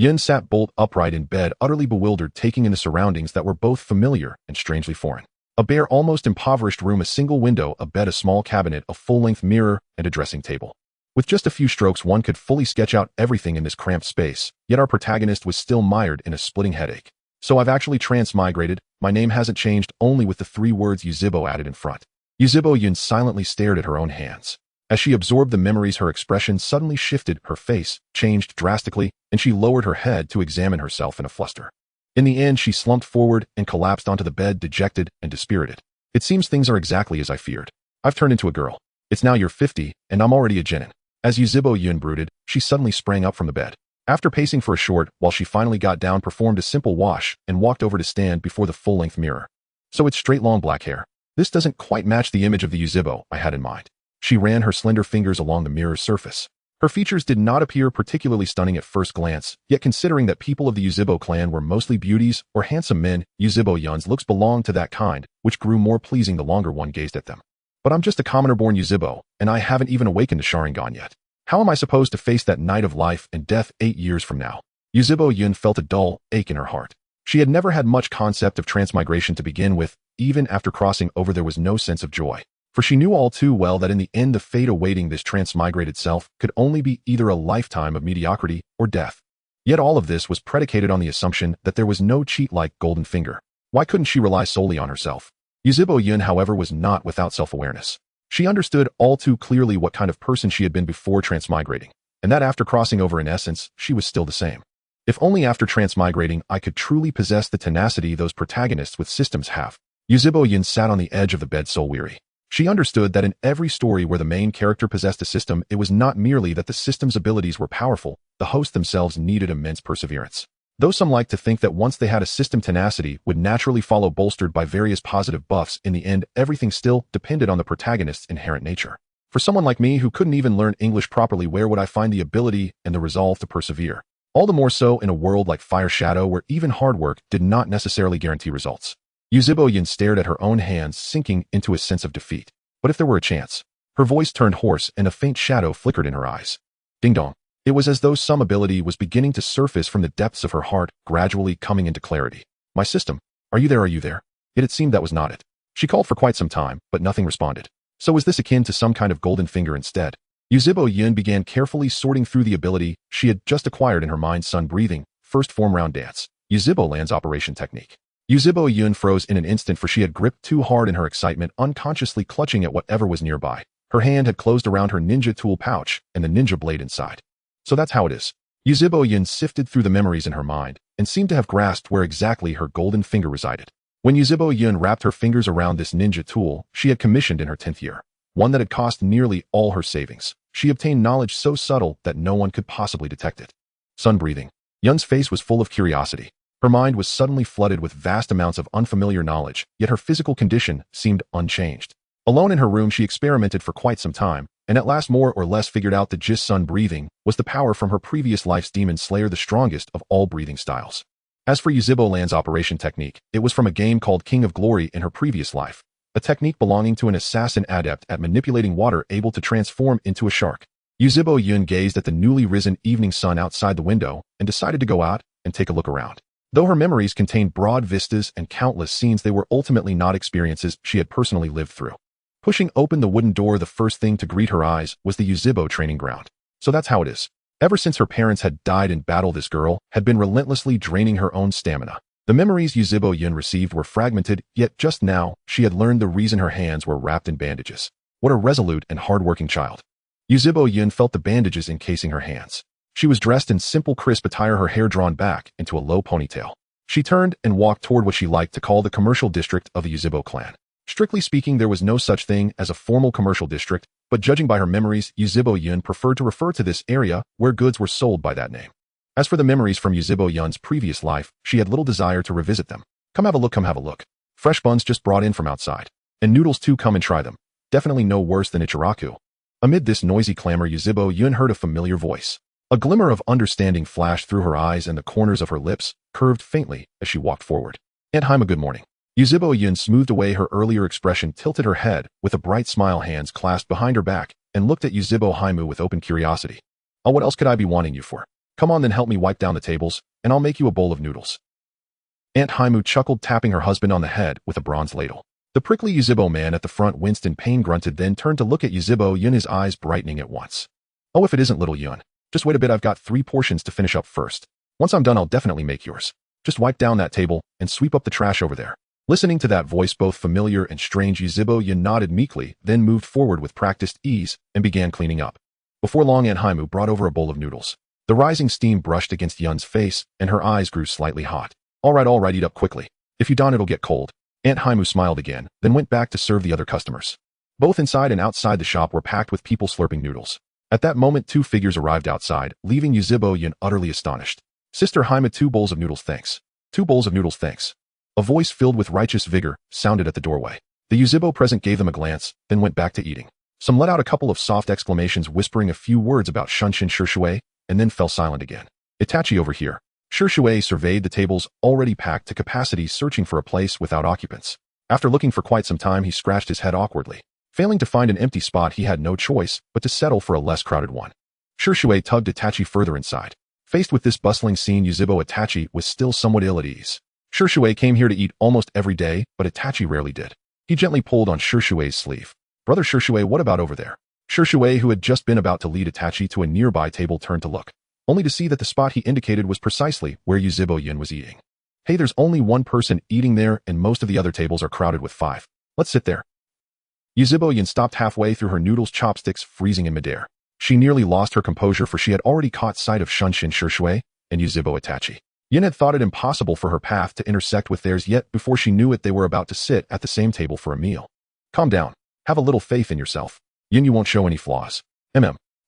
Yun sat bolt upright in bed, utterly bewildered, taking in the surroundings that were both familiar and strangely foreign. A bare, almost impoverished room, a single window, a bed, a small cabinet, a full-length mirror, and a dressing table. With just a few strokes, one could fully sketch out everything in this cramped space, yet our protagonist was still mired in a splitting headache. So I've actually transmigrated. My name hasn't changed, only with the 3 words Yuzhibo added in front. Yuzhibo Yun silently stared at her own hands. As she absorbed the memories, her expression suddenly shifted, her face changed drastically, and she lowered her head to examine herself in a fluster. In the end, she slumped forward and collapsed onto the bed, dejected and dispirited. It seems things are exactly as I feared. I've turned into a girl. It's now year 50, and I'm already a genin. As Yuzhibo Yun brooded, she suddenly sprang up from the bed. After pacing for a short while, she finally got down, performed a simple wash, and walked over to stand before the full-length mirror. So it's straight, long black hair. This doesn't quite match the image of the Yuzhibo I had in mind. She ran her slender fingers along the mirror's surface. Her features did not appear particularly stunning at first glance, yet considering that people of the Yuzhibo clan were mostly beauties or handsome men, Yuzhibo Yun's looks belonged to that kind, which grew more pleasing the longer one gazed at them. But I'm just a commoner-born Yuzhibo, and I haven't even awakened to Sharingan yet. How am I supposed to face that night of life and death 8 years from now? Yuzhibo Yun felt a dull ache in her heart. She had never had much concept of transmigration to begin with. Even after crossing over, there was no sense of joy. For she knew all too well that in the end the fate awaiting this transmigrated self could only be either a lifetime of mediocrity or death. Yet all of this was predicated on the assumption that there was no cheat like golden finger. Why couldn't she rely solely on herself? Yuzhibo Yun, however, was not without self-awareness. She understood all too clearly what kind of person she had been before transmigrating, and that after crossing over, in essence, she was still the same. If only after transmigrating I could truly possess the tenacity those protagonists with systems have. Yuzhibo Yun sat on the edge of the bed, soul-weary. She understood that in every story where the main character possessed a system, it was not merely that the system's abilities were powerful, the hosts themselves needed immense perseverance. Though some liked to think that once they had a system, tenacity would naturally follow, bolstered by various positive buffs, in the end, everything still depended on the protagonist's inherent nature. For someone like me who couldn't even learn English properly, where would I find the ability and the resolve to persevere? All the more so in a world like Fire Shadow, where even hard work did not necessarily guarantee results. Yuzhibo Yun stared at her own hands, sinking into a sense of defeat. But if there were a chance? Her voice turned hoarse and a faint shadow flickered in her eyes. Ding dong. It was as though some ability was beginning to surface from the depths of her heart, gradually coming into clarity. My system. Are you there? Are you there? Yet it seemed that was not it. She called for quite some time, but nothing responded. So was this akin to some kind of golden finger instead? Yuzhibo Yun began carefully sorting through the ability she had just acquired in her mind. Sun breathing, first form, round dance, Yuzhibo lands operation technique. Yuzhibo Yun froze in an instant, for she had gripped too hard in her excitement, unconsciously clutching at whatever was nearby. Her hand had closed around her ninja tool pouch and the ninja blade inside. So that's how it is. Yuzhibo Yun sifted through the memories in her mind and seemed to have grasped where exactly her golden finger resided. When Yuzhibo Yun wrapped her fingers around this ninja tool she had commissioned in her 10th year, one that had cost nearly all her savings, she obtained knowledge so subtle that no one could possibly detect it. Sun breathing. Yun's face was full of curiosity. Her mind was suddenly flooded with vast amounts of unfamiliar knowledge, yet her physical condition seemed unchanged. Alone in her room, she experimented for quite some time, and at last more or less figured out that just sun breathing was the power from her previous life's demon slayer, the strongest of all breathing styles. As for Yuzhibo Land's operation technique, it was from a game called King of Glory in her previous life, a technique belonging to an assassin adept at manipulating water, able to transform into a shark. Yuzhibo Yun gazed at the newly risen evening sun outside the window and decided to go out and take a look around. Though her memories contained broad vistas and countless scenes, they were ultimately not experiences she had personally lived through. Pushing open the wooden door, the first thing to greet her eyes was the Yuzhibo training ground. So that's how it is. Ever since her parents had died in battle, this girl had been relentlessly draining her own stamina. The memories Yuzhibo Yun received were fragmented, yet just now, she had learned the reason her hands were wrapped in bandages. What a resolute and hard-working child. Yuzhibo Yun felt the bandages encasing her hands. She was dressed in simple, crisp attire, her hair drawn back into a low ponytail. She turned and walked toward what she liked to call the commercial district of the Yuzhibo clan. Strictly speaking, there was no such thing as a formal commercial district, but judging by her memories, Yuzhibo Yun preferred to refer to this area where goods were sold by that name. As for the memories from Yuzhibo Yun's previous life, she had little desire to revisit them. Come have a look, come have a look. Fresh buns just brought in from outside. And noodles too, come and try them. Definitely no worse than Ichiraku. Amid this noisy clamor, Yuzhibo Yun heard a familiar voice. A glimmer of understanding flashed through her eyes, and the corners of her lips curved faintly as she walked forward. Aunt Haima, good morning. Yuzhibo Yun smoothed away her earlier expression, tilted her head with a bright smile, hands clasped behind her back, and looked at Yuzhibo Haimu with open curiosity. Oh, what else could I be wanting you for? Come on then, help me wipe down the tables, and I'll make you a bowl of noodles. Aunt Haimu chuckled, tapping her husband on the head with a bronze ladle. The prickly Yuzhibo man at the front winced in pain, grunted, then turned to look at Yuzhibo Yun, his eyes brightening at once. Oh, if it isn't little Yun. Just wait a bit, I've got 3 portions to finish up first. Once I'm done, I'll definitely make yours. Just wipe down that table and sweep up the trash over there. Listening to that voice, both familiar and strange, Yuzhibo Yun nodded meekly, then moved forward with practiced ease and began cleaning up. Before long, Aunt Haimu brought over a bowl of noodles. The rising steam brushed against Yun's face, and her eyes grew slightly hot. All right, eat up quickly. If you don't, it'll get cold. Aunt Haimu smiled again, then went back to serve the other customers. Both inside and outside the shop were packed with people slurping noodles. At that moment, 2 figures arrived outside, leaving Yuzhibo Yun utterly astonished. Sister Haimu, 2 bowls of noodles, thanks. 2 bowls of noodles, thanks. A voice filled with righteous vigor sounded at the doorway. The Yuzhibo present gave them a glance, then went back to eating. Some let out a couple of soft exclamations, whispering a few words about Shunshin Shisui, and then fell silent again. Itachi, over here. Shisui surveyed the tables, already packed to capacity, searching for a place without occupants. After looking for quite some time, he scratched his head awkwardly. Failing to find an empty spot, he had no choice but to settle for a less crowded one. Shisui tugged Itachi further inside. Faced with this bustling scene, Yuzhibo Itachi was still somewhat ill at ease. Shisui came here to eat almost every day, but Itachi rarely did. He gently pulled on Shishui's sleeve. Brother Shisui, what about over there? Shisui, who had just been about to lead Itachi to a nearby table, turned to look, only to see that the spot he indicated was precisely where Yuzhibo Yun was eating. Hey, there's only one person eating there, and most of the other tables are crowded with 5. Let's sit there. Yuzhibo Yun stopped halfway through her noodles, chopsticks freezing in midair. She nearly lost her composure, for she had already caught sight of Shunshin Shisui and Yuzhibo Itachi. Yun had thought it impossible for her path to intersect with theirs, yet before she knew it, they were about to sit at the same table for a meal. Calm down. Have a little faith in yourself. Yun, you won't show any flaws.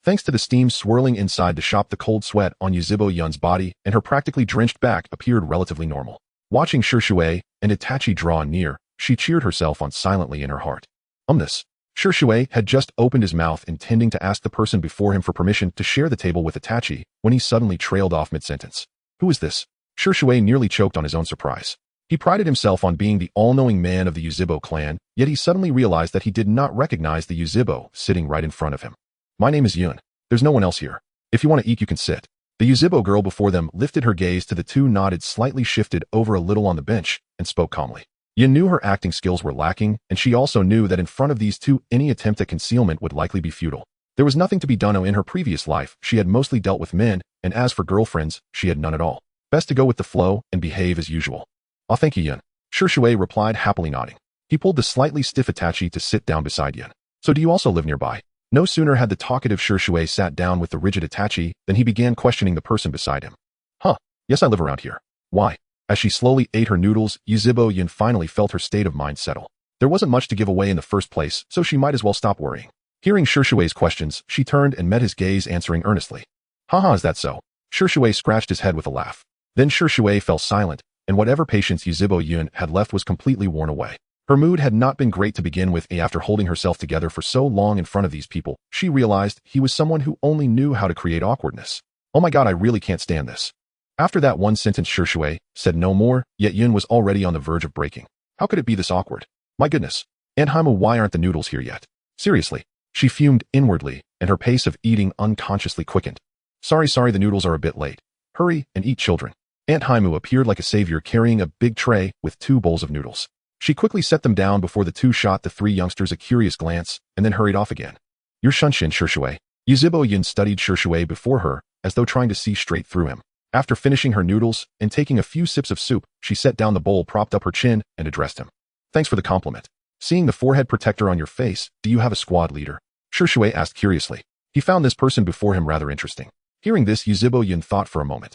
Thanks to the steam swirling inside the shop, the cold sweat on Yuzhibo Yun's body and her practically drenched back appeared relatively normal. Watching Shisui and Itachi draw near, she cheered herself on silently in her heart. This. Shisui had just opened his mouth, intending to ask the person before him for permission to share the table with Itachi, when he suddenly trailed off mid-sentence. Who is this? Shisui nearly choked on his own surprise. He prided himself on being the all-knowing man of the Yuzhibo clan, yet he suddenly realized that he did not recognize the Yuzhibo sitting right in front of him. My name is Yun. There's no one else here. If you want to eat, you can sit. The Yuzhibo girl before them lifted her gaze to the 2, nodded slightly, shifted over a little on the bench, and spoke calmly. Yun knew her acting skills were lacking, and she also knew that in front of these 2, any attempt at concealment would likely be futile. There was nothing to be done. In her previous life, she had mostly dealt with men, and as for girlfriends, she had none at all. Best to go with the flow and behave as usual. Oh, thank you, Yun. Shisui replied, happily nodding. He pulled the slightly stiff Itachi to sit down beside Yun. So do you also live nearby? No sooner had the talkative Shisui sat down with the rigid Itachi than he began questioning the person beside him. Yes, I live around here. Why? As she slowly ate her noodles, Yuzhibo Yun finally felt her state of mind settle. There wasn't much to give away in the first place, so she might as well stop worrying. Hearing Shishui's questions, she turned and met his gaze, answering earnestly. Is that so? Shisui scratched his head with a laugh. Then Shisui fell silent, and whatever patience Yuzhibo Yun had left was completely worn away. Her mood had not been great to begin with. After holding herself together for so long in front of these people, she realized he was someone who only knew how to create awkwardness. Oh my god, I really can't stand this. After that one sentence, Shisui said no more, yet Yun was already on the verge of breaking. How could it be this awkward? My goodness. Aunt Haimu, why aren't the noodles here yet? Seriously. She fumed inwardly, and her pace of eating unconsciously quickened. Sorry, the noodles are a bit late. Hurry and eat, children. Aunt Haimu appeared like a savior, carrying a big tray with 2 bowls of noodles. She quickly set them down before the 2 shot the 3 youngsters a curious glance, and then hurried off again. You're Shunshin Shisui. Yuzhibo Yun studied Shisui before her, as though trying to see straight through him. After finishing her noodles and taking a few sips of soup, she set down the bowl, propped up her chin, and addressed him. Thanks for the compliment. Seeing the forehead protector on your face, do you have a squad leader? Shisui asked curiously. He found this person before him rather interesting. Hearing this, Yuzhibo Yun thought for a moment.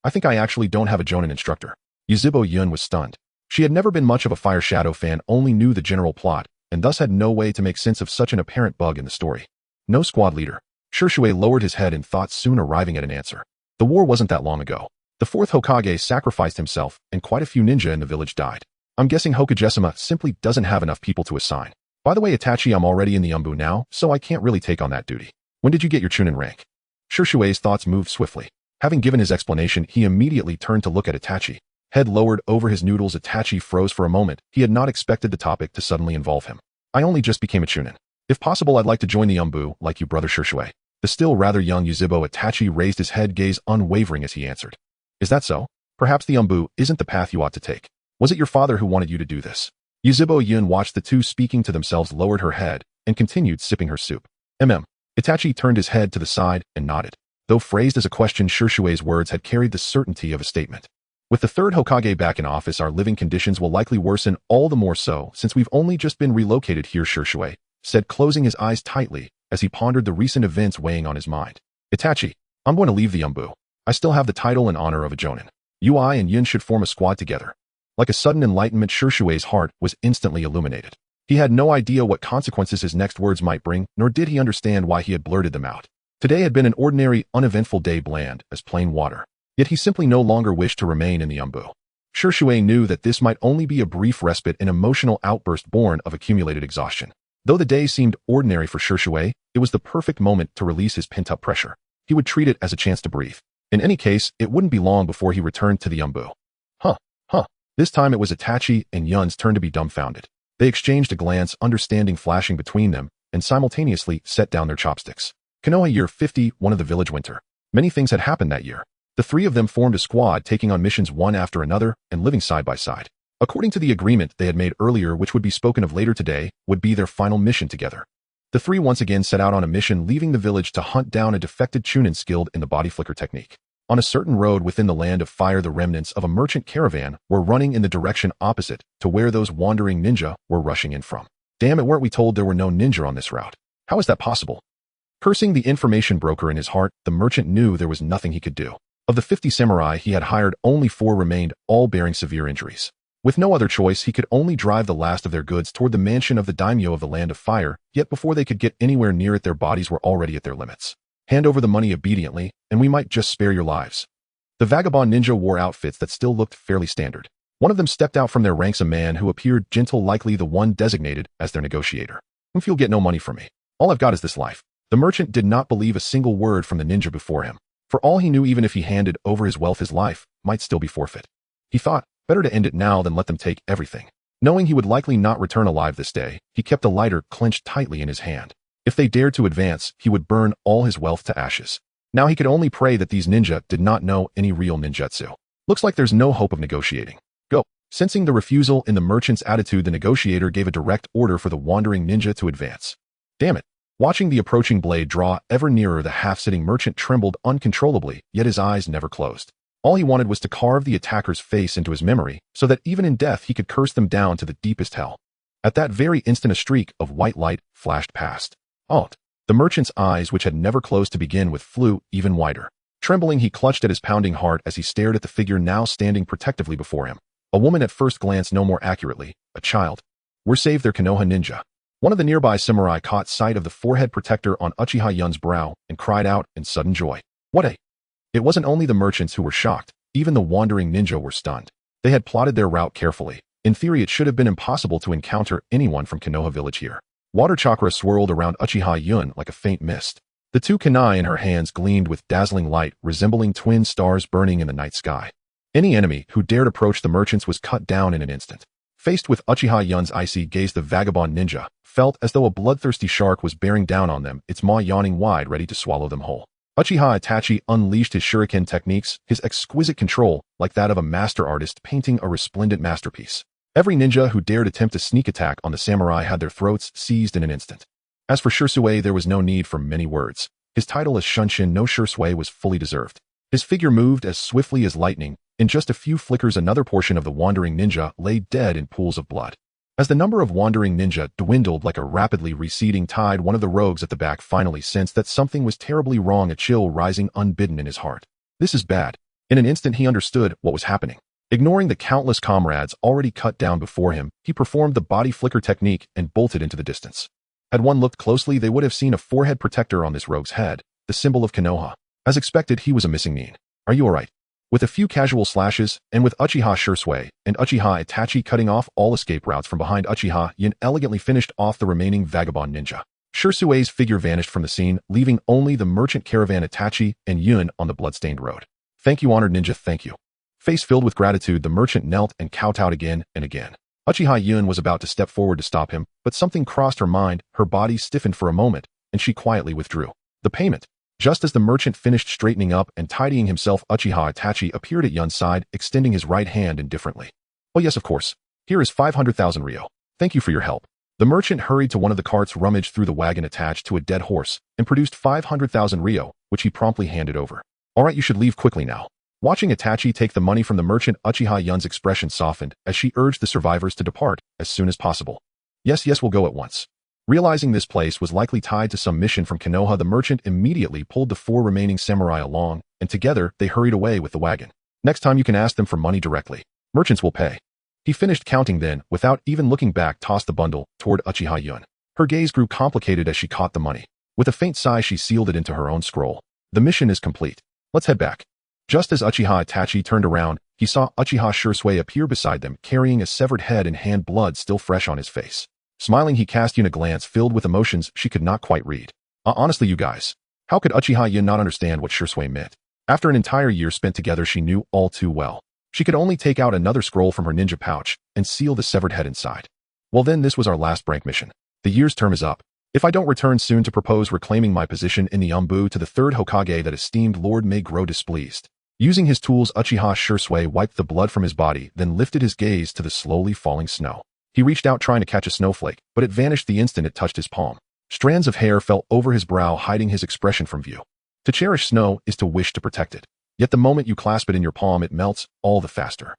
I think I actually don't have a Jonin instructor. Yuzhibo Yun was stunned. She had never been much of a Fire Shadow fan, only knew the general plot, and thus had no way to make sense of such an apparent bug in the story. No squad leader. Shisui lowered his head in thought, soon arriving at an answer. The war wasn't that long ago. The 4th Hokage sacrificed himself, and quite a few ninja in the village died. I'm guessing Hokage-sama simply doesn't have enough people to assign. By the way, Itachi, I'm already in the Umbu now, so I can't really take on that duty. When did you get your Chunin rank? Shishui's thoughts moved swiftly. Having given his explanation, he immediately turned to look at Itachi. Head lowered over his noodles, Itachi froze for a moment. He had not expected the topic to suddenly involve him. I only just became a Chunin. If possible, I'd like to join the Umbu, like you, brother Shisui. The still rather young Yuzhibo Itachi raised his head, gaze unwavering as he answered. Is that so? Perhaps the Umbu isn't the path you ought to take. Was it your father who wanted you to do this? Yuzhibo Yun watched the two speaking to themselves, lowered her head, and continued sipping her soup. Itachi turned his head to the side and nodded. Though phrased as a question, Shishui's words had carried the certainty of a statement. With the third Hokage back in office, our living conditions will likely worsen, all the more so since we've only just been relocated here, Shisui said, closing his eyes tightly as he pondered the recent events weighing on his mind. Itachi, I'm going to leave the Umbu. I still have the title and honor of a Jonin. I and Yun should form a squad together. Like a sudden enlightenment, Shishui's heart was instantly illuminated. He had no idea what consequences his next words might bring, nor did he understand why he had blurted them out. Today had been an ordinary, uneventful day, bland as plain water. Yet he simply no longer wished to remain in the Umbu. Shisui knew that this might only be a brief respite, an emotional outburst born of accumulated exhaustion. Though the day seemed ordinary for Shisui, it was the perfect moment to release his pent-up pressure. He would treat it as a chance to breathe. In any case, it wouldn't be long before he returned to the Umbu. This time it was Itachi and Yun's turn to be dumbfounded. They exchanged a glance, understanding flashing between them, and simultaneously set down their chopsticks. Konoha year 50, one of the village winter. Many things had happened that year. The three of them formed a squad, taking on missions one after another and living side by side. According to the agreement they had made earlier, which would be spoken of later today, would be their final mission together. The three once again set out on a mission, leaving the village to hunt down a defected Chunin skilled in the body flicker technique. On a certain road within the land of fire, the remnants of a merchant caravan were running in the direction opposite to where those wandering ninja were rushing in from. Damn it, weren't we told there were no ninja on this route? How is that possible? Cursing the information broker in his heart, the merchant knew there was nothing he could do. Of the 50 samurai he had hired, only 4 remained, all bearing severe injuries. With no other choice, he could only drive the last of their goods toward the mansion of the daimyo of the land of fire, yet before they could get anywhere near it, their bodies were already at their limits. Hand over the money obediently, and we might just spare your lives. The vagabond ninja wore outfits that still looked fairly standard. One of them stepped out from their ranks, a man who appeared gentle, likely the one designated as their negotiator. If you'll get no money from me, all I've got is this life. The merchant did not believe a single word from the ninja before him. For all he knew, even if he handed over his wealth, his life might still be forfeit. He thought, better to end it now than let them take everything. Knowing he would likely not return alive this day, he kept the lighter clenched tightly in his hand. If they dared to advance, he would burn all his wealth to ashes. Now he could only pray that these ninja did not know any real ninjutsu. Looks like there's no hope of negotiating. Go. Sensing the refusal in the merchant's attitude, the negotiator gave a direct order for the wandering ninja to advance. Damn it. Watching the approaching blade draw ever nearer, the half-sitting merchant trembled uncontrollably, yet his eyes never closed. All he wanted was to carve the attacker's face into his memory, so that even in death he could curse them down to the deepest hell. At that very instant, a streak of white light flashed past. Alt. The merchant's eyes, which had never closed to begin with, flew even wider. Trembling, he clutched at his pounding heart as he stared at the figure now standing protectively before him. A woman at first glance, no more accurately, a child. We're saved, their Konoha ninja. One of the nearby samurai caught sight of the forehead protector on Uchiha Yun's brow and cried out in sudden joy. What a... It wasn't only the merchants who were shocked, even the wandering ninja were stunned. They had plotted their route carefully. In theory, it should have been impossible to encounter anyone from Konoha village here. Water chakra swirled around Uchiha Yun like a faint mist. The 2 kunai in her hands gleamed with dazzling light, resembling twin stars burning in the night sky. Any enemy who dared approach the merchants was cut down in an instant. Faced with Uchiha Yun's icy gaze, the vagabond ninja felt as though a bloodthirsty shark was bearing down on them, its maw yawning wide, ready to swallow them whole. Uchiha Itachi unleashed his shuriken techniques, his exquisite control, like that of a master artist painting a resplendent masterpiece. Every ninja who dared attempt a sneak attack on the samurai had their throats seized in an instant. As for Shisui, there was no need for many words. His title as Shunshin no Shisui was fully deserved. His figure moved as swiftly as lightning. In just a few flickers, another portion of the wandering ninja lay dead in pools of blood. As the number of wandering ninja dwindled like a rapidly receding tide, one of the rogues at the back finally sensed that something was terribly wrong, a chill rising unbidden in his heart. This is bad. In an instant he understood what was happening. Ignoring the countless comrades already cut down before him, he performed the body flicker technique and bolted into the distance. Had one looked closely, they would have seen a forehead protector on this rogue's head, the symbol of Konoha. As expected, he was a missing nin. Are you alright? With a few casual slashes, and with Uchiha Shisui and Uchiha Itachi cutting off all escape routes from behind, Uchiha Yun elegantly finished off the remaining vagabond ninja. Shisui's figure vanished from the scene, leaving only the merchant caravan Itachi and Yun on the bloodstained road. Thank you, honored ninja, thank you. Face filled with gratitude, the merchant knelt and kowtowed again and again. Uchiha Yun was about to step forward to stop him, but something crossed her mind, her body stiffened for a moment, and she quietly withdrew. The payment. Just as the merchant finished straightening up and tidying himself, Uchiha Itachi appeared at Yun's side, extending his right hand indifferently. Oh yes, of course. Here is 500,000 ryo. Thank you for your help. The merchant hurried to one of the carts, rummaged through the wagon attached to a dead horse, and produced 500,000 ryo, which he promptly handed over. Alright, you should leave quickly now. Watching Itachi take the money from the merchant, Uchiha Yun's expression softened as she urged the survivors to depart as soon as possible. Yes, we'll go at once. Realizing this place was likely tied to some mission from Konoha, the merchant immediately pulled the 4 remaining samurai along, and together they hurried away with the wagon. Next time you can ask them for money directly. Merchants will pay. He finished counting, then, without even looking back, tossed the bundle toward Uchiha Yun. Her gaze grew complicated as she caught the money. With a faint sigh, she sealed it into her own scroll. The mission is complete. Let's head back. Just as Uchiha Itachi turned around, he saw Uchiha Shisui appear beside them, carrying a severed head and hand, blood still fresh on his face. Smiling, he cast Yun a glance filled with emotions she could not quite read. Honestly, you guys, how could Uchiha Yun not understand what Shisui meant? After an entire year spent together, she knew all too well. She could only take out another scroll from her ninja pouch and seal the severed head inside. Well then, this was our last brank mission. The year's term is up. If I don't return soon to propose reclaiming my position in the Anbu to the 3rd Hokage, that esteemed lord may grow displeased. Using his tools, Uchiha Shisui wiped the blood from his body, then lifted his gaze to the slowly falling snow. He reached out trying to catch a snowflake, but it vanished the instant it touched his palm. Strands of hair fell over his brow, hiding his expression from view. To cherish snow is to wish to protect it. Yet the moment you clasp it in your palm, it melts all the faster.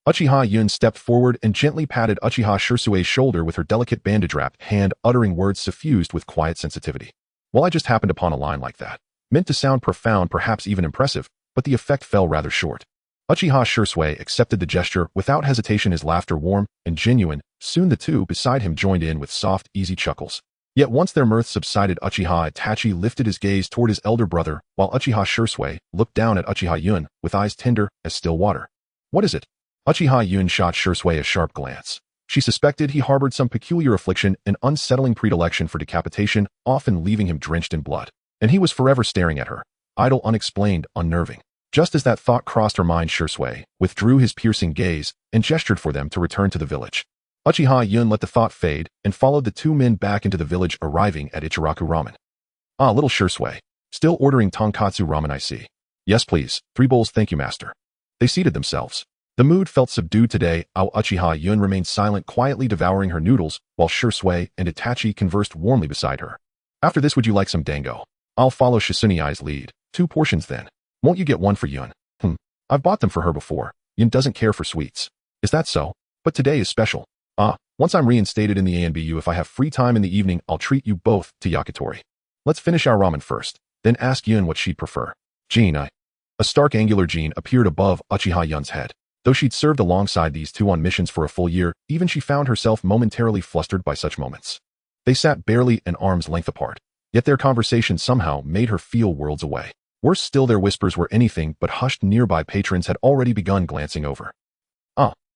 Uchiha Yun stepped forward and gently patted Uchiha Shisui's shoulder with her delicate bandage-wrapped hand, uttering words suffused with quiet sensitivity. Well, I just happened upon a line like that. Meant to sound profound, perhaps even impressive, but the effect fell rather short. Uchiha Shisui accepted the gesture without hesitation, his laughter warm and genuine. Soon the two beside him joined in with soft, easy chuckles. Yet once their mirth subsided, Uchiha Itachi lifted his gaze toward his elder brother, while Uchiha Shisui looked down at Uchiha Yun with eyes tender as still water. What is it? Uchiha Yun shot Shisui a sharp glance. She suspected he harbored some peculiar affliction, an unsettling predilection for decapitation, often leaving him drenched in blood. And he was forever staring at her. Idle, unexplained, unnerving. Just as that thought crossed her mind, Shisui withdrew his piercing gaze and gestured for them to return to the village. Uchiha Yun let the thought fade and followed the 2 men back into the village, arriving at Ichiraku Ramen. Little Shisui. Still ordering tonkatsu ramen, I see. Yes, please. 3 bowls, thank you, master. They seated themselves. The mood felt subdued today. Uchiha Yun remained silent, quietly devouring her noodles, while Shisui and Itachi conversed warmly beside her. After this, would you like some dango? I'll follow Shisuni's lead. 2 portions then. Won't you get 1 for Yun? I've bought them for her before. Yun doesn't care for sweets. Is that so? But today is special. Once I'm reinstated in the ANBU, if I have free time in the evening, I'll treat you both to yakitori. Let's finish our ramen first, then ask Yun what she'd prefer. A stark angular Jean appeared above Uchiha Yun's head. Though she'd served alongside these 2 on missions for a full year, even she found herself momentarily flustered by such moments. They sat barely an arm's length apart, yet their conversation somehow made her feel worlds away. Worse still, their whispers were anything but hushed. Nearby patrons had already begun glancing over.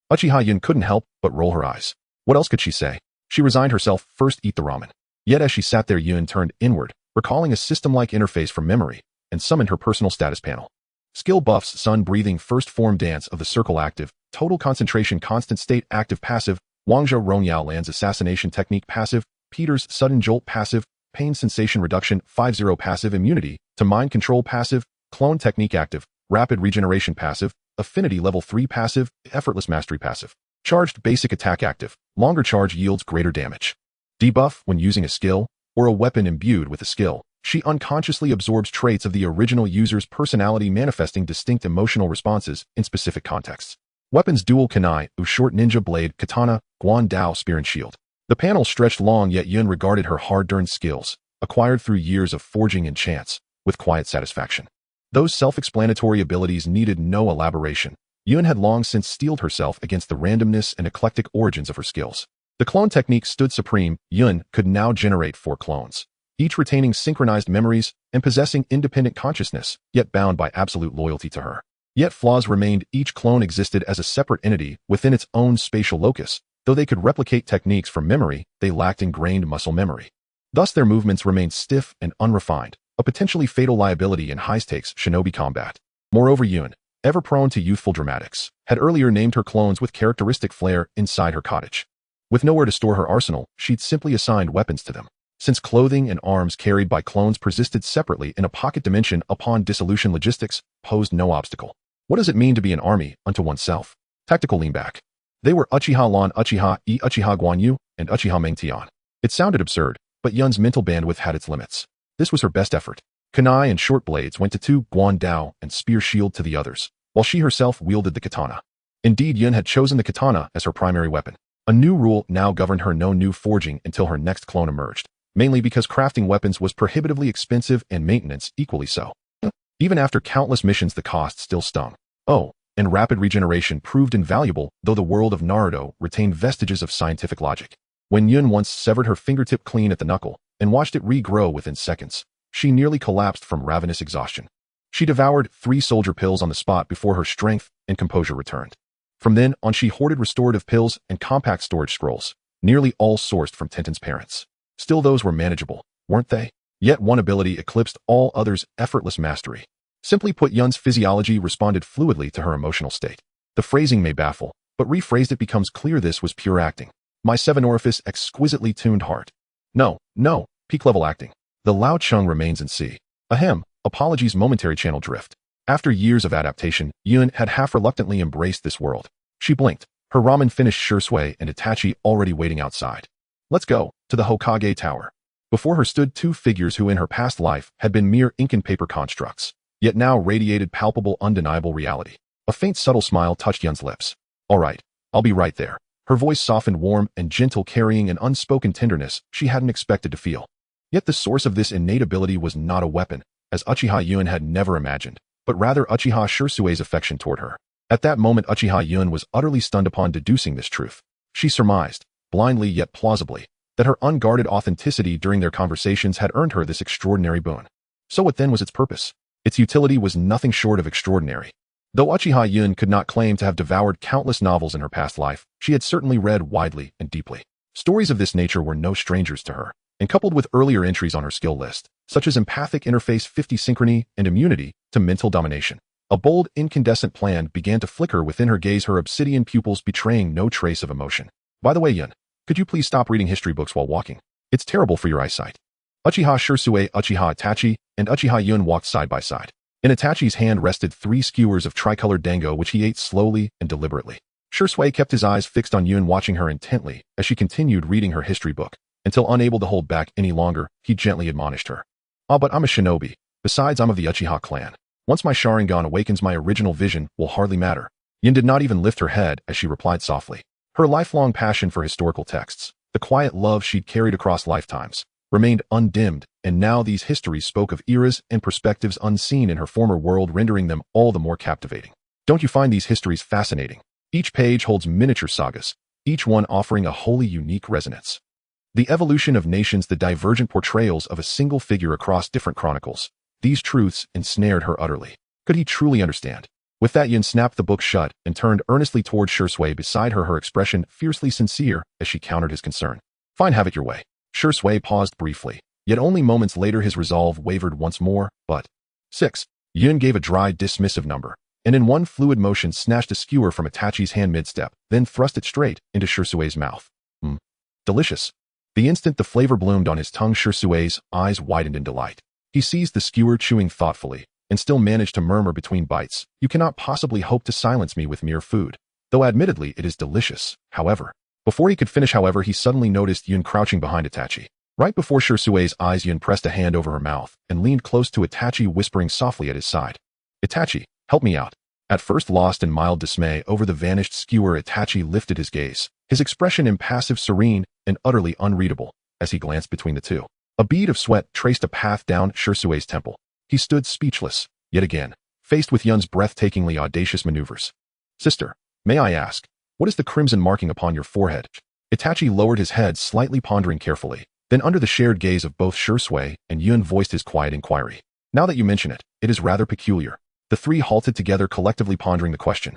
Uchiha Yun couldn't help but roll her eyes. What else could she say? She resigned herself, first eat the ramen. Yet as she sat there, Yun turned inward, recalling a system-like interface from memory, and summoned her personal status panel. Skill buffs: sun breathing, first form dance of the circle active, total concentration constant state active passive, Wangzhou Rongyao lands assassination technique passive, Peter's sudden jolt passive, pain sensation reduction 5-0 passive, immunity to mind control passive, clone technique active, rapid regeneration passive, affinity level 3 passive, effortless mastery passive. Charged basic attack active, longer charge yields greater damage. Debuff: when using a skill, or a weapon imbued with a skill, she unconsciously absorbs traits of the original user's personality, manifesting distinct emotional responses in specific contexts. Weapons: dual kunai, short ninja blade, katana, guan dao, spear and shield. The panel stretched long, yet Yun regarded her hard-earned skills, acquired through years of forging and chance, with quiet satisfaction. Those self-explanatory abilities needed no elaboration. Yun had long since steeled herself against the randomness and eclectic origins of her skills. The clone technique stood supreme. Yun could now generate 4 clones, each retaining synchronized memories and possessing independent consciousness, yet bound by absolute loyalty to her. Yet flaws remained. Each clone existed as a separate entity within its own spatial locus. Though they could replicate techniques from memory, they lacked ingrained muscle memory. Thus their movements remained stiff and unrefined, a potentially fatal liability in high-stakes shinobi combat. Moreover, Yun, ever prone to youthful dramatics, had earlier named her clones with characteristic flair inside her cottage. With nowhere to store her arsenal, she'd simply assigned weapons to them. Since clothing and arms carried by clones persisted separately in a pocket dimension upon dissolution, logistics posed no obstacle. What does it mean to be an army unto oneself? Tactical lean back. They were Uchiha Lan Uchiha E Uchiha Guanyu and Uchiha Mengtian. It sounded absurd, but Yun's mental bandwidth had its limits. This was her best effort. Kunai and short blades went to two, Guan Dao and spear shield to the others, while she herself wielded the katana. Indeed, Yun had chosen the katana as her primary weapon. A new rule now governed her: no new forging until her next clone emerged, mainly because crafting weapons was prohibitively expensive and maintenance equally so. Even after countless missions, the cost still stung. Oh, and rapid regeneration proved invaluable, though the world of Naruto retained vestiges of scientific logic. When Yun once severed her fingertip clean at the knuckle and watched it regrow within seconds, she nearly collapsed from ravenous exhaustion. She devoured 3 soldier pills on the spot before her strength and composure returned. From then on, she hoarded restorative pills and compact storage scrolls, nearly all sourced from Tintin's parents. Still, those were manageable, weren't they? Yet one ability eclipsed all others: effortless mastery. Simply put, Yun's physiology responded fluidly to her emotional state. The phrasing may baffle, but rephrased it becomes clear this was pure acting. My 7-orifice exquisitely tuned heart. No, peak-level acting. The Lao Chung remains in C. Ahem, apologies, momentary channel drift. After years of adaptation, Yun had half-reluctantly embraced this world. She blinked, her ramen finished, Shisui and Itachi already waiting outside. Let's go, to the Hokage Tower. Before her stood 2 figures who in her past life had been mere ink and paper constructs, yet now radiated palpable, undeniable reality. A faint, subtle smile touched Yun's lips. All right, I'll be right there. Her voice softened, warm and gentle, carrying an unspoken tenderness she hadn't expected to feel. Yet the source of this innate ability was not a weapon, as Uchiha Yun had never imagined, but rather Uchiha Shirsui's affection toward her. At that moment, Uchiha Yun was utterly stunned upon deducing this truth. She surmised, blindly yet plausibly, that her unguarded authenticity during their conversations had earned her this extraordinary boon. So what then was its purpose? Its utility was nothing short of extraordinary. Though Uchiha Yun could not claim to have devoured countless novels in her past life, she had certainly read widely and deeply. Stories of this nature were no strangers to her, and coupled with earlier entries on her skill list, such as empathic interface 50 synchrony and immunity to mental domination, a bold, incandescent plan began to flicker within her gaze, her obsidian pupils betraying no trace of emotion. By the way, Yun, could you please stop reading history books while walking? It's terrible for your eyesight. Uchiha Shisui, Uchiha Itachi, and Uchiha Yun walked side by side. In Itachi's hand rested 3 skewers of tricolored dango, which he ate slowly and deliberately. Shisui kept his eyes fixed on Yun, watching her intently as she continued reading her history book, until unable to hold back any longer, he gently admonished her. But I'm a shinobi. Besides, I'm of the Uchiha clan. Once my Sharingan awakens, my original vision will hardly matter. Yun did not even lift her head as she replied softly. Her lifelong passion for historical texts, the quiet love she'd carried across lifetimes, remained undimmed, and now these histories spoke of eras and perspectives unseen in her former world, rendering them all the more captivating. Don't you find these histories fascinating? Each page holds miniature sagas, each one offering a wholly unique resonance. The evolution of nations, the divergent portrayals of a single figure across different chronicles. These truths ensnared her utterly. Could he truly understand? With that, Yun snapped the book shut and turned earnestly toward Shisui beside her, her expression fiercely sincere as she countered his concern. Fine, have it your way. Shisui paused briefly, yet only moments later his resolve wavered once more. But 6. Yun gave a dry, dismissive number, and in one fluid motion snatched a skewer from Itachi's hand mid-step, then thrust it straight into Shisui's mouth. Delicious. The instant the flavor bloomed on his tongue, Shisui's eyes widened in delight. He seized the skewer, chewing thoughtfully, and still managed to murmur between bites, "You cannot possibly hope to silence me with mere food. Though admittedly it is delicious, however." Before he could finish, however, he suddenly noticed Yun crouching behind Itachi. Right before Shisui's eyes, Yun pressed a hand over her mouth and leaned close to Itachi, whispering softly at his side. "Itachi, help me out." At first lost in mild dismay over the vanished skewer, Itachi lifted his gaze, his expression impassive, serene, and utterly unreadable, as he glanced between the two. A bead of sweat traced a path down Shisui's temple. He stood speechless, yet again, faced with Yun's breathtakingly audacious maneuvers. "Sister, may I ask, what is the crimson marking upon your forehead?" Itachi lowered his head, slightly pondering carefully. Then, under the shared gaze of both Shisui and Yun, voiced his quiet inquiry. "Now that you mention it, it is rather peculiar." The 3 halted together, collectively pondering the question.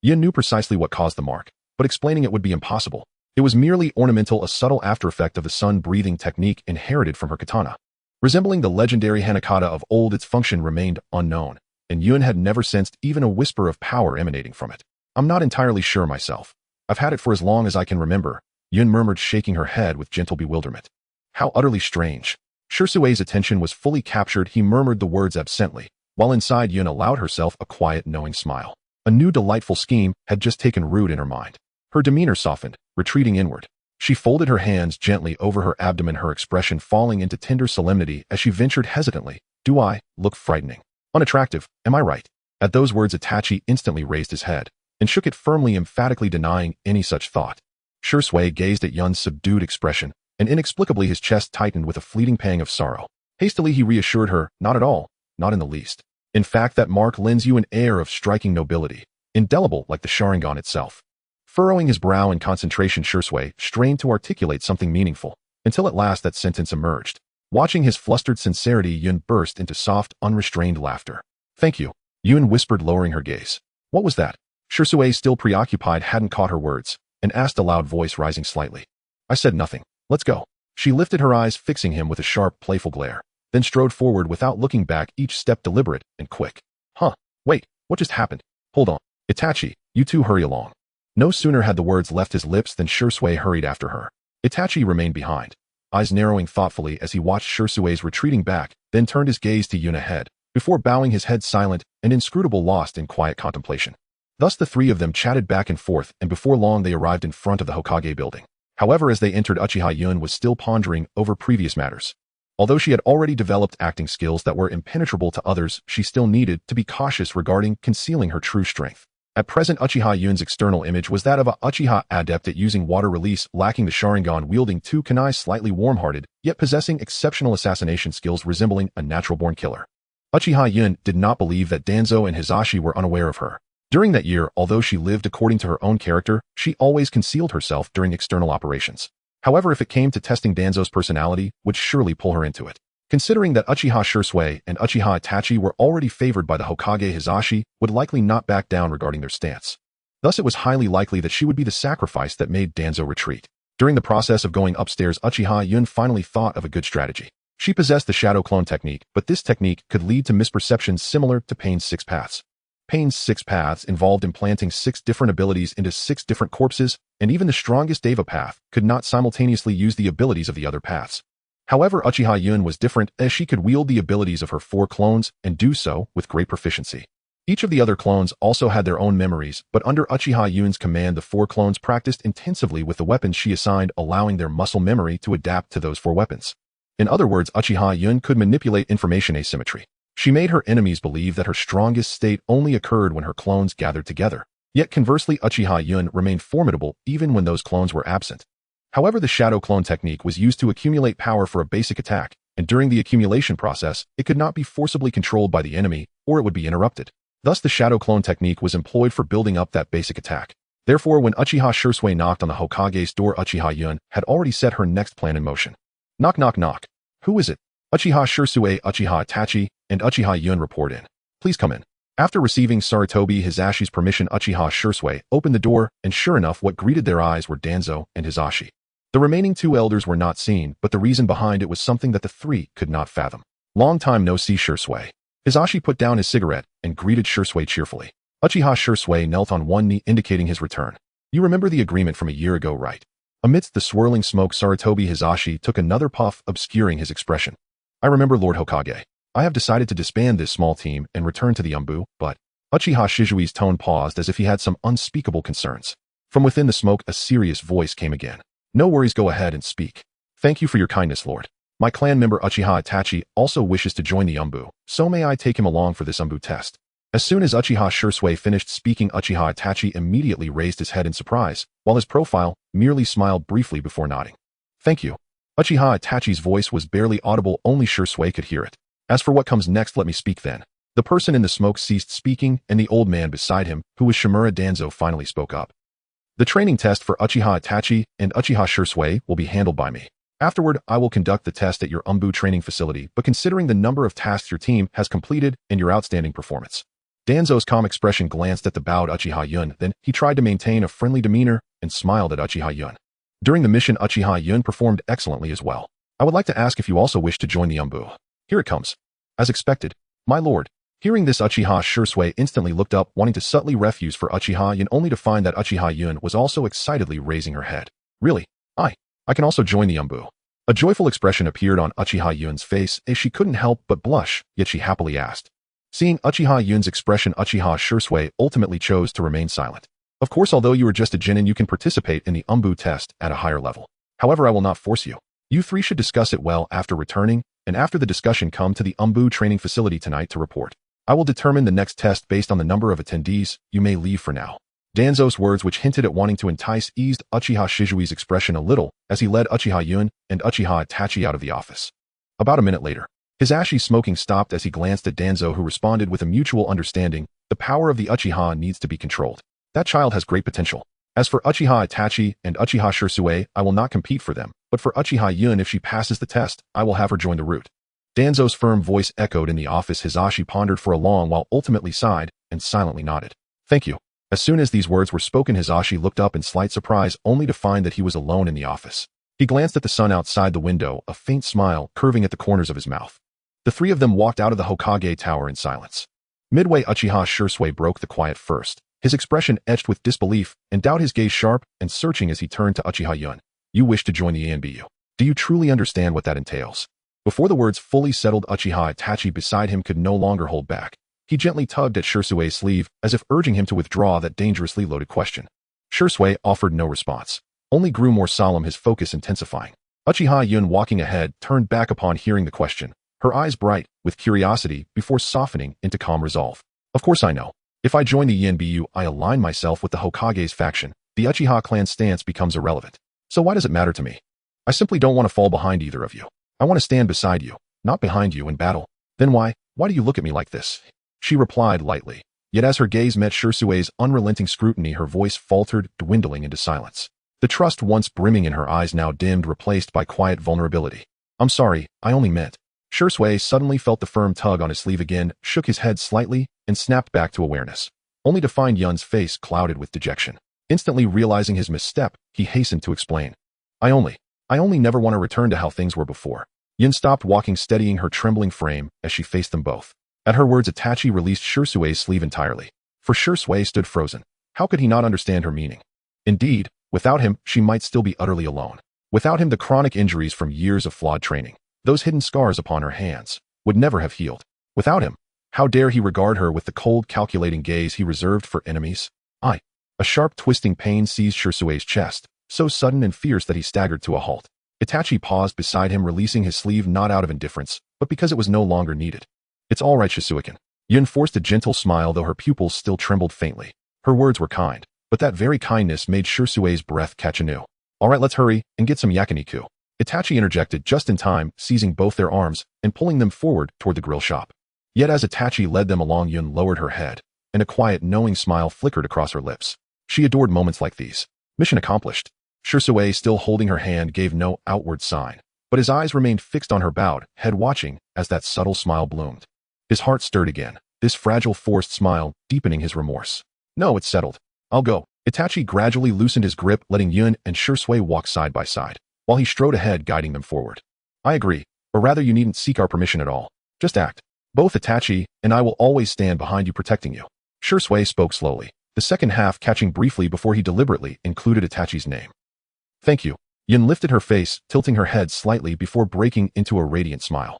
Yun knew precisely what caused the mark, but explaining it would be impossible. It was merely ornamental, a subtle after-effect of the sun-breathing technique inherited from her katana. Resembling the legendary Hanakata of old, its function remained unknown, and Yun had never sensed even a whisper of power emanating from it. "I'm not entirely sure myself. I've had it for as long as I can remember," Yun murmured, shaking her head with gentle bewilderment. How utterly strange. Shisui's attention was fully captured. He murmured the words absently, while inside Yun allowed herself a quiet, knowing smile. A new delightful scheme had just taken root in her mind. Her demeanor softened, retreating inward. She folded her hands gently over her abdomen, her expression falling into tender solemnity as she ventured hesitantly, "Do I look frightening? Unattractive, am I right?" At those words, Itachi instantly raised his head and shook it firmly, emphatically denying any such thought. Shisui gazed at Yun's subdued expression, and inexplicably his chest tightened with a fleeting pang of sorrow. Hastily he reassured her, "Not at all, not in the least. In fact, that mark lends you an air of striking nobility, indelible like the Sharingan itself." Furrowing his brow in concentration, Shisui strained to articulate something meaningful, until at last that sentence emerged. Watching his flustered sincerity, Yun burst into soft, unrestrained laughter. "Thank you," Yun whispered, lowering her gaze. "What was that?" Shisui, still preoccupied, hadn't caught her words, and asked a loud voice, rising slightly. "I said nothing. Let's go." She lifted her eyes, fixing him with a sharp, playful glare, then strode forward without looking back, each step deliberate and quick. "Huh, wait, what just happened? Hold on. Itachi, you two hurry along." No sooner had the words left his lips than Shisui hurried after her. Itachi remained behind, eyes narrowing thoughtfully as he watched Shisui's retreating back, then turned his gaze to Yun ahead, before bowing his head, silent and inscrutable, lost in quiet contemplation. Thus the three of them chatted back and forth, and before long they arrived in front of the Hokage building. However, as they entered, Uchiha Yun was still pondering over previous matters. Although she had already developed acting skills that were impenetrable to others, she still needed to be cautious regarding concealing her true strength. At present, Uchiha Yun's external image was that of a Uchiha adept at using water release, lacking the Sharingan, wielding two kunai, slightly warm-hearted, yet possessing exceptional assassination skills, resembling a natural-born killer. Uchiha Yun did not believe that Danzō and Hisashi were unaware of her. During that year, although she lived according to her own character, she always concealed herself during external operations. However, if it came to testing Danzō's personality, would surely pull her into it. Considering that Uchiha Shisui and Uchiha Itachi were already favored by the Hokage, Hisashi would likely not back down regarding their stance. Thus it was highly likely that she would be the sacrifice that made Danzō retreat. During the process of going upstairs, Uchiha Yun finally thought of a good strategy. She possessed the shadow clone technique, but this technique could lead to misperceptions similar to Pain's 6 paths. Pain's 6 paths involved implanting 6 different abilities into 6 different corpses, and even the strongest Deva path could not simultaneously use the abilities of the other paths. However, Uchiha Yun was different, as she could wield the abilities of her 4 clones and do so with great proficiency. Each of the other clones also had their own memories, but under Uchiha Yun's command the 4 clones practiced intensively with the weapons she assigned, allowing their muscle memory to adapt to those 4 weapons. In other words, Uchiha Yun could manipulate information asymmetry. She made her enemies believe that her strongest state only occurred when her clones gathered together. Yet conversely, Uchiha Yun remained formidable even when those clones were absent. However, the shadow clone technique was used to accumulate power for a basic attack, and during the accumulation process, it could not be forcibly controlled by the enemy, or it would be interrupted. Thus, the shadow clone technique was employed for building up that basic attack. Therefore, when Uchiha Shisui knocked on the Hokage's door, Uchiha Yun had already set her next plan in motion. Knock, knock, knock. Who is it? Uchiha Shisui, Uchiha Itachi, and Uchiha Yun report in. Please come in. After receiving Sarutobi Hisashi's permission, Uchiha Shisui opened the door, and sure enough, what greeted their eyes were Danzō and Hisashi. The remaining 2 elders were not seen, but the reason behind it was something that the 3 could not fathom. Long time no see, Shisui. Hisashi put down his cigarette and greeted Shisui cheerfully. Uchiha Shisui knelt on one knee, indicating his return. You remember the agreement from a year ago, right? Amidst the swirling smoke, Sarutobi Hisashi took another puff, obscuring his expression. I remember, Lord Hokage. I have decided to disband this small team and return to the Umbu, but Uchiha Shizui's tone paused as if he had some unspeakable concerns. From within the smoke, a serious voice came again. No worries, go ahead and speak. Thank you for your kindness, Lord. My clan member Uchiha Itachi also wishes to join the Umbu, so may I take him along for this Umbu test? As soon as Uchiha Shisui finished speaking, Uchiha Itachi immediately raised his head in surprise, while his profile merely smiled briefly before nodding. Thank you. Uchiha Itachi's voice was barely audible, only Shisui could hear it. As for what comes next, let me speak then. The person in the smoke ceased speaking, and the old man beside him, who was Shimura Danzō, finally spoke up. The training test for Uchiha Itachi and Uchiha Shisui will be handled by me. Afterward, I will conduct the test at your Umbu training facility, but considering the number of tasks your team has completed and your outstanding performance. Danzō's calm expression glanced at the bowed Uchiha Yun, then he tried to maintain a friendly demeanor and smiled at Uchiha Yun. During the mission, Uchiha Yun performed excellently as well. I would like to ask if you also wish to join the Umbu. Here it comes. As expected, my lord. Hearing this, Uchiha Shisui instantly looked up, wanting to subtly refuse for Uchiha Yun, only to find that Uchiha Yun was also excitedly raising her head. Really? I can also join the Umbu. A joyful expression appeared on Uchiha Yun's face as she couldn't help but blush, yet she happily asked. Seeing Uchiha Yun's expression, Uchiha Shisui ultimately chose to remain silent. Of course, although you are just a Jinin, you can participate in the Umbu test at a higher level. However, I will not force you. You three should discuss it well after returning, and after the discussion come to the Umbu training facility tonight to report. I will determine the next test based on the number of attendees. You may leave for now. Danzō's words, which hinted at wanting to entice, eased Uchiha Shisui's expression a little as he led Uchiha Yun and Uchiha Itachi out of the office. About a minute later, his ashy smoking stopped as he glanced at Danzō, who responded with a mutual understanding. The power of the Uchiha needs to be controlled. That child has great potential. As for Uchiha Itachi and Uchiha Shisui, I will not compete for them, but for Uchiha Yun, if she passes the test, I will have her join the route. Danzō's firm voice echoed in the office. Hisashi pondered for a long while, ultimately sighed and silently nodded. Thank you. As soon as these words were spoken, Hisashi looked up in slight surprise, only to find that he was alone in the office. He glanced at the sun outside the window, a faint smile curving at the corners of his mouth. The three of them walked out of the Hokage Tower in silence. Midway, Uchiha Shisui broke the quiet first, his expression etched with disbelief and doubt, his gaze sharp and searching as he turned to Uchiha Yun. You wish to join the ANBU. Do you truly understand what that entails? Before the words fully settled, Uchiha Itachi beside him could no longer hold back. He gently tugged at Shisui's sleeve, as if urging him to withdraw that dangerously loaded question. Shisui offered no response, only grew more solemn, his focus intensifying. Uchiha Yun, walking ahead, turned back upon hearing the question, her eyes bright with curiosity before softening into calm resolve. Of course I know. If I join the ENBU, I align myself with the Hokage's faction. The Uchiha clan stance becomes irrelevant. So why does it matter to me? I simply don't want to fall behind either of you. I want to stand beside you, not behind you in battle. Then why do you look at me like this? She replied lightly. Yet as her gaze met Shisui's unrelenting scrutiny, her voice faltered, dwindling into silence. The trust once brimming in her eyes now dimmed, replaced by quiet vulnerability. I'm sorry, I only meant. Shisui suddenly felt the firm tug on his sleeve again, shook his head slightly, and snapped back to awareness, only to find Yun's face clouded with dejection. Instantly realizing his misstep, he hastened to explain. I only never want to return to how things were before. Yun stopped walking, steadying her trembling frame as she faced them both. At her words, Itachi released Shisui's sleeve entirely. For Shisui stood frozen. How could he not understand her meaning? Indeed, without him, she might still be utterly alone. Without him, the chronic injuries from years of flawed training, those hidden scars upon her hands, would never have healed. Without him, how dare he regard her with the cold, calculating gaze he reserved for enemies? A sharp, twisting pain seized Shisui's chest, so sudden and fierce that he staggered to a halt. Itachi paused beside him, releasing his sleeve not out of indifference, but because it was no longer needed. It's all right, Shisuikin. Yun forced a gentle smile, though her pupils still trembled faintly. Her words were kind, but that very kindness made Shisui's breath catch anew. All right, let's hurry and get some yakiniku. Itachi interjected just in time, seizing both their arms and pulling them forward toward the grill shop. Yet as Itachi led them along, Yun lowered her head, and a quiet, knowing smile flickered across her lips. She adored moments like these. Mission accomplished. Shisui, still holding her hand, gave no outward sign, but his eyes remained fixed on her bowed head, watching as that subtle smile bloomed. His heart stirred again, this fragile, forced smile deepening his remorse. No, it's settled. I'll go. Itachi gradually loosened his grip, letting Yun and Shisui walk side by side, while he strode ahead, guiding them forward. I agree, or rather you needn't seek our permission at all. Just act. Both Itachi and I will always stand behind you, protecting you. Shisui spoke slowly, the second half catching briefly before he deliberately included Itachi's name. Thank you. Yun lifted her face, tilting her head slightly before breaking into a radiant smile.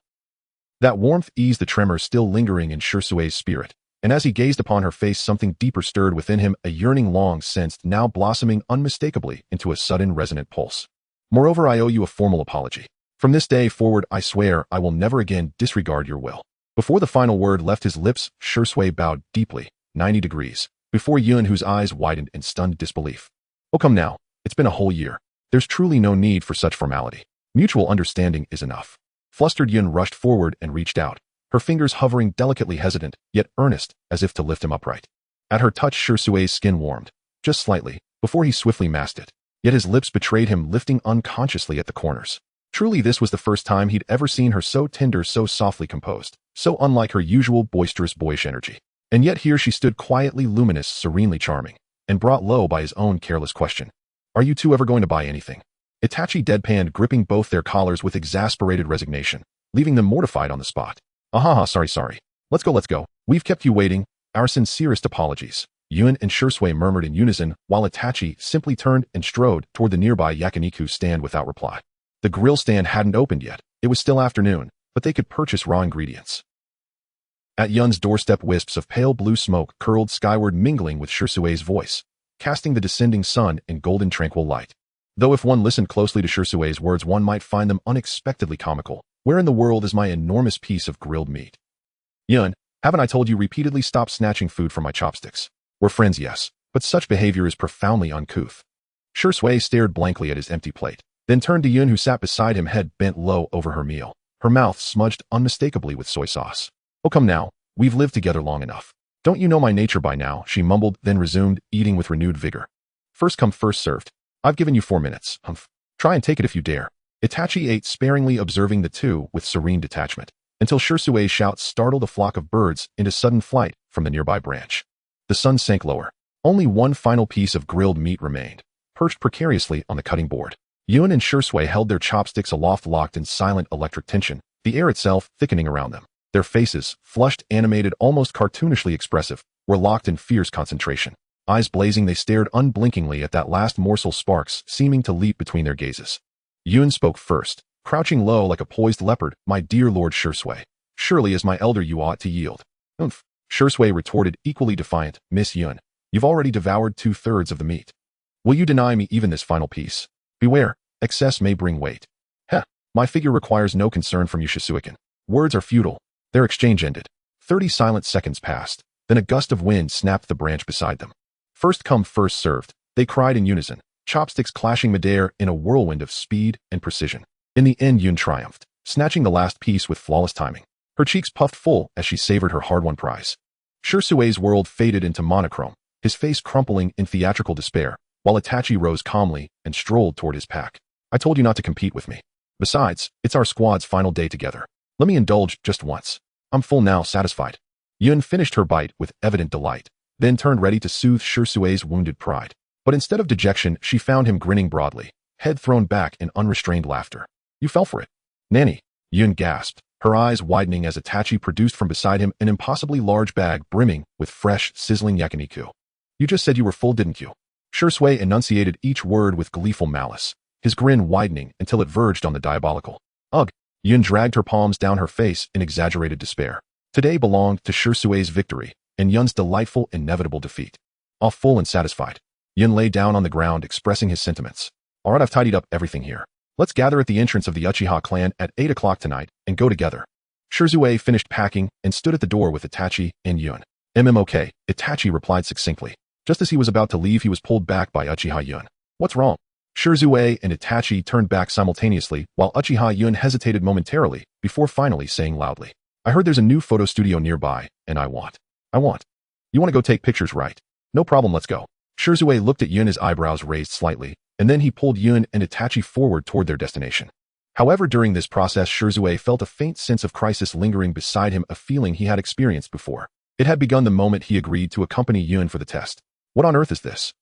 That warmth eased the tremors still lingering in Shisui's spirit, and as he gazed upon her face, something deeper stirred within him, a yearning long sensed, now blossoming unmistakably into a sudden resonant pulse. Moreover, I owe you a formal apology. From this day forward, I swear I will never again disregard your will. Before the final word left his lips, Shisui bowed deeply, 90 degrees, before Yun, whose eyes widened in stunned disbelief. Oh, come now. It's been a whole year. There's truly no need for such formality. Mutual understanding is enough. Flustered, Yun rushed forward and reached out, her fingers hovering delicately, hesitant, yet earnest, as if to lift him upright. At her touch, Shisui's skin warmed, just slightly, before he swiftly masked it. Yet his lips betrayed him, lifting unconsciously at the corners. Truly, this was the first time he'd ever seen her so tender, so softly composed, so unlike her usual boisterous, boyish energy. And yet here she stood, quietly luminous, serenely charming, and brought low by his own careless question. Are you two ever going to buy anything? Itachi deadpanned, gripping both their collars with exasperated resignation, leaving them mortified on the spot. Sorry. Let's go. We've kept you waiting. Our sincerest apologies. Yun and Shisui murmured in unison, while Itachi simply turned and strode toward the nearby yakiniku stand without reply. The grill stand hadn't opened yet. It was still afternoon, but they could purchase raw ingredients. At Yun's doorstep, wisps of pale blue smoke curled skyward, mingling with Shisui's voice, casting the descending sun in golden tranquil light. Though if one listened closely to Shisui's words, one might find them unexpectedly comical. Where in the world is my enormous piece of grilled meat? Yun, haven't I told you repeatedly, stop snatching food from my chopsticks? We're friends, yes, but such behavior is profoundly uncouth. Shisui stared blankly at his empty plate, then turned to Yun, who sat beside him, head bent low over her meal, her mouth smudged unmistakably with soy sauce. Oh, come now, we've lived together long enough. Don't you know my nature by now? She mumbled, then resumed, eating with renewed vigor. First come, first served. I've given you 4 minutes. Humph. Try and take it if you dare. Itachi ate sparingly, observing the two with serene detachment, until Shisui's shouts startled a flock of birds into sudden flight from the nearby branch. The sun sank lower. Only one final piece of grilled meat remained, perched precariously on the cutting board. Yun and Shisui held their chopsticks aloft, locked in silent electric tension, the air itself thickening around them. Their faces, flushed, animated, almost cartoonishly expressive, were locked in fierce concentration. Eyes blazing, they stared unblinkingly at that last morsel, sparks seeming to leap between their gazes. Yun spoke first, crouching low like a poised leopard. My dear Lord Shisui, surely as my elder you ought to yield. Umph. Shisui retorted, equally defiant. Miss Yun, you've already devoured 2/3 of the meat. Will you deny me even this final piece? Beware, excess may bring weight. Heh, my figure requires no concern from you, Shisuikan. Words are futile. Their exchange ended. 30 silent seconds passed, then a gust of wind snapped the branch beside them. First come, first served, they cried in unison, chopsticks clashing midair in a whirlwind of speed and precision. In the end, Yun triumphed, snatching the last piece with flawless timing. Her cheeks puffed full as she savored her hard-won prize. Shisui's world faded into monochrome, his face crumpling in theatrical despair, while Itachi rose calmly and strolled toward his pack. I told you not to compete with me. Besides, it's our squad's final day together. Let me indulge just once. I'm full now, satisfied. Yun finished her bite with evident delight, then turned ready to soothe Shisui's wounded pride. But instead of dejection, she found him grinning broadly, head thrown back in unrestrained laughter. You fell for it. Nanny, Yun gasped, her eyes widening as Itachi produced from beside him an impossibly large bag brimming with fresh, sizzling yakiniku. You just said you were full, didn't you? Shisui enunciated each word with gleeful malice, his grin widening until it verged on the diabolical. Ugh. Yun dragged her palms down her face in exaggerated despair. Today belonged to Shisui's victory and Yun's delightful, inevitable defeat. All full and satisfied, Yun lay down on the ground, expressing his sentiments. All right, I've tidied up everything here. Let's gather at the entrance of the Uchiha clan at 8 o'clock tonight and go together. Shisui finished packing and stood at the door with Itachi and Yun. Okay, Itachi replied succinctly. Just as he was about to leave, he was pulled back by Uchiha Yun. What's wrong? Shisui and Itachi turned back simultaneously, while Uchiha Yun hesitated momentarily before finally saying loudly, I heard there's a new photo studio nearby, and I want. You want to go take pictures, right? No problem, let's go. Shisui looked at Yun, his eyebrows raised slightly, and then he pulled Yun and Itachi forward toward their destination. However, during this process, Shisui felt a faint sense of crisis lingering beside him, a feeling he had experienced before. It had begun the moment he agreed to accompany Yun for the test. What on earth is this?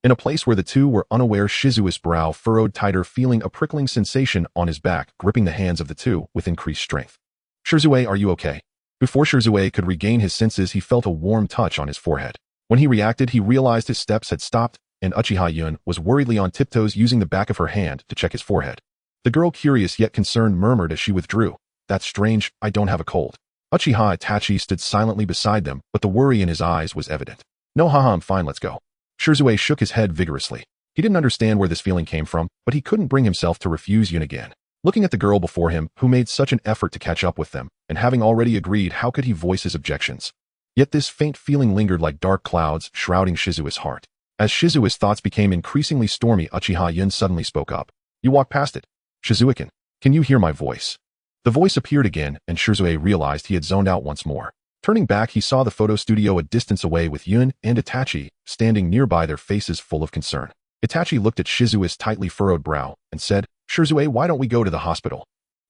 In a place where the two were unaware, Shisui's brow furrowed tighter, feeling a prickling sensation on his back, gripping the hands of the two with increased strength. Shisui, are you okay? Before Shisui could regain his senses, he felt a warm touch on his forehead. When he reacted, he realized his steps had stopped, and Uchiha Yun was worriedly on tiptoes, using the back of her hand to check his forehead. The girl, curious yet concerned, murmured as she withdrew, That's strange, I don't have a cold. Uchiha Itachi stood silently beside them, but the worry in his eyes was evident. No, haha, I'm fine, let's go. Shisui shook his head vigorously. He didn't understand where this feeling came from, but he couldn't bring himself to refuse Yun again. Looking at the girl before him, who made such an effort to catch up with them, and having already agreed, how could he voice his objections? Yet this faint feeling lingered like dark clouds, shrouding Shisui's heart. As Shisui's thoughts became increasingly stormy, Uchiha Yun suddenly spoke up. You walk past it. Shizuikan, can you hear my voice? The voice appeared again, and Shisui realized he had zoned out once more. Turning back, he saw the photo studio a distance away with Yun and Itachi standing nearby, their faces full of concern. Itachi looked at Shisui's tightly furrowed brow and said, Shisui, why don't we go to the hospital?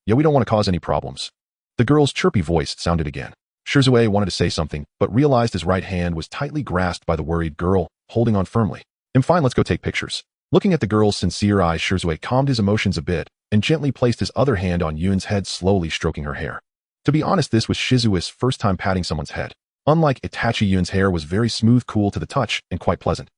Yeah, we don't want to cause any problems. The girl's chirpy voice sounded again. Shisui wanted to say something, but realized his right hand was tightly grasped by the worried girl, holding on firmly. I'm fine, let's go take pictures. Looking at the girl's sincere eyes, Shisui calmed his emotions a bit and gently placed his other hand on Yun's head, slowly stroking her hair. To be honest, this was Shisui's first time patting someone's head. Unlike Itachi, Yun's hair was very smooth, cool to the touch, and quite pleasant.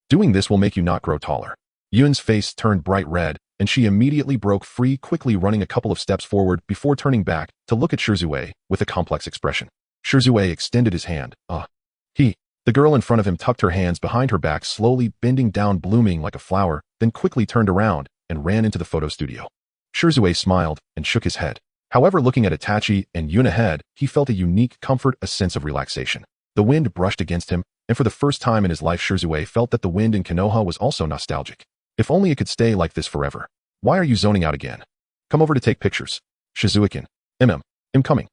Doing this will make you not grow taller. Yun's face turned bright red, and she immediately broke free, quickly running a couple of steps forward before turning back to look at Shisui with a complex expression. Shisui extended his hand. The girl in front of him tucked her hands behind her back, slowly bending down, blooming like a flower, then quickly turned around and ran into the photo studio. Shisui smiled and shook his head. However, looking at Itachi and Yun ahead, he felt a unique comfort, a sense of relaxation. The wind brushed against him, and for the first time in his life, Shisui felt that the wind in Konoha was also nostalgic. If only it could stay like this forever. Why are you zoning out again? Come over to take pictures. Shizuikin. I'm coming.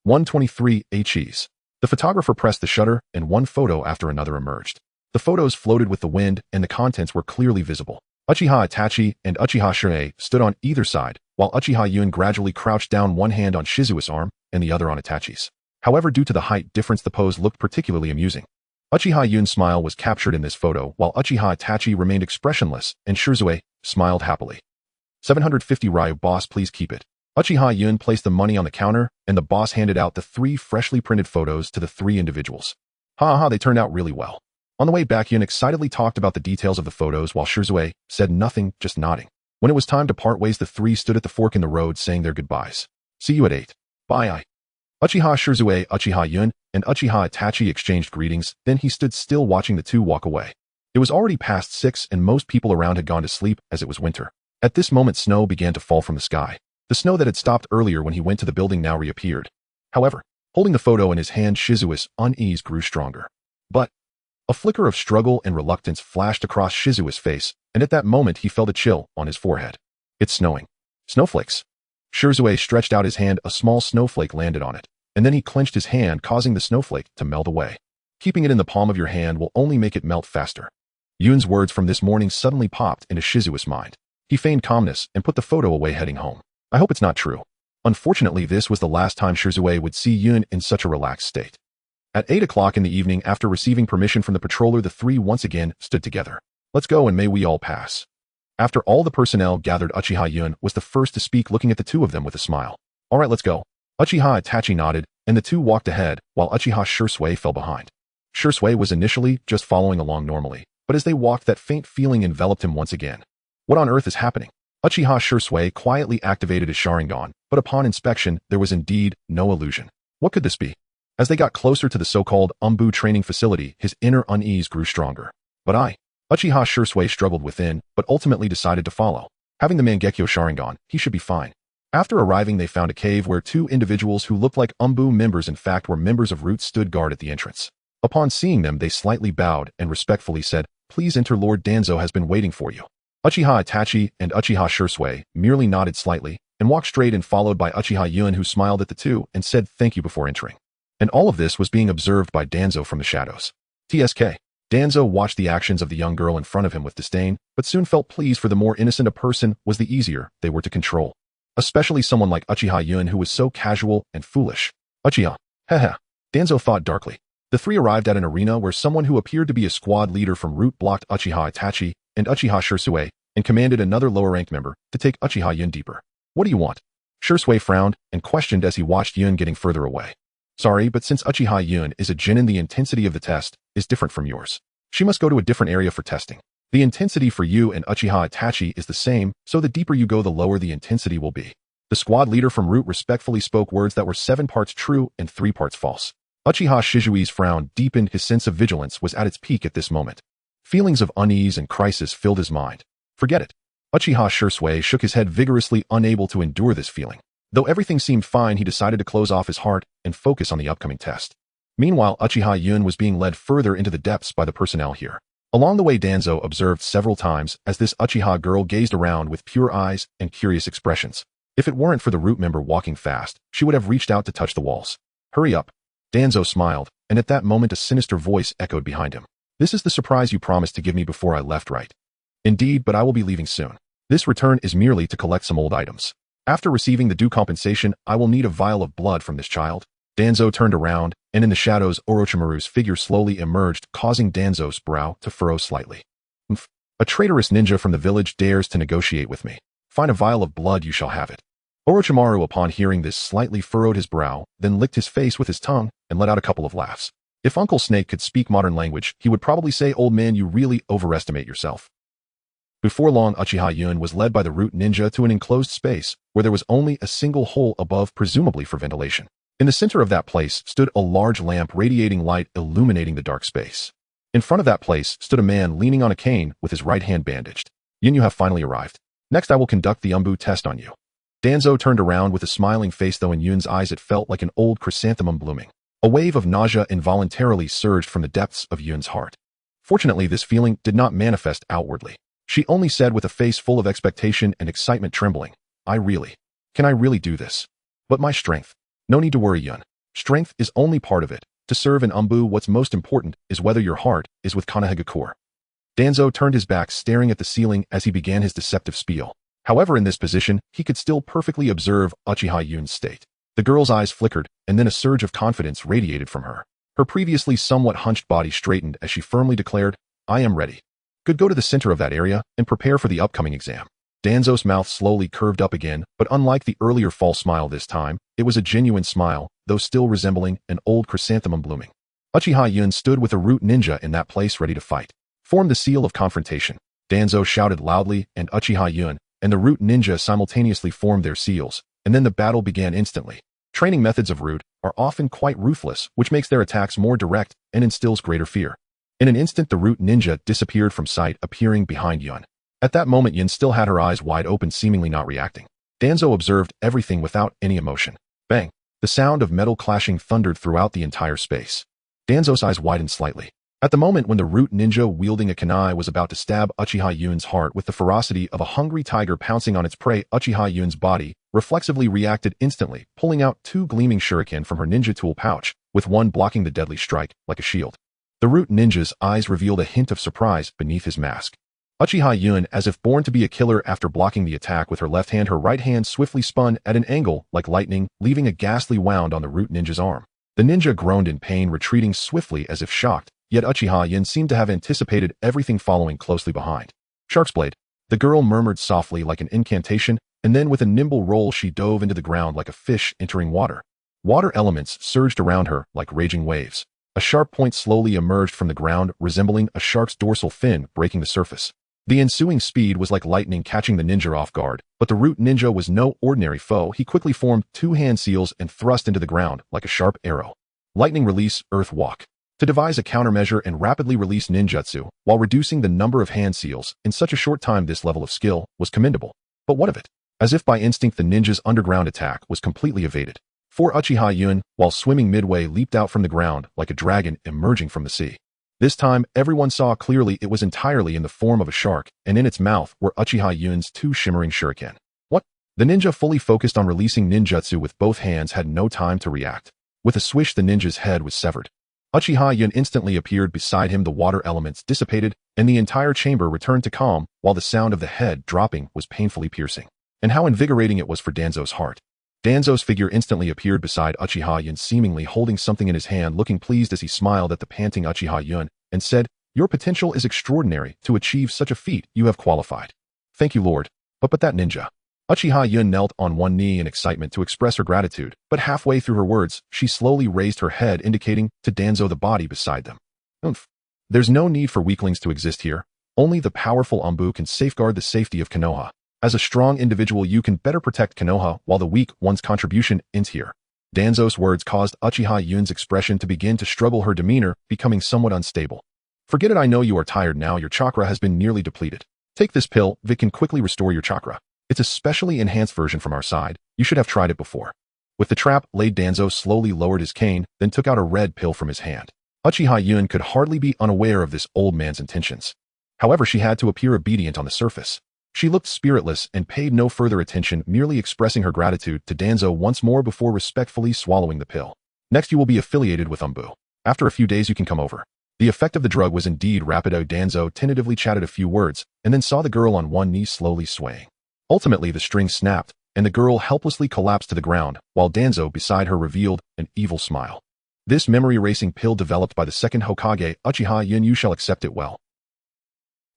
123 H's. The photographer pressed the shutter, and one photo after another emerged. The photos floated with the wind, and the contents were clearly visible. Uchiha Itachi and Uchiha Sharingan stood on either side, while Uchiha Yun gradually crouched down, one hand on Shizui's arm and the other on Itachi's. However, due to the height difference, the pose looked particularly amusing. Uchiha Yun's smile was captured in this photo, while Uchiha Itachi remained expressionless, and Shisui smiled happily. 750 Ryu, boss, please keep it. Uchiha Yun placed the money on the counter, and the boss handed out the 3 freshly printed photos to the 3 individuals. They turned out really well. On the way back, Yun excitedly talked about the details of the photos, while Shisui said nothing, just nodding. When it was time to part ways, the 3 stood at the fork in the road saying their goodbyes. See you at 8. Bye. Uchiha Shisui, Uchiha Yun, and Uchiha Itachi exchanged greetings, then he stood still watching the 2 walk away. It was already past 6 and most people around had gone to sleep as it was winter. At this moment, snow began to fall from the sky. The snow that had stopped earlier when he went to the building now reappeared. However, holding the photo in his hand, Shizui's unease grew stronger. But a flicker of struggle and reluctance flashed across Shizui's face, and at that moment he felt a chill on his forehead. It's snowing. Snowflakes. Shisui stretched out his hand, a small snowflake landed on it, and then he clenched his hand, causing the snowflake to melt away. Keeping it in the palm of your hand will only make it melt faster. Yun's words from this morning suddenly popped into Shizui's mind. He feigned calmness and put the photo away, heading home. I hope it's not true. Unfortunately, this was the last time Shisui would see Yun in such a relaxed state. At 8 o'clock in the evening, after receiving permission from the patroller, the 3 once again stood together. Let's go and may we all pass. After all the personnel gathered, Uchiha Yun was the first to speak, looking at the 2 of them with a smile. All right, let's go. Uchiha Itachi nodded, and the 2 walked ahead, while Uchiha Shisui fell behind. Shisui was initially just following along normally, but as they walked, that faint feeling enveloped him once again. What on earth is happening? Uchiha Shisui quietly activated his Sharingan, but upon inspection, there was indeed no illusion. What could this be? As they got closer to the so-called Umbu training facility, his inner unease grew stronger. Uchiha Shisui struggled within, but ultimately decided to follow. Having the Mangekyo Sharingan, he should be fine. After arriving, they found a cave where 2 individuals who looked like Umbu members, in fact were members of Root, stood guard at the entrance. Upon seeing them, they slightly bowed and respectfully said, "Please enter, Lord Danzō has been waiting for you." Uchiha Itachi and Uchiha Shisui merely nodded slightly and walked straight in, followed by Uchiha Yun, who smiled at the 2 and said thank you before entering. And all of this was being observed by Danzō from the shadows. TSK. Danzō watched the actions of the young girl in front of him with disdain, but soon felt pleased, for the more innocent a person was, the easier they were to control. Especially someone like Uchiha Yun, who was so casual and foolish. Uchiha. Haha. Danzō thought darkly. The 3 arrived at an arena where someone who appeared to be a squad leader from Root blocked Uchiha Itachi and Uchiha Shisui and commanded another lower-ranked member to take Uchiha Yun deeper. What do you want? Shisui frowned and questioned as he watched Yun getting further away. Sorry, but since Uchiha Yun is a genin, the intensity of the test is different from yours. She must go to a different area for testing. The intensity for you and Uchiha Itachi is the same, so the deeper you go, the lower the intensity will be. The squad leader from Root respectfully spoke words that were 7 parts true and 3 parts false. Uchiha Shisui's frown deepened. His sense of vigilance was at its peak at this moment. Feelings of unease and crisis filled his mind. Forget it. Uchiha Shisui shook his head vigorously, unable to endure this feeling. Though everything seemed fine, he decided to close off his heart and focus on the upcoming test. Meanwhile, Uchiha Yun was being led further into the depths by the personnel here. Along the way, Danzō observed several times as this Uchiha girl gazed around with pure eyes and curious expressions. If it weren't for the Root member walking fast, she would have reached out to touch the walls. Hurry up. Danzō smiled, and at that moment a sinister voice echoed behind him. This is the surprise you promised to give me before I left, right? Indeed, but I will be leaving soon. This return is merely to collect some old items. After receiving the due compensation, I will need a vial of blood from this child. Danzō turned around, and in the shadows, Orochimaru's figure slowly emerged, causing Danzō's brow to furrow slightly. A traitorous ninja from the village dares to negotiate with me. Find a vial of blood, you shall have it. Orochimaru, upon hearing this, slightly furrowed his brow, then licked his face with his tongue and let out a couple of laughs. If Uncle Snake could speak modern language, he would probably say, "Old man, you really overestimate yourself." Before long, Uchiha Yun was led by the root ninja to an enclosed space where there was only a single hole above, presumably for ventilation. In the center of that place stood a large lamp radiating light illuminating the dark space. In front of that place stood a man leaning on a cane with his right hand bandaged. Yun, you have finally arrived. Next I will conduct the Umbu test on you. Danzō turned around with a smiling face, though in Yun's eyes it felt like an old chrysanthemum blooming. A wave of nausea involuntarily surged from the depths of Yun's heart. Fortunately, this feeling did not manifest outwardly. She only said with a face full of expectation and excitement trembling, Can I really do this? But my strength. No need to worry, Yun. Strength is only part of it. To serve in Umbu, what's most important is whether your heart is with Konoha. Danzō turned his back, staring at the ceiling as he began his deceptive spiel. However, in this position, he could still perfectly observe Uchiha Yun's state. The girl's eyes flickered, and then a surge of confidence radiated from her. Her previously somewhat hunched body straightened as she firmly declared, I am ready. Good, go to the center of that area and prepare for the upcoming exam. Danzō's mouth slowly curved up again, but unlike the earlier false smile this time, it was a genuine smile, though still resembling an old chrysanthemum blooming. Uchiha Yun stood with a root ninja in that place ready to fight. Form the seal of confrontation. Danzō shouted loudly, and Uchiha Yun and the root ninja simultaneously formed their seals, and then the battle began instantly. Training methods of root are often quite ruthless, which makes their attacks more direct and instills greater fear. In an instant, the root ninja disappeared from sight, appearing behind Yun. At that moment, Yun still had her eyes wide open, seemingly not reacting. Danzō observed everything without any emotion. Bang! The sound of metal clashing thundered throughout the entire space. Danzō's eyes widened slightly. At the moment when the root ninja wielding a kunai was about to stab Uchiha Yun's heart with the ferocity of a hungry tiger pouncing on its prey, Uchiha Yun's body reflexively reacted instantly, pulling out 2 gleaming shuriken from her ninja tool pouch, with one blocking the deadly strike, like a shield. The root ninja's eyes revealed a hint of surprise beneath his mask. Uchiha Yun, as if born to be a killer after blocking the attack with her left hand, her right hand swiftly spun at an angle like lightning, leaving a ghastly wound on the root ninja's arm. The ninja groaned in pain, retreating swiftly as if shocked, yet Uchiha Yun seemed to have anticipated everything, following closely behind. Shark's blade. The girl murmured softly like an incantation, and then with a nimble roll she dove into the ground like a fish entering water. Water elements surged around her like raging waves. A sharp point slowly emerged from the ground, resembling a shark's dorsal fin breaking the surface. The ensuing speed was like lightning, catching the ninja off guard, but the root ninja was no ordinary foe. He quickly formed 2 hand seals and thrust into the ground like a sharp arrow. Lightning release, earth walk. To devise a countermeasure and rapidly release ninjutsu while reducing the number of hand seals in such a short time, this level of skill was commendable. But what of it? As if by instinct, the ninja's underground attack was completely evaded. For Uchiha Yun, while swimming midway, leaped out from the ground like a dragon emerging from the sea. This time, everyone saw clearly it was entirely in the form of a shark, and in its mouth were Uchiha Yun's 2 shimmering shuriken. What? The ninja, fully focused on releasing ninjutsu with both hands, had no time to react. With a swish, the ninja's head was severed. Uchiha Yun instantly appeared beside him, the water elements dissipated, and the entire chamber returned to calm, while the sound of the head dropping was painfully piercing. And how invigorating it was for Danzō's heart. Danzō's figure instantly appeared beside Uchiha Yun, seemingly holding something in his hand, looking pleased as he smiled at the panting Uchiha Yun, and said, Your potential is extraordinary. To achieve such a feat, you have qualified. Thank you, Lord. But that ninja. Uchiha Yun knelt on one knee in excitement to express her gratitude, but halfway through her words, she slowly raised her head, indicating to Danzō the body beside them. Oomph. There's no need for weaklings to exist here. Only the powerful Umbu can safeguard the safety of Konoha. As a strong individual, you can better protect Konoha, while the weak one's contribution ends here. Danzō's words caused Uchiha Yun's expression to begin to struggle, her demeanor becoming somewhat unstable. Forget it, I know you are tired now. Your chakra has been nearly depleted. Take this pill, it can quickly restore your chakra. It's a specially enhanced version from our side. You should have tried it before. With the trap laid, Danzō slowly lowered his cane, then took out a red pill from his hand. Uchiha Yun could hardly be unaware of this old man's intentions. However, she had to appear obedient on the surface. She looked spiritless and paid no further attention, merely expressing her gratitude to Danzō once more before respectfully swallowing the pill. Next, you will be affiliated with Umbu. After a few days, you can come over. The effect of the drug was indeed rapid. Danzō tentatively chatted a few words, and then saw the girl on one knee slowly swaying. Ultimately, the string snapped, and the girl helplessly collapsed to the ground, while Danzō beside her revealed an evil smile. This memory-erasing pill developed by the second Hokage, Uchiha Yun, you shall accept it well.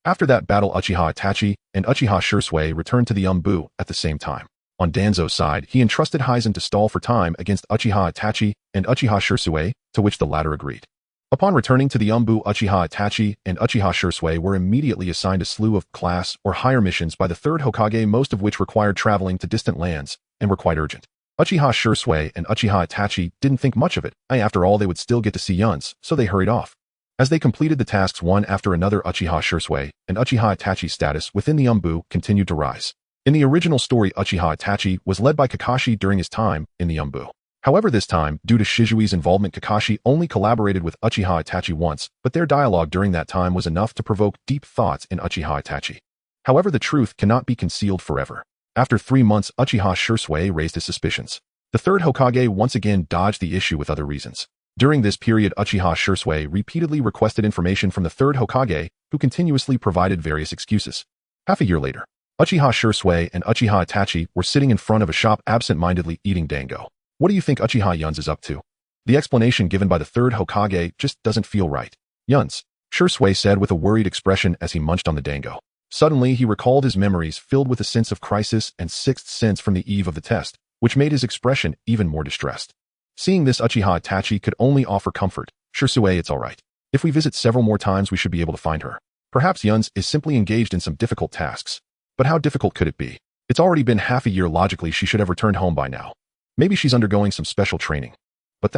After that battle, Uchiha Itachi and Uchiha Shisui returned to the Umbu at the same time. On Danzō's side, he entrusted Hizen to stall for time against Uchiha Itachi and Uchiha Shisui, to which the latter agreed. Upon returning to the Umbu, Uchiha Itachi and Uchiha Shisui were immediately assigned a slew of class or higher missions by the third Hokage, most of which required traveling to distant lands and were quite urgent. Uchiha Shisui and Uchiha Itachi didn't think much of it. After all, they would still get to see Yuns, so they hurried off. As they completed the tasks one after another, Uchiha Shisui and Uchiha Itachi's status within the Umbu continued to rise. In the original story, Uchiha Itachi was led by Kakashi during his time in the Umbu. However, this time, due to Shisui's involvement, Kakashi only collaborated with Uchiha Itachi once, but their dialogue during that time was enough to provoke deep thoughts in Uchiha Itachi. However, the truth cannot be concealed forever. After 3 months, Uchiha Shisui raised his suspicions. The third Hokage once again dodged the issue with other reasons. During this period, Uchiha Shisui repeatedly requested information from the third Hokage, who continuously provided various excuses. Half a year later, Uchiha Shisui and Uchiha Itachi were sitting in front of a shop absent-mindedly eating dango. What do you think Uchiha Yuns is up to? The explanation given by the third Hokage just doesn't feel right. Yuns, Shisui said with a worried expression as he munched on the dango. Suddenly, he recalled his memories filled with a sense of crisis and sixth sense from the eve of the test, which made his expression even more distressed. Seeing this, Uchiha Itachi could only offer comfort. Shisui, it's all right. If we visit several more times, we should be able to find her. Perhaps Yuns is simply engaged in some difficult tasks. But how difficult could it be? It's already been half a year. Logically, she should have returned home by now. Maybe she's undergoing some special training. But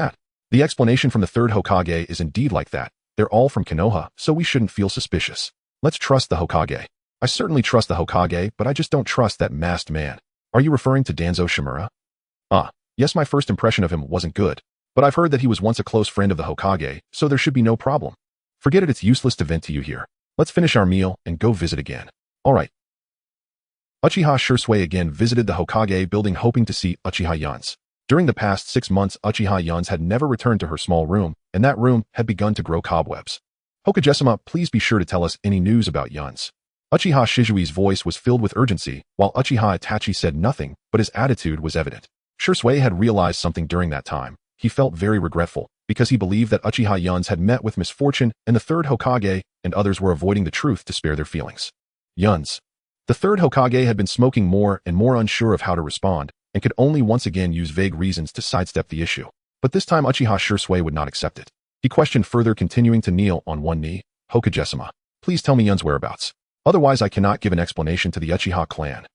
the explanation from the third Hokage is indeed like that. They're all from Konoha, so we shouldn't feel suspicious. Let's trust the Hokage. I certainly trust the Hokage, but I just don't trust that masked man. Are you referring to Danzō Shimura? Yes, my first impression of him wasn't good, but I've heard that he was once a close friend of the Hokage, so there should be no problem. Forget it, it's useless to vent to you here. Let's finish our meal and go visit again. All right. Uchiha Shisui again visited the Hokage building, hoping to see Uchiha Yuns. During the past 6 months, Uchiha Yuns had never returned to her small room, and that room had begun to grow cobwebs. Hokage-sama, please be sure to tell us any news about Yuns. Uchiha Shisui's voice was filled with urgency, while Uchiha Itachi said nothing, but his attitude was evident. Shisui had realized something during that time. He felt very regretful, because he believed that Uchiha Yuns had met with misfortune, and the third Hokage and others were avoiding the truth to spare their feelings. Yuns. The third Hokage had been smoking more and more unsure of how to respond, and could only once again use vague reasons to sidestep the issue. But this time Uchiha Shisui would not accept it. He questioned further, continuing to kneel on one knee. Hokage-sama, please tell me Yuns' whereabouts. Otherwise I cannot give an explanation to the Uchiha clan.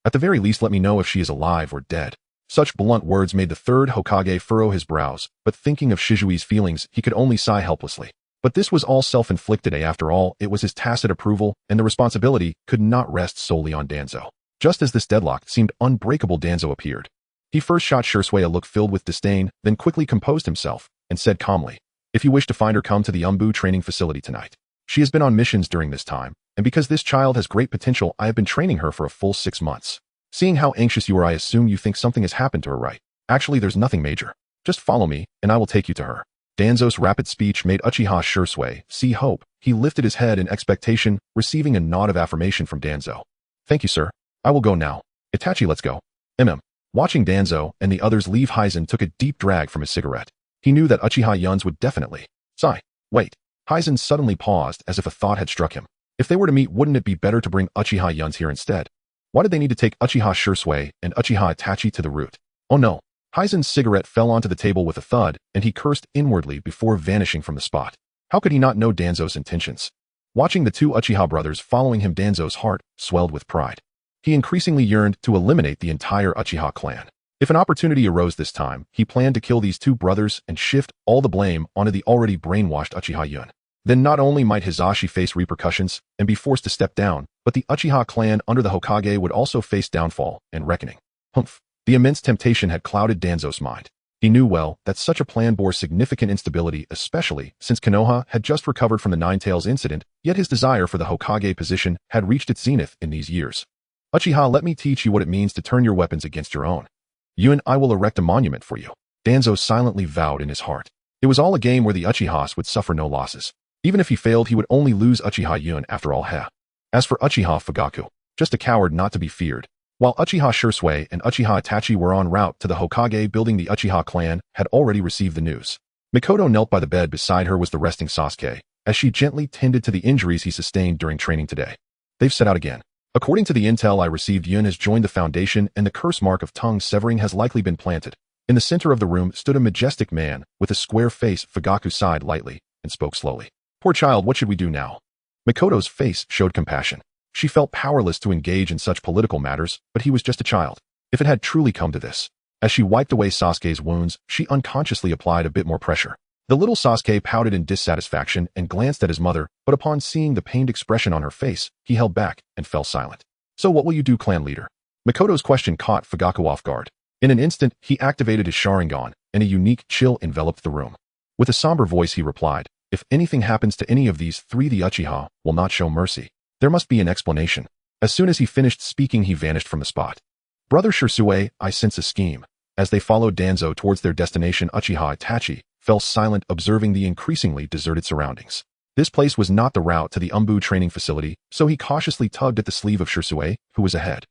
At the very least, let me know if she is alive or dead. Such blunt words made the third Hokage furrow his brows, but thinking of Shisui's feelings, he could only sigh helplessly. But this was all self-inflicted. After all, it was his tacit approval, and the responsibility could not rest solely on Danzō. Just as this deadlock seemed unbreakable, Danzō appeared. He first shot Shisui a look filled with disdain, then quickly composed himself, and said calmly, "If you wish to find her, come to the Umbu training facility tonight. She has been on missions during this time, and because this child has great potential, I have been training her for a full 6 months. Seeing how anxious you are, I assume you think something has happened to her, right? Actually, there's nothing major. Just follow me, and I will take you to her." Danzō's rapid speech made Uchiha Shisui see hope. He lifted his head in expectation, receiving a nod of affirmation from Danzō. "Thank you, sir. I will go now. Itachi, let's go." Watching Danzō and the others leave, Hizen took a deep drag from his cigarette. He knew that Uchiha Yuns would definitely sigh. Wait. Hizen suddenly paused as if a thought had struck him. If they were to meet, wouldn't it be better to bring Uchiha Yuns here instead? Why did they need to take Uchiha Shisui and Uchiha Itachi to the root? Oh no. Hizen's cigarette fell onto the table with a thud, and he cursed inwardly before vanishing from the spot. How could he not know Danzō's intentions? Watching the two Uchiha brothers following him, Danzō's heart swelled with pride. He increasingly yearned to eliminate the entire Uchiha clan. If an opportunity arose this time, he planned to kill these two brothers and shift all the blame onto the already brainwashed Uchiha Yun. Then not only might Hizashi face repercussions and be forced to step down, but the Uchiha clan under the Hokage would also face downfall and reckoning. Humph. The immense temptation had clouded Danzō's mind. He knew well that such a plan bore significant instability, especially since Konoha had just recovered from the Nine-Tails incident, yet his desire for the Hokage position had reached its zenith in these years. "Uchiha, let me teach you what it means to turn your weapons against your own. You and I will erect a monument for you." Danzō silently vowed in his heart. It was all a game where the Uchihas would suffer no losses. Even if he failed, he would only lose Uchiha Yun after all. As for Uchiha Fugaku, just a coward not to be feared. While Uchiha Shisui and Uchiha Itachi were en route to the Hokage building, the Uchiha clan had already received the news. Mikoto knelt by the bed. Beside her was the resting Sasuke, as she gently tended to the injuries he sustained during training today. "They've set out again. According to the intel I received, Yun has joined the Foundation, and the curse mark of tongue severing has likely been planted." In the center of the room stood a majestic man with a square face. Fugaku sighed lightly. and spoke slowly. Poor child, what should we do now? Mikoto's face showed compassion. She felt powerless to engage in such political matters, but he was just a child. If it had truly come to this. As she wiped away Sasuke's wounds, she unconsciously applied a bit more pressure. The little Sasuke pouted in dissatisfaction and glanced at his mother, but upon seeing the pained expression on her face, he held back and fell silent. So what will you do, clan leader? Mikoto's question caught Fugaku off guard. In an instant, he activated his Sharingan, and a unique chill enveloped the room. With a somber voice he replied, if anything happens to any of these three, the Uchiha will not show mercy. There must be an explanation. As soon as he finished speaking, he vanished from the spot. Brother Shisui, I sense a scheme. As they followed Danzō towards their destination, Uchiha Itachi fell silent, observing the increasingly deserted surroundings. This place was not the route to the Umbu training facility, so he cautiously tugged at the sleeve of Shisui, who was ahead.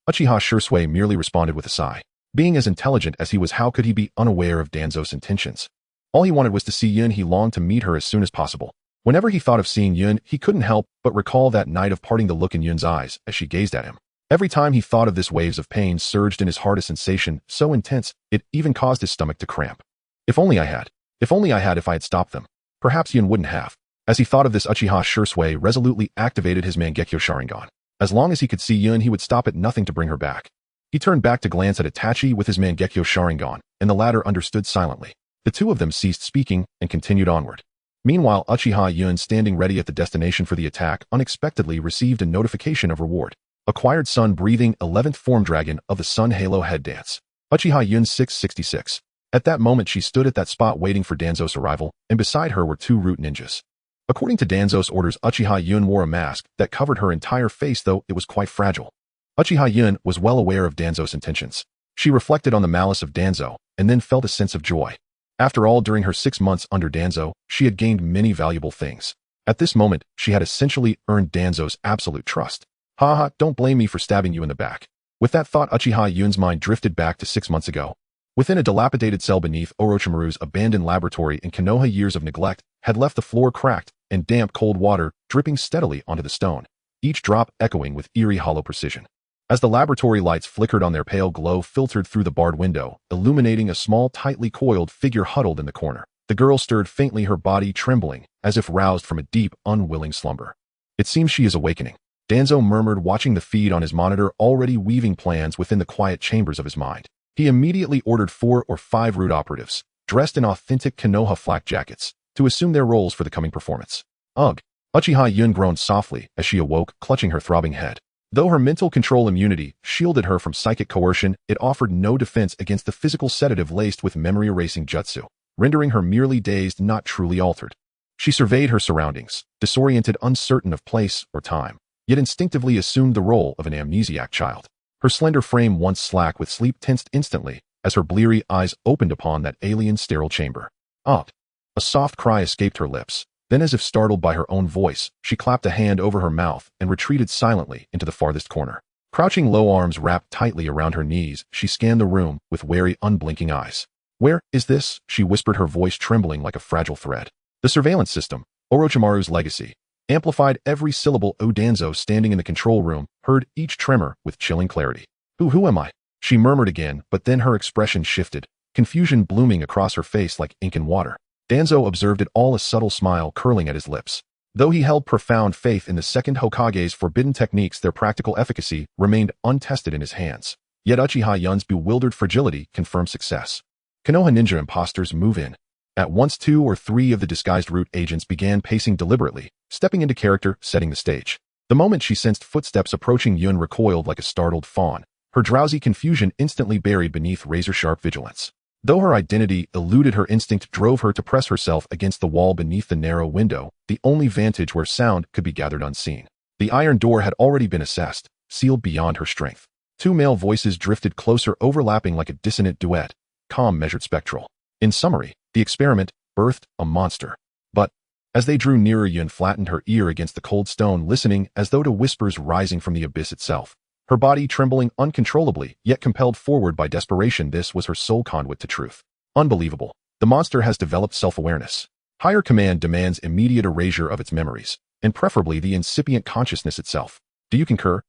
Uchiha Shisui merely responded with a sigh. Being as intelligent as he was, how could he be unaware of Danzō's intentions? All he wanted was to see Yun. He longed to meet her as soon as possible. Whenever he thought of seeing Yun, he couldn't help but recall that night of parting, the look in Yun's eyes as she gazed at him. Every time he thought of this, waves of pain surged in his heart, a sensation so intense it even caused his stomach to cramp. If I had stopped them. Perhaps Yun wouldn't have. As he thought of this, Uchiha Shisui resolutely activated his Mangekyo Sharingan. As long as he could see Yun, he would stop at nothing to bring her back. He turned back to glance at Itachi with his Mangekyo Sharingan, and the latter understood silently. The two of them ceased speaking and continued onward. Meanwhile, Uchiha Yun, standing ready at the destination for the attack, unexpectedly received a notification of reward. Acquired Sun Breathing 11th Form Dragon of the Sun Halo Head Dance. Uchiha Yun 666. At that moment she stood at that spot waiting for Danzō's arrival, and beside her were two root ninjas. According to Danzō's orders, Uchiha Yun wore a mask that covered her entire face, though it was quite fragile. Uchiha Yun was well aware of Danzō's intentions. She reflected on the malice of Danzō, and then felt a sense of joy. After all, during her 6 months under Danzō, she had gained many valuable things. At this moment, she had essentially earned Danzō's absolute trust. Haha, don't blame me for stabbing you in the back. With that thought, Uchiha Yun's mind drifted back to 6 months ago. Within a dilapidated cell beneath Orochimaru's abandoned laboratory in Konoha, years of neglect had left the floor cracked and damp cold water dripping steadily onto the stone, each drop echoing with eerie hollow precision. As the laboratory lights flickered on, their pale glow filtered through the barred window, illuminating a small, tightly coiled figure huddled in the corner. The girl stirred faintly, her body trembling, as if roused from a deep, unwilling slumber. It seems she is awakening, Danzō murmured, watching the feed on his monitor, already weaving plans within the quiet chambers of his mind. He immediately ordered 4 or 5 root operatives, dressed in authentic Konoha flak jackets, to assume their roles for the coming performance. Ugh! Uchiha Yun groaned softly as she awoke, clutching her throbbing head. Though her mental control immunity shielded her from psychic coercion, it offered no defense against the physical sedative laced with memory-erasing jutsu, rendering her merely dazed, not truly altered. She surveyed her surroundings, disoriented, uncertain of place or time, yet instinctively assumed the role of an amnesiac child. Her slender frame, once slack with sleep, tensed instantly as her bleary eyes opened upon that alien sterile chamber. Odd! A soft cry escaped her lips. Then, as if startled by her own voice, she clapped a hand over her mouth and retreated silently into the farthest corner. Crouching low, arms wrapped tightly around her knees, she scanned the room with wary, unblinking eyes. Where is this? She whispered, her voice trembling like a fragile thread. The surveillance system, Orochimaru's legacy, amplified every syllable. Danzō, standing in the control room, heard each tremor with chilling clarity. Who am I? She murmured again, but then her expression shifted, confusion blooming across her face like ink in water. Danzō observed it all, a subtle smile curling at his lips. Though he held profound faith in the second Hokage's forbidden techniques, their practical efficacy remained untested in his hands. Yet Uchiha Yun's bewildered fragility confirmed success. Konoha ninja imposters move in. At once 2 or 3 of the disguised root agents began pacing deliberately, stepping into character, setting the stage. The moment she sensed footsteps approaching, Yun recoiled like a startled fawn, her drowsy confusion instantly buried beneath razor-sharp vigilance. Though her identity eluded her, instinct drove her to press herself against the wall beneath the narrow window, the only vantage where sound could be gathered unseen. The iron door had already been assessed, sealed beyond her strength. 2 male voices drifted closer, overlapping like a dissonant duet, calm, measured, spectral. In summary, the experiment birthed a monster. But as they drew nearer, Yun flattened her ear against the cold stone, listening as though to whispers rising from the abyss itself. Her body trembling uncontrollably, yet compelled forward by desperation. This was her sole conduit to truth. Unbelievable. The monster has developed self-awareness. Higher command demands immediate erasure of its memories, and preferably the incipient consciousness itself. Do you concur?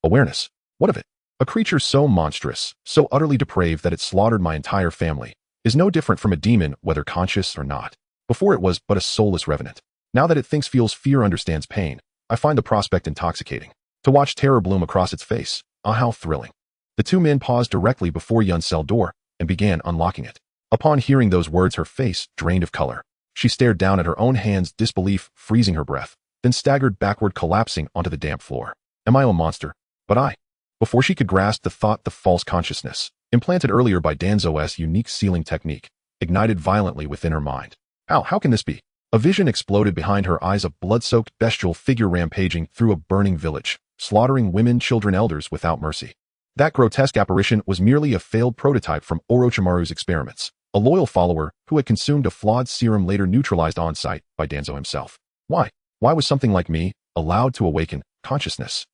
Awareness. What of it? A creature so monstrous, so utterly depraved that it slaughtered my entire family, is no different from a demon, whether conscious or not. Before it was but a soulless revenant. Now that it thinks, feels fear, understands pain, I find the prospect intoxicating. To watch terror bloom across its face, ah, how thrilling. The two men paused directly before Yun's cell door and began unlocking it. Upon hearing those words, her face drained of color. She stared down at her own hands, disbelief freezing her breath, then staggered backward, collapsing onto the damp floor. Am I a monster? But I. Before she could grasp the thought, the false consciousness, implanted earlier by Danzō's unique sealing technique, ignited violently within her mind. How can this be? A vision exploded behind her eyes, a blood-soaked bestial figure rampaging through a burning village, slaughtering women, children, elders without mercy. That grotesque apparition was merely a failed prototype from Orochimaru's experiments, a loyal follower who had consumed a flawed serum later neutralized on-site by Danzō himself. Why? Why was something like me allowed to awaken consciousness?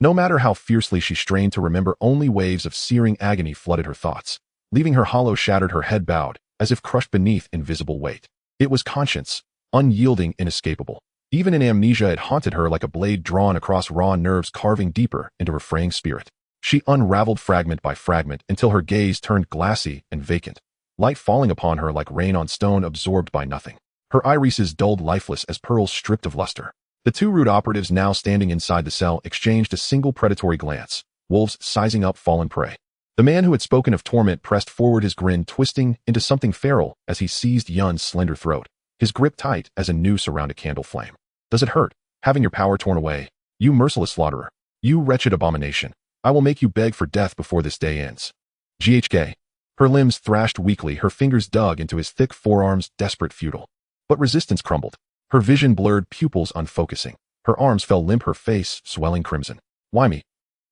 No matter how fiercely she strained to remember, only waves of searing agony flooded her thoughts, leaving her hollow, shattered, her head bowed, as if crushed beneath invisible weight. It was conscience, unyielding, inescapable. Even in amnesia, it haunted her like a blade drawn across raw nerves, carving deeper into her fraying spirit. She unraveled fragment by fragment until her gaze turned glassy and vacant, light falling upon her like rain on stone, absorbed by nothing. Her irises dulled, lifeless as pearls stripped of luster. The two rude operatives, now standing inside the cell, exchanged a single predatory glance, wolves sizing up fallen prey. The man who had spoken of torment pressed forward, his grin twisting into something feral as he seized Yun's slender throat, his grip tight as a noose around a candle flame. Does it hurt, having your power torn away? You merciless slaughterer. You wretched abomination. I will make you beg for death before this day ends. GHK. Her limbs thrashed weakly, her fingers dug into his thick forearms, desperate, futile. But resistance crumbled. Her vision blurred, pupils unfocusing. Her arms fell limp, her face swelling crimson. Why me?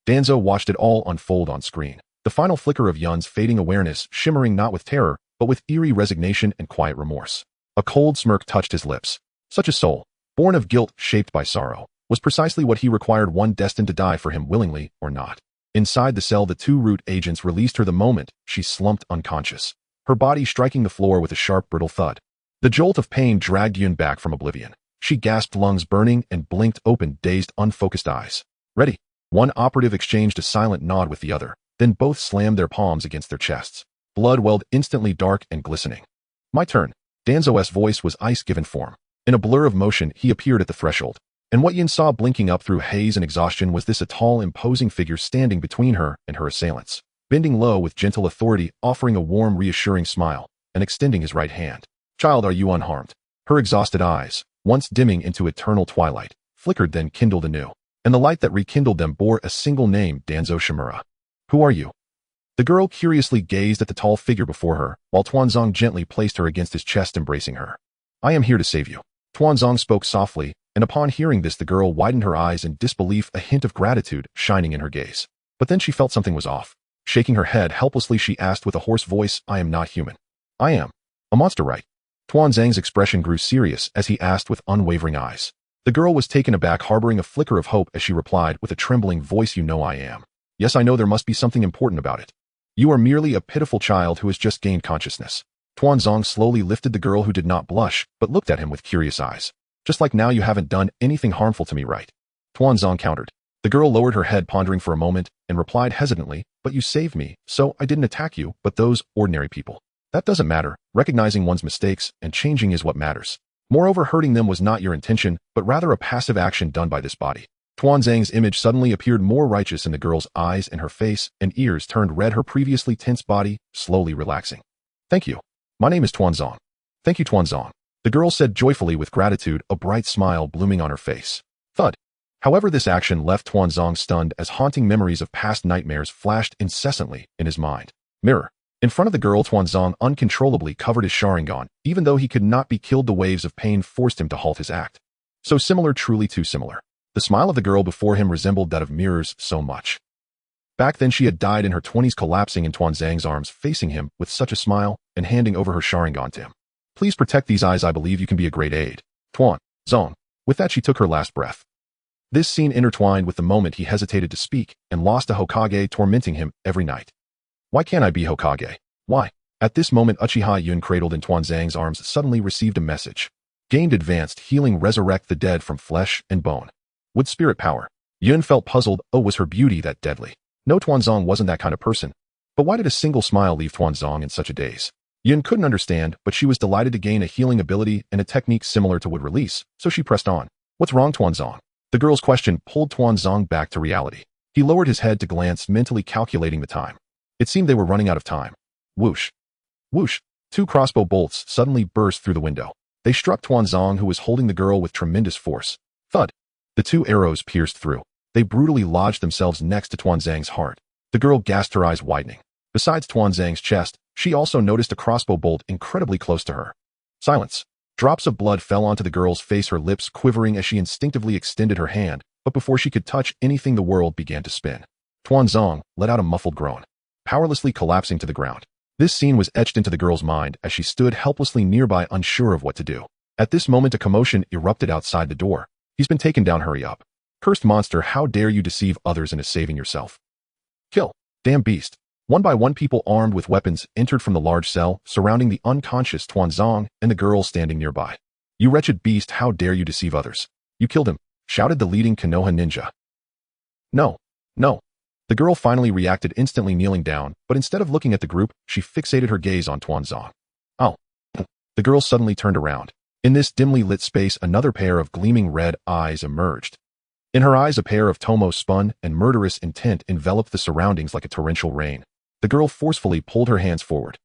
Danzō watched it all unfold on screen. The final flicker of Yun's fading awareness, shimmering not with terror, but with eerie resignation and quiet remorse. A cold smirk touched his lips. Such a soul, born of guilt, shaped by sorrow, was precisely what he required, one destined to die for him, willingly or not. Inside the cell, the two root agents released her the moment she slumped unconscious, her body striking the floor with a sharp, brittle thud. The jolt of pain dragged Yun back from oblivion. She gasped, lungs burning, and blinked open, dazed, unfocused eyes. Ready? One operative exchanged a silent nod with the other, then both slammed their palms against their chests. Blood welled instantly, dark and glistening. My turn. Danzō's voice was ice given form. In a blur of motion, he appeared at the threshold. And what Yun saw blinking up through haze and exhaustion was this: a tall, imposing figure standing between her and her assailants, bending low with gentle authority, offering a warm, reassuring smile, and extending his right hand. Child, are you unharmed? Her exhausted eyes, once dimming into eternal twilight, flickered, then kindled anew, and the light that rekindled them bore a single name: Danzō Shimura. Who are you? The girl curiously gazed at the tall figure before her, while Tuanzong gently placed her against his chest, embracing her. I am here to save you. Tuanzong spoke softly, and upon hearing this, the girl widened her eyes in disbelief, a hint of gratitude shining in her gaze. But then she felt something was off. Shaking her head helplessly, she asked with a hoarse voice, I am not human. I am a monster, right? Tuanzong's expression grew serious as he asked with unwavering eyes. The girl was taken aback, harboring a flicker of hope as she replied with a trembling voice, You know I am. Yes, I know. There must be something important about it. You are merely a pitiful child who has just gained consciousness. Tuanzong slowly lifted the girl, who did not blush, but looked at him with curious eyes. Just like now, you haven't done anything harmful to me, right? Tuanzong countered. The girl lowered her head, pondering for a moment, and replied hesitantly, But you saved me, so I didn't attack you, but those ordinary people. That doesn't matter. Recognizing one's mistakes and changing is what matters. Moreover, hurting them was not your intention, but rather a passive action done by this body. Tuanzong's image suddenly appeared more righteous in the girl's eyes, and her face and ears turned red, her previously tense body slowly relaxing. Thank you. My name is Tuanzong. Thank you, Tuanzong. The girl said joyfully with gratitude, a bright smile blooming on her face. Thud. However, this action left Tuanzong stunned as haunting memories of past nightmares flashed incessantly in his mind. Mirror. In front of the girl, Tuanzong uncontrollably covered his Sharingan. Even though he could not be killed, the waves of pain forced him to halt his act. So similar, truly too similar. The smile of the girl before him resembled that of mirrors so much. Back then she had died in her 20s, collapsing in Tuanzong's arms, facing him with such a smile and handing over her Sharingan to him. Please protect these eyes. I believe you can be a great aid. Tuanzong. With that, she took her last breath. This scene intertwined with the moment he hesitated to speak and lost a Hokage tormenting him every night. Why can't I be Hokage? Why? At this moment, Uchiha Yun, cradled in Tuanzong's arms, suddenly received a message. Gained advanced healing, resurrect the dead from flesh and bone. With spirit power. Yun felt puzzled. Oh, was her beauty that deadly? No, Tuanzong wasn't that kind of person. But why did a single smile leave Tuanzong in such a daze? Yun couldn't understand, but she was delighted to gain a healing ability and a technique similar to would release, so she pressed on. What's wrong, Tuanzong? The girl's question pulled Tuanzong back to reality. He lowered his head to glance, mentally calculating the time. It seemed they were running out of time. Whoosh. Whoosh. 2 crossbow bolts suddenly burst through the window. They struck Tuanzong, who was holding the girl, with tremendous force. Thud. The 2 arrows pierced through. They brutally lodged themselves next to Tuanzang's heart. The girl gasped, her eyes widening. Besides Tuanzang's chest, she also noticed a crossbow bolt incredibly close to her. Silence. Drops of blood fell onto the girl's face, her lips quivering as she instinctively extended her hand, but before she could touch anything the world began to spin. Tuanzong let out a muffled groan, powerlessly collapsing to the ground. This scene was etched into the girl's mind as she stood helplessly nearby, unsure of what to do. At this moment, a commotion erupted outside the door. He's been taken down, hurry up. Cursed monster, how dare you deceive others into saving yourself? Kill. Damn beast. One by one, people armed with weapons entered from the large cell, surrounding the unconscious Tuanzong and the girl standing nearby. You wretched beast, how dare you deceive others? You killed him, shouted the leading Konoha ninja. No. No. The girl finally reacted, instantly kneeling down, but instead of looking at the group, she fixated her gaze on Tuanzong. Oh. The girl suddenly turned around. In this dimly lit space, another pair of gleaming red eyes emerged. In her eyes, a pair of tomo spun, and murderous intent enveloped the surroundings like a torrential rain. The girl forcefully pulled her hands forward.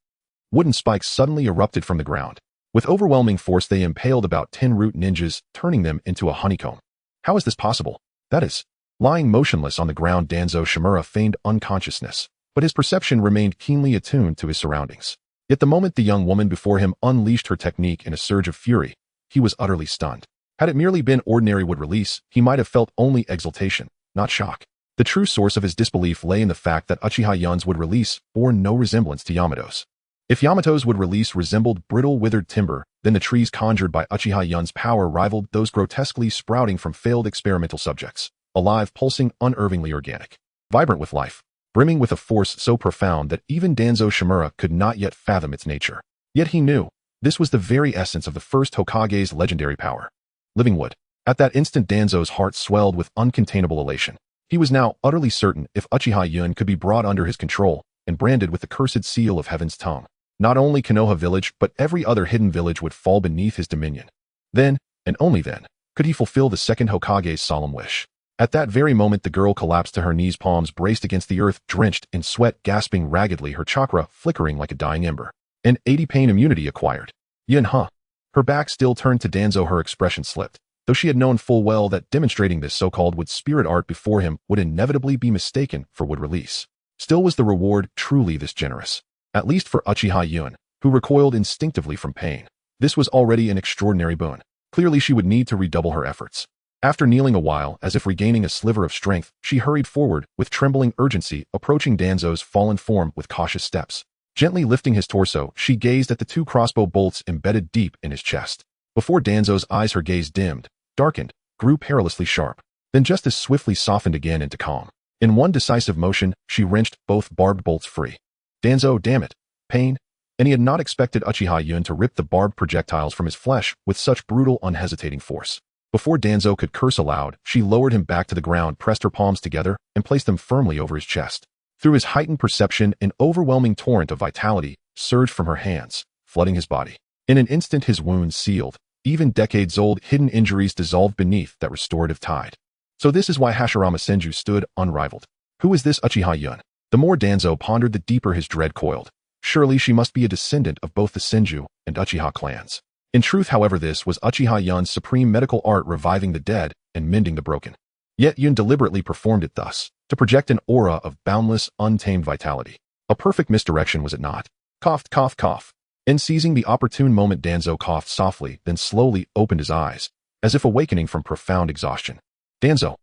Wooden spikes suddenly erupted from the ground. With overwhelming force, they impaled about 10 root ninjas, turning them into a honeycomb. How is this possible? That is. Lying motionless on the ground, Danzō Shimura feigned unconsciousness, but his perception remained keenly attuned to his surroundings. Yet the moment the young woman before him unleashed her technique in a surge of fury, he was utterly stunned. Had it merely been ordinary wood release, he might have felt only exultation, not shock. The true source of his disbelief lay in the fact that Uchiha Yun's would release bore no resemblance to Yamato's. If Yamato's would release resembled brittle, withered timber, then the trees conjured by Uchiha Yun's power rivaled those grotesquely sprouting from failed experimental subjects, alive, pulsing, unervingly organic, vibrant with life, brimming with a force so profound that even Danzō Shimura could not yet fathom its nature. Yet he knew, this was the very essence of the first Hokage's legendary power. Living wood. At that instant, Danzō's heart swelled with uncontainable elation. He was now utterly certain if Uchiha Yun could be brought under his control and branded with the cursed seal of Heaven's tongue, not only Konoha village but every other hidden village would fall beneath his dominion. Then, and only then, could he fulfill the second Hokage's solemn wish. At that very moment, the girl collapsed to her knees, palms braced against the earth, drenched in sweat, gasping raggedly, her chakra flickering like a dying ember. An 80 pain immunity acquired. Yun, huh? Her back still turned to Danzō, her expression slipped, though she had known full well that demonstrating this so-called wood spirit art before him would inevitably be mistaken for wood release. Still was the reward truly this generous? At least for Uchiha Yun, who recoiled instinctively from pain. This was already an extraordinary boon. Clearly she would need to redouble her efforts. After kneeling a while, as if regaining a sliver of strength, she hurried forward, with trembling urgency, approaching Danzō's fallen form with cautious steps. Gently lifting his torso, she gazed at the 2 crossbow bolts embedded deep in his chest. Before Danzō's eyes, her gaze dimmed, darkened, grew perilously sharp, then just as swiftly softened again into calm. In one decisive motion, she wrenched both barbed bolts free. Danzō, damn it, pain. And he had not expected Uchiha Yun to rip the barbed projectiles from his flesh with such brutal, unhesitating force. Before Danzō could curse aloud, she lowered him back to the ground, pressed her palms together, and placed them firmly over his chest. Through his heightened perception, an overwhelming torrent of vitality surged from her hands, flooding his body. In an instant, his wounds sealed. Even decades-old hidden injuries dissolved beneath that restorative tide. So this is why Hashirama Senju stood unrivaled. Who is this Uchiha Yun? The more Danzō pondered, the deeper his dread coiled. Surely she must be a descendant of both the Senju and Uchiha clans. In truth, however, this was Uchiha Yun's supreme medical art, reviving the dead and mending the broken. Yet Yun deliberately performed it thus, to project an aura of boundless, untamed vitality. A perfect misdirection, was it not? Coughed, cough, cough. In seizing the opportune moment, Danzō coughed softly, then slowly opened his eyes, as if awakening from profound exhaustion. Danzō.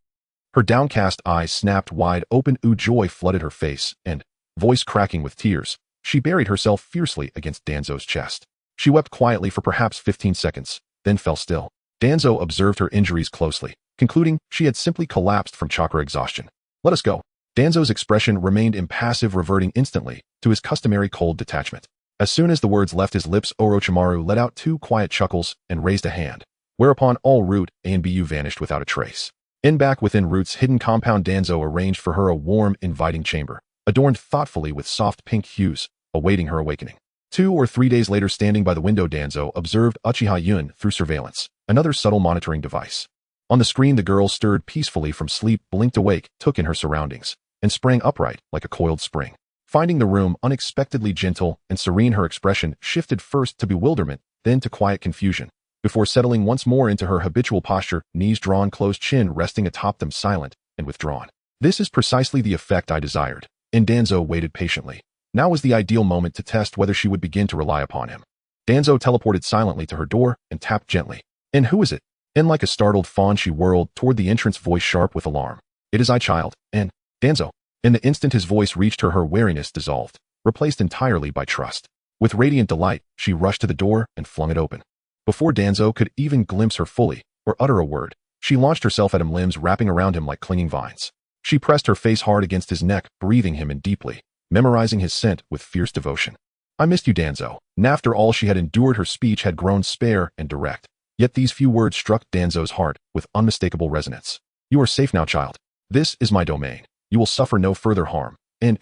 Her downcast eyes snapped wide open, joy flooded her face, and, voice cracking with tears, she buried herself fiercely against Danzō's chest. She wept quietly for perhaps 15 seconds, then fell still. Danzō observed her injuries closely, concluding she had simply collapsed from chakra exhaustion. Let us go. Danzō's expression remained impassive, reverting instantly to his customary cold detachment. As soon as the words left his lips, Orochimaru let out 2 quiet chuckles and raised a hand, whereupon all Root A and Bu vanished without a trace. Back within Root's hidden compound, Danzō arranged for her a warm, inviting chamber, adorned thoughtfully with soft pink hues, awaiting her awakening. 2 or 3 days later, standing by the window, Danzō observed Uchiha Yun through surveillance, another subtle monitoring device. On the screen, the girl stirred peacefully from sleep, blinked awake, took in her surroundings, and sprang upright like a coiled spring. Finding the room unexpectedly gentle and serene, her expression shifted first to bewilderment, then to quiet confusion, before settling once more into her habitual posture, knees drawn close, chin resting atop them, silent and withdrawn. This is precisely the effect I desired, and Danzō waited patiently. Now was the ideal moment to test whether she would begin to rely upon him. Danzō teleported silently to her door and tapped gently. "And who is it?" And like a startled fawn, she whirled toward the entrance, voice sharp with alarm. "It is I, child, and Danzō." In the instant his voice reached her, her wariness dissolved, replaced entirely by trust. With radiant delight, she rushed to the door and flung it open. Before Danzō could even glimpse her fully, or utter a word, she launched herself at him, limbs wrapping around him like clinging vines. She pressed her face hard against his neck, breathing him in deeply, memorizing his scent with fierce devotion. "I missed you, Danzō." And after all she had endured, her speech had grown spare and direct. Yet these few words struck Danzō's heart with unmistakable resonance. "You are safe now, child. This is my domain. You will suffer no further harm. And,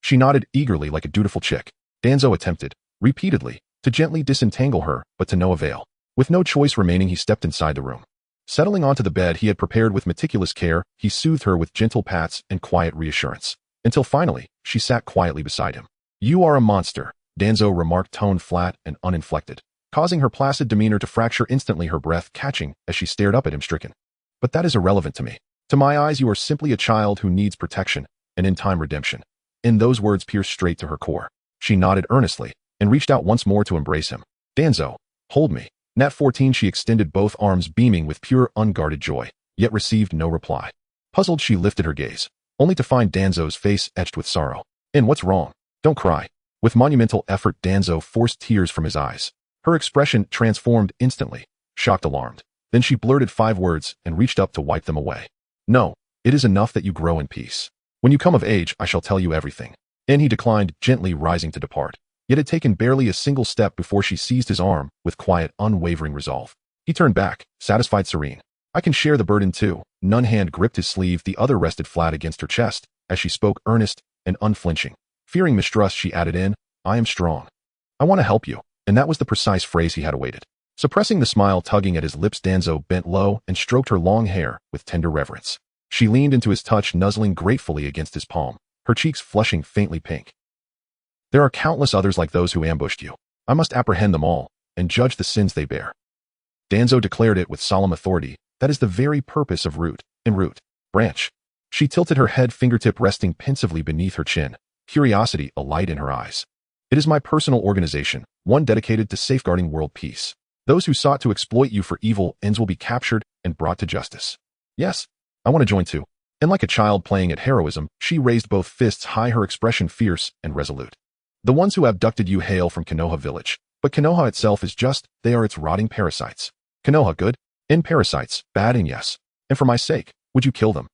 She nodded eagerly like a dutiful chick. Danzō attempted, repeatedly, to gently disentangle her, but to no avail. With no choice remaining, he stepped inside the room. Settling onto the bed he had prepared with meticulous care, he soothed her with gentle pats and quiet reassurance, until finally, she sat quietly beside him. "You are a monster," Danzō remarked, tone flat and uninflected, causing her placid demeanor to fracture instantly, her breath catching as she stared up at him, stricken. "But that is irrelevant to me. To my eyes, you are simply a child who needs protection, and in time redemption." And those words pierced straight to her core. She nodded earnestly, and reached out once more to embrace him. "Danzō, hold me." Nat 14, she extended both arms, beaming with pure, unguarded joy, yet received no reply. Puzzled, she lifted her gaze, only to find Danzō's face etched with sorrow. "And what's wrong? Don't cry." With monumental effort, Danzō forced tears from his eyes. Her expression transformed instantly, shocked, alarmed. Then she blurted 5 words and reached up to wipe them away. "No, it is enough that you grow in peace. When you come of age, I shall tell you everything." And he declined, gently rising to depart. Yet had taken barely a single step before she seized his arm with quiet, unwavering resolve. He turned back, satisfied, serene. "I can share the burden too." One hand gripped his sleeve, the other rested flat against her chest, as she spoke, earnest and unflinching. Fearing mistrust, she added in, "I am strong. I want to help you." And that was the precise phrase he had awaited. Suppressing the smile tugging at his lips, Danzō bent low and stroked her long hair with tender reverence. She leaned into his touch, nuzzling gratefully against his palm, her cheeks flushing faintly pink. "There are countless others like those who ambushed you. I must apprehend them all, and judge the sins they bear." Danzō declared it with solemn authority. "That is the very purpose of root and root branch." She tilted her head, fingertip resting pensively beneath her chin, curiosity alight in her eyes. "It is my personal organization, one dedicated to safeguarding world peace. Those who sought to exploit you for evil ends will be captured and brought to justice. Yes, I want to join too." And like a child playing at heroism, she raised both fists high, her expression fierce and resolute. "The ones who abducted you hail from Konoha village, but Konoha itself is just, they are its rotting parasites. Konoha good, and parasites bad, and yes, and for my sake, would you kill them?"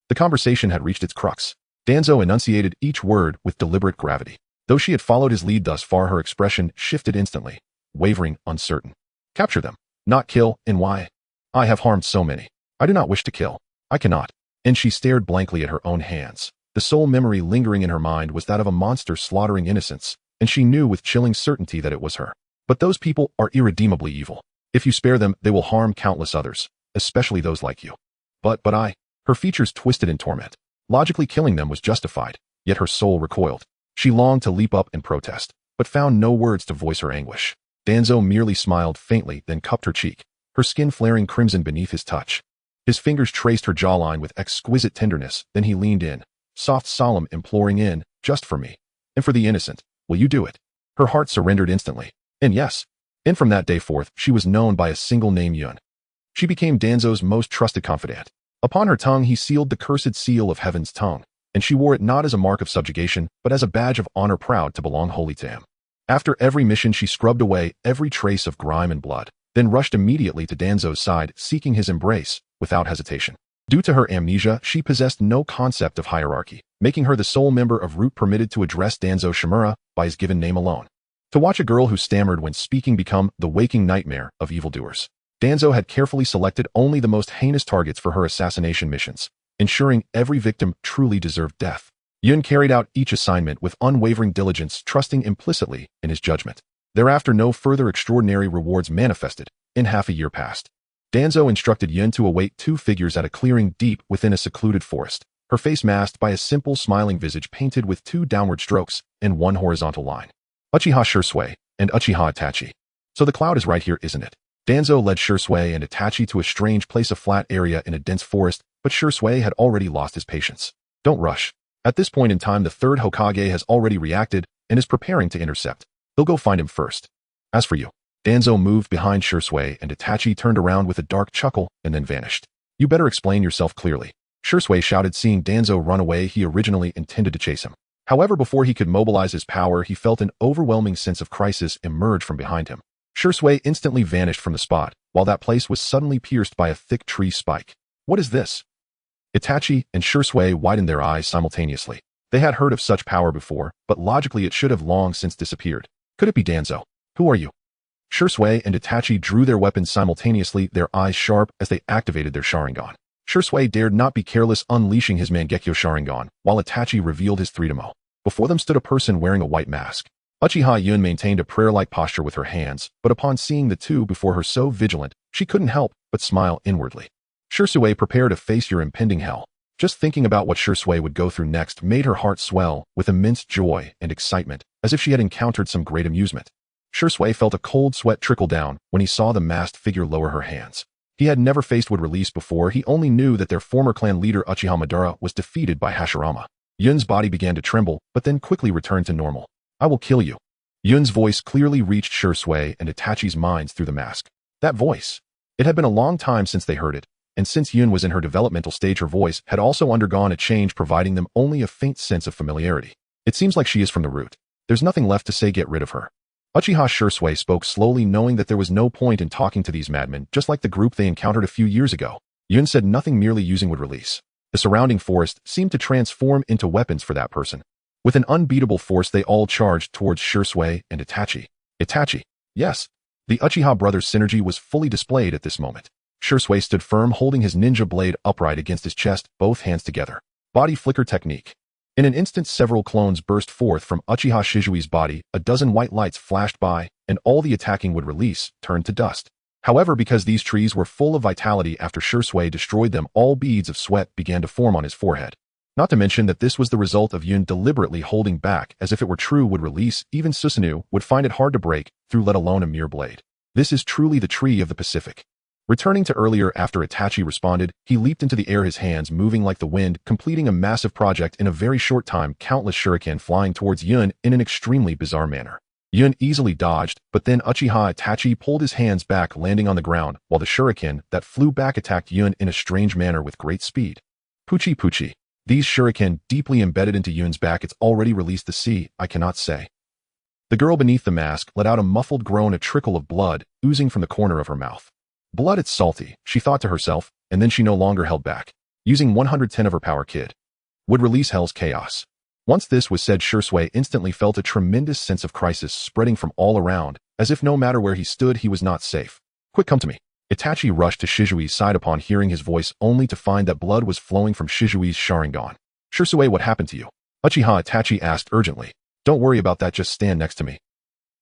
The conversation had reached its crux. Danzō enunciated each word with deliberate gravity. Though she had followed his lead thus far, her expression shifted instantly, wavering, uncertain. "Capture them, not kill, and why? I have harmed so many. I do not wish to kill. I cannot." And she stared blankly at her own hands. The sole memory lingering in her mind was that of a monster slaughtering innocents, and she knew with chilling certainty that it was her. "But those people are irredeemably evil. If you spare them, they will harm countless others, especially those like you." But I," her features twisted in torment. Logically, killing them was justified, yet her soul recoiled. She longed to leap up and protest, but found no words to voice her anguish. Danzō merely smiled faintly, then cupped her cheek, her skin flaring crimson beneath his touch. His fingers traced her jawline with exquisite tenderness, then he leaned in, soft, solemn, imploring, "In, just for me, and for the innocent, will you do it?" Her heart surrendered instantly. And yes. And from that day forth, she was known by a single name, Yun. She became Danzō's most trusted confidant. Upon her tongue he sealed the cursed seal of heaven's tongue, and she wore it not as a mark of subjugation, but as a badge of honor, proud to belong wholly to him. After every mission she scrubbed away every trace of grime and blood, then rushed immediately to Danzō's side, seeking his embrace, without hesitation. Due to her amnesia, she possessed no concept of hierarchy, making her the sole member of Root permitted to address Danzō Shimura by his given name alone. To watch a girl who stammered when speaking become the waking nightmare of evildoers. Danzō had carefully selected only the most heinous targets for her assassination missions, ensuring every victim truly deserved death. Yun carried out each assignment with unwavering diligence, trusting implicitly in his judgment. Thereafter, no further extraordinary rewards manifested. In half a year passed. Danzō instructed Yun to await two figures at a clearing deep within a secluded forest, her face masked by a simple smiling visage painted with two downward strokes and one horizontal line. Uchiha Shisui and Uchiha Itachi. So the cloud is right here, isn't it? Danzō led Shisui and Itachi to a strange place, a flat area in a dense forest, but Shisui had already lost his patience. Don't rush. At this point in time, the third Hokage has already reacted and is preparing to intercept. He'll go find him first. As for you. Danzō moved behind Shisui and Itachi turned around with a dark chuckle and then vanished. You better explain yourself clearly. Shisui shouted, seeing Danzō run away. He originally intended to chase him. However, before he could mobilize his power, he felt an overwhelming sense of crisis emerge from behind him. Shisui instantly vanished from the spot, while that place was suddenly pierced by a thick tree spike. What is this? Itachi and Shisui widened their eyes simultaneously. They had heard of such power before, but logically it should have long since disappeared. Could it be Danzō? Who are you? Shisui and Itachi drew their weapons simultaneously, their eyes sharp as they activated their Sharingan. Shisui dared not be careless, unleashing his Mangekyo Sharingan, while Itachi revealed his 3-demo. Before them stood a person wearing a white mask. Uchiha Yun maintained a prayer-like posture with her hands, but upon seeing the two before her so vigilant, she couldn't help but smile inwardly. Shisui, prepare to face your impending hell. Just thinking about what Shisui would go through next made her heart swell with immense joy and excitement, as if she had encountered some great amusement. Shisui felt a cold sweat trickle down when he saw the masked figure lower her hands. He had never faced would release before. He only knew that their former clan leader Uchiha Madara was defeated by Hashirama. Yun's body began to tremble, but then quickly returned to normal. I will kill you. Yun's voice clearly reached Shisui and Itachi's minds through the mask. That voice. It had been a long time since they heard it, and since Yun was in her developmental stage, her voice had also undergone a change, providing them only a faint sense of familiarity. It seems like she is from the root. There's nothing left to say, get rid of her. Uchiha Shisui spoke slowly, knowing that there was no point in talking to these madmen, just like the group they encountered a few years ago. Yun said nothing, merely using would release. The surrounding forest seemed to transform into weapons for that person. With an unbeatable force, they all charged towards Shisui and Itachi. Itachi. Yes. The Uchiha brothers' synergy was fully displayed at this moment. Shisui stood firm, holding his ninja blade upright against his chest, both hands together. Body flicker technique. In an instant, several clones burst forth from Uchiha Shisui's body, a dozen white lights flashed by, and all the attacking would release turned to dust. However, because these trees were full of vitality after Shisui destroyed them, all beads of sweat began to form on his forehead. Not to mention that this was the result of Yun deliberately holding back, as if it were true would release, even Susanoo would find it hard to break through, let alone a mere blade. This is truly the tree of the Pacific. Returning to earlier, after Itachi responded, he leaped into the air, his hands moving like the wind, completing a massive project in a very short time, countless shuriken flying towards Yun in an extremely bizarre manner. Yun easily dodged, but then Uchiha Itachi pulled his hands back, landing on the ground, while the shuriken that flew back attacked Yun in a strange manner with great speed. Puchi Puchi. These shuriken deeply embedded into Yun's back. It's already released the sea, I cannot say. The girl beneath the mask let out a muffled groan, a trickle of blood oozing from the corner of her mouth. Blood, it's salty, she thought to herself, and then she no longer held back. Using 110 of her power, kid would release hell's chaos. Once this was said, Shisui instantly felt a tremendous sense of crisis spreading from all around, as if no matter where he stood, he was not safe. Quick, come to me. Itachi rushed to Shisui's side upon hearing his voice, only to find that blood was flowing from Shisui's Sharingan. Shisui, what happened to you? Uchiha Itachi asked urgently. Don't worry about that, just stand next to me.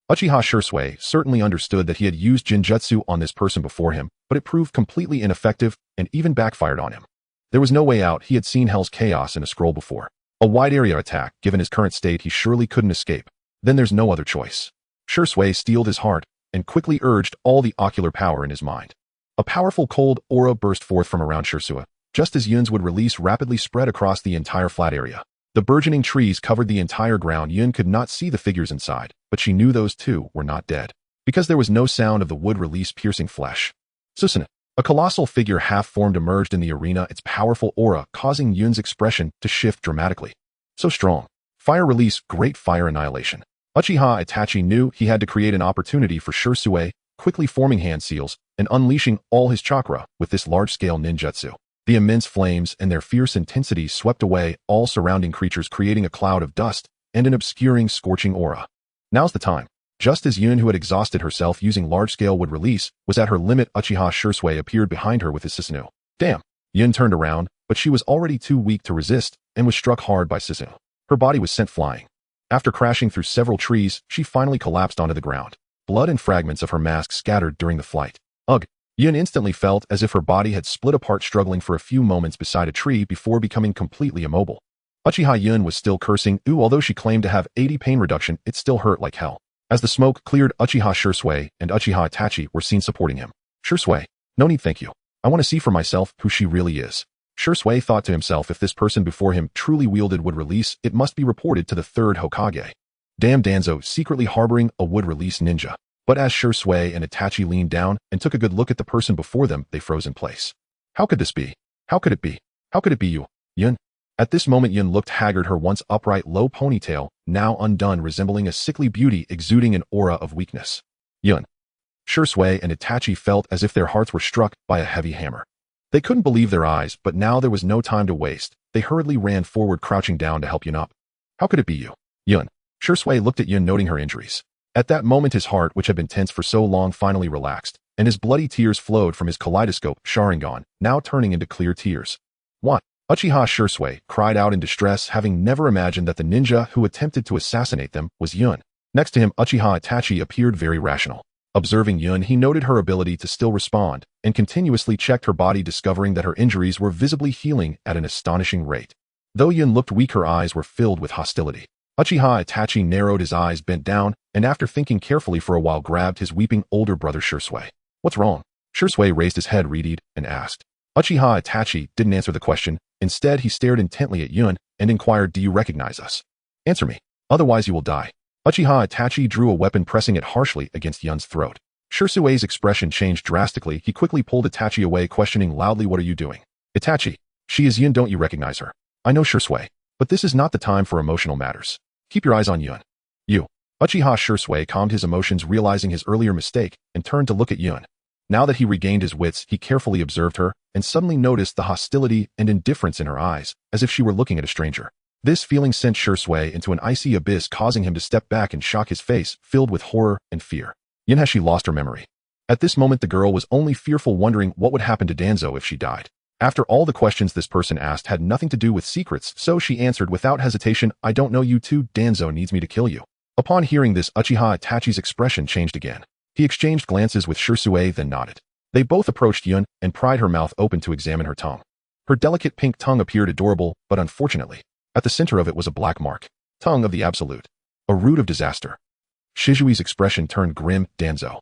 Uchiha Shisui certainly understood that he had used Jinjutsu on this person before him, but it proved completely ineffective and even backfired on him. There was no way out. He had seen hell's chaos in a scroll before. A wide area attack, given his current state, he surely couldn't escape. Then there's no other choice. Shisui steeled his heart and quickly urged all the ocular power in his mind. A powerful cold aura burst forth from around Shisui, just as Yun's would release rapidly spread across the entire flat area. The burgeoning trees covered the entire ground. Yun could not see the figures inside, but she knew those two were not dead, because there was no sound of the wood release piercing flesh. Susanoo. A colossal figure half-formed emerged in the arena, its powerful aura causing Yun's expression to shift dramatically. So strong. Fire release, great fire annihilation. Uchiha Itachi knew he had to create an opportunity for Shisui, quickly forming hand seals and unleashing all his chakra with this large-scale ninjutsu. The immense flames and their fierce intensity swept away all surrounding creatures, creating a cloud of dust and an obscuring, scorching aura. Now's the time. Just as Yun, who had exhausted herself using large-scale wood release, was at her limit, Uchiha Shisui appeared behind her with his Susanoo. Damn! Yun turned around, but she was already too weak to resist and was struck hard by Susanoo. Her body was sent flying. After crashing through several trees, she finally collapsed onto the ground. Blood and fragments of her mask scattered during the flight. Ugh! Yun instantly felt as if her body had split apart, struggling for a few moments beside a tree before becoming completely immobile. Uchiha Yun was still cursing, although she claimed to have 80 pain reduction, it still hurt like hell. As the smoke cleared, Uchiha Shisui and Uchiha Itachi were seen supporting him. Shisui, no need thank you. I want to see for myself who she really is. Shisui thought to himself, if this person before him truly wielded would release, it must be reported to the third Hokage. Damn, Danzō secretly harboring a would-release ninja. But as Shisui and Itachi leaned down and took a good look at the person before them, they froze in place. How could this be? How could it be? How could it be you, Yun? At this moment Yun looked haggard, her once upright low ponytail, now undone, resembling a sickly beauty exuding an aura of weakness. Yun. Shisui and Itachi felt as if their hearts were struck by a heavy hammer. They couldn't believe their eyes, but now there was no time to waste. They hurriedly ran forward, crouching down to help Yun up. How could it be you, Yun? Shisui looked at Yun, noting her injuries. At that moment his heart, which had been tense for so long, finally relaxed, and his bloody tears flowed from his kaleidoscope Sharingan, now turning into clear tears. What? Uchiha Shisui cried out in distress, having never imagined that the ninja who attempted to assassinate them was Yun. Next to him, Uchiha Itachi appeared very rational. Observing Yun, he noted her ability to still respond, and continuously checked her body, discovering that her injuries were visibly healing at an astonishing rate. Though Yun looked weak, her eyes were filled with hostility. Uchiha Itachi narrowed his eyes, bent down, and after thinking carefully for a while, grabbed his weeping older brother Shisui. What's wrong? Shisui raised his head, readied, and asked. Uchiha Itachi didn't answer the question. Instead, he stared intently at Yun and inquired, do you recognize us? Answer me, otherwise you will die. Uchiha Itachi drew a weapon, pressing it harshly against Yun's throat. Shisui's expression changed drastically. He quickly pulled Itachi away, questioning loudly, what are you doing? Itachi, she is Yun, don't you recognize her? I know, Shisui, but this is not the time for emotional matters. Keep your eyes on Yun. You. Uchiha Shisui calmed his emotions, realizing his earlier mistake, and turned to look at Yun. Now that he regained his wits, he carefully observed her, and suddenly noticed the hostility and indifference in her eyes, as if she were looking at a stranger. This feeling sent Shisui into an icy abyss, causing him to step back and shock, his face filled with horror and fear. Yun, has she lost her memory? At this moment the girl was only fearful, wondering what would happen to Danzō if she died. After all, the questions this person asked had nothing to do with secrets, so she answered without hesitation, I don't know you two. Danzō needs me to kill you. Upon hearing this, Uchiha Itachi's expression changed again. He exchanged glances with Shisui, then nodded. They both approached Yun and pried her mouth open to examine her tongue. Her delicate pink tongue appeared adorable, but unfortunately, at the center of it was a black mark. Tongue of the absolute. A root of disaster. Shisui's expression turned grim. Danzō.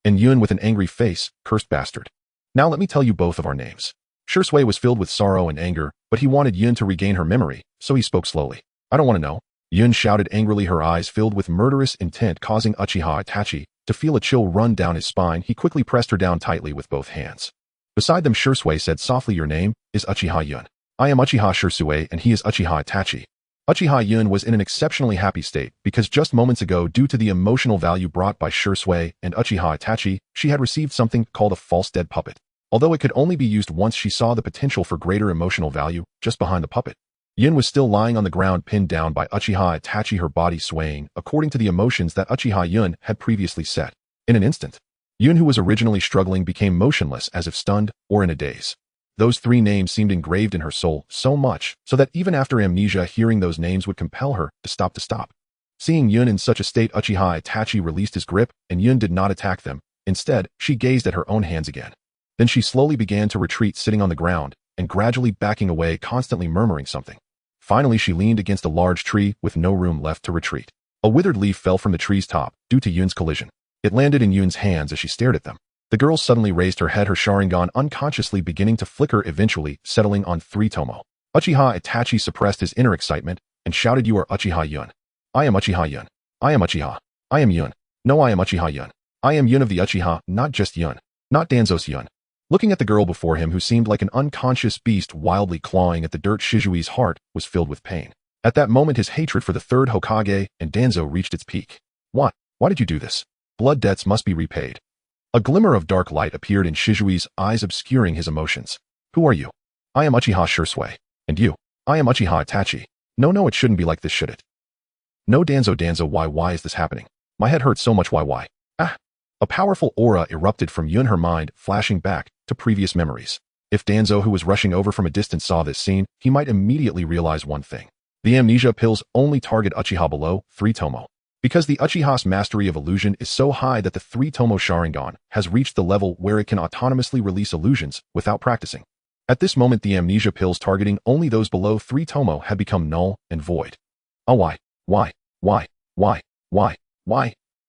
And Yun, with an angry face, cursed bastard. Now let me tell you both of our names. Shisui was filled with sorrow and anger, but he wanted Yun to regain her memory, so he spoke slowly. I don't want to know. Yun shouted angrily, her eyes filled with murderous intent, causing Uchiha Itachi to feel a chill run down his spine. He quickly pressed her down tightly with both hands. Beside them, Shisui said softly, your name is Uchiha Yun. I am Uchiha Shisui and he is Uchiha Itachi. Uchiha Yun was in an exceptionally happy state because just moments ago, due to the emotional value brought by Shisui and Uchiha Itachi, she had received something called a false dead puppet. Although it could only be used once, she saw the potential for greater emotional value just behind the puppet. Yun was still lying on the ground, pinned down by Uchiha Itachi, her body swaying according to the emotions that Uchiha Yun had previously set. In an instant, Yun, who was originally struggling, became motionless as if stunned or in a daze. Those three names seemed engraved in her soul so much so that even after amnesia, hearing those names would compel her to stop. Seeing Yun in such a state, Uchiha Itachi released his grip and Yun did not attack them. Instead, she gazed at her own hands again. Then she slowly began to retreat, sitting on the ground and gradually backing away, constantly murmuring something. Finally, she leaned against a large tree with no room left to retreat. A withered leaf fell from the tree's top due to Yun's collision. It landed in Yun's hands as she stared at them. The girl suddenly raised her head, her Sharingan unconsciously beginning to flicker, eventually settling on 3 Tomo. Uchiha Itachi suppressed his inner excitement and shouted, you are Uchiha Yun. I am Uchiha Yun. I am Uchiha. I am Yun. No, I am Uchiha Yun. I am Yun of the Uchiha, not just Yun. Not Danzō's Yun. Looking at the girl before him, who seemed like an unconscious beast wildly clawing at the dirt, Shisui's heart was filled with pain. At that moment, his hatred for the third Hokage and Danzō reached its peak. What? Why did you do this? Blood debts must be repaid. A glimmer of dark light appeared in Shisui's eyes, obscuring his emotions. Who are you? I am Uchiha Shisui. And you? I am Uchiha Itachi. No, it shouldn't be like this, should it? No, Danzō, why is this happening? My head hurts so much, why? Ah! A powerful aura erupted from Yun, her mind flashing back to previous memories. If Danzō, who was rushing over from a distance, saw this scene, he might immediately realize one thing. The amnesia pills only target Uchiha below 3 tomo. Because the Uchiha's mastery of illusion is so high that the 3 tomo Sharingan has reached the level where it can autonomously release illusions without practicing. At this moment, the amnesia pills targeting only those below 3 tomo had become null and void. Oh, why?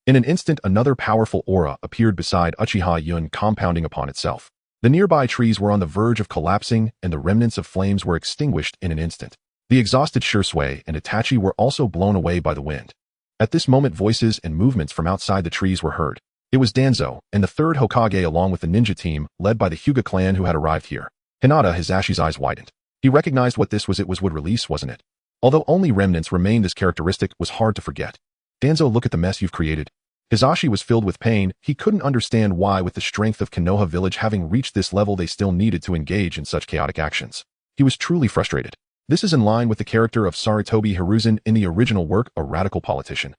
In an instant, another powerful aura appeared beside Uchiha Yun, compounding upon itself. The nearby trees were on the verge of collapsing, and the remnants of flames were extinguished in an instant. The exhausted Shisui and Itachi were also blown away by the wind. At this moment, voices and movements from outside the trees were heard. It was Danzō and the third Hokage along with the ninja team led by the Hyuga clan who had arrived here. Hinata, Hisashi's eyes widened. He recognized what this was. It was wood release, wasn't it? Although only remnants remained, this characteristic was hard to forget. Danzō, look at the mess you've created. Hisashi was filled with pain. He couldn't understand why, with the strength of Konoha village having reached this level, they still needed to engage in such chaotic actions. He was truly frustrated. This is in line with the character of Sarutobi Hiruzen in the original work, a radical politician.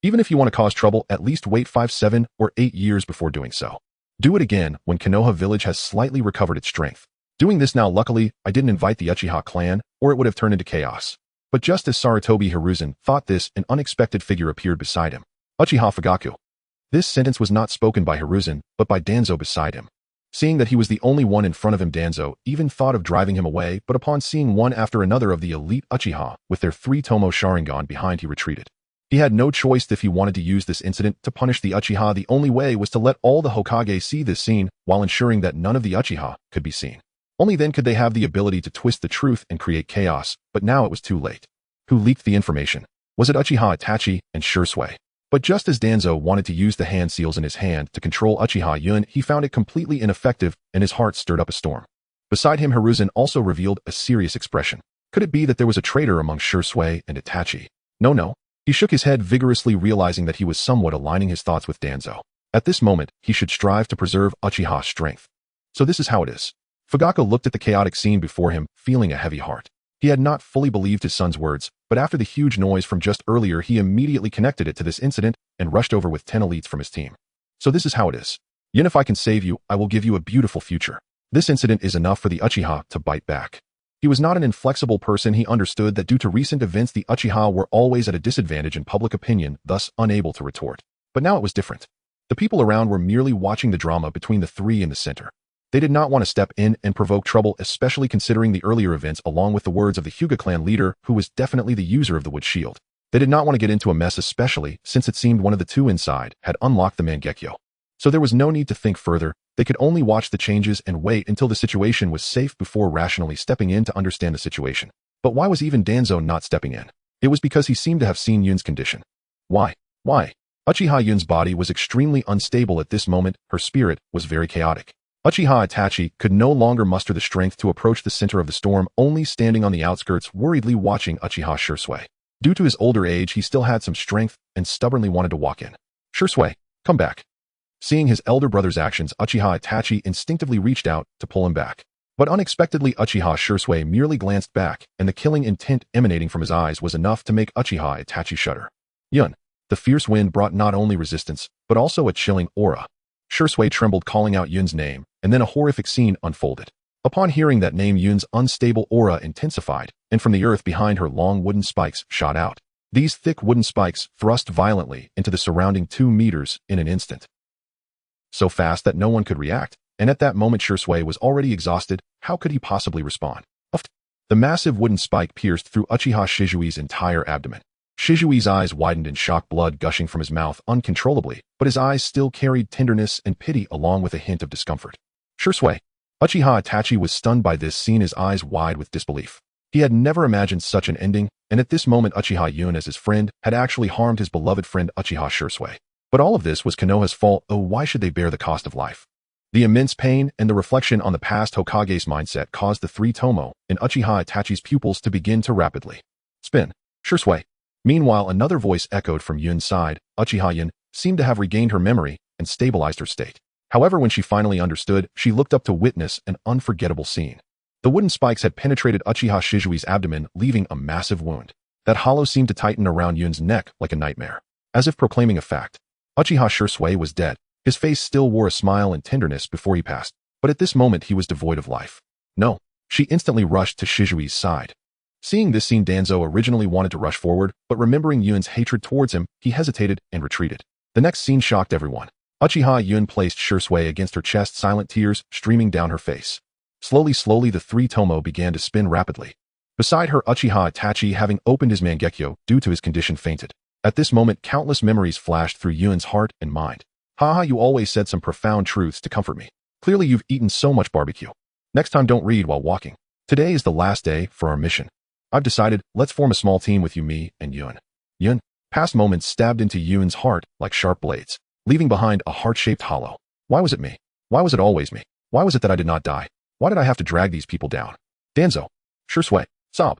Even if you want to cause trouble, at least wait 5, 7, or 8 years before doing so. Do it again when Konoha village has slightly recovered its strength. Doing this now, luckily, I didn't invite the Uchiha clan, or it would have turned into chaos. But just as Sarutobi Hiruzen thought this, an unexpected figure appeared beside him. Uchiha Fugaku. This sentence was not spoken by Hiruzen, but by Danzō beside him. Seeing that he was the only one in front of him, Danzō even thought of driving him away, but upon seeing one after another of the elite Uchiha with their 3 tomo Sharingan behind, he retreated. He had no choice if he wanted to use this incident to punish the Uchiha. The only way was to let all the Hokage see this scene while ensuring that none of the Uchiha could be seen. Only then could they have the ability to twist the truth and create chaos, but now it was too late. Who leaked the information? Was it Uchiha Itachi and Shisui? But just as Danzō wanted to use the hand seals in his hand to control Uchiha Yun, he found it completely ineffective, and his heart stirred up a storm. Beside him, Hiruzen also revealed a serious expression. Could it be that there was a traitor among Shisui and Itachi? No. He shook his head vigorously, realizing that he was somewhat aligning his thoughts with Danzō. At this moment, he should strive to preserve Uchiha's strength. So this is how it is. Fugaku looked at the chaotic scene before him, feeling a heavy heart. He had not fully believed his son's words, but after the huge noise from just earlier, he immediately connected it to this incident and rushed over with 10 elites from his team. So this is how it is. Yin, if I can save you, I will give you a beautiful future. This incident is enough for the Uchiha to bite back. He was not an inflexible person. He understood that due to recent events, the Uchiha were always at a disadvantage in public opinion, thus unable to retort. But now it was different. The people around were merely watching the drama between the 3 in the center. They did not want to step in and provoke trouble, especially considering the earlier events along with the words of the Hyuga clan leader, who was definitely the user of the wood shield. They did not want to get into a mess, especially since it seemed one of the 2 inside had unlocked the Mangekyo. So there was no need to think further. They could only watch the changes and wait until the situation was safe before rationally stepping in to understand the situation. But why was even Danzō not stepping in? It was because he seemed to have seen Yun's condition. Why? Uchiha Yun's body was extremely unstable at this moment. Her spirit was very chaotic. Uchiha Itachi could no longer muster the strength to approach the center of the storm, only standing on the outskirts, worriedly watching Uchiha Shisui. Due to his older age, he still had some strength and stubbornly wanted to walk in. Shisui, come back. Seeing his elder brother's actions, Uchiha Itachi instinctively reached out to pull him back. But unexpectedly, Uchiha Shisui merely glanced back, and the killing intent emanating from his eyes was enough to make Uchiha Itachi shudder. Yun. The fierce wind brought not only resistance, but also a chilling aura. Shisui trembled, calling out Yun's name, and then a horrific scene unfolded. Upon hearing that name, Yun's unstable aura intensified, and from the earth behind her, long wooden spikes shot out. These thick wooden spikes thrust violently into the surrounding 2 meters in an instant. So fast that no one could react, and at that moment Shisui was already exhausted. How could he possibly respond? The massive wooden spike pierced through Uchiha Shisui's entire abdomen. Shisui's eyes widened in shock, blood gushing from his mouth uncontrollably, but his eyes still carried tenderness and pity along with a hint of discomfort. Shisui. Uchiha Itachi was stunned by this scene, his eyes wide with disbelief. He had never imagined such an ending, and at this moment Uchiha Yun, as his friend, had actually harmed his beloved friend Uchiha Shisui. But all of this was Konoha's fault. Oh, why should they bear the cost of life? The immense pain and the reflection on the past Hokage's mindset caused the 3 tomo in Uchiha Itachi's pupils to begin to rapidly spin. Shisui. Meanwhile, another voice echoed from Yun's side. Uchiha Yun seemed to have regained her memory and stabilized her state. However, when she finally understood, she looked up to witness an unforgettable scene. The wooden spikes had penetrated Uchiha Shisui's abdomen, leaving a massive wound. That hollow seemed to tighten around Yun's neck like a nightmare. As if proclaiming a fact, Uchiha Shisui was dead. His face still wore a smile and tenderness before he passed, but at this moment he was devoid of life. No. She instantly rushed to Shisui's side. Seeing this scene, Danzō originally wanted to rush forward, but remembering Yun's hatred towards him, he hesitated and retreated. The next scene shocked everyone. Uchiha Yun placed Shisui against her chest, silent tears streaming down her face. Slowly, the three tomo began to spin rapidly. Beside her, Uchiha Itachi, having opened his mangekyo due to his condition, fainted. At this moment, countless memories flashed through Yun's heart and mind. Haha, you always said some profound truths to comfort me. Clearly you've eaten so much barbecue. Next time don't read while walking. Today is the last day for our mission. I've decided, let's form a small team with you, me, and Yun. Yun. Past moments stabbed into Yun's heart like sharp blades, leaving behind a heart-shaped hollow. Why was it me? Why was it always me? Why was it that I did not die? Why did I have to drag these people down? Danzō. Shisui. Sob.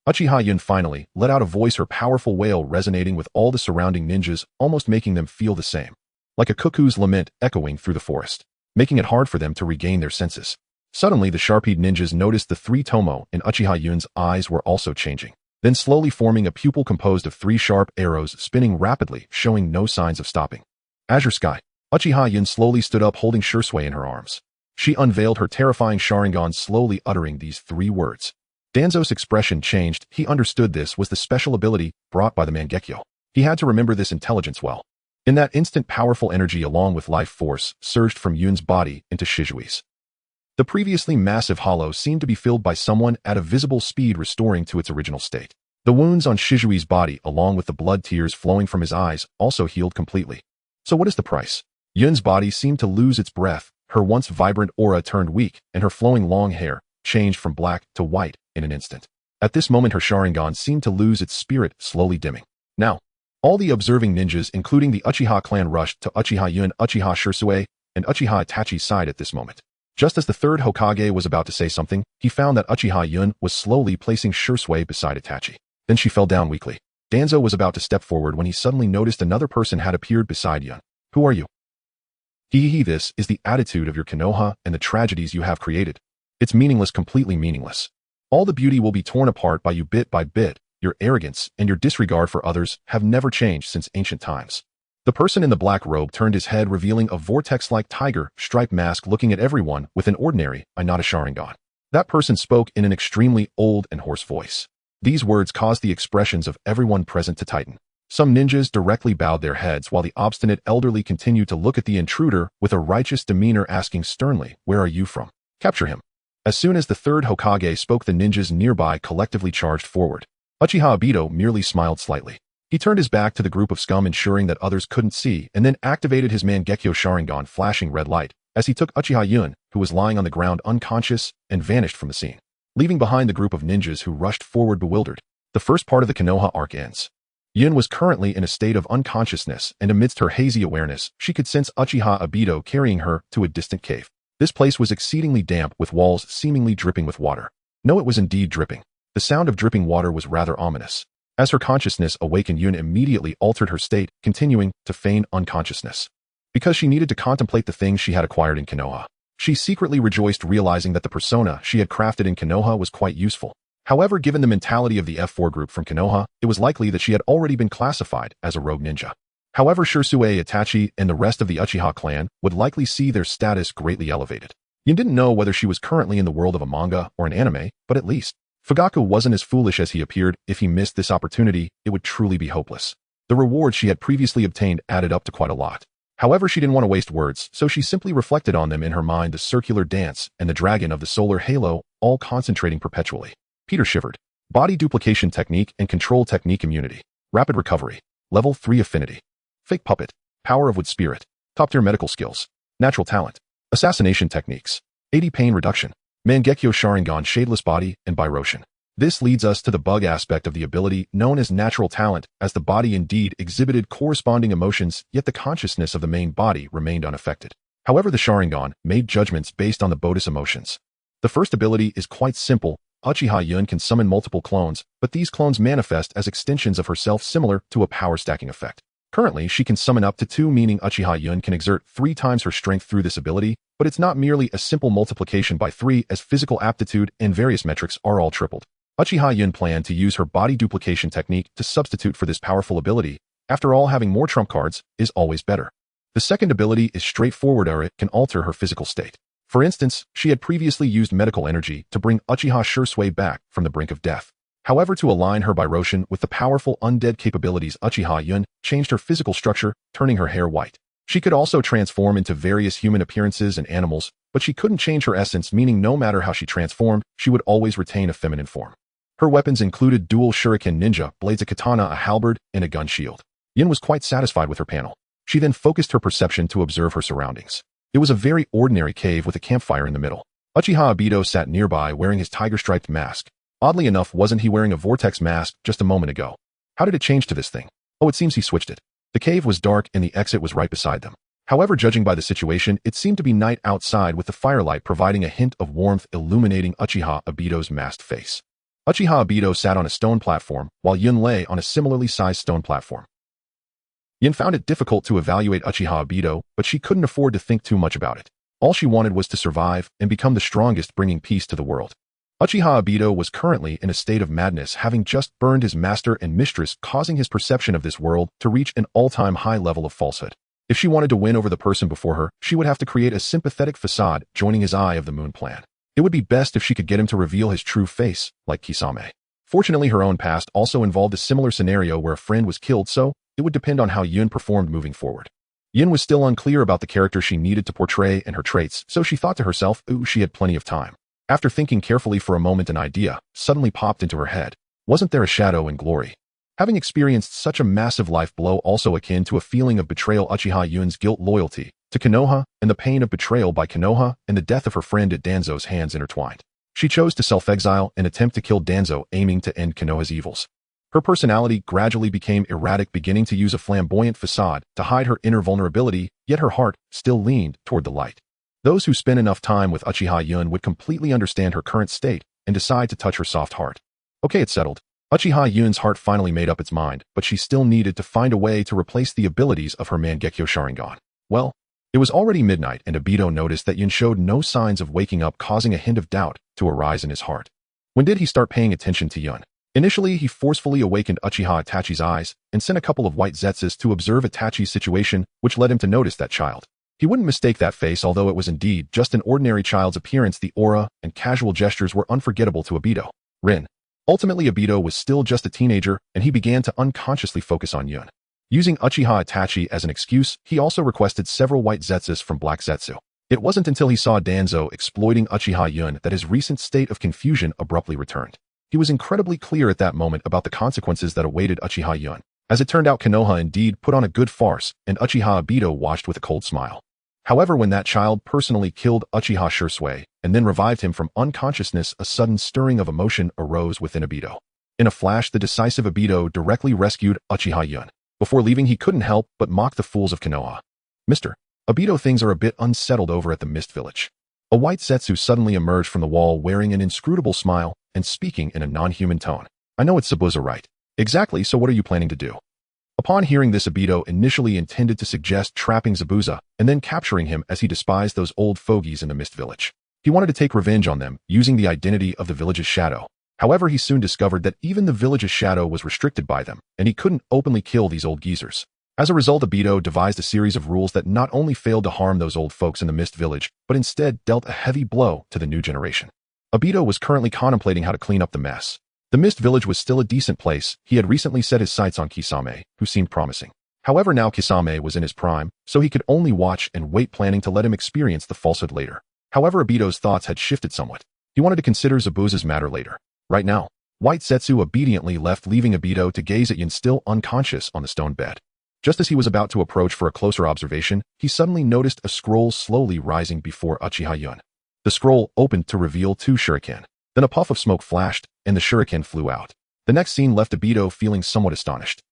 Uchiha Yun finally let out a voice, her powerful wail resonating with all the surrounding ninjas, almost making them feel the same. Like a cuckoo's lament echoing through the forest, making it hard for them to regain their senses. Suddenly, the sharp-eyed ninjas noticed the three tomo in Uchiha Yun's eyes were also changing, then slowly forming a pupil composed of three sharp arrows spinning rapidly, showing no signs of stopping. Azure Sky. Uchiha Yun slowly stood up, holding Shisui in her arms. She unveiled her terrifying Sharingan, slowly uttering these three words. Danzō's expression changed. He understood this was the special ability brought by the Mangekyo. He had to remember this intelligence well. In that instant, powerful energy along with life force surged from Yun's body into Shisui's. The previously massive hollow seemed to be filled by someone at a visible speed, restoring to its original state. The wounds on Shisui's body, along with the blood tears flowing from his eyes, also healed completely. So what is the price? Yun's body seemed to lose its breath. Her once vibrant aura turned weak, and her flowing long hair changed from black to white in an instant. At this moment, her Sharingan seemed to lose its spirit, slowly dimming. Now, all the observing ninjas, including the Uchiha clan, rushed to Uchiha Yun, Uchiha Shisui, and Uchiha Itachi's side at this moment. Just as the third Hokage was about to say something, he found that Uchiha Yun was slowly placing Shisui beside Itachi. Then she fell down weakly. Danzō was about to step forward when he suddenly noticed another person had appeared beside Yun. Who are you? This is the attitude of your Konoha and the tragedies you have created. It's meaningless, completely meaningless. All the beauty will be torn apart by you bit by bit. Your arrogance and your disregard for others have never changed since ancient times. The person in the black robe turned his head, revealing a vortex-like tiger-striped mask, looking at everyone with an ordinary, not a Sharingan. That person spoke in an extremely old and hoarse voice. These words caused the expressions of everyone present to tighten. Some ninjas directly bowed their heads, while the obstinate elderly continued to look at the intruder with a righteous demeanor, asking sternly, "Where are you from? Capture him." As soon as the third Hokage spoke, the ninjas nearby collectively charged forward. Uchiha Obito merely smiled slightly. He turned his back to the group of scum, ensuring that others couldn't see, and then activated his Mangekyo Sharingan, flashing red light, as he took Uchiha Yun, who was lying on the ground unconscious, and vanished from the scene, leaving behind the group of ninjas who rushed forward bewildered. The first part of the Konoha arc ends. Yun was currently in a state of unconsciousness, and amidst her hazy awareness, she could sense Uchiha Obito carrying her to a distant cave. This place was exceedingly damp, with walls seemingly dripping with water. No, it was indeed dripping. The sound of dripping water was rather ominous. As her consciousness awakened, Yun immediately altered her state, continuing to feign unconsciousness. Because she needed to contemplate the things she had acquired in Konoha. She secretly rejoiced, realizing that the persona she had crafted in Konoha was quite useful. However, given the mentality of the F4 group from Konoha, it was likely that she had already been classified as a rogue ninja. However, Shisui, Itachi, and the rest of the Uchiha clan would likely see their status greatly elevated. Yun didn't know whether she was currently in the world of a manga or an anime, but at least Fugaku wasn't as foolish as he appeared. If he missed this opportunity, it would truly be hopeless. The rewards she had previously obtained added up to quite a lot. However, she didn't want to waste words, so she simply reflected on them in her mind: the circular dance and the dragon of the solar halo, all concentrating perpetually. Peter shivered. Body duplication technique and control technique immunity. Rapid recovery. Level 3 affinity. Fake puppet. Power of wood spirit. Top tier medical skills. Natural talent. Assassination techniques. 80 pain reduction. Mangekyo Sharingan, shadeless body, and Biroshin. This leads us to the bug aspect of the ability known as natural talent, as the body indeed exhibited corresponding emotions, yet the consciousness of the main body remained unaffected. However, the Sharingan made judgments based on the bodhi's emotions. The first ability is quite simple. Uchiha Yun can summon multiple clones, but these clones manifest as extensions of herself, similar to a power stacking effect. Currently, she can summon up to 2, meaning Uchiha Yun can exert 3 times her strength through this ability, but it's not merely a simple multiplication by 3, as physical aptitude and various metrics are all tripled. Uchiha Yun planned to use her body duplication technique to substitute for this powerful ability. After all, having more trump cards is always better. The second ability is straightforward, or it can alter her physical state. For instance, she had previously used medical energy to bring Uchiha Shisui back from the brink of death. However, to align her Roshin with the powerful undead capabilities, Uchiha Yun changed her physical structure, turning her hair white. She could also transform into various human appearances and animals, but she couldn't change her essence, meaning no matter how she transformed, she would always retain a feminine form. Her weapons included dual shuriken ninja blades, a katana, a halberd, and a gun shield. Yun was quite satisfied with her panel. She then focused her perception to observe her surroundings. It was a very ordinary cave with a campfire in the middle. Uchiha Obito sat nearby wearing his tiger-striped mask. Oddly enough, wasn't he wearing a vortex mask just a moment ago? How did it change to this thing? Oh, it seems he switched it. The cave was dark and the exit was right beside them. However, judging by the situation, it seemed to be night outside with the firelight providing a hint of warmth illuminating Uchiha Obito's masked face. Uchiha Obito sat on a stone platform, while Yun lay on a similarly sized stone platform. Yun found it difficult to evaluate Uchiha Obito, but she couldn't afford to think too much about it. All she wanted was to survive and become the strongest, bringing peace to the world. Uchiha Obito was currently in a state of madness, having just burned his master and mistress, causing his perception of this world to reach an all-time high level of falsehood. If she wanted to win over the person before her, she would have to create a sympathetic facade, joining his Eye of the Moon plan. It would be best if she could get him to reveal his true face, like Kisame. Fortunately, her own past also involved a similar scenario where a friend was killed, so it would depend on how Yun performed moving forward. Yun was still unclear about the character she needed to portray and her traits, so she thought to herself, ooh, she had plenty of time. After thinking carefully for a moment, an idea suddenly popped into her head. Wasn't there a shadow in glory? Having experienced such a massive life blow, also akin to a feeling of betrayal, Uchiha Yun's guilt, loyalty to Konoha, and the pain of betrayal by Konoha and the death of her friend at Danzō's hands intertwined. She chose to self-exile and attempt to kill Danzō, aiming to end Konoha's evils. Her personality gradually became erratic, beginning to use a flamboyant facade to hide her inner vulnerability, yet her heart still leaned toward the light. Those who spent enough time with Uchiha Yun would completely understand her current state and decide to touch her soft heart. Okay, it's settled. Uchiha Yun's heart finally made up its mind, but she still needed to find a way to replace the abilities of her Mangekyo Sharingan. Well, it was already midnight and Obito noticed that Yun showed no signs of waking up, causing a hint of doubt to arise in his heart. When did he start paying attention to Yun? Initially, he forcefully awakened Uchiha Itachi's eyes and sent a couple of white zetsus to observe Itachi's situation, which led him to notice that child. He wouldn't mistake that face, although it was indeed just an ordinary child's appearance. The aura and casual gestures were unforgettable to Obito. Rin. Ultimately, Obito was still just a teenager, and he began to unconsciously focus on Yun. Using Uchiha Itachi as an excuse, he also requested several white zetsus from Black Zetsu. It wasn't until he saw Danzō exploiting Uchiha Yun that his recent state of confusion abruptly returned. He was incredibly clear at that moment about the consequences that awaited Uchiha Yun. As it turned out, Konoha indeed put on a good farce, and Uchiha Obito watched with a cold smile. However, when that child personally killed Uchiha Shisui and then revived him from unconsciousness, a sudden stirring of emotion arose within Obito. In a flash, the decisive Obito directly rescued Uchiha Yun. Before leaving, he couldn't help but mock the fools of Konoha. Mr. Obito, things are a bit unsettled over at the Mist Village. A white Zetsu suddenly emerged from the wall wearing an inscrutable smile and speaking in a non-human tone. I know it's Sabuza, right? Exactly, so what are you planning to do? Upon hearing this, Obito initially intended to suggest trapping Zabuza and then capturing him, as he despised those old fogies in the Mist Village. He wanted to take revenge on them, using the identity of the village's shadow. However, he soon discovered that even the village's shadow was restricted by them, and he couldn't openly kill these old geezers. As a result, Obito devised a series of rules that not only failed to harm those old folks in the Mist Village, but instead dealt a heavy blow to the new generation. Obito was currently contemplating how to clean up the mess. The Mist Village was still a decent place. He had recently set his sights on Kisame, who seemed promising. However, now Kisame was in his prime, so he could only watch and wait, planning to let him experience the falsehood later. However, Obito's thoughts had shifted somewhat. He wanted to consider Zabuza's matter later. Right now, White Zetsu obediently left, leaving Obito to gaze at Yun still unconscious on the stone bed. Just as he was about to approach for a closer observation, he suddenly noticed a scroll slowly rising before Uchiha Yun. The scroll opened to reveal 2 shuriken. Then a puff of smoke flashed, and the shuriken flew out. The next scene left Obito feeling somewhat astonished.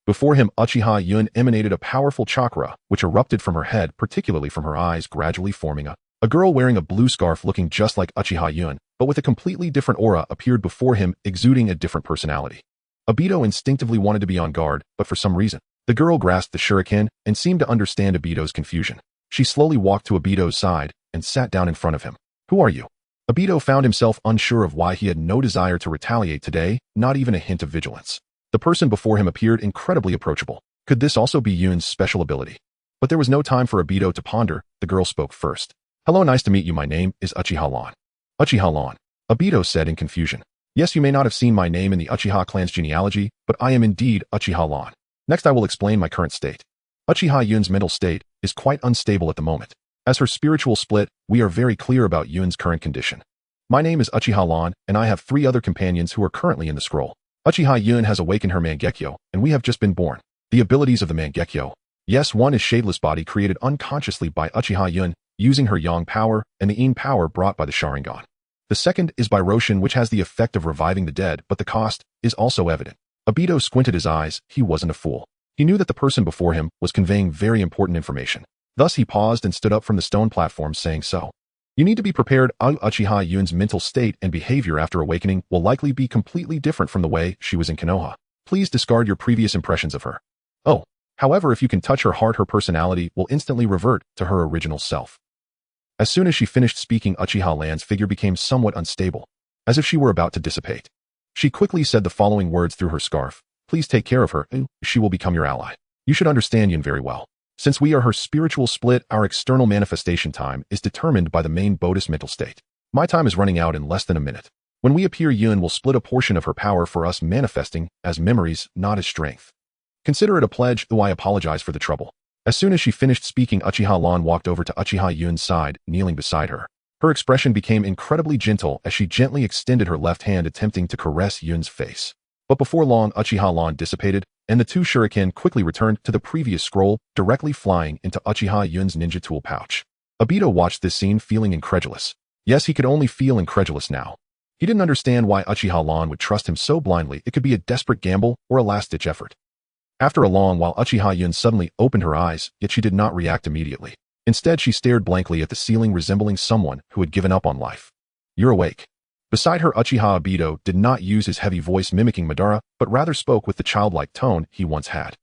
Before him, Uchiha Yun emanated a powerful chakra, which erupted from her head, particularly from her eyes, gradually forming a girl wearing a blue scarf looking just like Uchiha Yun, but with a completely different aura, appeared before him, exuding a different personality. Obito instinctively wanted to be on guard, but for some reason, the girl grasped the shuriken and seemed to understand Obito's confusion. She slowly walked to Obito's side and sat down in front of him. Who are you? Obito found himself unsure of why. He had no desire to retaliate today, not even a hint of vigilance. The person before him appeared incredibly approachable. Could this also be Yun's special ability? But there was no time for Obito to ponder. The girl spoke first. Hello, nice to meet you. My name is Uchiha Lan. Uchiha Lan, Obito said in confusion. Yes, you may not have seen my name in the Uchiha clan's genealogy, but I am indeed Uchiha Lan. Next I will explain my current state. Uchiha Yun's mental state is quite unstable at the moment. As her spiritual split, we are very clear about Yun's current condition. My name is Uchiha Lan, and I have 3 other companions who are currently in the scroll. Uchiha Yun has awakened her Mangekyo, and we have just been born. The abilities of the Mangekyo. Yes, one is shadeless body created unconsciously by Uchiha Yun, using her Yang power and the Yin power brought by the Sharingan. The second is by Roshin, which has the effect of reviving the dead, but the cost is also evident. Abito squinted his eyes. He wasn't a fool. He knew that the person before him was conveying very important information. Thus he paused and stood up from the stone platform, saying so. You need to be prepared. Uchiha Yun's mental state and behavior after awakening will likely be completely different from the way she was in Konoha. Please discard your previous impressions of her. Oh, however, if you can touch her heart, her personality will instantly revert to her original self. As soon as she finished speaking, Uchiha Lan's figure became somewhat unstable, as if she were about to dissipate. She quickly said the following words through her scarf. Please take care of her. She will become your ally. You should understand Yun very well. Since we are her spiritual split, our external manifestation time is determined by the main Bodhi's mental state. My time is running out in less than a minute. When we appear, Yun will split a portion of her power for us, manifesting as memories, not as strength. Consider it a pledge, though I apologize for the trouble. As soon as she finished speaking, Uchiha Lan walked over to Uchiha Yun's side, kneeling beside her. Her expression became incredibly gentle as she gently extended her left hand, attempting to caress Yun's face. But before long, Uchiha Lan dissipated, and the 2 shuriken quickly returned to the previous scroll, directly flying into Uchiha Yun's ninja tool pouch. Abito watched this scene, feeling incredulous. Yes, he could only feel incredulous now. He didn't understand why Uchiha Lan would trust him so blindly. It could be a desperate gamble or a last-ditch effort. After a long while, Uchiha Yun suddenly opened her eyes, yet she did not react immediately. Instead, she stared blankly at the ceiling, resembling someone who had given up on life. You're awake. Beside her, Uchiha Abito did not use his heavy voice mimicking Madara, but rather spoke with the childlike tone he once had.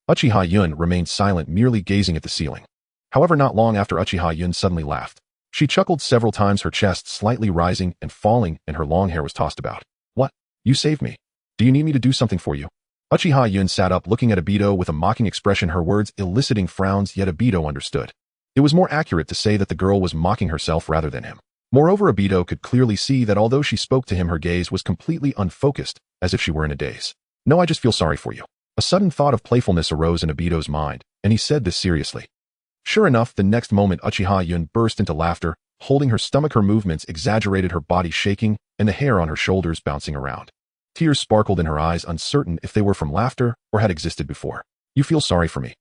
Uchiha Yun remained silent, merely gazing at the ceiling. However, not long after, Uchiha Yun suddenly laughed. She chuckled several times, her chest slightly rising and falling, and her long hair was tossed about. What? You saved me. Do you need me to do something for you? Uchiha Yun sat up, looking at Abito with a mocking expression, her words eliciting frowns, yet Abito understood. It was more accurate to say that the girl was mocking herself rather than him. Moreover, Abito could clearly see that although she spoke to him, her gaze was completely unfocused, as if she were in a daze. No, I just feel sorry for you. A sudden thought of playfulness arose in Abito's mind, and he said this seriously. Sure enough, the next moment Uchiha Yun burst into laughter, holding her stomach. Her movements exaggerated, her body shaking, and the hair on her shoulders bouncing around. Tears sparkled in her eyes, uncertain if they were from laughter or had existed before. You feel sorry for me.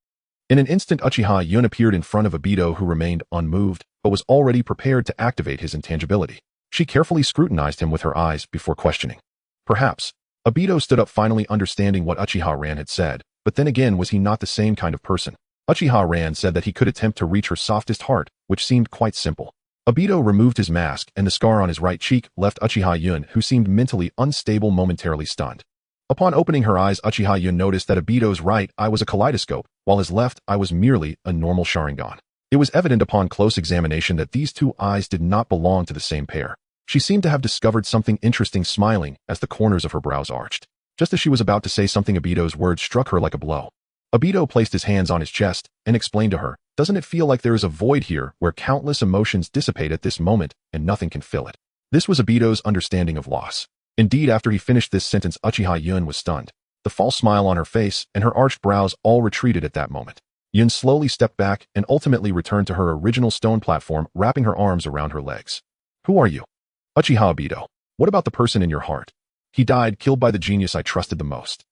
In an instant, Uchiha Yun appeared in front of Abito, who remained unmoved, but was already prepared to activate his intangibility. She carefully scrutinized him with her eyes before questioning. Perhaps. Abito stood up, finally understanding what Uchiha Ran had said, but then again, was he not the same kind of person? Uchiha Ran said that he could attempt to reach her softest heart, which seemed quite simple. Abito removed his mask, and the scar on his right cheek left Uchiha Yun, who seemed mentally unstable, momentarily stunned. Upon opening her eyes, Uchiha Yun noticed that Abito's right eye was a kaleidoscope, while his left eye was merely a normal Sharingan. It was evident upon close examination that these 2 eyes did not belong to the same pair. She seemed to have discovered something interesting, smiling as the corners of her brows arched. Just as she was about to say something, Abito's words struck her like a blow. Abito placed his hands on his chest and explained to her, doesn't it feel like there is a void here where countless emotions dissipate at this moment and nothing can fill it? This was Abito's understanding of loss. Indeed, after he finished this sentence, Uchiha Yun was stunned. The false smile on her face and her arched brows all retreated at that moment. Yun slowly stepped back and ultimately returned to her original stone platform, wrapping her arms around her legs. Who are you? Uchiha Abito. What about the person in your heart? He died, killed by the genius I trusted the most.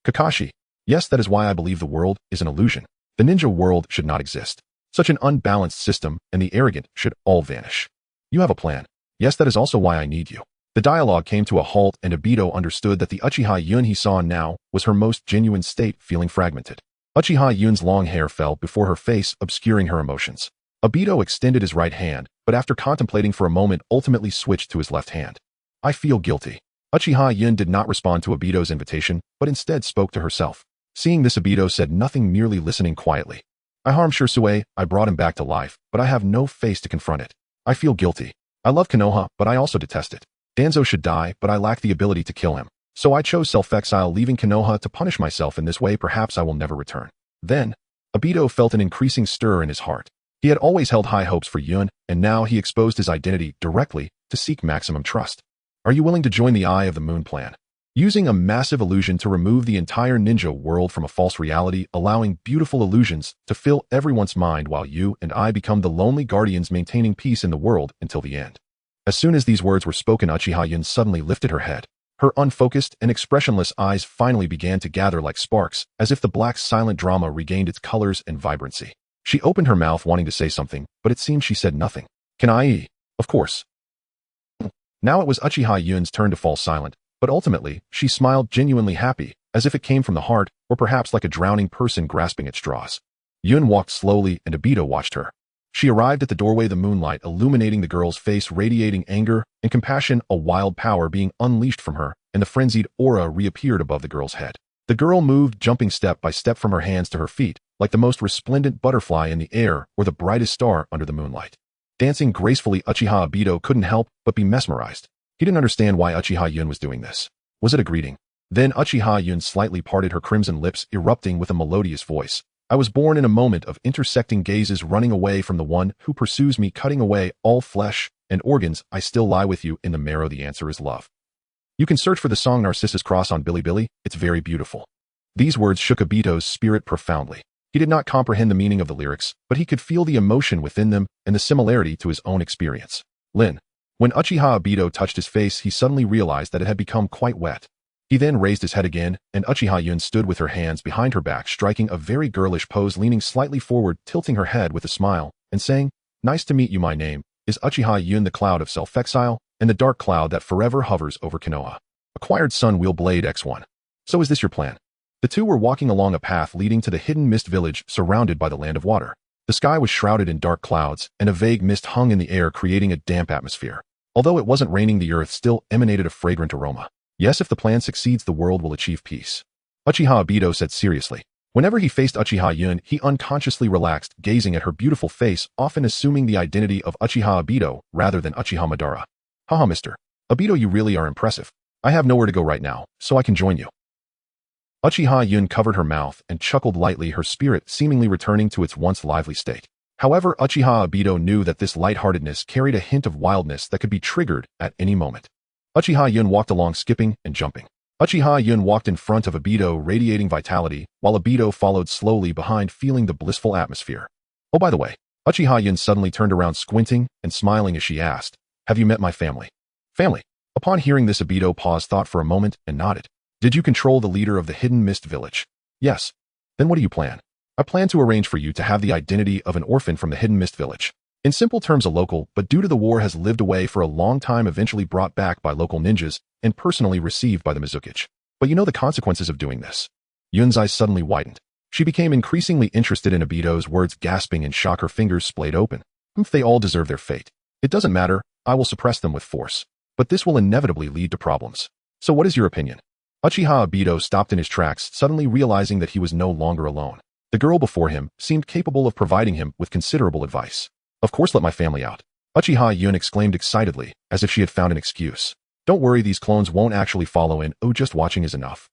Kakashi. Yes, that is why I believe the world is an illusion. The ninja world should not exist. Such an unbalanced system, and the arrogant should all vanish. You have a plan. Yes, that is also why I need you. The dialogue came to a halt, and Abito understood that the Uchiha Yun he saw now was her most genuine state, feeling fragmented. Uchiha Yun's long hair fell before her face, obscuring her emotions. Abito extended his right hand, but after contemplating for a moment, ultimately switched to his left hand. I feel guilty. Uchiha Yun did not respond to Abito's invitation, but instead spoke to herself. Seeing this, Abito said nothing, merely listening quietly. I harmed Shisui, I brought him back to life, but I have no face to confront it. I feel guilty. I love Konoha, but I also detest it. Danzō should die, but I lack the ability to kill him. So I chose self-exile, leaving Konoha to punish myself in this way. Perhaps I will never return. Then, Abito felt an increasing stir in his heart. He had always held high hopes for Yun, and now he exposed his identity directly to seek maximum trust. Are you willing to join the Eye of the Moon plan? Using a massive illusion to remove the entire ninja world from a false reality, allowing beautiful illusions to fill everyone's mind while you and I become the lonely guardians maintaining peace in the world until the end. As soon as these words were spoken, Uchiha Yun suddenly lifted her head. Her unfocused and expressionless eyes finally began to gather like sparks, as if the black silent drama regained its colors and vibrancy. She opened her mouth wanting to say something, but it seemed she said nothing. Can I? Of course. Now it was Uchiha Yun's turn to fall silent, but ultimately, she smiled genuinely happy, as if it came from the heart, or perhaps like a drowning person grasping at straws. Yun walked slowly and Obito watched her. She arrived at the doorway, the moonlight illuminating the girl's face, radiating anger and compassion, a wild power being unleashed from her, and the frenzied aura reappeared above the girl's head. The girl moved, jumping step by step from her hands to her feet, like the most resplendent butterfly in the air or the brightest star under the moonlight. Dancing gracefully, Uchiha Obito couldn't help but be mesmerized. He didn't understand why Uchiha Yun was doing this. Was it a greeting? Then Uchiha Yun slightly parted her crimson lips, erupting with a melodious voice. I was born in a moment of intersecting gazes, running away from the one who pursues me, cutting away all flesh and organs. I still lie with you in the marrow. The answer is love. You can search for the song Narcissus Cross on Bilibili. It's very beautiful. These words shook Obito's spirit profoundly. He did not comprehend the meaning of the lyrics, but he could feel the emotion within them and the similarity to his own experience. Lin. When Uchiha Obito touched his face, he suddenly realized that it had become quite wet. He then raised his head again, and Uchiha Yun stood with her hands behind her back, striking a very girlish pose, leaning slightly forward, tilting her head with a smile, and saying, Nice to meet you. My name is Uchiha Yun, the cloud of self-exile, and the dark cloud that forever hovers over Konoha. Acquired Sun Wheel Blade X1. So is this your plan? The two were walking along a path leading to the hidden mist village surrounded by the land of water. The sky was shrouded in dark clouds, and a vague mist hung in the air, creating a damp atmosphere. Although it wasn't raining, the earth still emanated a fragrant aroma. Yes, if the plan succeeds, the world will achieve peace. Uchiha Obito said seriously. Whenever he faced Uchiha Yun, he unconsciously relaxed, gazing at her beautiful face, often assuming the identity of Uchiha Obito rather than Uchiha Madara. Haha, Mr. Obito, you really are impressive. I have nowhere to go right now, so I can join you. Uchiha Yun covered her mouth and chuckled lightly, her spirit seemingly returning to its once lively state. However, Uchiha Obito knew that this lightheartedness carried a hint of wildness that could be triggered at any moment. Uchiha Yun walked along, skipping and jumping. Uchiha Yun walked in front of Obito, radiating vitality, while Obito followed slowly behind, feeling the blissful atmosphere. Oh, by the way, Uchiha Yun suddenly turned around, squinting and smiling as she asked, Have you met my family? Family? Upon hearing this, Obito paused, thought for a moment, and nodded. Did you control the leader of the hidden mist village? Yes. Then what do you plan? I plan to arrange for you to have the identity of an orphan from the hidden mist village. In simple terms, a local, but due to the war has lived away for a long time, eventually brought back by local ninjas, and personally received by the Massacre. But you know the consequences of doing this. Yun's eyes suddenly widened. She became increasingly interested in Obito's words, gasping in shock, her fingers splayed open. They all deserve their fate. It doesn't matter, I will suppress them with force. But this will inevitably lead to problems. So what is your opinion? Uchiha Obito stopped in his tracks, suddenly realizing that he was no longer alone. The girl before him seemed capable of providing him with considerable advice. Of course, let my family out. Uchiha Yun exclaimed excitedly, as if she had found an excuse. Don't worry, these clones won't actually follow in. Oh, just watching is enough.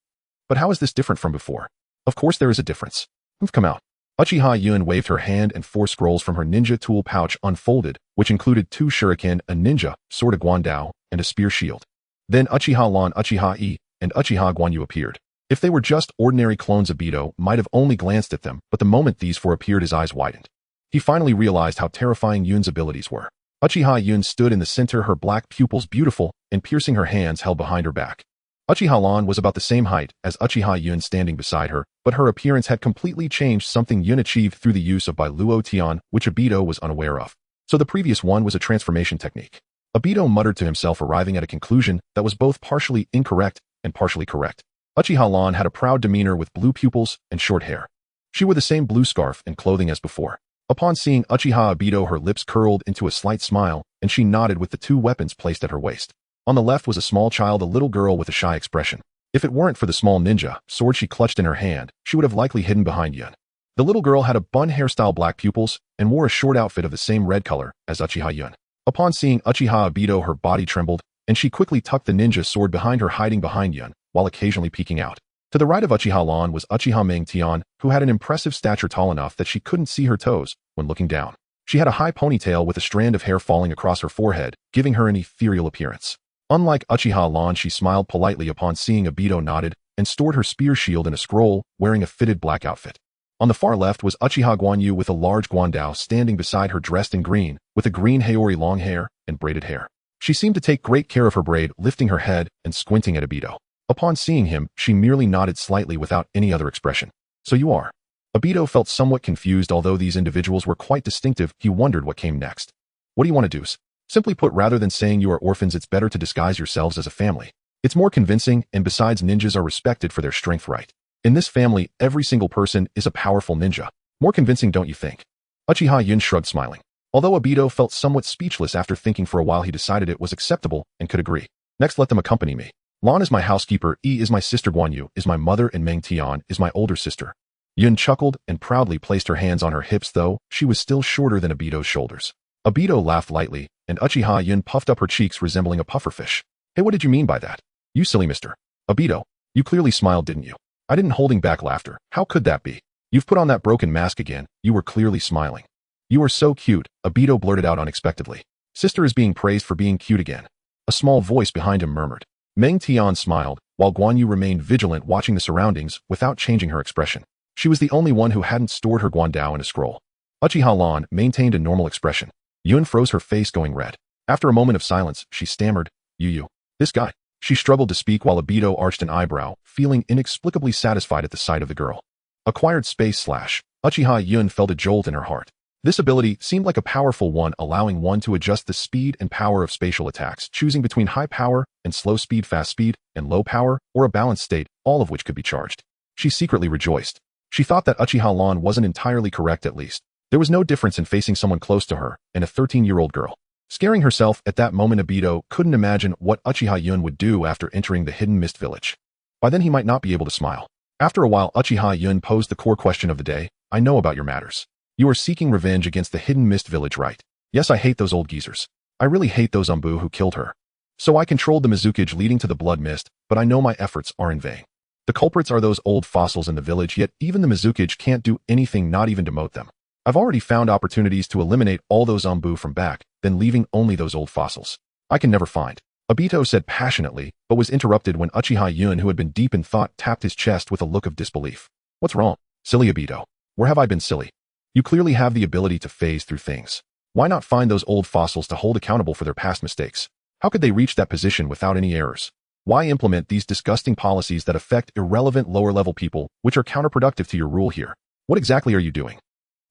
But how is this different from before? Of course there is a difference. Come out. Uchiha Yun waved her hand and 4 scrolls from her ninja tool pouch unfolded, which included 2 shuriken, a ninja, sword of Guandao, and a spear shield. Then Uchiha Lan, Uchiha I, and Uchiha Guanyu appeared. If they were just ordinary clones, Obito might have only glanced at them, but the moment these 4 appeared, his eyes widened. He finally realized how terrifying Yun's abilities were. Uchiha Yun stood in the center, her black pupils beautiful and piercing, her hands held behind her back. Uchiha Lan was about the same height as Uchiha Yun, standing beside her, but her appearance had completely changed, something Yun achieved through the use of Bailuo Tian, which Obito was unaware of. So the previous one was a transformation technique. Obito muttered to himself, arriving at a conclusion that was both partially incorrect and partially correct. Uchiha Lan had a proud demeanor with blue pupils and short hair. She wore the same blue scarf and clothing as before. Upon seeing Uchiha Obito, her lips curled into a slight smile, and she nodded with the 2 weapons placed at her waist. On the left was a small child, a little girl with a shy expression. If it weren't for the small ninja sword she clutched in her hand, she would have likely hidden behind Yun. The little girl had a bun hairstyle, black pupils, and wore a short outfit of the same red color as Uchiha Yun. Upon seeing Uchiha Obito, her body trembled, and she quickly tucked the ninja sword behind her, hiding behind Yun, while occasionally peeking out. To the right of Uchiha Lan was Uchiha Meng Tian, who had an impressive stature, tall enough that she couldn't see her toes when looking down. She had a high ponytail with a strand of hair falling across her forehead, giving her an ethereal appearance. Unlike Uchiha Lan, she smiled politely upon seeing Obito nodded and stored her spear shield in a scroll, wearing a fitted black outfit. On the far left was Uchiha Guanyu with a large guandao standing beside her, dressed in green, with a green haori long hair and braided hair. She seemed to take great care of her braid, lifting her head and squinting at Obito. Upon seeing him, she merely nodded slightly without any other expression. So you are. Obito felt somewhat confused. Although these individuals were quite distinctive, he wondered what came next. What do you want to do? Simply put, rather than saying you are orphans, it's better to disguise yourselves as a family. It's more convincing, and besides, ninjas are respected for their strength, right? In this family, every single person is a powerful ninja. More convincing, don't you think? Uchiha Yun shrugged, smiling. Although Obito felt somewhat speechless after thinking for a while, he decided it was acceptable and could agree. Next, let them accompany me. Lan is my housekeeper, E is my sister, Guanyu is my mother, and Meng Tian is my older sister. Yun chuckled and proudly placed her hands on her hips, though she was still shorter than Obito's shoulders. Obito laughed lightly, and Uchiha Yun puffed up her cheeks, resembling a pufferfish. Hey, what did you mean by that? You silly mister. Obito, you clearly smiled, didn't you? I didn't, holding back laughter. How could that be? You've put on that broken mask again. You were clearly smiling. You are so cute, Obito blurted out unexpectedly. Sister is being praised for being cute again. A small voice behind him murmured. Meng Tian smiled, while Guanyu remained vigilant, watching the surroundings without changing her expression. She was the only one who hadn't stored her guandao in a scroll. Uchiha Lan maintained a normal expression. Yun froze, her face going red. After a moment of silence, she stammered, You, this guy. She struggled to speak while Obito arched an eyebrow, feeling inexplicably satisfied at the sight of the girl. Acquired space / Uchiha Yun felt a jolt in her heart. This ability seemed like a powerful one, allowing one to adjust the speed and power of spatial attacks, choosing between high power and slow speed, fast speed, and low power, or a balanced state, all of which could be charged. She secretly rejoiced. She thought that Uchiha Lan wasn't entirely correct. At least there was no difference in facing someone close to her and a 13-year-old girl. Scaring herself at that moment, Obito couldn't imagine what Uchiha Yun would do after entering the Hidden Mist Village. By then he might not be able to smile. After a while, Uchiha Yun posed the core question of the day. I know about your matters. You are seeking revenge against the Hidden Mist Village, right? Yes, I hate those old geezers. I really hate those Umbu who killed her. So I controlled the Mizukage leading to the Blood Mist, but I know my efforts are in vain. The culprits are those old fossils in the village, yet even the Mizukage can't do anything, not even demote them. I've already found opportunities to eliminate all those Umbu from back, then leaving only those old fossils. I can never find. Obito said passionately, but was interrupted when Uchiha Yun, who had been deep in thought, tapped his chest with a look of disbelief. What's wrong? Silly Obito. Where have I been silly? You clearly have the ability to phase through things. Why not find those old fossils to hold accountable for their past mistakes? How could they reach that position without any errors? Why implement these disgusting policies that affect irrelevant lower-level people, which are counterproductive to your rule here? What exactly are you doing?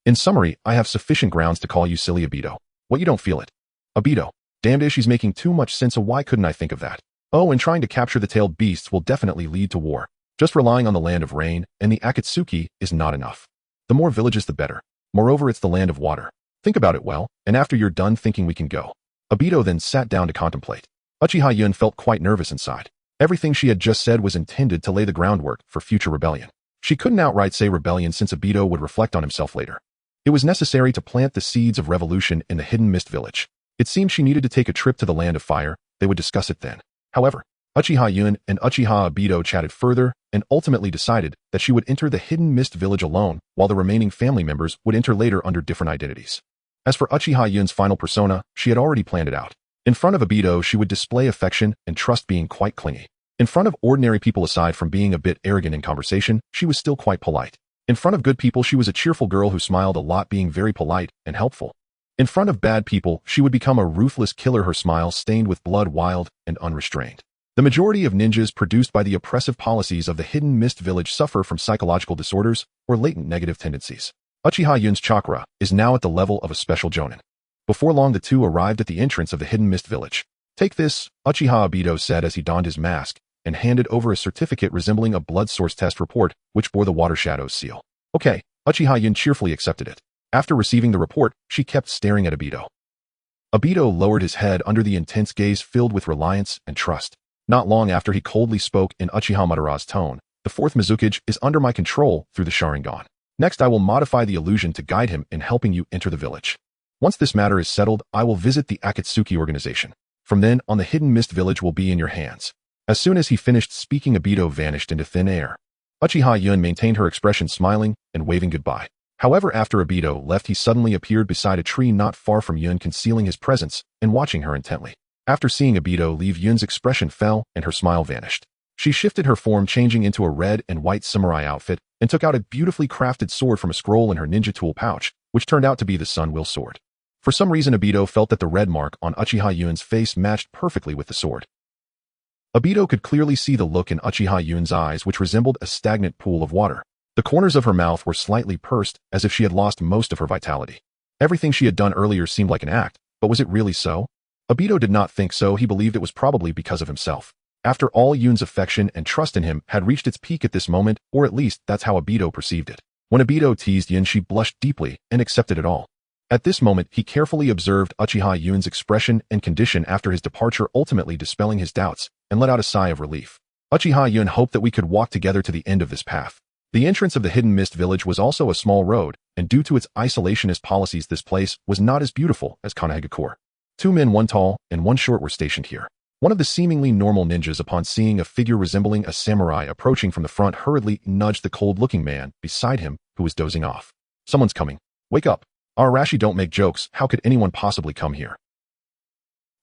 In summary, I have sufficient grounds to call you silly Obito. What, you don't feel it? Obito. Damned if she's making too much sense, so why couldn't I think of that? Oh, and trying to capture the tailed beasts will definitely lead to war. Just relying on the land of rain and the Akatsuki is not enough. The more villages the better. Moreover, it's the land of water. Think about it well, and after you're done thinking we can go. Obito then sat down to contemplate. Uchiha Yun felt quite nervous inside. Everything she had just said was intended to lay the groundwork for future rebellion. She couldn't outright say rebellion since Obito would reflect on himself later. It was necessary to plant the seeds of revolution in the Hidden Mist Village. It seemed she needed to take a trip to the Land of Fire. They would discuss it then. However, Uchiha Yun and Uchiha Obito chatted further and ultimately decided that she would enter the Hidden Mist Village alone, while the remaining family members would enter later under different identities. As for Uchiha Yun's final persona, she had already planned it out. In front of Obito, she would display affection and trust, being quite clingy. In front of ordinary people, aside from being a bit arrogant in conversation, she was still quite polite. In front of good people, she was a cheerful girl who smiled a lot, being very polite and helpful. In front of bad people, she would become a ruthless killer, her smile stained with blood, wild and unrestrained. The majority of ninjas produced by the oppressive policies of the Hidden Mist Village suffer from psychological disorders or latent negative tendencies. Uchiha Yun's chakra is now at the level of a special jonin. Before long, the two arrived at the entrance of the Hidden Mist Village. Take this, Uchiha Obito said as he donned his mask and handed over a certificate resembling a blood source test report, which bore the Water Shadow's seal. Okay, Uchiha Yun cheerfully accepted it. After receiving the report, she kept staring at Obito. Obito lowered his head under the intense gaze filled with reliance and trust. Not long after, he coldly spoke in Uchiha Madara's tone. The fourth Mizukage is under my control through the Sharingan. Next, I will modify the illusion to guide him in helping you enter the village. Once this matter is settled, I will visit the Akatsuki organization. From then on, the Hidden Mist Village will be in your hands. As soon as he finished speaking, Obito vanished into thin air. Uchiha Yun maintained her expression, smiling and waving goodbye. However, after Obito left, he suddenly appeared beside a tree not far from Yun, concealing his presence and watching her intently. After seeing Obito leave, Yun's expression fell and her smile vanished. She shifted her form, changing into a red and white samurai outfit, and took out a beautifully crafted sword from a scroll in her ninja tool pouch, which turned out to be the Sun Will sword. For some reason, Obito felt that the red mark on Uchiha Yun's face matched perfectly with the sword. Obito could clearly see the look in Uchiha Yun's eyes, which resembled a stagnant pool of water. The corners of her mouth were slightly pursed, as if she had lost most of her vitality. Everything she had done earlier seemed like an act, but was it really so? Obito did not think so. He believed it was probably because of himself. After all, Yun's affection and trust in him had reached its peak at this moment, or at least that's how Obito perceived it. When Obito teased Yun, she blushed deeply and accepted it all. At this moment, he carefully observed Uchiha Yun's expression and condition after his departure, ultimately dispelling his doubts, and let out a sigh of relief. Uchiha Yun hoped that we could walk together to the end of this path. The entrance of the Hidden Mist Village was also a small road, and due to its isolationist policies, this place was not as beautiful as Konoha. 2 men, 1 tall and 1 short, were stationed here. One of the seemingly normal ninjas, upon seeing a figure resembling a samurai approaching from the front, hurriedly nudged the cold-looking man beside him, who was dozing off. "Someone's coming. Wake up. Arashi, don't make jokes. How could anyone possibly come here?"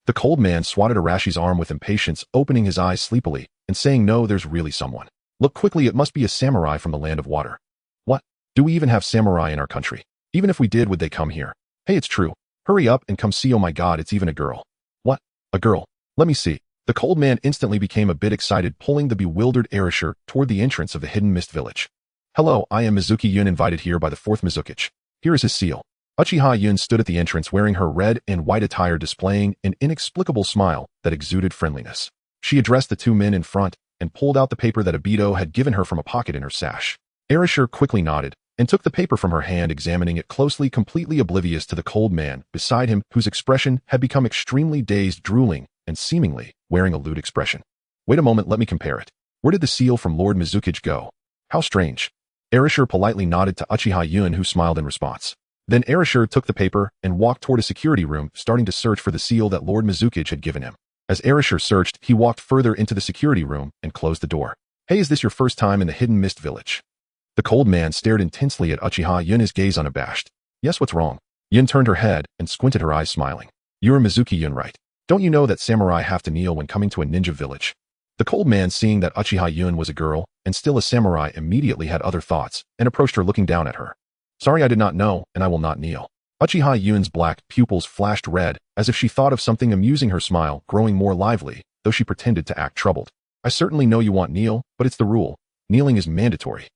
The cold man swatted Arashi's arm with impatience, opening his eyes sleepily and saying, "No, there's really someone. Look quickly, it must be a samurai from the land of water." "What? Do we even have samurai in our country? Even if we did, would they come here? Hey, it's true. Hurry up and come see. Oh my god, it's even a girl." "What? A girl? Let me see." The cold man instantly became a bit excited, pulling the bewildered Arashir toward the entrance of the Hidden Mist Village. "Hello, I am Mizuki Yun, invited here by the 4th Mizukage. Here is his seal." Uchiha Yun stood at the entrance wearing her red and white attire, displaying an inexplicable smile that exuded friendliness. She addressed the 2 men in front and pulled out the paper that Obito had given her from a pocket in her sash. Arashir quickly nodded and took the paper from her hand, examining it closely, completely oblivious to the cold man beside him, whose expression had become extremely dazed, drooling, and seemingly wearing a lewd expression. "Wait a moment, let me compare it. Where did the seal from Lord Mizukage go? How strange." Arashir politely nodded to Uchiha Yun, who smiled in response. Then Arashir took the paper and walked toward a security room, starting to search for the seal that Lord Mizukage had given him. As Arashir searched, he walked further into the security room and closed the door. "Hey, is this your first time in the Hidden Mist Village?" The cold man stared intensely at Uchiha Yun, his gaze unabashed. "Yes, what's wrong?" Yun turned her head and squinted her eyes, smiling. "You're Mizuki Yun, right? Don't you know that samurai have to kneel when coming to a ninja village?" The cold man, seeing that Uchiha Yun was a girl and still a samurai, immediately had other thoughts and approached her, looking down at her. "Sorry, I did not know, and I will not kneel." Uchiha Yun's black pupils flashed red, as if she thought of something amusing, her smile growing more lively, though she pretended to act troubled. "I certainly know you want kneel, but it's the rule. Kneeling is mandatory."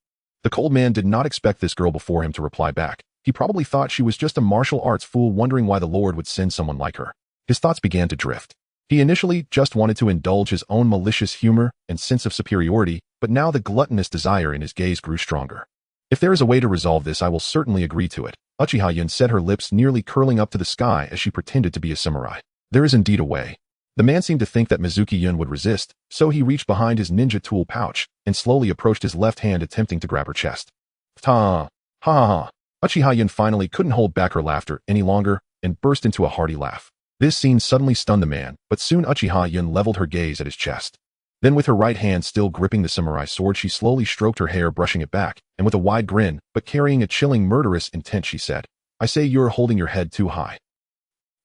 The cold man did not expect this girl before him to reply back. He probably thought she was just a martial arts fool, wondering why the Lord would send someone like her. His thoughts began to drift. He initially just wanted to indulge his own malicious humor and sense of superiority, but now the gluttonous desire in his gaze grew stronger. "If there is a way to resolve this, I will certainly agree to it." Uchiha Yun said, her lips nearly curling up to the sky as she pretended to be a samurai. "There is indeed a way." The man seemed to think that Mizuki Yun would resist, so he reached behind his ninja tool pouch and slowly approached his left hand, attempting to grab her chest. "Ta! Ha ha ha!" Uchiha Yun finally couldn't hold back her laughter any longer and burst into a hearty laugh. This scene suddenly stunned the man, but soon Uchiha Yun leveled her gaze at his chest. Then, with her right hand still gripping the samurai sword, she slowly stroked her hair, brushing it back, and with a wide grin, but carrying a chilling, murderous intent, she said, "I say, you're holding your head too high."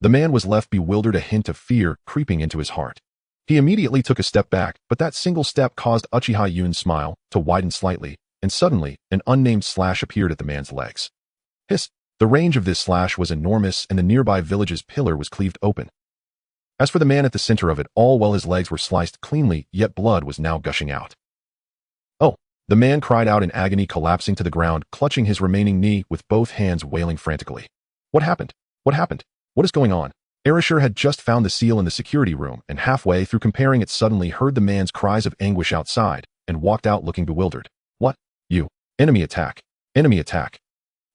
The man was left bewildered, a hint of fear creeping into his heart. He immediately took a step back, but that single step caused Uchiha Yun's smile to widen slightly, and suddenly, an unnamed slash appeared at the man's legs. Hiss! The range of this slash was enormous, and the nearby village's pillar was cleaved open. As for the man at the center of it, all while his legs were sliced cleanly, yet blood was now gushing out. "Oh!" The man cried out in agony, collapsing to the ground, clutching his remaining knee with both hands, wailing frantically. "What happened? What happened? What is going on?" Arashir had just found the seal in the security room, and halfway through comparing it, suddenly heard the man's cries of anguish outside, and walked out looking bewildered. "What? You? Enemy attack! Enemy attack!"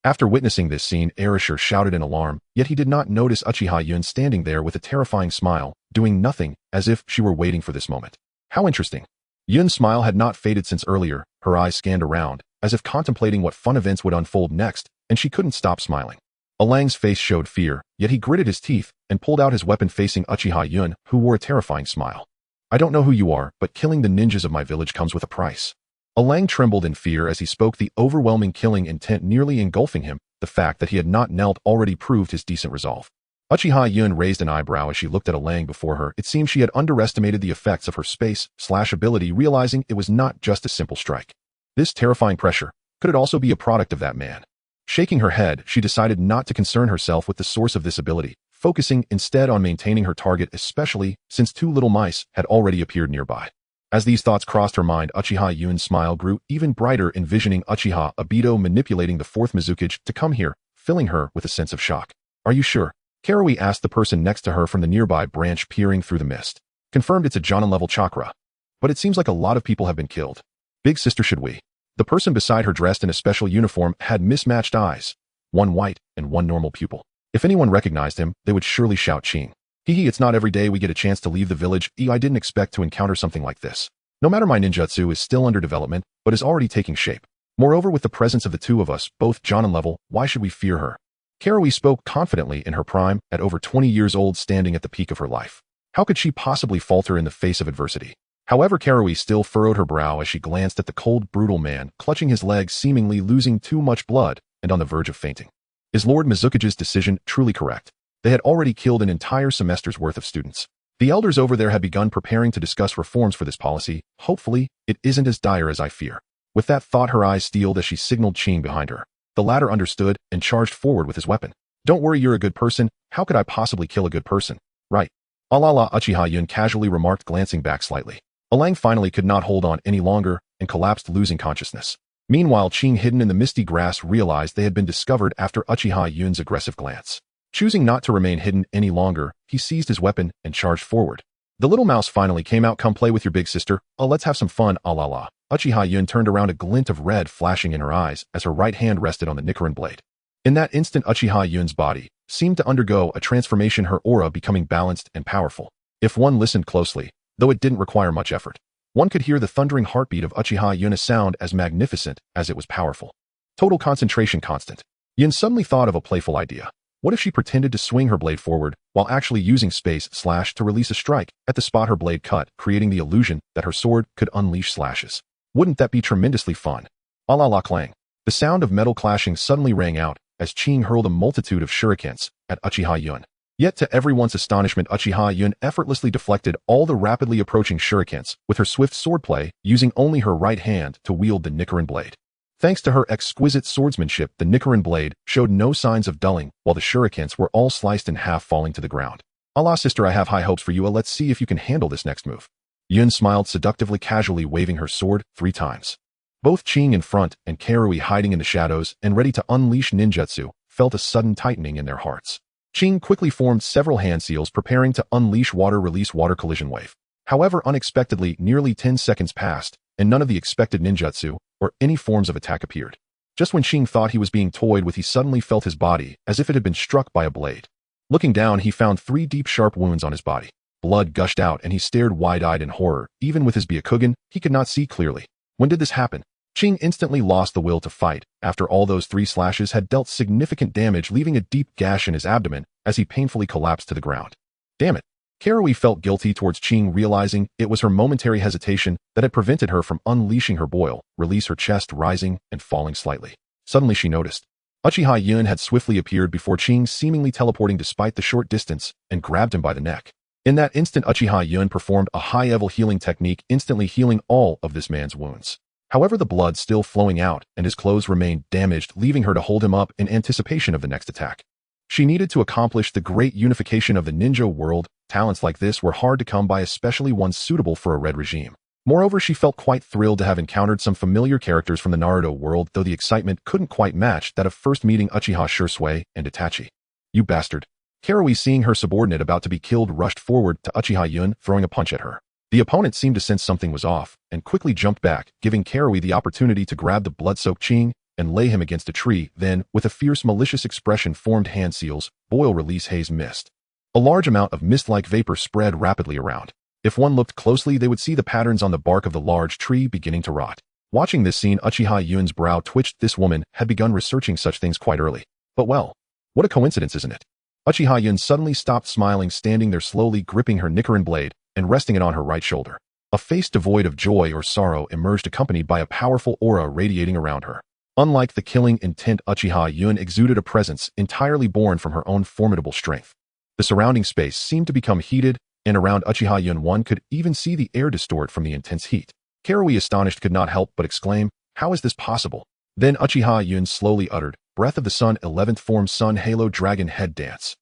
After witnessing this scene, Arashir shouted in alarm, yet he did not notice Uchiha Yun standing there with a terrifying smile, doing nothing, as if she were waiting for this moment. How interesting. Yun's smile had not faded since earlier. Her eyes scanned around, as if contemplating what fun events would unfold next, and she couldn't stop smiling. Alang's face showed fear, yet he gritted his teeth and pulled out his weapon, facing Uchiha Yun, who wore a terrifying smile. "I don't know who you are, but killing the ninjas of my village comes with a price." Alang trembled in fear as he spoke, the overwhelming killing intent nearly engulfing him. The fact that he had not knelt already proved his decent resolve. Uchiha Yun raised an eyebrow as she looked at a Lang before her. It seemed she had underestimated the effects of her space/ability, realizing it was not just a simple strike. This terrifying pressure, could it also be a product of that man? Shaking her head, she decided not to concern herself with the source of this ability, focusing instead on maintaining her target, especially since two little mice had already appeared nearby. As these thoughts crossed her mind, Uchiha Yun's smile grew even brighter, envisioning Uchiha Obito manipulating the fourth Mizukage to come here, filling her with a sense of shock. Are you sure? Karui asked the person next to her from the nearby branch, peering through the mist. Confirmed it's a Jonin-level chakra. But it seems like a lot of people have been killed. Big sister, should we? The person beside her, dressed in a special uniform, had mismatched eyes. One white and one normal pupil. If anyone recognized him, they would surely shout Ching. Hee, it's not every day we get a chance to leave the village. I didn't expect to encounter something like this. No matter, my ninjutsu is still under development, but is already taking shape. Moreover, with the presence of the two of us, both Jonin level, why should we fear her? Karui spoke confidently in her prime, at over 20 years old, standing at the peak of her life. How could she possibly falter in the face of adversity? However, Karui still furrowed her brow as she glanced at the cold, brutal man, clutching his legs, seemingly losing too much blood, and on the verge of fainting. Is Lord Mizukage's decision truly correct? They had already killed an entire semester's worth of students. The elders over there had begun preparing to discuss reforms for this policy. Hopefully, it isn't as dire as I fear. With that thought, her eyes steeled as she signaled Ching behind her. The latter understood and charged forward with his weapon. Don't worry, you're a good person. How could I possibly kill a good person? Right. La Uchiha Yun casually remarked, glancing back slightly. Alang finally could not hold on any longer and collapsed, losing consciousness. Meanwhile, Ching, hidden in the misty grass, realized they had been discovered after Uchiha Yun's aggressive glance. Choosing not to remain hidden any longer, he seized his weapon and charged forward. The little mouse finally came out. Come play with your big sister. Oh, let's have some fun. La. Uchiha Yun turned around, a glint of red flashing in her eyes as her right hand rested on the Nichiren blade. In that instant, Uchiha Yun's body seemed to undergo a transformation, her aura becoming balanced and powerful. If one listened closely, though it didn't require much effort, one could hear the thundering heartbeat of Uchiha Yun, a sound as magnificent as it was powerful. Total concentration constant. Yun suddenly thought of a playful idea. What if she pretended to swing her blade forward while actually using space/ to release a strike at the spot her blade cut, creating the illusion that her sword could unleash slashes? Wouldn't that be tremendously fun? La clang. The sound of metal clashing suddenly rang out as Ching hurled a multitude of shurikens at Uchiha Yun. Yet to everyone's astonishment, Uchiha Yun effortlessly deflected all the rapidly approaching shurikens with her swift swordplay, using only her right hand to wield the Nichiren blade. Thanks to her exquisite swordsmanship, the Nichiren blade showed no signs of dulling, while the shurikens were all sliced in half, falling to the ground. Allah, sister, I have high hopes for you. Let's see if you can handle this next move. Yun smiled seductively, casually waving her sword 3 times. Both Ching in front and Karui hiding in the shadows and ready to unleash ninjutsu felt a sudden tightening in their hearts. Ching quickly formed several hand seals, preparing to unleash water-release water collision wave. However, unexpectedly, nearly 10 seconds passed, and none of the expected ninjutsu or any forms of attack appeared. Just when Ching thought he was being toyed with, he suddenly felt his body as if it had been struck by a blade. Looking down, he found 3 deep, sharp wounds on his body. Blood gushed out, and he stared wide-eyed in horror. Even with his Byakugan, he could not see clearly. When did this happen? Ching instantly lost the will to fight. After all, those 3 slashes had dealt significant damage, leaving a deep gash in his abdomen as he painfully collapsed to the ground. Damn it. Karui felt guilty towards Ching, realizing it was her momentary hesitation that had prevented her from unleashing her boil, release, her chest rising and falling slightly. Suddenly she noticed. Uchiha Yun had swiftly appeared before Ching, seemingly teleporting despite the short distance, and grabbed him by the neck. In that instant, Uchiha Yun performed a high-level healing technique, instantly healing all of this man's wounds. However, the blood still flowing out and his clothes remained damaged, leaving her to hold him up in anticipation of the next attack. She needed to accomplish the great unification of the ninja world. Talents like this were hard to come by, especially ones suitable for a red regime. Moreover, she felt quite thrilled to have encountered some familiar characters from the Naruto world, though the excitement couldn't quite match that of first meeting Uchiha Shisui and Itachi. You bastard. Karui, seeing her subordinate about to be killed, rushed forward to Uchiha Yun, throwing a punch at her. The opponent seemed to sense something was off and quickly jumped back, giving Karui the opportunity to grab the blood-soaked Ching and lay him against a tree, then, with a fierce, malicious expression, formed hand seals, boil, release, haze, mist. A large amount of mist-like vapor spread rapidly around. If one looked closely, they would see the patterns on the bark of the large tree beginning to rot. Watching this scene, Uchiha Yun's brow twitched. This woman had begun researching such things quite early. But well, what a coincidence, isn't it? Uchiha Yun suddenly stopped smiling, standing there slowly, gripping her Nichiren blade and resting it on her right shoulder. A face devoid of joy or sorrow emerged, accompanied by a powerful aura radiating around her. Unlike the killing intent, Uchiha Yun exuded a presence entirely born from her own formidable strength. The surrounding space seemed to become heated, and around Uchiha Yun one could even see the air distort from the intense heat. Karui, astonished, could not help but exclaim, "How is this possible?" Then Uchiha Yun slowly uttered, "Breath of the Sun, 11th form Sun Halo Dragon Head Dance."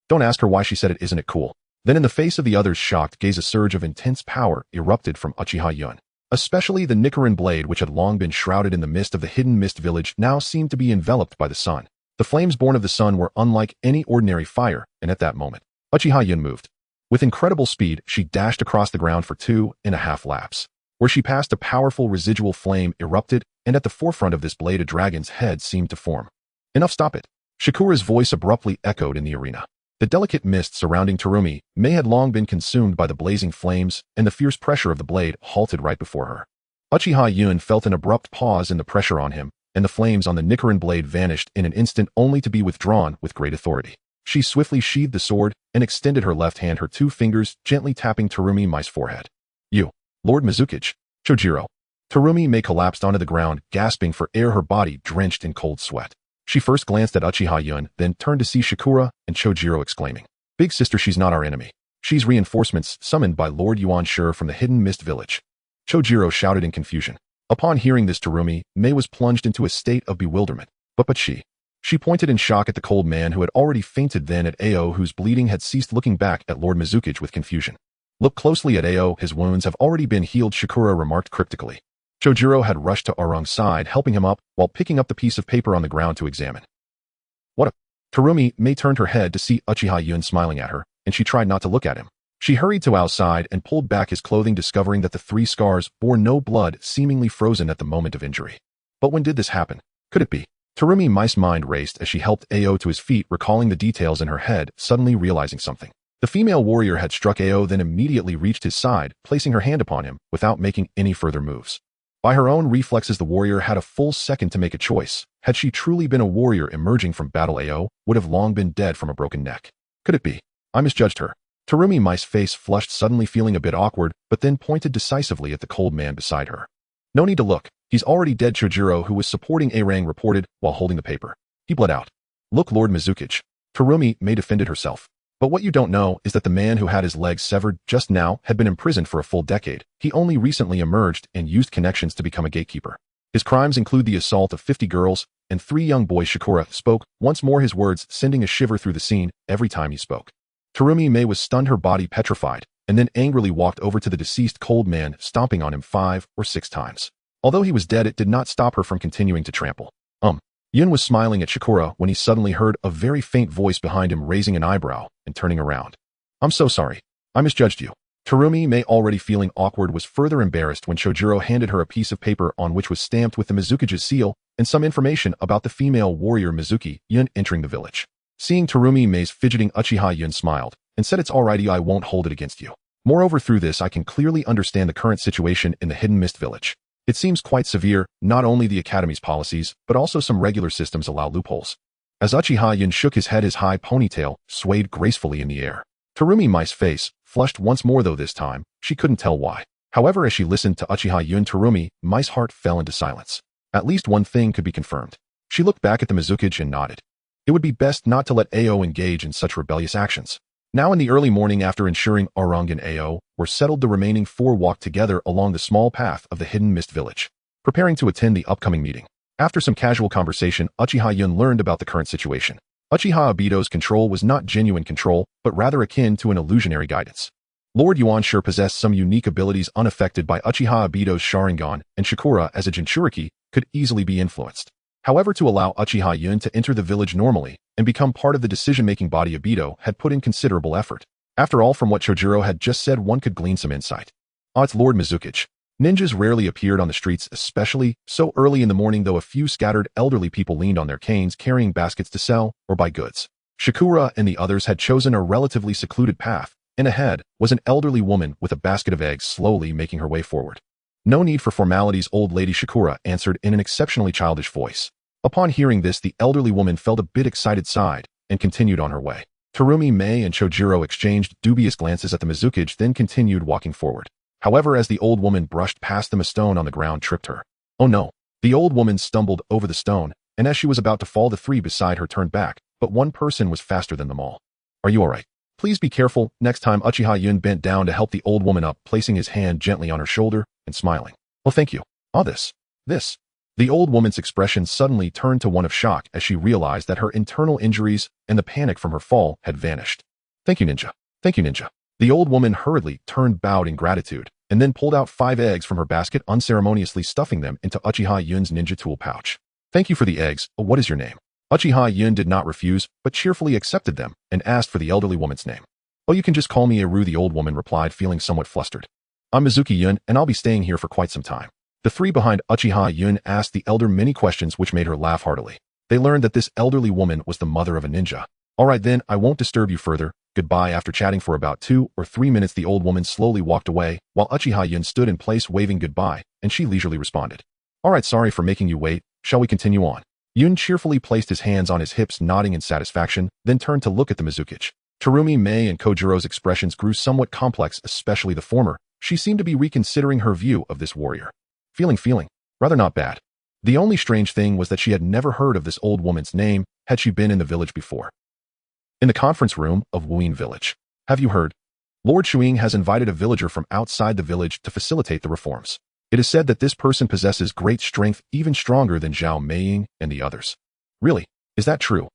Don't ask her why she said it, isn't it cool? Then in the face of the others' shocked gaze, a surge of intense power erupted from Uchiha Yun. Especially the Nichiren blade, which had long been shrouded in the mist of the hidden mist village, now seemed to be enveloped by the sun. The flames born of the sun were unlike any ordinary fire, and at that moment, Uchiha Yun moved. With incredible speed, she dashed across the ground for 2.5 laps. Where she passed, a powerful residual flame erupted, and at the forefront of this blade a dragon's head seemed to form. "Enough, stop it." Shikura's voice abruptly echoed in the arena. The delicate mist surrounding Terumi May had long been consumed by the blazing flames, and the fierce pressure of the blade halted right before her. Uchiha Yun felt an abrupt pause in the pressure on him, and the flames on the Nichiren blade vanished in an instant, only to be withdrawn with great authority. She swiftly sheathed the sword and extended her left hand, her 2 fingers gently tapping Terumi Mai's forehead. "You, Lord Mizukage." "Chojiro." Terumi Mai collapsed onto the ground, gasping for air, her body drenched in cold sweat. She first glanced at Uchiha Yun, then turned to see Shikura and Chojiro, exclaiming, "Big sister, she's not our enemy. She's reinforcements summoned by Lord Yuan Shi from the hidden mist village." Chojiro shouted in confusion. Upon hearing this, Terumi Mai was plunged into a state of bewilderment. But she pointed in shock at the cold man who had already fainted, then at Ao, whose bleeding had ceased, looking back at Lord Mizukage with confusion. "Look closely at Ao, his wounds have already been healed," Shikura remarked cryptically. Chojiro had rushed to Arung's side, helping him up while picking up the piece of paper on the ground to examine. "What a—" Terumi Mai turned her head to see Uchiha Yun smiling at her, and she tried not to look at him. She hurried to Ao's side and pulled back his clothing, discovering that the 3 scars bore no blood, seemingly frozen at the moment of injury. But when did this happen? Could it be? Terumi Mai's mind raced as she helped Ao to his feet, recalling the details in her head, suddenly realizing something. The female warrior had struck Ao, then immediately reached his side, placing her hand upon him without making any further moves. By her own reflexes, the warrior had a full second to make a choice. Had she truly been a warrior emerging from battle, Ao would have long been dead from a broken neck. Could it be? I misjudged her. Terumi Mai's face flushed, suddenly feeling a bit awkward, but then pointed decisively at the cold man beside her. "No need to look. He's already dead," Chojiro, who was supporting Arang, reported while holding the paper. "He bled out." "Look, Lord Mizukage." Terumi Mai defended herself. "But what you don't know is that the man who had his legs severed just now had been imprisoned for a full decade. He only recently emerged and used connections to become a gatekeeper. His crimes include the assault of 50 girls and 3 young boys." Shikura spoke once more, his words sending a shiver through the scene every time he spoke. Terumi Mai was stunned, her body petrified, and then angrily walked over to the deceased cold man, stomping on him 5 or 6 times. Although he was dead, it did not stop her from continuing to trample. Yun was smiling at Shikura when he suddenly heard a very faint voice behind him, raising an eyebrow and turning around. "I'm so sorry. I misjudged you." Terumi Mai, already feeling awkward, was further embarrassed when Chojiro handed her a piece of paper on which was stamped with the Mizukage's seal and some information about the female warrior Mizuki Yun entering the village. Seeing Terumi Mai's fidgeting, Uchiha Yun smiled and said, "It's alrighty, I won't hold it against you. Moreover, through this I can clearly understand the current situation in the hidden mist village. It seems quite severe. Not only the Academy's policies, but also some regular systems allow loopholes." As Uchiha Yun shook his head, his high ponytail swayed gracefully in the air. Terumi Mai's face flushed once more, though this time she couldn't tell why. However, as she listened to Uchiha Yun, Terumi Mai's heart fell into silence. At least one thing could be confirmed. She looked back at the Mizukage and nodded. It would be best not to let Ao engage in such rebellious actions. Now in the early morning, after ensuring Arung and Ao were settled, the remaining 4 walked together along the small path of the hidden mist village, preparing to attend the upcoming meeting. After some casual conversation, Uchiha Yun learned about the current situation. Uchiha Obito's control was not genuine control, but rather akin to an illusionary guidance. Lord Yuan Shi possessed some unique abilities unaffected by Uchiha Obito's Sharingan, and Shikura, as a Jinchuriki, could easily be influenced. However, to allow Uchiha Yun to enter the village normally and become part of the decision-making body, Obito had put in considerable effort. After all, from what Chojiro had just said, one could glean some insight. It's Lord Mizukage. Ninjas rarely appeared on the streets, especially so early in the morning, though a few scattered elderly people leaned on their canes, carrying baskets to sell or buy goods. Shikura and the others had chosen a relatively secluded path, and ahead was an elderly woman with a basket of eggs, slowly making her way forward. "No need for formalities, old lady," Shikura answered in an exceptionally childish voice. Upon hearing this, the elderly woman felt a bit excited, sighed, and continued on her way. Terumi Mai and Chojiro exchanged dubious glances at the Mizukage, then continued walking forward. However, as the old woman brushed past them, a stone on the ground tripped her. Oh no! The old woman stumbled over the stone, and as she was about to fall, the 3 beside her turned back, but one person was faster than them all. "Are you alright?" Please be careful. Next time Uchiha Yun bent down to help the old woman up, placing his hand gently on her shoulder and smiling. Oh, thank you. Ah, this. The old woman's expression suddenly turned to one of shock as she realized that her internal injuries and the panic from her fall had vanished. Thank you, ninja. Thank you, ninja. The old woman hurriedly bowed in gratitude, and then pulled out 5 eggs from her basket, unceremoniously stuffing them into Uchiha Yun's ninja tool pouch. Thank you for the eggs. What is your name? Uchiha Yun did not refuse, but cheerfully accepted them and asked for the elderly woman's name. Oh, you can just call me Aru, the old woman replied, feeling somewhat flustered. I'm Mizuki Yun, and I'll be staying here for quite some time. The 3 behind Uchiha Yun asked the elder many questions which made her laugh heartily. They learned that this elderly woman was the mother of a ninja. All right then, I won't disturb you further. Goodbye. After chatting for about 2 or 3 minutes, the old woman slowly walked away, while Uchiha Yun stood in place waving goodbye, and she leisurely responded. All right, sorry for making you wait. Shall we continue on? Yun cheerfully placed his hands on his hips, nodding in satisfaction, then turned to look at the Mizukichi. Terumi, Mei, and Kojiro's expressions grew somewhat complex, especially the former. She seemed to be reconsidering her view of this warrior. Feeling, rather not bad. The only strange thing was that she had never heard of this old woman's name, had she been in the village before. In the conference room of Wuyin village. Have you heard? Lord Shuing has invited a villager from outside the village to facilitate the reforms. It is said that this person possesses great strength, even stronger than Zhao Meiying and the others. Really? Is that true?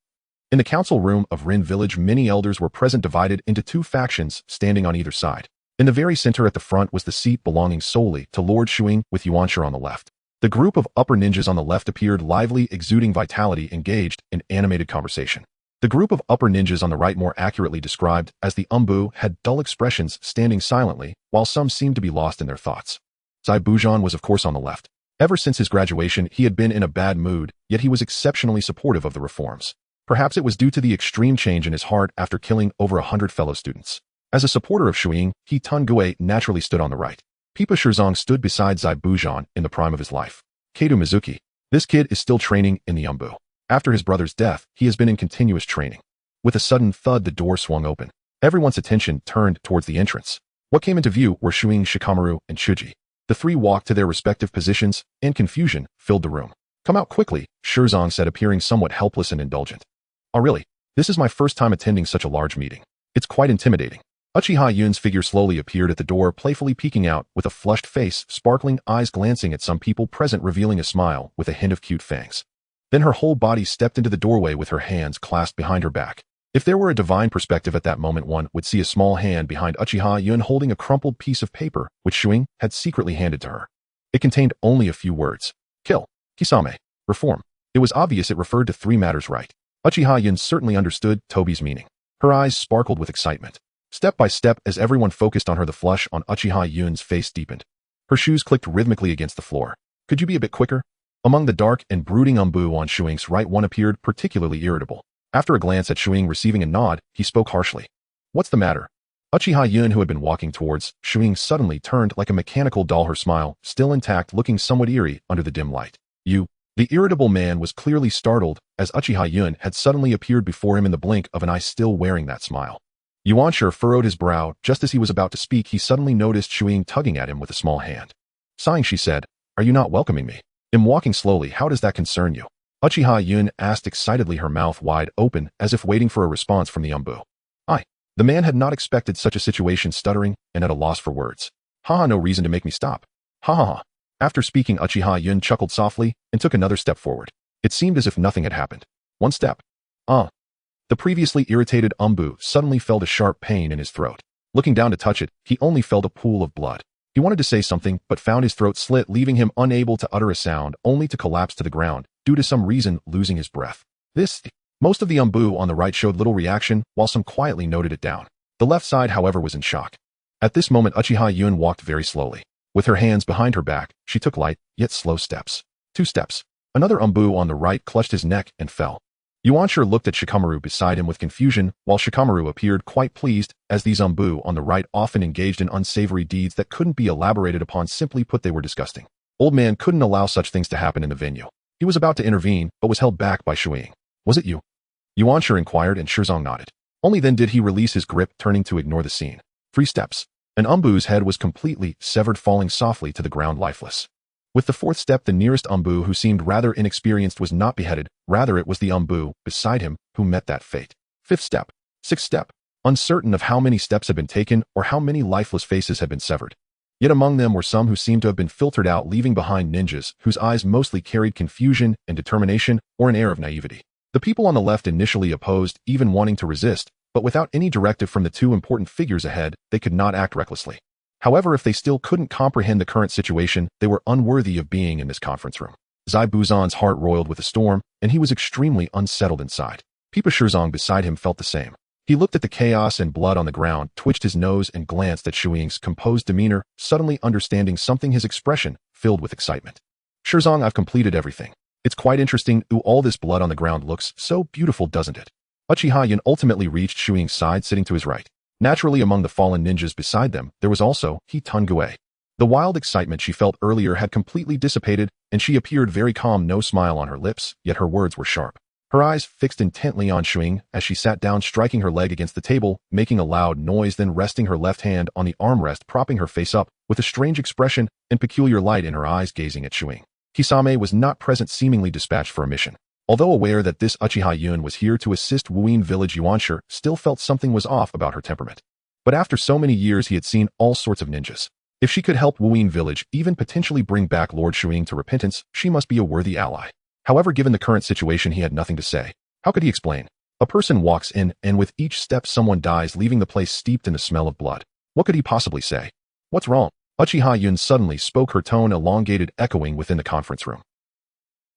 In the council room of Rin village, many elders were present, divided into 2 factions, standing on either side. In the very center at the front was the seat belonging solely to Lord Shuing, with Yuanshi on the left. The group of upper ninjas on the left appeared lively, exuding vitality, engaged in animated conversation. The group of upper ninjas on the right, more accurately described as the Umbu, had dull expressions, standing silently, while some seemed to be lost in their thoughts. Zai Bujan was of course on the left. Ever since his graduation, he had been in a bad mood, yet he was exceptionally supportive of the reforms. Perhaps it was due to the extreme change in his heart after killing over 100 fellow students. As a supporter of Shuing, He Tun-gue naturally stood on the right. Pipa Shirzong stood beside Zai Bujan in the prime of his life. Keido Mizuki. This kid is still training in the Umbu. After his brother's death, he has been in continuous training. With a sudden thud, the door swung open. Everyone's attention turned towards the entrance. What came into view were Shuing, Shikamaru, and Chuji. The 3 walked to their respective positions, and confusion filled the room. Come out quickly, Shirzong said, appearing somewhat helpless and indulgent. Oh really? This is my first time attending such a large meeting. It's quite intimidating. Uchiha Yun's figure slowly appeared at the door, playfully peeking out, with a flushed face, sparkling eyes glancing at some people present, revealing a smile with a hint of cute fangs. Then her whole body stepped into the doorway with her hands clasped behind her back. If there were a divine perspective at that moment, one would see a small hand behind Uchiha Yun holding a crumpled piece of paper, which Shuing had secretly handed to her. It contained only a few words. Kill. Kisame. Reform. It was obvious it referred to 3 matters, right? Uchiha Yun certainly understood Tobi's meaning. Her eyes sparkled with excitement. Step by step, as everyone focused on her, the flush on Uchiha Yun's face deepened. Her shoes clicked rhythmically against the floor. Could you be a bit quicker? Among the dark and brooding Umbu on Shuing's right, one appeared particularly irritable. After a glance at Shuing receiving a nod, he spoke harshly. What's the matter? Uchiha Yun, who had been walking towards Shuing, suddenly turned like a mechanical doll, her smile still intact, looking somewhat eerie under the dim light. You. The irritable man was clearly startled, as Uchiha Yun had suddenly appeared before him in the blink of an eye, still wearing that smile. Yuanshi furrowed his brow. Just as he was about to speak, he suddenly noticed Shuing tugging at him with a small hand. Sighing, she said, Are you not welcoming me? I'm walking slowly. How does that concern you? Uchiha Yun asked excitedly, her mouth wide open, as if waiting for a response from the Umbu. The man had not expected such a situation, stuttering and at a loss for words. Haha, no reason to make me stop. Ha ha ha. After speaking, Uchiha Yun chuckled softly and took another step forward. It seemed as if nothing had happened. One step. The previously irritated Umbu suddenly felt a sharp pain in his throat. Looking down to touch it, he only felt a pool of blood. He wanted to say something, but found his throat slit, leaving him unable to utter a sound, only to collapse to the ground, due to some reason losing his breath. Most of the Umbu on the right showed little reaction, while some quietly noted it down. The left side, however, was in shock. At this moment, Uchiha Yun walked very slowly. With her hands behind her back, she took light, yet slow steps. 2 steps. Another Umbu on the right clutched his neck and fell. Yuanshi looked at Shikamaru beside him with confusion, while Shikamaru appeared quite pleased, as these Umbu on the right often engaged in unsavory deeds that couldn't be elaborated upon. Simply put, they were disgusting. Old man couldn't allow such things to happen in the venue. He was about to intervene, but was held back by Shuing. Was it you? Yuanshi inquired, and Shirzong nodded. Only then did he release his grip, turning to ignore the scene. 3 steps. An Umbu's head was completely severed, falling softly to the ground lifeless. With the 4th step, the nearest Umbu, who seemed rather inexperienced, was not beheaded, rather it was the Umbu beside him who met that fate. 5th step. 6th step. uncertain of how many steps had been taken or how many lifeless faces had been severed. Yet among them were some who seemed to have been filtered out, leaving behind ninjas whose eyes mostly carried confusion and determination or an air of naivety. The people on the left initially opposed, even wanting to resist, but without any directive from the two important figures ahead, they could not act recklessly. However, if they still couldn't comprehend the current situation, they were unworthy of being in this conference room. Zai Buzan's heart roiled with a storm, and he was extremely unsettled inside. Pipa Shirzong beside him felt the same. He looked at the chaos and blood on the ground, twitched his nose, and glanced at Shu Ying's composed demeanor, suddenly understanding something, his expression filled with excitement. Shirzong, I've completed everything. It's quite interesting. Ooh, all this blood on the ground looks so beautiful, doesn't it? Uchiha Yun ultimately reached Shu Ying's side, sitting to his right. Naturally, among the fallen ninjas beside them, there was also He Tun-gue. The wild excitement she felt earlier had completely dissipated, and she appeared very calm, no smile on her lips, yet her words were sharp. Her eyes fixed intently on Shu Ying as she sat down, striking her leg against the table, making a loud noise, then resting her left hand on the armrest, propping her face up, with a strange expression and peculiar light in her eyes, gazing at Shu Ying. Kisame was not present, seemingly dispatched for a mission. Although aware that this Uchiha Yun was here to assist Wuyin village, Yuanshi still felt something was off about her temperament. But after so many years, he had seen all sorts of ninjas. If she could help Wuyin village, even potentially bring back Lord Shu Ying to repentance, she must be a worthy ally. However, given the current situation, he had nothing to say. How could he explain? A person walks in, and with each step someone dies, leaving the place steeped in the smell of blood. What could he possibly say? What's wrong? Uchiha Yun suddenly spoke, her tone elongated, echoing within the conference room.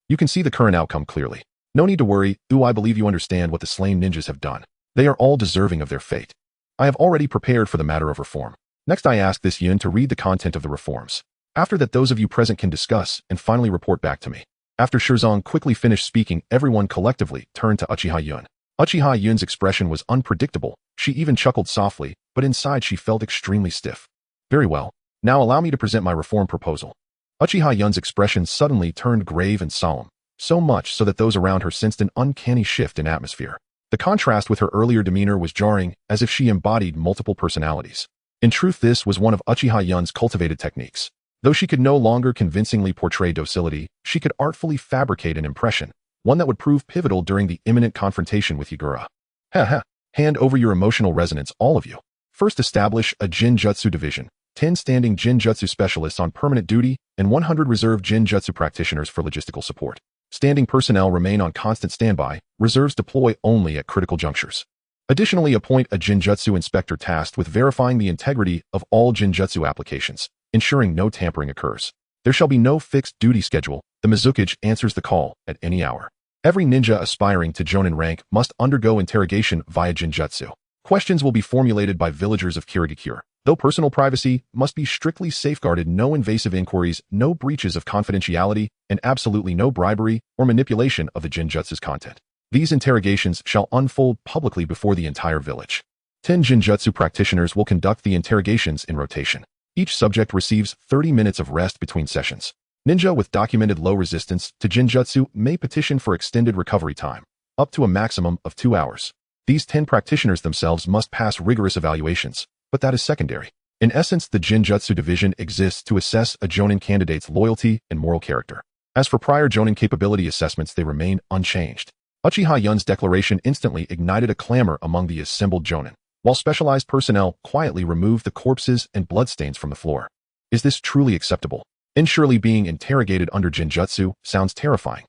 You can see the current outcome clearly. No need to worry. I believe you understand what the slain ninjas have done. They are all deserving of their fate. I have already prepared for the matter of reform. Next, I ask this Yun to read the content of the reforms. After that, those of you present can discuss and finally report back to me. After Shirzong quickly finished speaking, everyone collectively turned to Uchiha Yun. Uchiha Yun's expression was unpredictable. She even chuckled softly, but inside she felt extremely stiff. Very well. Now allow me to present my reform proposal. Uchiha Yun's expression suddenly turned grave and solemn, so much so that those around her sensed an uncanny shift in atmosphere. The contrast with her earlier demeanor was jarring, as if she embodied multiple personalities. In truth, this was one of Uchiha Yun's cultivated techniques. Though she could no longer convincingly portray docility, she could artfully fabricate an impression, one that would prove pivotal during the imminent confrontation with Yagura. Hand over your emotional resonance, all of you. First, establish a Jinjutsu division, 10 standing Jinjutsu specialists on permanent duty, and 100 reserve Jinjutsu practitioners for logistical support. Standing personnel remain on constant standby, reserves deploy only at critical junctures. Additionally, appoint a Jinjutsu inspector tasked with verifying the integrity of all Jinjutsu applications, ensuring no tampering occurs. There shall be no fixed duty schedule. The Mizukage answers the call at any hour. Every ninja aspiring to Jonin rank must undergo interrogation via Jinjutsu. Questions will be formulated by villagers of Kirigakure. Though personal privacy must be strictly safeguarded, no invasive inquiries, no breaches of confidentiality, and absolutely no bribery or manipulation of the Jinjutsu's content. These interrogations shall unfold publicly before the entire village. 10 Jinjutsu practitioners will conduct the interrogations in rotation. Each subject receives 30 minutes of rest between sessions. Ninja with documented low resistance to Jinjutsu may petition for extended recovery time, up to a maximum of 2 hours. These 10 practitioners themselves must pass rigorous evaluations, but that is secondary. In essence, the Jinjutsu division exists to assess a Jonin candidate's loyalty and moral character. As for prior Jonin capability assessments, they remain unchanged. Uchiha Yun's declaration instantly ignited a clamor among the assembled Jonin, while specialized personnel quietly removed the corpses and bloodstains from the floor. Is this truly acceptable? And surely being interrogated under Jinjutsu sounds terrifying.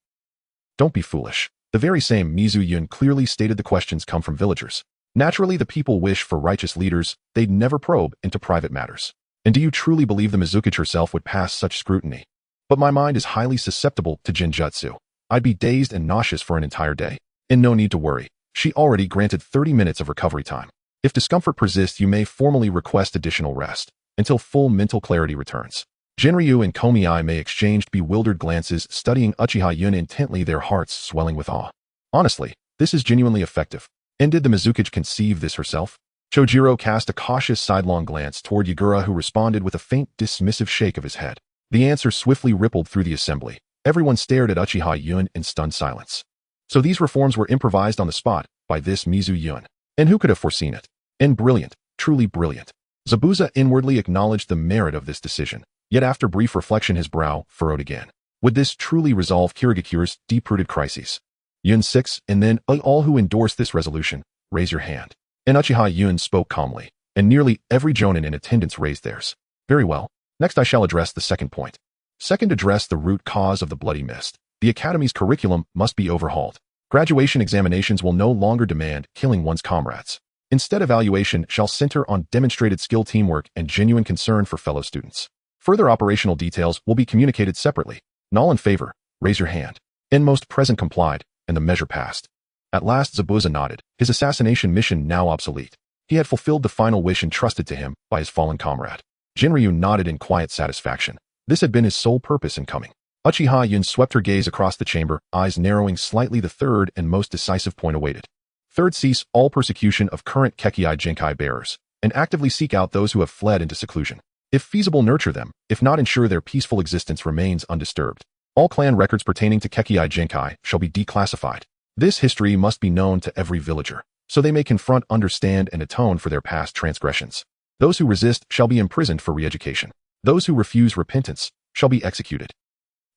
Don't be foolish. The very same Mizu Yun clearly stated the questions come from villagers. Naturally, the people wish for righteous leaders. They'd never probe into private matters. And do you truly believe the Mizukage herself would pass such scrutiny? But my mind is highly susceptible to Jinjutsu. I'd be dazed and nauseous for an entire day. And no need to worry. She already granted 30 minutes of recovery time. If discomfort persists, you may formally request additional rest, until full mental clarity returns. Jinryu and Komiai may exchange bewildered glances, studying Uchiha Yun intently, their hearts swelling with awe. Honestly, this is genuinely effective. And did the Mizukage conceive this herself? Chojiro cast a cautious sidelong glance toward Yagura, who responded with a faint, dismissive shake of his head. The answer swiftly rippled through the assembly. Everyone stared at Uchiha Yun in stunned silence. So these reforms were improvised on the spot by this Mizu Yun. And who could have foreseen it? And brilliant, truly brilliant. Zabuza inwardly acknowledged the merit of this decision, yet after brief reflection his brow furrowed again. Would this truly resolve Kirigakure's deep-rooted crises? Yun 6, and then all who endorse this resolution, raise your hand. And Uchiha Yun spoke calmly, and nearly every jonin in attendance raised theirs. Very well. Next I shall address the second point. Second, address the root cause of the bloody mist. The Academy's curriculum must be overhauled. Graduation examinations will no longer demand killing one's comrades. Instead, evaluation shall center on demonstrated skill, teamwork, and genuine concern for fellow students. Further operational details will be communicated separately. All in favor, raise your hand. Most present complied, and the measure passed. At last Zabuza nodded, his assassination mission now obsolete. He had fulfilled the final wish entrusted to him by his fallen comrade. Jinryu nodded in quiet satisfaction. This had been his sole purpose in coming. Uchiha Yun swept her gaze across the chamber, eyes narrowing slightly. The third and most decisive point awaited. Third, cease all persecution of current Kekkei Jinkai bearers, and actively seek out those who have fled into seclusion. If feasible, nurture them, if not, ensure their peaceful existence remains undisturbed. All clan records pertaining to Kekkei Jinkai shall be declassified. This history must be known to every villager, so they may confront, understand, and atone for their past transgressions. Those who resist shall be imprisoned for re-education. Those who refuse repentance shall be executed.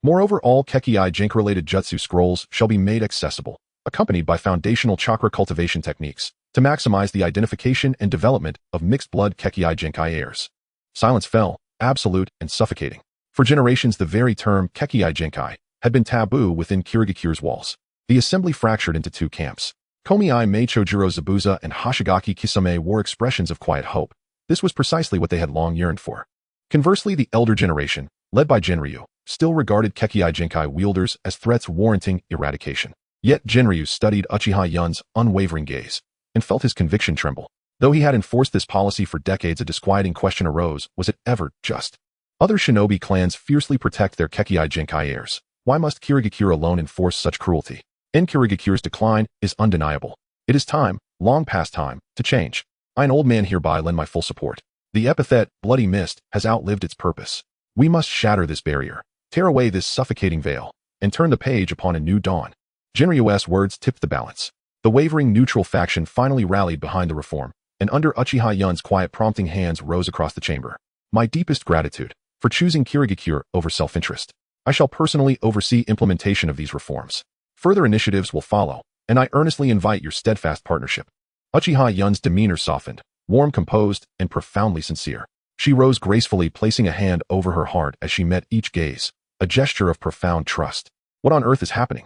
Moreover, all Kekkei Jinkai-related jutsu scrolls shall be made accessible, accompanied by foundational chakra cultivation techniques, to maximize the identification and development of mixed-blood Kekkei Jinkai heirs. Silence fell, absolute and suffocating. For generations, the very term Kekkei Jinkai had been taboo within Kirigakure's walls. The assembly fractured into two camps. Komiai Meichojuro Zabuza and Hoshigaki Kisame wore expressions of quiet hope. This was precisely what they had long yearned for. Conversely, the elder generation, led by Jinryu, still regarded Kekkei Jinkai wielders as threats warranting eradication. Yet Jinryu studied Uchiha Yun's unwavering gaze and felt his conviction tremble. Though he had enforced this policy for decades, a disquieting question arose: was it ever just? Other shinobi clans fiercely protect their Kekkei Jinkai heirs. Why must Kirigakure alone enforce such cruelty? Kirigakure's decline is undeniable. It is time, long past time, to change. I, an old man, hereby lend my full support. The epithet, bloody mist, has outlived its purpose. We must shatter this barrier, tear away this suffocating veil, and turn the page upon a new dawn. Jinryu's words tipped the balance. The wavering neutral faction finally rallied behind the reform, and under Uchiha Yun's quiet prompting, hands rose across the chamber. My deepest gratitude for choosing Kirigakure over self-interest. I shall personally oversee implementation of these reforms. Further initiatives will follow, and I earnestly invite your steadfast partnership. Uchiha Yun's demeanor softened, warm, composed, and profoundly sincere. She rose gracefully, placing a hand over her heart as she met each gaze, a gesture of profound trust. What on earth is happening?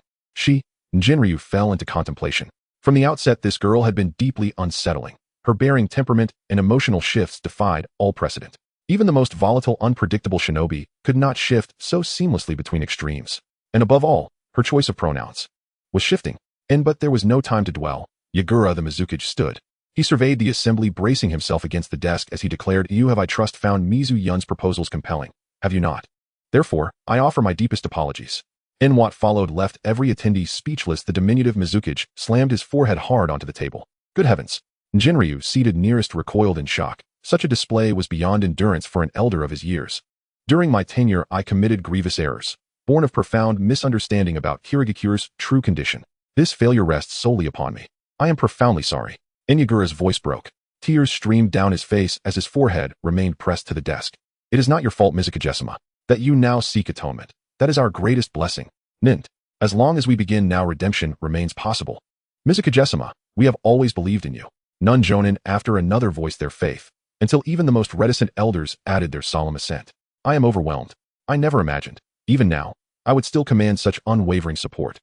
Jinryu fell into contemplation. From the outset, this girl had been deeply unsettling. Her bearing, temperament, and emotional shifts defied all precedent. Even the most volatile, unpredictable shinobi could not shift so seamlessly between extremes. And above all, her choice of pronouns was shifting. But there was no time to dwell. Yagura the Mizukage stood. He surveyed the assembly, bracing himself against the desk as he declared, "You have, I trust, found Mizu Yun's proposals compelling, have you not? Therefore, I offer my deepest apologies." What followed left every attendee speechless. The diminutive Mizukage slammed his forehead hard onto the table. Good heavens! Jinryu, seated nearest, recoiled in shock. Such a display was beyond endurance for an elder of his years. During my tenure, I committed grievous errors, born of profound misunderstanding about Kirigakure's true condition. This failure rests solely upon me. I am profoundly sorry. Yagura's voice broke. Tears streamed down his face as his forehead remained pressed to the desk. It is not your fault, Mizukage-sama, that you now seek atonement. That is our greatest blessing. As long as we begin now, redemption remains possible. Mizukage-sama, we have always believed in you. None jonin after another voiced their faith, until even the most reticent elders added their solemn assent. I am overwhelmed. I never imagined, even now, I would still command such unwavering support.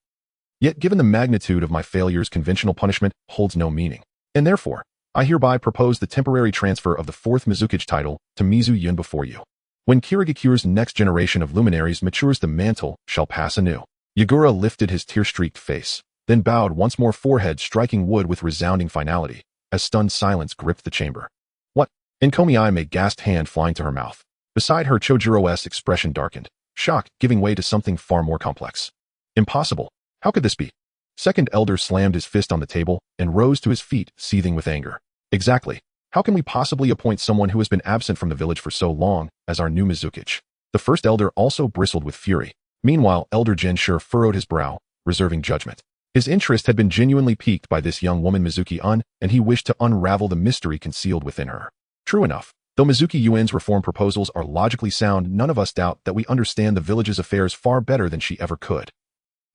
Yet given the magnitude of my failures, conventional punishment holds no meaning. And therefore, I hereby propose the temporary transfer of the 4th Mizukage title to Mizu Yun before you. When Kirigakure's next generation of luminaries matures, the mantle shall pass anew. Yagura lifted his tear-streaked face, then bowed once more, forehead striking wood with resounding finality, as stunned silence gripped the chamber. What? Komiai gasped, hand flying to her mouth. Beside her, Chojiro's expression darkened, shock giving way to something far more complex. Impossible. How could this be? Second elder slammed his fist on the table and rose to his feet, seething with anger. Exactly. How can we possibly appoint someone who has been absent from the village for so long as our new Mizukage? The first elder also bristled with fury. Meanwhile, Elder Genshur furrowed his brow, reserving judgment. His interest had been genuinely piqued by this young woman Mizuki-un, and he wished to unravel the mystery concealed within her. True enough, though Mizuki Yuen's reform proposals are logically sound, none of us doubt that we understand the village's affairs far better than she ever could.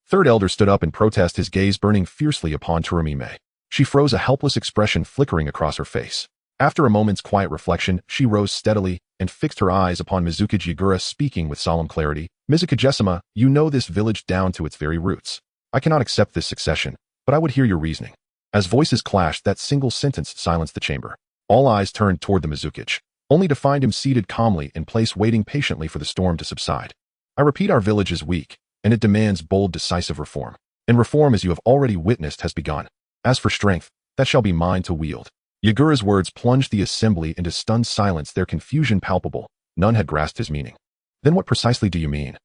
Third elder stood up in protest, his gaze burning fiercely upon Tsurumime. She froze, a helpless expression flickering across her face. After a moment's quiet reflection, she rose steadily and fixed her eyes upon Mizukage Yagura, speaking with solemn clarity. Mizukage-sama, you know this village down to its very roots. I cannot accept this succession, but I would hear your reasoning. As voices clashed, that single sentence silenced the chamber. All eyes turned toward the Mizukage, only to find him seated calmly in place, waiting patiently for the storm to subside. I repeat, our village is weak, and it demands bold, decisive reform. And reform, as you have already witnessed, has begun. As for strength, that shall be mine to wield. Yagura's words plunged the assembly into stunned silence, their confusion palpable. None had grasped his meaning. Then what precisely do you mean?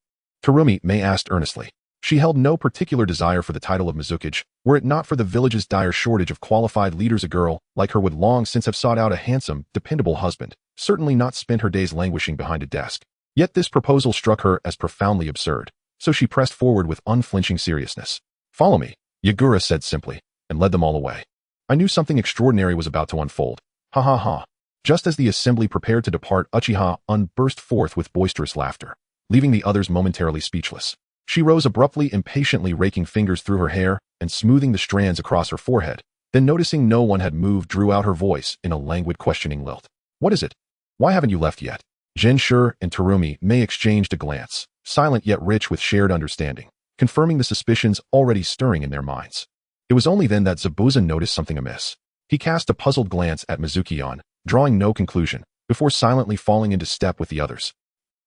Terumi May asked earnestly. She held no particular desire for the title of Mizukage, were it not for the village's dire shortage of qualified leaders. A girl like her would long since have sought out a handsome, dependable husband, certainly not spent her days languishing behind a desk. Yet this proposal struck her as profoundly absurd, so she pressed forward with unflinching seriousness. Follow me, Yagura said simply, and led them all away. I knew something extraordinary was about to unfold. Ha ha ha. Just as the assembly prepared to depart, Uchiha burst forth with boisterous laughter, leaving the others momentarily speechless. She rose abruptly, impatiently raking fingers through her hair and smoothing the strands across her forehead. Then, noticing no one had moved, drew out her voice in a languid, questioning lilt. What is it? Why haven't you left yet? Genshur and Terumi May exchanged a glance, silent yet rich with shared understanding, confirming the suspicions already stirring in their minds. It was only then that Zabuza noticed something amiss. He cast a puzzled glance at Mizuki-on, drawing no conclusion, before silently falling into step with the others.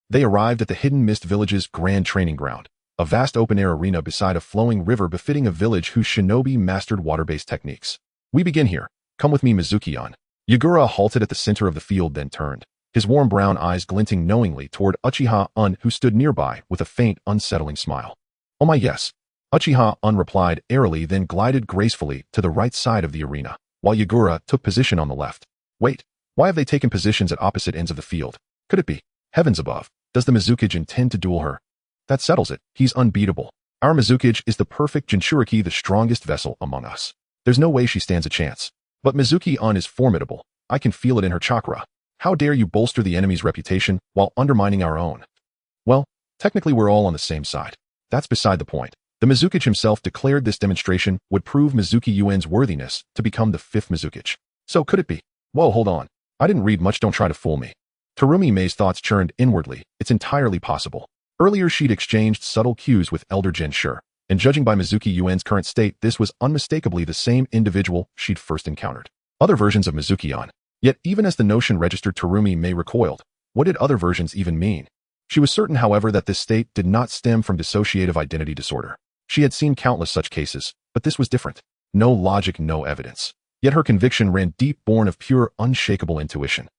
They arrived at the Hidden Mist Village's grand training ground, a vast open-air arena beside a flowing river befitting a village whose shinobi mastered water-based techniques. We begin here. Come with me, Mizuki-on. Yagura halted at the center of the field, then turned, his warm brown eyes glinting knowingly toward Uchiha who stood nearby with a faint, unsettling smile. Oh my, yes. Uchiha replied airily, then glided gracefully to the right side of the arena, while Yagura took position on the left. Wait, why have they taken positions at opposite ends of the field? Could it be? Heavens above, does the Mizukage intend to duel her? That settles it, he's unbeatable. Our Mizukage is the perfect Jinchuriki, the strongest vessel among us. There's no way she stands a chance. But Mizuki-on is formidable, I can feel it in her chakra. How dare you bolster the enemy's reputation while undermining our own? Well, technically we're all on the same side. That's beside the point. The Mizukage himself declared this demonstration would prove Mizuki-Un's worthiness to become the fifth Mizukage. So could it be? Whoa, hold on. I didn't read much, don't try to fool me. Terumi May's thoughts churned inwardly. It's entirely possible. Earlier she'd exchanged subtle cues with Elder Genshur, and judging by Mizuki-Un's current state, this was unmistakably the same individual she'd first encountered. Other versions of Mizuki-on. Yet even as the notion registered, Terumi May recoiled. What did other versions even mean? She was certain, however, that this state did not stem from dissociative identity disorder. She had seen countless such cases, but this was different. No logic, no evidence. Yet her conviction ran deep, born of pure, unshakable intuition.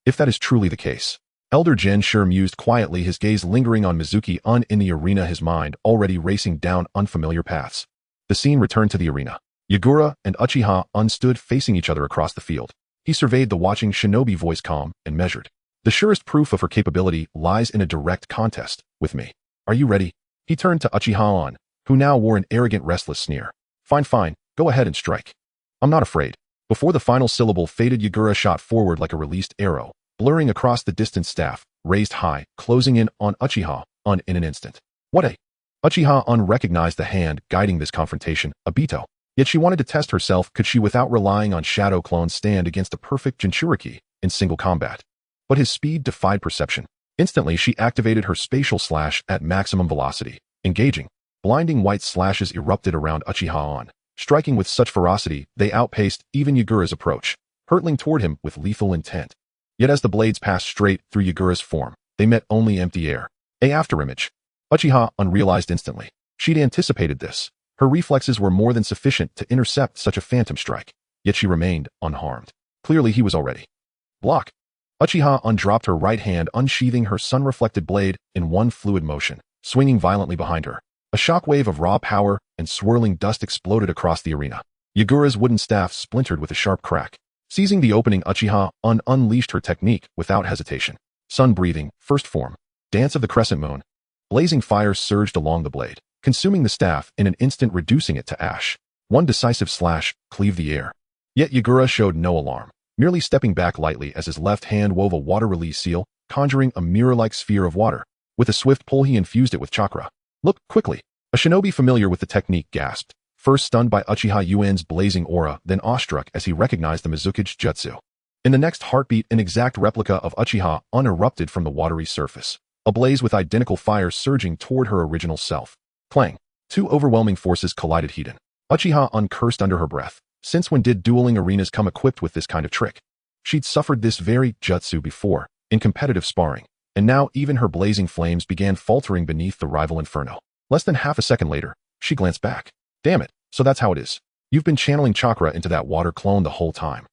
If that is truly the case, Elder Genshur mused quietly, his gaze lingering on Mizuki-on in the arena, his mind already racing down unfamiliar paths. The scene returned to the arena. Yagura and Uchiha stood facing each other across the field. He surveyed the watching shinobi, voice calm and measured. The surest proof of her capability lies in a direct contest with me. Are you ready? He turned to Uchiha, who now wore an arrogant, restless sneer. Fine, fine, go ahead and strike. I'm not afraid. Before the final syllable faded, Yagura shot forward like a released arrow, blurring across the distant staff, raised high, closing in on Uchiha in an instant. What a... Uchiha recognized the hand guiding this confrontation, Obito. Yet she wanted to test herself, could she, without relying on shadow clones, stand against a perfect Jinchuriki in single combat? But his speed defied perception. Instantly, she activated her spatial slash at maximum velocity, engaging. Blinding white slashes erupted around Uchiha, striking with such ferocity they outpaced even Yagura's approach, hurtling toward him with lethal intent. Yet as the blades passed straight through Yagura's form, they met only empty air. A afterimage. Uchiha realized instantly. She'd anticipated this. Her reflexes were more than sufficient to intercept such a phantom strike, yet she remained unharmed. Clearly he was already. Block. Uchiha dropped her right hand, unsheathing her sun-reflected blade in one fluid motion, swinging violently behind her. A shockwave of raw power and swirling dust exploded across the arena. Yagura's wooden staff splintered with a sharp crack. Seizing the opening, Uchiha unleashed her technique without hesitation. Sun-breathing, first form, dance of the crescent moon. Blazing fire surged along the blade, consuming the staff in an instant, reducing it to ash. One decisive slash cleaved the air. Yet Yagura showed no alarm, merely stepping back lightly as his left hand wove a water release seal, conjuring a mirror-like sphere of water. With a swift pull, he infused it with chakra. Look, quickly. A shinobi familiar with the technique gasped, first stunned by Uchiha Yuen's blazing aura, then awestruck as he recognized the Mizuki's jutsu. In the next heartbeat, an exact replica of Uchiha erupted from the watery surface, ablaze with identical fire surging toward her original self. Clang! Two overwhelming forces collided. Hiden. Uchiha cursed under her breath. Since when did dueling arenas come equipped with this kind of trick? She'd suffered this very jutsu before, in competitive sparring, and now even her blazing flames began faltering beneath the rival inferno. Less than half a second later, she glanced back. Damn it, so that's how it is. You've been channeling chakra into that water clone the whole time.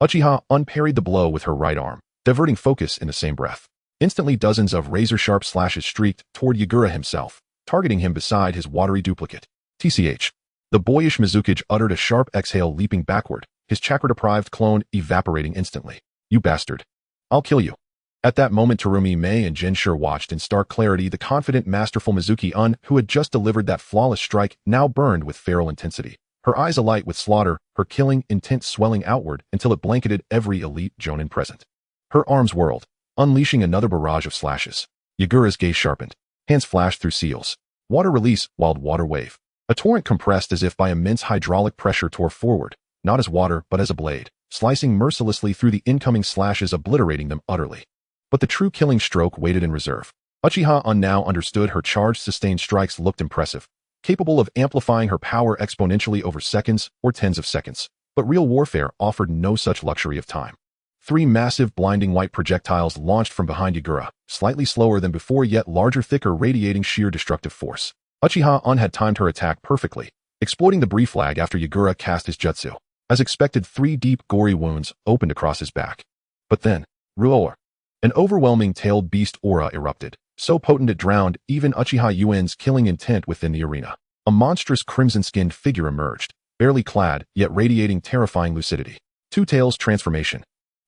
Uchiha parried the blow with her right arm, diverting focus in the same breath. Instantly dozens of razor-sharp slashes streaked toward Yagura himself, targeting him beside his watery duplicate. TCH. The boyish Mizuki uttered a sharp exhale, leaping backward, his chakra-deprived clone evaporating instantly. You bastard. I'll kill you. At that moment, Terumi, Mei, and Jinshur watched in stark clarity. The confident, masterful Mizuki who had just delivered that flawless strike, now burned with feral intensity. Her eyes alight with slaughter, her killing intent swelling outward until it blanketed every elite jonin present. Her arms whirled, unleashing another barrage of slashes. Yagura's gaze sharpened. Hands flashed through seals. Water release, wild water wave. A torrent compressed as if by immense hydraulic pressure tore forward, not as water but as a blade, slicing mercilessly through the incoming slashes, obliterating them utterly. But the true killing stroke waited in reserve. Uchiha now understood her charged sustained strikes looked impressive, capable of amplifying her power exponentially over seconds or tens of seconds. But real warfare offered no such luxury of time. 3 massive blinding white projectiles launched from behind Yagura, slightly slower than before yet larger, thicker, radiating sheer destructive force. Uchiha had timed her attack perfectly, exploiting the brief lag after Yagura cast his jutsu. As expected, 3 deep, gory wounds opened across his back. But then, Ruoer. An overwhelming tailed beast aura erupted, so potent it drowned even Uchiha Yuen's killing intent within the arena. A monstrous crimson-skinned figure emerged, barely clad, yet radiating terrifying lucidity. Two Tails transformation.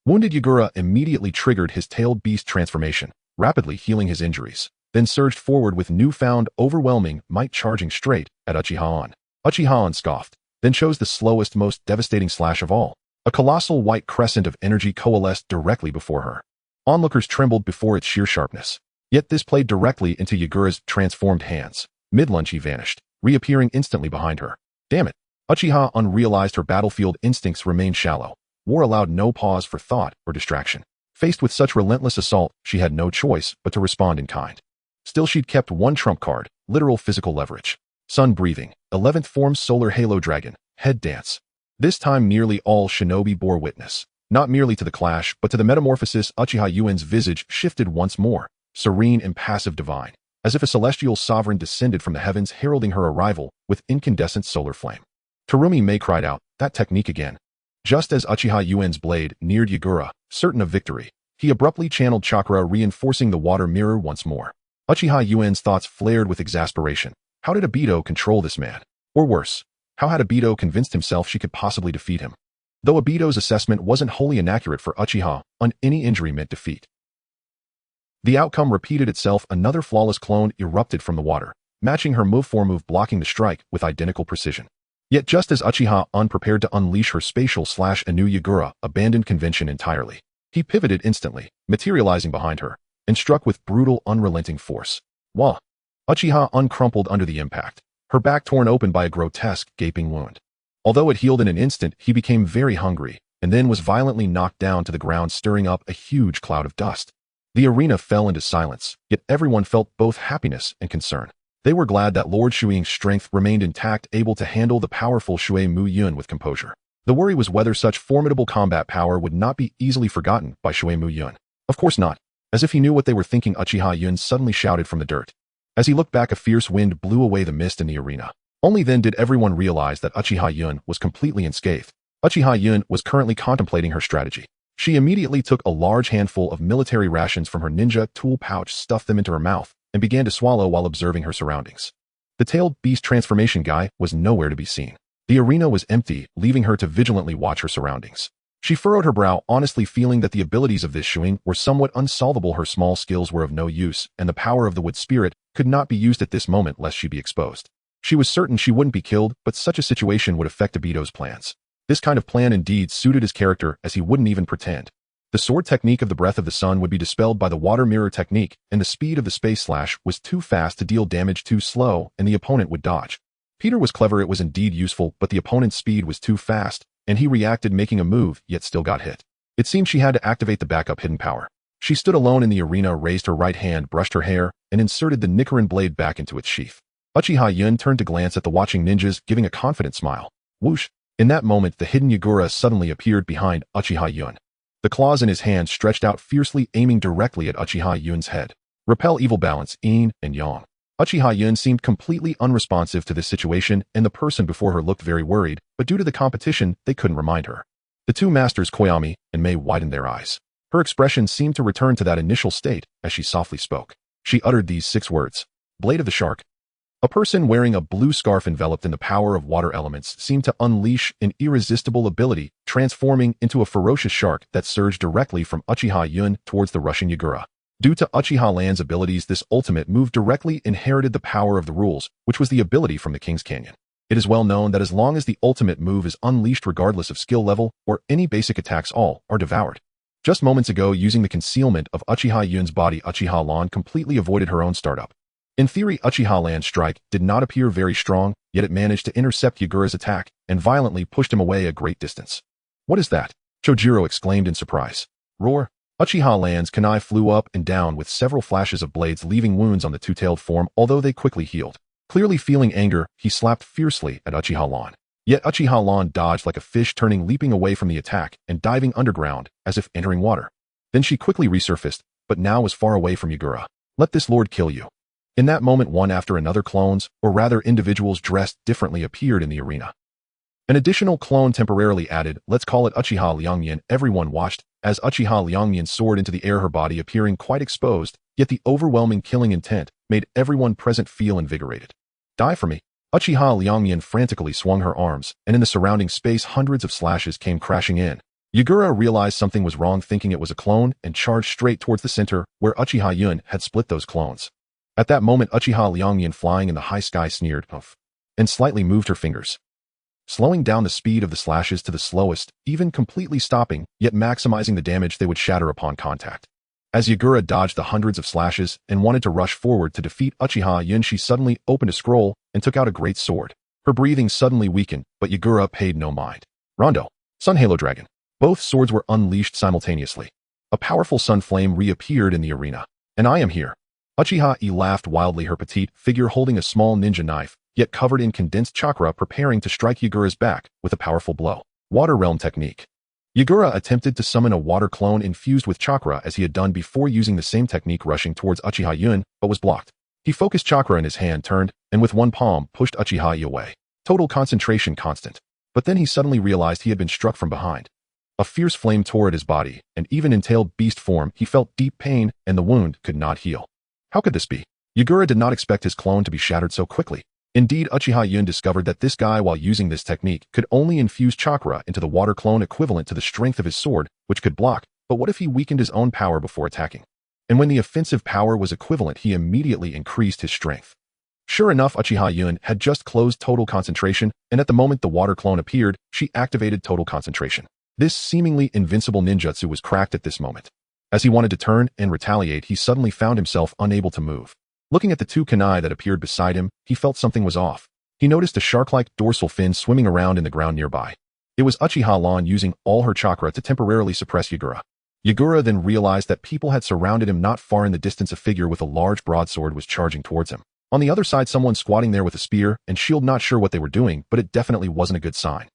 Wounded Yagura immediately triggered his tailed beast transformation, rapidly healing his injuries, then surged forward with newfound, overwhelming might, charging straight at Uchiha. Uchiha scoffed, then chose the slowest, most devastating slash of all. A colossal white crescent of energy coalesced directly before her. Onlookers trembled before its sheer sharpness. Yet this played directly into Yagura's transformed hands. Mid-lunge he vanished, reappearing instantly behind her. Damn it! Uchiha realized her battlefield instincts remained shallow. War allowed no pause for thought or distraction. Faced with such relentless assault, she had no choice but to respond in kind. Still, she'd kept one trump card, literal physical leverage. Sun breathing, 11th form solar halo dragon, head dance. This time nearly all shinobi bore witness. Not merely to the clash, but to the metamorphosis. Uchiha Yuen's visage shifted once more, serene, impassive, divine, as if a celestial sovereign descended from the heavens heralding her arrival with incandescent solar flame. Terumi Mei cried out, that technique again. Just as Uchiha Yuen's blade neared Yagura, certain of victory, he abruptly channeled chakra, reinforcing the water mirror once more. Uchiha Yuen's thoughts flared with exasperation. How did Obito control this man? Or worse, how had Obito convinced himself she could possibly defeat him? Though Obito's assessment wasn't wholly inaccurate for Uchiha, any injury meant defeat. The outcome repeated itself. Another flawless clone erupted from the water, matching her move, blocking the strike with identical precision. Yet just as Uchiha prepared to unleash her spatial slash, anew, Yagura abandoned convention entirely. He pivoted instantly, materializing behind her, and struck with brutal, unrelenting force. Wah! Uchiha uncrumpled under the impact, her back torn open by a grotesque, gaping wound. Although it healed in an instant, he became very hungry, and then was violently knocked down to the ground, stirring up a huge cloud of dust. The arena fell into silence, yet everyone felt both happiness and concern. They were glad that Lord Shuing's strength remained intact, able to handle the powerful Shui Mu Yun with composure. The worry was whether such formidable combat power would not be easily forgotten by Shui Mu Yun. Of course not. As if he knew what they were thinking, Uchiha Yun suddenly shouted from the dirt. As he looked back, a fierce wind blew away the mist in the arena. Only then did everyone realize that Uchiha Yun was completely unscathed. Uchiha Yun was currently contemplating her strategy. She immediately took a large handful of military rations from her ninja tool pouch, stuffed them into her mouth, and began to swallow while observing her surroundings. The tailed beast transformation guy was nowhere to be seen. The arena was empty, leaving her to vigilantly watch her surroundings. She furrowed her brow, honestly feeling that the abilities of this Shuing were somewhat unsolvable. Her small skills were of no use, and the power of the wood spirit could not be used at this moment lest she be exposed. She was certain she wouldn't be killed, but such a situation would affect Obito's plans. This kind of plan indeed suited his character, as he wouldn't even pretend. The sword technique of the breath of the sun would be dispelled by the water mirror technique, and the speed of the space slash was too fast to deal damage, too slow, and the opponent would dodge. Peter was clever, it was indeed useful, but the opponent's speed was too fast, and he reacted making a move, yet still got hit. It seemed she had to activate the backup hidden power. She stood alone in the arena, raised her right hand, brushed her hair, and inserted the Nichiren blade back into its sheath. Uchiha Yun turned to glance at the watching ninjas, giving a confident smile. Whoosh! In that moment, the hidden Yagura suddenly appeared behind Uchiha Yun. The claws in his hand stretched out fiercely, aiming directly at Uchiha Yun's head. Repel evil balance, yin and yang. Uchiha Yun seemed completely unresponsive to this situation, and the person before her looked very worried, but due to the competition, they couldn't remind her. The two masters, Koyami and Mei, widened their eyes. Her expression seemed to return to that initial state as she softly spoke. She uttered these 6 words. Blade of the Shark. A person wearing a blue scarf enveloped in the power of water elements seemed to unleash an irresistible ability, transforming into a ferocious shark that surged directly from Uchiha Yun towards the Russian Yagura. Due to Uchiha Land's abilities, this ultimate move directly inherited the power of the rules, which was the ability from the King's Canyon. It is well known that as long as the ultimate move is unleashed regardless of skill level or any basic attacks, all are devoured. Just moments ago, using the concealment of Uchiha Yun's body, Uchiha Lan completely avoided her own startup. In theory, Uchiha Lan's strike did not appear very strong, yet it managed to intercept Yagura's attack and violently pushed him away a great distance. What is that? Chojiro exclaimed in surprise. Roar! Uchiha Lan's kunai flew up and down with several flashes of blades, leaving wounds on the two-tailed form, although they quickly healed. Clearly feeling anger, he slapped fiercely at Uchiha Lan. Yet Uchiha Lan dodged like a fish, turning, leaping away from the attack and diving underground as if entering water. Then she quickly resurfaced, but now was far away from Yagura. Let this lord kill you. In that moment, one after another clones, or rather individuals dressed differently, appeared in the arena. An additional clone temporarily added, let's call it Uchiha Liangyan. Everyone watched as Uchiha Liangyan soared into the air, her body appearing quite exposed, yet the overwhelming killing intent made everyone present feel invigorated. Die for me. Uchiha Liangyan frantically swung her arms, and in the surrounding space hundreds of slashes came crashing in. Yagura realized something was wrong, thinking it was a clone, and charged straight towards the center, where Uchiha Yun had split those clones. At that moment, Uchiha Liangyan, flying in the high sky, sneered, "Uff," and slightly moved her fingers, slowing down the speed of the slashes to the slowest, even completely stopping, yet maximizing the damage they would shatter upon contact. As Yagura dodged the hundreds of slashes and wanted to rush forward to defeat Uchiha Yun, she suddenly opened a scroll and took out a great sword. Her breathing suddenly weakened, but Yagura paid no mind. Rondo. Sun Halo Dragon. Both swords were unleashed simultaneously. A powerful sun flame reappeared in the arena. And I am here. Uchiha laughed wildly, her petite figure holding a small ninja knife, yet covered in condensed chakra, preparing to strike Yagura's back with a powerful blow. Water Realm Technique. Yagura attempted to summon a water clone infused with chakra as he had done before, using the same technique, rushing towards Uchiha Yun, but was blocked. He focused chakra in his hand, turned, and with one palm pushed Uchiha away. Total concentration constant. But then he suddenly realized he had been struck from behind. A fierce flame tore at his body, and even in tailed beast form, he felt deep pain, and the wound could not heal. How could this be? Yagura did not expect his clone to be shattered so quickly. Indeed, Uchiha Yun discovered that this guy, while using this technique, could only infuse chakra into the water clone, equivalent to the strength of his sword, which could block. But what if he weakened his own power before attacking? And when the offensive power was equivalent, he immediately increased his strength. Sure enough, Uchiha Yun had just closed total concentration, and at the moment the water clone appeared, she activated total concentration. This seemingly invincible ninjutsu was cracked at this moment. As he wanted to turn and retaliate, he suddenly found himself unable to move. Looking at the two kunai that appeared beside him, he felt something was off. He noticed a shark-like dorsal fin swimming around in the ground nearby. It was Uchiha Lan using all her chakra to temporarily suppress Yagura. Yagura then realized that people had surrounded him. Not far in the distance, a figure with a large broadsword was charging towards him. On the other side, someone squatting there with a spear and shield. Not sure what they were doing, but it definitely wasn't a good sign.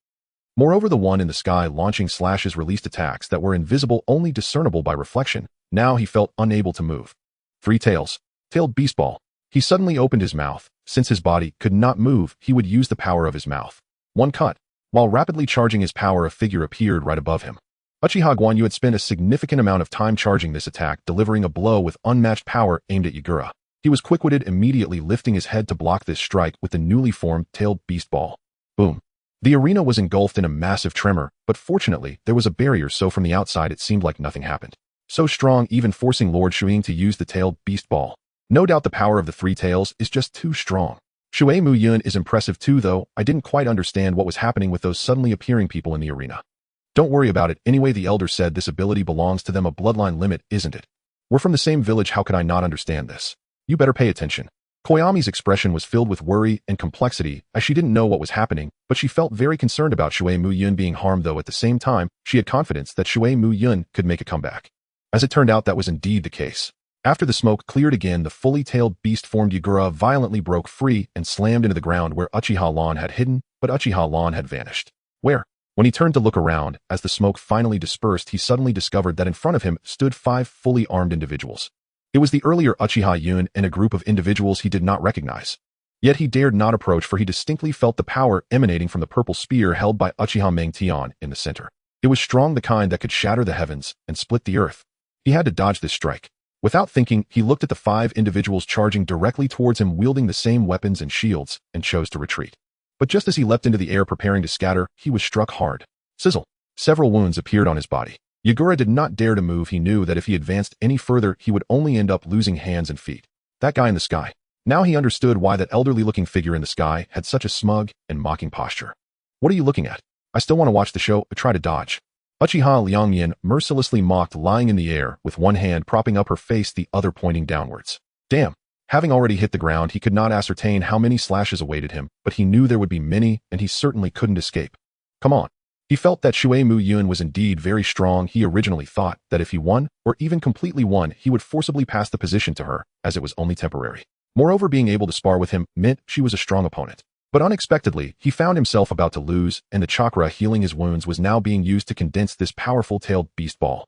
Moreover, the one in the sky launching slashes released attacks that were invisible, only discernible by reflection. Now he felt unable to move. 3 tails. Tailed beast ball. He suddenly opened his mouth. Since his body could not move, he would use the power of his mouth. One cut. While rapidly charging his power, a figure appeared right above him. Uchiha Guanyu had spent a significant amount of time charging this attack, delivering a blow with unmatched power aimed at Yagura. He was quick-witted, immediately lifting his head to block this strike with the newly formed tailed beast ball. Boom. The arena was engulfed in a massive tremor, but fortunately, there was a barrier, so from the outside it seemed like nothing happened. So strong, even forcing Lord Shuing to use the tailed beast ball. No doubt the power of the 3 tails is just too strong. Shui Mu Yun is impressive too, though I didn't quite understand what was happening with those suddenly appearing people in the arena. Don't worry about it, anyway, the elder said this ability belongs to them, a bloodline limit, isn't it? We're from the same village, how could I not understand this? You better pay attention. Koyami's expression was filled with worry and complexity as she didn't know what was happening, but she felt very concerned about Shui Mu-yun being harmed, though at the same time, she had confidence that Shui Mu-yun could make a comeback. As it turned out, that was indeed the case. After the smoke cleared again, the fully tailed beast-formed Yagura violently broke free and slammed into the ground where Uchiha Lan had hidden, but Uchiha Lan had vanished. Where? When he turned to look around, as the smoke finally dispersed, he suddenly discovered that in front of him stood 5 fully armed individuals. It was the earlier Uchiha Yun and a group of individuals he did not recognize. Yet he dared not approach, for he distinctly felt the power emanating from the purple spear held by Uchiha Mengtian in the center. It was strong, the kind that could shatter the heavens and split the earth. He had to dodge this strike. Without thinking, he looked at the 5 individuals charging directly towards him, wielding the same weapons and shields, and chose to retreat. But just as he leapt into the air preparing to scatter, he was struck hard. Sizzle. Several wounds appeared on his body. Yagura did not dare to move. He knew that if he advanced any further, he would only end up losing hands and feet. That guy in the sky. Now he understood why that elderly-looking figure in the sky had such a smug and mocking posture. What are you looking at? I still want to watch the show. Try to dodge. Uchiha Liangyin mercilessly mocked, lying in the air, with one hand propping up her face, the other pointing downwards. Damn. Having already hit the ground, he could not ascertain how many slashes awaited him, but he knew there would be many, and he certainly couldn't escape. Come on. He felt that Shui Mu-yun was indeed very strong. He originally thought that if he won, or even completely won, he would forcibly pass the position to her, as it was only temporary. Moreover, being able to spar with him meant she was a strong opponent. But unexpectedly, he found himself about to lose, and the chakra healing his wounds was now being used to condense this powerful tailed beast ball.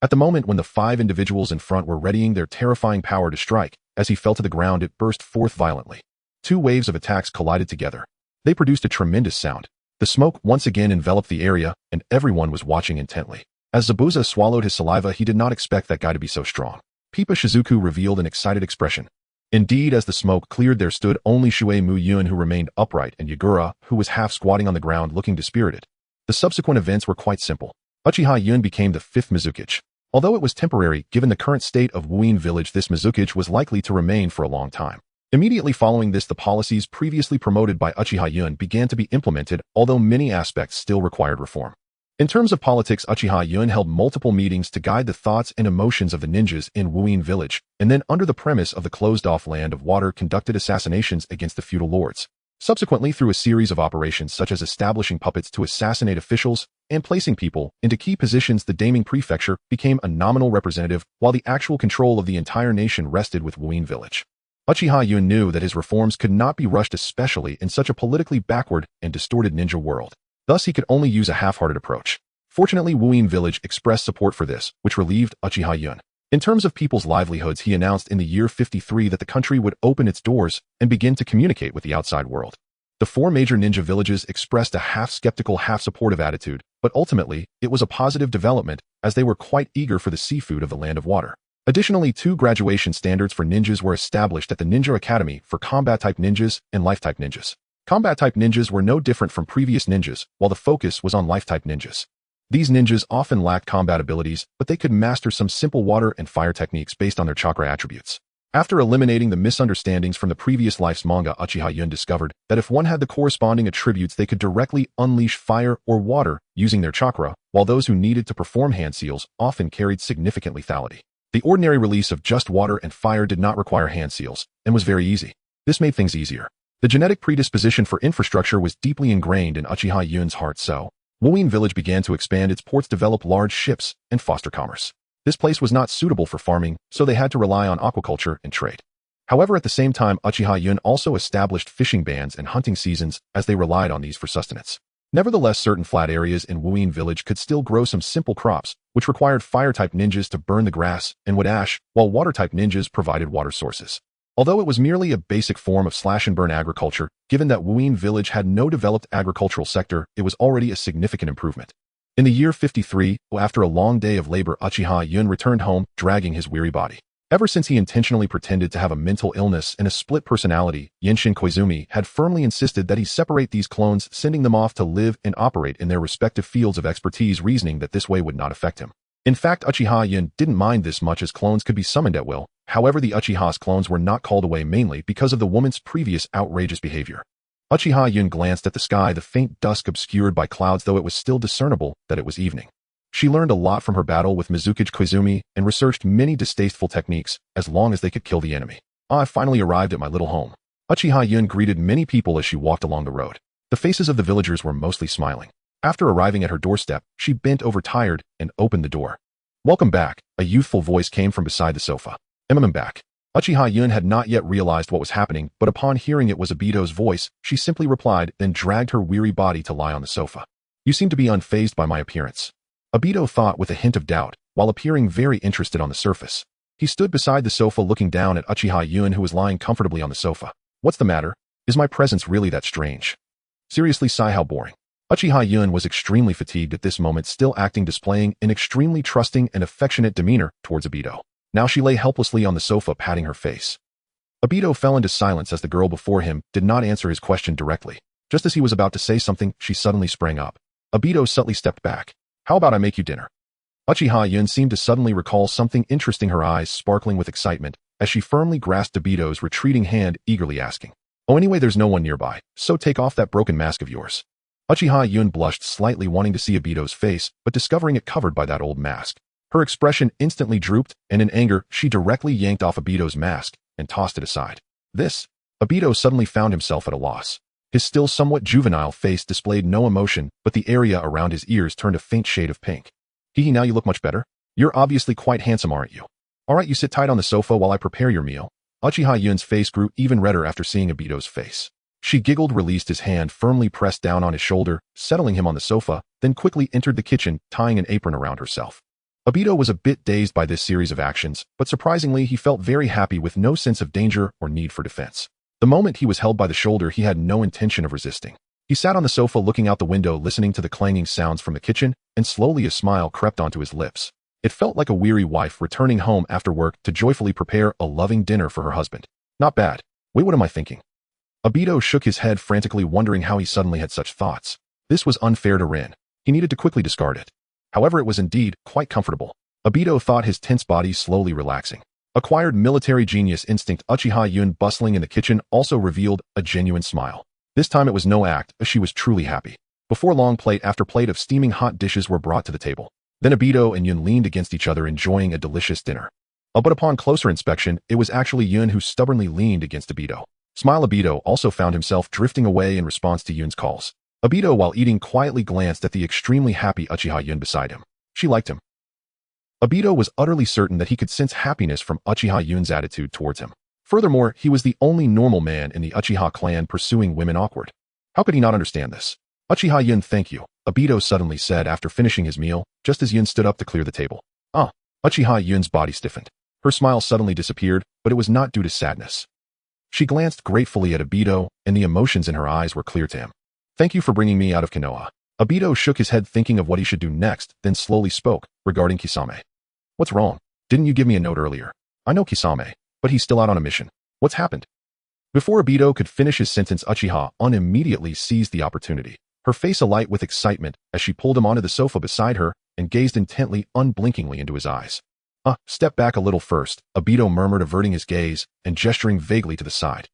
At the moment when the 5 individuals in front were readying their terrifying power to strike, as he fell to the ground, it burst forth violently. 2 waves of attacks collided together. They produced a tremendous sound. The smoke once again enveloped the area, and everyone was watching intently. As Zabuza swallowed his saliva, he did not expect that guy to be so strong. Pipa Shizuku revealed an excited expression. Indeed, as the smoke cleared, there stood only Shui Mu-yun, who remained upright, and Yagura, who was half squatting on the ground looking dispirited. The subsequent events were quite simple. Uchiha Yun became the 5th Mizukage. Although it was temporary, given the current state of Wuin village, this Mizukage was likely to remain for a long time. Immediately following this, the policies previously promoted by Uchiha Yun began to be implemented, although many aspects still required reform. In terms of politics, Uchiha Yun held multiple meetings to guide the thoughts and emotions of the ninjas in Wuin village, and then under the premise of the closed-off land of water conducted assassinations against the feudal lords. Subsequently, through a series of operations such as establishing puppets to assassinate officials and placing people into key positions, the Daming Prefecture became a nominal representative, while the actual control of the entire nation rested with Wuin village. Uchiha Yun knew that his reforms could not be rushed, especially in such a politically backward and distorted ninja world. Thus, he could only use a half-hearted approach. Fortunately, Wuin village expressed support for this, which relieved Uchiha Yun. In terms of people's livelihoods, he announced in the year 53 that the country would open its doors and begin to communicate with the outside world. The 4 major ninja villages expressed a half-skeptical, half-supportive attitude, but ultimately, it was a positive development, as they were quite eager for the seafood of the land of water. Additionally, 2 graduation standards for ninjas were established at the Ninja Academy for combat-type ninjas and life-type ninjas. Combat-type ninjas were no different from previous ninjas, while the focus was on life-type ninjas. These ninjas often lacked combat abilities, but they could master some simple water and fire techniques based on their chakra attributes. After eliminating the misunderstandings from the previous life's manga, Uchiha Yun discovered that if one had the corresponding attributes, they could directly unleash fire or water using their chakra, while those who needed to perform hand seals often carried significant lethality. The ordinary release of just water and fire did not require hand seals, and was very easy. This made things easier. The genetic predisposition for infrastructure was deeply ingrained in Uchiha Yun's heart, so Wuin village began to expand its ports, develop large ships, and foster commerce. This place was not suitable for farming, so they had to rely on aquaculture and trade. However, at the same time, Uchiha Yun also established fishing bans and hunting seasons, as they relied on these for sustenance. Nevertheless, certain flat areas in Wuin village could still grow some simple crops, which required fire-type ninjas to burn the grass and wood ash, while water-type ninjas provided water sources. Although it was merely a basic form of slash-and-burn agriculture, given that Wuin village had no developed agricultural sector, it was already a significant improvement. In the year 53, after a long day of labor, Uchiha Yun returned home, dragging his weary body. Ever since he intentionally pretended to have a mental illness and a split personality, Yenshin Koizumi had firmly insisted that he separate these clones, sending them off to live and operate in their respective fields of expertise, reasoning that this way would not affect him. In fact, Uchiha Yun didn't mind this much, as clones could be summoned at will. However, the Uchiha's clones were not called away mainly because of the woman's previous outrageous behavior. Uchiha Yun glanced at the sky, the faint dusk obscured by clouds, though it was still discernible that it was evening. She learned a lot from her battle with Mizukage Koizumi and researched many distasteful techniques, as long as they could kill the enemy. I finally arrived at my little home. Uchiha Yun greeted many people as she walked along the road. The faces of the villagers were mostly smiling. After arriving at her doorstep, she bent over tired and opened the door. Welcome back, a youthful voice came from beside the sofa. I'm back. Uchiha Yun had not yet realized what was happening, but upon hearing it was Obito's voice, she simply replied, then dragged her weary body to lie on the sofa. You seem to be unfazed by my appearance. Obito thought with a hint of doubt, while appearing very interested on the surface. He stood beside the sofa looking down at Uchiha Yun who was lying comfortably on the sofa. What's the matter? Is my presence really that strange? Seriously, sigh, how boring. Uchiha Yun was extremely fatigued at this moment, still displaying an extremely trusting and affectionate demeanor towards Obito. Now she lay helplessly on the sofa patting her face. Obito fell into silence as the girl before him did not answer his question directly. Just as he was about to say something, she suddenly sprang up. Obito subtly stepped back. How about I make you dinner? Uchiha Yun seemed to suddenly recall something interesting, her eyes sparkling with excitement, as she firmly grasped Obito's retreating hand, eagerly asking. Oh, anyway, there's no one nearby, so take off that broken mask of yours. Uchiha Yun blushed slightly, wanting to see Obito's face, but discovering it covered by that old mask. Her expression instantly drooped, and in anger, she directly yanked off Obito's mask and tossed it aside. Obito suddenly found himself at a loss. His still somewhat juvenile face displayed no emotion, but the area around his ears turned a faint shade of pink. Hee, now you look much better. You're obviously quite handsome, aren't you? Alright, you sit tight on the sofa while I prepare your meal. Uchiha Yun's face grew even redder after seeing Obito's face. She giggled, released his hand, firmly pressed down on his shoulder, settling him on the sofa, then quickly entered the kitchen, tying an apron around herself. Obito was a bit dazed by this series of actions, but surprisingly he felt very happy with no sense of danger or need for defense. The moment he was held by the shoulder, he had no intention of resisting. He sat on the sofa looking out the window, listening to the clanging sounds from the kitchen, and slowly a smile crept onto his lips. It felt like a weary wife returning home after work to joyfully prepare a loving dinner for her husband. Not bad. Wait, what am I thinking? Obito shook his head frantically, wondering how he suddenly had such thoughts. This was unfair to Rin. He needed to quickly discard it. However, it was indeed quite comfortable. Obito thought, his tense body slowly relaxing. Acquired military genius instinct, Uchiha Yun bustling in the kitchen also revealed a genuine smile. This time it was no act, as she was truly happy. Before long, plate after plate of steaming hot dishes were brought to the table. Then Obito and Yun leaned against each other, enjoying a delicious dinner. But upon closer inspection, it was actually Yun who stubbornly leaned against Obito. Smile. Obito also found himself drifting away in response to Yun's calls. Obito, while eating, quietly glanced at the extremely happy Uchiha Yun beside him. She liked him. Obito was utterly certain that he could sense happiness from Uchiha Yun's attitude towards him. Furthermore, he was the only normal man in the Uchiha clan pursuing women. Awkward. How could he not understand this? Uchiha Yun, thank you, Obito suddenly said after finishing his meal, just as Yun stood up to clear the table. Uchiha Yun's body stiffened. Her smile suddenly disappeared, but it was not due to sadness. She glanced gratefully at Obito, and the emotions in her eyes were clear to him. Thank you for bringing me out of Konoha. Obito shook his head, thinking of what he should do next, then slowly spoke, regarding Kisame. What's wrong? Didn't you give me a note earlier? I know Kisame, but he's still out on a mission. What's happened? Before Obito could finish his sentence, Uchiha Yun immediately seized the opportunity, her face alight with excitement as she pulled him onto the sofa beside her and gazed intently, unblinkingly into his eyes. Step back a little first, Obito murmured, averting his gaze and gesturing vaguely to the side.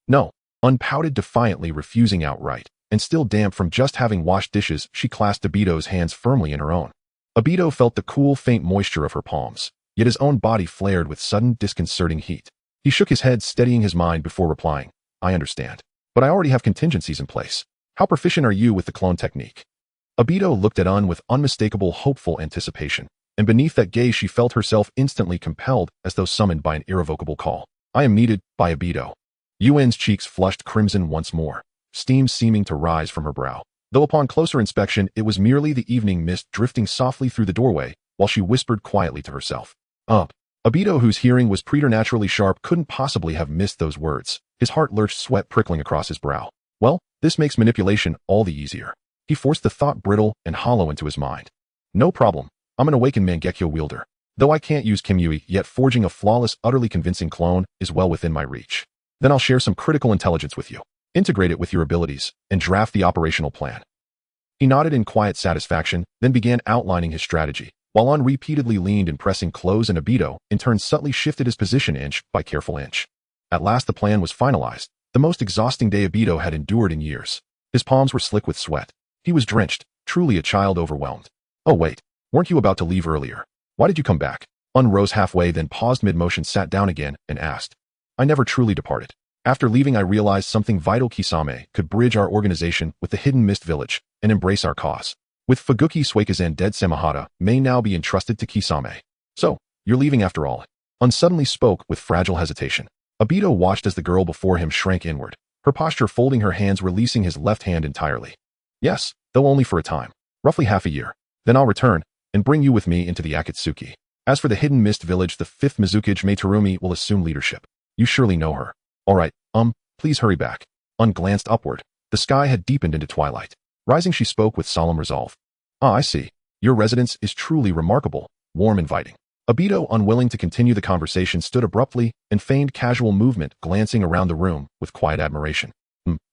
No, unpouted defiantly, refusing outright, and still damp from just having washed dishes, she clasped Obito's hands firmly in her own. Obito felt the cool, faint moisture of her palms, yet his own body flared with sudden, disconcerting heat. He shook his head, steadying his mind before replying, I understand, but I already have contingencies in place. How proficient are you with the clone technique? Obito looked at Yun with unmistakable, hopeful anticipation, and beneath that gaze she felt herself instantly compelled, as though summoned by an irrevocable call. I am needed, by Obito. Yun's cheeks flushed crimson once more, steam seeming to rise from her brow. Though upon closer inspection, it was merely the evening mist drifting softly through the doorway, while she whispered quietly to herself. Obito, whose hearing was preternaturally sharp, couldn't possibly have missed those words. His heart lurched, sweat prickling across his brow. Well, this makes manipulation all the easier. He forced the thought brittle and hollow into his mind. No problem. I'm an awakened Mangekyo wielder. Though I can't use Kimui, yet forging a flawless, utterly convincing clone is well within my reach. Then I'll share some critical intelligence with you. Integrate it with your abilities, and draft the operational plan. He nodded in quiet satisfaction, then began outlining his strategy, while Yun repeatedly leaned in, pressing close, and Obito, in turn, subtly shifted his position inch by careful inch. At last the plan was finalized, the most exhausting day Obito had endured in years. His palms were slick with sweat. He was drenched, truly a child overwhelmed. Oh wait, weren't you about to leave earlier? Why did you come back? Yun rose halfway, then paused mid-motion, sat down again, and asked. I never truly departed. After leaving, I realized something vital: Kisame could bridge our organization with the hidden mist village and embrace our cause. With Fuguki Suikazan dead, Samahata may now be entrusted to Kisame. So, you're leaving after all? Un suddenly spoke with fragile hesitation. Obito watched as the girl before him shrank inward, her posture folding her hands, releasing his left hand entirely. Yes, though only for a time. Roughly half a year. Then I'll return, and bring you with me into the Akatsuki. As for the hidden mist village, the 5th Mizukage Meiterumi will assume leadership. You surely know her. Alright, please hurry back. Un glanced upward. The sky had deepened into twilight. Rising, she spoke with solemn resolve. Ah, I see. Your residence is truly remarkable, warm, inviting. Obito, unwilling to continue the conversation, stood abruptly and feigned casual movement, glancing around the room with quiet admiration.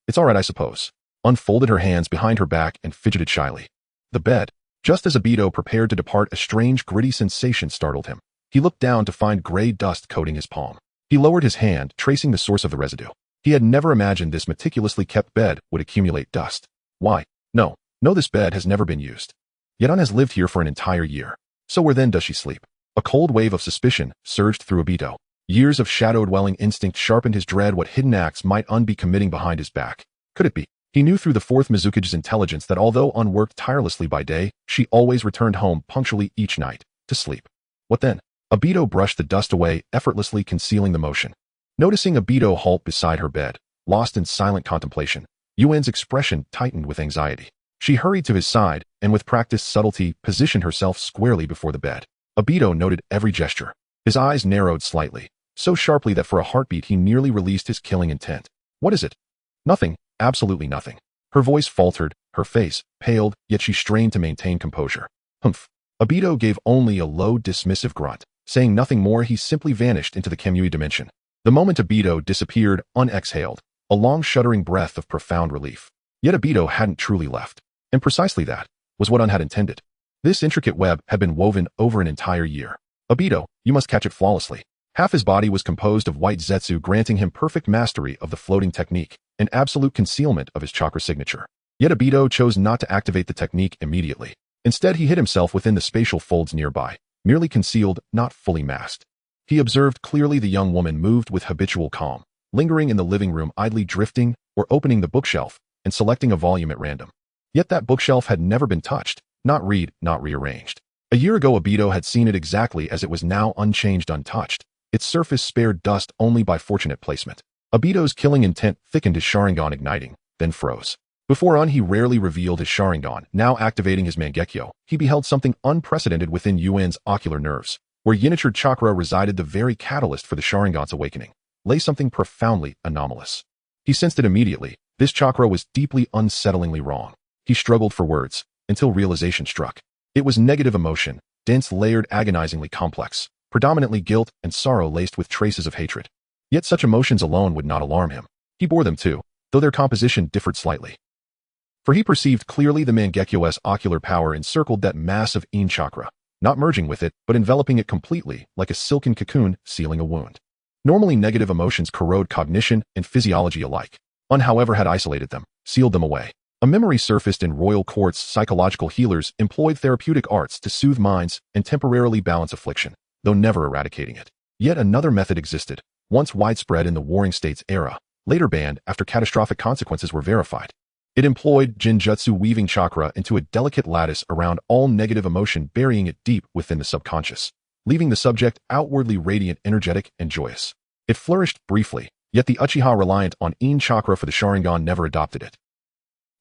It's alright, I suppose. Unfolded her hands behind her back and fidgeted shyly. The bed. Just as Obito prepared to depart, a strange, gritty sensation startled him. He looked down to find gray dust coating his palm. He lowered his hand, tracing the source of the residue. He had never imagined this meticulously kept bed would accumulate dust. Why? No, this bed has never been used. Yet Un has lived here for an entire year. So where then does she sleep? A cold wave of suspicion surged through Obito. Years of shadow-dwelling instinct sharpened his dread. What hidden acts might Un be committing behind his back? Could it be? He knew through the 4th Mizukage's intelligence that although Un worked tirelessly by day, she always returned home punctually each night, to sleep. What then? Obito brushed the dust away, effortlessly concealing the motion. Noticing Obito halt beside her bed, lost in silent contemplation, Yuen's expression tightened with anxiety. She hurried to his side, and with practiced subtlety, positioned herself squarely before the bed. Obito noted every gesture. His eyes narrowed slightly, so sharply that for a heartbeat he nearly released his killing intent. What is it? Nothing, absolutely nothing. Her voice faltered, her face paled, yet she strained to maintain composure. Humph. Obito gave only a low, dismissive grunt. Saying nothing more, he simply vanished into the Kemui dimension. The moment Obito disappeared, Un exhaled, a long shuddering breath of profound relief. Yet Obito hadn't truly left. And precisely that was what Un had intended. This intricate web had been woven over an entire year. Obito, you must catch it flawlessly. Half his body was composed of white zetsu, granting him perfect mastery of the floating technique and absolute concealment of his chakra signature. Yet Obito chose not to activate the technique immediately. Instead, he hid himself within the spatial folds nearby, merely concealed, not fully masked. He observed clearly the young woman moved with habitual calm, lingering in the living room, idly drifting or opening the bookshelf and selecting a volume at random. Yet that bookshelf had never been touched, not rearranged. A year ago, Obito had seen it exactly as it was now, unchanged, untouched. Its surface spared dust only by fortunate placement. Obito's killing intent thickened, his Sharingan igniting, then froze. Before Un, he rarely revealed his Sharingan. Now activating his Mangekyo, he beheld something unprecedented within Yuen's ocular nerves. Where Yin chakra resided, the very catalyst for the Sharingan's awakening, lay something profoundly anomalous. He sensed it immediately. This chakra was deeply, unsettlingly wrong. He struggled for words, until realization struck. It was negative emotion, dense, layered, agonizingly complex, predominantly guilt and sorrow laced with traces of hatred. Yet such emotions alone would not alarm him. He bore them too, though their composition differed slightly. For he perceived clearly the Mangekyo's ocular power encircled that mass of Yin chakra, not merging with it, but enveloping it completely, like a silken cocoon sealing a wound. Normally negative emotions corrode cognition and physiology alike. Un, however, had isolated them, sealed them away. A memory surfaced in royal courts. Psychological healers employed therapeutic arts to soothe minds and temporarily balance affliction, though never eradicating it. Yet another method existed, once widespread in the Warring States era, later banned after catastrophic consequences were verified. It employed Jinjutsu, weaving chakra into a delicate lattice around all negative emotion, burying it deep within the subconscious, leaving the subject outwardly radiant, energetic, and joyous. It flourished briefly, yet the Uchiha reliant on Yin chakra for the Sharingan never adopted it.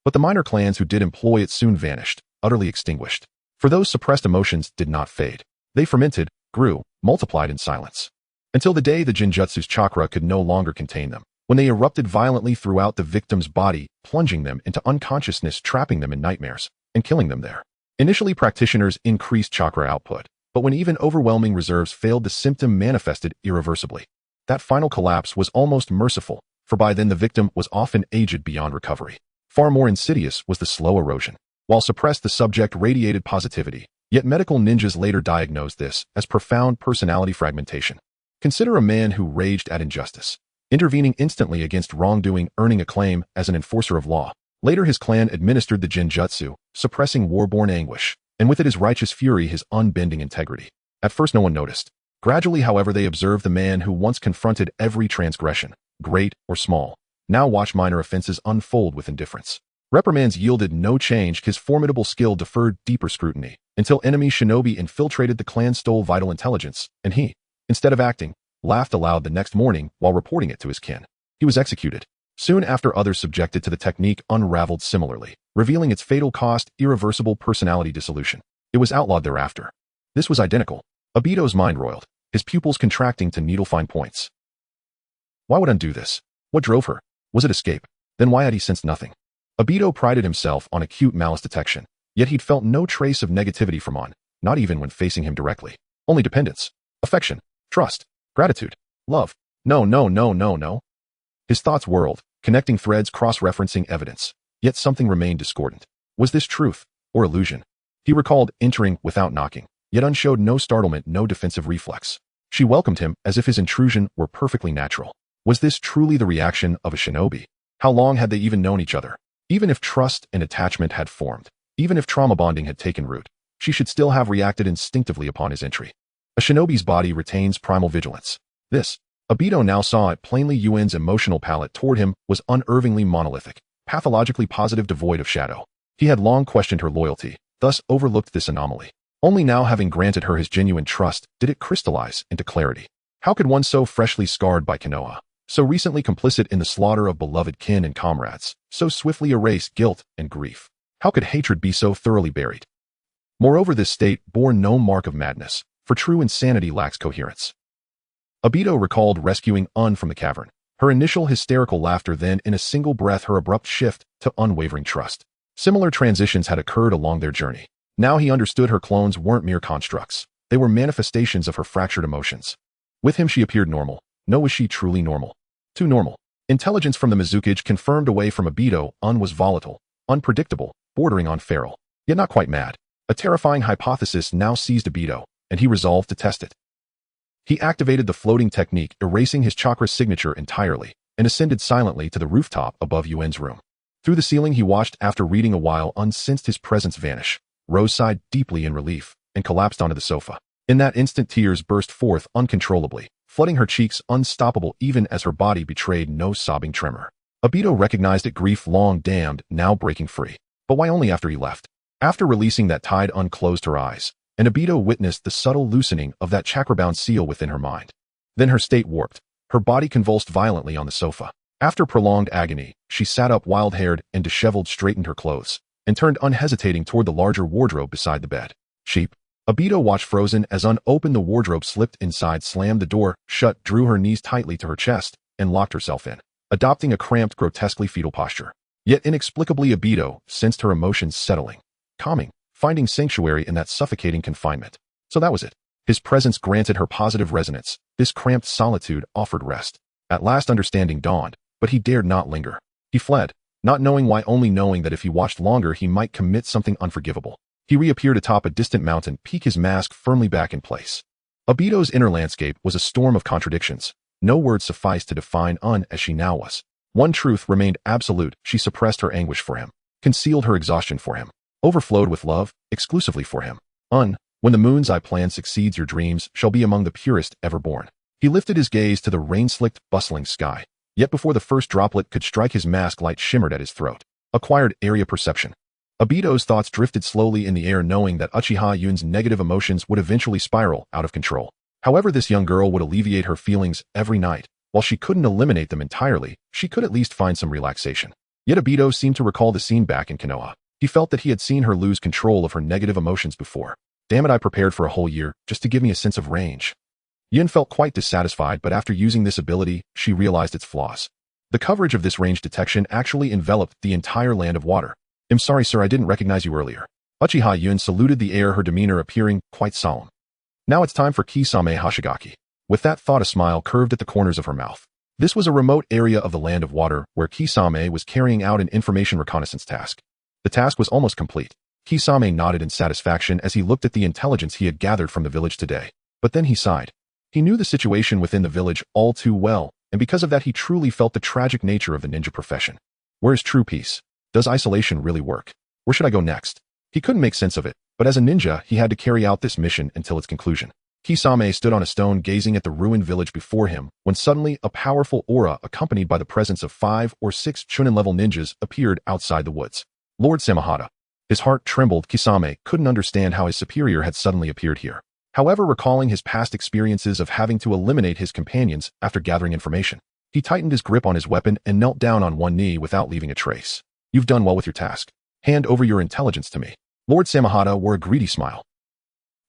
But the minor clans who did employ it soon vanished, utterly extinguished. For those suppressed emotions did not fade. They fermented, grew, multiplied in silence. Until the day the Jinjutsu's chakra could no longer contain them, when they erupted violently throughout the victim's body, plunging them into unconsciousness, trapping them in nightmares, and killing them there. Initially, practitioners increased chakra output, but when even overwhelming reserves failed, the symptom manifested irreversibly. That final collapse was almost merciful, for by then the victim was often aged beyond recovery. Far more insidious was the slow erosion. While suppressed, the subject radiated positivity, yet medical ninjas later diagnosed this as profound personality fragmentation. Consider a man who raged at injustice, intervening instantly against wrongdoing, earning acclaim as an enforcer of law. Later his clan administered the Jinjutsu, suppressing war-born anguish, and with it his righteous fury, his unbending integrity. At first no one noticed. Gradually, however, they observed the man who once confronted every transgression, great or small, now watched minor offenses unfold with indifference. Reprimands yielded no change. His formidable skill deferred deeper scrutiny, until enemy shinobi infiltrated the clan, stole vital intelligence, and he, instead of acting, laughed aloud the next morning while reporting it to his kin. He was executed. Soon after, others subjected to the technique unraveled similarly, revealing its fatal cost: irreversible personality dissolution. It was outlawed thereafter. This was identical. Obito's mind roiled, his pupils contracting to needle-fine points. Why would undo this? What drove her? Was it escape? Then why had he sensed nothing? Obito prided himself on acute malice detection, yet he'd felt no trace of negativity from On, not even when facing him directly. Only dependence, affection, trust, gratitude, love. No. His thoughts whirled, connecting threads, cross-referencing evidence. Yet something remained discordant. Was this truth or illusion? He recalled entering without knocking, yet Un showed no startlement, no defensive reflex. She welcomed him as if his intrusion were perfectly natural. Was this truly the reaction of a shinobi? How long had they even known each other? Even if trust and attachment had formed, even if trauma bonding had taken root, she should still have reacted instinctively upon his entry. A shinobi's body retains primal vigilance. This, Obito now saw it plainly. Yuan's emotional palette toward him was unervingly monolithic, pathologically positive, devoid of shadow. He had long questioned her loyalty, thus overlooked this anomaly. Only now, having granted her his genuine trust, did it crystallize into clarity. How could one so freshly scarred by Konoha, so recently complicit in the slaughter of beloved kin and comrades, so swiftly erase guilt and grief? How could hatred be so thoroughly buried? Moreover, this state bore no mark of madness, for true insanity lacks coherence. Obito recalled rescuing Un from the cavern, her initial hysterical laughter, then in a single breath her abrupt shift to unwavering trust. Similar transitions had occurred along their journey. Now he understood her clones weren't mere constructs. They were manifestations of her fractured emotions. With him she appeared normal. No, was she truly normal? Too normal. Intelligence from the Mizukage confirmed away from Obito, Un was volatile, unpredictable, bordering on feral, yet not quite mad. A terrifying hypothesis now seized Obito, and he resolved to test it. He activated the floating technique, erasing his chakra signature entirely, and ascended silently to the rooftop above Yuan's room. Through the ceiling he watched. After reading a while, Un sensed his presence vanish. Rose sighed deeply in relief, and collapsed onto the sofa. In that instant, tears burst forth uncontrollably, flooding her cheeks, unstoppable even as her body betrayed no sobbing tremor. Obito recognized it, grief long damned, now breaking free. But why only after he left? After releasing that tide, unclosed her eyes, and Obito witnessed the subtle loosening of that chakra-bound seal within her mind. Then her state warped. Her body convulsed violently on the sofa. After prolonged agony, she sat up, wild-haired and disheveled, straightened her clothes, and turned unhesitating toward the larger wardrobe beside the bed. Sheep. Obito watched frozen as Un opened the wardrobe, slipped inside, slammed the door shut, drew her knees tightly to her chest, and locked herself in, adopting a cramped, grotesquely fetal posture. Yet inexplicably, Obito sensed her emotions settling, calming, finding sanctuary in that suffocating confinement. So that was it. His presence granted her positive resonance. This cramped solitude offered rest. At last understanding dawned, but he dared not linger. He fled, not knowing why, only knowing that if he watched longer he might commit something unforgivable. He reappeared atop a distant mountain peak, his mask firmly back in place. Obito's inner landscape was a storm of contradictions. No words sufficed to define Un as she now was. One truth remained absolute: she suppressed her anguish for him, concealed her exhaustion for him, overflowed with love, exclusively for him. Un, when the moon's eye plan succeeds your dreams, shall be among the purest ever born. He lifted his gaze to the rain-slicked, bustling sky. Yet before the first droplet could strike his mask, light shimmered at his throat. Acquired area perception. Obito's thoughts drifted slowly in the air, knowing that Uchiha Yun's negative emotions would eventually spiral out of control. However, this young girl would alleviate her feelings every night. While she couldn't eliminate them entirely, she could at least find some relaxation. Yet Obito seemed to recall the scene back in Konoha. He felt that he had seen her lose control of her negative emotions before. Damn it, I prepared for a whole year, just to give me a sense of range. Yun felt quite dissatisfied, but after using this ability, she realized its flaws. The coverage of this range detection actually enveloped the entire land of water. I'm sorry, sir, I didn't recognize you earlier. Uchiha Yun saluted the air, her demeanor appearing quite solemn. Now it's time for Kisame Hashigaki. With that thought, a smile curved at the corners of her mouth. This was a remote area of the land of water where Kisame was carrying out an information reconnaissance task. The task was almost complete. Kisame nodded in satisfaction as he looked at the intelligence he had gathered from the village today. But then he sighed. He knew the situation within the village all too well, and because of that he truly felt the tragic nature of the ninja profession. Where is true peace? Does isolation really work? Where should I go next? He couldn't make sense of it, but as a ninja he had to carry out this mission until its conclusion. Kisame stood on a stone gazing at the ruined village before him when suddenly a powerful aura accompanied by the presence of 5 or 6 Chunin-level ninjas appeared outside the woods. Lord Samahata. His heart trembled. Kisame couldn't understand how his superior had suddenly appeared here. However, recalling his past experiences of having to eliminate his companions after gathering information, he tightened his grip on his weapon and knelt down on one knee without leaving a trace. You've done well with your task. Hand over your intelligence to me. Lord Samahata wore a greedy smile.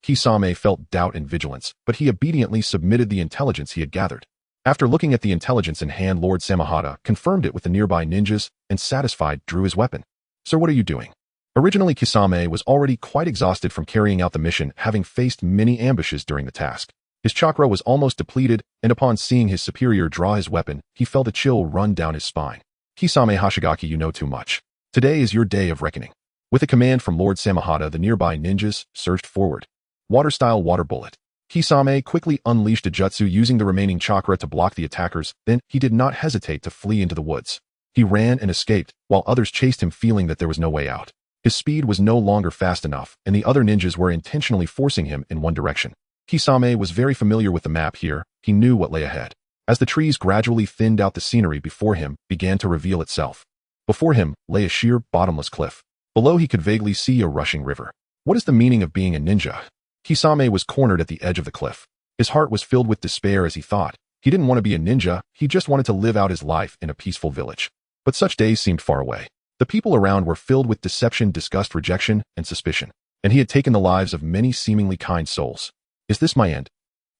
Kisame felt doubt and vigilance, but he obediently submitted the intelligence he had gathered. After looking at the intelligence in hand, Lord Samahata confirmed it with the nearby ninjas and, satisfied, drew his weapon. Sir, what are you doing? Originally, Kisame was already quite exhausted from carrying out the mission, having faced many ambushes during the task. His chakra was almost depleted, and upon seeing his superior draw his weapon, he felt a chill run down his spine. Kisame Hashigaki, you know too much. Today is your day of reckoning. With a command from Lord Samahata, the nearby ninjas surged forward. Water-style water bullet. Kisame quickly unleashed a jutsu using the remaining chakra to block the attackers, then he did not hesitate to flee into the woods. He ran and escaped, while others chased him, feeling that there was no way out. His speed was no longer fast enough, and the other ninjas were intentionally forcing him in one direction. Kisame was very familiar with the map here. He knew what lay ahead. As the trees gradually thinned out, the scenery before him began to reveal itself. Before him lay a sheer, bottomless cliff. Below he could vaguely see a rushing river. What is the meaning of being a ninja? Kisame was cornered at the edge of the cliff. His heart was filled with despair as he thought. He didn't want to be a ninja, he just wanted to live out his life in a peaceful village. But such days seemed far away. The people around were filled with deception, disgust, rejection, and suspicion. And he had taken the lives of many seemingly kind souls. Is this my end?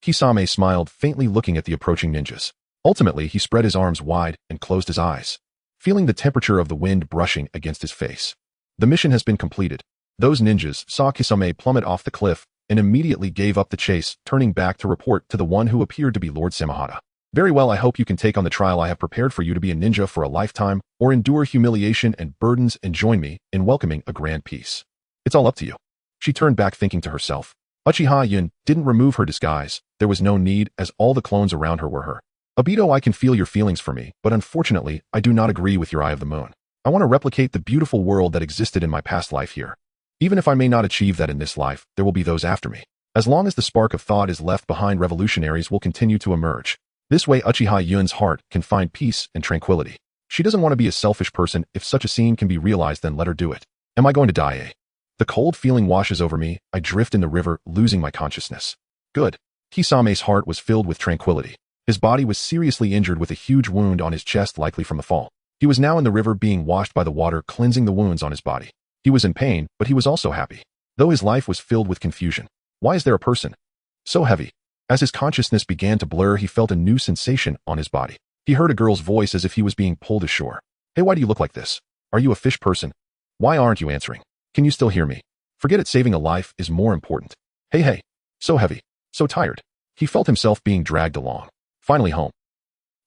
Kisame smiled, faintly looking at the approaching ninjas. Ultimately, he spread his arms wide and closed his eyes, feeling the temperature of the wind brushing against his face. The mission has been completed. Those ninjas saw Kisame plummet off the cliff and immediately gave up the chase, turning back to report to the one who appeared to be Lord Samahata. Very well, I hope you can take on the trial I have prepared for you to be a ninja for a lifetime, or endure humiliation and burdens and join me in welcoming a grand peace. It's all up to you. She turned back, thinking to herself. Uchiha Yun didn't remove her disguise. There was no need, as all the clones around her were her. Obito, I can feel your feelings for me, but unfortunately, I do not agree with your Eye of the Moon. I want to replicate the beautiful world that existed in my past life here. Even if I may not achieve that in this life, there will be those after me. As long as the spark of thought is left behind, revolutionaries will continue to emerge. This way, Uchiha Yun's heart can find peace and tranquility. She doesn't want to be a selfish person. If such a scene can be realized, then let her do it. Am I going to die, eh? The cold feeling washes over me. I drift in the river, losing my consciousness. Good. Kisame's heart was filled with tranquility. His body was seriously injured with a huge wound on his chest, likely from the fall. He was now in the river, being washed by the water, cleansing the wounds on his body. He was in pain, but he was also happy. Though his life was filled with confusion. Why is there a person so heavy? As his consciousness began to blur, he felt a new sensation on his body. He heard a girl's voice as if he was being pulled ashore. Hey, why do you look like this? Are you a fish person? Why aren't you answering? Can you still hear me? Forget it, saving a life is more important. Hey, so heavy, so tired. He felt himself being dragged along. Finally home.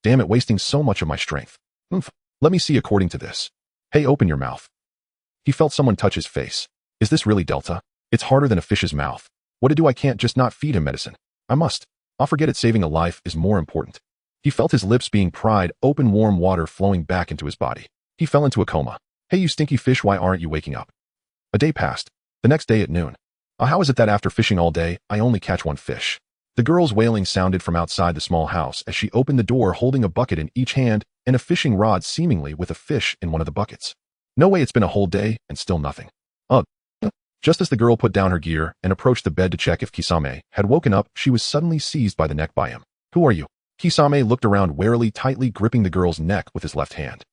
Damn it, wasting so much of my strength. Let me see according to this. Hey, open your mouth. He felt someone touch his face. Is this really Delta? It's harder than a fish's mouth. What to do? I can't just not feed him medicine. I must. I'll forget it, saving a life is more important. He felt his lips being pried open, warm water flowing back into his body. He fell into a coma. Hey, you stinky fish, why aren't you waking up? A day passed. The next day at noon. How is it that after fishing all day, I only catch one fish? The girl's wailing sounded from outside the small house as she opened the door, holding a bucket in each hand and a fishing rod, seemingly with a fish in one of the buckets. No way, it's been a whole day and still nothing. Just as the girl put down her gear and approached the bed to check if Kisame had woken up, she was suddenly seized by the neck by him. Who are you? Kisame looked around warily, tightly gripping the girl's neck with his left hand.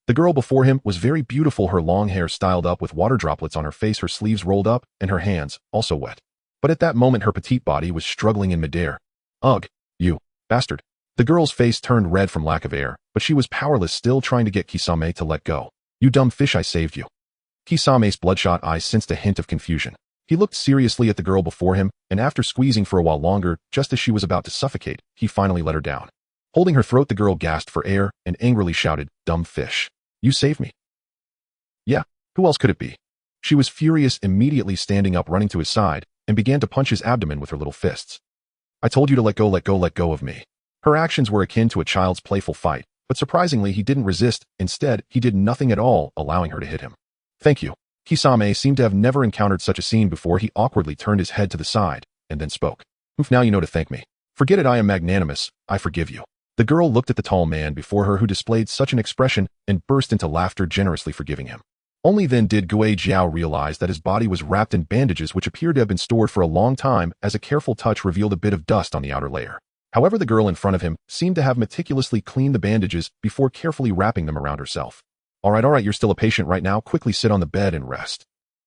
The girl before him was very beautiful, her long hair styled up with water droplets on her face, her sleeves rolled up, and her hands also wet. But at that moment, her petite body was struggling in midair. Ugh, you bastard. The girl's face turned red from lack of air, but she was powerless, still trying to get Kisame to let go. You dumb fish, I saved you. Kisame's bloodshot eyes sensed a hint of confusion. He looked seriously at the girl before him, and after squeezing for a while longer, just as she was about to suffocate, he finally let her down. Holding her throat, the girl gasped for air and angrily shouted, "Dumb fish. You saved me." Yeah, who else could it be? She was furious, immediately standing up, running to his side, and began to punch his abdomen with her little fists. I told you to let go of me. Her actions were akin to a child's playful fight, but surprisingly he didn't resist. Instead, he did nothing at all, allowing her to hit him. Thank you. Kisame seemed to have never encountered such a scene before. He awkwardly turned his head to the side, and then spoke. Now you know to thank me. Forget it, I am magnanimous, I forgive you. The girl looked at the tall man before her who displayed such an expression and burst into laughter, generously forgiving him. Only then did Gui Jiao realize that his body was wrapped in bandages which appeared to have been stored for a long time, as a careful touch revealed a bit of dust on the outer layer. However, the girl in front of him seemed to have meticulously cleaned the bandages before carefully wrapping them around herself. All right, you're still a patient right now, quickly sit on the bed and rest.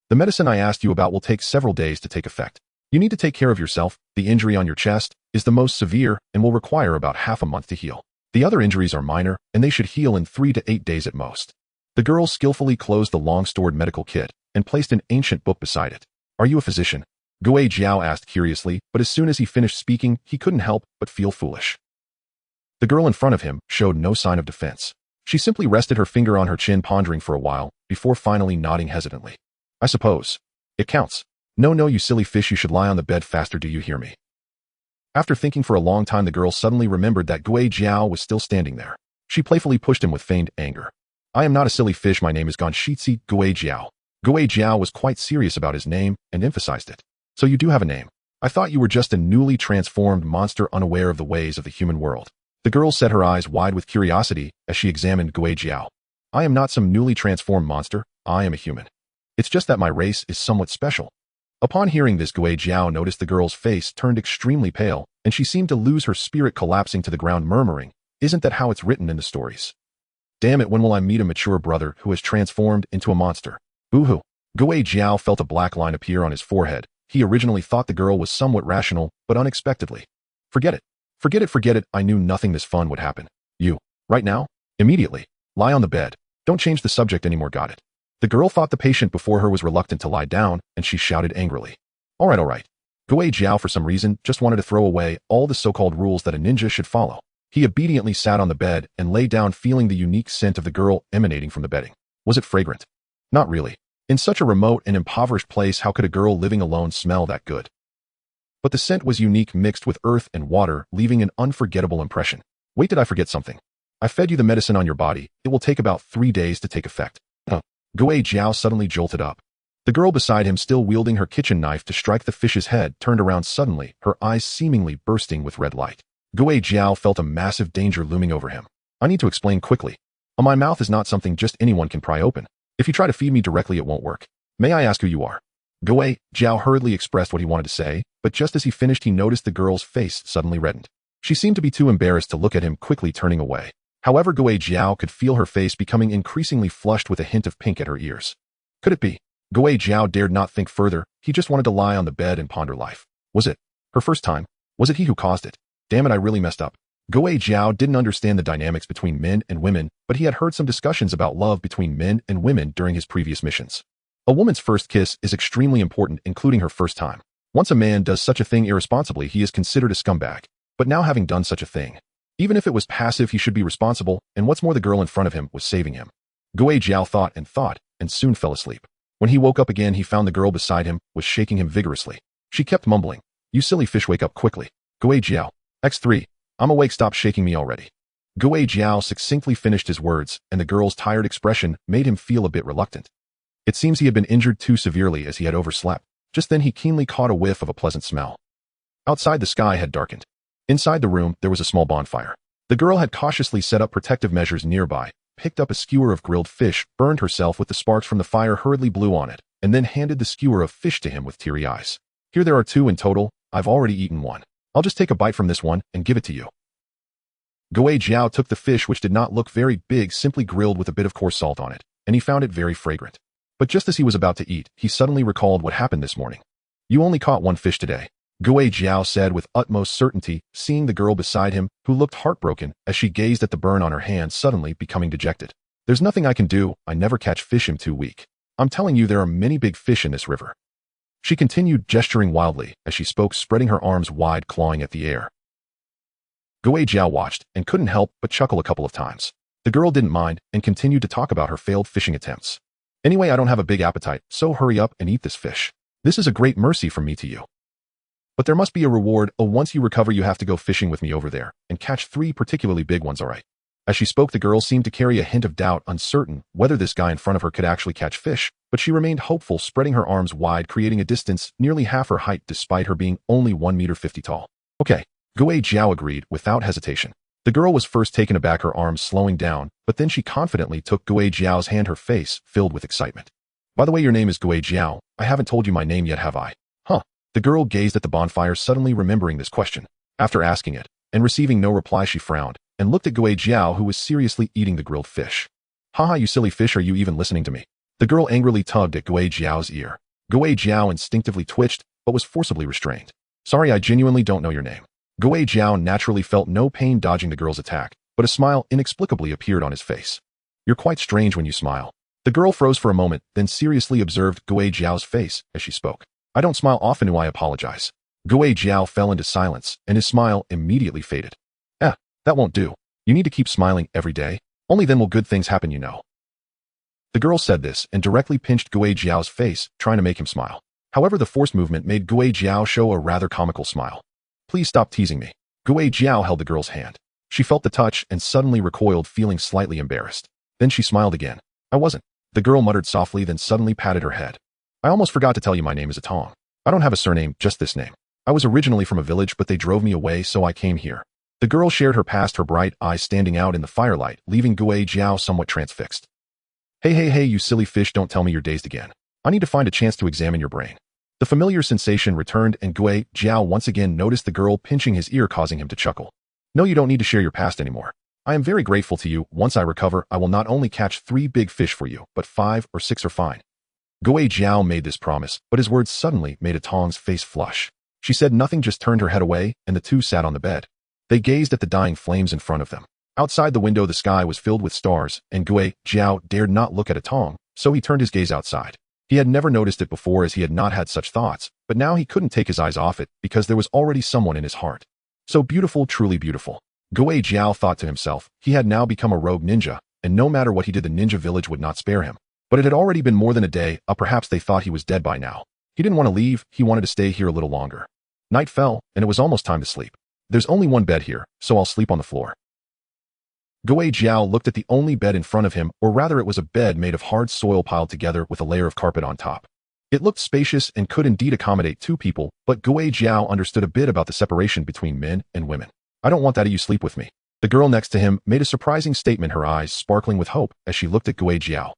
The medicine I asked you about will take several days to take effect. You need to take care of yourself. The injury on your chest is the most severe and will require about half a month to heal. The other injuries are minor, and they should heal in 3 to 8 days at most. The girl skillfully closed the long-stored medical kit and placed an ancient book beside it. Are you a physician? Gui Jiao asked curiously, but as soon as he finished speaking, he couldn't help but feel foolish. The girl in front of him showed no sign of defense. She simply rested her finger on her chin, pondering for a while, before finally nodding hesitantly. I suppose. It counts. No, you silly fish, you should lie on the bed faster, do you hear me? After thinking for a long time, the girl suddenly remembered that Gui Jiao was still standing there. She playfully pushed him with feigned anger. I am not a silly fish, my name is Ganshitsi Gui Jiao. Gui Jiao was quite serious about his name and emphasized it. So you do have a name. I thought you were just a newly transformed monster unaware of the ways of the human world. The girl set her eyes wide with curiosity as she examined Gui Jiao. I am not some newly transformed monster, I am a human. It's just that my race is somewhat special. Upon hearing this, Gui Jiao noticed the girl's face turned extremely pale, and she seemed to lose her spirit, collapsing to the ground, murmuring, isn't that how it's written in the stories? Damn it, when will I meet a mature brother who has transformed into a monster? Boo-hoo. Gui Jiao felt a black line appear on his forehead. He originally thought the girl was somewhat rational, but unexpectedly. Forget it, I knew nothing this fun would happen. You, right now? Immediately. Lie on the bed. Don't change the subject anymore, got it? The girl thought the patient before her was reluctant to lie down, and she shouted angrily. All right. Gui Jiao, for some reason, just wanted to throw away all the so-called rules that a ninja should follow. He obediently sat on the bed and lay down, feeling the unique scent of the girl emanating from the bedding. Was it fragrant? Not really. In such a remote and impoverished place, how could a girl living alone smell that good? But the scent was unique, mixed with earth and water, leaving an unforgettable impression. Wait, did I forget something? I fed you the medicine on your body. It will take about 3 days to take effect. Gui Jiao suddenly jolted up. The girl beside him, still wielding her kitchen knife to strike the fish's head, turned around suddenly, her eyes seemingly bursting with red light. Gui Jiao felt a massive danger looming over him. I need to explain quickly. My mouth is not something just anyone can pry open. If you try to feed me directly, it won't work. May I ask who you are? Gui Jiao hurriedly expressed what he wanted to say, but just as he finished, he noticed the girl's face suddenly reddened. She seemed to be too embarrassed to look at him, quickly turning away. However, Gui Jiao could feel her face becoming increasingly flushed with a hint of pink at her ears. Could it be? Gui Jiao dared not think further. He just wanted to lie on the bed and ponder life. Was it her first time? Was it he who caused it? Damn it, I really messed up. Gui Jiao didn't understand the dynamics between men and women, but he had heard some discussions about love between men and women during his previous missions. A woman's first kiss is extremely important, including her first time. Once a man does such a thing irresponsibly, he is considered a scumbag. But now, having done such a thing, even if it was passive, he should be responsible, and what's more, the girl in front of him was saving him. Gui Jiao thought, and soon fell asleep. When he woke up again, he found the girl beside him was shaking him vigorously. She kept mumbling, "You silly fish, wake up quickly." Gui Jiao. X3. I'm awake, stop shaking me already. Gui Jiao succinctly finished his words, and the girl's tired expression made him feel a bit reluctant. It seems he had been injured too severely, as he had overslept. Just then he keenly caught a whiff of a pleasant smell. Outside, the sky had darkened. Inside the room, there was a small bonfire. The girl had cautiously set up protective measures nearby, picked up a skewer of grilled fish, burned herself with the sparks from the fire, hurriedly blew on it, and then handed the skewer of fish to him with teary eyes. Here, there are 2 in total. I've already eaten 1. I'll just take a bite from this one and give it to you. Gui Jiao took the fish, which did not look very big, simply grilled with a bit of coarse salt on it, and he found it very fragrant. But just as he was about to eat, he suddenly recalled what happened this morning. You only caught 1 fish today, Gui Jiao said with utmost certainty, seeing the girl beside him, who looked heartbroken as she gazed at the burn on her hand, suddenly becoming dejected. There's nothing I can do, I never catch fish, I'm too weak. I'm telling you, there are many big fish in this river. She continued, gesturing wildly as she spoke, spreading her arms wide, clawing at the air. Gui Jiao watched and couldn't help but chuckle a couple of times. The girl didn't mind and continued to talk about her failed fishing attempts. Anyway, I don't have a big appetite, so hurry up and eat this fish. This is a great mercy from me to you. But there must be a reward. Once you recover, you have to go fishing with me over there and catch 3 particularly big ones, alright? As she spoke, the girl seemed to carry a hint of doubt, uncertain whether this guy in front of her could actually catch fish, but she remained hopeful, spreading her arms wide, creating a distance nearly half her height despite her being only 1.50 meters tall. Okay, Guo Jiao agreed without hesitation. The girl was first taken aback, her arms slowing down, but then she confidently took Guo Jiao's hand, her face filled with excitement. By the way, your name is Guo Jiao. I haven't told you my name yet, have I? Huh. The girl gazed at the bonfire, suddenly remembering this question. After asking it, and receiving no reply, she frowned, and looked at Guo Jiao, who was seriously eating the grilled fish. Haha, you silly fish, are you even listening to me? The girl angrily tugged at Guo Jiao's ear. Guo Jiao instinctively twitched, but was forcibly restrained. Sorry, I genuinely don't know your name. Guo Jiao naturally felt no pain dodging the girl's attack, but a smile inexplicably appeared on his face. You're quite strange when you smile. The girl froze for a moment, then seriously observed Guo Jiao's face as she spoke. I don't smile often, do I apologize? Guo Jiao fell into silence, and his smile immediately faded. That won't do. You need to keep smiling every day. Only then will good things happen, you know. The girl said this and directly pinched Guo Jiao's face, trying to make him smile. However, the forced movement made Guo Jiao show a rather comical smile. Please stop teasing me. Guo Jiao held the girl's hand. She felt the touch and suddenly recoiled, feeling slightly embarrassed. Then she smiled again. I wasn't. The girl muttered softly, then suddenly patted her head. I almost forgot to tell you my name is Atong. I don't have a surname, just this name. I was originally from a village, but they drove me away, so I came here. The girl shared her past, her bright eyes standing out in the firelight, leaving Guo Jiao somewhat transfixed. Hey, you silly fish, don't tell me you're dazed again. I need to find a chance to examine your brain. The familiar sensation returned, and Guo Jiao once again noticed the girl pinching his ear, causing him to chuckle. No, you don't need to share your past anymore. I am very grateful to you. Once I recover, I will not only catch 3 big fish for you, but 5 or 6 are fine. Guo Jiao made this promise, but his words suddenly made Atong's face flush. She said nothing, just turned her head away, and the two sat on the bed. They gazed at the dying flames in front of them. Outside the window, the sky was filled with stars, and Guo Jiao dared not look at Atong, so he turned his gaze outside. He had never noticed it before, as he had not had such thoughts, but now he couldn't take his eyes off it because there was already someone in his heart. So beautiful, truly beautiful. Guo Jiao thought to himself, he had now become a rogue ninja, and no matter what he did, the ninja village would not spare him. But it had already been more than a day, perhaps they thought he was dead by now. He didn't want to leave, he wanted to stay here a little longer. Night fell, and it was almost time to sleep. There's only one bed here, so I'll sleep on the floor. Guo Jiao looked at the only bed in front of him, or rather it was a bed made of hard soil piled together with a layer of carpet on top. It looked spacious and could indeed accommodate 2 people, but Guo Jiao understood a bit about the separation between men and women. I don't want that, you sleep with me. The girl next to him made a surprising statement, her eyes sparkling with hope as she looked at Guo Jiao.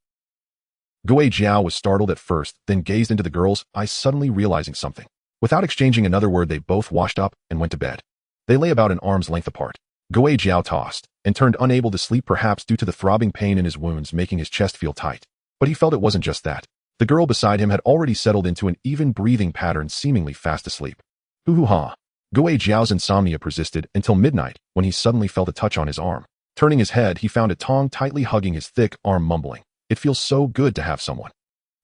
Guo Jiao was startled at first, then gazed into the girl's eyes, suddenly realizing something. Without exchanging another word, they both washed up and went to bed. They lay about an arm's length apart. Guo Jiao tossed and turned, unable to sleep, perhaps due to the throbbing pain in his wounds making his chest feel tight. But he felt it wasn't just that. The girl beside him had already settled into an even breathing pattern, seemingly fast asleep. Hoo-hoo-ha. Guo Jiao's insomnia persisted until midnight, when he suddenly felt a touch on his arm. Turning his head, he found Atong tightly hugging his thick arm, mumbling, "It feels so good to have someone."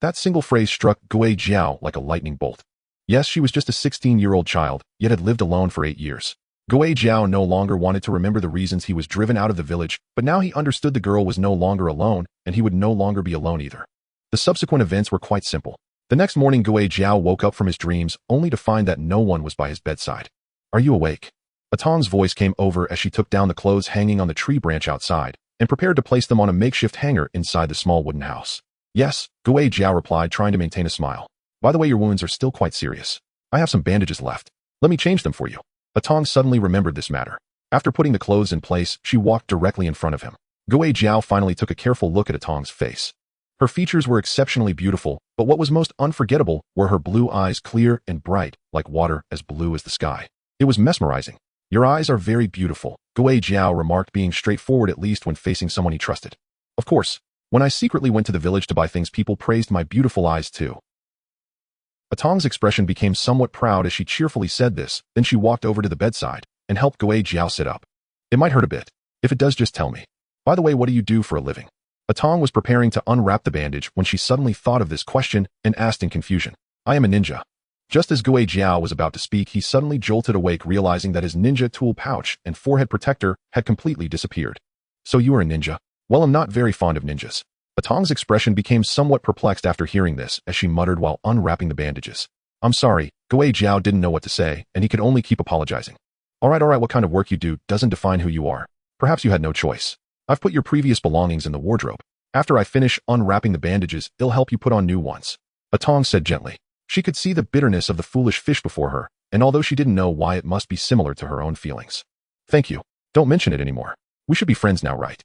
That single phrase struck Guo Jiao like a lightning bolt. Yes, she was just a 16-year-old child, yet had lived alone for 8 years. Guo Jiao no longer wanted to remember the reasons he was driven out of the village, but now he understood the girl was no longer alone, and he would no longer be alone either. The subsequent events were quite simple. The next morning, Guo Jiao woke up from his dreams, only to find that no one was by his bedside. Are you awake? Atong's voice came over as she took down the clothes hanging on the tree branch outside, and prepared to place them on a makeshift hanger inside the small wooden house. Yes, Guo Jiao replied, trying to maintain a smile. By the way, your wounds are still quite serious. I have some bandages left. Let me change them for you. Atong suddenly remembered this matter. After putting the clothes in place, she walked directly in front of him. Guo Jiao finally took a careful look at Atong's face. Her features were exceptionally beautiful, but what was most unforgettable were her blue eyes, clear and bright, like water, as blue as the sky. It was mesmerizing. Your eyes are very beautiful, Guo Jiao remarked, being straightforward at least when facing someone he trusted. Of course, when I secretly went to the village to buy things, people praised my beautiful eyes too. Atong's expression became somewhat proud as she cheerfully said this, then she walked over to the bedside and helped Guo Jiao sit up. It might hurt a bit. If it does, just tell me. By the way, what do you do for a living? Atong was preparing to unwrap the bandage when she suddenly thought of this question and asked in confusion. I am a ninja. Just as Guo Jiao was about to speak, he suddenly jolted awake, realizing that his ninja tool pouch and forehead protector had completely disappeared. So you are a ninja? Well, I'm not very fond of ninjas. Atong's expression became somewhat perplexed after hearing this, as she muttered while unwrapping the bandages. I'm sorry, Guo Jiao didn't know what to say, and he could only keep apologizing. Alright, what kind of work you do doesn't define who you are. Perhaps you had no choice. I've put your previous belongings in the wardrobe. After I finish unwrapping the bandages, it'll help you put on new ones. Atong said gently. She could see the bitterness of the foolish fish before her, and although she didn't know why, it must be similar to her own feelings. Thank you. Don't mention it anymore. We should be friends now, right?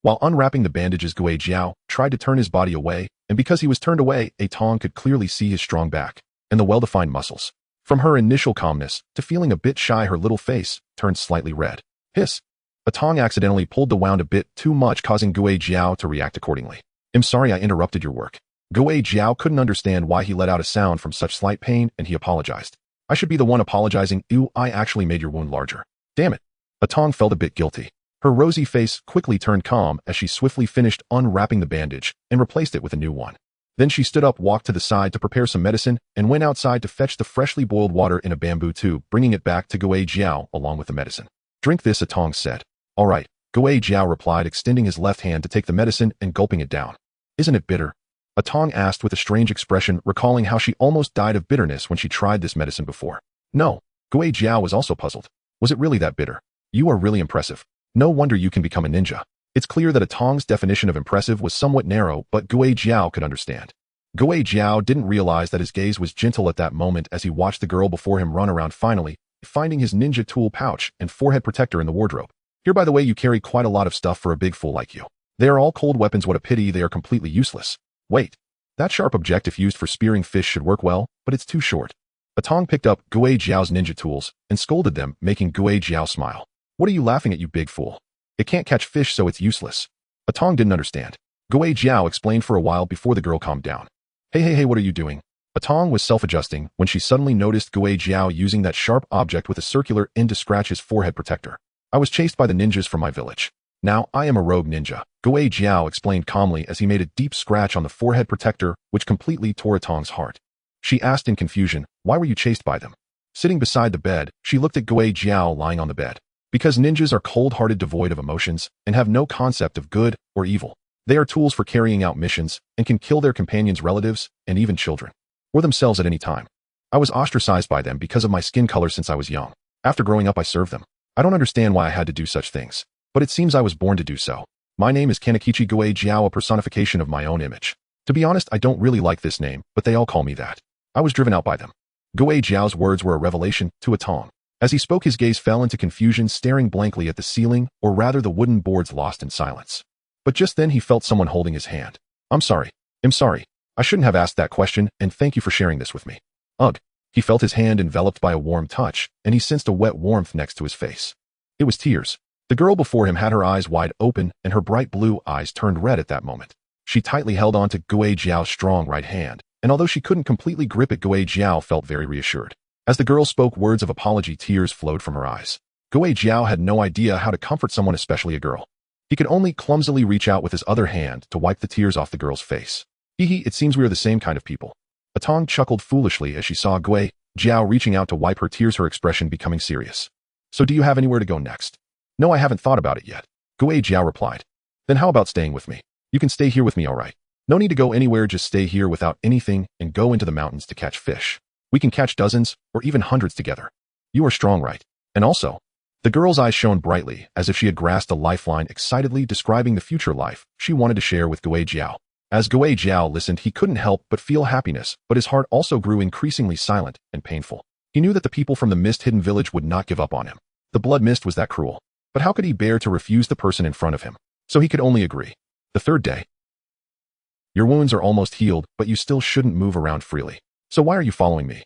While unwrapping the bandages, Gui Jiao tried to turn his body away, and because he was turned away, Atong could clearly see his strong back and the well-defined muscles. From her initial calmness to feeling a bit shy, her little face turned slightly red. Hiss. Atong accidentally pulled the wound a bit too much, causing Gui Jiao to react accordingly. I'm sorry I interrupted your work. Gui Jiao couldn't understand why he let out a sound from such slight pain, and he apologized. I should be the one apologizing. Ew, I actually made your wound larger. Damn it. Atong felt a bit guilty. Her rosy face quickly turned calm as she swiftly finished unwrapping the bandage and replaced it with a new one. Then she stood up, walked to the side to prepare some medicine, and went outside to fetch the freshly boiled water in a bamboo tube, bringing it back to Gui Jiao along with the medicine. Drink this, Atong said. All right, Gui Jiao replied, extending his left hand to take the medicine and gulping it down. Isn't it bitter? Atong asked with a strange expression, recalling how she almost died of bitterness when she tried this medicine before. No. Gui Jiao was also puzzled. Was it really that bitter? You are really impressive. No wonder you can become a ninja. It's clear that Atong's definition of impressive was somewhat narrow, but Gui Jiao could understand. Gui Jiao didn't realize that his gaze was gentle at that moment as he watched the girl before him run around, finally finding his ninja tool pouch and forehead protector in the wardrobe. Here, by the way, you carry quite a lot of stuff for a big fool like you. They are all cold weapons. What a pity they are completely useless. Wait. That sharp object, if used for spearing fish, should work well, but it's too short. Atong picked up Gui Jiao's ninja tools and scolded them, making Gui Jiao smile. What are you laughing at, you big fool? It can't catch fish, so it's useless. Atong didn't understand. Gui Jiao explained for a while before the girl calmed down. Hey, what are you doing? Atong was self-adjusting when she suddenly noticed Gui Jiao using that sharp object with a circular end to scratch his forehead protector. I was chased by the ninjas from my village. Now I am a rogue ninja, Gui Jiao explained calmly as he made a deep scratch on the forehead protector, which completely tore Atong's heart. She asked in confusion, why were you chased by them? Sitting beside the bed, she looked at Gui Jiao lying on the bed. Because ninjas are cold-hearted, devoid of emotions, and have no concept of good or evil. They are tools for carrying out missions and can kill their companions, relatives, and even children. Or themselves at any time. I was ostracized by them because of my skin color since I was young. After growing up, I served them. I don't understand why I had to do such things, but it seems I was born to do so. My name is Kanakichi Gui Jiao, a personification of my own image. To be honest, I don't really like this name, but they all call me that. I was driven out by them. Gui Jiao's words were a revelation to Atong. As he spoke, his gaze fell into confusion, staring blankly at the ceiling, or rather the wooden boards, lost in silence. But just then he felt someone holding his hand. I'm sorry. I shouldn't have asked that question, and thank you for sharing this with me. Ugh. He felt his hand enveloped by a warm touch, and he sensed a wet warmth next to his face. It was tears. The girl before him had her eyes wide open, and her bright blue eyes turned red at that moment. She tightly held on to Gui Jiao's strong right hand, and although she couldn't completely grip it, Gui Jiao felt very reassured. As the girl spoke words of apology, tears flowed from her eyes. Gui Jiao had no idea how to comfort someone, especially a girl. He could only clumsily reach out with his other hand to wipe the tears off the girl's face. It seems we are the same kind of people. Atong chuckled foolishly as she saw Gui Jiao reaching out to wipe her tears, her expression becoming serious. So do you have anywhere to go next? No, I haven't thought about it yet. Gui Jiao replied. Then how about staying with me? You can stay here with me, all right? No need to go anywhere, just stay here without anything and go into the mountains to catch fish. We can catch dozens or even hundreds together. You are strong, right? And also, the girl's eyes shone brightly as if she had grasped a lifeline, excitedly describing the future life she wanted to share with Gui Jiao. As Gui Jiao listened, he couldn't help but feel happiness, but his heart also grew increasingly silent and painful. He knew that the people from the mist-hidden village would not give up on him. The blood mist was that cruel. But how could he bear to refuse the person in front of him? So he could only agree. The third day. Your wounds are almost healed, but you still shouldn't move around freely. So why are you following me?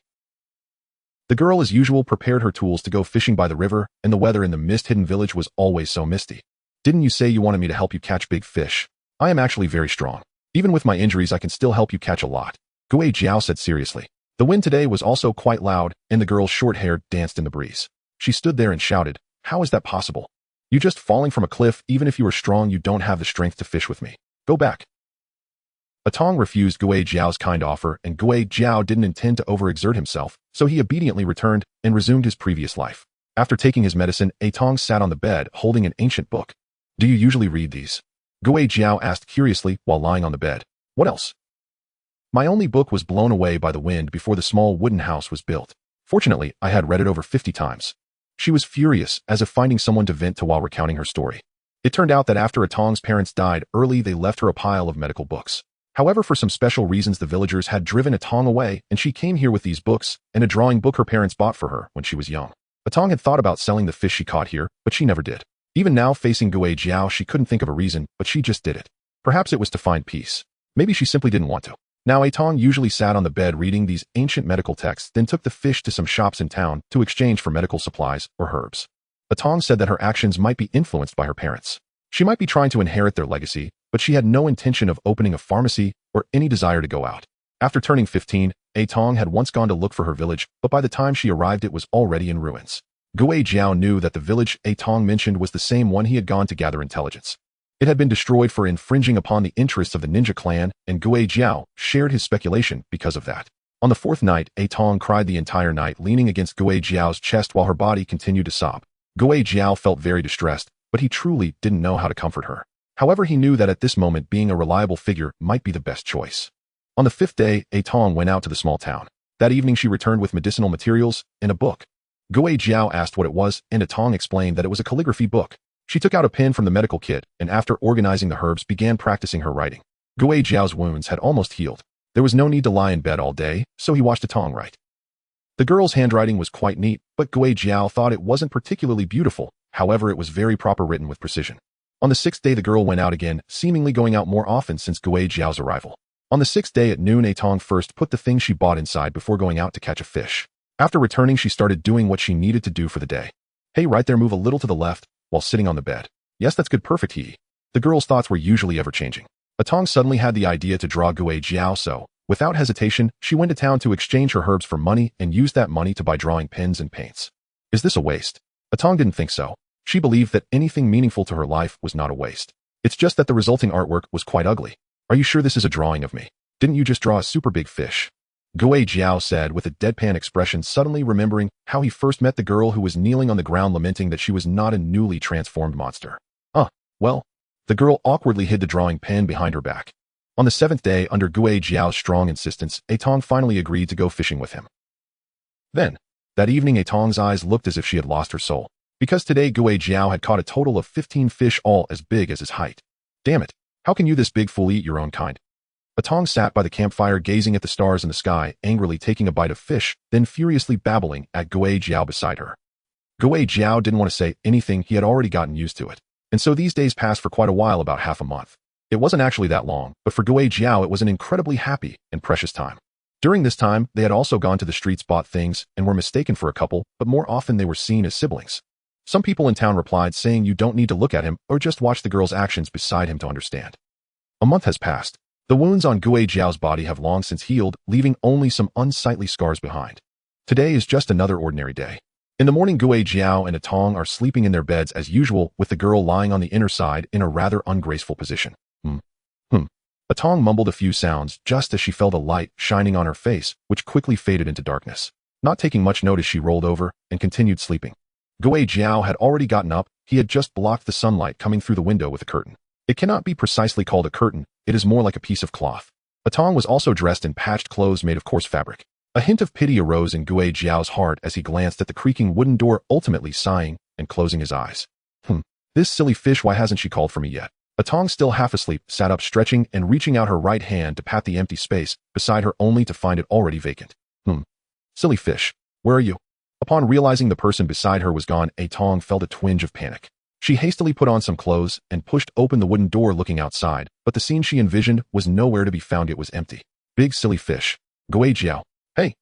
The girl, as usual, prepared her tools to go fishing by the river, and the weather in the mist-hidden village was always so misty. Didn't you say you wanted me to help you catch big fish? I am actually very strong. Even with my injuries, I can still help you catch a lot. Gui Jiao said seriously. The wind today was also quite loud, and the girl's short hair danced in the breeze. She stood there and shouted, how is that possible? You just falling from a cliff. Even if you are strong, you don't have the strength to fish with me. Go back. Atong refused Gui Jiao's kind offer, and Gui Jiao didn't intend to overexert himself, so he obediently returned and resumed his previous life. After taking his medicine, Atong sat on the bed holding an ancient book. Do you usually read these? Gui Jiao asked curiously while lying on the bed. What else? My only book was blown away by the wind before the small wooden house was built. Fortunately, I had read it over 50 times. She was furious, as if finding someone to vent to while recounting her story. It turned out that after Atong's parents died early, they left her a pile of medical books. However, for some special reasons, the villagers had driven Atong away, and she came here with these books and a drawing book her parents bought for her when she was young. Atong had thought about selling the fish she caught here, but she never did. Even now, facing Gui Jiao, she couldn't think of a reason, but she just did it. Perhaps it was to find peace. Maybe she simply didn't want to. Now, Atong usually sat on the bed reading these ancient medical texts, then took the fish to some shops in town to exchange for medical supplies or herbs. Atong said that her actions might be influenced by her parents. She might be trying to inherit their legacy, but she had no intention of opening a pharmacy or any desire to go out. After turning 15, Atong had once gone to look for her village, but by the time she arrived it was already in ruins. Gui Jiao knew that the village Atong mentioned was the same one he had gone to gather intelligence. It had been destroyed for infringing upon the interests of the ninja clan, and Gui Jiao shared his speculation because of that. On the fourth night, Atong cried the entire night, leaning against Gui Jiao's chest while her body continued to sob. Gui Jiao felt very distressed, but he truly didn't know how to comfort her. However, he knew that at this moment being a reliable figure might be the best choice. On the fifth day, Atong went out to the small town. That evening she returned with medicinal materials and a book. Gui Jiao asked what it was, and Atong explained that it was a calligraphy book. She took out a pen from the medical kit, and after organizing the herbs began practicing her writing. Gui Jiao's wounds had almost healed. There was no need to lie in bed all day, so he watched Atong write. The girl's handwriting was quite neat, but Gui Jiao thought it wasn't particularly beautiful. However, it was very proper, written with precision. On the sixth day the girl went out again, seemingly going out more often since Gui Jiao's arrival. On the sixth day at noon, Atong first put the things she bought inside before going out to catch a fish. After returning, she started doing what she needed to do for the day. Hey, right there, move a little to the left, while sitting on the bed. Yes, that's good, perfect, he. The girl's thoughts were usually ever-changing. Atong suddenly had the idea to draw Gui Jiao, so, without hesitation, she went to town to exchange her herbs for money and used that money to buy drawing pens and paints. Is this a waste? Atong didn't think so. She believed that anything meaningful to her life was not a waste. It's just that the resulting artwork was quite ugly. Are you sure this is a drawing of me? Didn't you just draw a super big fish? Gui Jiao said with a deadpan expression, suddenly remembering how he first met the girl who was kneeling on the ground lamenting that she was not a newly transformed monster. Well, the girl awkwardly hid the drawing pen behind her back. On the seventh day, under Gui Jiao's strong insistence, Atong finally agreed to go fishing with him. Then, that evening, Atong's eyes looked as if she had lost her soul. Because today Gui Jiao had caught a total of 15 fish, all as big as his height. Damn it, how can you this big fool eat your own kind? Atong sat by the campfire gazing at the stars in the sky, angrily taking a bite of fish, then furiously babbling at Gui Jiao beside her. Gui Jiao didn't want to say anything, he had already gotten used to it. And so these days passed for quite a while, about half a month. It wasn't actually that long, but for Gui Jiao it was an incredibly happy and precious time. During this time, they had also gone to the streets, bought things, and were mistaken for a couple, but more often they were seen as siblings. Some people in town replied saying you don't need to look at him or just watch the girl's actions beside him to understand. A month has passed. The wounds on Gui Jiao's body have long since healed, leaving only some unsightly scars behind. Today is just another ordinary day. In the morning, Gui Jiao and Atong are sleeping in their beds as usual, with the girl lying on the inner side in a rather ungraceful position. Atong mumbled a few sounds just as she felt a light shining on her face, which quickly faded into darkness. Not taking much notice, she rolled over and continued sleeping. Gui Jiao had already gotten up. He had just blocked the sunlight coming through the window with a curtain. It cannot be precisely called a curtain, it is more like a piece of cloth. Atong was also dressed in patched clothes made of coarse fabric. A hint of pity arose in Gui Jiao's heart as he glanced at the creaking wooden door, ultimately sighing and closing his eyes. This silly fish, why hasn't she called for me yet? Atong, still half asleep, sat up, stretching and reaching out her right hand to pat the empty space beside her, only to find it already vacant. Silly fish, where are you? Upon realizing the person beside her was gone, Atong felt a twinge of panic. She hastily put on some clothes and pushed open the wooden door, looking outside, but the scene she envisioned was nowhere to be found. It was empty. Big silly fish. Gui Jiao. Hey,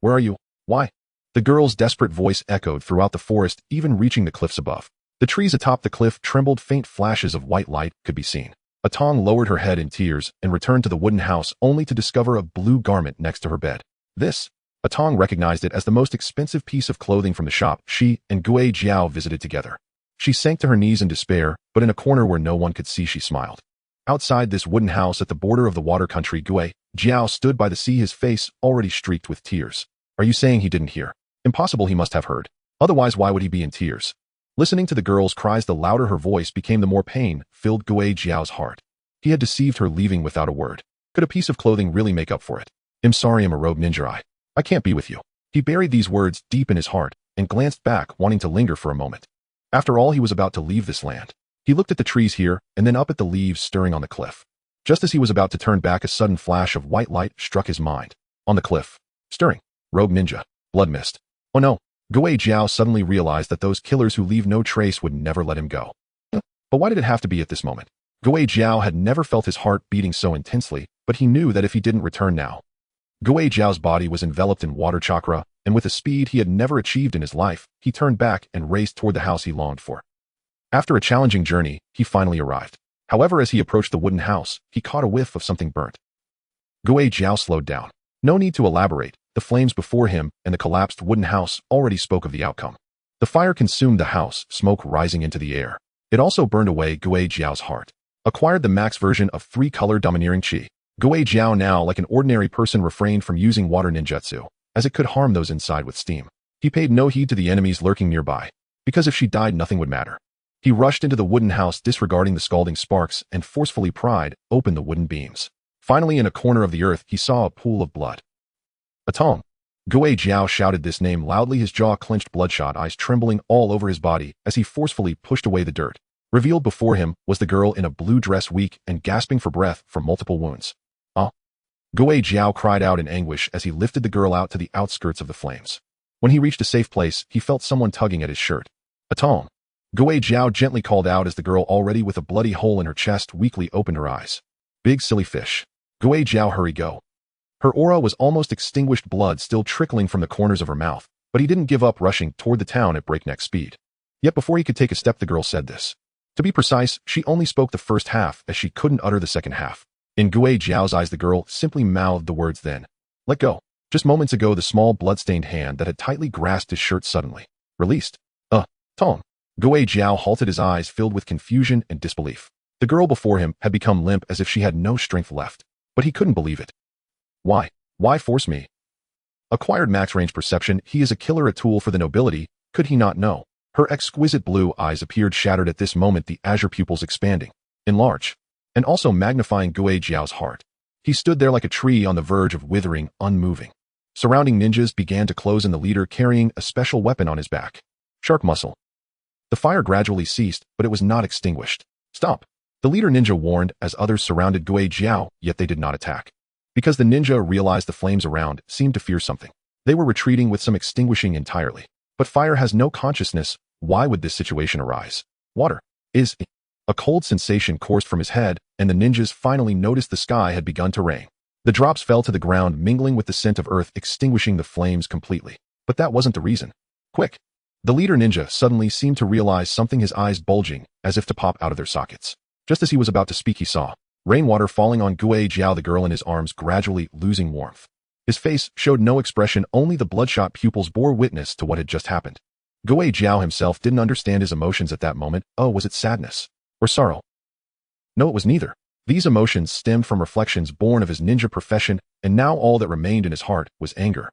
where are you? Why? The girl's desperate voice echoed throughout the forest, even reaching the cliffs above. The trees atop the cliff trembled, faint flashes of white light could be seen. Atong lowered her head in tears and returned to the wooden house, only to discover a blue garment next to her bed. This, Atong recognized it as the most expensive piece of clothing from the shop she and Gui Jiao visited together. She sank to her knees in despair, but in a corner where no one could see, she smiled. Outside this wooden house at the border of the water country, Gui Jiao stood by the sea, his face already streaked with tears. Are you saying he didn't hear? Impossible, he must have heard. Otherwise, why would he be in tears? Listening to the girl's cries, the louder her voice became, the more pain filled Gui Jiao's heart. He had deceived her, leaving without a word. Could a piece of clothing really make up for it? I'm sorry, I'm a rogue ninja. I can't be with you. He buried these words deep in his heart and glanced back, wanting to linger for a moment. After all, he was about to leave this land. He looked at the trees here, and then up at the leaves stirring on the cliff. Just as he was about to turn back, a sudden flash of white light struck his mind. On the cliff. Stirring. Rogue ninja. Blood mist. Oh no. Guo Jiao suddenly realized that those killers who leave no trace would never let him go. But why did it have to be at this moment? Guo Jiao had never felt his heart beating so intensely, but he knew that if he didn't return now. Guo Jiao's body was enveloped in water chakra, and with a speed he had never achieved in his life, he turned back and raced toward the house he longed for. After a challenging journey, he finally arrived. However, as he approached the wooden house, he caught a whiff of something burnt. Guo Jiao slowed down. No need to elaborate. The flames before him and the collapsed wooden house already spoke of the outcome. The fire consumed the house, smoke rising into the air. It also burned away Guo Jiao's heart. Acquired the max version of 3-color domineering chi. Guo Jiao now, like an ordinary person, refrained from using water ninjutsu, as it could harm those inside with steam. He paid no heed to the enemies lurking nearby, because if she died nothing would matter. He rushed into the wooden house, disregarding the scalding sparks, and forcefully pried open the wooden beams. Finally, in a corner of the earth, he saw a pool of blood. Atong. Guo Jiao shouted this name loudly, his jaw clenched, bloodshot eyes trembling all over his body as he forcefully pushed away the dirt. Revealed before him was the girl in a blue dress, weak and gasping for breath from multiple wounds. Guo Jiao cried out in anguish as he lifted the girl out to the outskirts of the flames. When he reached a safe place, he felt someone tugging at his shirt. Atong. Guo Jiao gently called out as the girl, already with a bloody hole in her chest, weakly opened her eyes. Big silly fish. Guo Jiao, hurry, go. Her aura was almost extinguished, blood still trickling from the corners of her mouth, but he didn't give up, rushing toward the town at breakneck speed. Yet before he could take a step, the girl said this. To be precise, she only spoke the first half, as she couldn't utter the second half. In Guo Jiao's eyes, the girl simply mouthed the words, then. Let go. Just moments ago, the small blood-stained hand that had tightly grasped his shirt suddenly released. Tong. Guo Jiao halted, his eyes filled with confusion and disbelief. The girl before him had become limp, as if she had no strength left. But he couldn't believe it. Why? Why force me? Acquired max-range perception, he is a killer, a tool for the nobility, could he not know? Her exquisite blue eyes appeared shattered at this moment, the azure pupils expanding, enlarge, and also magnifying Guo Jiao's heart. He stood there like a tree on the verge of withering, unmoving. Surrounding ninjas began to close in, the leader carrying a special weapon on his back. Shark muscle. The fire gradually ceased, but it was not extinguished. Stop. The leader ninja warned as others surrounded Guo Jiao, yet they did not attack. Because the ninja realized the flames around seemed to fear something. They were retreating, with some extinguishing entirely. But fire has no consciousness. Why would this situation arise? Water. A cold sensation coursed from his head, and the ninjas finally noticed the sky had begun to rain. The drops fell to the ground, mingling with the scent of earth, extinguishing the flames completely. But that wasn't the reason. Quick! The leader ninja suddenly seemed to realize something, his eyes bulging, as if to pop out of their sockets. Just as he was about to speak, he saw rainwater falling on Guo Jiao, the girl in his arms gradually losing warmth. His face showed no expression, only the bloodshot pupils bore witness to what had just happened. Guo Jiao himself didn't understand his emotions at that moment. Was it sadness? Or sorrow? No, it was neither. These emotions stemmed from reflections born of his ninja profession, and now all that remained in his heart was anger.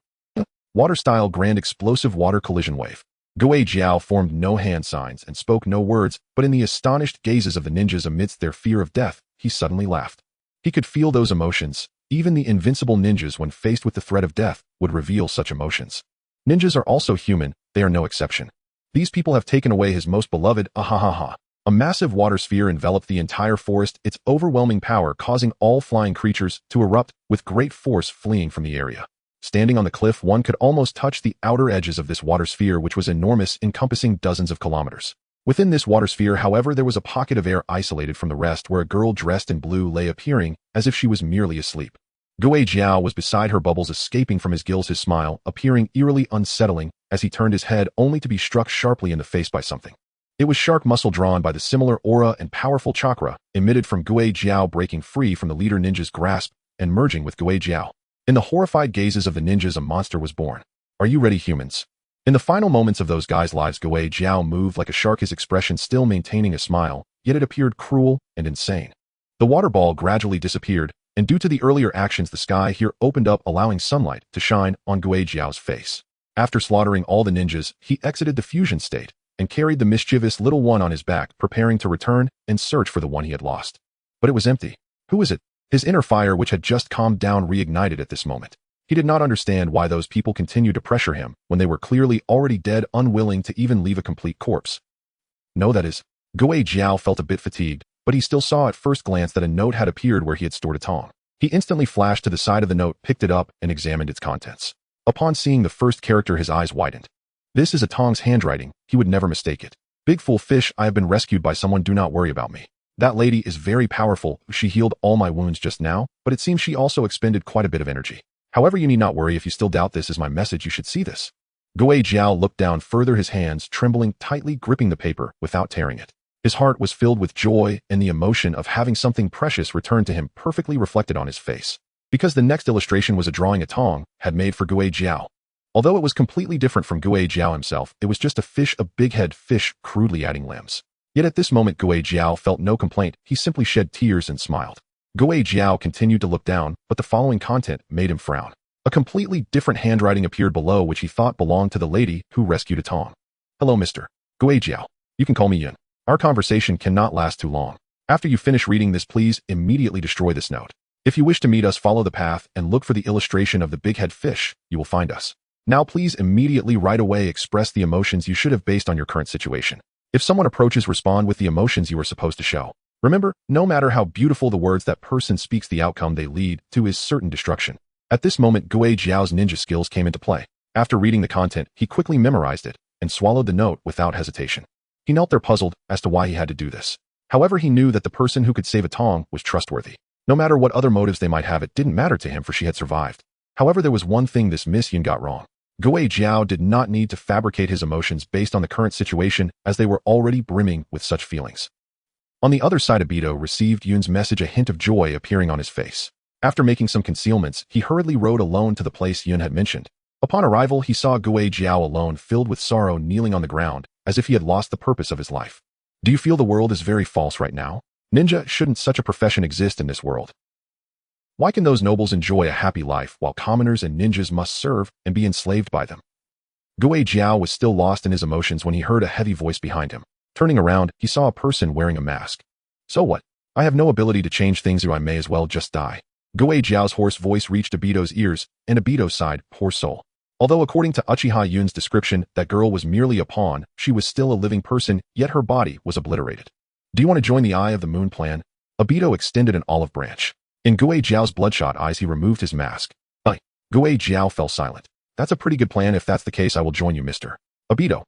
Water-style grand explosive water collision wave. Guo Jiao formed no hand signs and spoke no words, but in the astonished gazes of the ninjas amidst their fear of death, he suddenly laughed. He could feel those emotions. Even the invincible ninjas, when faced with the threat of death, would reveal such emotions. Ninjas are also human, they are no exception. These people have taken away his most beloved, ahahaha. A massive water sphere enveloped the entire forest, its overwhelming power causing all flying creatures to erupt with great force, fleeing from the area. Standing on the cliff, one could almost touch the outer edges of this water sphere, which was enormous, encompassing dozens of kilometers. Within this water sphere, however, there was a pocket of air isolated from the rest, where a girl dressed in blue lay, appearing as if she was merely asleep. Guo Jiao was beside her, bubbles escaping from his gills, his smile appearing eerily unsettling as he turned his head, only to be struck sharply in the face by something. It was shark muscle, drawn by the similar aura and powerful chakra emitted from Guo Jiao, breaking free from the leader ninja's grasp and merging with Guo Jiao. In the horrified gazes of the ninjas, a monster was born. Are you ready, humans? In the final moments of those guys' lives, Guo Jiao moved like a shark, his expression still maintaining a smile, yet it appeared cruel and insane. The water ball gradually disappeared, and due to the earlier actions, the sky here opened up, allowing sunlight to shine on Guo Jiao's face. After slaughtering all the ninjas, he exited the fusion state and carried the mischievous little one on his back, preparing to return and search for the one he had lost. But it was empty. Who was it? His inner fire, which had just calmed down, reignited at this moment. He did not understand why those people continued to pressure him when they were clearly already dead, unwilling to even leave a complete corpse. No, that is, Goei Jiao felt a bit fatigued, but he still saw at first glance that a note had appeared where he had stored a tong. He instantly flashed to the side of the note, picked it up, and examined its contents. Upon seeing the first character, his eyes widened. This is a tong's handwriting. He would never mistake it. Big fool fish, I have been rescued by someone. Do not worry about me. That lady is very powerful. She healed all my wounds just now, but it seems she also expended quite a bit of energy. However, you need not worry. If you still doubt this is my message, you should see this. Goei Jiao looked down further, his hands trembling, tightly gripping the paper without tearing it. His heart was filled with joy, and the emotion of having something precious returned to him perfectly reflected on his face. Because the next illustration was a drawing a tong had made for Goei Jiao. Although it was completely different from Goei Jiao himself, it was just a fish, a big-head fish, crudely adding limbs. Yet at this moment Goei Jiao felt no complaint. He simply shed tears and smiled. Goei Jiao continued to look down, but the following content made him frown. A completely different handwriting appeared below, which he thought belonged to the lady who rescued a tong. Hello, Mr. Goei Jiao. You can call me Yun. Our conversation cannot last too long. After you finish reading this, please immediately destroy this note. If you wish to meet us, follow the path and look for the illustration of the big-head fish. You will find us. Now please immediately right away express the emotions you should have based on your current situation. If someone approaches, respond with the emotions you are supposed to show. Remember, no matter how beautiful the words that person speaks, the outcome they lead to is certain destruction. At this moment, Goei Jiao's ninja skills came into play. After reading the content, he quickly memorized it and swallowed the note without hesitation. He knelt there puzzled as to why he had to do this. However, he knew that the person who could save a tong was trustworthy. No matter what other motives they might have, it didn't matter to him, for she had survived. However, there was one thing this Miss Yun got wrong. Goei Jiao did not need to fabricate his emotions based on the current situation, as they were already brimming with such feelings. On the other side, Obito received Yun's message, a hint of joy appearing on his face. After making some concealments, he hurriedly rode alone to the place Yun had mentioned. Upon arrival, he saw Goei Jiao alone, filled with sorrow, kneeling on the ground, as if he had lost the purpose of his life. Do you feel the world is very false right now? Ninja, shouldn't such a profession exist in this world? Why can those nobles enjoy a happy life while commoners and ninjas must serve and be enslaved by them? Goei Jiao was still lost in his emotions when he heard a heavy voice behind him. Turning around, he saw a person wearing a mask. So what? I have no ability to change things, or I may as well just die. Goei Jiao's hoarse voice reached Obito's ears, and Obito sighed, poor soul. Although according to Uchiha Yun's description, that girl was merely a pawn, she was still a living person, yet her body was obliterated. Do you want to join the Eye of the Moon plan? Obito extended an olive branch. In Goei Jiao's bloodshot eyes, he removed his mask. Goei Jiao fell silent. That's a pretty good plan. If that's the case, I will join you, Mr. Obito.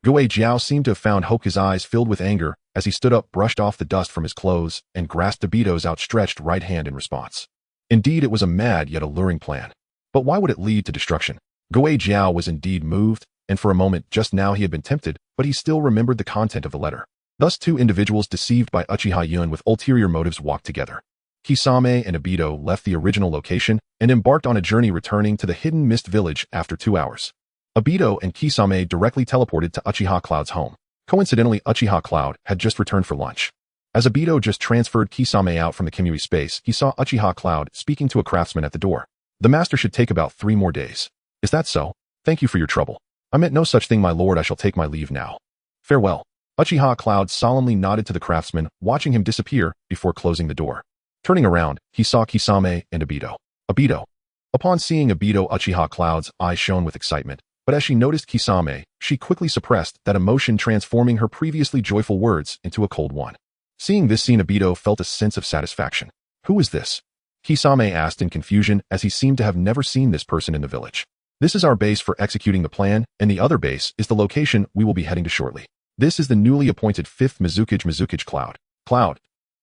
Goei Jiao seemed to have found hope. His eyes filled with anger as he stood up, brushed off the dust from his clothes, and grasped Obito's outstretched right hand in response. Indeed, it was a mad yet alluring plan. But why would it lead to destruction? Goei Jiao was indeed moved, and for a moment just now he had been tempted, but he still remembered the content of the letter. Thus, two individuals deceived by Uchiha Yun with ulterior motives walked together. Kisame and Obito left the original location and embarked on a journey, returning to the hidden mist village after 2 hours. Obito and Kisame directly teleported to Uchiha Cloud's home. Coincidentally, Uchiha Cloud had just returned for lunch. As Obito just transferred Kisame out from the Kimui space, he saw Uchiha Cloud speaking to a craftsman at the door. The master should take about 3 more days. Is that so? Thank you for your trouble. I meant no such thing, my lord. I shall take my leave now. Farewell. Uchiha Cloud solemnly nodded to the craftsman, watching him disappear before closing the door. Turning around, he saw Kisame and Obito. Obito. Upon seeing Obito, Uchiha Cloud's eyes shone with excitement, but as she noticed Kisame, she quickly suppressed that emotion, transforming her previously joyful words into a cold one. Seeing this scene, Obito felt a sense of satisfaction. Who is this? Kisame asked in confusion, as he seemed to have never seen this person in the village. This is our base for executing the plan, and the other base is the location we will be heading to shortly. This is the newly appointed 5th Mizukage Cloud.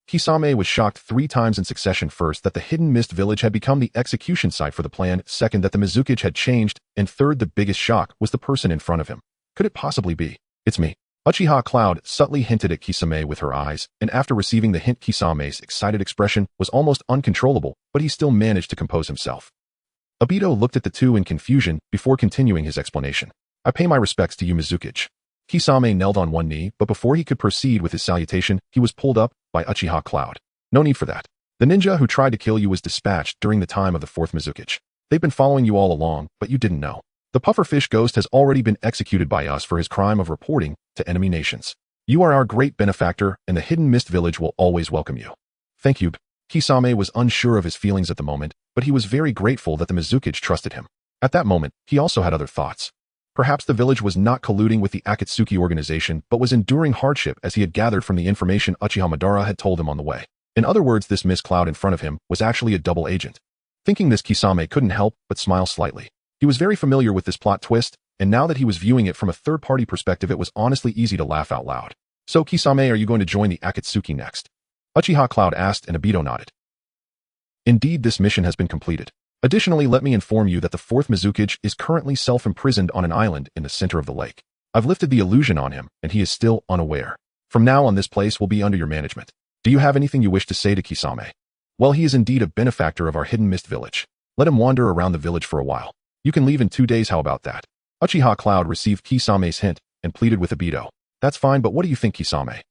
Kisame was shocked 3 times in succession. First, that the hidden mist village had become the execution site for the plan. Second, that the Mizukage had changed. And third, the biggest shock was the person in front of him. Could it possibly be? It's me. Uchiha Cloud subtly hinted at Kisame with her eyes, and after receiving the hint, Kisame's excited expression was almost uncontrollable, but he still managed to compose himself. Obito looked at the two in confusion before continuing his explanation. I pay my respects to you, Mizukage. Kisame knelt on one knee, but before he could proceed with his salutation, he was pulled up by Uchiha Cloud. No need for that. The ninja who tried to kill you was dispatched during the time of the 4th Mizukage. They've been following you all along, but you didn't know. The pufferfish ghost has already been executed by us for his crime of reporting to enemy nations. You are our great benefactor, and the hidden mist village will always welcome you. Thank you. Kisame was unsure of his feelings at the moment, but he was very grateful that the Mizukage trusted him. At that moment, he also had other thoughts. Perhaps the village was not colluding with the Akatsuki organization, but was enduring hardship as he had gathered from the information Uchiha Madara had told him on the way. In other words, this mist cloud in front of him was actually a double agent. Thinking this, Kisame couldn't help but smile slightly. He was very familiar with this plot twist, and now that he was viewing it from a third-party perspective, it was honestly easy to laugh out loud. So, Kisame, are you going to join the Akatsuki next? Uchiha Cloud asked, and Obito nodded. Indeed, this mission has been completed. Additionally, let me inform you that the fourth Mizukage is currently self-imprisoned on an island in the center of the lake. I've lifted the illusion on him, and he is still unaware. From now on, this place will be under your management. Do you have anything you wish to say to Kisame? Well, he is indeed a benefactor of our hidden mist village. Let him wander around the village for a while. You can leave in 2 days, how about that? Uchiha Cloud received Kisame's hint and pleaded with Obito. That's fine, but what do you think, Kisame?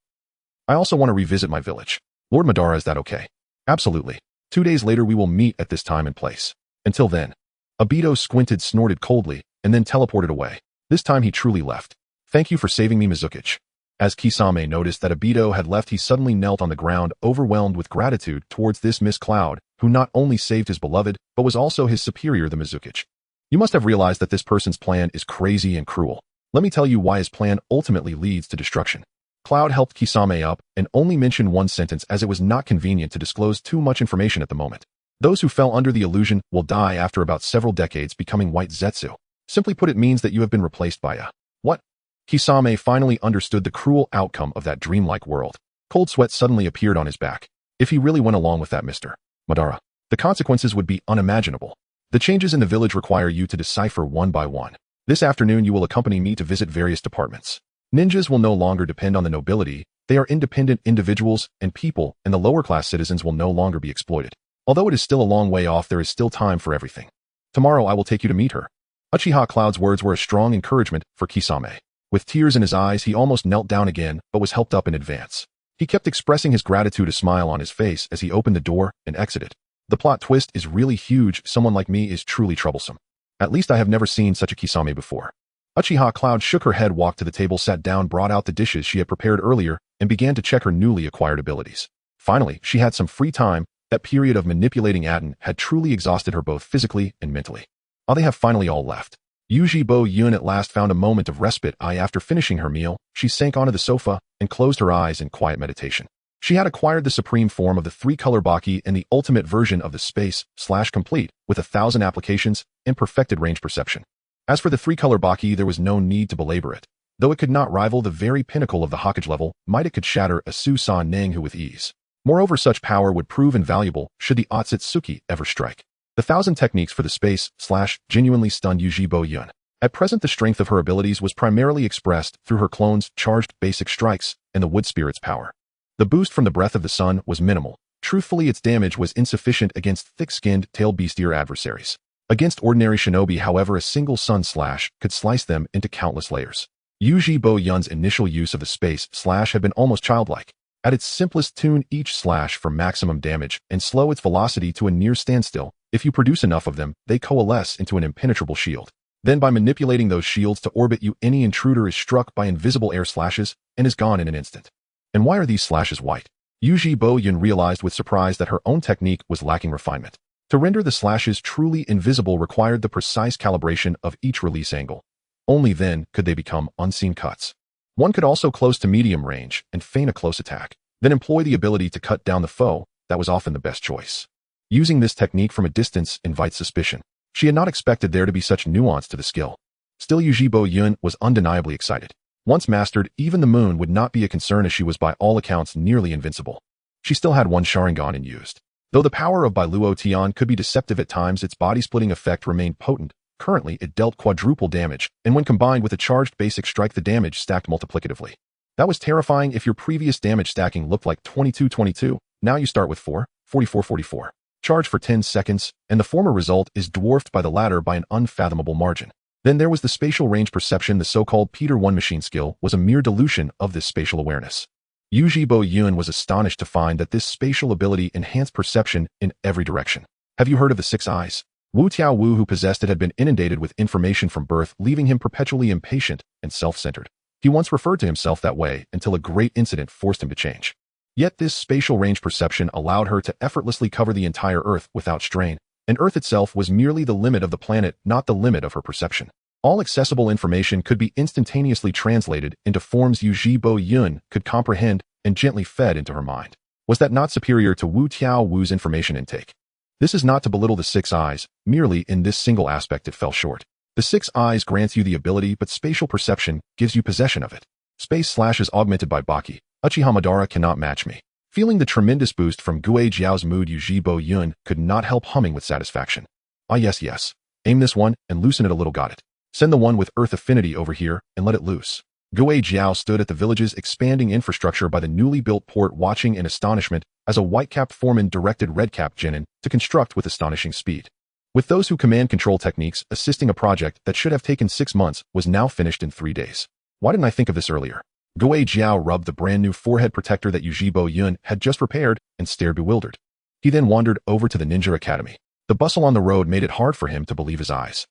I also want to revisit my village. Lord Madara, is that okay? Absolutely. 2 days later we will meet at this time and place. Until then. Obito snorted coldly, and then teleported away. This time he truly left. Thank you for saving me, Mizukage. As Kisame noticed that Obito had left, he suddenly knelt on the ground, overwhelmed with gratitude towards this mist cloud, who not only saved his beloved, but was also his superior, the Mizukage. You must have realized that this person's plan is crazy and cruel. Let me tell you why his plan ultimately leads to destruction. Cloud helped Kisame up and only mentioned one sentence as it was not convenient to disclose too much information at the moment. Those who fell under the illusion will die after about several decades, becoming white Zetsu. Simply put, it means that you have been replaced by a... What? Kisame finally understood the cruel outcome of that dreamlike world. Cold sweat suddenly appeared on his back. If he really went along with that Mr. Madara, the consequences would be unimaginable. The changes in the village require you to decipher one by one. This afternoon you will accompany me to visit various departments. Ninjas will no longer depend on the nobility, they are independent individuals and people, and the lower-class citizens will no longer be exploited. Although it is still a long way off, there is still time for everything. Tomorrow I will take you to meet her. Uchiha Cloud's words were a strong encouragement for Kisame. With tears in his eyes, he almost knelt down again, but was helped up in advance. He kept expressing his gratitude, a smile on his face as he opened the door and exited. The plot twist is really huge. Someone like me is truly troublesome. At least I have never seen such a Kisame before. Uchiha Cloud shook her head, walked to the table, sat down, brought out the dishes she had prepared earlier, and began to check her newly acquired abilities. Finally, she had some free time. That period of manipulating Aten had truly exhausted her both physically and mentally. They have finally all left. Uchiha Yun at last found a moment of respite. After finishing her meal, she sank onto the sofa and closed her eyes in quiet meditation. She had acquired the supreme form of the three-color Baki and the ultimate version of the space/complete, with 1,000 applications and perfected range perception. As for the three-color Baki, there was no need to belabor it. Though it could not rival the very pinnacle of the Hokage level, it could shatter a Susan Nanghu with ease. Moreover, such power would prove invaluable should the Otsutsuki ever strike. The 1,000 techniques for the space/genuinely stunned Uchiha Yun. At present, the strength of her abilities was primarily expressed through her clone's charged basic strikes and the wood spirit's power. The boost from the breath of the sun was minimal. Truthfully, its damage was insufficient against thick-skinned, tail-beastier adversaries. Against ordinary shinobi, however, a single sun slash could slice them into countless layers. Uchiha Yun's initial use of the space slash had been almost childlike. At its simplest, tune each slash for maximum damage and slow its velocity to a near standstill. If you produce enough of them, they coalesce into an impenetrable shield. Then by manipulating those shields to orbit you, any intruder is struck by invisible air slashes and is gone in an instant. And why are these slashes white? Uchiha Yun realized with surprise that her own technique was lacking refinement. To render the slashes truly invisible required the precise calibration of each release angle. Only then could they become unseen cuts. One could also close to medium range and feign a close attack, then employ the ability to cut down the foe. That was often the best choice. Using this technique from a distance invites suspicion. She had not expected there to be such nuance to the skill. Still, Uchiha Yun was undeniably excited. Once mastered, even the moon would not be a concern, as she was by all accounts nearly invincible. She still had one Sharingan unused. Though the power of Bailuo Tian could be deceptive at times, its body-splitting effect remained potent. Currently, it dealt quadruple damage, and when combined with a charged basic strike, the damage stacked multiplicatively. That was terrifying. If your previous damage stacking looked like 22-22, now you start with 44-44. Charge for 10 seconds, and the former result is dwarfed by the latter by an unfathomable margin. Then there was the spatial range perception. The so-called Peter 1 machine skill was a mere dilution of this spatial awareness. Uchiha Yun was astonished to find that this spatial ability enhanced perception in every direction. Have you heard of the 6 eyes? Wu Tiaowu, who possessed it, had been inundated with information from birth, leaving him perpetually impatient and self-centered. He once referred to himself that way until a great incident forced him to change. Yet this spatial range perception allowed her to effortlessly cover the entire Earth without strain, and Earth itself was merely the limit of the planet, not the limit of her perception. All accessible information could be instantaneously translated into forms Uchiha Yun could comprehend and gently fed into her mind. Was that not superior to Wu Tiaowu's information intake? This is not to belittle the Six Eyes, merely in this single aspect it fell short. The Six Eyes grants you the ability, but spatial perception gives you possession of it. Space / is augmented by Baki. Uchiha Madara cannot match me. Feeling the tremendous boost from Gue Jiao's mood, Uchiha Yun could not help humming with satisfaction. Ah yes. Aim this one and loosen it a little, got it. Send the one with Earth affinity over here and let it loose. Gue Jiao stood at the village's expanding infrastructure by the newly built port, watching in astonishment as a white-capped foreman directed red-capped genin to construct with astonishing speed. With those who command control techniques, assisting a project that should have taken 6 months was now finished in 3 days. Why didn't I think of this earlier? Gue Jiao rubbed the brand-new forehead protector that Uchiha Yun had just repaired and stared bewildered. He then wandered over to the ninja academy. The bustle on the road made it hard for him to believe his eyes.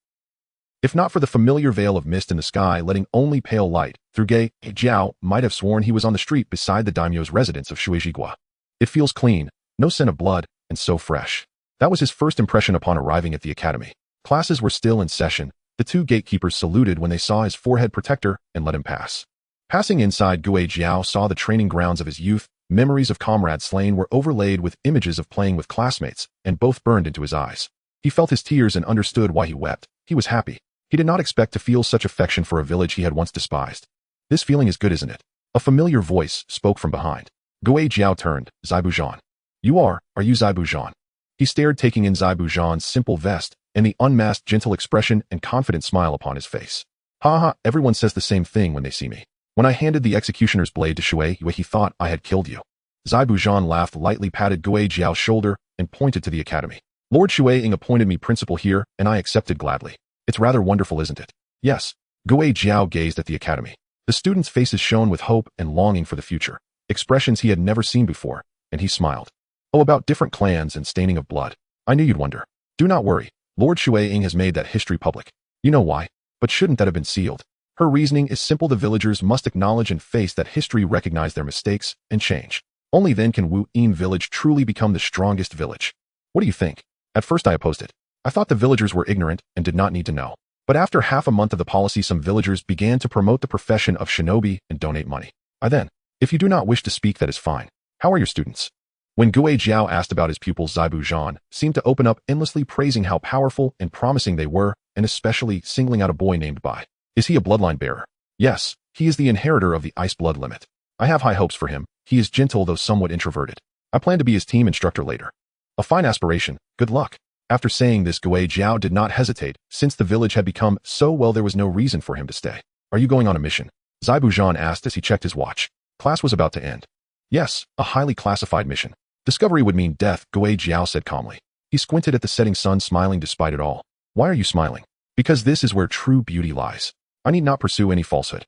If not for the familiar veil of mist in the sky letting only pale light through, Gue Jiao might have sworn he was on the street beside the daimyo's residence of Shueijigua. It feels clean, no scent of blood, and so fresh. That was his first impression upon arriving at the academy. Classes were still in session. The 2 gatekeepers saluted when they saw his forehead protector and let him pass. Passing inside, Gue Jiao saw the training grounds of his youth. Memories of comrades slain were overlaid with images of playing with classmates, and both burned into his eyes. He felt his tears and understood why he wept. He was happy. He did not expect to feel such affection for a village he had once despised. This feeling is good, isn't it? A familiar voice spoke from behind. Gue Jiao turned. Zaibu Zhan. Are you Zaibu Zhan? He stared, taking in Zaibu Zhan's simple vest and the unmasked gentle expression and confident smile upon his face. Haha, everyone says the same thing when they see me. When I handed the executioner's blade to Shui, he thought I had killed you. Zaibu Zhan laughed lightly, patted Gue Jiao's shoulder, and pointed to the academy. Lord Shui appointed me principal here, and I accepted gladly. It's rather wonderful, isn't it? Yes. Gue Jiao gazed at the academy. The students' faces shone with hope and longing for the future, expressions he had never seen before, and he smiled. Oh, about different clans and staining of blood. I knew you'd wonder. Do not worry. Lord Shui has made that history public. You know why? But shouldn't that have been sealed? Her reasoning is simple. The villagers must acknowledge and face that history, recognize their mistakes, and change. Only then can Wu Yin village truly become the strongest village. What do you think? At first I opposed it. I thought the villagers were ignorant and did not need to know. But after half a month of the policy, some villagers began to promote the profession of shinobi and donate money. If you do not wish to speak, that is fine. How are your students? When Gue Jiao asked about his pupils, Zaibu Zhan seemed to open up, endlessly praising how powerful and promising they were, and especially singling out a boy named Bai. Is he a bloodline bearer? Yes, he is the inheritor of the ice blood limit. I have high hopes for him. He is gentle though somewhat introverted. I plan to be his team instructor later. A fine aspiration. Good luck. After saying this, Gue Jiao did not hesitate. Since the village had become so well, there was no reason for him to stay. Are you going on a mission? Zaibu Zhan asked as he checked his watch. Class was about to end. Yes, a highly classified mission. Discovery would mean death, Gue Jiao said calmly. He squinted at the setting sun, smiling despite it all. Why are you smiling? Because this is where true beauty lies. I need not pursue any falsehood.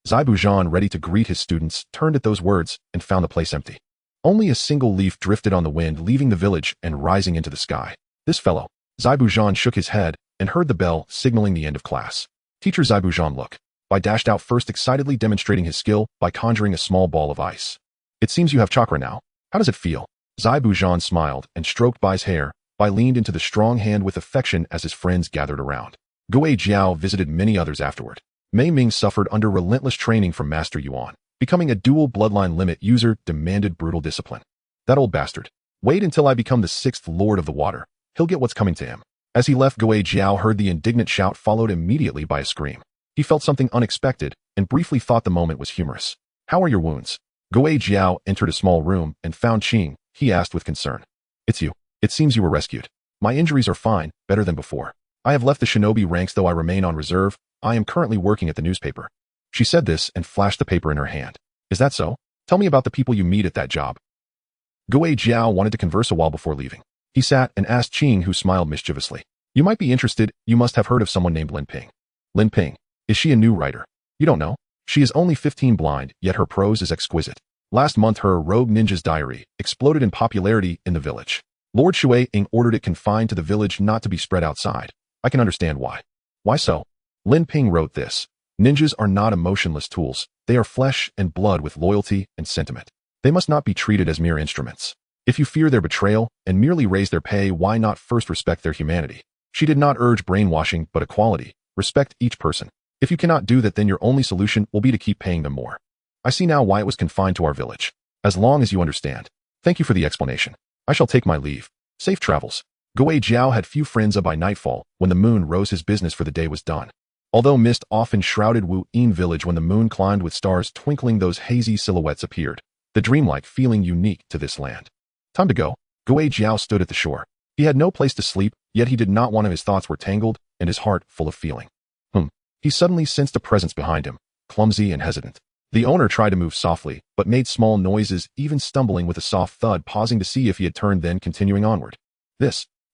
Zaibu Zhan, ready to greet his students, turned at those words and found the place empty. Only a single leaf drifted on the wind, leaving the village and rising into the sky. This fellow. Zaibu Zhan shook his head and heard the bell signaling the end of class. Teacher Zaibu Zhan, look. Bai dashed out first, excitedly demonstrating his skill by conjuring a small ball of ice. It seems you have chakra now. How does it feel? Zaibu Zhan smiled and stroked Bai's hair. Bai leaned into the strong hand with affection as his friends gathered around. Gue Jiao visited many others afterward. Mei Ming suffered under relentless training from Master Yuan. Becoming a dual bloodline limit user demanded brutal discipline. That old bastard. Wait until I become the 6th Lord of the Water. He'll get what's coming to him. As he left, Gue Jiao heard the indignant shout, followed immediately by a scream. He felt something unexpected and briefly thought the moment was humorous. How are your wounds? Gue Jiao entered a small room and found Qing. He asked with concern. It's you. It seems you were rescued. My injuries are fine, better than before. I have left the shinobi ranks, though I remain on reserve. I am currently working at the newspaper. She said this and flashed the paper in her hand. Is that so? Tell me about the people you meet at that job. Gue Jiao wanted to converse a while before leaving. He sat and asked Qing, who smiled mischievously. You might be interested. You must have heard of someone named Lin Ping. Lin Ping. Is she a new writer? You don't know? She is only 15, blind, yet her prose is exquisite. Last month, her Rogue Ninja's Diary exploded in popularity in the village. Lord Shui ordered it confined to the village, not to be spread outside. I can understand why. Why so? Lin Ping wrote this. Ninjas are not emotionless tools. They are flesh and blood with loyalty and sentiment. They must not be treated as mere instruments. If you fear their betrayal and merely raise their pay, why not first respect their humanity? She did not urge brainwashing, but equality. Respect each person. If you cannot do that, then your only solution will be to keep paying them more. I see now why it was confined to our village. As long as you understand. Thank you for the explanation. I shall take my leave. Safe travels. Gui Jiao had few friends by nightfall. When the moon rose, his business for the day was done. Although mist often shrouded Wu Yin village, when the moon climbed with stars twinkling, those hazy silhouettes appeared, the dreamlike feeling unique to this land. Time to go. Gui Jiao stood at the shore. He had no place to sleep, yet he did not want his thoughts were tangled, and his heart full of feeling. He suddenly sensed a presence behind him, clumsy and hesitant. The owner tried to move softly, but made small noises, even stumbling with a soft thud, pausing to see if he had turned, then continuing onward.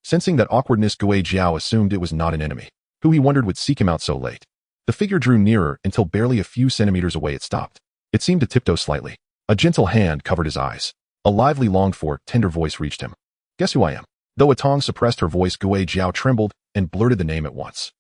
Sensing that awkwardness, Gui Jiao assumed it was not an enemy, who he wondered would seek him out so late. The figure drew nearer until barely a few centimeters away it stopped. It seemed to tiptoe slightly. A gentle hand covered his eyes. A lively, longed-for, tender voice reached him. Guess who I am? Though Atong suppressed her voice, Gui Jiao trembled and blurted the name at once.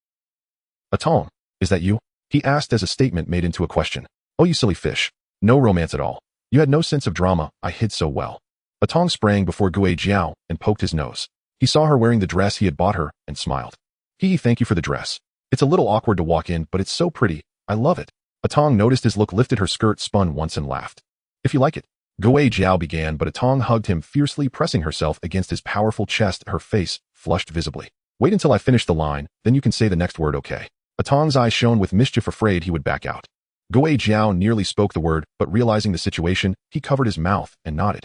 Atong, is that you? He asked as a statement made into a question. Oh, you silly fish. No romance at all. You had no sense of drama. I hid so well. Atong sprang before Gui Jiao and poked his nose. He saw her wearing the dress he had bought her and smiled. Thank you for the dress. It's a little awkward to walk in, but it's so pretty. I love it. Atong noticed his look, lifted her skirt, spun once and laughed. If you like it. Gui Jiao began, but Atong hugged him fiercely, pressing herself against his powerful chest, her face flushed visibly. Wait until I finish the line, then you can say the next word, okay? Atong's eyes shone with mischief, afraid he would back out. Gui Jiao nearly spoke the word, but realizing the situation, he covered his mouth and nodded.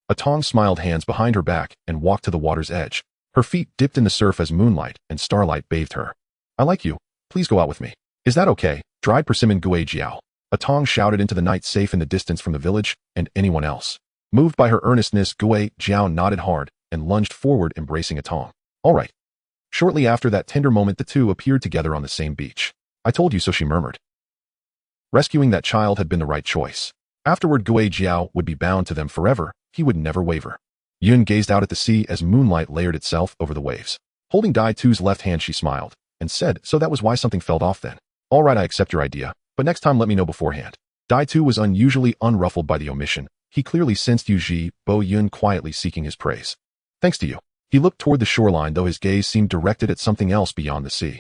Atong smiled, hands behind her back, and walked to the water's edge. Her feet dipped in the surf as moonlight and starlight bathed her. I like you. Please go out with me. Is that okay? Dried persimmon, Gui Jiao. Atong shouted into the night, safe in the distance from the village and anyone else. Moved by her earnestness, Gui Jiao nodded hard and lunged forward, embracing Atong. All right. Shortly after that tender moment, the two appeared together on the same beach. I told you so, she murmured. Rescuing that child had been the right choice. Afterward, Gui Jiao would be bound to them forever. He would never waver. Yun gazed out at the sea as moonlight layered itself over the waves. Holding Dai Tu's left hand, she smiled and said, so that was why something fell off then. All right, I accept your idea, but next time let me know beforehand. Dai Tu was unusually unruffled by the omission. He clearly sensed Yuji Bo Yun quietly seeking his praise. Thanks to you. He looked toward the shoreline, though his gaze seemed directed at something else beyond the sea.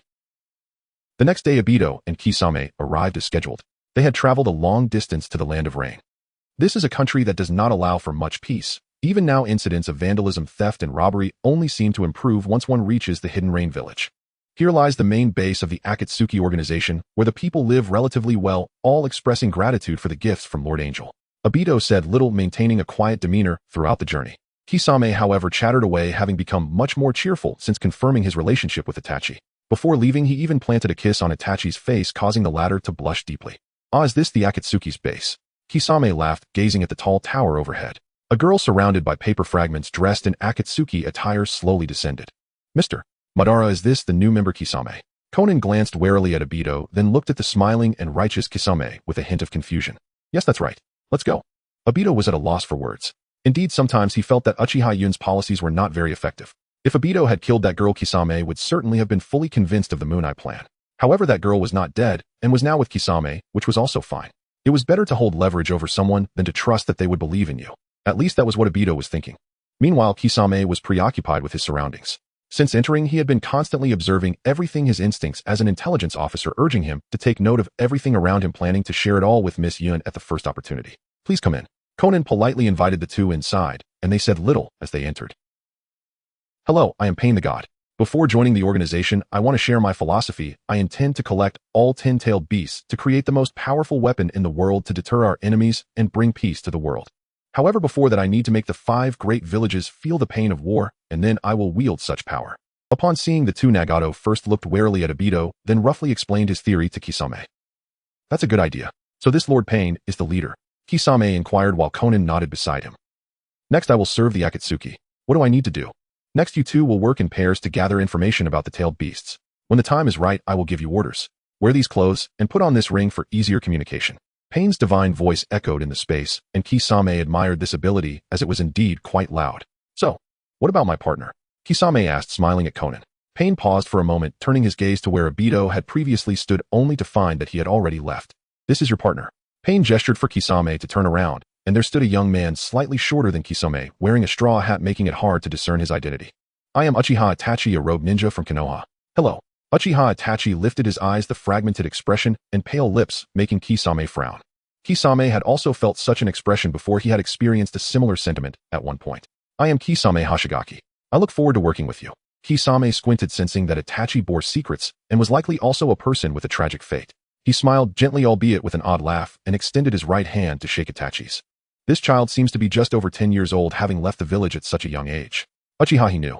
The next day, Obito and Kisame arrived as scheduled. They had traveled a long distance to the land of rain. This is a country that does not allow for much peace. Even now, incidents of vandalism, theft, and robbery only seem to improve once one reaches the hidden rain village. Here lies the main base of the Akatsuki organization, where the people live relatively well, all expressing gratitude for the gifts from Lord Angel. Obito said little, maintaining a quiet demeanor throughout the journey. Kisame, however, chattered away, having become much more cheerful since confirming his relationship with Itachi. Before leaving, he even planted a kiss on Itachi's face, causing the latter to blush deeply. Ah, is this the Akatsuki's base? Kisame laughed, gazing at the tall tower overhead. A girl surrounded by paper fragments dressed in Akatsuki attire slowly descended. Mr. Madara, is this the new member? Kisame. Konan glanced warily at Obito, then looked at the smiling and righteous Kisame with a hint of confusion. Yes, that's right. Let's go. Obito was at a loss for words. Indeed, sometimes he felt that Uchiha Yun's policies were not very effective. If Obito had killed that girl, Kisame would certainly have been fully convinced of the Moon Eye plan. However, that girl was not dead, and was now with Kisame, which was also fine. It was better to hold leverage over someone than to trust that they would believe in you. At least that was what Obito was thinking. Meanwhile, Kisame was preoccupied with his surroundings. Since entering, he had been constantly observing everything, his instincts as an intelligence officer urging him to take note of everything around him, planning to share it all with Miss Yun at the first opportunity. Please come in. Konan politely invited the two inside, and they said little as they entered. Hello, I am Pain the God. Before joining the organization, I want to share my philosophy. I intend to collect all 10-tailed beasts to create the most powerful weapon in the world to deter our enemies and bring peace to the world. However, before that, I need to make the 5 great villages feel the pain of war, and then I will wield such power. Upon seeing the two, Nagato first looked warily at Obito, then roughly explained his theory to Kisame. That's a good idea. So this Lord Pain is the leader? Kisame inquired while Konan nodded beside him. Next, I will serve the Akatsuki. What do I need to do? Next, you two will work in pairs to gather information about the tailed beasts. When the time is right, I will give you orders. Wear these clothes and put on this ring for easier communication. Pain's divine voice echoed in the space, and Kisame admired this ability as it was indeed quite loud. So, what about my partner? Kisame asked, smiling at Konan. Pain paused for a moment, turning his gaze to where Obito had previously stood, only to find that he had already left. This is your partner. Pain gestured for Kisame to turn around, and there stood a young man slightly shorter than Kisame, wearing a straw hat, making it hard to discern his identity. I am Uchiha Itachi, a rogue ninja from Konoha. Hello. Uchiha Itachi lifted his eyes, the fragmented expression and pale lips, making Kisame frown. Kisame had also felt such an expression before. He had experienced a similar sentiment at one point. I am Kisame Hashigaki. I look forward to working with you. Kisame squinted, sensing that Itachi bore secrets and was likely also a person with a tragic fate. He smiled gently, albeit with an odd laugh, and extended his right hand to shake Itachi's. This child seems to be just over 10 years old, having left the village at such a young age. Uchiha he knew.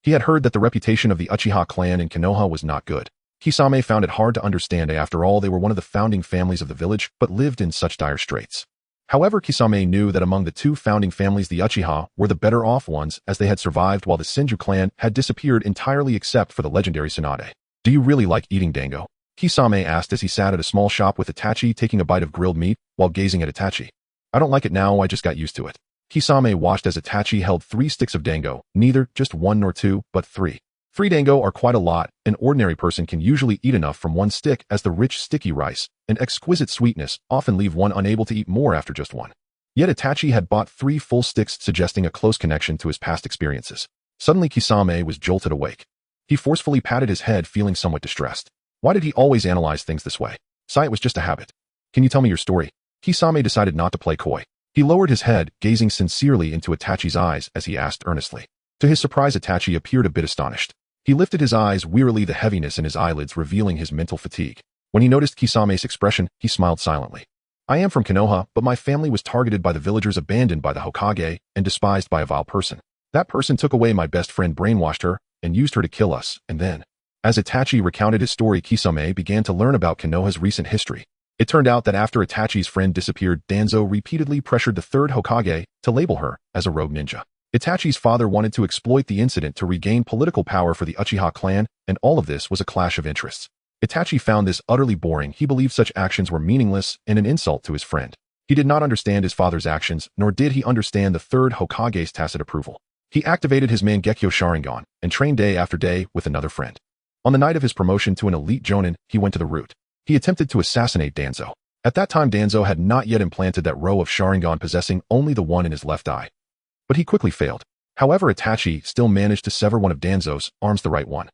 He had heard that the reputation of the Uchiha clan in Konoha was not good. Kisame found it hard to understand. After all, they were one of the founding families of the village, but lived in such dire straits. However, Kisame knew that among the two founding families, the Uchiha were the better off ones, as they had survived while the Senju clan had disappeared entirely except for the legendary Tsunade. Do you really like eating dango? Kisame asked as he sat at a small shop with Itachi, taking a bite of grilled meat while gazing at Itachi. I don't like it now, I just got used to it. Kisame watched as Itachi held 3 sticks of dango, neither just 1 nor 2, but 3. 3 dango are quite a lot. An ordinary person can usually eat enough from 1 stick, as the rich sticky rice and exquisite sweetness often leave one unable to eat more after just 1. Yet Itachi had bought 3 full sticks, suggesting a close connection to his past experiences. Suddenly Kisame was jolted awake. He forcefully patted his head, feeling somewhat distressed. Why did he always analyze things this way? It was just a habit. Can you tell me your story? Kisame decided not to play coy. He lowered his head, gazing sincerely into Itachi's eyes as he asked earnestly. To his surprise, Itachi appeared a bit astonished. He lifted his eyes wearily, the heaviness in his eyelids revealing his mental fatigue. When he noticed Kisame's expression, he smiled silently. I am from Konoha, but my family was targeted by the villagers, abandoned by the Hokage, and despised by a vile person. That person took away my best friend, brainwashed her, and used her to kill us, and then... As Itachi recounted his story, Kisame began to learn about Konoha's recent history. It turned out that after Itachi's friend disappeared, Danzō repeatedly pressured the 3rd Hokage to label her as a rogue ninja. Itachi's father wanted to exploit the incident to regain political power for the Uchiha clan, and all of this was a clash of interests. Itachi found this utterly boring. He believed such actions were meaningless and an insult to his friend. He did not understand his father's actions, nor did he understand the 3rd Hokage's tacit approval. He activated his Mangekyo Sharingan and trained day after day with another friend. On the night of his promotion to an elite jonin, he went to the route. He attempted to assassinate Danzō. At that time, Danzō had not yet implanted that row of Sharingan, possessing only the one in his left eye. But he quickly failed. However, Itachi still managed to sever one of Danzō's arms, the right one.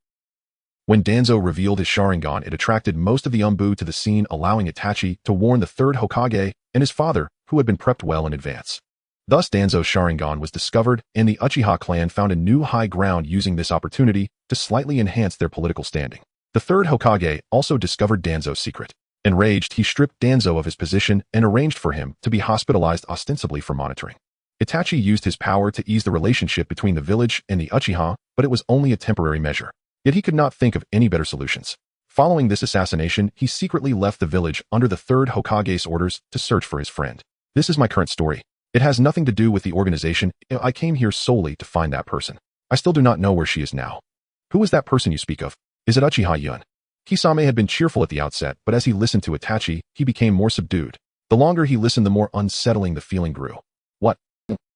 When Danzō revealed his Sharingan, it attracted most of the Umbu to the scene, allowing Itachi to warn the 3rd Hokage and his father, who had been prepped well in advance. Thus, Danzō's Sharingan was discovered, and the Uchiha clan found a new high ground, using this opportunity to slightly enhance their political standing. The 3rd Hokage also discovered Danzō's secret. Enraged, he stripped Danzō of his position and arranged for him to be hospitalized, ostensibly for monitoring. Itachi used his power to ease the relationship between the village and the Uchiha, but it was only a temporary measure. Yet he could not think of any better solutions. Following this assassination, he secretly left the village under the 3rd Hokage's orders to search for his friend. This is my current story. It has nothing to do with the organization. I came here solely to find that person. I still do not know where she is now. Who is that person you speak of? Is it Uchiha Yun? Kisame had been cheerful at the outset, but as he listened to Itachi, he became more subdued. The longer he listened, the more unsettling the feeling grew. What?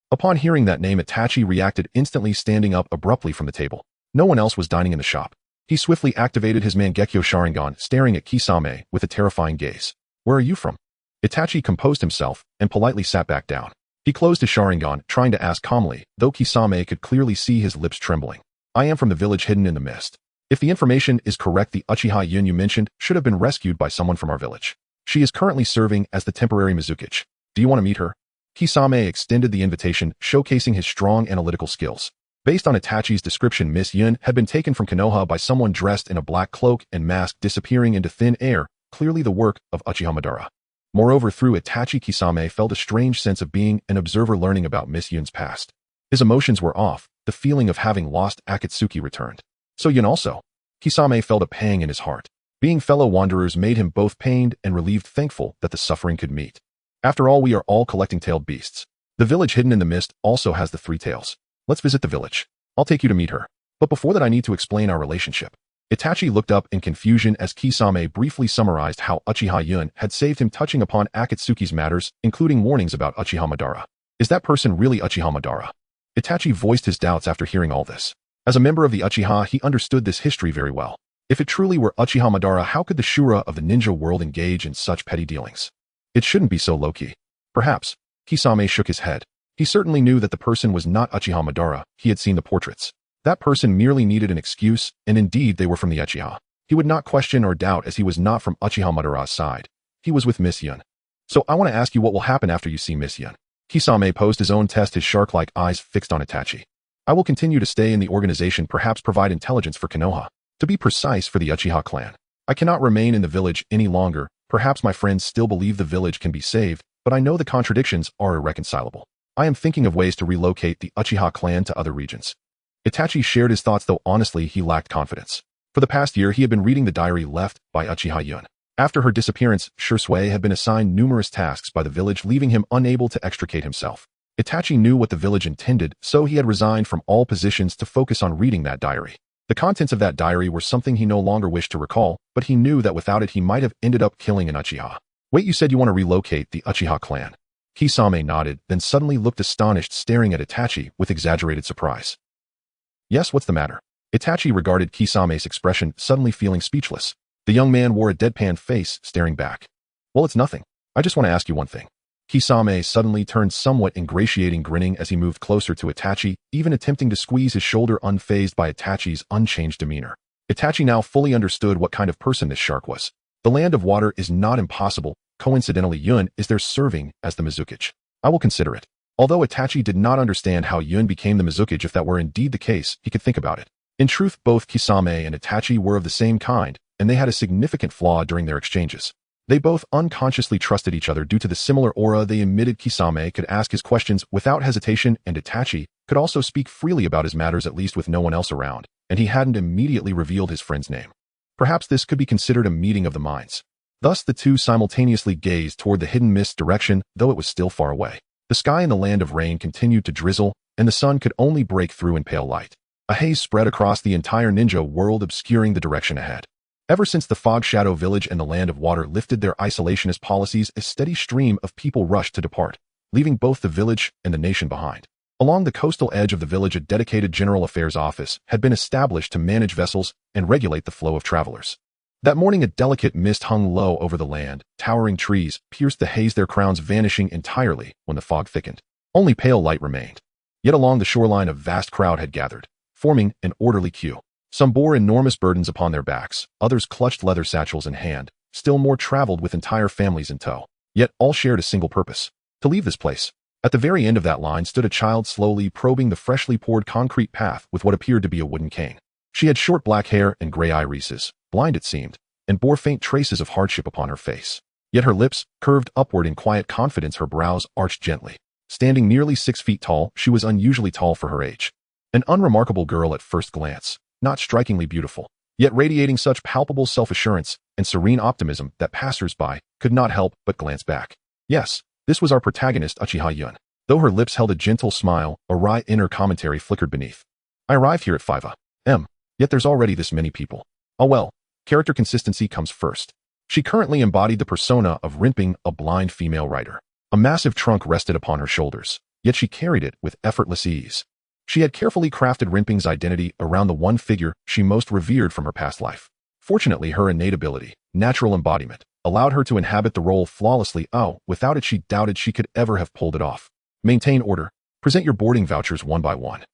Upon hearing that name, Itachi reacted instantly, standing up abruptly from the table. No one else was dining in the shop. He swiftly activated his Mangekyo Sharingan, staring at Kisame with a terrifying gaze. Where are you from? Itachi composed himself and politely sat back down. He closed his Sharingan, trying to ask calmly, though Kisame could clearly see his lips trembling. I am from the village hidden in the mist. If the information is correct, the Uchiha Yun you mentioned should have been rescued by someone from our village. She is currently serving as the temporary Mizukichi. Do you want to meet her? Kisame extended the invitation, showcasing his strong analytical skills. Based on Itachi's description, Miss Yun had been taken from Konoha by someone dressed in a black cloak and mask, disappearing into thin air, clearly the work of Uchiha Madara. Moreover, through Itachi, Kisame felt a strange sense of being an observer, learning about Miss Yun's past. His emotions were off. The feeling of having lost Akatsuki returned. So Yun also. Kisame felt a pang in his heart. Being fellow wanderers made him both pained and relieved, thankful that the suffering could meet. After all, we are all collecting tailed beasts. The village hidden in the mist also has the 3 tails. Let's visit the village. I'll take you to meet her. But before that, I need to explain our relationship. Itachi looked up in confusion as Kisame briefly summarized how Uchiha Yun had saved him, touching upon Akatsuki's matters, including warnings about Uchiha Madara. Is that person really Uchiha Madara? Itachi voiced his doubts after hearing all this. As a member of the Uchiha, he understood this history very well. If it truly were Uchiha Madara, how could the Shura of the ninja world engage in such petty dealings? It shouldn't be so low-key. Perhaps. Kisame shook his head. He certainly knew that the person was not Uchiha Madara. He had seen the portraits. That person merely needed an excuse, and indeed they were from the Uchiha. He would not question or doubt as he was not from Uchiha Madara's side. He was with Miss Yun. So I want to ask you what will happen after you see Miss Yun. Kisame posed his own test, his shark-like eyes fixed on Itachi. I will continue to stay in the organization, perhaps provide intelligence for Konoha. To be precise, for the Uchiha clan. I cannot remain in the village any longer. Perhaps my friends still believe the village can be saved, but I know the contradictions are irreconcilable. I am thinking of ways to relocate the Uchiha clan to other regions. Itachi shared his thoughts, though honestly he lacked confidence. For the past year he had been reading the diary left by Uchiha Yun. After her disappearance, Shisui had been assigned numerous tasks by the village, leaving him unable to extricate himself. Itachi knew what the village intended, so he had resigned from all positions to focus on reading that diary. The contents of that diary were something he no longer wished to recall, but he knew that without it he might have ended up killing an Uchiha. Wait, you said you want to relocate the Uchiha clan? Kisame nodded, then suddenly looked astonished, staring at Itachi with exaggerated surprise. Yes, what's the matter? Itachi regarded Kisame's expression, suddenly feeling speechless. The young man wore a deadpan face, staring back. Well, it's nothing. I just want to ask you one thing. Kisame suddenly turned somewhat ingratiating, grinning as he moved closer to Itachi, even attempting to squeeze his shoulder, unfazed by Itachi's unchanged demeanor. Itachi now fully understood what kind of person this shark was. The land of water is not impossible. Coincidentally, Yun is there serving as the Mizukage. I will consider it. Although Itachi did not understand how Yun became the Mizukage, if that were indeed the case, he could think about it. In truth, both Kisame and Itachi were of the same kind, and they had a significant flaw during their exchanges. They both unconsciously trusted each other due to the similar aura they emitted. Kisame could ask his questions without hesitation, and Itachi could also speak freely about his matters, at least with no one else around, and he hadn't immediately revealed his friend's name. Perhaps this could be considered a meeting of the minds. Thus the two simultaneously gazed toward the hidden mist direction, though it was still far away. The sky in the land of rain continued to drizzle, and the sun could only break through in pale light. A haze spread across the entire ninja world, obscuring the direction ahead. Ever since the Fog Shadow Village and the Land of Water lifted their isolationist policies, a steady stream of people rushed to depart, leaving both the village and the nation behind. Along the coastal edge of the village, a dedicated general affairs office had been established to manage vessels and regulate the flow of travelers. That morning, a delicate mist hung low over the land. Towering trees pierced the haze, their crowns vanishing entirely when the fog thickened. Only pale light remained. Yet along the shoreline a vast crowd had gathered, forming an orderly queue. Some bore enormous burdens upon their backs, others clutched leather satchels in hand, still more traveled with entire families in tow. Yet all shared a single purpose: to leave this place. At the very end of that line stood a child, slowly probing the freshly poured concrete path with what appeared to be a wooden cane. She had short black hair and gray irises, blind it seemed, and bore faint traces of hardship upon her face. Yet her lips curved upward in quiet confidence, her brows arched gently. Standing nearly 6 feet tall, she was unusually tall for her age. An unremarkable girl at first glance, not strikingly beautiful, yet radiating such palpable self-assurance and serene optimism that passers-by could not help but glance back. Yes, this was our protagonist, Uchiha Yun. Though her lips held a gentle smile, a wry inner commentary flickered beneath. I arrived here at 5 a.m. Yet there's already this many people. Oh well, character consistency comes first. She currently embodied the persona of Rinping, a blind female writer. A massive trunk rested upon her shoulders, yet she carried it with effortless ease. She had carefully crafted Rinping's identity around the one figure she most revered from her past life. Fortunately, her innate ability, natural embodiment, allowed her to inhabit the role flawlessly. Without it she doubted she could ever have pulled it off. Maintain order. Present your boarding vouchers one by one.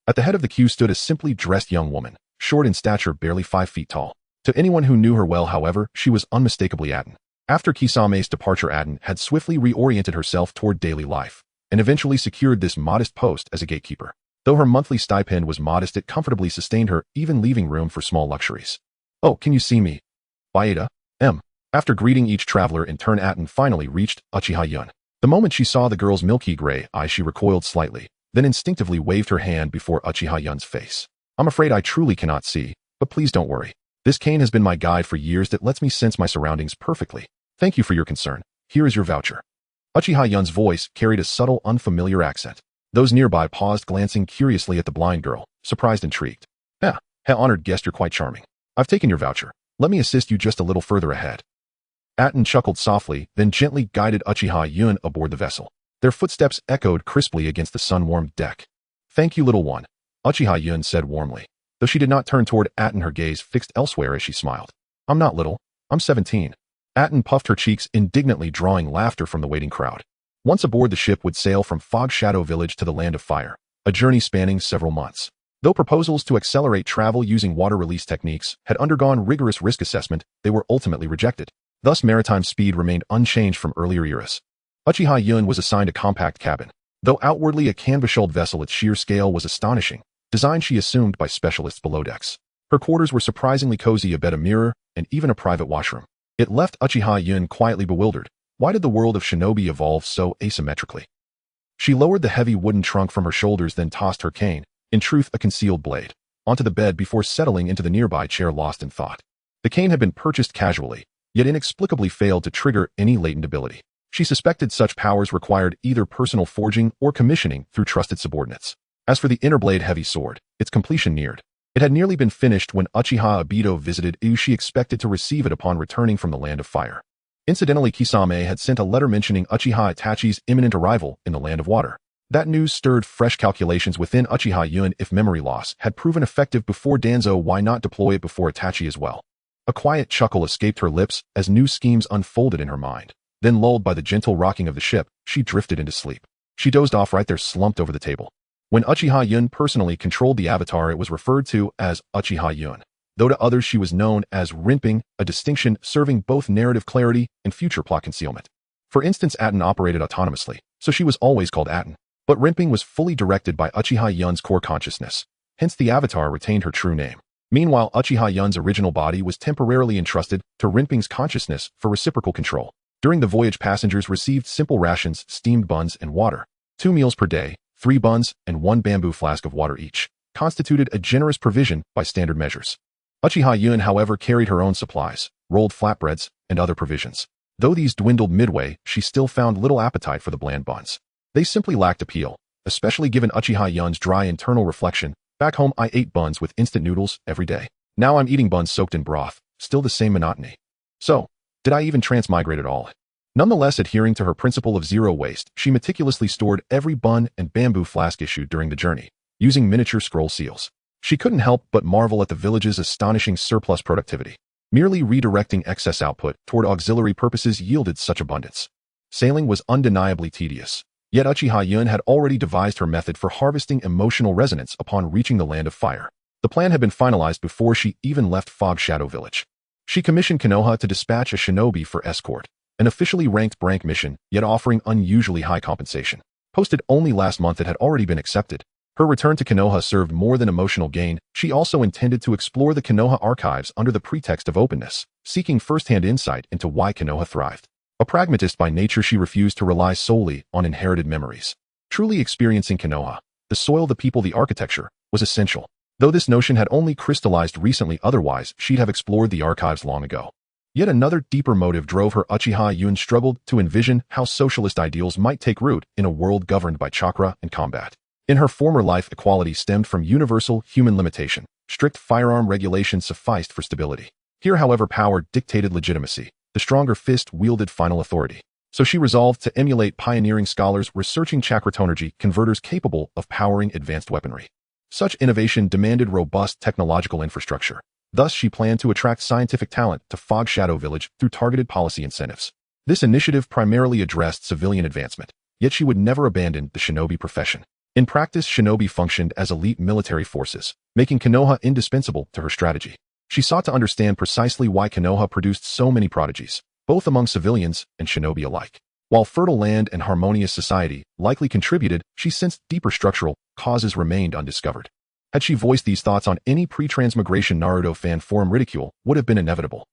At the head of the queue stood a simply dressed young woman, short in stature, barely 5 feet tall. To anyone who knew her well, however, she was unmistakably Aten. After Kisame's departure, Aten had swiftly reoriented herself toward daily life, and eventually secured this modest post as a gatekeeper. Though her monthly stipend was modest, it comfortably sustained her, even leaving room for small luxuries. Oh, can you see me? By 8 a.m. After greeting each traveler in turn, Aten finally reached Uchiha Yun. The moment she saw the girl's milky gray eyes, she recoiled slightly, then instinctively waved her hand before Uchiha Yun's face. I'm afraid I truly cannot see, but please don't worry. This cane has been my guide for years that lets me sense my surroundings perfectly. Thank you for your concern. Here is your voucher. Uchiha Yun's voice carried a subtle, unfamiliar accent. Those nearby paused, glancing curiously at the blind girl, surprised, intrigued. Honored guest, you're quite charming. I've taken your voucher. Let me assist you just a little further ahead. Aten chuckled softly, then gently guided Uchiha Yun aboard the vessel. Their footsteps echoed crisply against the sun-warmed deck. Thank you, little one, Uchiha Yun said warmly, though she did not turn toward Aten, her gaze fixed elsewhere as she smiled. I'm not little. I'm 17. Aten puffed her cheeks indignantly, drawing laughter from the waiting crowd. Once aboard, the ship would sail from Fog Shadow Village to the Land of Fire, a journey spanning several months. Though proposals to accelerate travel using water release techniques had undergone rigorous risk assessment, they were ultimately rejected. Thus, maritime speed remained unchanged from earlier eras. Uchiha Yun was assigned a compact cabin. Though outwardly a canvas-hulled vessel, its sheer scale was astonishing, design she assumed by specialists below decks. Her quarters were surprisingly cozy, a bed, a mirror, and even a private washroom. It left Uchiha Yun quietly bewildered. Why did the world of shinobi evolve so asymmetrically? She lowered the heavy wooden trunk from her shoulders, then tossed her cane, in truth a concealed blade, onto the bed before settling into the nearby chair, lost in thought. The cane had been purchased casually, yet inexplicably failed to trigger any latent ability. She suspected such powers required either personal forging or commissioning through trusted subordinates. As for the inner blade heavy sword, its completion neared. It had nearly been finished when Uchiha Obito visited Uu. She expected to receive it upon returning from the Land of Fire. Incidentally, Kisame had sent a letter mentioning Uchiha Itachi's imminent arrival in the Land of Water. That news stirred fresh calculations within Uchiha Yun. If memory loss had proven effective before Danzō, why not deploy it before Itachi as well? A quiet chuckle escaped her lips as new schemes unfolded in her mind. Then, lulled by the gentle rocking of the ship, she drifted into sleep. She dozed off right there, slumped over the table. When Uchiha Yun personally controlled the avatar, it was referred to as Uchiha Yun, though to others she was known as Rinping, a distinction serving both narrative clarity and future plot concealment. For instance, Aten operated autonomously, so she was always called Aten. But Rinping was fully directed by Uchiha Yun's core consciousness, hence the avatar retained her true name. Meanwhile, Uchiha Yun's original body was temporarily entrusted to Rinping's consciousness for reciprocal control. During the voyage, passengers received simple rations, steamed buns, and water. 2 meals per day, 3 buns, and 1 bamboo flask of water each, constituted a generous provision by standard measures. Uchiha Yun, however, carried her own supplies, rolled flatbreads, and other provisions. Though these dwindled midway, she still found little appetite for the bland buns. They simply lacked appeal, especially given Uchiha Yun's dry internal reflection. Back home, I ate buns with instant noodles every day. Now I'm eating buns soaked in broth, still the same monotony. So, did I even transmigrate at all? Nonetheless, adhering to her principle of zero waste, she meticulously stored every bun and bamboo flask issued during the journey, using miniature scroll seals. She couldn't help but marvel at the village's astonishing surplus productivity. Merely redirecting excess output toward auxiliary purposes yielded such abundance. Sailing was undeniably tedious. Yet Uchiha Yun had already devised her method for harvesting emotional resonance upon reaching the Land of Fire. The plan had been finalized before she even left Fog Shadow Village. She commissioned Konoha to dispatch a shinobi for escort, an officially ranked rank mission, yet offering unusually high compensation. Posted only last month, it had already been accepted. Her return to Konoha served more than emotional gain. She also intended to explore the Konoha archives under the pretext of openness, seeking first-hand insight into why Konoha thrived. A pragmatist by nature, she refused to rely solely on inherited memories. Truly experiencing Konoha, the soil, the people, the architecture, was essential. Though this notion had only crystallized recently, otherwise she'd have explored the archives long ago. Yet another deeper motive drove her. Uchiha Yun struggled to envision how socialist ideals might take root in a world governed by chakra and combat. In her former life, equality stemmed from universal human limitation. Strict firearm regulations sufficed for stability. Here, however, power dictated legitimacy. The stronger fist wielded final authority. So she resolved to emulate pioneering scholars researching chakratonergy, converters capable of powering advanced weaponry. Such innovation demanded robust technological infrastructure. Thus, she planned to attract scientific talent to Fog Shadow Village through targeted policy incentives. This initiative primarily addressed civilian advancement, yet she would never abandon the shinobi profession. In practice, shinobi functioned as elite military forces, making Konoha indispensable to her strategy. She sought to understand precisely why Konoha produced so many prodigies, both among civilians and shinobi alike. While fertile land and harmonious society likely contributed, she sensed deeper structural causes remained undiscovered. Had she voiced these thoughts on any pre-transmigration Naruto fan forum, ridicule would have been inevitable.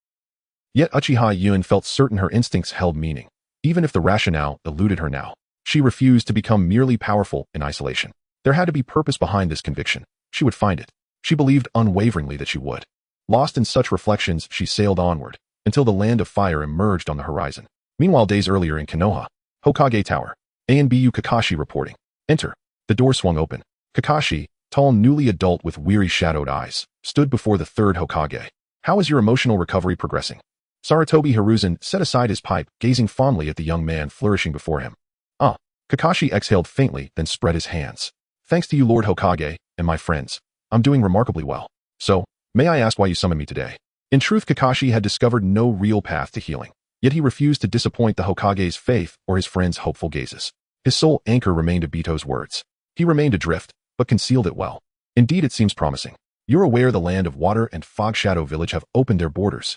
Yet Uchiha Yun felt certain her instincts held meaning, even if the rationale eluded her now. She refused to become merely powerful in isolation. There had to be purpose behind this conviction. She would find it. She believed unwaveringly that she would. Lost in such reflections, she sailed onward, until the Land of Fire emerged on the horizon. Meanwhile, days earlier in Konoha, Hokage Tower, ANBU Kakashi reporting. Enter. The door swung open. Kakashi, tall newly adult with weary shadowed eyes, stood before the third Hokage. How is your emotional recovery progressing? Sarutobi Hiruzen set aside his pipe, gazing fondly at the young man flourishing before him. Kakashi exhaled faintly, then spread his hands. Thanks to you, Lord Hokage, and my friends, I'm doing remarkably well. So, may I ask why you summoned me today? In truth, Kakashi had discovered no real path to healing, yet he refused to disappoint the Hokage's faith or his friends' hopeful gazes. His sole anchor remained Obito's words. He remained adrift, but concealed it well. Indeed, it seems promising. You're aware the Land of Water and Fog Shadow Village have opened their borders.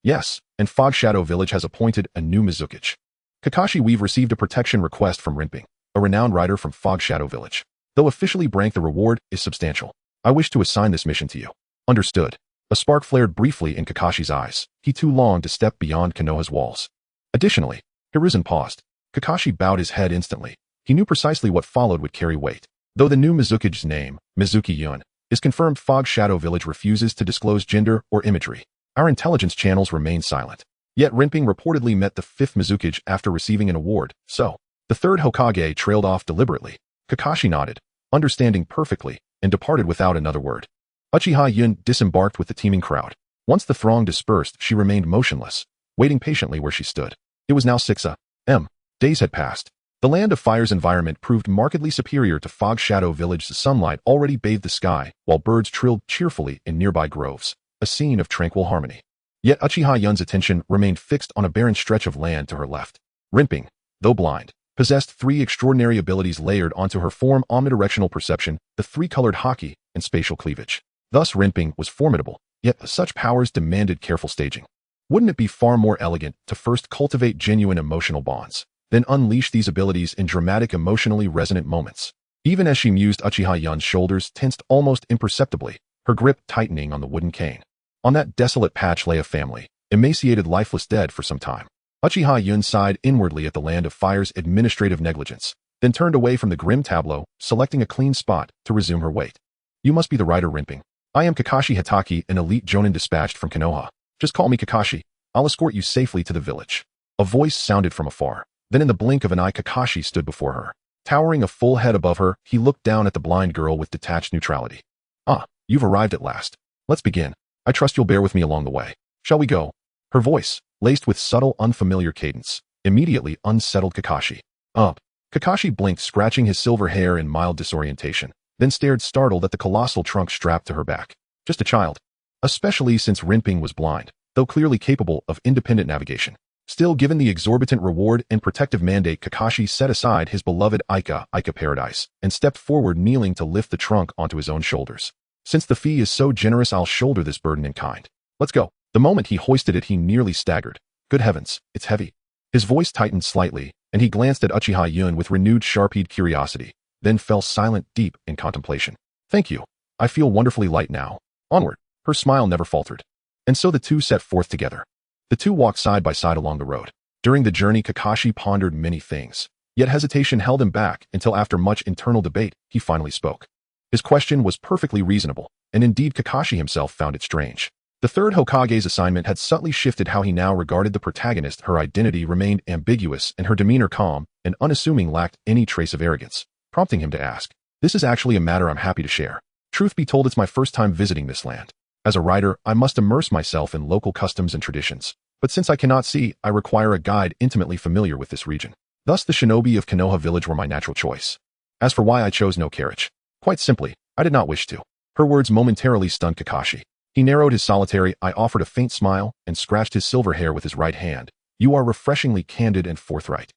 Yes, and Fog Shadow Village has appointed a new Mizuki. Kakashi, we've received a protection request from Rinping, a renowned rider from Fog Shadow Village. Though officially ranked, the reward is substantial. I wish to assign this mission to you. Understood. A spark flared briefly in Kakashi's eyes. He too longed to step beyond Konoha's walls. Additionally, Hiruzen paused. Kakashi bowed his head instantly. He knew precisely what followed would carry weight. Though the new Mizuki's name, Mizuki Yun, is confirmed, Fog Shadow Village refuses to disclose gender or imagery. Our intelligence channels remain silent. Yet Rinping reportedly met the fifth Mizuki after receiving an award, so the third Hokage trailed off deliberately. Kakashi nodded, understanding perfectly, and departed without another word. Uchiha Yun disembarked with the teeming crowd. Once the throng dispersed, she remained motionless, waiting patiently where she stood. It was now 6 a.m. Days had passed. The Land of Fire's environment proved markedly superior to Fog Shadow Village's sunlight already bathed the sky, while birds trilled cheerfully in nearby groves, a scene of tranquil harmony. Yet Uchiha Yun's attention remained fixed on a barren stretch of land to her left. Rinping, though blind, possessed 3 extraordinary abilities layered onto her form: omnidirectional perception, the 3-colored haki, and spatial cleavage. Thus Rinping was formidable, yet such powers demanded careful staging. Wouldn't it be far more elegant to first cultivate genuine emotional bonds, then unleash these abilities in dramatic, emotionally resonant moments? Even as she mused, Uchiha Yun's shoulders tensed almost imperceptibly, her grip tightening on the wooden cane. On that desolate patch lay a family, emaciated, lifeless, dead for some time. Uchiha Yun sighed inwardly at the Land of Fire's administrative negligence, then turned away from the grim tableau, selecting a clean spot to resume her wait. You must be the rider Rinping. I am Kakashi Hitaki, an elite jonin dispatched from Konoha. Just call me Kakashi. I'll escort you safely to the village. A voice sounded from afar. Then in the blink of an eye, Kakashi stood before her. Towering a full head above her, he looked down at the blind girl with detached neutrality. Ah, you've arrived at last. Let's begin. I trust you'll bear with me along the way. Shall we go? Her voice, laced with subtle, unfamiliar cadence, immediately unsettled Kakashi. Kakashi blinked, scratching his silver hair in mild disorientation, then stared startled at the colossal trunk strapped to her back. Just a child. Especially since Rinping was blind, though clearly capable of independent navigation. Still, given the exorbitant reward and protective mandate, Kakashi set aside his beloved Aika paradise and stepped forward, kneeling to lift the trunk onto his own shoulders. Since the fee is so generous, I'll shoulder this burden in kind. Let's go. The moment he hoisted it, he nearly staggered. Good heavens, it's heavy. His voice tightened slightly, and he glanced at Uchiha Yun with renewed sharp-eyed curiosity, then fell silent, deep in contemplation. Thank you. I feel wonderfully light now. Onward. Her smile never faltered. And so the two set forth together. The two walked side by side along the road. During the journey, Kakashi pondered many things, yet hesitation held him back until after much internal debate, he finally spoke. His question was perfectly reasonable, and indeed Kakashi himself found it strange. The third Hokage's assignment had subtly shifted how he now regarded the protagonist. Her identity remained ambiguous, and her demeanor calm and unassuming, lacked any trace of arrogance, prompting him to ask, "This is actually a matter I'm happy to share. Truth be told, it's my first time visiting this land. As a rider, I must immerse myself in local customs and traditions. But since I cannot see, I require a guide intimately familiar with this region. Thus the shinobi of Konoha village were my natural choice. As for why I chose no carriage, quite simply, I did not wish to." Her words momentarily stunned Kakashi. He narrowed his solitary eye, offered a faint smile, and scratched his silver hair with his right hand. "You are refreshingly candid and forthright."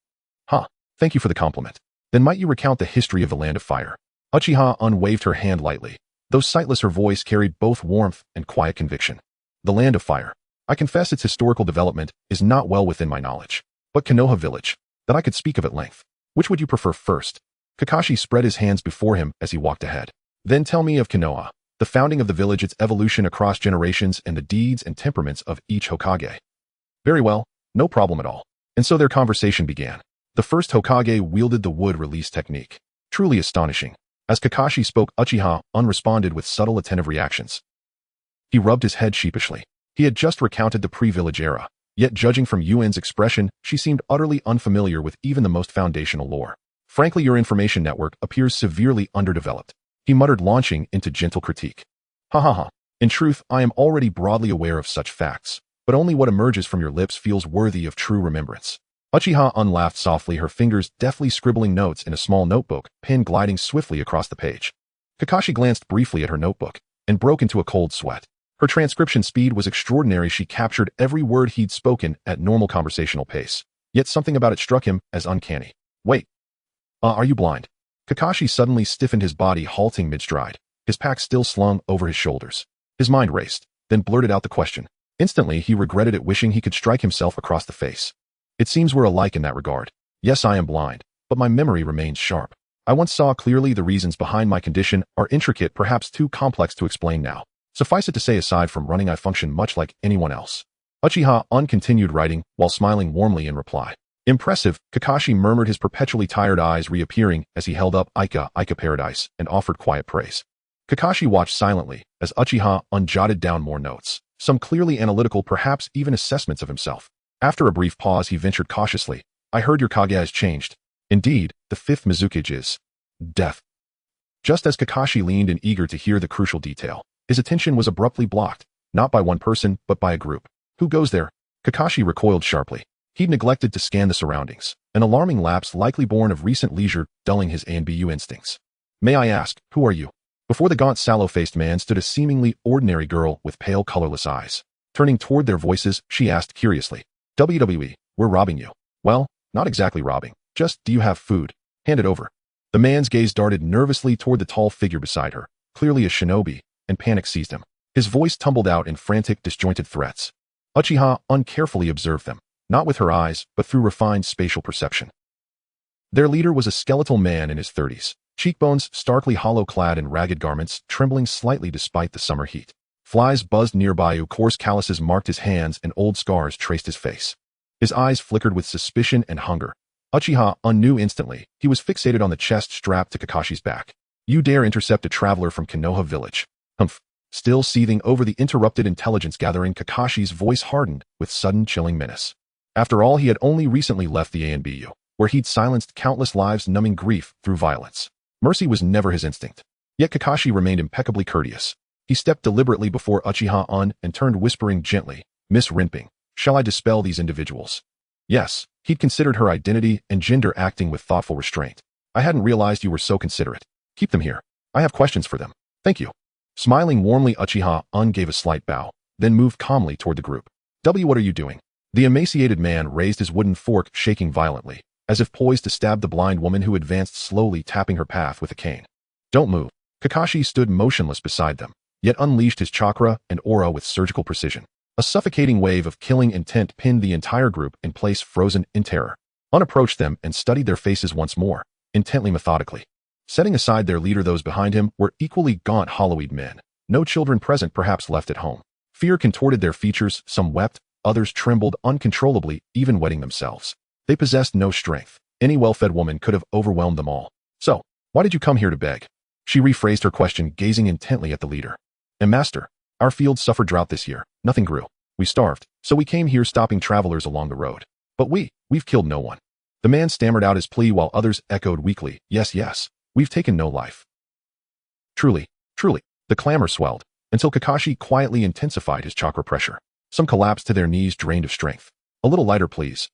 Thank you for the compliment. Then might you recount the history of the Land of Fire?" Uchiha unwaved her hand lightly. Though sightless, her voice carried both warmth and quiet conviction. "The Land of Fire. I confess its historical development is not well within my knowledge. But Konoha village, that I could speak of at length. Which would you prefer first?" Kakashi spread his hands before him as he walked ahead. "Then tell me of Konoha, the founding of the village, its evolution across generations, and the deeds and temperaments of each Hokage." "Very well, no problem at all." And so their conversation began. The first Hokage wielded the wood release technique. Truly astonishing. As Kakashi spoke, Uchiha unresponded with subtle attentive reactions. He rubbed his head sheepishly. He had just recounted the pre-village era, yet judging from Yun's expression, she seemed utterly unfamiliar with even the most foundational lore. "Frankly, your information network appears severely underdeveloped," he muttered, launching into gentle critique. In truth, I am already broadly aware of such facts, but only what emerges from your lips feels worthy of true remembrance." Uchiha unlaughed softly, her fingers deftly scribbling notes in a small notebook, pen gliding swiftly across the page. Kakashi glanced briefly at her notebook and broke into a cold sweat. Her transcription speed was extraordinary. She captured every word he'd spoken at normal conversational pace, yet something about it struck him as uncanny. "Wait. Are you blind?" Kakashi suddenly stiffened, his body halting mid-stride. his pack still slung over his shoulders. His mind raced, then blurted out the question. Instantly, he regretted it, wishing he could strike himself across the face. It seems we're alike in that regard. Yes, I am blind, but my memory remains sharp. I once saw clearly. The reasons behind my condition are intricate, perhaps too complex to explain now. Suffice it to say, aside from running, I function much like anyone else. Uchiha continued writing, while smiling warmly in reply. Impressive, Kakashi murmured, his perpetually tired eyes reappearing as he held up Ika Paradise and offered quiet praise. Kakashi watched silently as Uchiha jotted down more notes, some clearly analytical, perhaps even assessments of himself. After a brief pause, he ventured cautiously, I heard your Kage has changed. Indeed, the fifth Mizukage is death. Just as Kakashi leaned in, eager to hear the crucial detail, his attention was abruptly blocked, not by one person, but by a group. Who goes there? Kakashi recoiled sharply. He'd neglected to scan the surroundings, an alarming lapse likely born of recent leisure dulling his ANBU instincts. May I ask, who are you? Before the gaunt, sallow-faced man stood a seemingly ordinary girl with pale, colorless eyes. Turning toward their voices, she asked curiously, WWE, we're robbing you. Well, not exactly robbing. Just, do you have food? Hand it over. The man's gaze darted nervously toward the tall figure beside her, clearly a shinobi, and panic seized him. His voice tumbled out in frantic, disjointed threats. Uchiha carefully observed them, not with her eyes, but through refined spatial perception. Their leader was a skeletal man in his 30s, cheekbones starkly hollow, clad in ragged garments, trembling slightly despite the summer heat. Flies buzzed nearby, coarse calluses marked his hands, and old scars traced his face. His eyes flickered with suspicion and hunger. Uchiha knew instantly. He was fixated on the chest strapped to Kakashi's back. You dare intercept a traveler from Konoha village? Humph. Still seething over the interrupted intelligence gathering, Kakashi's voice hardened with sudden chilling menace. After all, he had only recently left the ANBU, where he'd silenced countless lives, numbing grief through violence. Mercy was never his instinct. Yet Kakashi remained impeccably courteous. He stepped deliberately before Uchiha and turned, whispering gently, Miss Rinping, shall I dispel these individuals? Yes, he'd considered her identity and gender, acting with thoughtful restraint. I hadn't realized you were so considerate. Keep them here. I have questions for them. Thank you. Smiling warmly, Uchiha gave a slight bow, then moved calmly toward the group. What are you doing? The emaciated man raised his wooden fork, shaking violently, as if poised to stab the blind woman who advanced slowly, tapping her path with a cane. Don't move. Kakashi stood motionless beside them, yet unleashed his chakra and aura with surgical precision. A suffocating wave of killing intent pinned the entire group in place, frozen in terror. Approached them and studied their faces once more, intently, methodically. Setting aside their leader, those behind him were equally gaunt, hollow-eyed men. No children present, perhaps left at home. Fear contorted their features, some wept, others trembled uncontrollably, even wetting themselves. They possessed no strength. Any well-fed woman could have overwhelmed them all. So, why did you come here to beg? She rephrased her question, gazing intently at the leader. Master, our fields suffered drought this year. Nothing grew. We starved, so we came here, stopping travelers along the road. But we've killed no one. The man stammered out his plea while others echoed weakly, yes, we've taken no life. Truly, the clamor swelled, until Kakashi quietly intensified his chakra pressure. Some collapsed to their knees, drained of strength. A little lighter, please.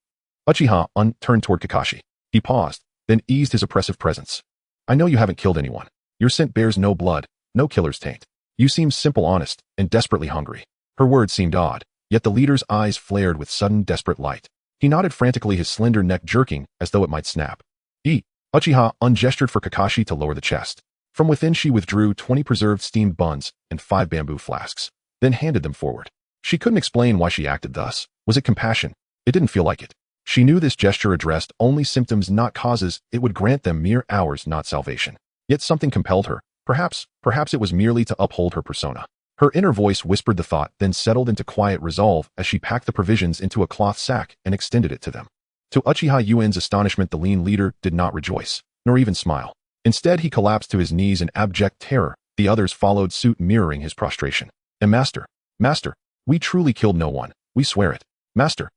Uchiha turned toward Kakashi. He paused, then eased his oppressive presence. I know you haven't killed anyone. Your scent bears no blood, no killer's taint. You seem simple, honest, and desperately hungry. Her words seemed odd, yet the leader's eyes flared with sudden, desperate light. He nodded frantically, his slender neck jerking as though it might snap. Eat. Uchiha gestured for Kakashi to lower the chest. From within, she withdrew 20 preserved steamed buns and 5 bamboo flasks, then handed them forward. She couldn't explain why she acted thus. Was it compassion? It didn't feel like it. She knew this gesture addressed only symptoms, not causes. It would grant them mere hours, not salvation. Yet something compelled her. Perhaps it was merely to uphold her persona. Her inner voice whispered the thought, then settled into quiet resolve as she packed the provisions into a cloth sack and extended it to them. To Uchiha Yuen's astonishment, the lean leader did not rejoice, nor even smile. Instead, he collapsed to his knees in abject terror. The others followed suit, mirroring his prostration. And Master, we truly killed no one. We swear it. Master,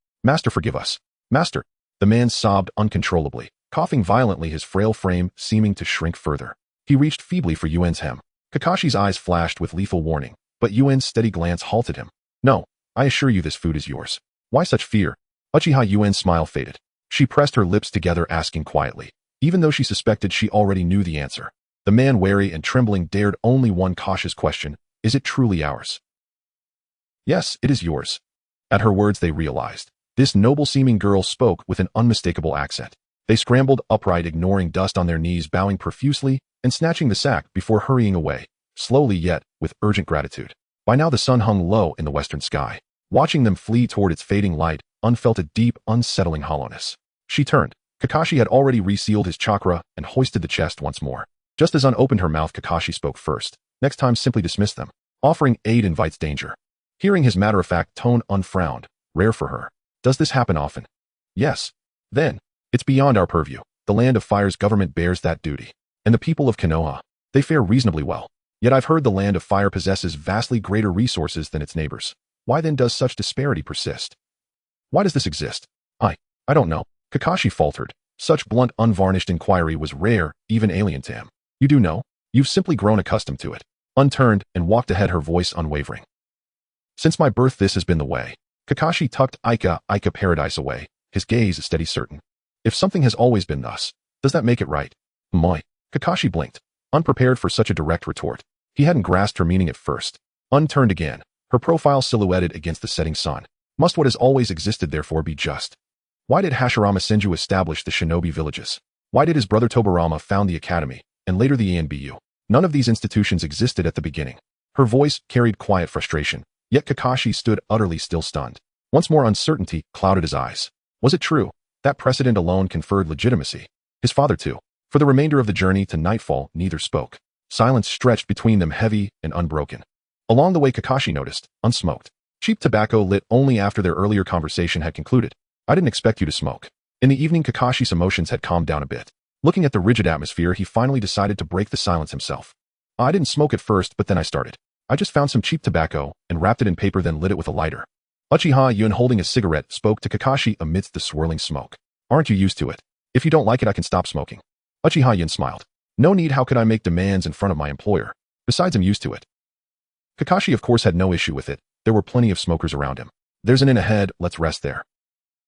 forgive us. Master. The man sobbed uncontrollably, coughing violently, his frail frame seeming to shrink further. He reached feebly for Yuen's hem. Kakashi's eyes flashed with lethal warning, but Yuen's steady glance halted him. No, I assure you this food is yours. Why such fear? Uchiha Yuen's smile faded. She pressed her lips together, asking quietly, even though she suspected she already knew the answer. The man, wary and trembling, dared only one cautious question. Is it truly ours? Yes, it is yours. At her words, they realized. This noble-seeming girl spoke with an unmistakable accent. They scrambled upright, ignoring dust on their knees, bowing profusely and snatching the sack before hurrying away, slowly yet with urgent gratitude. By now the sun hung low in the western sky. Watching them flee toward its fading light, Un felt a deep, unsettling hollowness. She turned. Kakashi had already resealed his chakra and hoisted the chest once more. Just as Un opened her mouth, Kakashi spoke first. Next time simply dismiss them. Offering aid invites danger. Hearing his matter-of-fact tone, Un frowned. Rare for her. Does this happen often? Yes. Then, it's beyond our purview. The Land of Fire's government bears that duty. And the people of Konoha, they fare reasonably well. Yet I've heard the Land of Fire possesses vastly greater resources than its neighbors. Why then does such disparity persist? Why does this exist? I don't know. Kakashi faltered. Such blunt, unvarnished inquiry was rare, even alien to him. You do know? You've simply grown accustomed to it. Unturned and walked ahead, her voice unwavering. Since my birth this has been the way. Kakashi tucked Ika paradise away, his gaze a steady certain. If something has always been thus, does that make it right? Moi. Kakashi blinked, unprepared for such a direct retort. He hadn't grasped her meaning at first. Unturned again, her profile silhouetted against the setting sun. Must what has always existed therefore be just? Why did Hashirama Senju establish the shinobi villages? Why did his brother Tobarama found the academy, and later the ANBU? None of these institutions existed at the beginning. Her voice carried quiet frustration, yet Kakashi stood utterly still, stunned. Once more uncertainty clouded his eyes. Was it true? That precedent alone conferred legitimacy. His father too. For the remainder of the journey to nightfall, neither spoke. Silence stretched between them, heavy and unbroken. Along the way, Kakashi noticed, unsmoked. Cheap tobacco lit only after their earlier conversation had concluded. I didn't expect you to smoke. In the evening, Kakashi's emotions had calmed down a bit. Looking at the rigid atmosphere, he finally decided to break the silence himself. I didn't smoke at first, but then I started. I just found some cheap tobacco and wrapped it in paper, then lit it with a lighter. Uchiha Yun, holding a cigarette, spoke to Kakashi amidst the swirling smoke. Aren't you used to it? If you don't like it, I can stop smoking. Uchiha Yun smiled. No need, how could I make demands in front of my employer? Besides, I'm used to it. Kakashi of course had no issue with it. There were plenty of smokers around him. There's an inn ahead, let's rest there.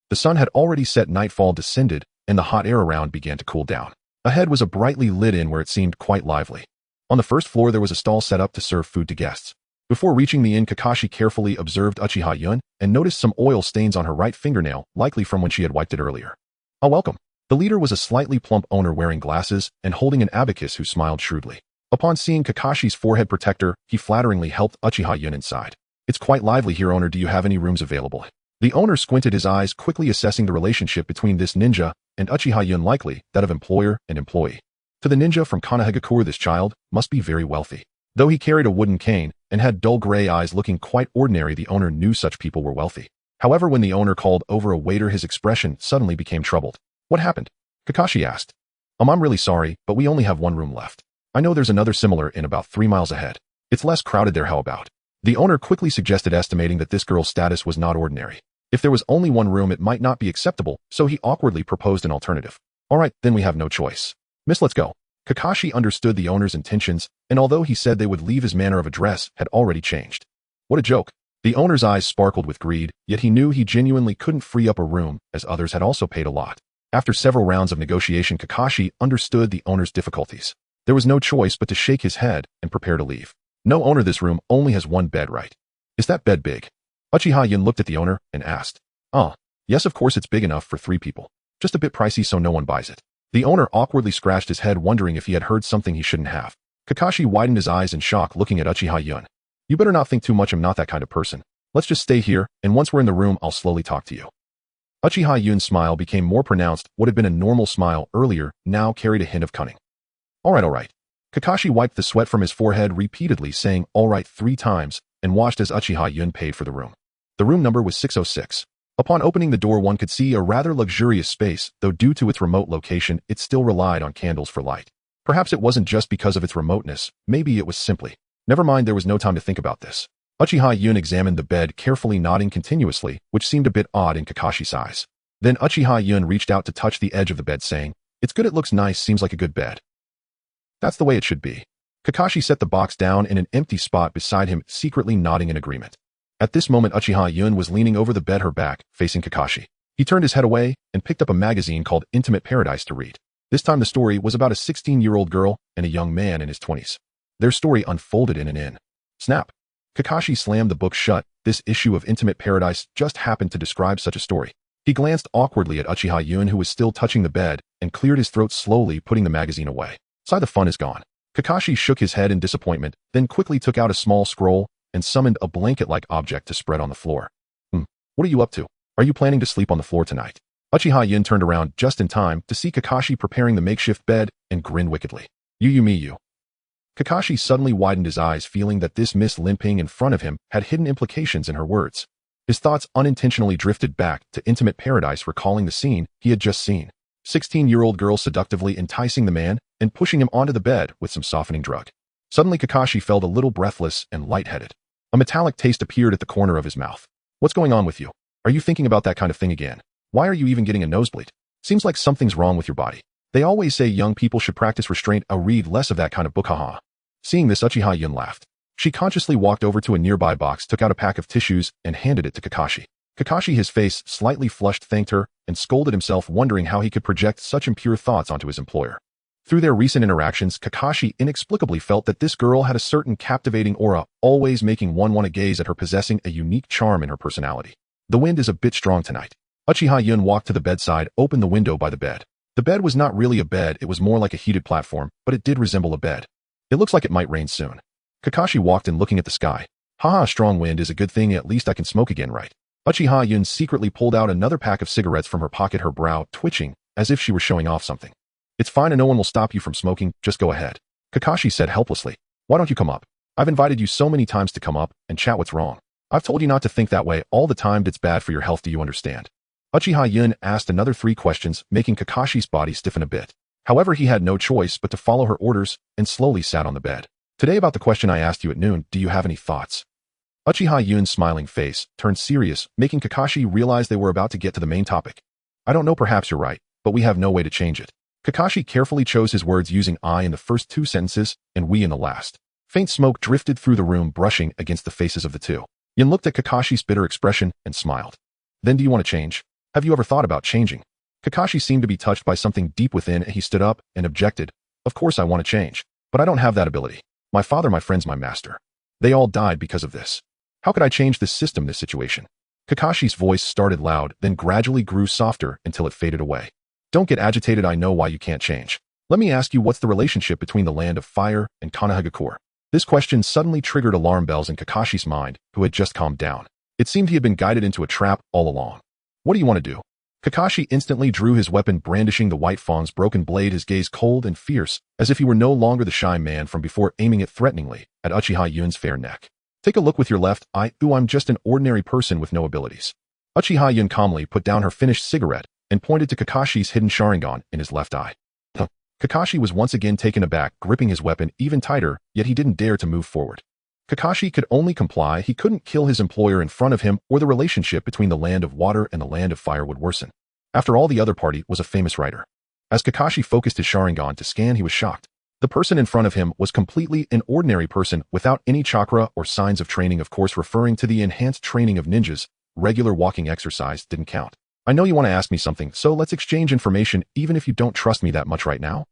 The sun had already set, nightfall descended, and the hot air around began to cool down. Ahead was a brightly lit inn where it seemed quite lively. On the first floor there was a stall set up to serve food to guests. Before reaching the inn, Kakashi carefully observed Uchiha Yun and noticed some oil stains on her right fingernail, likely from when she had wiped it earlier. Welcome. The leader was a slightly plump owner wearing glasses and holding an abacus who smiled shrewdly. Upon seeing Kakashi's forehead protector, he flatteringly helped Uchiha Yun inside. It's quite lively here, owner. Do you have any rooms available? The owner squinted his eyes, quickly assessing the relationship between this ninja and Uchiha Yun, likely that of employer and employee. To the ninja from Konohagakure, this child must be very wealthy. Though he carried a wooden cane and had dull gray eyes looking quite ordinary, the owner knew such people were wealthy. However, when the owner called over a waiter, his expression suddenly became troubled. What happened? Kakashi asked. I'm really sorry, but we only have one room left. I know there's another similar in about 3 miles ahead. It's less crowded there, how about? The owner quickly suggested, estimating that this girl's status was not ordinary. If there was only one room, it might not be acceptable, so he awkwardly proposed an alternative. All right, then we have no choice. Miss, let's go. Kakashi understood the owner's intentions, and although he said they would leave, his manner of address had already changed. What a joke. The owner's eyes sparkled with greed, yet he knew he genuinely couldn't free up a room, as others had also paid a lot. After several rounds of negotiation, Kakashi understood the owner's difficulties. There was no choice but to shake his head and prepare to leave. No, owner, this room only has one bed, right? Is that bed big? Uchiha Yun looked at the owner and asked. Yes, of course it's big enough for 3 people. Just a bit pricey, so no one buys it. The owner awkwardly scratched his head, wondering if he had heard something he shouldn't have. Kakashi widened his eyes in shock, looking at Uchiha Yun. You better not think too much, I'm not that kind of person. Let's just stay here, and once we're in the room, I'll slowly talk to you. Uchiha Yun's smile became more pronounced. What had been a normal smile earlier now carried a hint of cunning. All right. Kakashi wiped the sweat from his forehead, repeatedly saying all right 3 times, and watched as Uchiha Yun paid for the room. The room number was 606. Upon opening the door, one could see a rather luxurious space, though due to its remote location, it still relied on candles for light. Perhaps it wasn't just because of its remoteness, maybe it was simply. Never mind, there was no time to think about this. Uchiha Yun examined the bed carefully, nodding continuously, which seemed a bit odd in Kakashi's eyes. Then Uchiha Yun reached out to touch the edge of the bed, saying, It's good, it looks nice, seems like a good bed. That's the way it should be. Kakashi set the box down in an empty spot beside him, secretly nodding in agreement. At this moment, Uchiha Yun was leaning over the bed, her back facing Kakashi. He turned his head away and picked up a magazine called Intimate Paradise to read. This time the story was about a 16-year-old girl and a young man in his 20s. Their story unfolded in an inn. Snap. Kakashi slammed the book shut. This issue of Intimate Paradise just happened to describe such a story. He glanced awkwardly at Uchiha Yun, who was still touching the bed, and cleared his throat slowly, putting the magazine away. Sigh, the fun is gone. Kakashi shook his head in disappointment, then quickly took out a small scroll and summoned a blanket-like object to spread on the floor. What are you up to? Are you planning to sleep on the floor tonight? Uchiha Yin turned around just in time to see Kakashi preparing the makeshift bed and grinned wickedly. You. Kakashi suddenly widened his eyes, feeling that this Miss Limping in front of him had hidden implications in her words. His thoughts unintentionally drifted back to intimate paradise, recalling the scene he had just seen. 16-year-old girl seductively enticing the man and pushing him onto the bed with some softening drug. Suddenly Kakashi felt a little breathless and lightheaded. A metallic taste appeared at the corner of his mouth. What's going on with you? Are you thinking about that kind of thing again? Why are you even getting a nosebleed? Seems like something's wrong with your body. They always say young people should practice restraint. I'll read less of that kind of book, haha. Seeing this, Uchiha Yin laughed. She consciously walked over to a nearby box, took out a pack of tissues, and handed it to Kakashi. Kakashi, his face slightly flushed, thanked her, and scolded himself, wondering how he could project such impure thoughts onto his employer. Through their recent interactions, Kakashi inexplicably felt that this girl had a certain captivating aura, always making one want to gaze at her, possessing a unique charm in her personality. The wind is a bit strong tonight. Uchiha Yin walked to the bedside, opened the window by the bed. The bed was not really a bed, it was more like a heated platform, but it did resemble a bed. It looks like it might rain soon. Kakashi walked in, looking at the sky. Haha, a strong wind is a good thing, at least I can smoke again, right? Uchiha Yin secretly pulled out another pack of cigarettes from her pocket, her brow twitching, as if she were showing off something. It's fine and no one will stop you from smoking, just go ahead. Kakashi said helplessly. Why don't you come up? I've invited you so many times to come up and chat. What's wrong? I've told you not to think that way all the time. It's bad for your health, do you understand? Uchiha Yin asked another 3 questions, making Kakashi's body stiffen a bit. However, he had no choice but to follow her orders and slowly sat on the bed. Today, about the question I asked you at noon, do you have any thoughts? Uchiha Yun's smiling face turned serious, making Kakashi realize they were about to get to the main topic. I don't know, perhaps you're right, but we have no way to change it. Kakashi carefully chose his words, using I in the first 2 sentences and we in the last. Faint smoke drifted through the room, brushing against the faces of the two. Yin looked at Kakashi's bitter expression and smiled. Then do you want to change? Have you ever thought about changing? Kakashi seemed to be touched by something deep within, and he stood up and objected. Of course I want to change, but I don't have that ability. My father, my friends, my master. They all died because of this. How could I change this system, this situation? Kakashi's voice started loud, then gradually grew softer until it faded away. Don't get agitated, I know why you can't change. Let me ask you, what's the relationship between the land of fire and Konoha? This question suddenly triggered alarm bells in Kakashi's mind, who had just calmed down. It seemed he had been guided into a trap all along. What do you want to do? Kakashi instantly drew his weapon, brandishing the white fawn's broken blade, his gaze cold and fierce, as if he were no longer the shy man from before, aiming it threateningly at Uchiha Yun's fair neck. Take a look with your left eye. I'm just an ordinary person with no abilities. Uchiha Yun calmly put down her finished cigarette and pointed to Kakashi's hidden Sharingan in his left eye. Kakashi was once again taken aback, gripping his weapon even tighter, yet he didn't dare to move forward. Kakashi could only comply. He couldn't kill his employer in front of him, or the relationship between the land of water and the land of fire would worsen. After all, the other party was a famous writer. As Kakashi focused his Sharingan to scan, he was shocked. The person in front of him was completely an ordinary person without any chakra or signs of training, of course referring to the enhanced training of ninjas. Regular walking exercise didn't count. I know you want to ask me something, so let's exchange information even if you don't trust me that much right now.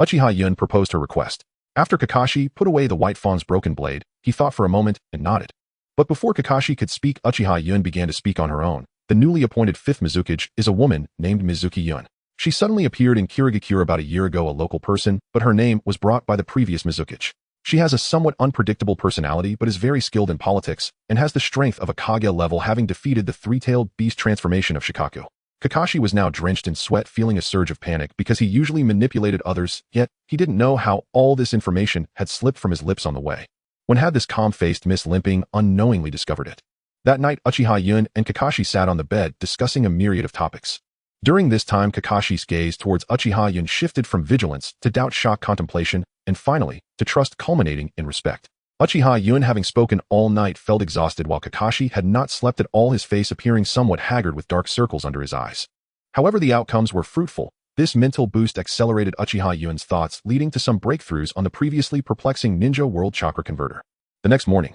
Uchiha Yun proposed her request. After Kakashi put away the white fawn's broken blade, he thought for a moment and nodded. But before Kakashi could speak, Uchiha Yun began to speak on her own. The newly appointed 5th Mizukage is a woman named Mizuki Yun. She suddenly appeared in Kirigakure about a year ago, a local person, but her name was brought by the previous Mizukage. She has a somewhat unpredictable personality but is very skilled in politics and has the strength of a Kage level, having defeated the 3-tailed beast transformation of Shikaku. Kakashi was now drenched in sweat, feeling a surge of panic because he usually manipulated others, yet he didn't know how all this information had slipped from his lips on the way. When had this calm-faced Miss Limping unknowingly discovered it? That night, Uchiha Yun and Kakashi sat on the bed discussing a myriad of topics. During this time, Kakashi's gaze towards Uchiha Yun shifted from vigilance to doubt, shock, contemplation, and finally, to trust, culminating in respect. Uchiha Yun, having spoken all night, felt exhausted, while Kakashi had not slept at all, his face appearing somewhat haggard with dark circles under his eyes. However, the outcomes were fruitful. This mental boost accelerated Uchiha Yun's thoughts, leading to some breakthroughs on the previously perplexing Ninja World Chakra Converter. The next morning,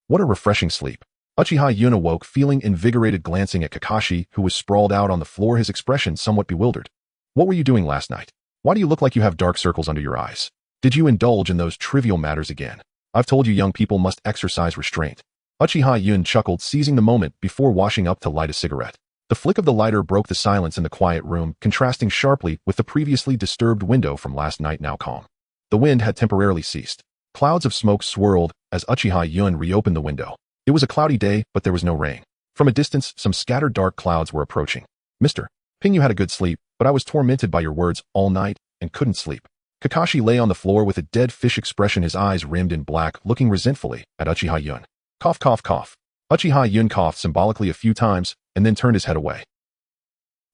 what a refreshing sleep. Uchiha Yun awoke feeling invigorated, glancing at Kakashi, who was sprawled out on the floor, his expression somewhat bewildered. What were you doing last night? Why do you look like you have dark circles under your eyes? Did you indulge in those trivial matters again? I've told you young people must exercise restraint. Uchiha Yun chuckled, seizing the moment before washing up to light a cigarette. The flick of the lighter broke the silence in the quiet room, contrasting sharply with the previously disturbed window from last night, now calm. The wind had temporarily ceased. Clouds of smoke swirled as Uchiha Yun reopened the window. It was a cloudy day, but there was no rain. From a distance, some scattered dark clouds were approaching. Mr. Ping, you had a good sleep, but I was tormented by your words all night and couldn't sleep. Kakashi lay on the floor with a dead fish expression, his eyes rimmed in black, looking resentfully at Uchiha Yun. Cough, cough, cough. Uchiha Yun coughed symbolically a few times and then turned his head away.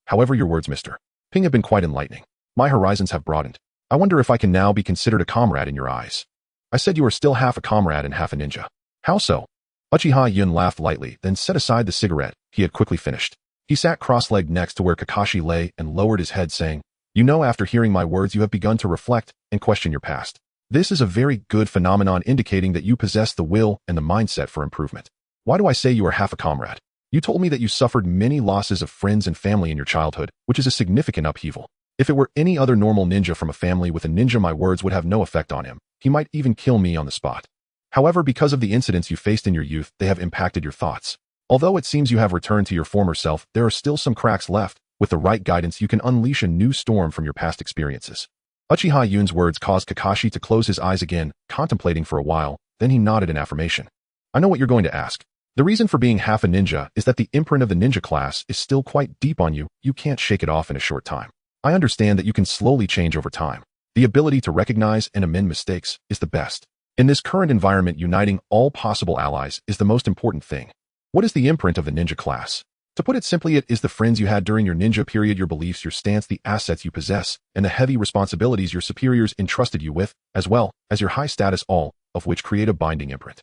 However, your words, Mr. Ping, have been quite enlightening. My horizons have broadened. I wonder if I can now be considered a comrade in your eyes. I said you are still half a comrade and half a ninja. How so? Uchiha Yun laughed lightly, then set aside the cigarette he had quickly finished. He sat cross-legged next to where Kakashi lay and lowered his head, saying, You know, after hearing my words, you have begun to reflect and question your past. This is a very good phenomenon indicating that you possess the will and the mindset for improvement. Why do I say you are half a comrade? You told me that you suffered many losses of friends and family in your childhood, which is a significant upheaval. If it were any other normal ninja from a family with a ninja, my words would have no effect on him. He might even kill me on the spot. However, because of the incidents you faced in your youth, they have impacted your thoughts. Although it seems you have returned to your former self, there are still some cracks left. With the right guidance, you can unleash a new storm from your past experiences. Uchiha Yun's words caused Kakashi to close his eyes again, contemplating for a while, then he nodded in affirmation. I know what you're going to ask. The reason for being half a ninja is that the imprint of the ninja class is still quite deep on you. You can't shake it off in a short time. I understand that you can slowly change over time. The ability to recognize and amend mistakes is the best. In this current environment, uniting all possible allies is the most important thing. What is the imprint of the ninja class? To put it simply, it is the friends you had during your ninja period, your beliefs, your stance, the assets you possess, and the heavy responsibilities your superiors entrusted you with, as well as your high status, all of which create a binding imprint.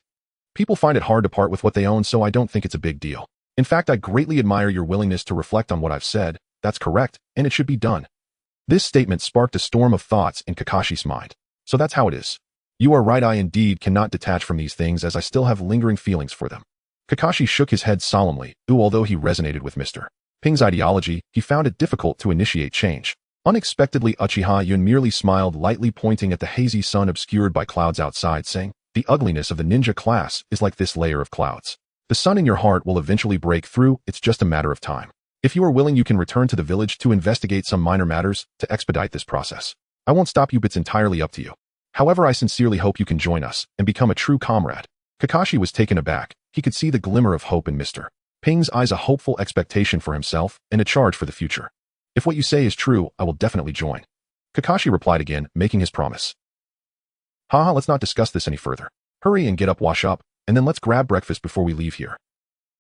People find it hard to part with what they own, so I don't think it's a big deal. In fact, I greatly admire your willingness to reflect on what I've said. That's correct, and it should be done. This statement sparked a storm of thoughts in Kakashi's mind. So that's how it is. You are right, I indeed cannot detach from these things as I still have lingering feelings for them. Kakashi shook his head solemnly, although he resonated with Mr. Ping's ideology, he found it difficult to initiate change. Unexpectedly, Uchiha Yun merely smiled lightly, pointing at the hazy sun obscured by clouds outside, saying, The ugliness of the ninja class is like this layer of clouds. The sun in your heart will eventually break through, it's just a matter of time. If you are willing, you can return to the village to investigate some minor matters to expedite this process. I won't stop you, but it's entirely up to you. However, I sincerely hope you can join us and become a true comrade. Kakashi was taken aback. He could see the glimmer of hope in Mr. Ping's eyes, a hopeful expectation for himself and a charge for the future. If what you say is true, I will definitely join. Kakashi replied again, making his promise. Haha, let's not discuss this any further. Hurry and get up, wash up, and then let's grab breakfast before we leave here.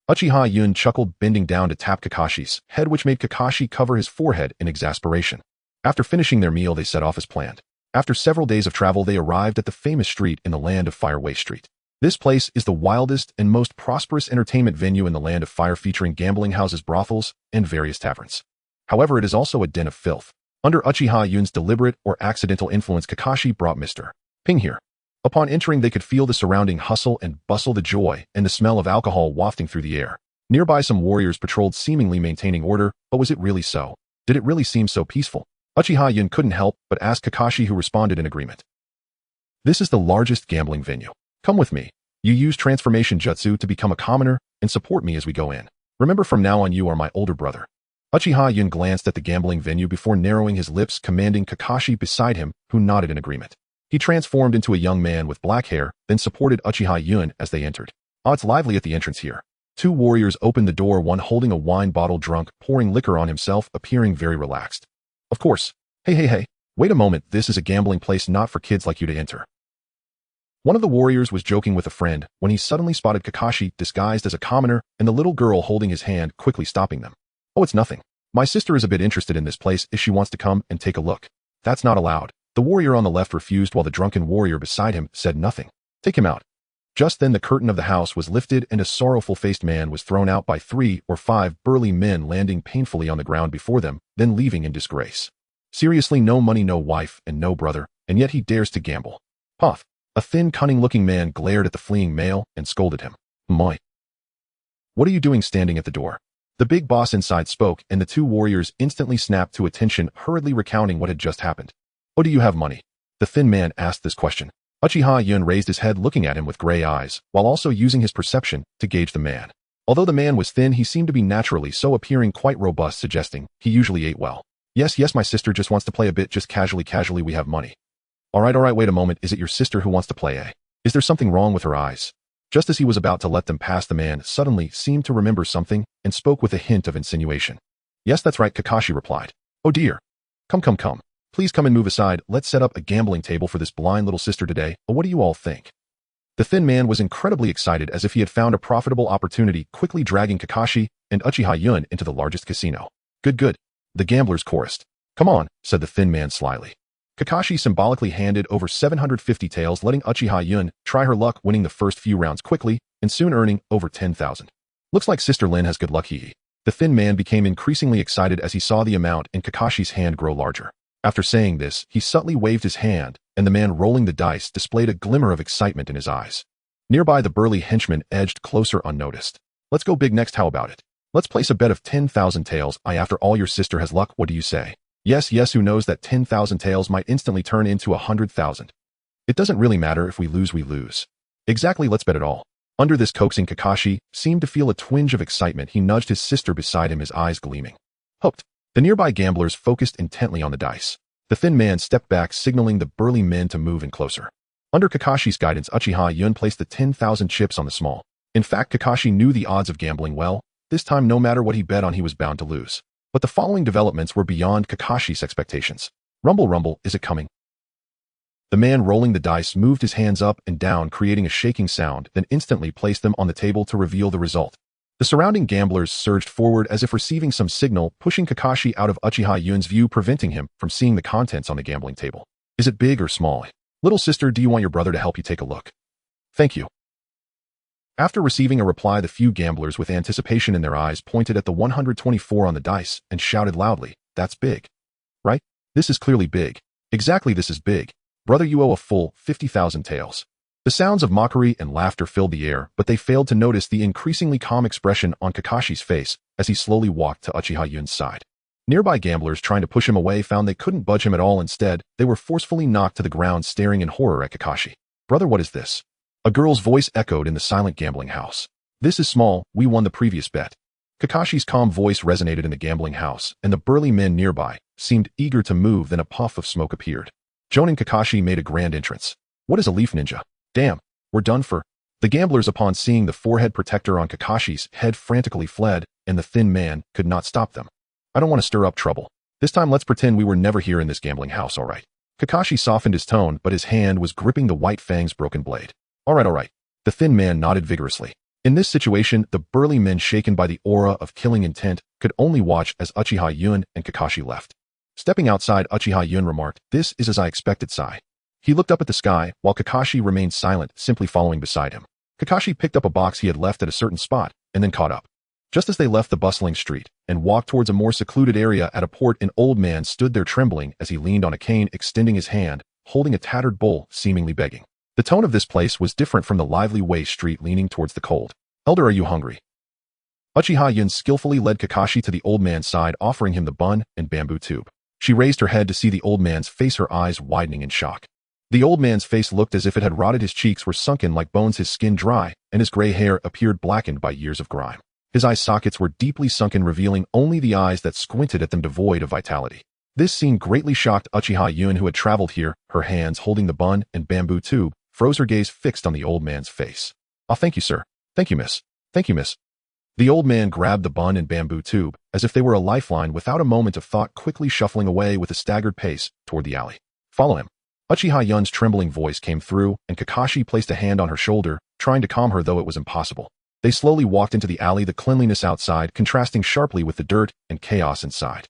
Uchiha Yun chuckled, bending down to tap Kakashi's head, which made Kakashi cover his forehead in exasperation. After finishing their meal, they set off as planned. After several days of travel, they arrived at the famous street in the land of Fire, Way Street. This place is the wildest and most prosperous entertainment venue in the land of Fire, featuring gambling houses, brothels, and various taverns. However, it is also a den of filth. Under Uchiha Yun's deliberate or accidental influence, Kakashi brought Mr. Ping here. Upon entering, they could feel the surrounding hustle and bustle, the joy and the smell of alcohol wafting through the air. Nearby, some warriors patrolled, seemingly maintaining order, but was it really so? Did it really seem so peaceful? Uchiha Yun couldn't help but ask Kakashi, who responded in agreement. This is the largest gambling venue. Come with me. You use transformation jutsu to become a commoner and support me as we go in. Remember, from now on you are my older brother. Uchiha Yun glanced at the gambling venue before narrowing his lips, commanding Kakashi beside him, who nodded in agreement. He transformed into a young man with black hair, then supported Uchiha Yun as they entered. It's lively at the entrance here. Two warriors opened the door, one holding a wine bottle, drunk, pouring liquor on himself, appearing very relaxed. Of course. Hey. Wait a moment, this is a gambling place, not for kids like you to enter. One of the warriors was joking with a friend when he suddenly spotted Kakashi disguised as a commoner and the little girl holding his hand, quickly stopping them. Oh, it's nothing. My sister is a bit interested in this place if she wants to come and take a look. That's not allowed. The warrior on the left refused, while the drunken warrior beside him said nothing. Take him out. Just then the curtain of the house was lifted and a sorrowful-faced man was thrown out by 3 or 5 burly men, landing painfully on the ground before them, then leaving in disgrace. Seriously, no money, no wife, and no brother, and yet he dares to gamble. Puff. A thin, cunning-looking man glared at the fleeing male and scolded him. Moi. What are you doing standing at the door? The big boss inside spoke, and the two warriors instantly snapped to attention, hurriedly recounting what had just happened. Oh, do you have money? The thin man asked this question. Uchiha Yun raised his head, looking at him with gray eyes, while also using his perception to gauge the man. Although the man was thin, he seemed to be naturally so, appearing quite robust, suggesting he usually ate well. Yes, my sister just wants to play a bit, just casually, we have money. Alright, wait a moment, is it your sister who wants to play, eh? Is there something wrong with her eyes? Just as he was about to let them pass, the man suddenly seemed to remember something and spoke with a hint of insinuation. Yes, that's right, Kakashi replied. Oh dear. Come. Please come and move aside, let's set up a gambling table for this blind little sister today, what do you all think? The thin man was incredibly excited as if he had found a profitable opportunity, quickly dragging Kakashi and Uchiha Yun into the largest casino. Good. The gamblers chorused. Come on, said the thin man slyly. Kakashi symbolically handed over 750 taels, letting Uchiha Yun try her luck, winning the first few rounds quickly and soon earning over 10,000. Looks like Sister Lin has good luck, hee. The thin man became increasingly excited as he saw the amount in Kakashi's hand grow larger. After saying this, he subtly waved his hand, and the man rolling the dice displayed a glimmer of excitement in his eyes. Nearby, the burly henchman edged closer unnoticed. Let's go big next, how about it? Let's place a bet of 10,000 taels. After all, your sister has luck, what do you say? Yes, who knows that 10,000 taels might instantly turn into 100,000. It doesn't really matter, if we lose, we lose. Exactly, let's bet it all. Under this coaxing, Kakashi seemed to feel a twinge of excitement. He nudged his sister beside him, his eyes gleaming. Hooked. The nearby gamblers focused intently on the dice. The thin man stepped back, signaling the burly men to move in closer. Under Kakashi's guidance, Uchiha Yun placed the 10,000 chips on the small. In fact, Kakashi knew the odds of gambling well. This time, no matter what he bet on, he was bound to lose. But the following developments were beyond Kakashi's expectations. Rumble, is it coming? The man rolling the dice moved his hands up and down, creating a shaking sound, then instantly placed them on the table to reveal the result. The surrounding gamblers surged forward as if receiving some signal, pushing Kakashi out of Uchiha Yun's view, preventing him from seeing the contents on the gambling table. Is it big or small? Little sister, do you want your brother to help you take a look? Thank you. After receiving a reply, the few gamblers with anticipation in their eyes pointed at the 124 on the dice and shouted loudly, that's big. Right? This is clearly big. Exactly, this is big. Brother, you owe a full 50,000 taels. The sounds of mockery and laughter filled the air, but they failed to notice the increasingly calm expression on Kakashi's face as he slowly walked to Uchiha Yun's side. Nearby gamblers trying to push him away found they couldn't budge him at all. Instead, they were forcefully knocked to the ground, staring in horror at Kakashi. Brother, what is this? A girl's voice echoed in the silent gambling house. This is small, we won the previous bet. Kakashi's calm voice resonated in the gambling house, and the burly men nearby seemed eager to move. Then a puff of smoke appeared. Jonin Kakashi made a grand entrance. What is a leaf ninja? Damn, we're done for. The gamblers, upon seeing the forehead protector on Kakashi's head, frantically fled, and the thin man could not stop them. I don't want to stir up trouble. This time let's pretend we were never here in this gambling house, alright? Kakashi softened his tone, but his hand was gripping the White Fang's broken blade. Alright. The thin man nodded vigorously. In this situation, the burly men, shaken by the aura of killing intent, could only watch as Uchiha Yun and Kakashi left. Stepping outside, Uchiha Yun remarked, this is as I expected, sigh. He looked up at the sky, while Kakashi remained silent, simply following beside him. Kakashi picked up a box he had left at a certain spot, and then caught up. Just as they left the bustling street and walked towards a more secluded area at a port, an old man stood there trembling as he leaned on a cane, extending his hand, holding a tattered bowl, seemingly begging. The tone of this place was different from the lively way street leaning towards the cold. Elder, are you hungry? Uchiha Yun skillfully led Kakashi to the old man's side, offering him the bun and bamboo tube. She raised her head to see the old man's face, her eyes widening in shock. The old man's face looked as if it had rotted. His cheeks were sunken like bones, his skin dry, and his gray hair appeared blackened by years of grime. His eye sockets were deeply sunken, revealing only the eyes that squinted at them, devoid of vitality. This scene greatly shocked Uchiha Yun, who had traveled here. Her hands holding the bun and bamboo tube froze, her gaze fixed on the old man's face. Oh, thank you, sir. Thank you, miss. Thank you, miss. The old man grabbed the bun and bamboo tube as if they were a lifeline, without a moment of thought, quickly shuffling away with a staggered pace toward the alley. Follow him. Uchiha Yun's trembling voice came through, and Kakashi placed a hand on her shoulder, trying to calm her, though it was impossible. They slowly walked into the alley, the cleanliness outside contrasting sharply with the dirt and chaos inside.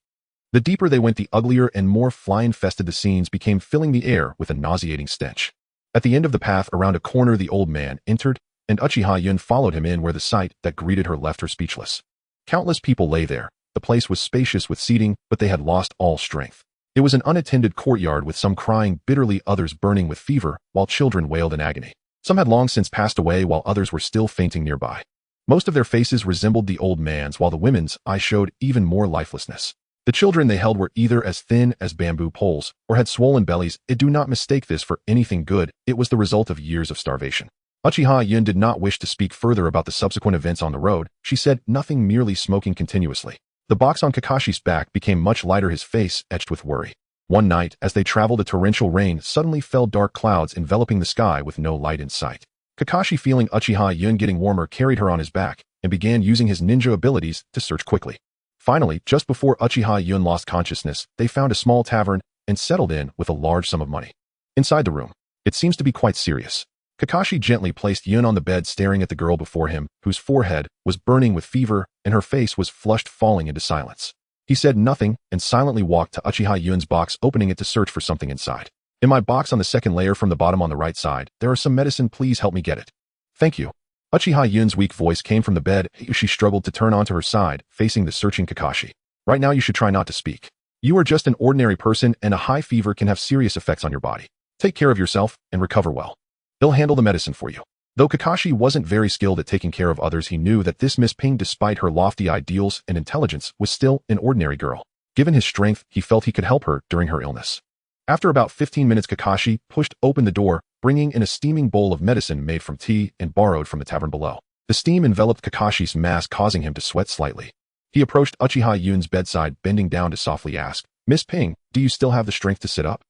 The deeper they went, the uglier and more fly-infested the scenes became, filling the air with a nauseating stench. At the end of the path, around a corner, the old man entered, and Uchiha Yun followed him in, where the sight that greeted her left her speechless. Countless people lay there. The place was spacious with seating, but they had lost all strength. It was an unattended courtyard, with some crying bitterly, others burning with fever, while children wailed in agony. Some had long since passed away, while others were still fainting nearby. Most of their faces resembled the old man's, while the women's eyes showed even more lifelessness. The children they held were either as thin as bamboo poles, or had swollen bellies. Do not mistake this for anything good, it was the result of years of starvation. Uchiha Yun did not wish to speak further about the subsequent events on the road. She said nothing, merely smoking continuously. The box on Kakashi's back became much lighter, his face etched with worry. One night, as they traveled, a torrential rain suddenly fell, dark clouds enveloping the sky with no light in sight. Kakashi, feeling Uchiha Yun getting warmer, carried her on his back and began using his ninja abilities to search quickly. Finally, just before Uchiha Yun lost consciousness, they found a small tavern and settled in with a large sum of money. Inside the room, it seems to be quite serious. Kakashi gently placed Yun on the bed, staring at the girl before him, whose forehead was burning with fever and her face was flushed, falling into silence. He said nothing and silently walked to Uchiha Yun's box, opening it to search for something inside. In my box on the second layer from the bottom on the right side, there are some medicine. Please help me get it. Thank you. Uchiha Yun's weak voice came from the bed. She struggled to turn onto her side, facing the searching Kakashi. Right now you should try not to speak. You are just an ordinary person and a high fever can have serious effects on your body. Take care of yourself and recover well. They'll handle the medicine for you. Though Kakashi wasn't very skilled at taking care of others, he knew that this Miss Ping, despite her lofty ideals and intelligence, was still an ordinary girl. Given his strength, he felt he could help her during her illness. After about 15 minutes, Kakashi pushed open the door, bringing in a steaming bowl of medicine made from tea and borrowed from the tavern below. The steam enveloped Kakashi's mask, causing him to sweat slightly. He approached Uchiha Yun's bedside, bending down to softly ask, Miss Ping, do you still have the strength to sit up?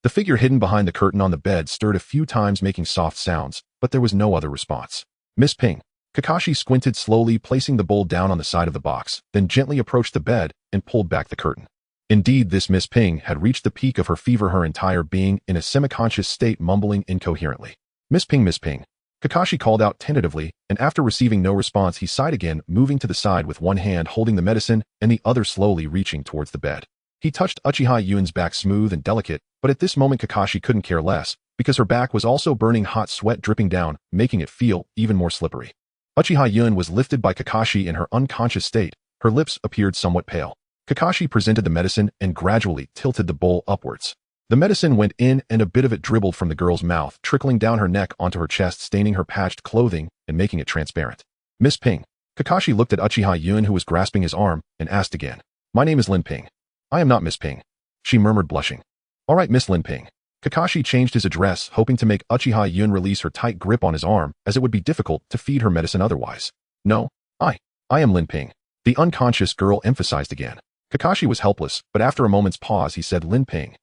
The figure hidden behind the curtain on the bed stirred a few times, making soft sounds, but there was no other response. Miss Ping. Kakashi squinted slowly, placing the bowl down on the side of the box, then gently approached the bed and pulled back the curtain. Indeed, this Miss Ping had reached the peak of her fever, her entire being in a semi-conscious state, mumbling incoherently. Miss Ping, Miss Ping. Kakashi called out tentatively, and after receiving no response, he sighed again, moving to the side with one hand holding the medicine and the other slowly reaching towards the bed. He touched Uchiha Yun's back, smooth and delicate, but at this moment Kakashi couldn't care less, because her back was also burning, hot sweat dripping down, making it feel even more slippery. Uchiha Yun was lifted by Kakashi in her unconscious state. Her lips appeared somewhat pale. Kakashi presented the medicine and gradually tilted the bowl upwards. The medicine went in and a bit of it dribbled from the girl's mouth, trickling down her neck onto her chest, staining her patched clothing and making it transparent. Miss Ping. Kakashi looked at Uchiha Yun, who was grasping his arm, and asked again. My name is Lin Ping. I am not Miss Ping. She murmured, blushing. All right, Miss Lin Ping. Kakashi changed his address, hoping to make Uchiha Yun release her tight grip on his arm, as it would be difficult to feed her medicine otherwise. No, I am Lin Ping. The unconscious girl emphasized again. Kakashi was helpless, but after a moment's pause he said, Lin Ping.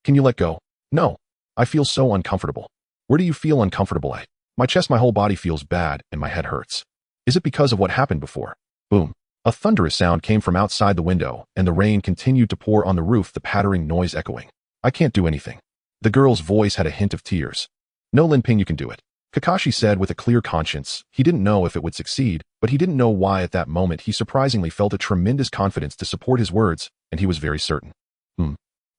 Can you let go? No. I feel so uncomfortable. Where do you feel uncomfortable at? My chest, my whole body feels bad, and my head hurts. Is it because of what happened before? Boom. A thunderous sound came from outside the window, and the rain continued to pour on the roof, the pattering noise echoing. I can't do anything. The girl's voice had a hint of tears. No, Lin Ping, you can do it. Kakashi said with a clear conscience. He didn't know if it would succeed, but he didn't know why. At that moment he surprisingly felt a tremendous confidence to support his words, and he was very certain.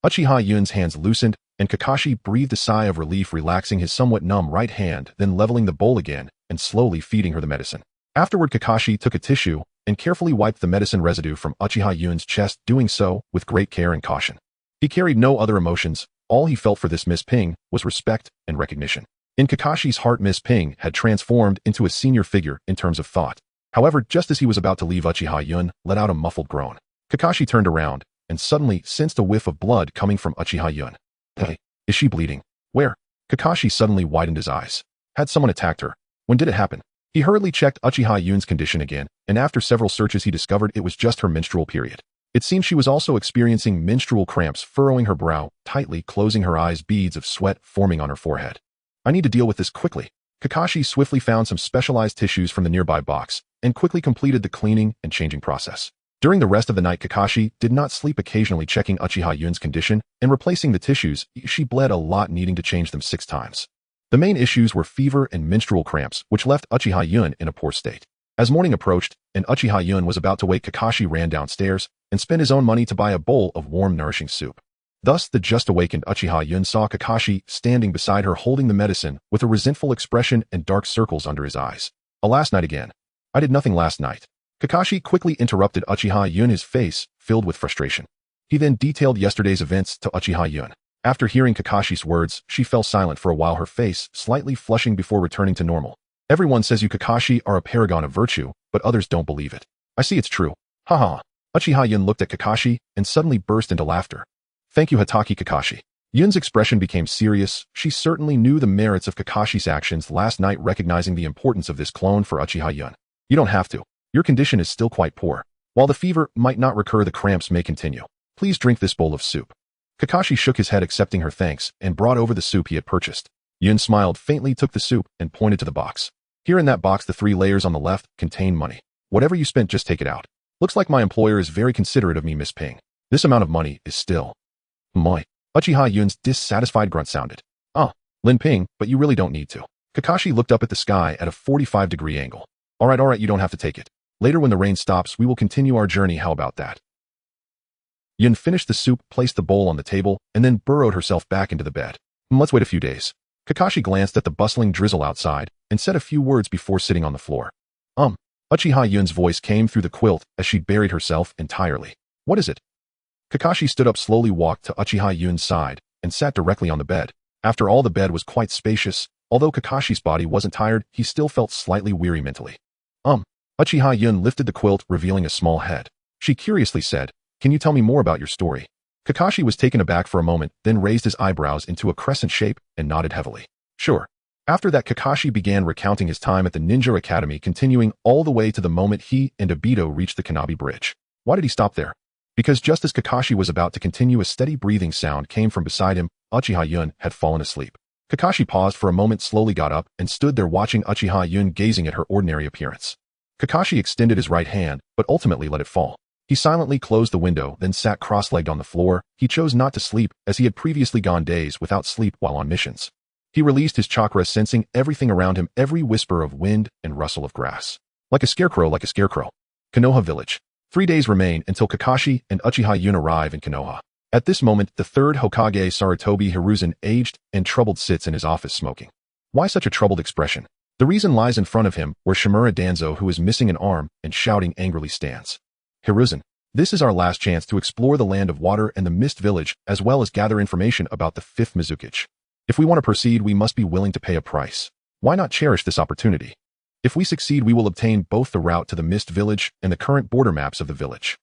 Uchiha Yun's hands loosened, and Kakashi breathed a sigh of relief, relaxing his somewhat numb right hand, then leveling the bowl again, and slowly feeding her the medicine. Afterward, Kakashi took a tissue and carefully wiped the medicine residue from Uchiha Yun's chest, doing so with great care and caution. He carried no other emotions. All he felt for this Miss Ping was respect and recognition. In Kakashi's heart, Miss Ping had transformed into a senior figure in terms of thought. However, just as he was about to leave, Uchiha Yun let out a muffled groan. Kakashi turned around and suddenly sensed a whiff of blood coming from Uchiha Yun. Hey, is she bleeding? Where? Kakashi suddenly widened his eyes. Had someone attacked her? When did it happen? He hurriedly checked Uchiha Yun's condition again, and after several searches he discovered it was just her menstrual period. It seemed she was also experiencing menstrual cramps, furrowing her brow, tightly closing her eyes, beads of sweat forming on her forehead. I need to deal with this quickly. Kakashi swiftly found some specialized tissues from the nearby box, and quickly completed the cleaning and changing process. During the rest of the night, Kakashi did not sleep, occasionally checking Uchiha Yun's condition and replacing the tissues. She bled a lot, needing to change them 6 times. The main issues were fever and menstrual cramps, which left Uchiha Yun in a poor state. As morning approached and Uchiha Yun was about to wake, Kakashi ran downstairs and spent his own money to buy a bowl of warm, nourishing soup. Thus, the just awakened Uchiha Yun saw Kakashi standing beside her, holding the medicine with a resentful expression and dark circles under his eyes. Last night again. I did nothing last night. Kakashi quickly interrupted Uchiha Yun, his face filled with frustration. He then detailed yesterday's events to Uchiha Yun. After hearing Kakashi's words, she fell silent for a while, her face slightly flushing before returning to normal. Everyone says you, Kakashi, are a paragon of virtue, but others don't believe it. I see it's true. Haha. Uchiha Yun looked at Kakashi and suddenly burst into laughter. Thank you, Hatake Kakashi. Yun's expression became serious. She certainly knew the merits of Kakashi's actions last night, recognizing the importance of this clone for Uchiha Yun. You don't have to. Your condition is still quite poor. While the fever might not recur, the cramps may continue. Please drink this bowl of soup. Kakashi shook his head accepting her thanks and brought over the soup he had purchased. Yun smiled faintly, took the soup, and pointed to the box. Here in that box, the 3 layers on the left contain money. Whatever you spent, just take it out. Looks like my employer is very considerate of me, Miss Ping. This amount of money is still... My. Uchiha Yun's dissatisfied grunt sounded. Lin Ping, but you really don't need to. Kakashi looked up at the sky at a 45-degree angle. Alright, you don't have to take it. Later when the rain stops, we will continue our journey, how about that? Yun finished the soup, placed the bowl on the table, and then burrowed herself back into the bed. Let's wait a few days. Kakashi glanced at the bustling drizzle outside and said a few words before sitting on the floor. Uchiha Yun's voice came through the quilt as she buried herself entirely. What is it? Kakashi stood up slowly, walked to Uchiha Yun's side, and sat directly on the bed. After all, the bed was quite spacious. Although Kakashi's body wasn't tired, he still felt slightly weary mentally. Uchiha Yun lifted the quilt, revealing a small head. She curiously said, "Can you tell me more about your story?" Kakashi was taken aback for a moment, then raised his eyebrows into a crescent shape and nodded heavily. Sure. After that, Kakashi began recounting his time at the Ninja Academy, continuing all the way to the moment he and Obito reached the Kanabi Bridge. Why did he stop there? Because just as Kakashi was about to continue, a steady breathing sound came from beside him. Uchiha Yun had fallen asleep. Kakashi paused for a moment, slowly got up, and stood there watching Uchiha Yun gazing at her ordinary appearance. Kakashi extended his right hand, but ultimately let it fall. He silently closed the window, then sat cross-legged on the floor. He chose not to sleep, as he had previously gone days without sleep while on missions. He released his chakra, sensing everything around him, every whisper of wind and rustle of grass. Like a scarecrow. Konoha Village. 3 days remain until Kakashi and Uchiha Yun arrive in Konoha. At this moment, the 3rd Hokage Sarutobi Hiruzen, aged and troubled, sits in his office smoking. Why such a troubled expression? The reason lies in front of him, where Shimura Danzō, who is missing an arm and shouting angrily, stands. Hiruzen, this is our last chance to explore the land of water and the Mist Village, as well as gather information about the 5th Mizukage. If we want to proceed, we must be willing to pay a price. Why not cherish this opportunity? If we succeed, we will obtain both the route to the Mist Village and the current border maps of the village.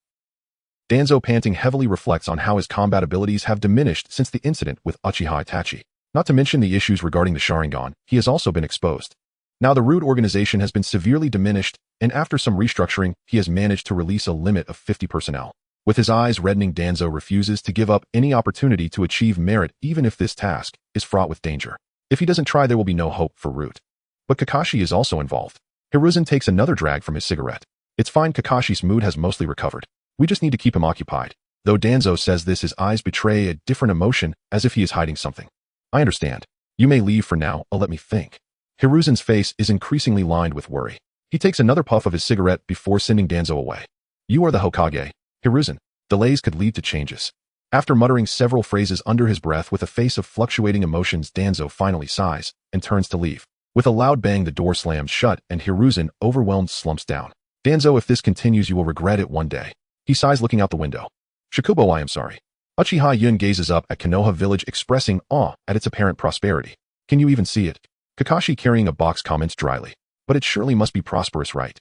Danzō, panting heavily, reflects on how his combat abilities have diminished since the incident with Uchiha Itachi. Not to mention the issues regarding the Sharingan, he has also been exposed. Now the root organization has been severely diminished, and after some restructuring, he has managed to release a limit of 50 personnel. With his eyes reddening, Danzō refuses to give up any opportunity to achieve merit, even if this task is fraught with danger. If he doesn't try, there will be no hope for Root. But Kakashi is also involved. Hiruzen takes another drag from his cigarette. It's fine, Kakashi's mood has mostly recovered. We just need to keep him occupied. Though Danzō says this, his eyes betray a different emotion, as if he is hiding something. I understand. You may leave for now, let me think. Hiruzen's face is increasingly lined with worry. He takes another puff of his cigarette before sending Danzō away. You are the Hokage. Hiruzen, delays could lead to changes. After muttering several phrases under his breath with a face of fluctuating emotions, Danzō finally sighs and turns to leave. With a loud bang, the door slams shut and Hiruzen, overwhelmed, slumps down. Danzō, if this continues, you will regret it one day. He sighs, looking out the window. Shikubo, I am sorry. Uchiha Yun gazes up at Konoha Village, expressing awe at its apparent prosperity. Can you even see it? Kakashi, carrying a box, comments dryly. But it surely must be prosperous, right?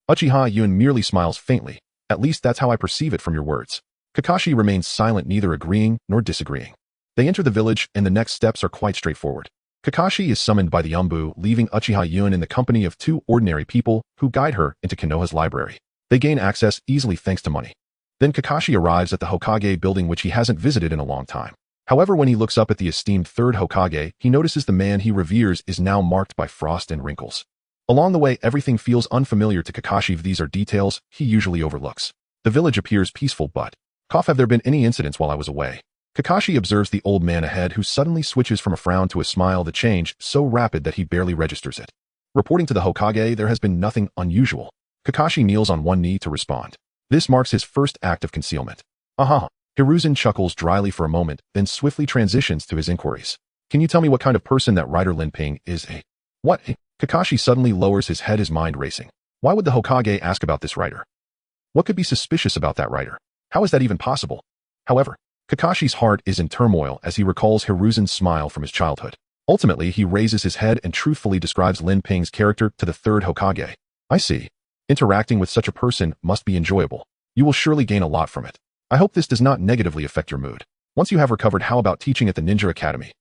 Uchiha Yun merely smiles faintly. At least that's how I perceive it from your words. Kakashi remains silent, neither agreeing nor disagreeing. They enter the village, and the next steps are quite straightforward. Kakashi is summoned by the Umbu, leaving Uchiha Yun in the company of 2 ordinary people who guide her into Konoha's library. They gain access easily thanks to money. Then Kakashi arrives at the Hokage building, which he hasn't visited in a long time. However, when he looks up at the esteemed 3rd Hokage, he notices the man he reveres is now marked by frost and wrinkles. Along the way, everything feels unfamiliar to Kakashi. These are details he usually overlooks. The village appears peaceful, but have there been any incidents while I was away? Kakashi observes the old man ahead, who suddenly switches from a frown to a smile, the change so rapid that he barely registers it. Reporting to the Hokage, there has been nothing unusual. Kakashi kneels on one knee to respond. This marks his first act of concealment. Hiruzen chuckles dryly for a moment, then swiftly transitions to his inquiries. Can you tell me what kind of person that writer Lin Ping is? What? Kakashi suddenly lowers his head, his mind racing. Why would the Hokage ask about this writer? What could be suspicious about that writer? How is that even possible? However, Kakashi's heart is in turmoil as he recalls Hiruzen's smile from his childhood. Ultimately, he raises his head and truthfully describes Lin Ping's character to the 3rd Hokage. I see. Interacting with such a person must be enjoyable. You will surely gain a lot from it. I hope this does not negatively affect your mood. Once you have recovered, how about teaching at the Ninja Academy?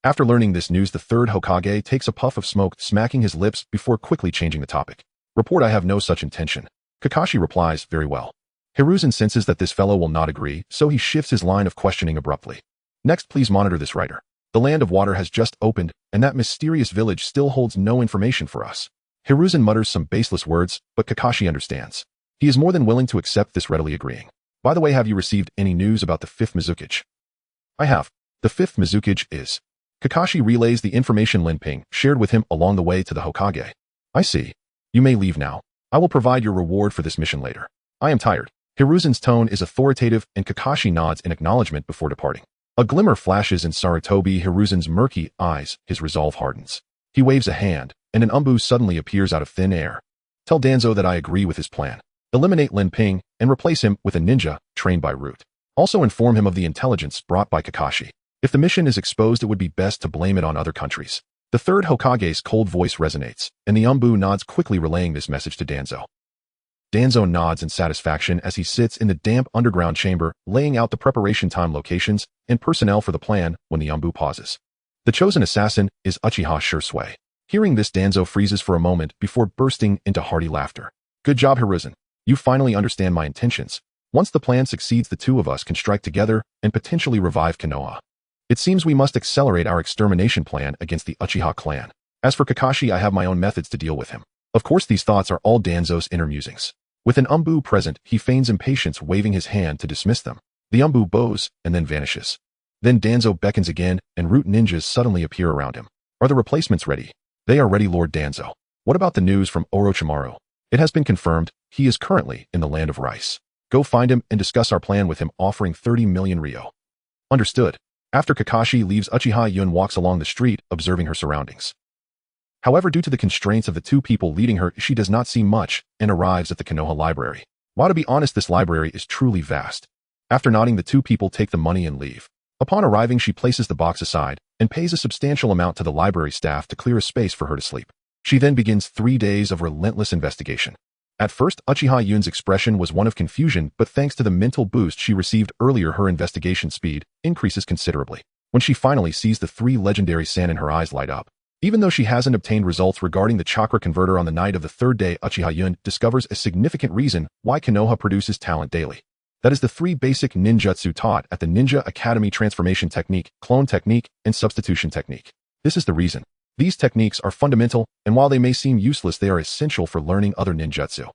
After learning this news, the 3rd Hokage takes a puff of smoke, smacking his lips before quickly changing the topic. Report, I have no such intention. Kakashi replies, very well. Hiruzen senses that this fellow will not agree, so he shifts his line of questioning abruptly. Next, please monitor this writer. The Land of Water has just opened, and that mysterious village still holds no information for us. Hiruzen mutters some baseless words, but Kakashi understands. He is more than willing to accept this, readily agreeing. By the way, have you received any news about the 5th Mizukage? I have. The 5th Mizukage is. Kakashi relays the information Lin Ping shared with him along the way to the Hokage. I see. You may leave now. I will provide your reward for this mission later. I am tired. Hiruzen's tone is authoritative and Kakashi nods in acknowledgement before departing. A glimmer flashes in Sarutobi Hiruzen's murky eyes, his resolve hardens. He waves a hand, and an Umbu suddenly appears out of thin air. Tell Danzō that I agree with his plan. Eliminate Lin Ping and replace him with a ninja trained by Root. Also inform him of the intelligence brought by Kakashi. If the mission is exposed, it would be best to blame it on other countries. The third Hokage's cold voice resonates, and the Umbu nods, quickly relaying this message to Danzō. Danzō nods in satisfaction as he sits in the damp underground chamber, laying out the preparation time, locations, and personnel for the plan when the Umbu pauses. The chosen assassin is Uchiha Shisui. Hearing this, Danzō freezes for a moment before bursting into hearty laughter. Good job, Hiruzen. You finally understand my intentions. Once the plan succeeds, the two of us can strike together and potentially revive Konoha. It seems we must accelerate our extermination plan against the Uchiha clan. As for Kakashi, I have my own methods to deal with him. Of course, these thoughts are all Danzō's inner musings. With an Umbu present, he feigns impatience, waving his hand to dismiss them. The Umbu bows and then vanishes. Then Danzō beckons again, and Root ninjas suddenly appear around him. Are the replacements ready? They are ready, Lord Danzō. What about the news from Orochimaru? It has been confirmed. He is currently in the Land of Rice. Go find him and discuss our plan with him, offering 30 million ryo. Understood. After Kakashi leaves, Uchiha Yun walks along the street, observing her surroundings. However, due to the constraints of the two people leading her, she does not see much and arrives at the Konoha library. While to be honest, this library is truly vast. After nodding, the two people take the money and leave. Upon arriving, she places the box aside and pays a substantial amount to the library staff to clear a space for her to sleep. She then begins 3 days of relentless investigation. At first, Uchiha Yun's expression was one of confusion, but thanks to the mental boost she received earlier, her investigation speed increases considerably. When she finally sees the 3 legendary Sannin, her eyes light up. Even though she hasn't obtained results regarding the chakra converter on the night of the 3rd day, Uchiha Yun discovers a significant reason why Konoha produces talent daily. That is the 3 basic ninjutsu taught at the Ninja Academy: transformation technique, clone technique, and substitution technique. This is the reason. These techniques are fundamental, and while they may seem useless, they are essential for learning other ninjutsu.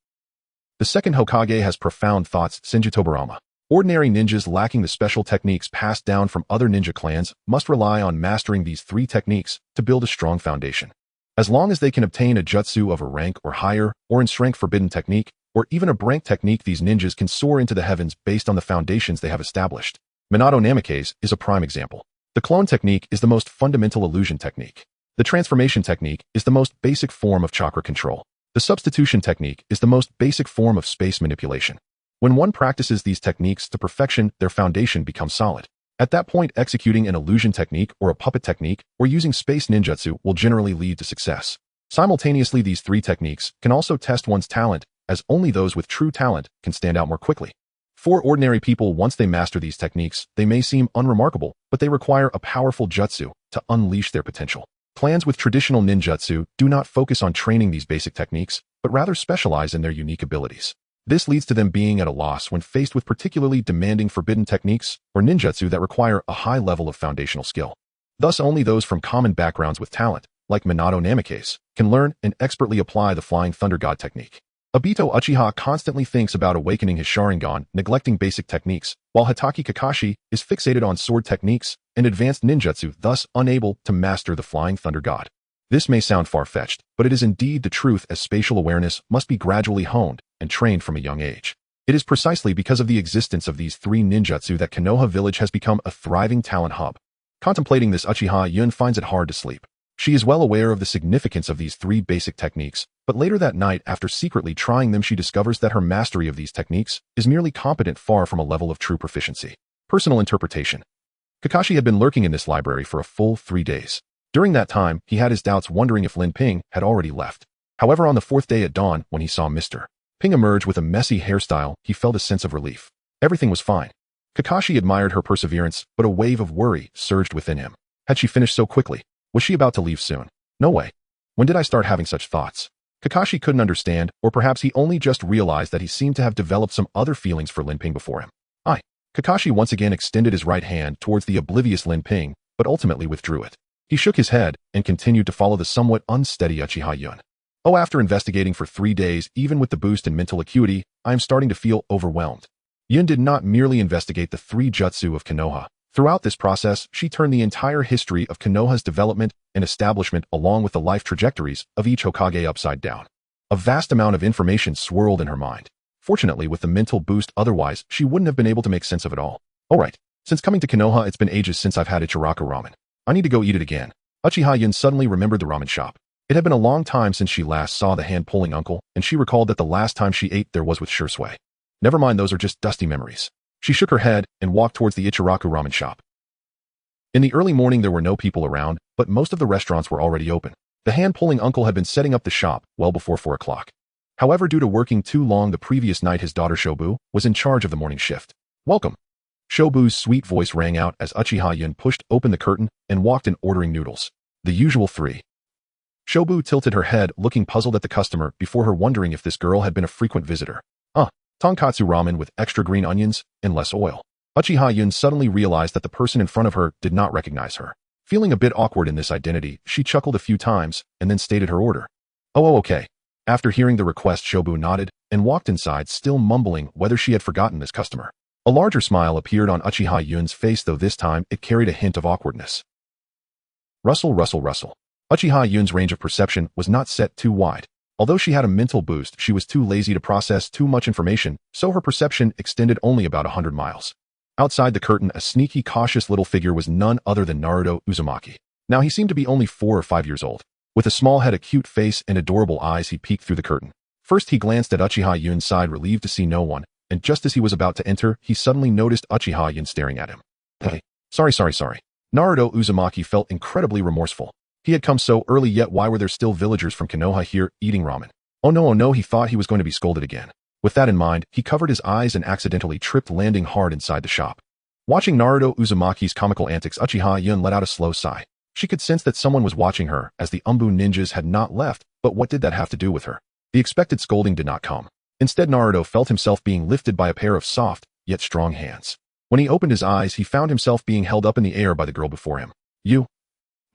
The second Hokage has profound thoughts, Senjutobarama. Ordinary ninjas lacking the special techniques passed down from other ninja clans must rely on mastering these 3 techniques to build a strong foundation. As long as they can obtain a jutsu of a rank or higher, or in strength forbidden technique, or even a brank technique, these ninjas can soar into the heavens based on the foundations they have established. Minato Namikaze is a prime example. The clone technique is the most fundamental illusion technique. The transformation technique is the most basic form of chakra control. The substitution technique is the most basic form of space manipulation. When one practices these techniques to perfection, their foundation becomes solid. At that point, executing an illusion technique or a puppet technique or using space ninjutsu will generally lead to success. Simultaneously, these 3 techniques can also test one's talent, as only those with true talent can stand out more quickly. For ordinary people, once they master these techniques, they may seem unremarkable, but they require a powerful jutsu to unleash their potential. Clans with traditional ninjutsu do not focus on training these basic techniques, but rather specialize in their unique abilities. This leads to them being at a loss when faced with particularly demanding forbidden techniques or ninjutsu that require a high level of foundational skill. Thus, only those from common backgrounds with talent, like Minato Namikaze, can learn and expertly apply the Flying Thunder God technique. Obito Uchiha constantly thinks about awakening his Sharingan, neglecting basic techniques, while Hatake Kakashi is fixated on sword techniques and advanced ninjutsu, thus unable to master the Flying Thunder God. This may sound far-fetched, but it is indeed the truth, as spatial awareness must be gradually honed and trained from a young age. It is precisely because of the existence of these 3 ninjutsu that Konoha Village has become a thriving talent hub. Contemplating this, Uchiha Yun finds it hard to sleep. She is well aware of the significance of these 3 basic techniques, but later that night, after secretly trying them, she discovers that her mastery of these techniques is merely competent, far from a level of true proficiency. Personal interpretation. Kakashi had been lurking in this library for a full 3 days. During that time, he had his doubts, wondering if Lin Ping had already left. However, on the 4th day at dawn, when he saw Mr. Ping emerge with a messy hairstyle, he felt a sense of relief. Everything was fine. Kakashi admired her perseverance, but a wave of worry surged within him. Had she finished so quickly? Was she about to leave soon? No way. When did I start having such thoughts? Kakashi couldn't understand, or perhaps he only just realized that he seemed to have developed some other feelings for Lin Ping before him. Kakashi once again extended his right hand towards the oblivious Lin Ping, but ultimately withdrew it. He shook his head and continued to follow the somewhat unsteady Uchiha Yun. Oh, after investigating for 3 days, even with the boost in mental acuity, I am starting to feel overwhelmed. Yun did not merely investigate the 3 jutsu of Konoha. Throughout this process, she turned the entire history of Konoha's development and establishment along with the life trajectories of each Hokage upside down. A vast amount of information swirled in her mind. Fortunately, with the mental boost, otherwise, she wouldn't have been able to make sense of it all. Alright, since coming to Konoha, it's been ages since I've had Ichiraku ramen. I need to go eat it again. Uchiha Yun suddenly remembered the ramen shop. It had been a long time since she last saw the hand-pulling uncle, and she recalled that the last time she ate there was with Shisui. Never mind, those are just dusty memories. She shook her head and walked towards the Ichiraku ramen shop. In the early morning there were no people around, but most of the restaurants were already open. The hand-pulling uncle had been setting up the shop well before 4 o'clock. However, due to working too long the previous night, his daughter Shobu was in charge of the morning shift. Welcome. Shobu's sweet voice rang out as Uchiha Yun pushed open the curtain and walked in ordering noodles. The usual 3. Shobu tilted her head, looking puzzled at the customer before her wondering if this girl had been a frequent visitor. Tonkatsu ramen with extra green onions and less oil. Uchiha Yun suddenly realized that the person in front of her did not recognize her. Feeling a bit awkward in this identity, she chuckled a few times and then stated her order. Oh, okay. After hearing the request, Shobu nodded and walked inside, still mumbling whether she had forgotten this customer. A larger smile appeared on Uchiha Yun's face, though this time it carried a hint of awkwardness. Rustle, rustle, rustle. Uchiha Yun's range of perception was not set too wide. Although she had a mental boost, she was too lazy to process too much information, so her perception extended only about 100 miles. Outside the curtain, a sneaky, cautious little figure was none other than Naruto Uzumaki. Now he seemed to be only 4 or 5 years old. With a small head, a cute face, and adorable eyes, he peeked through the curtain. First he glanced at Uchiha Yun's side, relieved to see no one, and just as he was about to enter, he suddenly noticed Uchiha Yun staring at him. Hey, sorry. Naruto Uzumaki felt incredibly remorseful. He had come so early, yet why were there still villagers from Konoha here eating ramen? Oh no, he thought he was going to be scolded again. With that in mind, he covered his eyes and accidentally tripped, landing hard inside the shop. Watching Naruto Uzumaki's comical antics, Uchiha Yun let out a slow sigh. She could sense that someone was watching her, as the Umbu ninjas had not left, but what did that have to do with her? The expected scolding did not come. Instead, Naruto felt himself being lifted by a pair of soft, yet strong hands. When he opened his eyes, he found himself being held up in the air by the girl before him. You?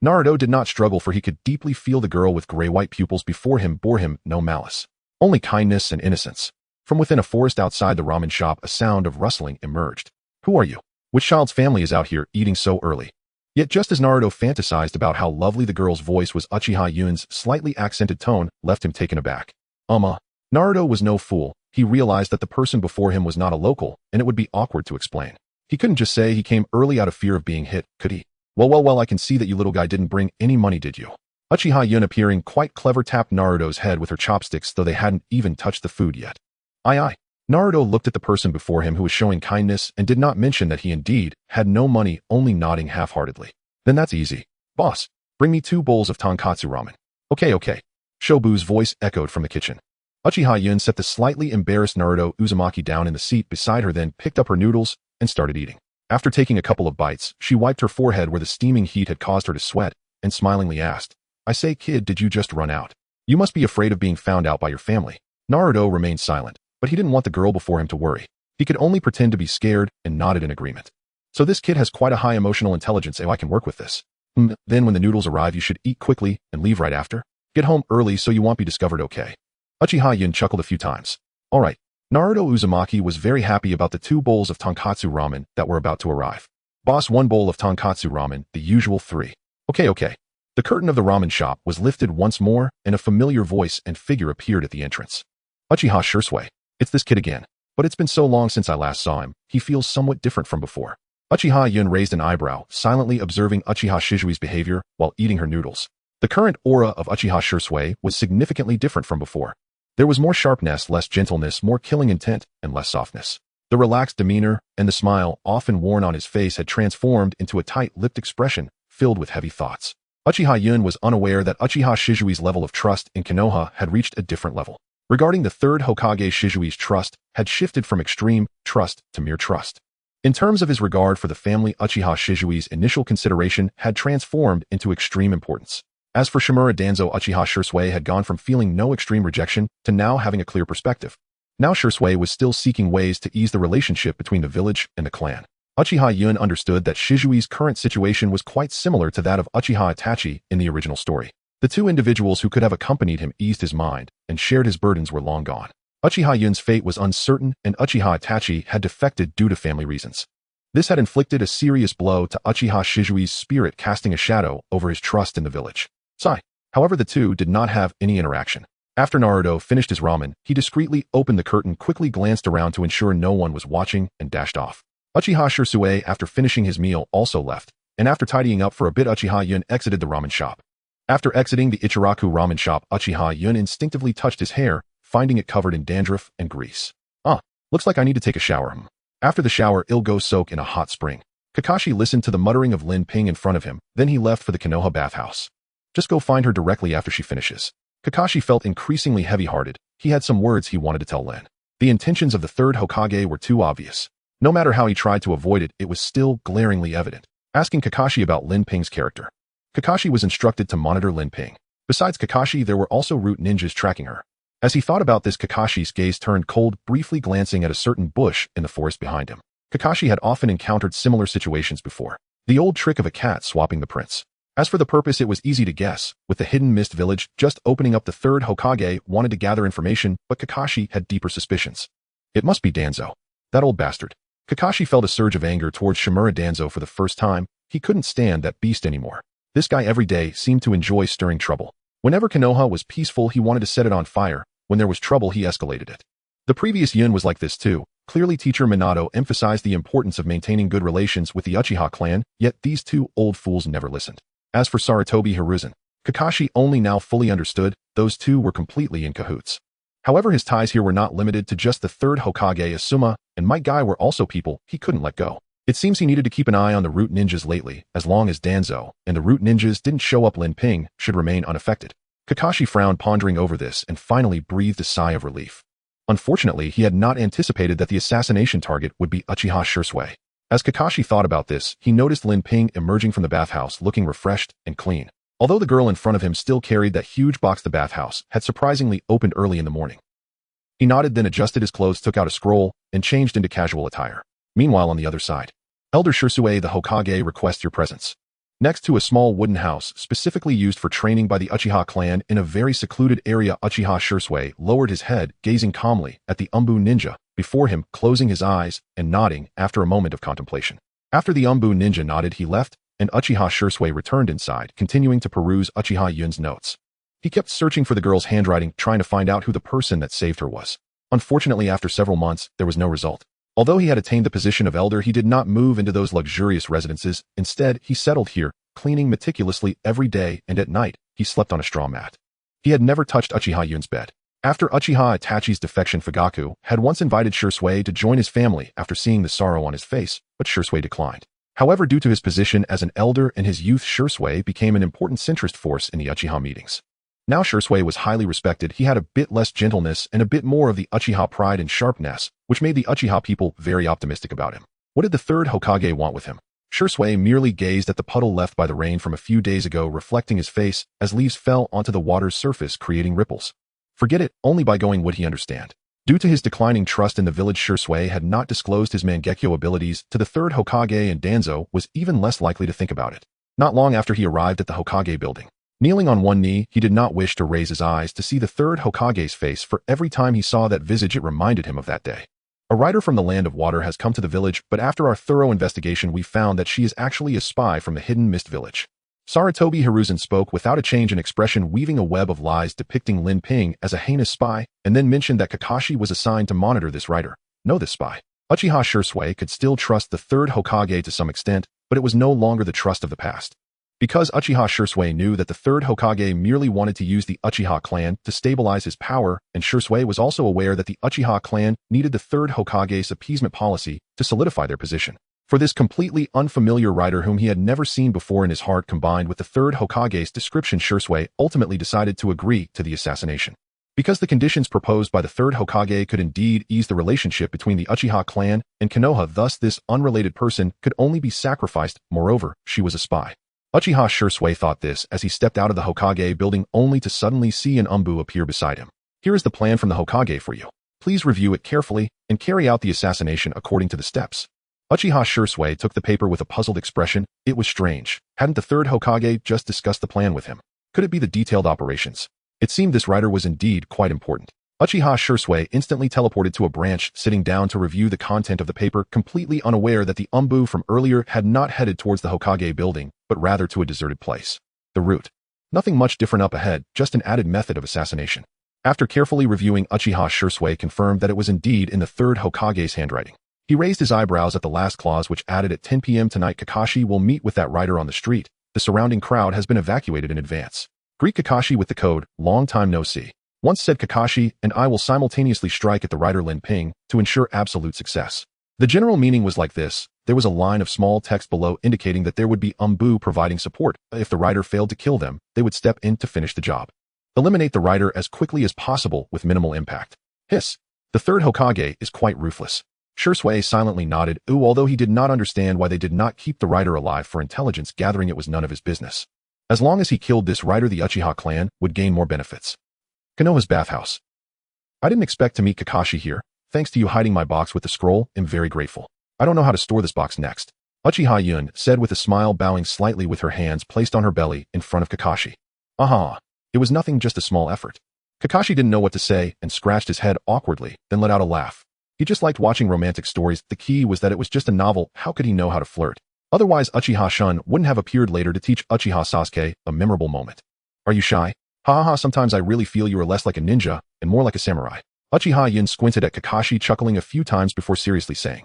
Naruto did not struggle, for he could deeply feel the girl with gray-white pupils before him bore him no malice, only kindness and innocence. From within a forest outside the ramen shop, a sound of rustling emerged. Who are you? Which child's family is out here eating so early? Yet just as Naruto fantasized about how lovely the girl's voice was, Uchiha Yun's slightly accented tone left him taken aback. Naruto was no fool. He realized that the person before him was not a local, and it would be awkward to explain. He couldn't just say he came early out of fear of being hit, could he? Well, I can see that you little guy didn't bring any money, did you? Uchiha Yun, appearing quite clever, tapped Naruto's head with her chopsticks, though they hadn't even touched the food yet. Aye. Naruto looked at the person before him, who was showing kindness and did not mention that he indeed had no money, only nodding half-heartedly. Then that's easy. Boss, bring me 2 bowls of tonkatsu ramen. Okay. Shobu's voice echoed from the kitchen. Uchiha Yun set the slightly embarrassed Naruto Uzumaki down in the seat beside her, then picked up her noodles and started eating. After taking a couple of bites, she wiped her forehead where the steaming heat had caused her to sweat and smilingly asked, I say, kid, did you just run out? You must be afraid of being found out by your family. Naruto remained silent, but he didn't want the girl before him to worry. He could only pretend to be scared and nodded in agreement. So this kid has quite a high emotional intelligence. I can work with this. Then when the noodles arrive, you should eat quickly and leave right after. Get home early so you won't be discovered, okay? Uchiha Yun chuckled a few times. Alright. Naruto Uzumaki was very happy about the 2 bowls of tonkatsu ramen that were about to arrive. Boss, 1 bowl of tonkatsu ramen, the usual 3. Okay. The curtain of the ramen shop was lifted once more, and a familiar voice and figure appeared at the entrance. Uchiha Shisui. It's this kid again. But it's been so long since I last saw him, he feels somewhat different from before. Uchiha Yun raised an eyebrow, silently observing Uchiha Shisui's behavior while eating her noodles. The current aura of Uchiha Shisui was significantly different from before. There was more sharpness, less gentleness, more killing intent, and less softness. The relaxed demeanor and the smile often worn on his face had transformed into a tight-lipped expression filled with heavy thoughts. Uchiha Yun was unaware that Uchiha Shisui's level of trust in Konoha had reached a different level. Regarding the 3rd Hokage, Shisui's trust had shifted from extreme trust to mere trust. In terms of his regard for the family, Uchiha Shisui's initial consideration had transformed into extreme importance. As for Shimura Danzō, Uchiha Shisui had gone from feeling no extreme rejection to now having a clear perspective. Now Shisui was still seeking ways to ease the relationship between the village and the clan. Uchiha Yun understood that Shisui's current situation was quite similar to that of Uchiha Itachi in the original story. The two individuals who could have accompanied him eased his mind and shared his burdens were long gone. Uchiha Yun's fate was uncertain and Uchiha Itachi had defected due to family reasons. This had inflicted a serious blow to Uchiha Shisui's spirit, casting a shadow over his trust in the village. However, the two did not have any interaction. After Naruto finished his ramen, he discreetly opened the curtain, quickly glanced around to ensure no one was watching, and dashed off. Uchiha Shisui, after finishing his meal, also left, and after tidying up for a bit, Uchiha Yun exited the ramen shop. After exiting the Ichiraku ramen shop, Uchiha Yun instinctively touched his hair, finding it covered in dandruff and grease. Looks like I need to take a shower. After the shower, he'll go soak in a hot spring. Kakashi listened to the muttering of Lin Ping in front of him, then he left for the Konoha bathhouse. Just go find her directly after she finishes. Kakashi felt increasingly heavy-hearted. He had some words he wanted to tell Lin. The intentions of the third Hokage were too obvious. No matter how he tried to avoid it, it was still glaringly evident. Asking Kakashi about Lin Ping's character. Kakashi was instructed to monitor Lin Ping. Besides Kakashi, there were also root ninjas tracking her. As he thought about this, Kakashi's gaze turned cold, briefly glancing at a certain bush in the forest behind him. Kakashi had often encountered similar situations before. The old trick of a cat swapping the prince. As for the purpose, it was easy to guess. With the hidden mist village just opening up, the third Hokage wanted to gather information, but Kakashi had deeper suspicions. It must be Danzō. That old bastard. Kakashi felt a surge of anger towards Shimura Danzō for the first time. He couldn't stand that beast anymore. This guy every day seemed to enjoy stirring trouble. Whenever Konoha was peaceful, he wanted to set it on fire. When there was trouble, he escalated it. The previous Yun was like this too. Clearly, teacher Minato emphasized the importance of maintaining good relations with the Uchiha clan, yet these two old fools never listened. As for Sarutobi Hiruzen, Kakashi only now fully understood those two were completely in cahoots. However, his ties here were not limited to just the third Hokage. Asuma and Might Guy were also people he couldn't let go. It seems he needed to keep an eye on the root ninjas lately. As long as Danzō and the root ninjas didn't show up, Lin Ping should remain unaffected. Kakashi frowned, pondering over this, and finally breathed a sigh of relief. Unfortunately, he had not anticipated that the assassination target would be Uchiha Shisui. As Kakashi thought about this, he noticed Lin Ping emerging from the bathhouse looking refreshed and clean. Although the girl in front of him still carried that huge box, the bathhouse had surprisingly opened early in the morning. He nodded, then adjusted his clothes, took out a scroll, and changed into casual attire. Meanwhile, on the other side, Elder Shisui the Hokage requests your presence. Next to a small wooden house specifically used for training by the Uchiha clan in a very secluded area, Uchiha Shisui lowered his head, gazing calmly at the Umbu ninja before him, closing his eyes and nodding after a moment of contemplation. After the Umbu ninja nodded, he left, and Uchiha Shisui returned inside, continuing to peruse Uchiha Yun's notes. He kept searching for the girl's handwriting, trying to find out who the person that saved her was. Unfortunately, after several months, there was no result. Although he had attained the position of elder, he did not move into those luxurious residences. Instead, he settled here, cleaning meticulously every day, and at night, he slept on a straw mat. He had never touched Uchiha Yun's bed. After Uchiha Itachi's defection, Fugaku had once invited Shisui to join his family after seeing the sorrow on his face, but Shisui declined. However, due to his position as an elder in his youth, Shisui became an important centrist force in the Uchiha meetings. Now Shisui was highly respected. He had a bit less gentleness and a bit more of the Uchiha pride and sharpness, which made the Uchiha people very optimistic about him. What did the third Hokage want with him? Shisui merely gazed at the puddle left by the rain from a few days ago, reflecting his face as leaves fell onto the water's surface, creating ripples. Forget it, only by going would he understand. Due to his declining trust in the village, Shisui had not disclosed his Mangekyo abilities to the third Hokage, and Danzō was even less likely to think about it. Not long after he arrived at the Hokage building, kneeling on one knee, he did not wish to raise his eyes to see the third Hokage's face, for every time he saw that visage, it reminded him of that day. A rider from the land of water has come to the village, but after our thorough investigation, we found that she is actually a spy from the hidden mist village. Sarutobi Hiruzen spoke without a change in expression, weaving a web of lies depicting Lin Ping as a heinous spy, and then mentioned that Kakashi was assigned to monitor this rider. Know this spy. Uchiha Shisui could still trust the third Hokage to some extent, but it was no longer the trust of the past. Because Uchiha Shisui knew that the third Hokage merely wanted to use the Uchiha clan to stabilize his power, and Shisui was also aware that the Uchiha clan needed the third Hokage's appeasement policy to solidify their position. For this completely unfamiliar rider whom he had never seen before in his heart, combined with the third Hokage's description, Shisui ultimately decided to agree to the assassination. Because the conditions proposed by the third Hokage could indeed ease the relationship between the Uchiha clan and Konoha, thus this unrelated person could only be sacrificed. Moreover, she was a spy. Uchiha Shisui thought this as he stepped out of the Hokage building, only to suddenly see an Umbu appear beside him. Here is the plan from the Hokage for you. Please review it carefully and carry out the assassination according to the steps. Uchiha Shisui took the paper with a puzzled expression. It was strange. Hadn't the third Hokage just discussed the plan with him? Could it be the detailed operations? It seemed this writer was indeed quite important. Uchiha Shisui instantly teleported to a branch, sitting down to review the content of the paper, completely unaware that the umbu from earlier had not headed towards the Hokage building, but rather to a deserted place. The route. Nothing much different up ahead, just an added method of assassination. After carefully reviewing, Uchiha Shisui confirmed that it was indeed in the third Hokage's handwriting. He raised his eyebrows at the last clause, which added at 10 p.m. tonight Kakashi will meet with that writer on the street. The surrounding crowd has been evacuated in advance. Greet Kakashi with the code, long time no see. Once said Kakashi, and I will simultaneously strike at the writer Lin Ping to ensure absolute success. The general meaning was like this. There was a line of small text below indicating that there would be umbu providing support. If the writer failed to kill them, they would step in to finish the job. Eliminate the writer as quickly as possible with minimal impact. Hiss. The third Hokage is quite ruthless. Shisui silently nodded. Although he did not understand why they did not keep the writer alive for intelligence gathering, it was none of his business. As long as he killed this writer, the Uchiha clan would gain more benefits. Konoha's bathhouse. I didn't expect to meet Kakashi here. Thanks to you hiding my box with the scroll, I'm very grateful. I don't know how to store this box next. Uchiha Yun said with a smile, bowing slightly with her hands placed on her belly in front of Kakashi. Aha. It was nothing, just a small effort. Kakashi didn't know what to say and scratched his head awkwardly, then let out a laugh. He just liked watching romantic stories. The key was that it was just a novel. How could he know how to flirt? Otherwise, Uchiha Shun wouldn't have appeared later to teach Uchiha Sasuke a memorable moment. Are you shy? Ha ha ha, sometimes I really feel you are less like a ninja and more like a samurai. Uchiha Yun squinted at Kakashi, chuckling a few times before seriously saying,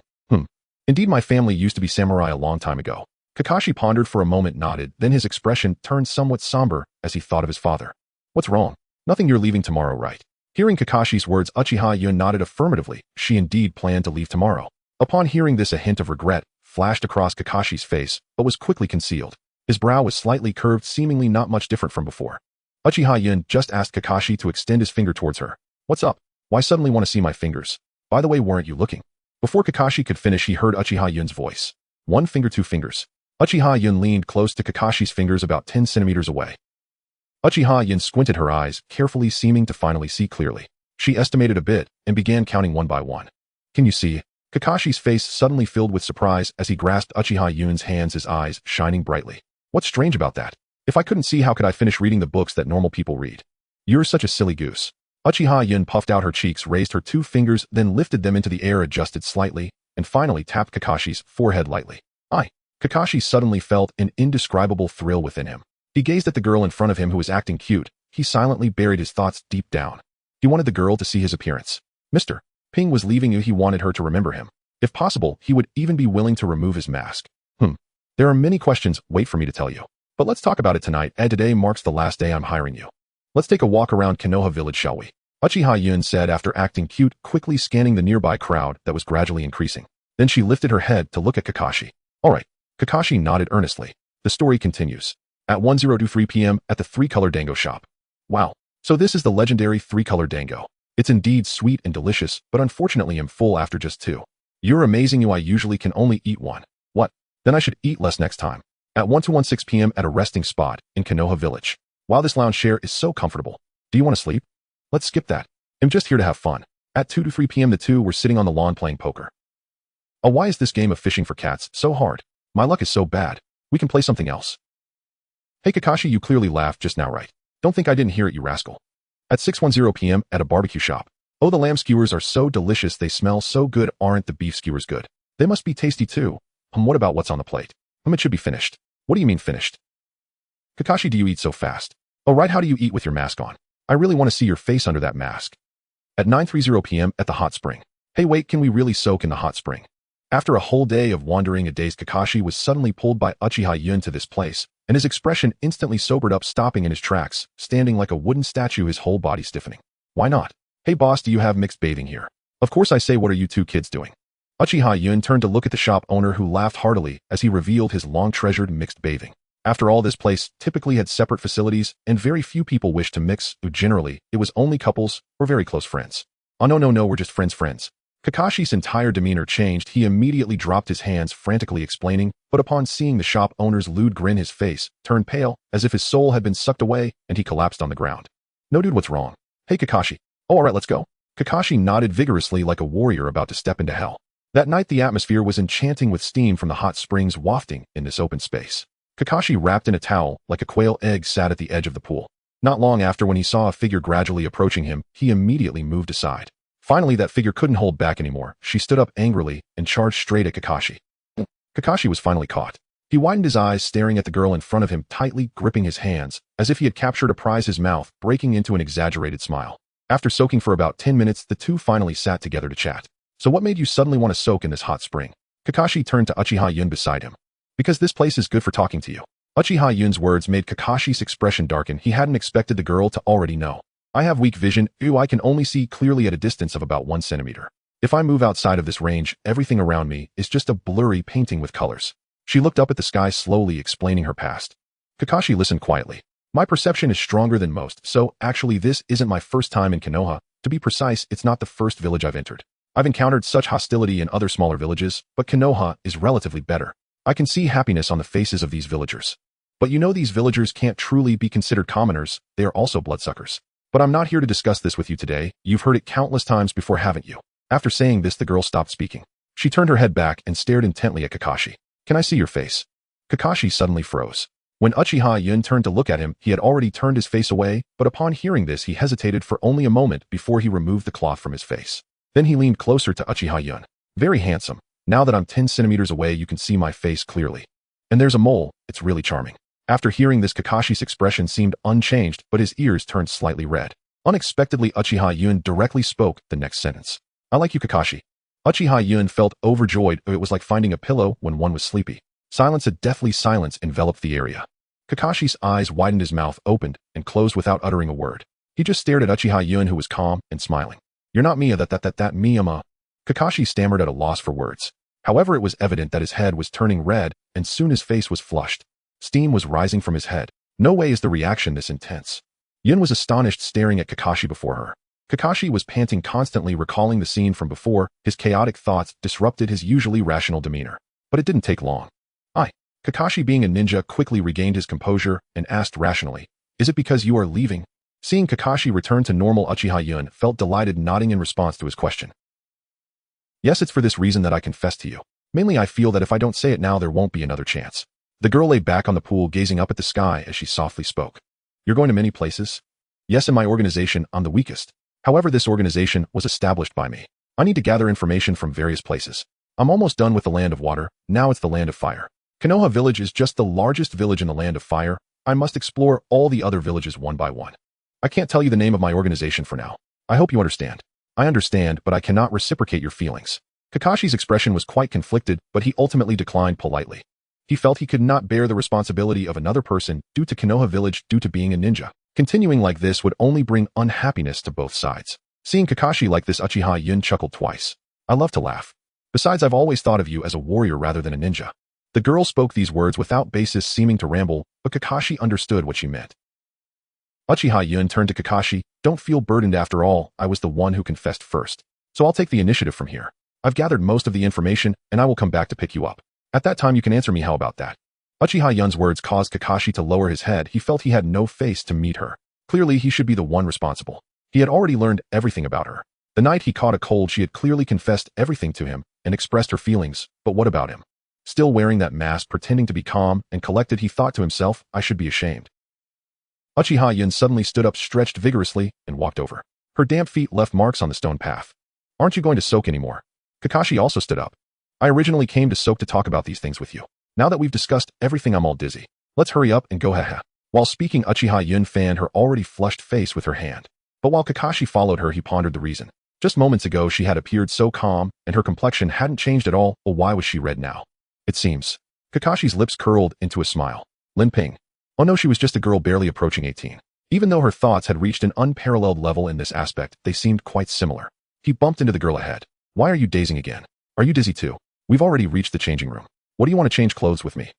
Indeed, my family used to be samurai a long time ago. Kakashi pondered for a moment, nodded, then his expression turned somewhat somber as he thought of his father. What's wrong? Nothing, you're leaving tomorrow, right? Hearing Kakashi's words, Uchiha Yun nodded affirmatively. She indeed planned to leave tomorrow. Upon hearing this, a hint of regret flashed across Kakashi's face, but was quickly concealed. His brow was slightly curved, seemingly not much different from before. Uchiha Yun just asked Kakashi to extend his finger towards her. What's up? Why suddenly want to see my fingers? By the way, weren't you looking? Before Kakashi could finish, he heard Uchiha Yun's voice. 1 finger, 2 fingers. Uchiha Yun leaned close to Kakashi's fingers, about 10 centimeters away. Uchiha Yun squinted her eyes, carefully, seeming to finally see clearly. She estimated a bit and began counting one by one. Can you see? Kakashi's face suddenly filled with surprise as he grasped Uchiha Yun's hands, his eyes shining brightly. What's strange about that? If I couldn't see, how could I finish reading the books that normal people read? You're such a silly goose. Uchiha Yun puffed out her cheeks, raised her 2 fingers, then lifted them into the air, adjusted slightly, and finally tapped Kakashi's forehead lightly. Kakashi suddenly felt an indescribable thrill within him. He gazed at the girl in front of him who was acting cute. He silently buried his thoughts deep down. He wanted the girl to see his appearance. Mr. Ping was leaving you. He wanted her to remember him. If possible, he would even be willing to remove his mask. There are many questions. Wait for me to tell you. But let's talk about it tonight, and today marks the last day I'm hiring you. Let's take a walk around Konoha village, shall we? Uchiha Yun said after acting cute, quickly scanning the nearby crowd that was gradually increasing. Then she lifted her head to look at Kakashi. All right. Kakashi nodded earnestly. The story continues. At 10:03 p.m. at the 3-color dango shop. Wow. So this is the legendary 3-color dango. It's indeed sweet and delicious, but unfortunately I'm full after just 2. You're amazing. I usually can only eat 1. What? Then I should eat less next time. At 1:16 p.m. at a resting spot in Konoha village. Wow, this lounge chair is so comfortable. Do you want to sleep? Let's skip that. I'm just here to have fun. At 2:03 p.m. the two were sitting on the lawn playing poker. Oh, why is this game of fishing for cats so hard? My luck is so bad. We can play something else. Hey Kakashi, you clearly laughed just now, right? Don't think I didn't hear it, you rascal. At 6:10 p.m. at a barbecue shop. Oh, the lamb skewers are so delicious. They smell so good. Aren't the beef skewers good? They must be tasty too. What about what's on the plate? It should be finished. What do you mean finished? Kakashi, do you eat so fast? Oh right, how do you eat with your mask on? I really want to see your face under that mask. At 9:30 p.m. at the hot spring. Hey wait, can we really soak in the hot spring? After a whole day of wandering, a dazed Kakashi was suddenly pulled by Uchiha Yun to this place, and his expression instantly sobered up, stopping in his tracks, standing like a wooden statue, his whole body stiffening. Why not? Hey boss, do you have mixed bathing here? Of course I say, what are you two kids doing? Uchiha Yun turned to look at the shop owner, who laughed heartily as he revealed his long-treasured mixed bathing. After all, this place typically had separate facilities, and very few people wished to mix. Generally, it was only couples or very close friends. Oh no, we're just friends. Kakashi's entire demeanor changed. He immediately dropped his hands, frantically explaining, but upon seeing the shop owner's lewd grin, his face turned pale, as if his soul had been sucked away, and he collapsed on the ground. No dude, what's wrong? Hey Kakashi. Oh alright, let's go. Kakashi nodded vigorously like a warrior about to step into hell. That night the atmosphere was enchanting with steam from the hot springs wafting in this open space. Kakashi, wrapped in a towel like a quail egg, sat at the edge of the pool. Not long after, when he saw a figure gradually approaching him, he immediately moved aside. Finally, that figure couldn't hold back anymore. She stood up angrily and charged straight at Kakashi. Kakashi was finally caught. He widened his eyes, staring at the girl in front of him, tightly gripping his hands, as if he had captured a prize, his mouth breaking into an exaggerated smile. After soaking for about 10 minutes, the two finally sat together to chat. So what made you suddenly want to soak in this hot spring? Kakashi turned to Uchiha Yun beside him. Because this place is good for talking to you. Uchiha Yun's words made Kakashi's expression darken. He hadn't expected the girl to already know. I have weak vision. I can only see clearly at a distance of about 1 centimeter. If I move outside of this range, everything around me is just a blurry painting with colors. She looked up at the sky, slowly explaining her past. Kakashi listened quietly. My perception is stronger than most, so actually this isn't my first time in Konoha. To be precise, it's not the first village I've entered. I've encountered such hostility in other smaller villages, but Konoha is relatively better. I can see happiness on the faces of these villagers. But you know, these villagers can't truly be considered commoners, they are also bloodsuckers. But I'm not here to discuss this with you today. You've heard it countless times before, haven't you? After saying this, the girl stopped speaking. She turned her head back and stared intently at Kakashi. Can I see your face? Kakashi suddenly froze. When Uchiha Yun turned to look at him, he had already turned his face away, but upon hearing this, he hesitated for only a moment before he removed the cloth from his face. Then he leaned closer to Uchiha Yun. Very handsome. Now that I'm 10 centimeters away, you can see my face clearly. And there's a mole. It's really charming. After hearing this, Kakashi's expression seemed unchanged, but his ears turned slightly red. Unexpectedly, Uchiha Yun directly spoke the next sentence. I like you, Kakashi. Uchiha Yun felt overjoyed. It was like finding a pillow when one was sleepy. Silence, a deathly silence, enveloped the area. Kakashi's eyes widened, his mouth opened and closed without uttering a word. He just stared at Uchiha Yun, who was calm and smiling. You're not Mia, that Miyama. Kakashi stammered at a loss for words. However, it was evident that his head was turning red, and soon his face was flushed. Steam was rising from his head. No way is the reaction this intense. Yun was astonished, staring at Kakashi before her. Kakashi was panting constantly, recalling the scene from before. His chaotic thoughts disrupted his usually rational demeanor. But it didn't take long. Kakashi, being a ninja, quickly regained his composure and asked rationally, is it because you are leaving? Seeing Kakashi return to normal, Uchiha Yun felt delighted, nodding in response to his question. Yes, it's for this reason that I confessed to you. Mainly, I feel that if I don't say it now, there won't be another chance. The girl lay back on the pool, gazing up at the sky as she softly spoke. You're going to many places? Yes, in my organization, I'm the weakest. However, this organization was established by me. I need to gather information from various places. I'm almost done with the land of water. Now it's the land of fire. Konoha village is just the largest village in the land of fire. I must explore all the other villages one by one. I can't tell you the name of my organization for now. I hope you understand. I understand, but I cannot reciprocate your feelings. Kakashi's expression was quite conflicted, but he ultimately declined politely. He felt he could not bear the responsibility of another person due to Konoha village due to being a ninja. Continuing like this would only bring unhappiness to both sides. Seeing Kakashi like this, Uchiha Yun chuckled twice. I love to laugh. Besides, I've always thought of you as a warrior rather than a ninja. The girl spoke these words without basis, seeming to ramble, but Kakashi understood what she meant. Uchiha Yun turned to Kakashi. Don't feel burdened, after all, I was the one who confessed first. So I'll take the initiative from here. I've gathered most of the information, and I will come back to pick you up. At that time you can answer me, how about that? Uchiha Yun's words caused Kakashi to lower his head. He felt he had no face to meet her. Clearly he should be the one responsible. He had already learned everything about her. The night he caught a cold, she had clearly confessed everything to him and expressed her feelings, but what about him? Still wearing that mask, pretending to be calm and collected, he thought to himself, I should be ashamed. Uchiha Yun suddenly stood up, stretched vigorously, and walked over. Her damp feet left marks on the stone path. Aren't you going to soak anymore? Kakashi also stood up. I originally came to soak to talk about these things with you. Now that we've discussed everything, I'm all dizzy. Let's hurry up and go, haha. While speaking, Uchiha Yun fanned her already flushed face with her hand. But while Kakashi followed her, he pondered the reason. Just moments ago she had appeared so calm, and her complexion hadn't changed at all. Well, why was she red now? It seems. Kakashi's lips curled into a smile. Lin Ping. Oh no, she was just a girl barely approaching 18. Even though her thoughts had reached an unparalleled level in this aspect, they seemed quite similar. He bumped into the girl ahead. Why are you dazing again? Are you dizzy too? We've already reached the changing room. What do you want to change clothes with me?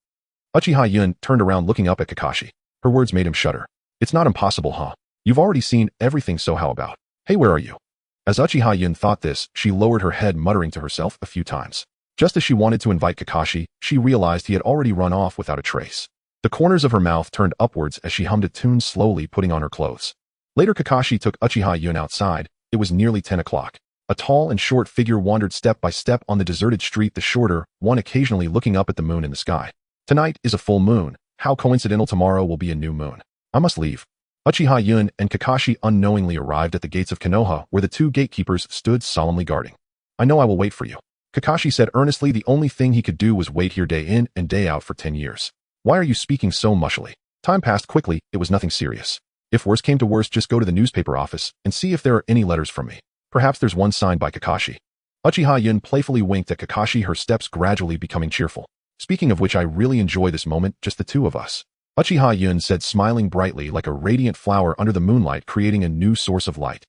Uchiha Yun turned around, looking up at Kakashi. Her words made him shudder. It's not impossible, huh? You've already seen everything, so how about? Hey, where are you? As Uchiha Yun thought this, she lowered her head, muttering to herself a few times. Just as she wanted to invite Kakashi, she realized he had already run off without a trace. The corners of her mouth turned upwards as she hummed a tune, slowly putting on her clothes. Later, Kakashi took Uchiha Yun outside, It was nearly 10 o'clock. A tall and short figure wandered step by step on the deserted street, the shorter one occasionally looking up at the moon in the sky. Tonight is a full moon. How coincidental, tomorrow will be a new moon. I must leave. Uchiha Yun and Kakashi unknowingly arrived at the gates of Konoha, where the two gatekeepers stood solemnly guarding. I know I will wait for you. Kakashi said earnestly. The only thing he could do was wait here day in and day out for 10 years. Why are you speaking so mushily? Time passed quickly. It was nothing serious. If worse came to worse, just go to the newspaper office and see if there are any letters from me. Perhaps there's one signed by Kakashi. Uchiha Yun playfully winked at Kakashi, her steps gradually becoming cheerful. Speaking of which, I really enjoy this moment, just the two of us. Uchiha Yun said, smiling brightly like a radiant flower under the moonlight, creating a new source of light.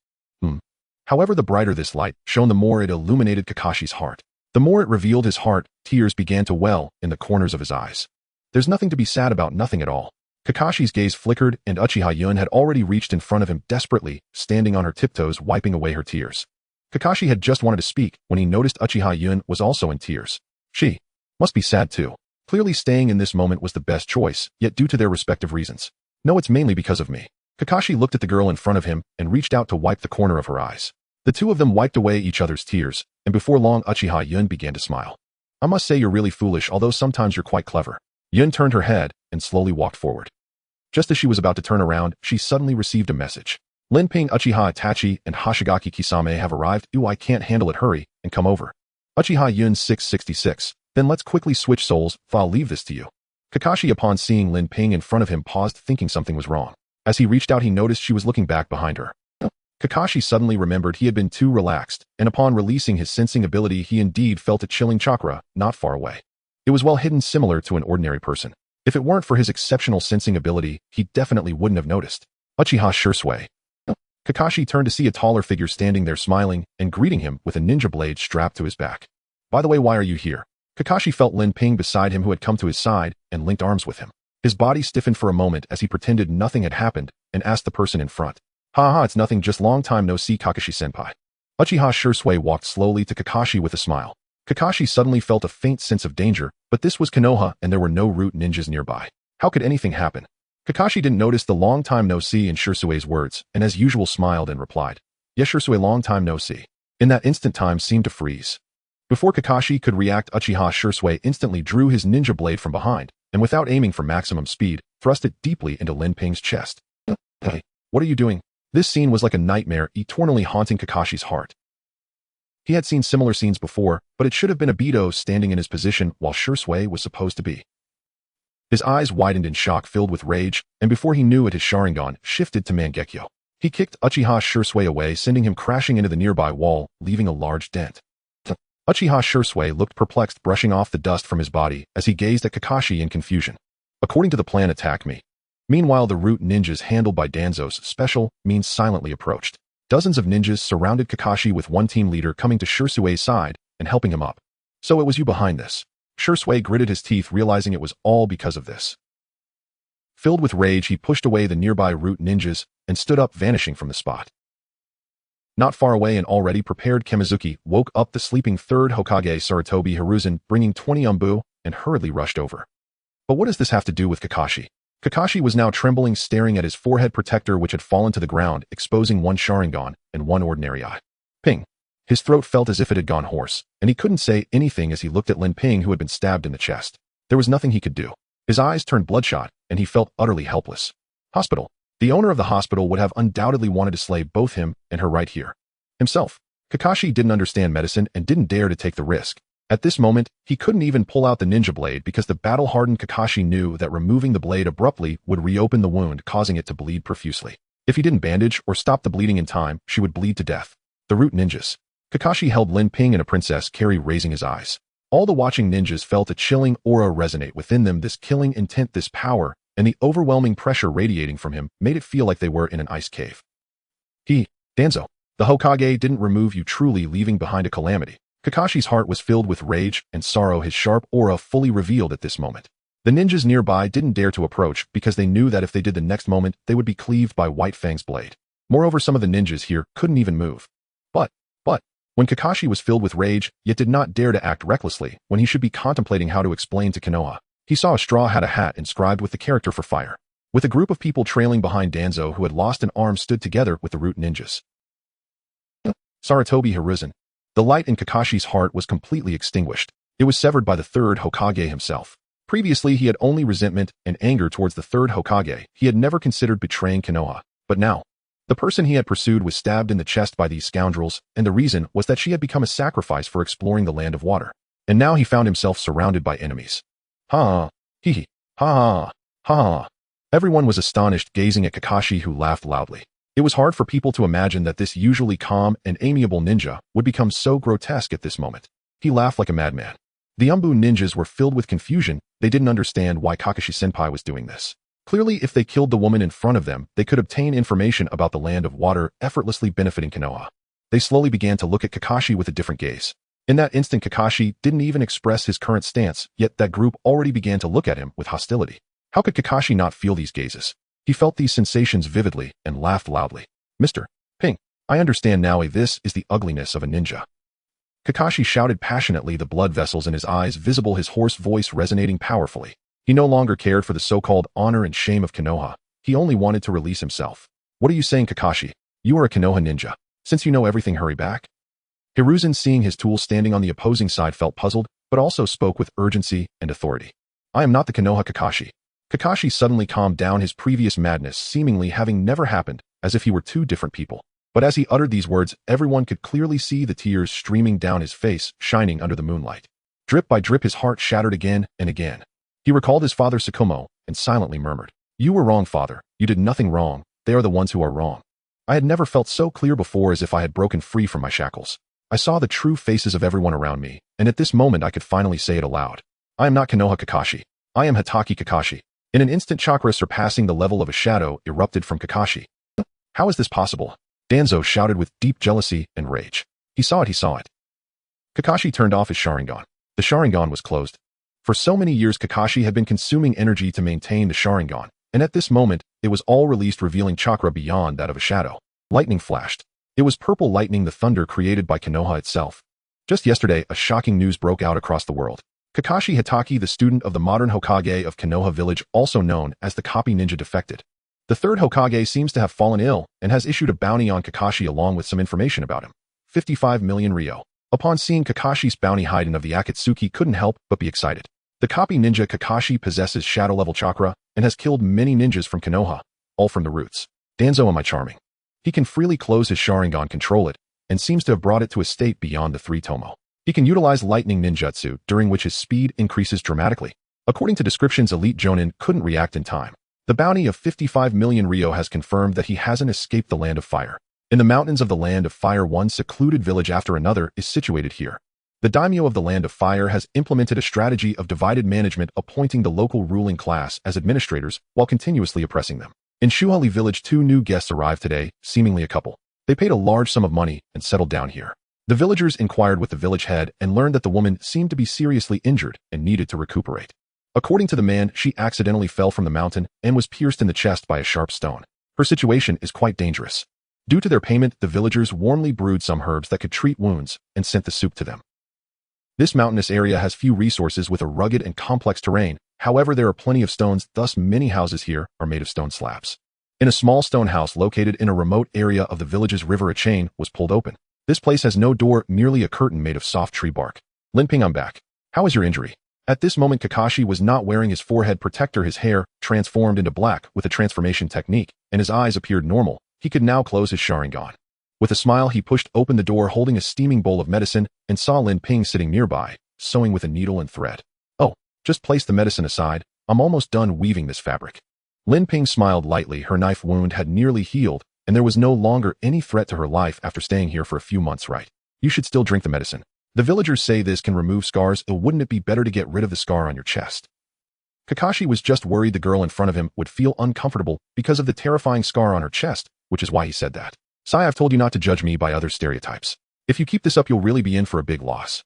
However, the brighter this light shone, the more it illuminated Kakashi's heart. The more it revealed his heart, tears began to well in the corners of his eyes. There's nothing to be sad about, nothing at all. Kakashi's gaze flickered, and Uchiha Yun had already reached in front of him, desperately, standing on her tiptoes, wiping away her tears. Kakashi had just wanted to speak when he noticed Uchiha Yun was also in tears. She must be sad too. Clearly staying in this moment was the best choice, yet due to their respective reasons. No, it's mainly because of me. Kakashi looked at the girl in front of him and reached out to wipe the corner of her eyes. The two of them wiped away each other's tears, and before long Uchiha Yun began to smile. I must say you're really foolish, although sometimes you're quite clever. Yun turned her head and slowly walked forward. Just as she was about to turn around, she suddenly received a message. Lin Ping, Uchiha Itachi, and Hoshigaki Kisame have arrived. I can't handle it, hurry, and come over. Uchiha Yun 666. Then let's quickly switch souls, I'll leave this to you. Kakashi, upon seeing Lin Ping in front of him, paused, thinking something was wrong. As he reached out, he noticed she was looking back behind her. Kakashi suddenly remembered he had been too relaxed, and upon releasing his sensing ability, he indeed felt a chilling chakra not far away. It was well hidden, similar to an ordinary person. If it weren't for his exceptional sensing ability, he definitely wouldn't have noticed. Uchiha Shisui. Kakashi turned to see a taller figure standing there smiling and greeting him with a ninja blade strapped to his back. By the way, why are you here? Kakashi felt Lin Ping beside him, who had come to his side and linked arms with him. His body stiffened for a moment as he pretended nothing had happened and asked the person in front. Haha, it's nothing, just long time no see, Kakashi-senpai. Uchiha Shisui walked slowly to Kakashi with a smile. Kakashi suddenly felt a faint sense of danger, but this was Konoha and there were no root ninjas nearby. How could anything happen? Kakashi didn't notice the long time no see in Shisui's words, and as usual smiled and replied, Yes, Shisui, long time no see. In that instant, time seemed to freeze. Before Kakashi could react, Uchiha Shisui instantly drew his ninja blade from behind, and without aiming for maximum speed, thrust it deeply into Lin Ping's chest. Hey, what are you doing? This scene was like a nightmare, eternally haunting Kakashi's heart. He had seen similar scenes before, but it should have been Obito standing in his position while Shisui was supposed to be. His eyes widened in shock, filled with rage, and before he knew it, his Sharingan shifted to Mangekyo. He kicked Uchiha Shisui away, sending him crashing into the nearby wall, leaving a large dent. Uchiha Shisui looked perplexed, brushing off the dust from his body as he gazed at Kakashi in confusion. According to the plan, attack me. Meanwhile, the root ninjas handled by Danzō's special means silently approached. Dozens of ninjas surrounded Kakashi, with one team leader coming to Shisui's side and helping him up. So it was you behind this. Shisui gritted his teeth, realizing it was all because of this. Filled with rage, he pushed away the nearby root ninjas and stood up, vanishing from the spot. Not far away, an already prepared Kamizuki woke up the sleeping third Hokage Sarutobi Hiruzen, bringing 20 umbu, and hurriedly rushed over. But what does this have to do with Kakashi? Kakashi was now trembling, staring at his forehead protector, which had fallen to the ground, exposing one Sharingan and one ordinary eye. Ping. His throat felt as if it had gone hoarse, and he couldn't say anything as he looked at Lin Ping, who had been stabbed in the chest. There was nothing he could do. His eyes turned bloodshot, and he felt utterly helpless. Hospital. The owner of the hospital would have undoubtedly wanted to slay both him and her right here. Himself. Kakashi didn't understand medicine and didn't dare to take the risk. At this moment, he couldn't even pull out the ninja blade because the battle-hardened Kakashi knew that removing the blade abruptly would reopen the wound, causing it to bleed profusely. If he didn't bandage or stop the bleeding in time, she would bleed to death. The root ninjas. Kakashi held Lin Ping and a Princess Carrie, raising his eyes. All the watching ninjas felt a chilling aura resonate within them. This killing intent, this power, and the overwhelming pressure radiating from him made it feel like they were in an ice cave. Danzō. The Hokage didn't remove you, truly leaving behind a calamity. Kakashi's heart was filled with rage and sorrow, his sharp aura fully revealed at this moment. The ninjas nearby didn't dare to approach because they knew that if they did, the next moment they would be cleaved by White Fang's blade. Moreover, some of the ninjas here couldn't even move. But, when Kakashi was filled with rage, yet did not dare to act recklessly when he should be contemplating how to explain to Konoha, he saw a straw hat, a hat inscribed with the character for fire. With a group of people trailing behind Danzō, who had lost an arm, stood together with the root ninjas. Sarutobi Hiruzen. The light in Kakashi's heart was completely extinguished. It was severed by the third Hokage himself. Previously, he had only resentment and anger towards the third Hokage. He had never considered betraying Konoha. But now, the person he had pursued was stabbed in the chest by these scoundrels, and the reason was that she had become a sacrifice for exploring the land of water. And now he found himself surrounded by enemies. Ha! Hee hee! Ha! Ha! Everyone was astonished, gazing at Kakashi, who laughed loudly. It was hard for people to imagine that this usually calm and amiable ninja would become so grotesque at this moment. He laughed like a madman. The Umbu ninjas were filled with confusion. They didn't understand why Kakashi-senpai was doing this. Clearly, if they killed the woman in front of them, they could obtain information about the land of water, effortlessly benefiting Konoha. They slowly began to look at Kakashi with a different gaze. In that instant, Kakashi didn't even express his current stance, yet that group already began to look at him with hostility. How could Kakashi not feel these gazes? He felt these sensations vividly and laughed loudly. Mr. Ping, I understand now. This is the ugliness of a ninja. Kakashi shouted passionately, the blood vessels in his eyes visible, his hoarse voice resonating powerfully. He no longer cared for the so-called honor and shame of Konoha. He only wanted to release himself. What are you saying, Kakashi? You are a Konoha ninja. Since you know everything, hurry back. Hiruzen, seeing his tool standing on the opposing side, felt puzzled, but also spoke with urgency and authority. I am not the Konoha, Kakashi. Kakashi suddenly calmed down, his previous madness seemingly having never happened, as if he were two different people. But as he uttered these words, everyone could clearly see the tears streaming down his face, shining under the moonlight. Drip by drip, his heart shattered again and again. He recalled his father Tsukumo and silently murmured, "You were wrong, father. You did nothing wrong. They are the ones who are wrong." I had never felt so clear before, as if I had broken free from my shackles. I saw the true faces of everyone around me, and at this moment I could finally say it aloud. I am not Konoha Kakashi. I am Hitaki Kakashi. In an instant, chakra surpassing the level of a shadow erupted from Kakashi. How is this possible? Danzō shouted with deep jealousy and rage. He saw it. Kakashi turned off his Sharingan. The Sharingan was closed. For so many years, Kakashi had been consuming energy to maintain the Sharingan, and at this moment, it was all released, revealing chakra beyond that of a shadow. Lightning flashed. It was purple lightning, the thunder created by Konoha itself. Just yesterday, a shocking news broke out across the world. Kakashi Hitaki, the student of the modern Hokage of Konoha village, also known as the Copy Ninja, defected. The third Hokage seems to have fallen ill and has issued a bounty on Kakashi along with some information about him. 55 million ryo. Upon seeing Kakashi's bounty, Haiden of the Akatsuki couldn't help but be excited. The Copy Ninja Kakashi possesses shadow-level chakra and has killed many ninjas from Konoha, all from the roots. Danzō, am I charming? He can freely close his Sharingan, control it, and seems to have brought it to a state beyond the 3 Tomo. He can utilize lightning ninjutsu, during which his speed increases dramatically. According to descriptions, Elite Jonin couldn't react in time. The bounty of 55 million ryo has confirmed that he hasn't escaped the land of fire. In the mountains of the land of fire, one secluded village after another is situated here. The daimyo of the land of fire has implemented a strategy of divided management, appointing the local ruling class as administrators while continuously oppressing them. In Shuhali village, 2 new guests arrived today, seemingly a couple. They paid a large sum of money and settled down here. The villagers inquired with the village head and learned that the woman seemed to be seriously injured and needed to recuperate. According to the man, she accidentally fell from the mountain and was pierced in the chest by a sharp stone. Her situation is quite dangerous. Due to their payment, the villagers warmly brewed some herbs that could treat wounds and sent the soup to them. This mountainous area has few resources with a rugged and complex terrain. However, there are plenty of stones, thus many houses here are made of stone slabs. In a small stone house located in a remote area of the village's river, a chain was pulled open. This place has no door, merely a curtain made of soft tree bark. Linping, I'm back. How is your injury? At this moment, Kakashi was not wearing his forehead protector. His hair transformed into black with a transformation technique, and his eyes appeared normal. He could now close his Sharingan. With a smile, he pushed open the door holding a steaming bowl of medicine and saw Lin Ping sitting nearby, sewing with a needle and thread. Oh, just place the medicine aside. I'm almost done weaving this fabric. Lin Ping smiled lightly. Her knife wound had nearly healed, and there was no longer any threat to her life after staying here for a few months, right? You should still drink the medicine. The villagers say this can remove scars. Wouldn't it be better to get rid of the scar on your chest? Kakashi was just worried the girl in front of him would feel uncomfortable because of the terrifying scar on her chest, which is why he said that. Sai, I've told you not to judge me by other stereotypes. If you keep this up, you'll really be in for a big loss.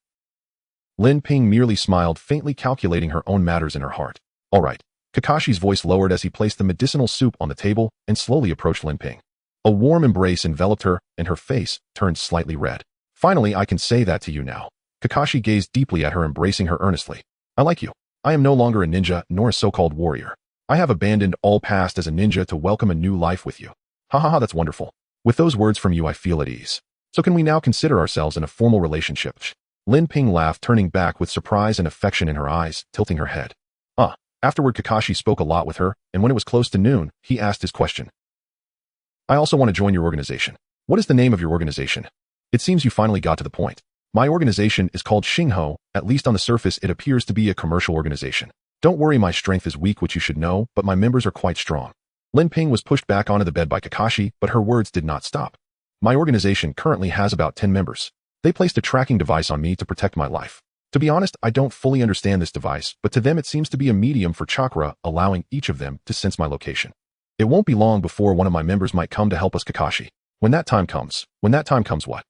Lin Ping merely smiled, faintly calculating her own matters in her heart. All right. Kakashi's voice lowered as he placed the medicinal soup on the table and slowly approached Lin Ping. A warm embrace enveloped her, and her face turned slightly red. Finally, I can say that to you now. Kakashi gazed deeply at her, embracing her earnestly. I like you. I am no longer a ninja, nor a so-called warrior. I have abandoned all past as a ninja to welcome a new life with you. Ha ha ha, that's wonderful. With those words from you, I feel at ease. So can we now consider ourselves in a formal relationship? Lin Ping laughed, turning back with surprise and affection in her eyes, tilting her head. Afterward, Kakashi spoke a lot with her, and when it was close to noon, he asked his question. I also want to join your organization. What is the name of your organization? It seems you finally got to the point. My organization is called Xingho. At least on the surface it appears to be a commercial organization. Don't worry, my strength is weak, which you should know, but my members are quite strong. Lin Ping was pushed back onto the bed by Kakashi, but her words did not stop. My organization currently has about 10 members. They placed a tracking device on me to protect my life. To be honest, I don't fully understand this device, but to them it seems to be a medium for chakra, allowing each of them to sense my location. It won't be long before one of my members might come to help us, Kakashi. When that time comes what?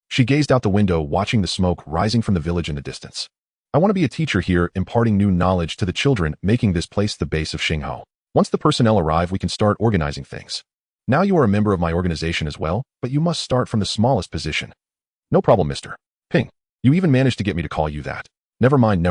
She gazed out the window, watching the smoke rising from the village in the distance. I want to be a teacher here, imparting new knowledge to the children, making this place the base of Xingho. Once the personnel arrive, we can start organizing things. Now you are a member of my organization as well, but you must start from the smallest position. No problem, Mr. Ping. You even managed to get me to call you that. Never mind.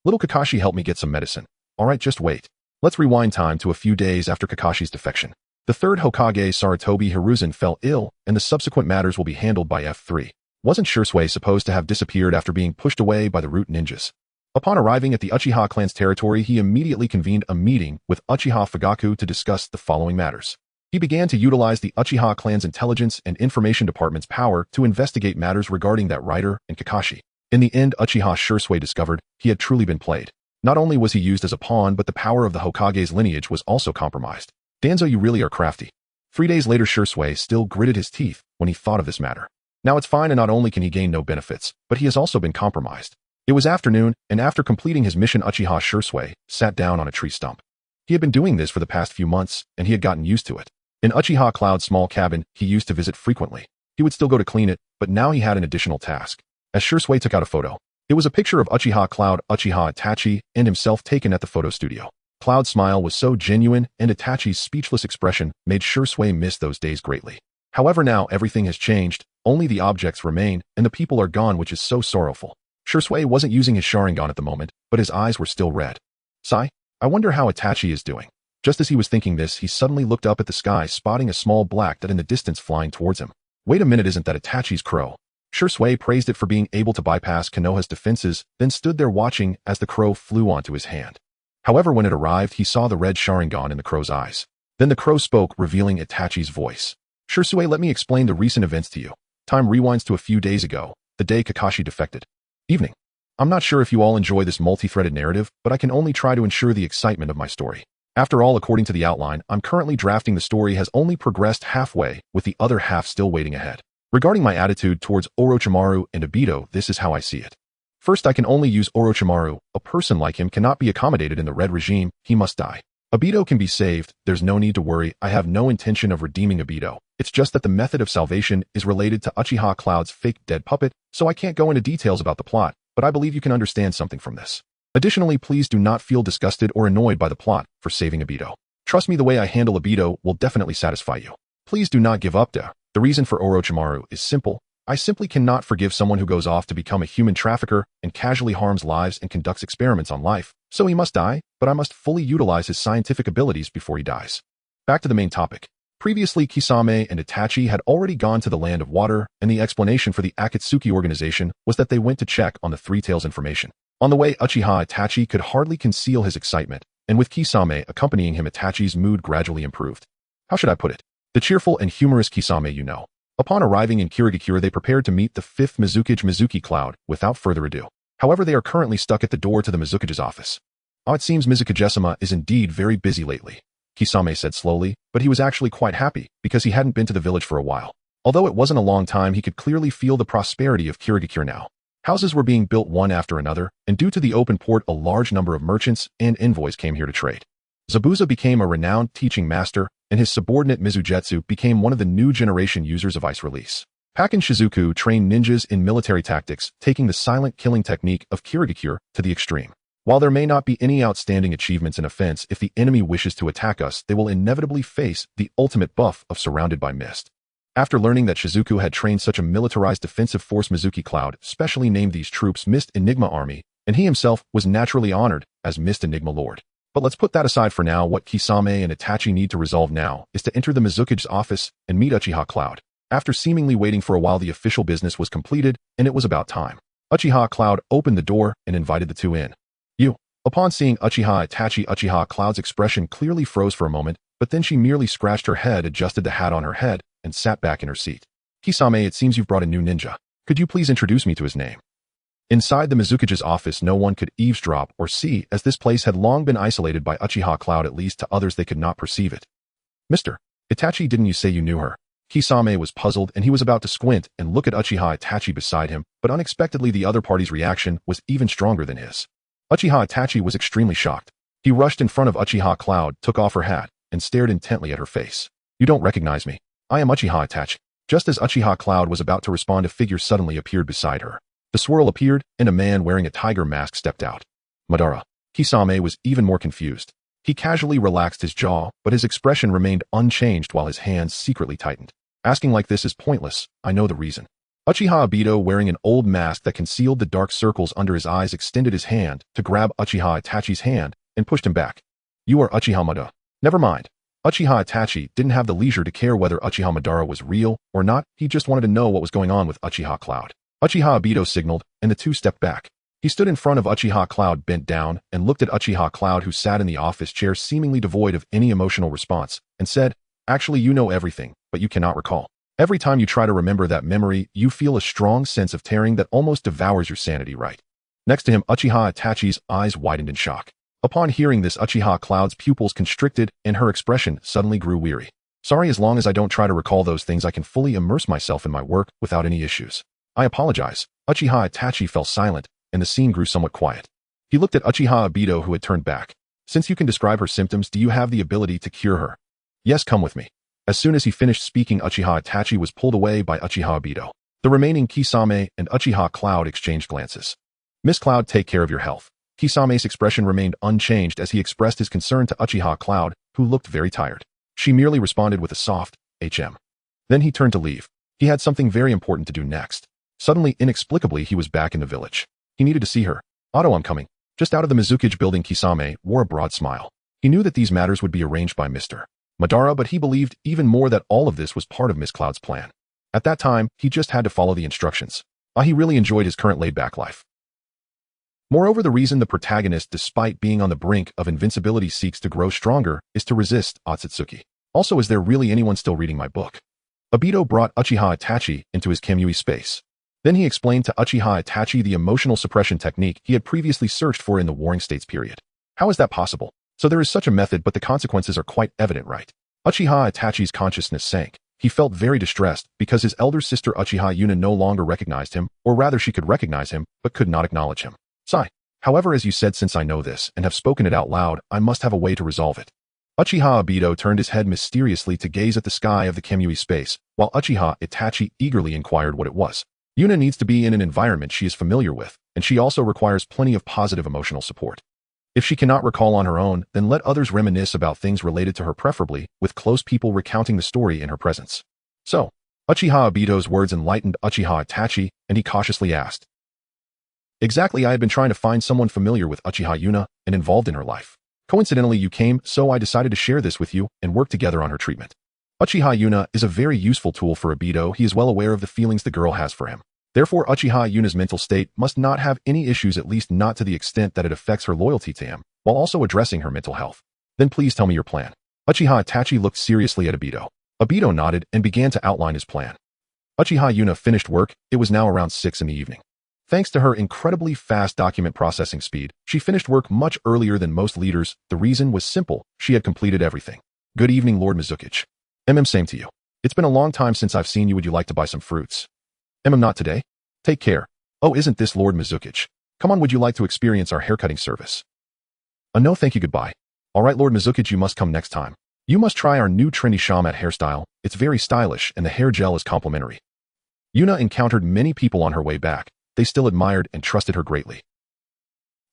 Little Kakashi helped me get some medicine. Alright, just wait. Let's rewind time to a few days after Kakashi's defection. The third Hokage, Sarutobi Hiruzen, fell ill, and the subsequent matters will be handled by F3. Wasn't Shisui supposed to have disappeared after being pushed away by the root ninjas? Upon arriving at the Uchiha clan's territory, he immediately convened a meeting with Uchiha Fugaku to discuss the following matters. He began to utilize the Uchiha clan's intelligence and information department's power to investigate matters regarding that writer and Kakashi. In the end, Uchiha Shisui discovered he had truly been played. Not only was he used as a pawn, but the power of the Hokage's lineage was also compromised. Danzō, you really are crafty. 3 days later, Shisui still gritted his teeth when he thought of this matter. Now it's fine, and not only can he gain no benefits, but he has also been compromised. It was afternoon, and after completing his mission, Uchiha Shisui sat down on a tree stump. He had been doing this for the past few months, and he had gotten used to it. In Uchiha Cloud's small cabin, he used to visit frequently. He would still go to clean it, but now he had an additional task. As Shisui took out a photo, it was a picture of Uchiha Cloud, Uchiha Itachi, and himself taken at the photo studio. Cloud's smile was so genuine, and Itachi's speechless expression made Shisui miss those days greatly. However, now everything has changed, only the objects remain, and the people are gone, which is so sorrowful. Shisui wasn't using his Sharingan at the moment, but his eyes were still red. Sigh, I wonder how Itachi is doing. Just as he was thinking this, he suddenly looked up at the sky, spotting a small black dot in the distance flying towards him. Wait a minute, isn't that Itachi's crow? Shisui praised it for being able to bypass Konoha's defenses, then stood there watching as the crow flew onto his hand. However, when it arrived, he saw the red Sharingan in the crow's eyes. Then the crow spoke, revealing Itachi's voice. Shisui, let me explain the recent events to you. Time rewinds to a few days ago, the day Kakashi defected. Evening. I'm not sure if you all enjoy this multi-threaded narrative, but I can only try to ensure the excitement of my story. After all, according to the outline I'm currently drafting, the story has only progressed halfway, with the other half still waiting ahead. Regarding my attitude towards Orochimaru and Obito, this is how I see it. First, I can only use Orochimaru. A person like him cannot be accommodated in the Red regime, he must die. Obito can be saved, there's no need to worry, I have no intention of redeeming Obito. It's just that the method of salvation is related to Uchiha Cloud's fake dead puppet, so I can't go into details about the plot, but I believe you can understand something from this. Additionally, please do not feel disgusted or annoyed by the plot for saving Obito. Trust me, the way I handle Obito will definitely satisfy you. Please do not give up. The reason for Orochimaru is simple. I simply cannot forgive someone who goes off to become a human trafficker and casually harms lives and conducts experiments on life. So he must die, but I must fully utilize his scientific abilities before he dies. Back to the main topic. Previously, Kisame and Itachi had already gone to the Land of Water, and the explanation for the Akatsuki organization was that they went to check on the Three Tails information. On the way, Uchiha Itachi could hardly conceal his excitement, and with Kisame accompanying him, Itachi's mood gradually improved. How should I put it? The cheerful and humorous Kisame, you know. Upon arriving in Kirigakure, they prepared to meet the 5th Mizuki Cloud without further ado. However, they are currently stuck at the door to the Mizuki's office. It seems Mizuki-sama is indeed very busy lately, Kisame said slowly, but he was actually quite happy because he hadn't been to the village for a while. Although it wasn't a long time, he could clearly feel the prosperity of Kirigakure now. Houses were being built one after another, and due to the open port, a large number of merchants and envoys came here to trade. Zabuza became a renowned teaching master, and his subordinate Mizujetsu became one of the new generation users of ice release. Pakken Shizuku trained ninjas in military tactics, taking the silent killing technique of Kirigakure to the extreme. While there may not be any outstanding achievements in offense, if the enemy wishes to attack us, they will inevitably face the ultimate buff of surrounded by mist. After learning that Shizuku had trained such a militarized defensive force, Mizuki Cloud specially named these troops Mist Enigma Army, and he himself was naturally honored as Mist Enigma Lord. But let's put that aside for now. What Kisame and Itachi need to resolve now is to enter the Mizuki's office and meet Uchiha Cloud. After seemingly waiting for a while, the official business was completed, and it was about time. Uchiha Cloud opened the door and invited the two in. You. Upon seeing Uchiha Itachi, Uchiha Cloud's expression clearly froze for a moment, but then she merely scratched her head, adjusted the hat on her head, and sat back in her seat. Kisame, it seems you've brought a new ninja. Could you please introduce me to his name? Inside the Mizukige's office, no one could eavesdrop or see, as this place had long been isolated by Uchiha Cloud. At least to others they could not perceive it. Mr. Itachi, didn't you say you knew her? Kisame was puzzled, and he was about to squint and look at Uchiha Itachi beside him, but unexpectedly the other party's reaction was even stronger than his. Uchiha Itachi was extremely shocked. He rushed in front of Uchiha Cloud, took off her hat, and stared intently at her face. You don't recognize me. I am Uchiha Itachi. Just as Uchiha Cloud was about to respond, a figure suddenly appeared beside her. The swirl appeared, and a man wearing a tiger mask stepped out. Madara. Kisame was even more confused. He casually relaxed his jaw, but his expression remained unchanged while his hands secretly tightened. Asking like this is pointless. I know the reason. Uchiha Obito, wearing an old mask that concealed the dark circles under his eyes, extended his hand to grab Uchiha Itachi's hand and pushed him back. You are Uchiha Madara. Never mind. Uchiha Itachi didn't have the leisure to care whether Uchiha Madara was real or not. He just wanted to know what was going on with Uchiha Cloud. Uchiha Obito signaled, and the two stepped back. He stood in front of Uchiha Cloud, bent down, and looked at Uchiha Cloud, who sat in the office chair seemingly devoid of any emotional response, and said, Actually, you know everything, but you cannot recall. Every time you try to remember that memory, you feel a strong sense of tearing that almost devours your sanity, right? Next to him, Uchiha Itachi's eyes widened in shock. Upon hearing this, Uchiha Cloud's pupils constricted, and her expression suddenly grew weary. Sorry, as long as I don't try to recall those things, I can fully immerse myself in my work without any issues. I apologize. Uchiha Itachi fell silent, and the scene grew somewhat quiet. He looked at Uchiha Obito, who had turned back. Since you can describe her symptoms, do you have the ability to cure her? Yes, come with me. As soon as he finished speaking, Uchiha Itachi was pulled away by Uchiha Obito. The remaining Kisame and Uchiha Cloud exchanged glances. Miss Cloud, take care of your health. Kisame's expression remained unchanged as he expressed his concern to Uchiha Cloud, who looked very tired. She merely responded with a soft, HM. Then he turned to leave. He had something very important to do next. Suddenly, inexplicably, he was back in the village. He needed to see her. Otto, I'm coming. Just out of the Mizukage building, Kisame wore a broad smile. He knew that these matters would be arranged by Mr. Madara, but he believed even more that all of this was part of Miss Cloud's plan. At that time, he just had to follow the instructions. He really enjoyed his current laid-back life. Moreover, the reason the protagonist, despite being on the brink of invincibility, seeks to grow stronger is to resist Otsutsuki. Also, is there really anyone still reading my book? Obito brought Uchiha Itachi into his Kamui space. Then he explained to Uchiha Itachi the emotional suppression technique he had previously searched for in the Warring States period. How is that possible? So there is such a method, but the consequences are quite evident, right? Uchiha Itachi's consciousness sank. He felt very distressed because his elder sister Uchiha Yuna no longer recognized him, or rather she could recognize him, but could not acknowledge him. Sigh. However, as you said, since I know this and have spoken it out loud, I must have a way to resolve it. Uchiha Obito turned his head mysteriously to gaze at the sky of the Kamui space, while Uchiha Itachi eagerly inquired what it was. Yuna needs to be in an environment she is familiar with, and she also requires plenty of positive emotional support. If she cannot recall on her own, then let others reminisce about things related to her, preferably with close people recounting the story in her presence. So, Uchiha Obito's words enlightened Uchiha Itachi, and he cautiously asked. Exactly, I had been trying to find someone familiar with Uchiha Yuna and involved in her life. Coincidentally, you came, so I decided to share this with you and work together on her treatment. Uchiha Yuna is a very useful tool for Obito. He is well aware of the feelings the girl has for him. Therefore, Uchiha Yuna's mental state must not have any issues, at least not to the extent that it affects her loyalty to him, while also addressing her mental health. Then please tell me your plan. Uchiha Itachi looked seriously at Obito. Obito nodded and began to outline his plan. Uchiha Yuna finished work. It was now around 6 in the evening. Thanks to her incredibly fast document processing speed, she finished work much earlier than most leaders. The reason was simple. She had completed everything. Good evening, Lord Mizukage. Same to you. It's been a long time since I've seen you. Would you like to buy some fruits? Not today. Take care. Oh, isn't this Lord Mizukage? Come on, would you like to experience our haircutting service? No thank you, goodbye. Alright, Lord Mizukage, you must come next time. You must try our new trendy shamat hairstyle. It's very stylish and the hair gel is complimentary. Yuna encountered many people on her way back. They still admired and trusted her greatly.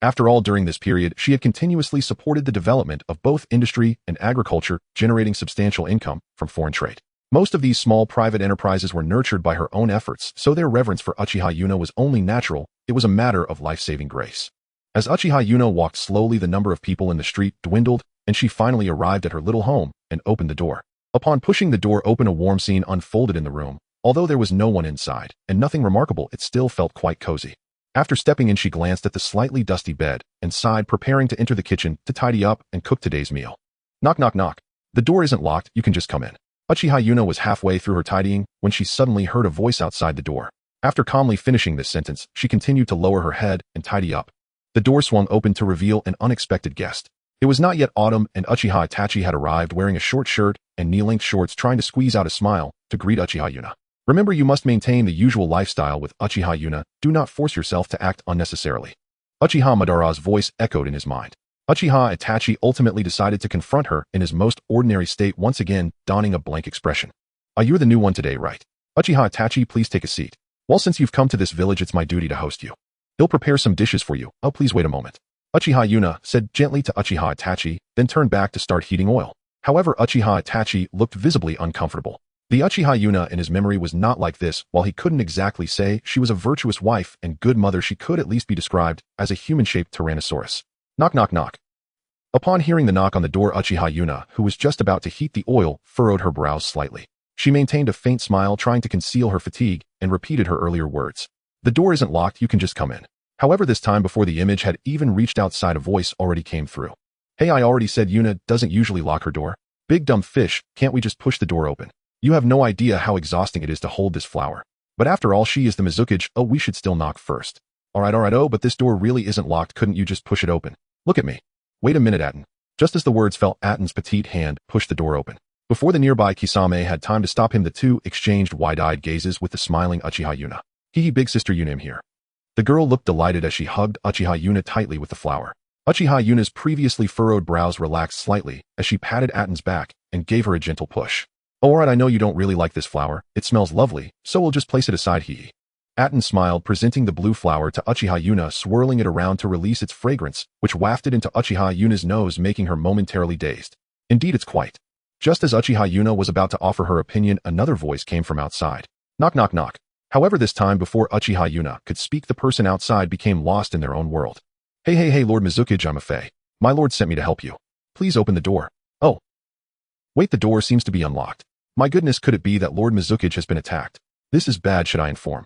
After all, during this period, she had continuously supported the development of both industry and agriculture, generating substantial income from foreign trade. Most of these small private enterprises were nurtured by her own efforts, so their reverence for Uchiha Yuna was only natural. It was a matter of life-saving grace. As Uchiha Yuna walked slowly, the number of people in the street dwindled, and she finally arrived at her little home and opened the door. Upon pushing the door open, a warm scene unfolded in the room. Although there was no one inside, and nothing remarkable, it still felt quite cozy. After stepping in, she glanced at the slightly dusty bed and sighed, preparing to enter the kitchen to tidy up and cook today's meal. Knock, knock, knock. The door isn't locked, you can just come in. Uchiha Yuna was halfway through her tidying when she suddenly heard a voice outside the door. After calmly finishing this sentence, she continued to lower her head and tidy up. The door swung open to reveal an unexpected guest. It was not yet autumn, and Uchiha Itachi had arrived wearing a short shirt and knee-length shorts, trying to squeeze out a smile to greet Uchiha Yuna. Remember, you must maintain the usual lifestyle with Uchiha Yuna. Do not force yourself to act unnecessarily. Uchiha Madara's voice echoed in his mind. Uchiha Itachi ultimately decided to confront her in his most ordinary state, once again donning a blank expression. You're the new one today, right? Uchiha Itachi, please take a seat. Well, since you've come to this village, it's my duty to host you. He'll prepare some dishes for you. Oh, please wait a moment. Uchiha Yuna said gently to Uchiha Itachi, then turned back to start heating oil. However, Uchiha Itachi looked visibly uncomfortable. The Uchiha Yuna in his memory was not like this. While he couldn't exactly say she was a virtuous wife and good mother, she could at least be described as a human-shaped Tyrannosaurus. Knock, knock, knock. Upon hearing the knock on the door, Uchiha Yuna, who was just about to heat the oil, furrowed her brows slightly. She maintained a faint smile, trying to conceal her fatigue, and repeated her earlier words. The door isn't locked, you can just come in. However, this time, before the image had even reached outside, a voice already came through. Hey, I already said Yuna doesn't usually lock her door. Big dumb fish, can't we just push the door open? You have no idea how exhausting it is to hold this flower. But after all, she is the Mizukage. Oh, we should still knock first. Alright, oh, but this door really isn't locked, couldn't you just push it open? Look at me. Wait a minute, Atten. Just as the words fell, Atten's petite hand pushed the door open. Before the nearby Kisame had time to stop him, the two exchanged wide-eyed gazes with the smiling Uchiha Yuna. Hee, big sister Yuna, I'm here. The girl looked delighted as she hugged Uchiha Yuna tightly with the flower. Uchiha Yuna's previously furrowed brows relaxed slightly as she patted Atten's back and gave her a gentle push. Oh, alright, I know you don't really like this flower. It smells lovely, so we'll just place it aside, hee. Atten smiled, presenting the blue flower to Uchiha Yuna, swirling it around to release its fragrance, which wafted into Uchiha Yuna's nose, making her momentarily dazed. Indeed, it's quite. Just as Uchiha Yuna was about to offer her opinion, another voice came from outside. Knock, knock, knock. However, this time, before Uchiha Yuna could speak, the person outside became lost in their own world. Hey, Lord Mizukage, I'm a fae. My lord sent me to help you. Please open the door. Oh. Wait, the door seems to be unlocked. My goodness, could it be that Lord Mizukage has been attacked? This is bad, should I inform?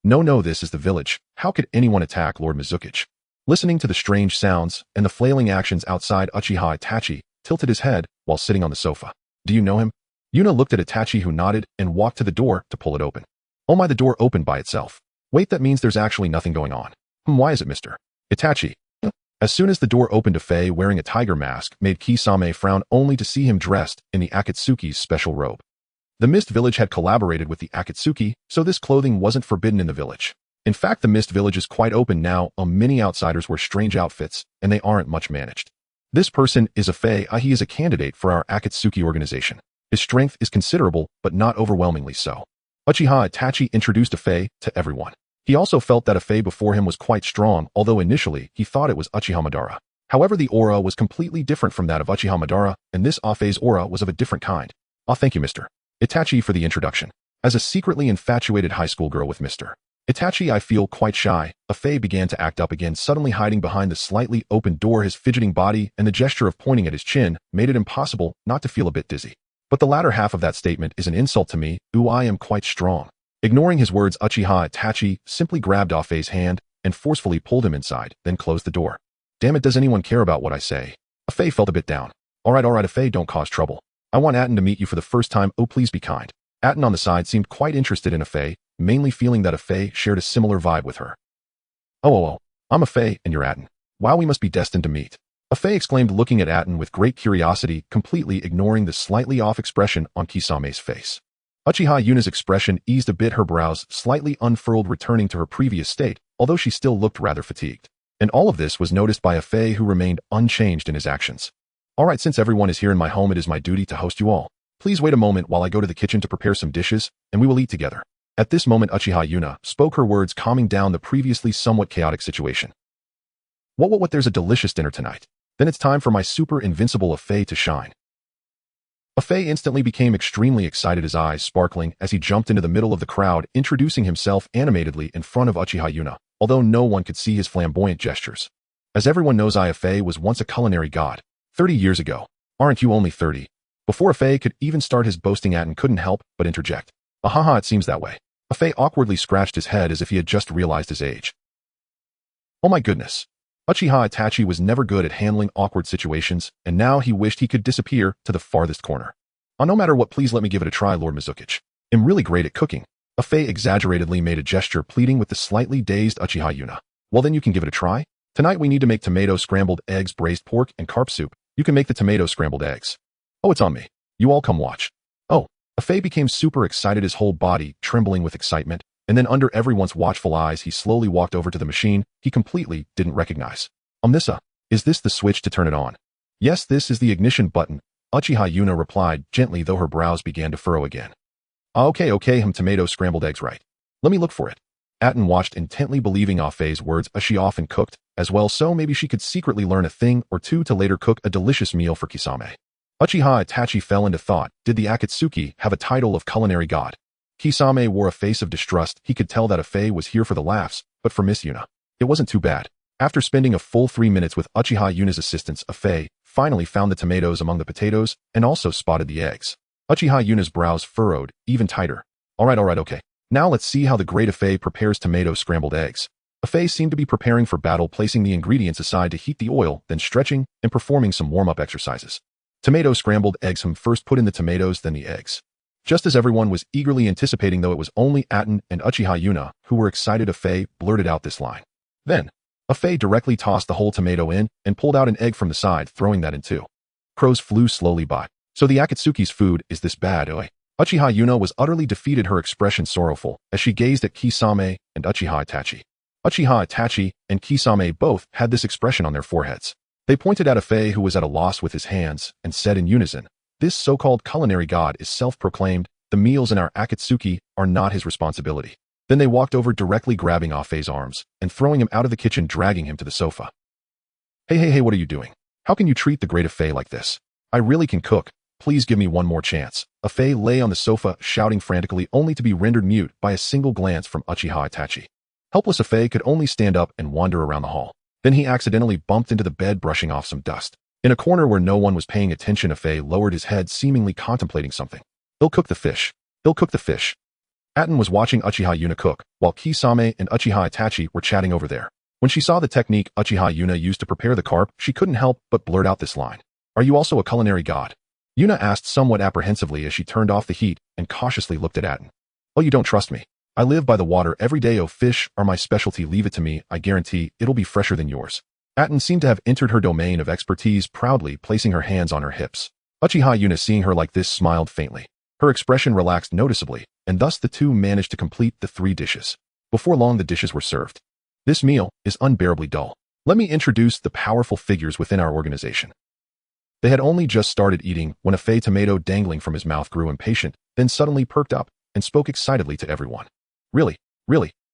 No, this is the village. How could anyone attack Lord Mizukage? Listening to the strange sounds and the flailing actions outside, Uchiha Itachi tilted his head while sitting on the sofa. Do you know him? Yuna looked at Itachi, who nodded and walked to the door to pull it open. Oh my, the door opened by itself. Wait, that means there's actually nothing going on. Why is it, Mr. Itachi? As soon as the door opened, a fae wearing a tiger mask made Kisame frown, only to see him dressed in the Akatsuki's special robe. The Mist Village had collaborated with the Akatsuki, so this clothing wasn't forbidden in the village. In fact, the Mist Village is quite open now. Many outsiders wear strange outfits, and they aren't much managed. This person is a fae. He is a candidate for our Akatsuki organization. His strength is considerable, but not overwhelmingly so. Uchiha Itachi introduced a fae to everyone. He also felt that a fae before him was quite strong, although initially he thought it was Uchiha Madara. However, the aura was completely different from that of Uchiha Madara, and this fae's aura was of a different kind. Thank you, Mr. Itachi, for the introduction. As a secretly infatuated high school girl with Mr. Itachi, I feel quite shy. A fae began to act up again, suddenly hiding behind the slightly open door. His fidgeting body and the gesture of pointing at his chin made it impossible not to feel a bit dizzy. But the latter half of that statement is an insult to me. I am quite strong. Ignoring his words, Uchiha Itachi simply grabbed Fae's hand and forcefully pulled him inside, then closed the door. Damn it, does anyone care about what I say? Fae felt a bit down. Alright, Fae, don't cause trouble. I want Atten to meet you for the first time. Oh, please be kind. Atten on the side seemed quite interested in a fae, mainly feeling that a fae shared a similar vibe with her. Oh, I'm a fae, and you're Atten. Wow, we must be destined to meet. A fae exclaimed, looking at Atten with great curiosity, completely ignoring the slightly off expression on Kisame's face. Uchiha Yuna's expression eased a bit, her brows slightly unfurled, returning to her previous state, although she still looked rather fatigued. And all of this was noticed by a fae who remained unchanged in his actions. Alright, since everyone is here in my home, it is my duty to host you all. Please wait a moment while I go to the kitchen to prepare some dishes, and we will eat together. At this moment, Uchiha Yuna spoke, her words calming down the previously somewhat chaotic situation. What, there's a delicious dinner tonight. Then it's time for my super invincible fae to shine. A fae instantly became extremely excited, his eyes sparkling as he jumped into the middle of the crowd, introducing himself animatedly in front of Uchiha Yuna, although no one could see his flamboyant gestures. As everyone knows, a fae was once a culinary god. 30 years ago. Aren't you only 30? Before a fae could even start his boasting, Atten couldn't help but interject. Ahaha, it seems that way. Afei awkwardly scratched his head as if he had just realized his age. Oh my goodness. Uchiha Itachi was never good at handling awkward situations, and now he wished he could disappear to the farthest corner. No matter what, please let me give it a try, Lord Mizukichi. I'm really great at cooking. Afei exaggeratedly made a gesture pleading with the slightly dazed Uchiha Yuna. Well then you can give it a try. Tonight we need to make tomato scrambled eggs, braised pork, and carp soup. You can make the tomato scrambled eggs. Oh, it's on me. You all come watch. Oh, Afei became super excited, his whole body trembling with excitement, and then under everyone's watchful eyes he slowly walked over to the machine he completely didn't recognize. Omnissa, is this the switch to turn it on? Yes, this is the ignition button, Uchiha Yuna replied gently, though her brows began to furrow again. Okay, tomato scrambled eggs, right. Let me look for it. Atten watched intently, believing Afei's words, as she often cooked as well, so maybe she could secretly learn a thing or two to later cook a delicious meal for Kisame. Uchiha Itachi fell into thought. Did the Akatsuki have a title of culinary god? Kisame wore a face of distrust. He could tell that Afei was here for the laughs, but for Miss Yuna, it wasn't too bad. After spending a full 3 minutes with Uchiha Yuna's assistance, Afei finally found the tomatoes among the potatoes and also spotted the eggs. Uchiha Yuna's brows furrowed even tighter. Alright, okay. Now let's see how the great Afei prepares tomato scrambled eggs. Afei seemed to be preparing for battle, placing the ingredients aside to heat the oil, then stretching and performing some warm-up exercises. Tomato scrambled eggs. First put in the tomatoes, then the eggs. Just as everyone was eagerly anticipating, though it was only Atten and Uchiha Yuna who were excited, Afei blurted out this line. Then, Afei directly tossed the whole tomato in and pulled out an egg from the side, throwing that in too. Crows flew slowly by. So the Akatsuki's food is this bad, oi? Uchiha Yuna was utterly defeated, her expression sorrowful, as she gazed at Kisame and Uchiha Itachi. Uchiha Itachi and Kisame both had this expression on their foreheads. They pointed at Afei, who was at a loss with his hands, and said in unison, "This so-called culinary god is self-proclaimed. The meals in our Akatsuki are not his responsibility." Then they walked over, directly grabbing Afei's arms and throwing him out of the kitchen, dragging him to the sofa. Hey, what are you doing? How can you treat the great Afei like this? I really can cook. Please give me one more chance. Afei lay on the sofa, shouting frantically, only to be rendered mute by a single glance from Uchiha Itachi. Helpless Afei could only stand up and wander around the hall. Then he accidentally bumped into the bed, brushing off some dust. In a corner where no one was paying attention, Afei lowered his head, seemingly contemplating something. They'll cook the fish. Atten was watching Uchiha Yuna cook, while Kisame and Uchiha Itachi were chatting over there. When she saw the technique Uchiha Yuna used to prepare the carp, she couldn't help but blurt out this line. Are you also a culinary god? Yuna asked somewhat apprehensively as she turned off the heat and cautiously looked at Atten. Oh, you don't trust me? I live by the water every day. Oh, fish are my specialty. Leave it to me. I guarantee it'll be fresher than yours. Atten seemed to have entered her domain of expertise, proudly placing her hands on her hips. Uchiha Yuna, seeing her like this, smiled faintly. Her expression relaxed noticeably, and thus the two managed to complete the 3 dishes. Before long, the dishes were served. This meal is unbearably dull. Let me introduce the powerful figures within our organization. They had only just started eating when a Afei, tomato dangling from his mouth, grew impatient, then suddenly perked up and spoke excitedly to everyone. Really?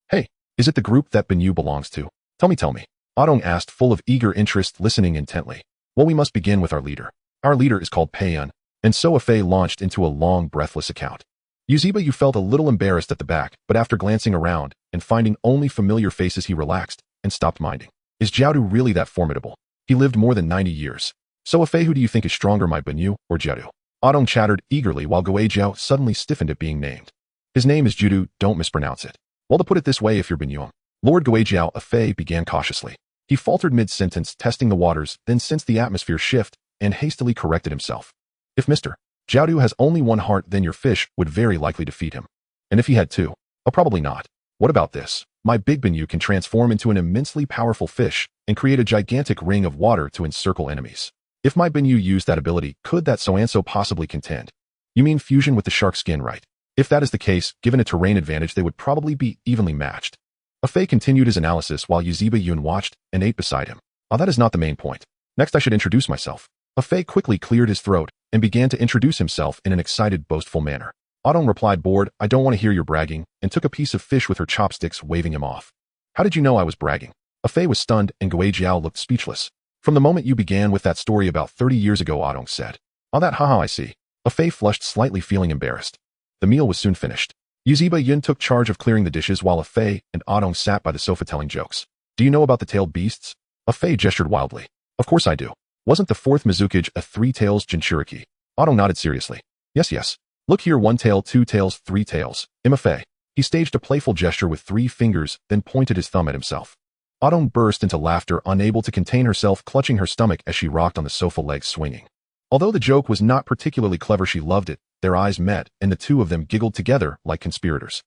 Hey, is it the group that Benyu belongs to? Tell me. Adong asked, full of eager interest, listening intently. Well, we must begin with our leader. Our leader is called Paeon. And so Afei launched into a long, breathless account. Yuziba felt a little embarrassed at the back, but after glancing around and finding only familiar faces, he relaxed and stopped minding. Is Jiaodu really that formidable? He lived more than 90 years. So Afei, who do you think is stronger, my Benyu or Jiaodu? Adong chattered eagerly while Goeijiao suddenly stiffened at being named. His name is Jiaodu, don't mispronounce it. Well, to put it this way, if you're Benyu, Lord Goeijiao, Afei began cautiously. He faltered mid-sentence, testing the waters, then sensed the atmosphere shift and hastily corrected himself. If Mr. Jiaodu has only 1 heart, then your fish would very likely defeat him. And if he had 2, probably not. What about this? My big Benyu can transform into an immensely powerful fish and create a gigantic ring of water to encircle enemies. If my Benyu used that ability, could that so-and-so possibly contend? You mean fusion with the shark skin, right? If that is the case, given a terrain advantage, they would probably be evenly matched. Afei continued his analysis while Yuziba Yun watched and ate beside him. That is not the main point. Next, I should introduce myself. Afei quickly cleared his throat and began to introduce himself in an excited, boastful manner. Adong replied, bored, I don't want to hear your bragging, and took a piece of fish with her chopsticks, waving him off. How did you know I was bragging? Afei was stunned and Goeijiao looked speechless. From the moment you began with that story about 30 years ago, Adong said. That haha, I see. Afei flushed slightly, feeling embarrassed. The meal was soon finished. Yuziba Yun took charge of clearing the dishes while Afei and Adong sat by the sofa telling jokes. Do you know about the tailed beasts? Afei gestured wildly. Of course I do. Wasn't the 4th Mizukage a 3 tails Jinchuriki? Adong nodded seriously. Yes. Look here, 1 tail, 2 tails, 3 tails. Fei. He staged a playful gesture with 3 fingers, then pointed his thumb at himself. Autumn burst into laughter, unable to contain herself, clutching her stomach as she rocked on the sofa, legs swinging. Although the joke was not particularly clever, she loved it. Their eyes met, and the two of them giggled together like conspirators.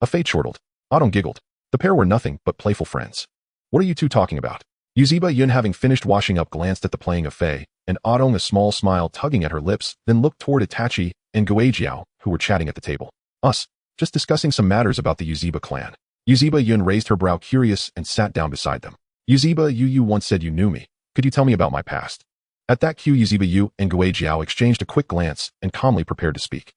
Fei chortled. Autumn giggled. The pair were nothing but playful friends. What are you two talking about? Uziba Yun, having finished washing up, glanced at the playing of Fei, and Autumn, a small smile tugging at her lips, then looked toward Itachi and Guijiao, who were chatting at the table. Us. Just discussing some matters about the Uziba clan. Uziba Yun raised her brow, curious, and sat down beside them. Uziba, you once said you knew me. Could you tell me about my past? At that cue, Uziba Yu and Guijiao exchanged a quick glance and calmly prepared to speak.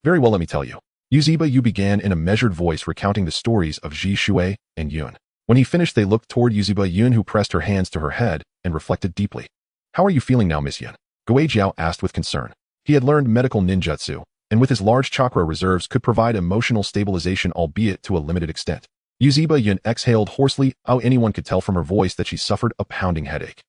Very well, let me tell you. Uziba Yu began in a measured voice, recounting the stories of Ji Shui and Yun. When he finished, they looked toward Uziba Yun, who pressed her hands to her head and reflected deeply. How are you feeling now, Miss Yun? Guijiao asked with concern. He had learned medical ninjutsu, and with his large chakra reserves could provide emotional stabilization, albeit to a limited extent. Uziba Yun exhaled hoarsely. Oh, anyone could tell from her voice that she suffered a pounding headache.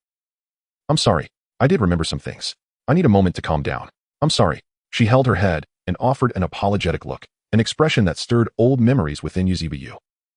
I'm sorry. I did remember some things. I need a moment to calm down. I'm sorry. She held her head and offered an apologetic look, an expression that stirred old memories within Uziba Yu.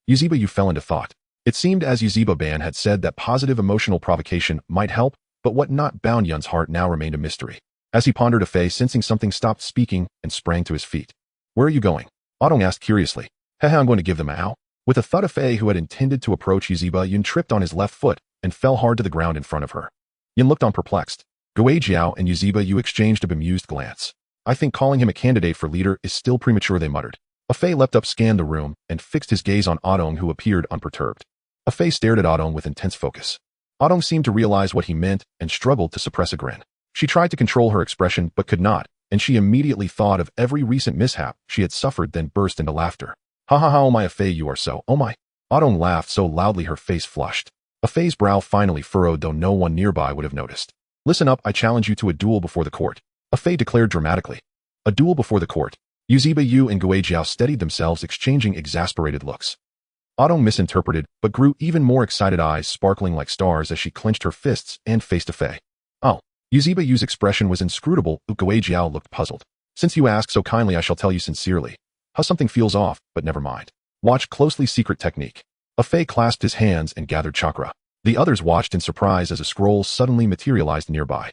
Uziba Yu fell into thought. It seemed as Uziba Ban had said that positive emotional provocation might help, but what not bound Yun's heart now remained a mystery. As he pondered, Fei, sensing something, stopped speaking and sprang to his feet. Where are you going? Autumn asked curiously. I'm going to give them a ow. With a thud, Fei, who had intended to approach Uziba Yun, tripped on his left foot and fell hard to the ground in front of her. Yun looked on, perplexed. Guijiao and Uziba Yu exchanged a bemused glance. I think calling him a candidate for leader is still premature, they muttered. Fei leapt up, scanned the room, and fixed his gaze on Autumn, who appeared unperturbed. Fei stared at Autumn with intense focus. Autumn seemed to realize what he meant and struggled to suppress a grin. She tried to control her expression but could not, and she immediately thought of every recent mishap she had suffered, then burst into laughter. Ha ha ha, oh my Fei, you are so, oh my. Autumn laughed so loudly her face flushed. Fei's brow finally furrowed, though no one nearby would have noticed. Listen up, I challenge you to a duel before the court. Fei declared dramatically. A duel before the court. Uziba Yu and Guijiao steadied themselves, exchanging exasperated looks. Autumn misinterpreted, but grew even more excited, eyes sparkling like stars as she clenched her fists and faced Fei. Oh. Uziba Yu's expression was inscrutable. Guijiao looked puzzled. Since you ask so kindly, I shall tell you sincerely. How something feels off, but never mind. Watch closely, secret technique. Fei clasped his hands and gathered chakra. The others watched in surprise as a scroll suddenly materialized nearby.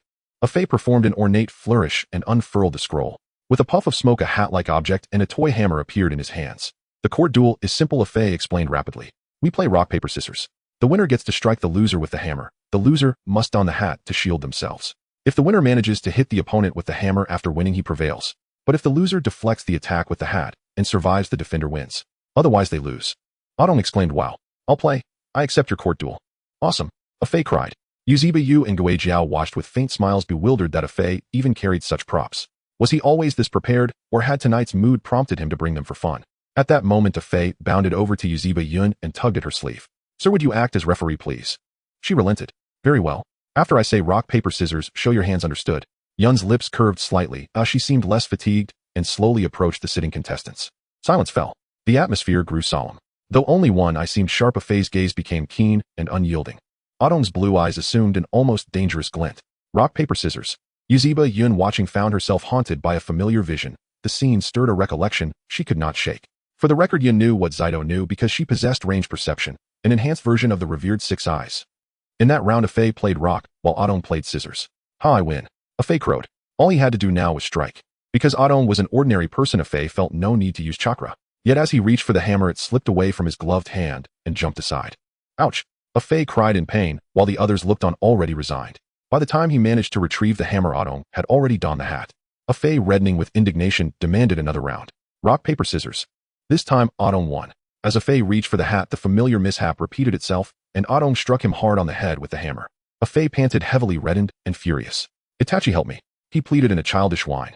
Fei performed an ornate flourish and unfurled the scroll. With a puff of smoke, a hat-like object and a toy hammer appeared in his hands. The court duel is simple, Fei explained rapidly. We play rock, paper, scissors. The winner gets to strike the loser with the hammer. The loser must don the hat to shield themselves. If the winner manages to hit the opponent with the hammer after winning, he prevails. But if the loser deflects the attack with the hat and survives, the defender wins. Otherwise, they lose. Autumn exclaimed, wow. I'll play. I accept your court duel. Awesome. Fei cried. Uziba Yu and Guijiao watched with faint smiles, bewildered that Fei even carried such props. Was he always this prepared, or had tonight's mood prompted him to bring them for fun? At that moment, Fei bounded over to Uziba Yun and tugged at her sleeve. Sir, would you act as referee, please? She relented. Very well. After I say rock, paper, scissors, show your hands, understood. Yun's lips curved slightly. She seemed less fatigued and slowly approached the sitting contestants. Silence fell. The atmosphere grew solemn. Though only one eye seemed sharp, Fei's gaze became keen and unyielding. Autumn's blue eyes assumed an almost dangerous glint. Rock, paper, scissors. Uziba Yun, watching, found herself haunted by a familiar vision. The scene stirred a recollection she could not shake. For the record, Yun knew what Zaido knew because she possessed range perception, an enhanced version of the revered six eyes. In that round, Fei played rock, while Autumn played scissors. I win. Fei crowed. All he had to do now was strike. Because Autumn was an ordinary person, Fei felt no need to use chakra. Yet as he reached for the hammer, it slipped away from his gloved hand and jumped aside. Ouch! Fei cried in pain, while the others looked on, already resigned. By the time he managed to retrieve the hammer, Autumn had already donned the hat. Fei, reddening with indignation, demanded another round. Rock, paper, scissors. This time, Autumn won. As Fei reached for the hat, the familiar mishap repeated itself, and Autumn struck him hard on the head with the hammer. Fei panted heavily, reddened and furious. Itachi, help me, he pleaded in a childish whine.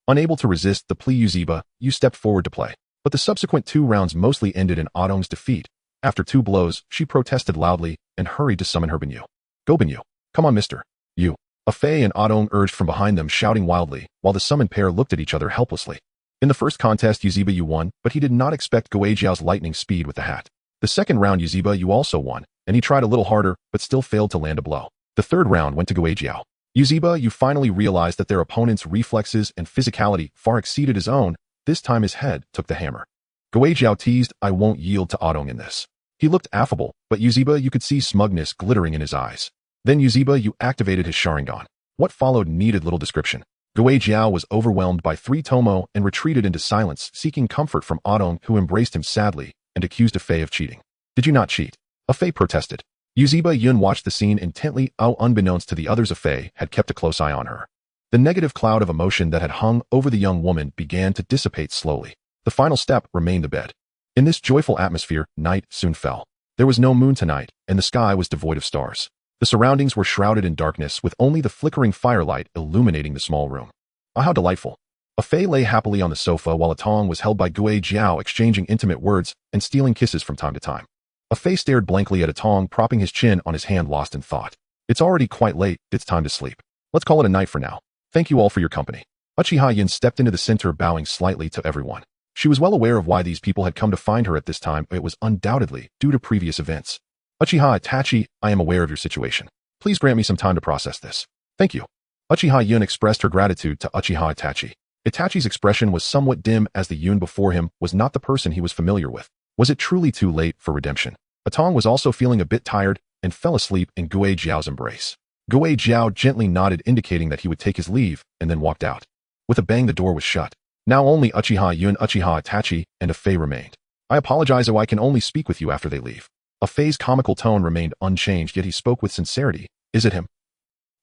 Unable to resist the plea, Uziba Yu stepped forward to play. But the subsequent 2 rounds mostly ended in Autumn's defeat. After 2 blows, she protested loudly and hurried to summon her Binyu. Go, Binyu. Come on, Mr. Yu. Fei and Autumn urged from behind them, shouting wildly, while the summoned pair looked at each other helplessly. In the first contest, Uziba Yu won, but he did not expect Guijiao's lightning speed with the hat. The second round, Uziba Yu also won, and he tried a little harder, but still failed to land a blow. The third round went to Guijiao. Uziba, you finally realized that their opponent's reflexes and physicality far exceeded his own. This time his head took the hammer. Guijiao teased, I won't yield to Adong in this. He looked affable, but Uziba, you could see smugness glittering in his eyes. Then Uziba, you activated his Sharingan. What followed needed little description. Guijiao was overwhelmed by 3 Tomo and retreated into silence, seeking comfort from Adong, who embraced him sadly and accused Afei of cheating. Did you not cheat? Afei protested. Uziba Yun watched the scene intently, unbeknownst to the others Afei had kept a close eye on her. The negative cloud of emotion that had hung over the young woman began to dissipate slowly. The final step remained the bed. In this joyful atmosphere, night soon fell. There was no moon tonight, and the sky was devoid of stars. The surroundings were shrouded in darkness, with only the flickering firelight illuminating the small room. Ah, how delightful. Afei lay happily on the sofa while Atong was held by Guijiao, exchanging intimate words and stealing kisses from time to time. Afei stared blankly at Atong, propping his chin on his hand, lost in thought. It's already quite late, it's time to sleep. Let's call it a night for now. Thank you all for your company. Uchiha Yun stepped into the center, bowing slightly to everyone. She was well aware of why these people had come to find her at this time. It was undoubtedly due to previous events. Uchiha Itachi, I am aware of your situation. Please grant me some time to process this. Thank you. Uchiha Yun expressed her gratitude to Uchiha Itachi. Itachi's expression was somewhat dim, as the Yun before him was not the person he was familiar with. Was it truly too late for redemption? Atong was also feeling a bit tired and fell asleep in Guijiao's embrace. Guijiao gently nodded, indicating that he would take his leave, and then walked out. With a bang, the door was shut. Now only Uchiha Yun, Uchiha Itachi, and Afei remained. I apologize, I can only speak with you after they leave. Afei's comical tone remained unchanged, yet he spoke with sincerity. Is it him?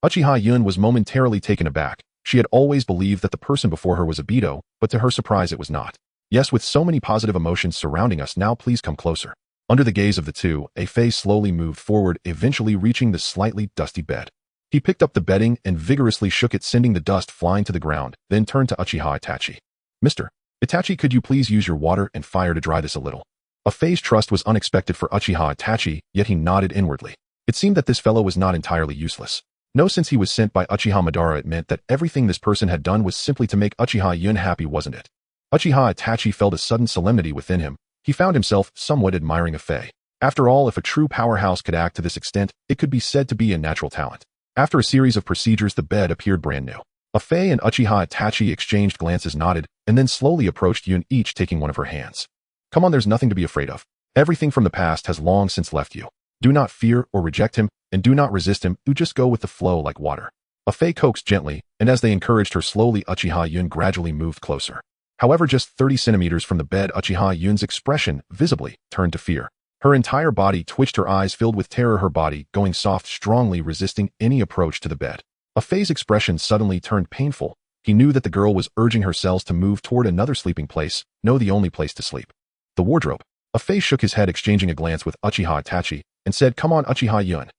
Uchiha Yun was momentarily taken aback. She had always believed that the person before her was a Beto, but to her surprise it was not. Yes, with so many positive emotions surrounding us now, please come closer. Under the gaze of the two, Afei slowly moved forward, eventually reaching the slightly dusty bed. He picked up the bedding and vigorously shook it, sending the dust flying to the ground, then turned to Uchiha Itachi. Mr. Itachi, could you please use your water and fire to dry this a little? Afei's trust was unexpected for Uchiha Itachi, yet he nodded inwardly. It seemed that this fellow was not entirely useless. No, since he was sent by Uchiha Madara, it meant that everything this person had done was simply to make Uchiha Yun happy, wasn't it? Uchiha Itachi felt a sudden solemnity within him. He found himself somewhat admiring Afei. After all, if a true powerhouse could act to this extent, it could be said to be a natural talent. After a series of procedures, the bed appeared brand new. Afei and Uchiha Itachi exchanged glances, nodded, and then slowly approached Yun, each taking one of her hands. Come on, there's nothing to be afraid of. Everything from the past has long since left you. Do not fear or reject him, and do not resist him. Do just go with the flow like water. Afei coaxed gently, and as they encouraged her slowly, Uchiha Yun gradually moved closer. However, just 30 centimeters from the bed, Uchiha Yun's expression visibly turned to fear. Her entire body twitched, her eyes filled with terror, her body going soft, strongly resisting any approach to the bed. Afei's expression suddenly turned painful. He knew that the girl was urging her cells to move toward another sleeping place, no, the only place to sleep. The wardrobe. Afei shook his head, exchanging a glance with Uchiha Itachi, and said, Come on, Uchiha Yun.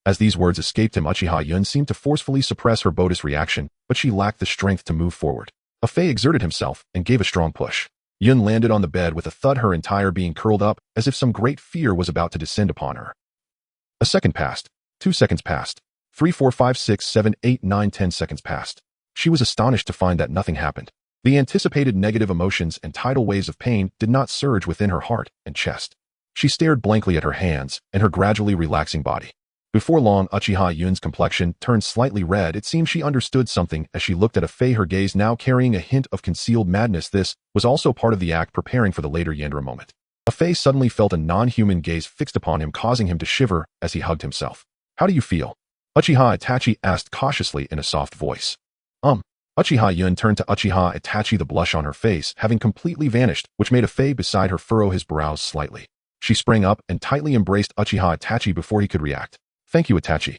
As these words escaped him, Uchiha Yun seemed to forcefully suppress her bodous reaction, but she lacked the strength to move forward. Afei exerted himself and gave a strong push. Yun landed on the bed with a thud, her entire being curled up, as if some great fear was about to descend upon her. A second passed. 2 seconds passed. 3, 4, 5, 6, 7, 8, 9, 10 seconds passed. She was astonished to find that nothing happened. The anticipated negative emotions and tidal waves of pain did not surge within her heart and chest. She stared blankly at her hands and her gradually relaxing body. Before long, Uchiha Yun's complexion turned slightly red. It seemed she understood something as she looked at Afei, her gaze now carrying a hint of concealed madness. This was also part of the act, preparing for the later Yandere moment. Afei suddenly felt a non-human gaze fixed upon him, causing him to shiver as he hugged himself. How do you feel? Uchiha Itachi asked cautiously in a soft voice. Uchiha Yun turned to Uchiha Itachi, the blush on her face having completely vanished, which made Afei beside her furrow his brows slightly. She sprang up and tightly embraced Uchiha Itachi before he could react. Thank you, Itachi.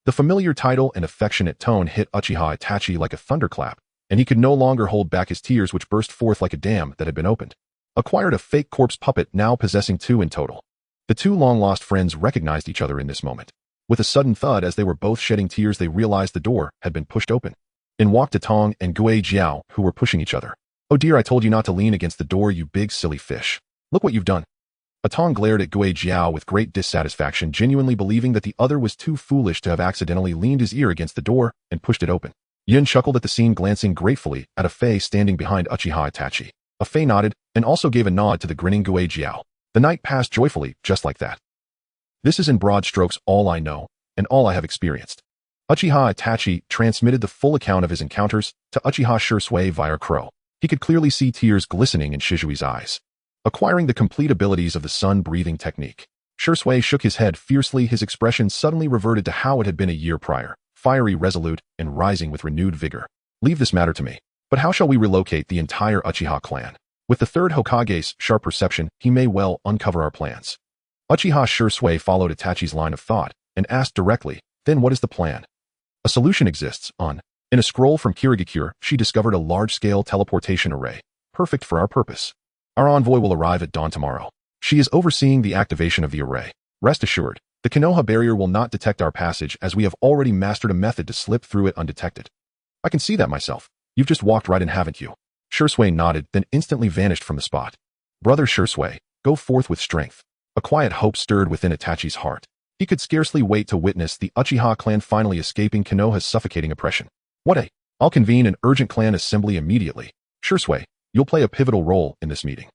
The familiar title and affectionate tone hit Uchiha Itachi like a thunderclap, and he could no longer hold back his tears, which burst forth like a dam that had been opened. Acquired a fake corpse puppet, now possessing 2 in total. The 2 long-lost friends recognized each other in this moment. With a sudden thud, as they were both shedding tears, they realized the door had been pushed open. In walked Atong and Guijiao, who were pushing each other. Oh dear, I told you not to lean against the door, you big silly fish. Look what you've done. Atong glared at Guijiao with great dissatisfaction, genuinely believing that the other was too foolish to have accidentally leaned his ear against the door and pushed it open. Yun chuckled at the scene, glancing gratefully at Afei standing behind Uchiha Itachi. Afei nodded and also gave a nod to the grinning Guijiao. The night passed joyfully, just like that. This is in broad strokes all I know, and all I have experienced. Uchiha Itachi transmitted the full account of his encounters to Uchiha Shisui via crow. He could clearly see tears glistening in Shisui's eyes. Acquiring the complete abilities of the sun-breathing technique, Shisui shook his head fiercely. His expression suddenly reverted to how it had been a year prior, fiery, resolute, and rising with renewed vigor. Leave this matter to me. But how shall we relocate the entire Uchiha clan? With the third Hokage's sharp perception, he may well uncover our plans. Uchiha Shisui followed Itachi's line of thought and asked directly, then what is the plan? A solution exists. In a scroll from Kirigakure, she discovered a large-scale teleportation array, perfect for our purpose. Our envoy will arrive at dawn tomorrow. She is overseeing the activation of the array. Rest assured, the Konoha barrier will not detect our passage as we have already mastered a method to slip through it undetected. I can see that myself. You've just walked right in, haven't you? Shisui nodded, then instantly vanished from the spot. Brother Shisui, go forth with strength. A quiet hope stirred within Itachi's heart. He could scarcely wait to witness the Uchiha clan finally escaping Konoha's suffocating oppression. I'll convene an urgent clan assembly immediately. Shisui, you'll play a pivotal role in this meeting.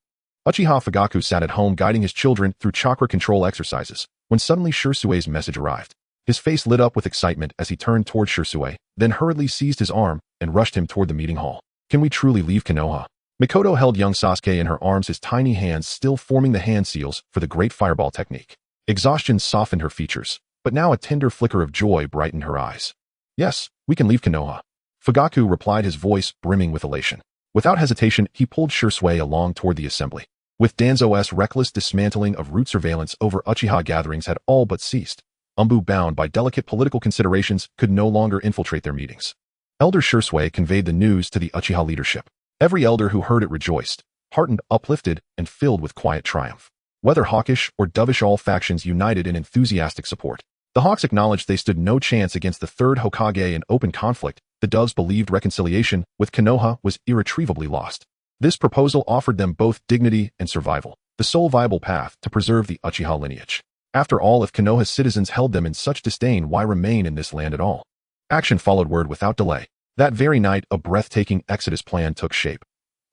Uchiha Fugaku sat at home guiding his children through chakra control exercises, when suddenly Shisui's message arrived. His face lit up with excitement as he turned toward Shisui, then hurriedly seized his arm and rushed him toward the meeting hall. Can we truly leave Konoha? Mikoto held young Sasuke in her arms, his tiny hands still forming the hand seals for the great fireball technique. Exhaustion softened her features, but now a tender flicker of joy brightened her eyes. Yes, we can leave Konoha. Fugaku replied, his voice brimming with elation. Without hesitation, he pulled Shisui along toward the assembly. With Danzō's reckless dismantling of root surveillance over Uchiha gatherings had all but ceased, Umbu, bound by delicate political considerations, could no longer infiltrate their meetings. Elder Shisui conveyed the news to the Uchiha leadership. Every elder who heard it rejoiced, heartened, uplifted, and filled with quiet triumph. Whether hawkish or dovish, all factions united in enthusiastic support. The Hawks acknowledged they stood no chance against the third Hokage in open conflict. The Doves believed reconciliation with Konoha was irretrievably lost. This proposal offered them both dignity and survival, the sole viable path to preserve the Uchiha lineage. After all, if Konoha's citizens held them in such disdain, why remain in this land at all? Action followed word without delay. That very night, a breathtaking exodus plan took shape.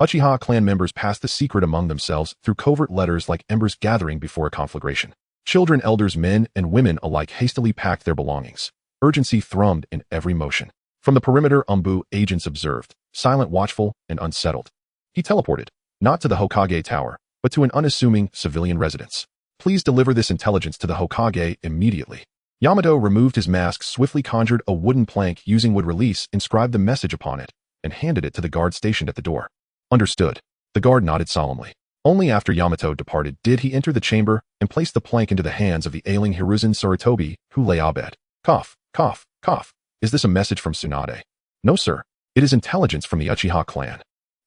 Uchiha clan members passed the secret among themselves through covert letters like embers gathering before a conflagration. Children, elders, men, and women alike hastily packed their belongings. Urgency thrummed in every motion. From the perimeter, Umbu agents observed, silent, watchful, and unsettled. He teleported, not to the Hokage tower, but to an unassuming civilian residence. Please deliver this intelligence to the Hokage immediately. Yamato removed his mask, swiftly conjured a wooden plank using wood release, inscribed the message upon it, and handed it to the guard stationed at the door. Understood. The guard nodded solemnly. Only after Yamato departed did he enter the chamber and place the plank into the hands of the ailing Hiruzen Sarutobi, who lay abed. Cough, cough, cough. Is this a message from Tsunade? No, sir. It is intelligence from the Uchiha clan.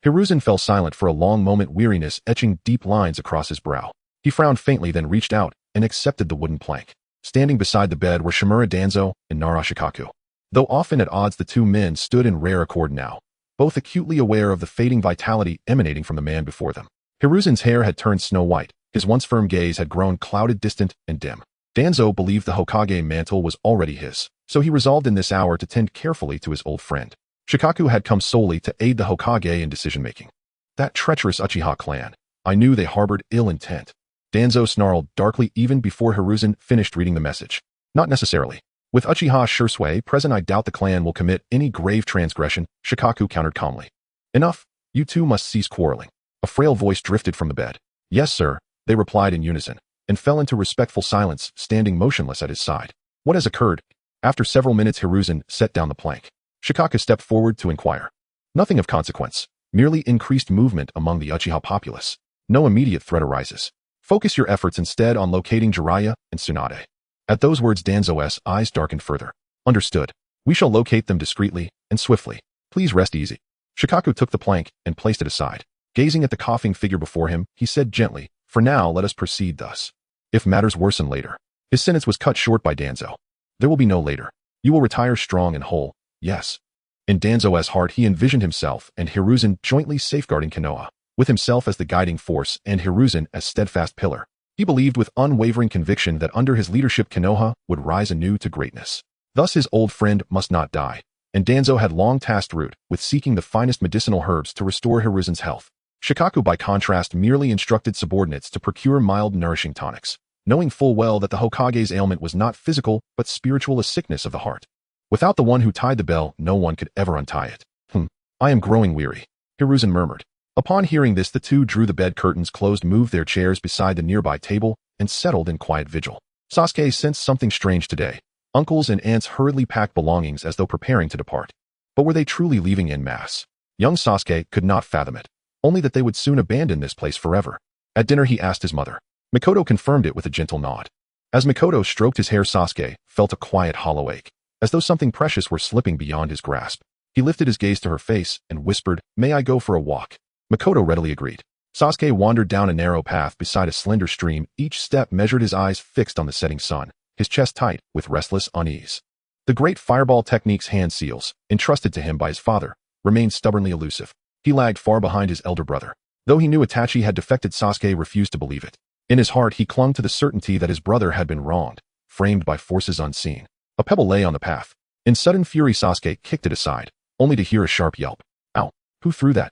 Hiruzen fell silent for a long moment, weariness etching deep lines across his brow. He frowned faintly, then reached out and accepted the wooden plank. Standing beside the bed were Shimura Danzō and Nara Shikaku. Though often at odds, the two men stood in rare accord now, both acutely aware of the fading vitality emanating from the man before them. Hiruzen's hair had turned snow white, his once firm gaze had grown clouded, distant, and dim. Danzō believed the Hokage mantle was already his, so he resolved in this hour to tend carefully to his old friend. Shikaku had come solely to aid the Hokage in decision-making. That treacherous Uchiha clan. I knew they harbored ill intent. Danzō snarled darkly even before Hiruzen finished reading the message. Not necessarily. With Uchiha Shisui present, I doubt the clan will commit any grave transgression, Shikaku countered calmly. Enough. You two must cease quarreling. A frail voice drifted from the bed. Yes, sir, they replied in unison, and fell into respectful silence, standing motionless at his side. What has occurred? After several minutes, Hiruzen set down the plank. Shikaku stepped forward to inquire. Nothing of consequence, merely increased movement among the Uchiha populace. No immediate threat arises. Focus your efforts instead on locating Jiraiya and Tsunade. At those words, Danzō's eyes darkened further. Understood. We shall locate them discreetly and swiftly. Please rest easy. Shikaku took the plank and placed it aside. Gazing at the coughing figure before him, he said gently, For now, let us proceed thus. If matters worsen later. His sentence was cut short by Danzō. There will be no later. You will retire strong and whole, yes. In Danzō's heart, he envisioned himself and Hiruzen jointly safeguarding Konoha, with himself as the guiding force and Hiruzen as steadfast pillar. He believed with unwavering conviction that under his leadership Konoha would rise anew to greatness. Thus his old friend must not die, and Danzō had long tasked Root with seeking the finest medicinal herbs to restore Hiruzen's health. Shikaku, by contrast, merely instructed subordinates to procure mild, nourishing tonics, knowing full well that the Hokage's ailment was not physical but spiritual, a sickness of the heart. Without the one who tied the bell, no one could ever untie it. I am growing weary, Hiruzen murmured. Upon hearing this, the two drew the bed curtains closed, moved their chairs beside the nearby table, and settled in quiet vigil. Sasuke sensed something strange today. Uncles and aunts hurriedly packed belongings as though preparing to depart. But were they truly leaving en masse? Young Sasuke could not fathom it, only that they would soon abandon this place forever. At dinner he asked his mother. Mikoto confirmed it with a gentle nod. As Mikoto stroked his hair, Sasuke felt a quiet hollow ache, as though something precious were slipping beyond his grasp. He lifted his gaze to her face and whispered, "May I go for a walk?" Mikoto readily agreed. Sasuke wandered down a narrow path beside a slender stream, each step measured, his eyes fixed on the setting sun, his chest tight with restless unease. The great fireball technique's hand seals, entrusted to him by his father, remained stubbornly elusive. He lagged far behind his elder brother. Though he knew Itachi had defected, Sasuke refused to believe it. In his heart he clung to the certainty that his brother had been wronged, framed by forces unseen. A pebble lay on the path. In sudden fury Sasuke kicked it aside, only to hear a sharp yelp. "Ow! Who threw that?"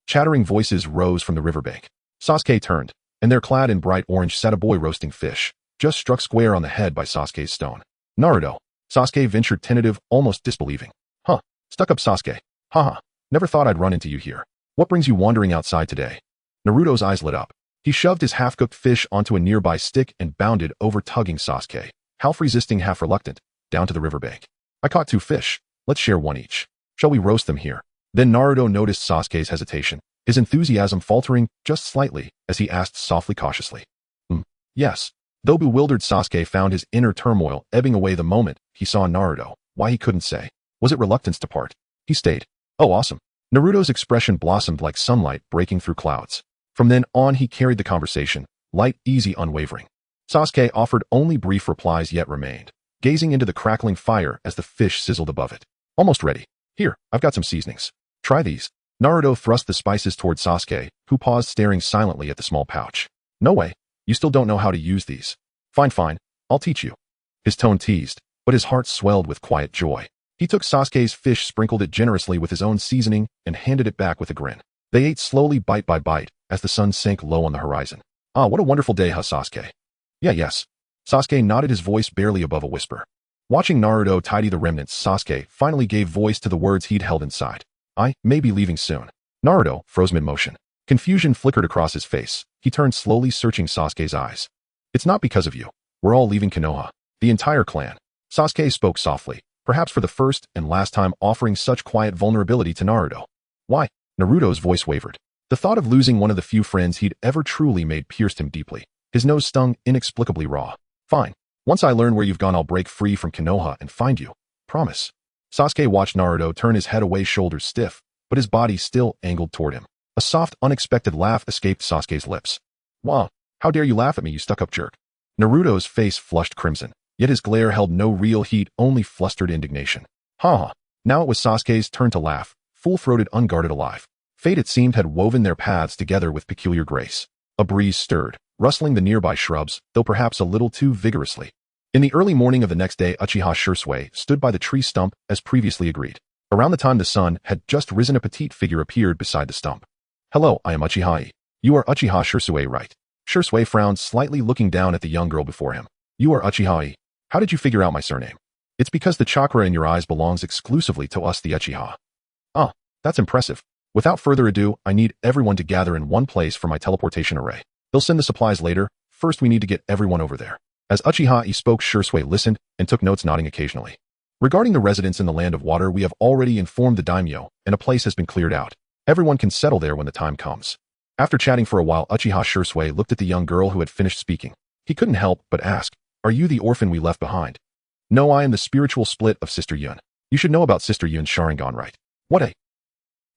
Chattering voices rose from the riverbank. Sasuke turned, and there, clad in bright orange, sat a boy roasting fish, just struck square on the head by Sasuke's stone. "Naruto," Sasuke ventured, tentative, almost disbelieving. "Huh, stuck up Sasuke. Haha, never thought I'd run into you here. What brings you wandering outside today?" Naruto's eyes lit up. He shoved his half-cooked fish onto a nearby stick and bounded over, tugging Sasuke, half resisting, half reluctant, down to the riverbank. "I caught 2 fish. Let's share 1 each. Shall we roast them here?" Then Naruto noticed Sasuke's hesitation, his enthusiasm faltering just slightly as he asked softly, cautiously. Yes." Though bewildered, Sasuke found his inner turmoil ebbing away the moment he saw Naruto. Why, he couldn't say. Was it reluctance to part? He stayed. "Oh, awesome." Naruto's expression blossomed like sunlight breaking through clouds. From then on he carried the conversation, light, easy, unwavering. Sasuke offered only brief replies, yet remained, gazing into the crackling fire as the fish sizzled above it. "Almost ready. Here, I've got some seasonings. Try these." Naruto thrust the spices toward Sasuke, who paused, staring silently at the small pouch. "No way. You still don't know how to use these." Fine. I'll teach you." His tone teased, but his heart swelled with quiet joy. He took Sasuke's fish, sprinkled it generously with his own seasoning, and handed it back with a grin. They ate slowly, bite by bite, as the sun sank low on the horizon. "Ah, what a wonderful day, huh, Sasuke?" Yes." Sasuke nodded, his voice barely above a whisper. Watching Naruto tidy the remnants, Sasuke finally gave voice to the words he'd held inside. "I may be leaving soon." Naruto froze mid-motion. Confusion flickered across his face. He turned slowly, searching Sasuke's eyes. "It's not because of you. We're all leaving Konoha. The entire clan." Sasuke spoke softly, perhaps for the first and last time, offering such quiet vulnerability to Naruto. "Why?" Naruto's voice wavered. The thought of losing one of the few friends he'd ever truly made pierced him deeply. His nose stung, inexplicably raw. "Fine. Once I learn where you've gone, I'll break free from Konoha and find you. Promise." Sasuke watched Naruto turn his head away, shoulders stiff, but his body still angled toward him. A soft, unexpected laugh escaped Sasuke's lips. "Wow, how dare you laugh at me, you stuck-up jerk." Naruto's face flushed crimson, yet his glare held no real heat, only flustered indignation. Ha! Now it was Sasuke's turn to laugh, full-throated, unguarded, alive. Fate, it seemed, had woven their paths together with peculiar grace. A breeze stirred, rustling the nearby shrubs, though perhaps a little too vigorously. In the early morning of the next day, Uchiha Shisui stood by the tree stump as previously agreed. Around the time the sun had just risen, a petite figure appeared beside the stump. "Hello, I am Uchiha. You are Uchiha Shisui, right?" Shisui frowned slightly, looking down at the young girl before him. "You are Uchiha. How did you figure out my surname?" "It's because the chakra in your eyes belongs exclusively to us, the Uchiha." "Ah, that's impressive. Without further ado, I need everyone to gather in one place for my teleportation array. They'll send the supplies later. First, we need to get everyone over there." As Uchiha spoke, Shisui listened and took notes, nodding occasionally. "Regarding the residents in the Land of Water, we have already informed the daimyo, and a place has been cleared out. Everyone can settle there when the time comes." After chatting for a while, Uchiha Shisui looked at the young girl who had finished speaking. He couldn't help but ask, "Are you the orphan we left behind?" "No, I am the spiritual split of Sister Yun. You should know about Sister Yun's Sharingan, right?" "What a...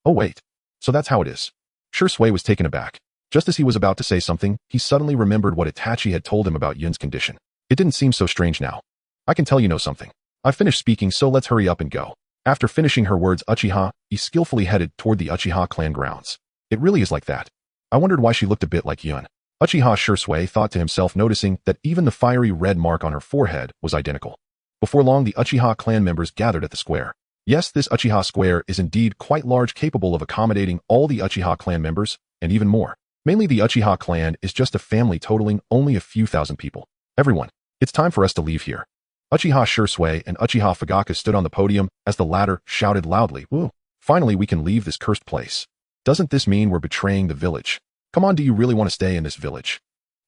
Oh wait, so that's how it is." Shisui was taken aback. Just as he was about to say something, he suddenly remembered what Itachi had told him about Yun's condition. It didn't seem so strange now. "I can tell you know something. I've finished speaking, so let's hurry up and go." After finishing her words, Uchiha skillfully headed toward the Uchiha clan grounds. "It really is like that. I wondered why she looked a bit like Yun." Uchiha Shisui thought to himself, noticing that even the fiery red mark on her forehead was identical. Before long, the Uchiha clan members gathered at the square. Yes, this Uchiha square is indeed quite large, capable of accommodating all the Uchiha clan members, and even more. Mainly, the Uchiha clan is just a family totaling only a few thousand people. "Everyone, it's time for us to leave here." Uchiha Shisui and Uchiha Fugaku stood on the podium as the latter shouted loudly, "Woo! Finally we can leave this cursed place. Doesn't this mean we're betraying the village? Come on, do you really want to stay in this village?"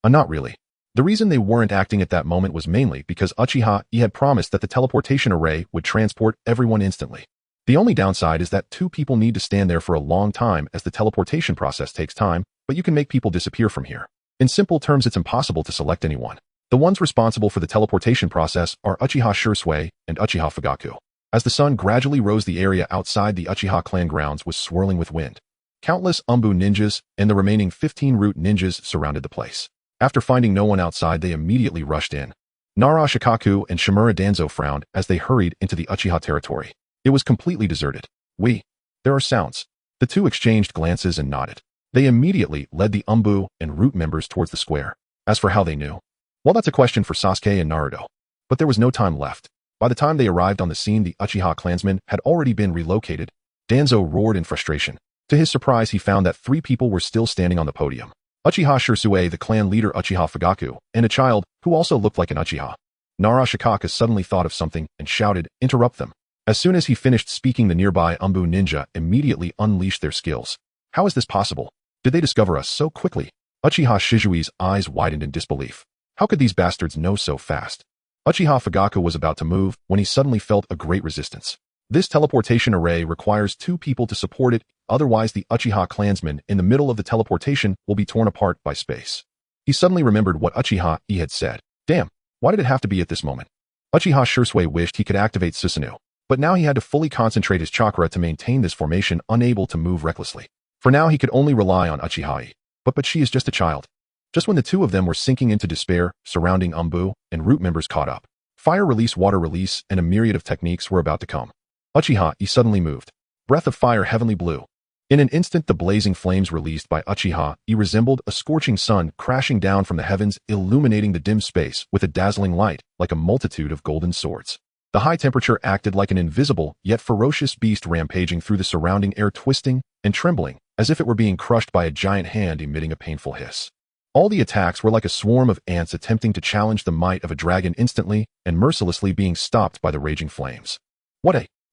Not really. The reason they weren't acting at that moment was mainly because Uchiha had promised that the teleportation array would transport everyone instantly. The only downside is that two people need to stand there for a long time as the teleportation process takes time, but you can make people disappear from here. In simple terms, it's impossible to select anyone. The ones responsible for the teleportation process are Uchiha Shisui and Uchiha Fugaku. As the sun gradually rose, the area outside the Uchiha clan grounds was swirling with wind. Countless Umbu ninjas and the remaining 15 root ninjas surrounded the place. After finding no one outside, they immediately rushed in. Nara Shikaku and Shimura Danzō frowned as they hurried into the Uchiha territory. It was completely deserted. There are sounds. The two exchanged glances and nodded. They immediately led the Umbu and root members towards the square. As for how they knew, well, that's a question for Sasuke and Naruto. But there was no time left. By the time they arrived on the scene, the Uchiha clansmen had already been relocated. Danzō roared in frustration. To his surprise, he found that 3 people were still standing on the podium. Uchiha Shisui, the clan leader Uchiha Fugaku, and a child who also looked like an Uchiha. Nara Shikaku suddenly thought of something and shouted, "Interrupt them." As soon as he finished speaking, the nearby Umbu ninja immediately unleashed their skills. How is this possible? Did they discover us so quickly? Uchiha Shizui's eyes widened in disbelief. How could these bastards know so fast? Uchiha Fugaku was about to move when he suddenly felt a great resistance. This teleportation array requires 2 people to support it, otherwise the Uchiha clansmen in the middle of the teleportation will be torn apart by space. He suddenly remembered what Uchiha had said. Damn, why did it have to be at this moment? Uchiha Shisui wished he could activate Susanoo, but now he had to fully concentrate his chakra to maintain this formation, unable to move recklessly. For now he could only rely on Uchiha, but she is just a child. Just when the two of them were sinking into despair, surrounding Umbu and root members caught up. Fire release, water release, and a myriad of techniques were about to come. Uchiha suddenly moved. Breath of fire, heavenly blue. In an instant, the blazing flames released by Uchiha resembled a scorching sun crashing down from the heavens, illuminating the dim space with a dazzling light, like a multitude of golden swords. The high temperature acted like an invisible yet ferocious beast rampaging through the surrounding air, twisting and trembling as if it were being crushed by a giant hand, emitting a painful hiss. All the attacks were like a swarm of ants attempting to challenge the might of a dragon, instantly and mercilessly being stopped by the raging flames.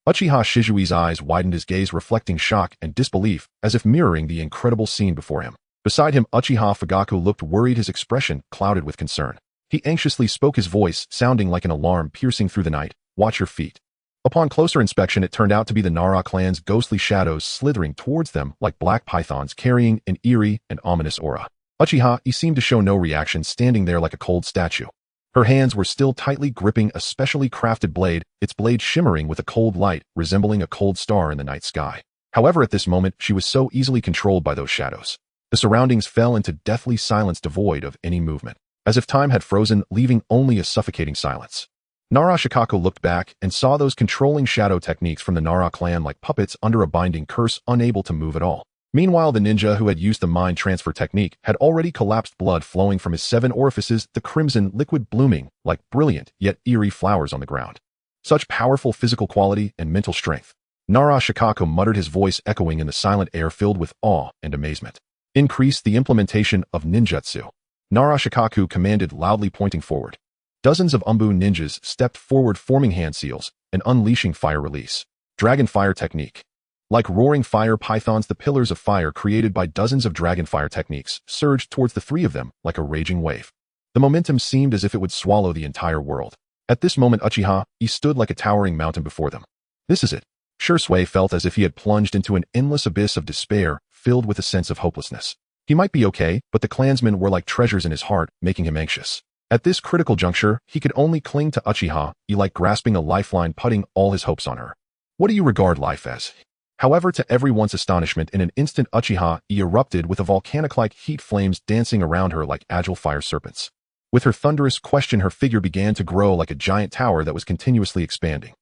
Uchiha Shizui's eyes widened, his gaze reflecting shock and disbelief as if mirroring the incredible scene before him. Beside him, Uchiha Fugaku looked worried, his expression clouded with concern. He anxiously spoke, his voice sounding like an alarm piercing through the night. "Watch your feet." Upon closer inspection, it turned out to be the Nara clan's ghostly shadows slithering towards them like black pythons carrying an eerie and ominous aura. Uchiha seemed to show no reaction, standing there like a cold statue. Her hands were still tightly gripping a specially crafted blade, its blade shimmering with a cold light, resembling a cold star in the night sky. However, at this moment, she was so easily controlled by those shadows. The surroundings fell into deathly silence, devoid of any movement, as if time had frozen, leaving only a suffocating silence. Nara Shikaku looked back and saw those controlling shadow techniques from the Nara clan like puppets under a binding curse, unable to move at all. Meanwhile, the ninja who had used the mind transfer technique had already collapsed, blood flowing from his 7 orifices, the crimson liquid blooming like brilliant yet eerie flowers on the ground. Such powerful physical quality and mental strength. Nara Shikaku muttered, his voice echoing in the silent air, filled with awe and amazement. Increase the implementation of ninjutsu. Nara Shikaku commanded loudly, pointing forward. Dozens of Umbu ninjas stepped forward, forming hand seals and unleashing fire release. Dragon fire technique. Like roaring fire pythons, the pillars of fire created by dozens of dragon fire techniques surged towards the 3 of them like a raging wave. The momentum seemed as if it would swallow the entire world. At this moment, Uchiha stood like a towering mountain before them. This is it. Shisui felt as if he had plunged into an endless abyss of despair, filled with a sense of hopelessness. He might be okay, but the clansmen were like treasures in his heart, making him anxious. At this critical juncture, he could only cling to Uchiha, like grasping a lifeline, putting all his hopes on her. What do you regard life as? However, to everyone's astonishment, in an instant Uchiha erupted with a volcanic-like heat, flames dancing around her like agile fire serpents. With her thunderous question, her figure began to grow like a giant tower that was continuously expanding.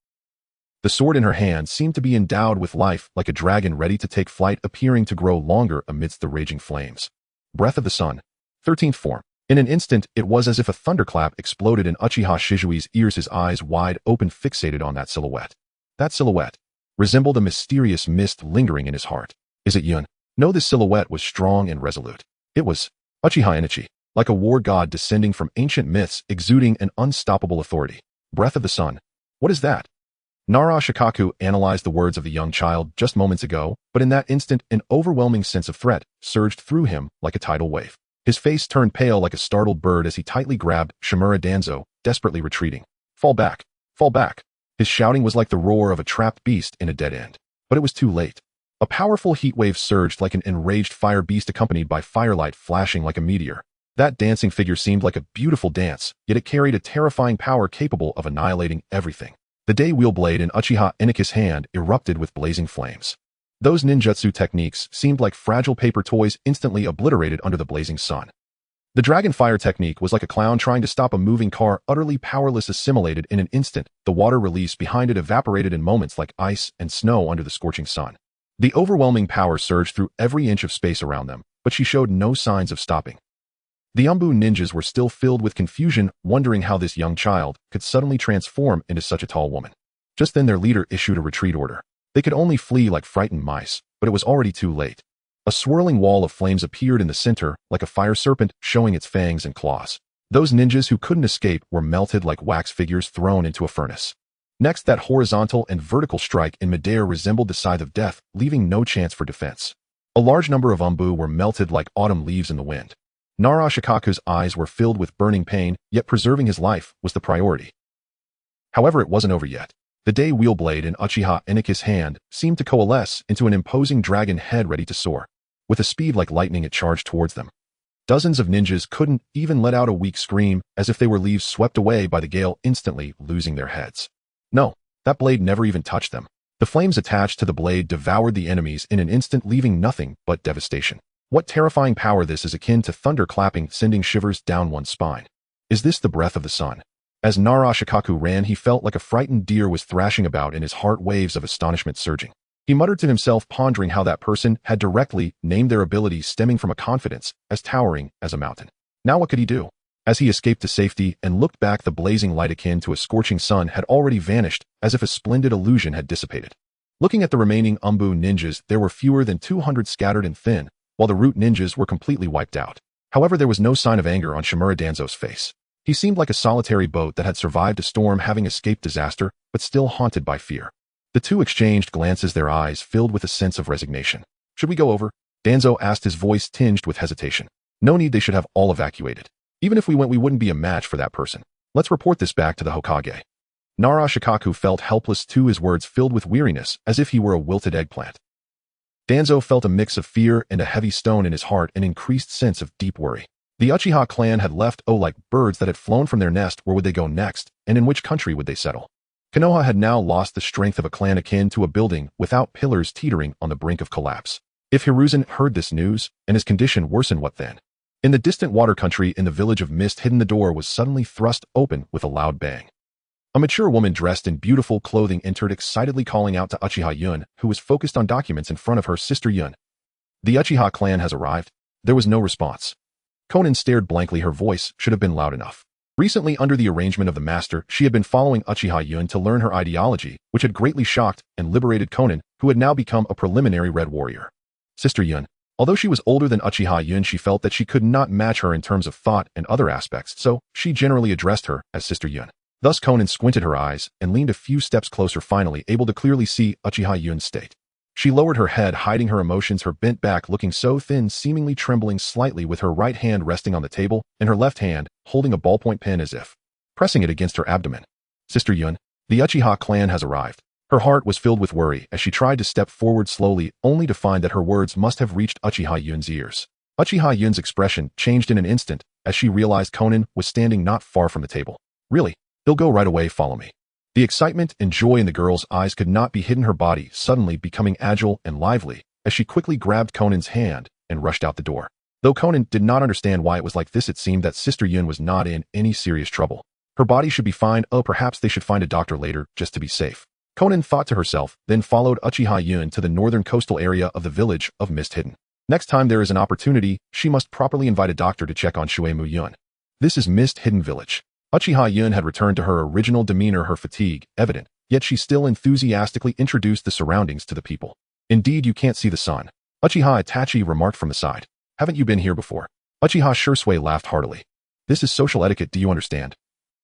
The sword in her hand seemed to be endowed with life, like a dragon ready to take flight, appearing to grow longer amidst the raging flames. Breath of the Sun. 13th form. In an instant, it was as if a thunderclap exploded in Uchiha Shizui's ears, his eyes wide open, fixated on that silhouette. That silhouette resembled a mysterious mist lingering in his heart. Is it Yun? No, this silhouette was strong and resolute. It was Uchiha Itachi, like a war god descending from ancient myths, exuding an unstoppable authority. Breath of the sun. What is that? Nara Shikaku analyzed the words of the young child just moments ago, but in that instant, an overwhelming sense of threat surged through him like a tidal wave. His face turned pale like a startled bird as he tightly grabbed Shimura Danzō, desperately retreating. Fall back! Fall back! His shouting was like the roar of a trapped beast in a dead end. But it was too late. A powerful heat wave surged like an enraged fire beast accompanied by firelight flashing like a meteor. That dancing figure seemed like a beautiful dance, yet it carried a terrifying power capable of annihilating everything. The day wheel blade in Uchiha Kumo's hand erupted with blazing flames. Those ninjutsu techniques seemed like fragile paper toys instantly obliterated under the blazing sun. The dragon fire technique was like a clown trying to stop a moving car, utterly powerless, assimilated in an instant. The water release behind it evaporated in moments like ice and snow under the scorching sun. The overwhelming power surged through every inch of space around them, but she showed no signs of stopping. The Umbu ninjas were still filled with confusion, wondering how this young child could suddenly transform into such a tall woman. Just then their leader issued a retreat order. They could only flee like frightened mice, but it was already too late. A swirling wall of flames appeared in the center, like a fire serpent showing its fangs and claws. Those ninjas who couldn't escape were melted like wax figures thrown into a furnace. Next, that horizontal and vertical strike in midair resembled the scythe of death, leaving no chance for defense. A large number of Umbu were melted like autumn leaves in the wind. Nara Shikaku's eyes were filled with burning pain, yet preserving his life was the priority. However, it wasn't over yet. The day wheel blade in Uchiha Kumo's hand seemed to coalesce into an imposing dragon head ready to soar. With a speed like lightning, it charged towards them. Dozens of ninjas couldn't even let out a weak scream, as if they were leaves swept away by the gale, instantly losing their heads. No, that blade never even touched them. The flames attached to the blade devoured the enemies in an instant, leaving nothing but devastation. What terrifying power! This is akin to thunder clapping, sending shivers down one's spine. Is this the breath of the sun? As Nara Shikaku ran, he felt like a frightened deer was thrashing about, in his heart waves of astonishment surging. He muttered to himself, pondering how that person had directly named their abilities, stemming from a confidence as towering as a mountain. Now what could he do? As he escaped to safety and looked back, the blazing light akin to a scorching sun had already vanished, as if a splendid illusion had dissipated. Looking at the remaining Umbu ninjas, there were fewer than 200 scattered and thin, while the root ninjas were completely wiped out. However, there was no sign of anger on Shimura Danzō's face. He seemed like a solitary boat that had survived a storm, having escaped disaster, but still haunted by fear. The two exchanged glances, their eyes filled with a sense of resignation. Should we go over? Danzō asked, his voice tinged with hesitation. No need, they should have all evacuated. Even if we went, we wouldn't be a match for that person. Let's report this back to the Hokage. Nara Shikaku felt helpless too, his words filled with weariness, as if he were a wilted eggplant. Danzō felt a mix of fear and a heavy stone in his heart, an increased sense of deep worry. The Uchiha clan had left, like birds that had flown from their nest. Where would they go next, and in which country would they settle? Konoha had now lost the strength of a clan akin to a building without pillars, teetering on the brink of collapse. If Hiruzen heard this news, and his condition worsened, what then? In the distant water country, in the village of Mist Hidden, the door was suddenly thrust open with a loud bang. A mature woman dressed in beautiful clothing entered, excitedly calling out to Uchiha Yun, who was focused on documents in front of her. Sister Yun, the Uchiha clan has arrived. There was no response. Konan stared blankly. Her voice should have been loud enough. Recently, under the arrangement of the master, she had been following Uchiha Yun to learn her ideology, which had greatly shocked and liberated Konan, who had now become a preliminary Red Warrior. Sister Yun. Although she was older than Uchiha Yun, she felt that she could not match her in terms of thought and other aspects, so she generally addressed her as Sister Yun. Thus Konan squinted her eyes and leaned a few steps closer, finally able to clearly see Uchiha Yun's state. She lowered her head, hiding her emotions, her bent back looking so thin, seemingly trembling slightly, with her right hand resting on the table and her left hand holding a ballpoint pen, as if pressing it against her abdomen. Sister Yun, the Uchiha clan has arrived. Her heart was filled with worry as she tried to step forward slowly, only to find that her words must have reached Uchiha Yun's ears. Uchiha Yun's expression changed in an instant as she realized Konan was standing not far from the table. Really? They'll go right away, follow me. The excitement and joy in the girl's eyes could not be hidden, her body suddenly becoming agile and lively as she quickly grabbed Konan's hand and rushed out the door. Though Konan did not understand why it was like this, it seemed that Sister Yun was not in any serious trouble. Her body should be fine. Oh, perhaps they should find a doctor later, just to be safe. Konan thought to herself, then followed Uchiha Yun to the northern coastal area of the village of Mist Hidden. Next time there is an opportunity, she must properly invite a doctor to check on Shuemu Yun. This is Mist Hidden Village. Uchiha Yun had returned to her original demeanor, her fatigue evident, yet she still enthusiastically introduced the surroundings to the people. Indeed, you can't see the sun, Uchiha Itachi remarked from the side. Haven't you been here before? Uchiha Shisui laughed heartily. This is social etiquette, do you understand?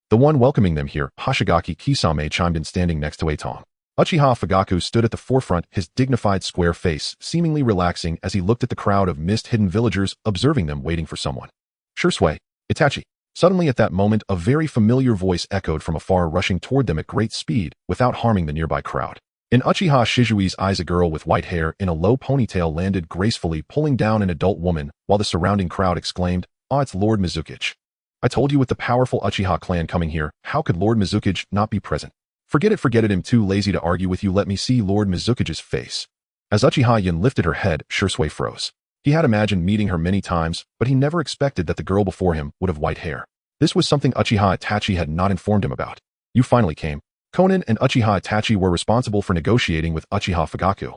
The one welcoming them here, Hoshigaki Kisame, chimed in, standing next to Atong. Uchiha Fugaku stood at the forefront, his dignified square face seemingly relaxing as he looked at the crowd of mist-hidden villagers, observing them waiting for someone. Shisui, Itachi. Suddenly at that moment, a very familiar voice echoed from afar, rushing toward them at great speed, without harming the nearby crowd. In Uchiha Shisui's eyes, a girl with white hair in a low ponytail landed gracefully, pulling down an adult woman, while the surrounding crowd exclaimed, "Ah, it's Lord Mizukichi. I told you, with the powerful Uchiha clan coming here, how could Lord Mizukichi not be present? Forget it, I'm too lazy to argue with you, let me see Lord Mizukichi's face." As Uchiha Yun lifted her head, Shisui froze. He had imagined meeting her many times, but he never expected that the girl before him would have white hair. This was something Uchiha Itachi had not informed him about. "You finally came." Konan and Uchiha Itachi were responsible for negotiating with Uchiha Fugaku.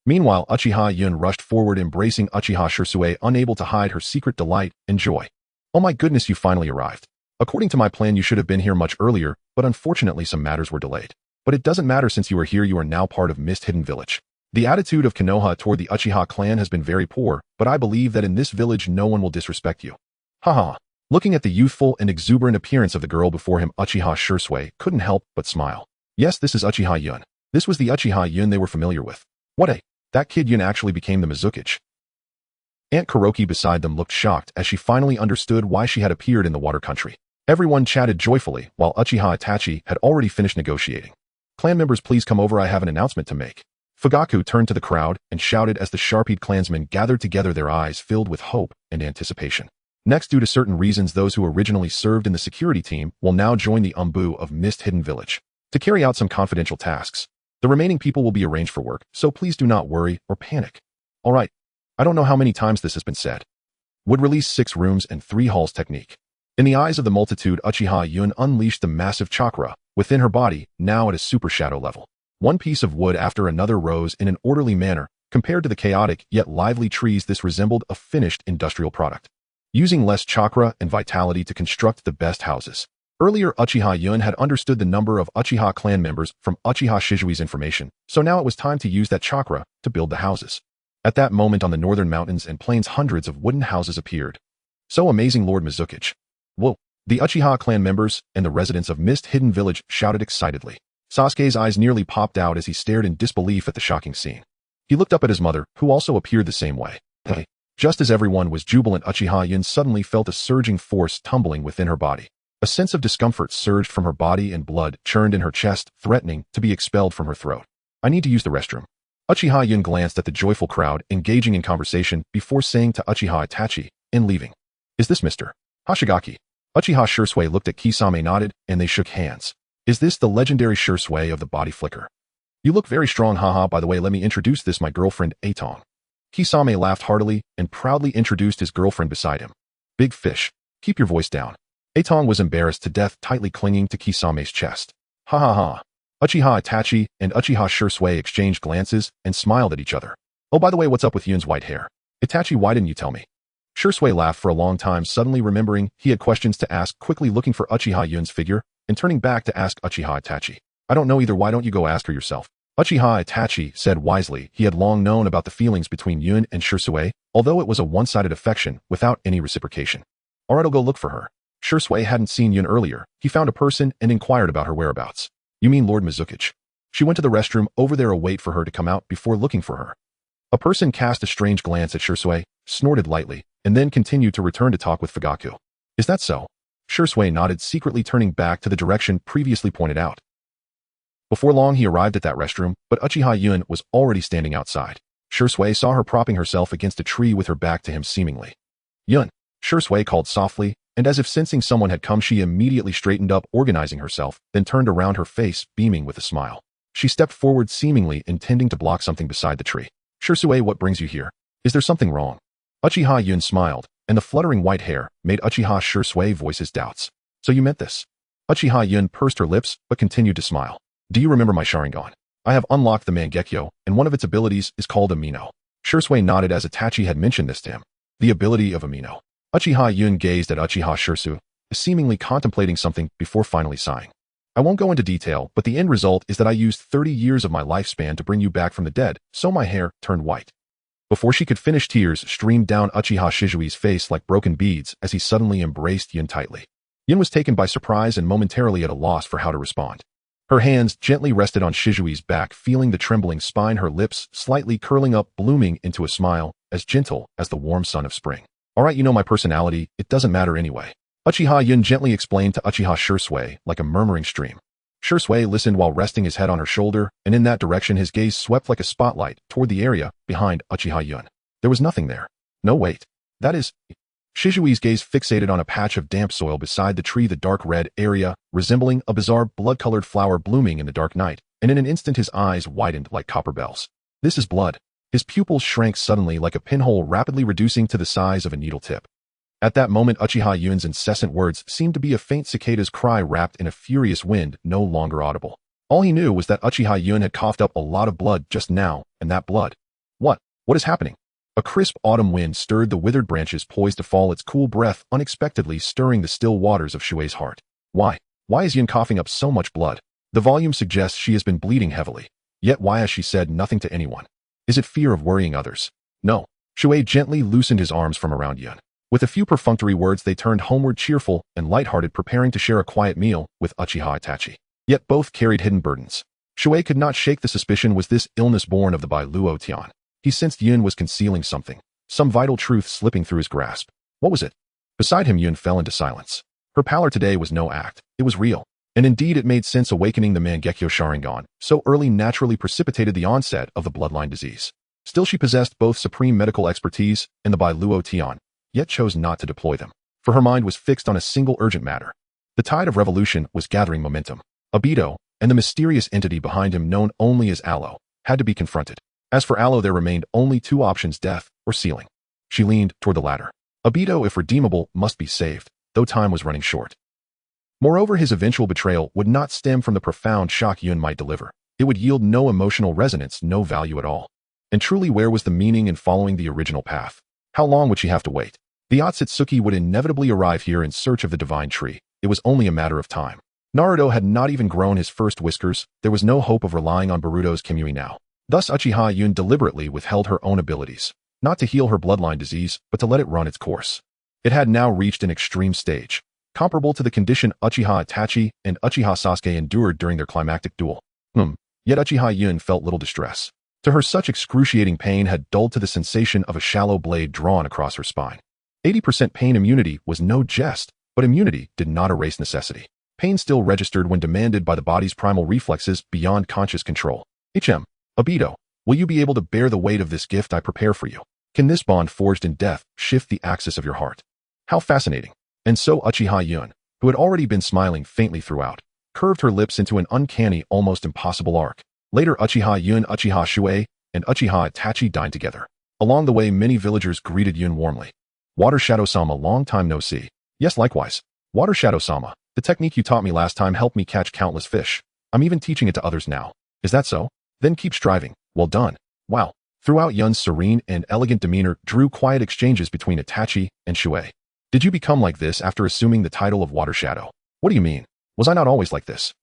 Meanwhile, Uchiha Yun rushed forward, embracing Uchiha Shisui, unable to hide her secret delight and joy. "Oh my goodness, you finally arrived. According to my plan, you should have been here much earlier, but unfortunately some matters were delayed. But it doesn't matter, since you are here, you are now part of Mist Hidden Village. The attitude of Konoha toward the Uchiha clan has been very poor, but I believe that in this village no one will disrespect you." Haha. Looking at the youthful and exuberant appearance of the girl before him, Uchiha Shisui couldn't help but smile. Yes, this is Uchiha Yun. This was the Uchiha Yun they were familiar with. That kid Yun actually became the Mizukichi. Aunt Kuroki beside them looked shocked as she finally understood why she had appeared in the water country. Everyone chatted joyfully, while Uchiha Itachi had already finished negotiating. "Clan members, please come over, I have an announcement to make." Fugaku turned to the crowd and shouted as the Sharpied clansmen gathered together, their eyes filled with hope and anticipation. Next, due to certain reasons, those who originally served in the security team will now join the Umbu of Mist Hidden Village to carry out some confidential tasks. The remaining people will be arranged for work, so please do not worry or panic. Alright, I don't know how many times this has been said. Would release 6 rooms and 3 halls technique. In the eyes of the multitude, Uchiha Yun unleashed the massive chakra within her body, now at a super shadow level. One piece of wood after another rose in an orderly manner. Compared to the chaotic yet lively trees, this resembled a finished industrial product, using less chakra and vitality to construct the best houses. Earlier, Uchiha Yun had understood the number of Uchiha clan members from Uchiha Shisui's information, so now it was time to use that chakra to build the houses. At that moment, on the northern mountains and plains, hundreds of wooden houses appeared. "So amazing, Lord Mizukichi." "Whoa!" The Uchiha clan members and the residents of Mist Hidden Village shouted excitedly. Sasuke's eyes nearly popped out as he stared in disbelief at the shocking scene. He looked up at his mother, who also appeared the same way. Just as everyone was jubilant, Uchiha Yun suddenly felt a surging force tumbling within her body. A sense of discomfort surged from her body and blood churned in her chest, threatening to be expelled from her throat. "I need to use the restroom." Uchiha Yun glanced at the joyful crowd engaging in conversation before saying to Uchiha Itachi, in leaving, "Is this Mr. Hoshigaki?" Uchiha Shisui looked at Kisame, nodded, and they shook hands. "Is this the legendary Shisui of the body flicker? You look very strong, haha. By the way, let me introduce this, my girlfriend, Atong." Kisame laughed heartily and proudly introduced his girlfriend beside him. "Big fish, keep your voice down." Atong was embarrassed to death, tightly clinging to Kisame's chest. "Ha ha ha." Uchiha Itachi and Uchiha Shisui exchanged glances and smiled at each other. "Oh, by the way, what's up with Yun's white hair? Itachi, why didn't you tell me?" Shisui laughed for a long time, suddenly remembering he had questions to ask, quickly looking for Uchiha Yun's figure and turning back to ask Uchiha Itachi. "I don't know either, why don't you go ask her yourself?" Uchiha Itachi said wisely. He had long known about the feelings between Yun and Shisui, although it was a one-sided affection without any reciprocation. "Alright, I'll go look for her." Shisui hadn't seen Yun earlier. He found a person and inquired about her whereabouts. "You mean Lord Mizukichi?" She went to the restroom over there, await for her to come out before looking for her. A person cast a strange glance at Shisui, snorted lightly, and then continued to return to talk with Fugaku. "Is that so?" Shisui nodded, secretly turning back to the direction previously pointed out. Before long, he arrived at that restroom, but Uchiha Yun was already standing outside. Shisui saw her propping herself against a tree with her back to him seemingly. "Yun," Shisui called softly, and as if sensing someone had come, she immediately straightened up, organizing herself, then turned around, her face beaming with a smile. She stepped forward, seemingly intending to block something beside the tree. "Shisui, what brings you here? Is there something wrong?" Uchiha Yun smiled, and the fluttering white hair made Uchiha Shisui voice his doubts. "So you meant this?" Uchiha Yun pursed her lips, but continued to smile. "Do you remember my Sharingan? I have unlocked the Mangekyo, and one of its abilities is called Amino." Shisui nodded as Itachi had mentioned this to him. The ability of Amino. Uchiha Yun gazed at Uchiha Shisui, seemingly contemplating something before finally sighing. "I won't go into detail, but the end result is that I used 30 years of my lifespan to bring you back from the dead, so my hair turned white." Before she could finish, tears streamed down Uchiha Shisui's face like broken beads as he suddenly embraced Yun tightly. Yun was taken by surprise and momentarily at a loss for how to respond. Her hands gently rested on Shisui's back, feeling the trembling spine, her lips slightly curling up, blooming into a smile as gentle as the warm sun of spring. All right, you know my personality, it doesn't matter anyway. Uchiha Yun gently explained to Uchiha Shisui like a murmuring stream. Shisui listened while resting his head on her shoulder, and in that direction his gaze swept like a spotlight toward the area behind Uchiha Yun. There was nothing there. No, wait. That is... Shisui's gaze fixated on a patch of damp soil beside the tree, the dark red area, resembling a bizarre blood-colored flower blooming in the dark night, and in an instant his eyes widened like copper bells. This is blood. His pupils shrank suddenly like a pinhole, rapidly reducing to the size of a needle tip. At that moment, Uchiha Yun's incessant words seemed to be a faint cicada's cry wrapped in a furious wind, no longer audible. All he knew was that Uchiha Yun had coughed up a lot of blood just now, and that blood... What is happening? A crisp autumn wind stirred the withered branches, poised to fall, its cool breath unexpectedly stirring the still waters of Shuei's heart. Why is Yun coughing up so much blood? The volume suggests she has been bleeding heavily. Yet why has she said nothing to anyone? Is it fear of worrying others? No. Shuei gently loosened his arms from around Yun. With a few perfunctory words they turned homeward, cheerful and lighthearted, preparing to share a quiet meal with Uchiha Itachi. Yet both carried hidden burdens. Shuei could not shake the suspicion. Was this illness born of the Bai Luo Tian? He sensed Yun was concealing something, some vital truth slipping through his grasp. What was it? Beside him, Yun fell into silence. Her pallor today was no act, it was real. And indeed it made sense. Awakening the Mangekyo Sharingan so early naturally precipitated the onset of the bloodline disease. Still, she possessed both supreme medical expertise and the Bai Luo Tian, yet chose not to deploy them, for her mind was fixed on a single urgent matter. The tide of revolution was gathering momentum. Obito, and the mysterious entity behind him known only as Aloe, had to be confronted. As for Aloe, there remained only two options: death or sealing. She leaned toward the latter. Obito, if redeemable, must be saved, though time was running short. Moreover, his eventual betrayal would not stem from the profound shock Yun might deliver. It would yield no emotional resonance, no value at all. And truly, where was the meaning in following the original path? How long would she have to wait? The Otsutsuki would inevitably arrive here in search of the divine tree. It was only a matter of time. Naruto had not even grown his first whiskers. There was no hope of relying on Boruto's Kimui now. Thus Uchiha Yun deliberately withheld her own abilities, not to heal her bloodline disease, but to let it run its course. It had now reached an extreme stage, comparable to the condition Uchiha Itachi and Uchiha Sasuke endured during their climactic duel. Yet Uchiha Yun felt little distress. To her, such excruciating pain had dulled to the sensation of a shallow blade drawn across her spine. 80% pain immunity was no jest, but immunity did not erase necessity. Pain still registered when demanded by the body's primal reflexes beyond conscious control. Obito, will you be able to bear the weight of this gift I prepare for you? Can this bond forged in death shift the axis of your heart? How fascinating. And so Uchiha Yun, who had already been smiling faintly throughout, curved her lips into an uncanny, almost impossible arc. Later, Uchiha Yun, Uchiha Shuei, and Uchiha Itachi dined together. Along the way, many villagers greeted Yun warmly. Water Shadow-sama, long time no see. Yes, likewise. Water Shadow-sama, the technique you taught me last time helped me catch countless fish. I'm even teaching it to others now. Is that so? Then keep striving. Well done. Wow. Throughout, Yun's serene and elegant demeanor drew quiet exchanges between Itachi and Shuei. Did you become like this after assuming the title of Water Shadow? What do you mean? Was I not always like this?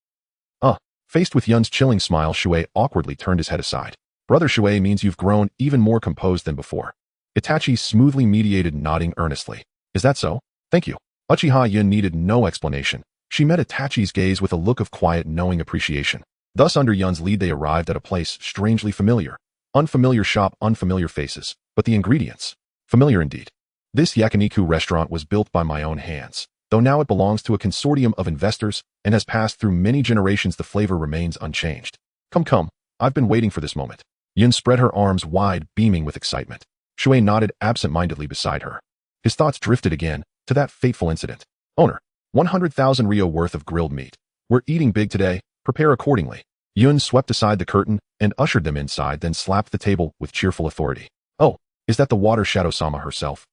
Faced with Yun's chilling smile, Shuei awkwardly turned his head aside. Brother Shuei, means you've grown even more composed than before. Itachi smoothly mediated, nodding earnestly. Is that so? Thank you. Uchiha Yun needed no explanation. She met Itachi's gaze with a look of quiet, knowing appreciation. Thus, under Yun's lead, they arrived at a place strangely familiar. Unfamiliar shop, unfamiliar faces, but the ingredients. Familiar indeed. This yakiniku restaurant was built by my own hands. Though now it belongs to a consortium of investors and has passed through many generations, the flavor remains unchanged. Come, I've been waiting for this moment. Yun spread her arms wide, beaming with excitement. Shuei nodded absent-mindedly beside her. His thoughts drifted again to that fateful incident. Owner, 100,000 Rio worth of grilled meat. We're eating big today. Prepare accordingly. Yun swept aside the curtain and ushered them inside, then slapped the table with cheerful authority. Oh, is that the Water Shadow-sama herself?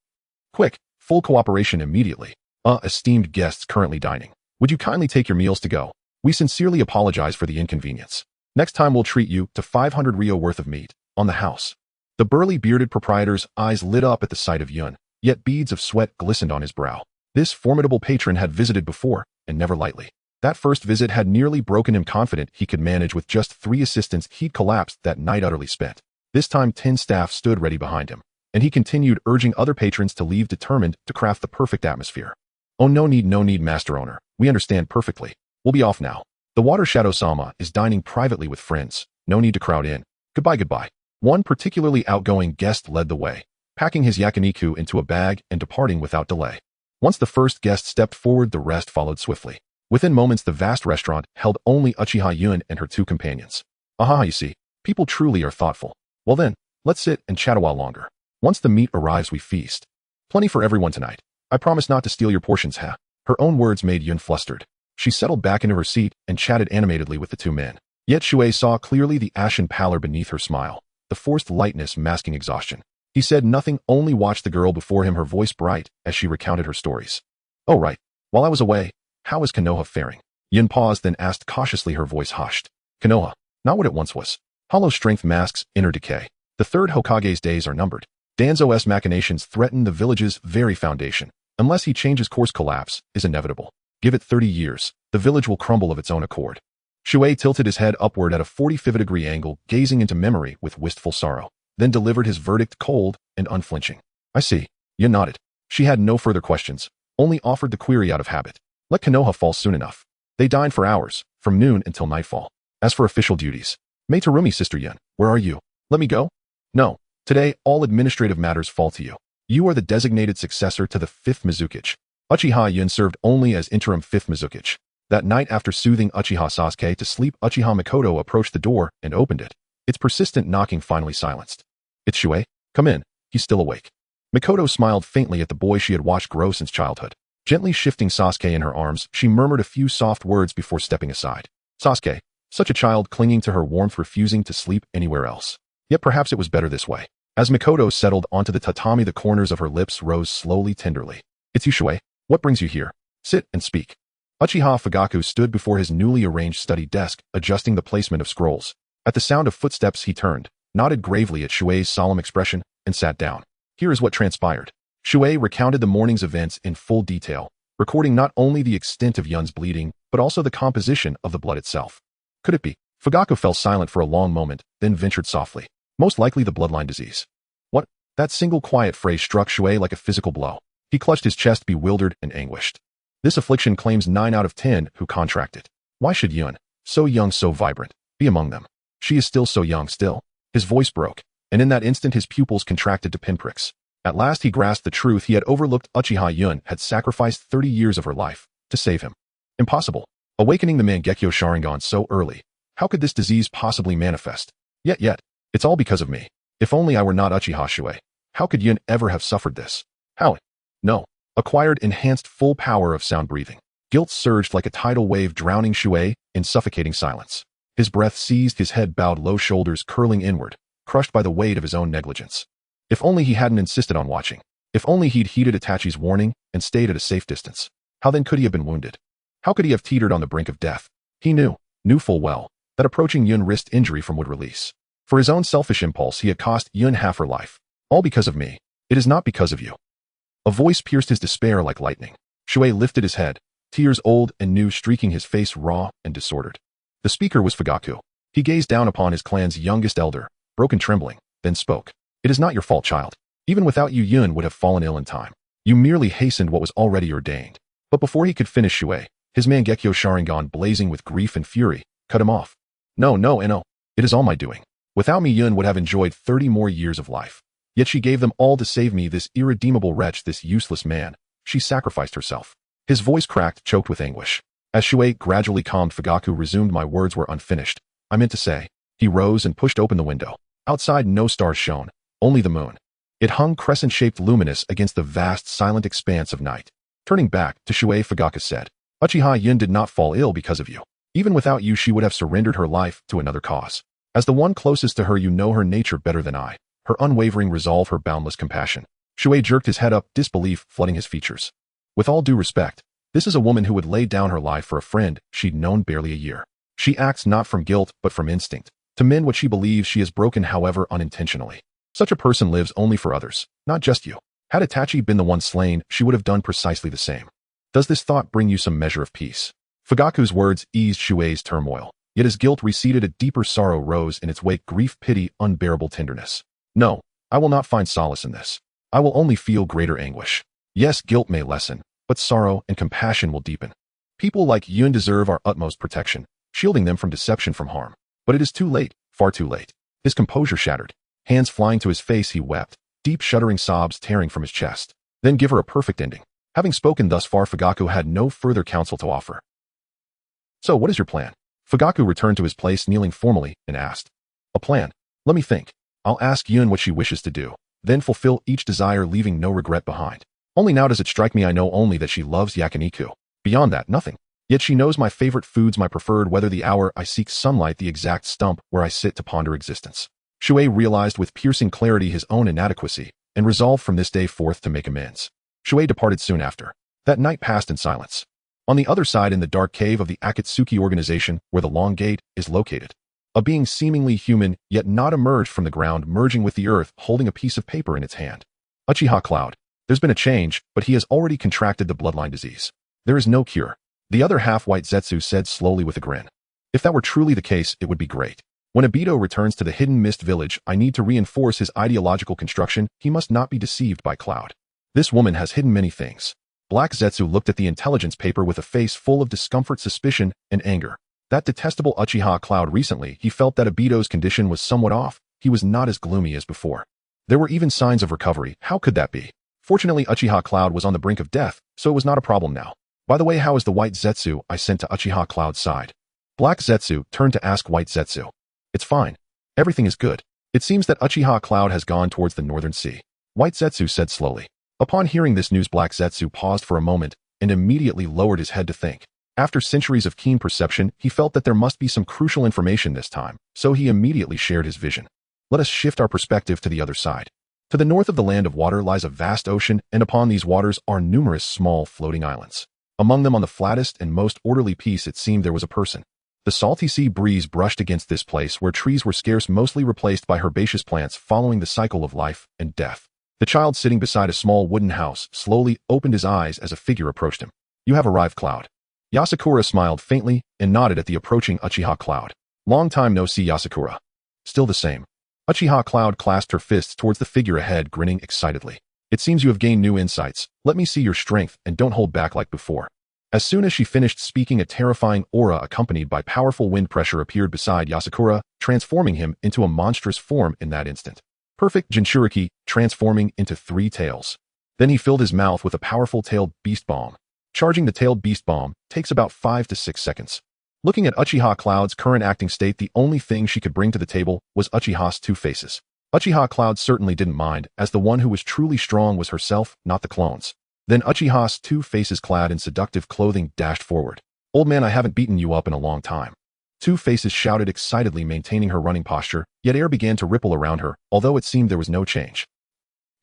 Quick, full cooperation immediately. Esteemed guests currently dining. Would you kindly take your meals to go? We sincerely apologize for the inconvenience. Next time we'll treat you to 500 Rio worth of meat, on the house. The burly bearded proprietor's eyes lit up at the sight of Yun, yet beads of sweat glistened on his brow. This formidable patron had visited before, and never lightly. That first visit had nearly broken him. Confident he could manage with just 3 assistants, he'd collapsed that night utterly spent. This time 10 staff stood ready behind him, and he continued urging other patrons to leave, determined to craft the perfect atmosphere. Oh, no need, Master Owner. We understand perfectly. We'll be off now. The Water Shadow Sama is dining privately with friends. No need to crowd in. Goodbye. One particularly outgoing guest led the way, packing his yakiniku into a bag and departing without delay. Once the first guest stepped forward, the rest followed swiftly. Within moments, the vast restaurant held only Uchiha Yun and her two companions. Aha, you see, people truly are thoughtful. Well then, let's sit and chat a while longer. Once the meat arrives, we feast. Plenty for everyone tonight. I promise not to steal your portions, ha. Her own words made Yun flustered. She settled back into her seat and chatted animatedly with the two men. Yet Shui saw clearly the ashen pallor beneath her smile, the forced lightness masking exhaustion. He said nothing, only watched the girl before him, her voice bright as she recounted her stories. Oh right, while I was away, how is Konoha faring? Yun paused, then asked cautiously, her voice hushed. Konoha, not what it once was. Hollow strength masks inner decay. The third Hokage's days are numbered. Danzō's machinations threaten the village's very foundation. Unless he changes course, collapse is inevitable. Give it 30 years, the village will crumble of its own accord. Shui tilted his head upward at a 45-degree angle, gazing into memory with wistful sorrow, then delivered his verdict cold and unflinching. I see. Yun nodded. She had no further questions, only offered the query out of habit. Let Konoha fall soon enough. They dined for hours, from noon until nightfall. As for official duties, Mei Terumi, Sister Yun, where are you? Let me go? No. Today, all administrative matters fall to you. You are the designated successor to the 5th Mizukage. Uchiha Yun served only as interim 5th Mizukage. That night, after soothing Uchiha Sasuke to sleep, Uchiha Mikoto approached the door and opened it. Its persistent knocking finally silenced. It's Shui. Come in. He's still awake. Mikoto smiled faintly at the boy she had watched grow since childhood. Gently shifting Sasuke in her arms, she murmured a few soft words before stepping aside. Sasuke, such a child clinging to her warmth, refusing to sleep anywhere else. Yet perhaps it was better this way. As Mikoto settled onto the tatami, the corners of her lips rose slowly, tenderly. It's you, Shui. What brings you here? Sit and speak. Uchiha Fugaku stood before his newly arranged study desk, adjusting the placement of scrolls. At the sound of footsteps, he turned, nodded gravely at Shuei's solemn expression, and sat down. Here is what transpired. Shui recounted the morning's events in full detail, recording not only the extent of Yun's bleeding, but also the composition of the blood itself. Could it be? Fugaku fell silent for a long moment, then ventured softly. Most likely the bloodline disease. What? That single quiet phrase struck Shui like a physical blow. He clutched his chest, bewildered and anguished. This affliction claims 9 out of 10 who contract it. Why should Yun, so young, so vibrant, be among them? She is still so young, still. His voice broke, and in that instant his pupils contracted to pinpricks. At last he grasped the truth he had overlooked. Uchiha Yun had sacrificed 30 years of her life to save him. Impossible. Awakening the Mangekyo Sharingan so early. How could this disease possibly manifest? Yet, it's all because of me. If only I were not Uchiha Shui. How could Yun ever have suffered this? How? No. Acquired enhanced full power of sound breathing. Guilt surged like a tidal wave, drowning Shui in suffocating silence. His breath seized, his head bowed low, shoulders curling inward, crushed by the weight of his own negligence. If only he hadn't insisted on watching. If only he'd heeded Itachi's warning and stayed at a safe distance. How then could he have been wounded? How could he have teetered on the brink of death? He knew full well, that approaching Yun risked injury from would release. For his own selfish impulse, he had cost Yun half her life. All because of me. It is not because of you. A voice pierced his despair like lightning. Shui lifted his head, tears old and new streaking his face, raw and disordered. The speaker was Fugaku. He gazed down upon his clan's youngest elder, broken, trembling, then spoke. It is not your fault, child. Even without you, Yun would have fallen ill in time. You merely hastened what was already ordained. But before he could finish, Shui, his Mangekyo Sharingan blazing with grief and fury, cut him off. No, it is all my doing. Without me, Yun would have enjoyed 30 more years of life. Yet she gave them all to save me, this irredeemable wretch, this useless man. She sacrificed herself. His voice cracked, choked with anguish. As Shui gradually calmed, Fugaku resumed. My words were unfinished. I meant to say. He rose and pushed open the window. Outside no stars shone, only the moon. It hung crescent-shaped, luminous against the vast, silent expanse of night. Turning back to Shui, Fugaku said, Uchiha Yun did not fall ill because of you. Even without you, she would have surrendered her life to another cause. As the one closest to her, you know her nature better than I. Her unwavering resolve, her boundless compassion. Shui jerked his head up, disbelief flooding his features. With all due respect, this is a woman who would lay down her life for a friend she'd known barely a year. She acts not from guilt, but from instinct, to mend what she believes she has broken, however unintentionally. Such a person lives only for others, not just you. Had Itachi been the one slain, she would have done precisely the same. Does this thought bring you some measure of peace? Fugaku's words eased Shuei's turmoil, yet as guilt receded, a deeper sorrow rose in its wake, grief, pity, unbearable tenderness. No, I will not find solace in this. I will only feel greater anguish. Yes, guilt may lessen, but sorrow and compassion will deepen. People like Yun deserve our utmost protection, shielding them from deception from harm. But it is too late, far too late. His composure shattered. Hands flying to his face, he wept, deep shuddering sobs tearing from his chest. Then give her a perfect ending. Having spoken thus far, Fugaku had no further counsel to offer. So what is your plan? Fugaku returned to his place, kneeling formally, and asked. A plan? Let me think. I'll ask Yun what she wishes to do, then fulfill each desire, leaving no regret behind. Only now does it strike me I know only that she loves yakiniku. Beyond that, nothing. Yet she knows my favorite foods, my preferred weather, the hour I seek sunlight, the exact stump where I sit to ponder existence. Shuei realized with piercing clarity his own inadequacy, and resolved from this day forth to make amends. Shuei departed soon after. That night passed in silence. On the other side, in the dark cave of the Akatsuki organization, where the Long Gate is located, a being seemingly human, yet not emerged from the ground, merging with the earth, holding a piece of paper in its hand. Uchiha Cloud. There's been a change, but he has already contracted the bloodline disease. There is no cure. The other half-white Zetsu said slowly with a grin. If that were truly the case, it would be great. When Obito returns to the Hidden Mist Village, I need to reinforce his ideological construction. He must not be deceived by Cloud. This woman has hidden many things. Black Zetsu looked at the intelligence paper with a face full of discomfort, suspicion, and anger. That detestable Uchiha Cloud. Recently, he felt that Obito's condition was somewhat off. He was not as gloomy as before. There were even signs of recovery. How could that be? Fortunately, Uchiha Cloud was on the brink of death, so it was not a problem now. By the way, how is the white Zetsu I sent to Uchiha Cloud's side? Black Zetsu turned to ask white Zetsu. It's fine. Everything is good. It seems that Uchiha Cloud has gone towards the northern sea. White Zetsu said slowly. Upon hearing this news, Black Zetsu paused for a moment and immediately lowered his head to think. After centuries of keen perception, he felt that there must be some crucial information this time, so he immediately shared his vision. Let us shift our perspective to the other side. To the north of the land of water lies a vast ocean, and upon these waters are numerous small floating islands. Among them, on the flattest and most orderly piece, it seemed there was a person. The salty sea breeze brushed against this place where trees were scarce, mostly replaced by herbaceous plants following the cycle of life and death. The child sitting beside a small wooden house slowly opened his eyes as a figure approached him. You have arrived, Cloud. Yasakura smiled faintly and nodded at the approaching Uchiha Cloud. Long time no see, Yasakura. Still the same. Uchiha Cloud clasped her fists towards the figure ahead, grinning excitedly. It seems you have gained new insights. Let me see your strength and don't hold back like before. As soon as she finished speaking, a terrifying aura accompanied by powerful wind pressure appeared beside Yasakura, transforming him into a monstrous form in that instant. Perfect Jinchuriki, transforming into 3 tails. Then he filled his mouth with a powerful tailed beast bomb. Charging the tailed beast bomb takes about 5 to 6 seconds. Looking at Uchiha Cloud's current acting state, the only thing she could bring to the table was Uchiha's 2 faces. Uchiha Cloud certainly didn't mind, as the one who was truly strong was herself, not the clones. Then Uchiha's 2 faces, clad in seductive clothing, dashed forward. Old man, I haven't beaten you up in a long time. 2 faces shouted excitedly, maintaining her running posture, yet air began to ripple around her, although it seemed there was no change.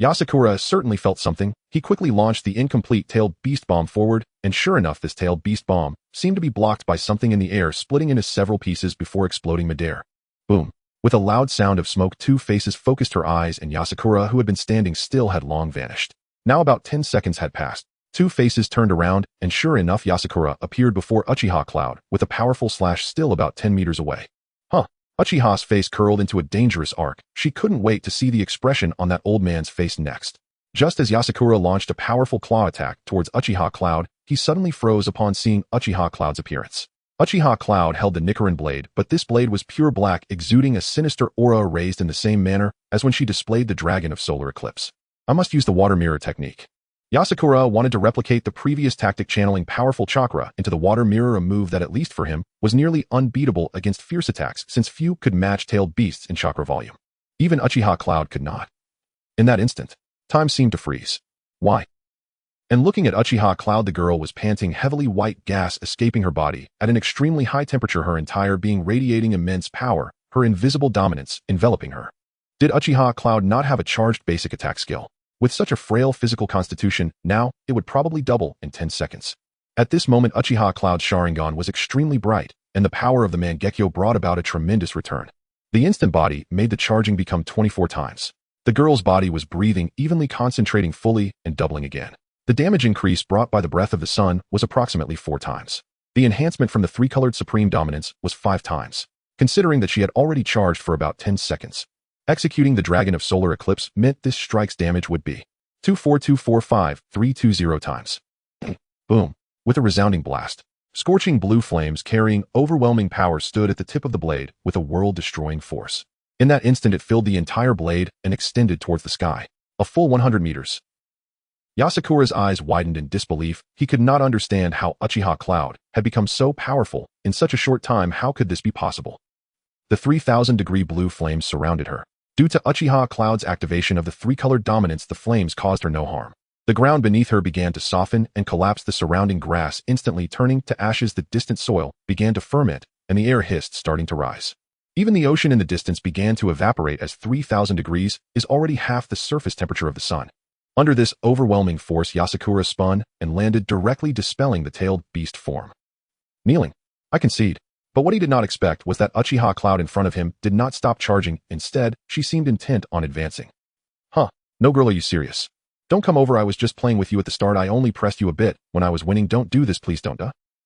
Yasakura certainly felt something. He quickly launched the incomplete tailed beast bomb forward, and sure enough, this tailed beast bomb seemed to be blocked by something in the air, splitting into several pieces before exploding midair. Boom. With a loud sound of smoke, 2 faces focused her eyes, and Yasakura, who had been standing still, had long vanished. Now about 10 seconds had passed. 2 faces turned around, and sure enough, Yasakura appeared before Uchiha Cloud with a powerful slash still about 10 meters away. Huh. Uchiha's face curled into a dangerous arc. She couldn't wait to see the expression on that old man's face next. Just as Yasakura launched a powerful claw attack towards Uchiha Cloud, he suddenly froze upon seeing Uchiha Cloud's appearance. Uchiha Cloud held the Nichiren blade, but this blade was pure black, exuding a sinister aura raised in the same manner as when she displayed the Dragon of Solar Eclipse. I must use the water mirror technique. Yasakura wanted to replicate the previous tactic, channeling powerful chakra into the water mirror, a move that, at least for him, was nearly unbeatable against fierce attacks, since few could match tailed beasts in chakra volume. Even Uchiha Cloud could not. In that instant, time seemed to freeze. Why? And looking at Uchiha Cloud, the girl was panting heavily, white gas escaping her body at an extremely high temperature, her entire being radiating immense power, her invisible dominance enveloping her. Did Uchiha Cloud not have a charged basic attack skill? With such a frail physical constitution, now, it would probably double in 10 seconds. At this moment, Uchiha Cloud's Sharingan was extremely bright, and the power of the Mangekyo brought about a tremendous return. The instant body made the charging become 24 times. The girl's body was breathing evenly, concentrating fully, and doubling again. The damage increase brought by the breath of the sun was approximately 4 times. The enhancement from the 3-colored Supreme Dominance was 5 times. Considering that she had already charged for about 10 seconds. Executing the Dragon of Solar Eclipse meant this strike's damage would be 24245,320 times. Boom. With a resounding blast. Scorching blue flames carrying overwhelming power stood at the tip of the blade with a world-destroying force. In that instant it filled the entire blade and extended towards the sky. A full 100 meters. Yasakura's eyes widened in disbelief. He could not understand how Uchiha Cloud had become so powerful in such a short time. How could this be possible? The 3,000-degree blue flames surrounded her. Due to Uchiha Cloud's activation of the three-colored dominance, the flames caused her no harm. The ground beneath her began to soften and collapse. The surrounding grass instantly turning to ashes. The distant soil began to ferment, and the air hissed, starting to rise. Even the ocean in the distance began to evaporate, as 3,000 degrees is already half the surface temperature of the sun. Under this overwhelming force, Yasakura spun and landed directly, dispelling the tailed beast form. Kneeling. I concede. But what he did not expect was that Uchiha Cloud in front of him did not stop charging. Instead, she seemed intent on advancing. Huh. No girl, are you serious? Don't come over. I was just playing with you at the start. I only pressed you a bit when I was winning. Don't do this, please don't.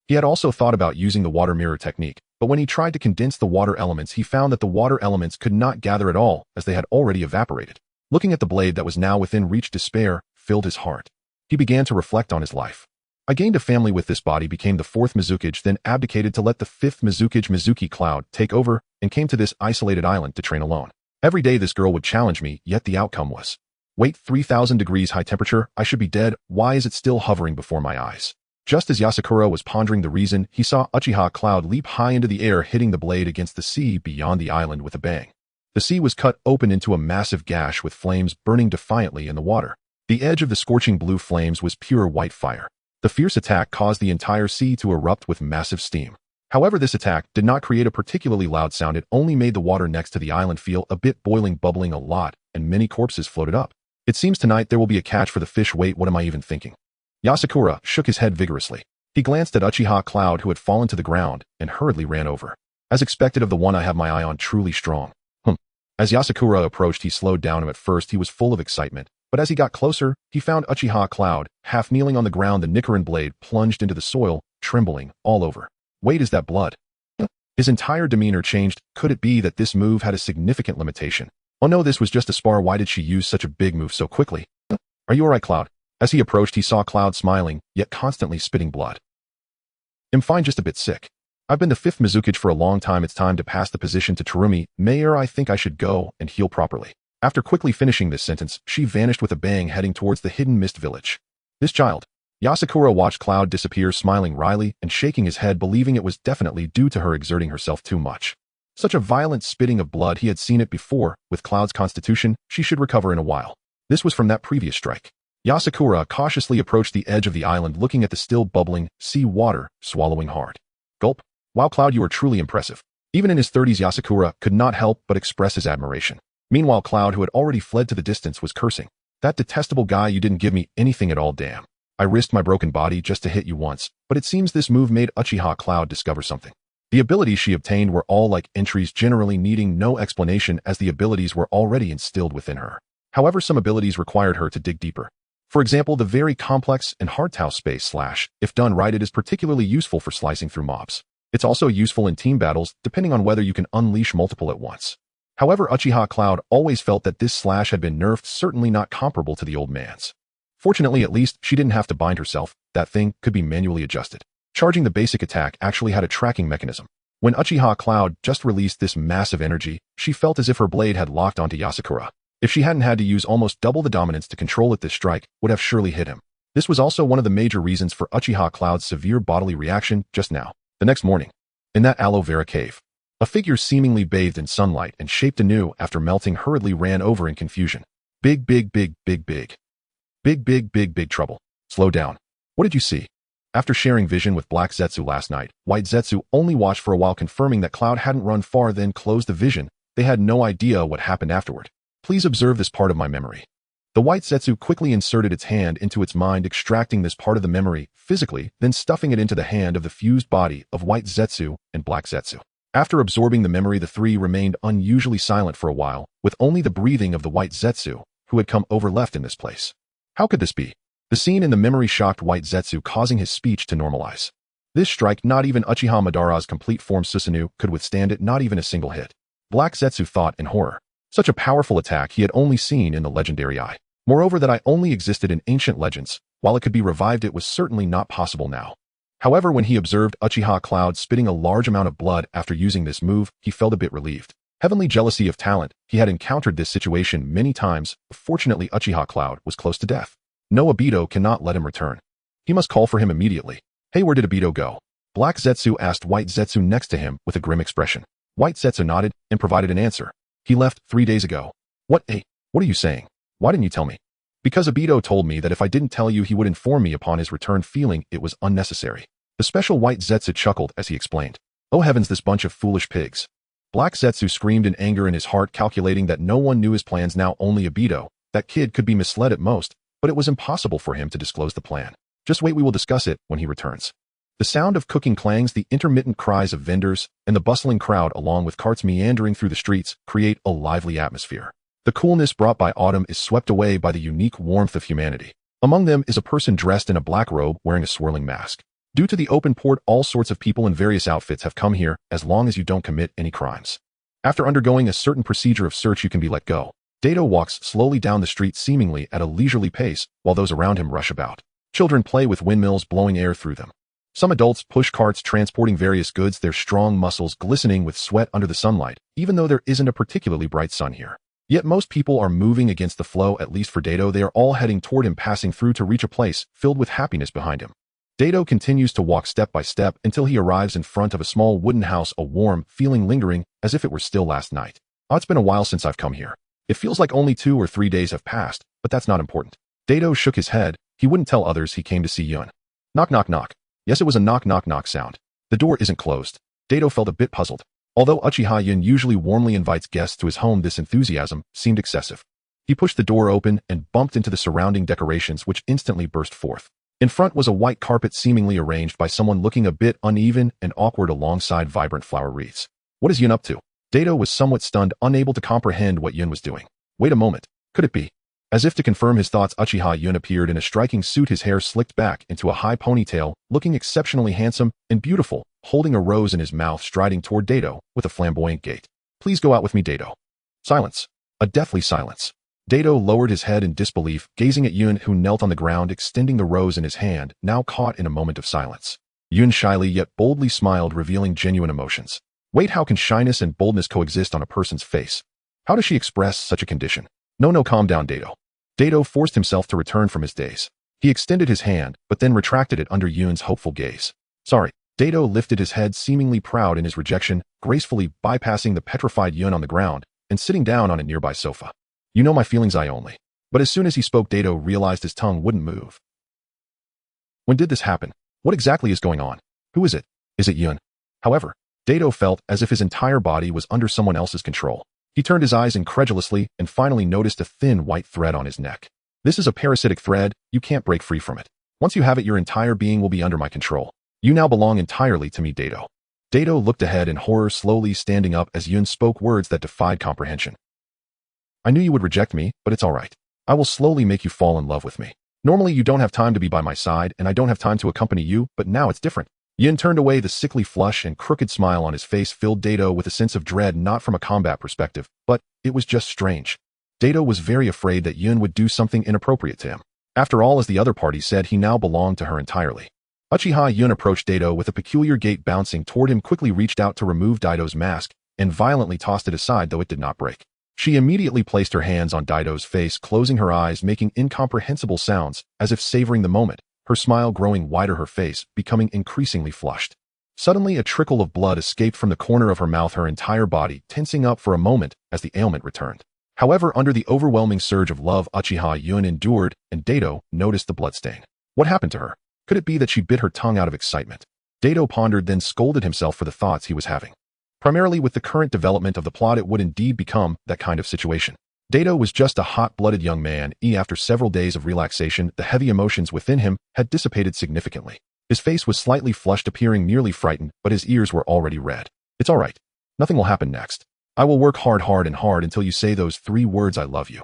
He had also thought about using the water mirror technique, but when he tried to condense the water elements, he found that the water elements could not gather at all, as they had already evaporated. Looking at the blade that was now within reach, despair filled his heart. He began to reflect on his life. I gained a family with this body, became the fourth Mizukage, then abdicated to let the fifth Mizukage, Mizuki Cloud, take over, and came to this isolated island to train alone. Every day this girl would challenge me, yet the outcome was, wait, 3,000 degrees high temperature, I should be dead. Why is it still hovering before my eyes? Just as Yasakura was pondering the reason, he saw Uchiha Cloud leap high into the air, hitting the blade against the sea beyond the island with a bang. The sea was cut open into a massive gash with flames burning defiantly in the water. The edge of the scorching blue flames was pure white fire. The fierce attack caused the entire sea to erupt with massive steam. However, this attack did not create a particularly loud sound. It only made the water next to the island feel a bit boiling, bubbling a lot, and many corpses floated up. It seems tonight there will be a catch for the fish. Wait, what am I even thinking? Yasakura shook his head vigorously. He glanced at Uchiha Cloud, who had fallen to the ground, and hurriedly ran over. As expected of the one I have my eye on, truly strong. As Yasakura approached, he slowed down, and at first he was full of excitement. But as he got closer, he found Uchiha Cloud, half kneeling on the ground, the Nichiren blade plunged into the soil, trembling all over. Wait, is that blood? His entire demeanor changed. Could it be that this move had a significant limitation? Oh no, this was just a spar. Why did she use such a big move so quickly? Are you alright, Cloud? As he approached, he saw Cloud smiling, yet constantly spitting blood. I'm fine, just a bit sick. I've been the fifth Mizukage for a long time. It's time to pass the position to Terumi. Mayor, I think I should go and heal properly. After quickly finishing this sentence, she vanished with a bang, heading towards the hidden mist village. This child. Yasakura watched Cloud disappear, smiling wryly and shaking his head, believing it was definitely due to her exerting herself too much. Such a violent spitting of blood, he had seen it before. With Cloud's constitution, she should recover in a while. This was from that previous strike. Yasakura cautiously approached the edge of the island, looking at the still bubbling sea water, swallowing hard. Gulp. Wow, Cloud, you are truly impressive. Even in his 30s, Yasakura could not help but express his admiration. Meanwhile, Cloud, who had already fled to the distance, was cursing. That detestable guy, you didn't give me anything at all, damn. I risked my broken body just to hit you once, but it seems this move made Uchiha Cloud discover something. The abilities she obtained were all like entries, generally needing no explanation, as the abilities were already instilled within her. However, some abilities required her to dig deeper. For example, the very complex and hardtail space slash. If done right, it is particularly useful for slicing through mobs. It's also useful in team battles, depending on whether you can unleash multiple at once. However, Uchiha Cloud always felt that this slash had been nerfed, certainly not comparable to the old man's. Fortunately, at least, she didn't have to bind herself. That thing could be manually adjusted. Charging the basic attack actually had a tracking mechanism. When Uchiha Cloud just released this massive energy, she felt as if her blade had locked onto Yasakura. If she hadn't had to use almost double the dominance to control it, this strike would have surely hit him. This was also one of the major reasons for Uchiha Cloud's severe bodily reaction just now. The next morning, in that aloe vera cave, a figure seemingly bathed in sunlight and shaped anew after melting hurriedly ran over in confusion. Big trouble. Slow down. What did you see? After sharing vision with Black Zetsu last night, White Zetsu only watched for a while, confirming that Cloud hadn't run far, then closed the vision. They had no idea what happened afterward. Please observe this part of my memory. The White Zetsu quickly inserted its hand into its mind, extracting this part of the memory physically, then stuffing it into the hand of the fused body of White Zetsu and Black Zetsu. After absorbing the memory, the three remained unusually silent for a while, with only the breathing of the White Zetsu, who had come over, left in this place. How could this be? The scene in the memory shocked White Zetsu, causing his speech to normalize. This strike, not even Uchiha Madara's complete form Susanoo could withstand it, not even a single hit. Black Zetsu thought in horror. Such a powerful attack he had only seen in the legendary eye. Moreover, that eye only existed in ancient legends. While it could be revived, it was certainly not possible now. However, when he observed Uchiha Cloud spitting a large amount of blood after using this move, he felt a bit relieved. Heavenly jealousy of talent, he had encountered this situation many times, but fortunately Uchiha Cloud was close to death. No, Obito cannot let him return. He must call for him immediately. Hey, where did Obito go? Black Zetsu asked White Zetsu next to him with a grim expression. White Zetsu nodded and provided an answer. He left 3 days ago. What? Hey, what are you saying? Why didn't you tell me? Because Obito told me that if I didn't tell you he would inform me upon his return, feeling it was unnecessary. The special White Zetsu chuckled as he explained. Oh heavens, this bunch of foolish pigs. Black Zetsu screamed in anger in his heart, calculating that no one knew his plans, now only Obito. That kid could be misled at most, but it was impossible for him to disclose the plan. Just wait, we will discuss it when he returns. The sound of cooking clangs, the intermittent cries of vendors, and the bustling crowd along with carts meandering through the streets create a lively atmosphere. The coolness brought by autumn is swept away by the unique warmth of humanity. Among them is a person dressed in a black robe wearing a swirling mask. Due to the open port, all sorts of people in various outfits have come here, as long as you don't commit any crimes. After undergoing a certain procedure of search, you can be let go. Dato walks slowly down the street, seemingly at a leisurely pace, while those around him rush about. Children play with windmills, blowing air through them. Some adults push carts transporting various goods, their strong muscles glistening with sweat under the sunlight, even though there isn't a particularly bright sun here. Yet most people are moving against the flow, at least for Dato. They are all heading toward him, passing through to reach a place filled with happiness behind him. Dato continues to walk step by step until he arrives in front of a small wooden house, a warm feeling lingering as if it were still last night. Oh, it's been a while since I've come here. It feels like only 2 or 3 days have passed, but that's not important. Dato shook his head. He wouldn't tell others he came to see Yun. Knock, knock, knock. Yes, it was a knock, knock, knock sound. The door isn't closed. Dato felt a bit puzzled. Although Uchiha Yun usually warmly invites guests to his home, this enthusiasm seemed excessive. He pushed the door open and bumped into the surrounding decorations, which instantly burst forth. In front was a white carpet seemingly arranged by someone, looking a bit uneven and awkward alongside vibrant flower wreaths. What is Yun up to? Dato was somewhat stunned, unable to comprehend what Yun was doing. Wait a moment. Could it be? As if to confirm his thoughts, Uchiha Yun appeared in a striking suit, his hair slicked back into a high ponytail, looking exceptionally handsome and beautiful, holding a rose in his mouth, striding toward Dato with a flamboyant gait. Please go out with me, Dato. Silence. A deathly silence. Dato lowered his head in disbelief, gazing at Yun, who knelt on the ground, extending the rose in his hand, now caught in a moment of silence. Yun shyly yet boldly smiled, revealing genuine emotions. Wait, how can shyness and boldness coexist on a person's face? How does she express such a condition? No, calm down, Dato. Dato forced himself to return from his daze. He extended his hand, but then retracted it under Yun's hopeful gaze. Sorry. Dato lifted his head, seemingly proud in his rejection, gracefully bypassing the petrified Yun on the ground and sitting down on a nearby sofa. You know my feelings, I only. But as soon as he spoke, Dato realized his tongue wouldn't move. When did this happen? What exactly is going on? Who is it? Is it Yun? However, Dato felt as if his entire body was under someone else's control. He turned his eyes incredulously and finally noticed a thin white thread on his neck. This is a parasitic thread. You can't break free from it. Once you have it, your entire being will be under my control. You now belong entirely to me, Dato. Dato looked ahead in horror, slowly standing up as Yun spoke words that defied comprehension. I knew you would reject me, but it's all right. I will slowly make you fall in love with me. Normally you don't have time to be by my side, and I don't have time to accompany you, but now it's different. Yun turned away. The sickly flush and crooked smile on his face filled Dato with a sense of dread, not from a combat perspective, but it was just strange. Dato was very afraid that Yun would do something inappropriate to him. After all, as the other party said, he now belonged to her entirely. Uchiha Yun approached Dato with a peculiar gait, bouncing toward him, quickly reached out to remove Dato's mask, and violently tossed it aside, though it did not break. She immediately placed her hands on Dato's face, closing her eyes, making incomprehensible sounds, as if savoring the moment, her smile growing wider, her face becoming increasingly flushed. Suddenly, a trickle of blood escaped from the corner of her mouth, her entire body tensing up for a moment as the ailment returned. However, under the overwhelming surge of love Uchiha Yun endured, and Dato noticed the bloodstain. What happened to her? Could it be that she bit her tongue out of excitement? Dato pondered, then scolded himself for the thoughts he was having. Primarily with the current development of the plot, it would indeed become that kind of situation. Dato was just a hot-blooded young man. After several days of relaxation, the heavy emotions within him had dissipated significantly. His face was slightly flushed, appearing nearly frightened, but his ears were already red. It's all right. Nothing will happen next. I will work hard until you say those 3 words, I love you.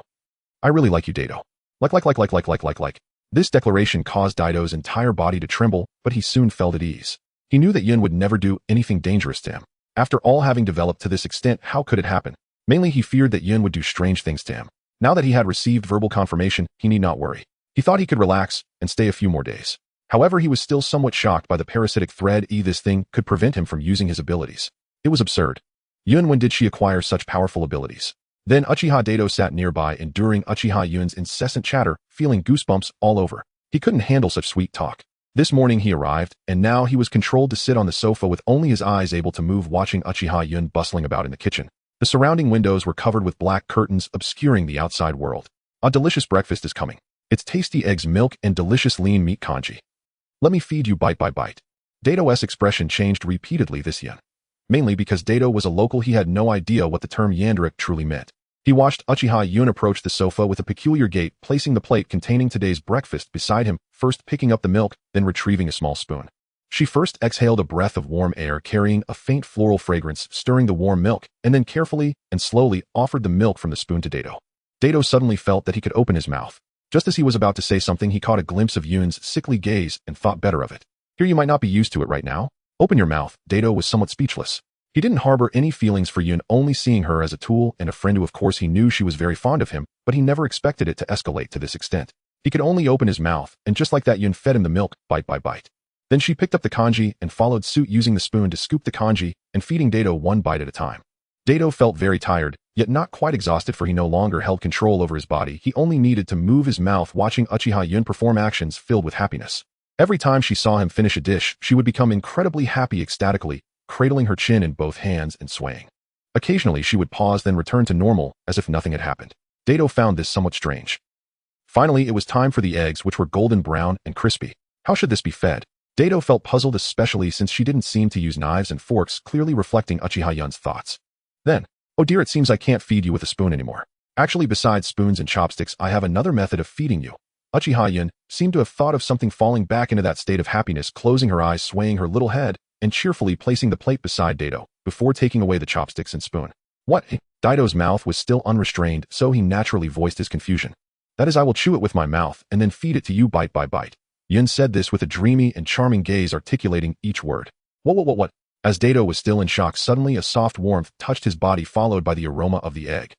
I really like you, Dato. Like. This declaration caused Dato's entire body to tremble, but he soon felt at ease. He knew that Yun would never do anything dangerous to him. After all, having developed to this extent, how could it happen? Mainly he feared that Yun would do strange things to him. Now that he had received verbal confirmation, he need not worry. He thought he could relax and stay a few more days. However, he was still somewhat shocked by the parasitic thread this thing could prevent him from using his abilities. It was absurd. Yun, when did she acquire such powerful abilities? Then Uchiha Dado sat nearby, enduring Uchiha Yun's incessant chatter, feeling goosebumps all over. He couldn't handle such sweet talk. This morning he arrived, and now he was controlled to sit on the sofa with only his eyes able to move, watching Uchiha Yun bustling about in the kitchen. The surrounding windows were covered with black curtains, obscuring the outside world. A delicious breakfast is coming. It's tasty eggs, milk, and delicious lean meat congee. Let me feed you bite by bite. Dado's expression changed repeatedly this Yun. Mainly because Dado was a local, he had no idea what the term Yanderic truly meant. He watched Uchiha Yun approach the sofa with a peculiar gait, placing the plate containing today's breakfast beside him, first picking up the milk, then retrieving a small spoon. She first exhaled a breath of warm air carrying a faint floral fragrance, stirring the warm milk, and then carefully and slowly offered the milk from the spoon to Dado. Dado suddenly felt that he could open his mouth. Just as he was about to say something, he caught a glimpse of Yun's sickly gaze and thought better of it. Here, you might not be used to it right now. Open your mouth. Dado was somewhat speechless. He didn't harbor any feelings for Yun, only seeing her as a tool and a friend who, of course, he knew she was very fond of him, but he never expected it to escalate to this extent. He could only open his mouth, and just like that, Yun fed him the milk, bite by bite. Then she picked up the congee and followed suit, using the spoon to scoop the congee and feeding Dado one bite at a time. Dado felt very tired, yet not quite exhausted, for he no longer held control over his body. He only needed to move his mouth, watching Uchiha Yun perform actions filled with happiness. Every time she saw him finish a dish, she would become incredibly happy, ecstatically, cradling her chin in both hands and swaying. Occasionally she would pause, then return to normal, as if nothing had happened. Dado found this somewhat strange. Finally, it was time for the eggs, which were golden brown and crispy. How should this be fed? Dado felt puzzled, especially since she didn't seem to use knives and forks, clearly reflecting Uchiha Yun's thoughts. Then, oh dear, it seems I can't feed you with a spoon anymore. Actually, besides spoons and chopsticks, I have another method of feeding you. Uchiha Yun seemed to have thought of something, falling back into that state of happiness, closing her eyes, swaying her little head, and cheerfully placing the plate beside Dado, before taking away the chopsticks and spoon. What? Dado's mouth was still unrestrained, so he naturally voiced his confusion. That is, I will chew it with my mouth, and then feed it to you bite by bite. Yun said this with a dreamy and charming gaze, articulating each word. What? As Dado was still in shock, suddenly a soft warmth touched his body, followed by the aroma of the egg.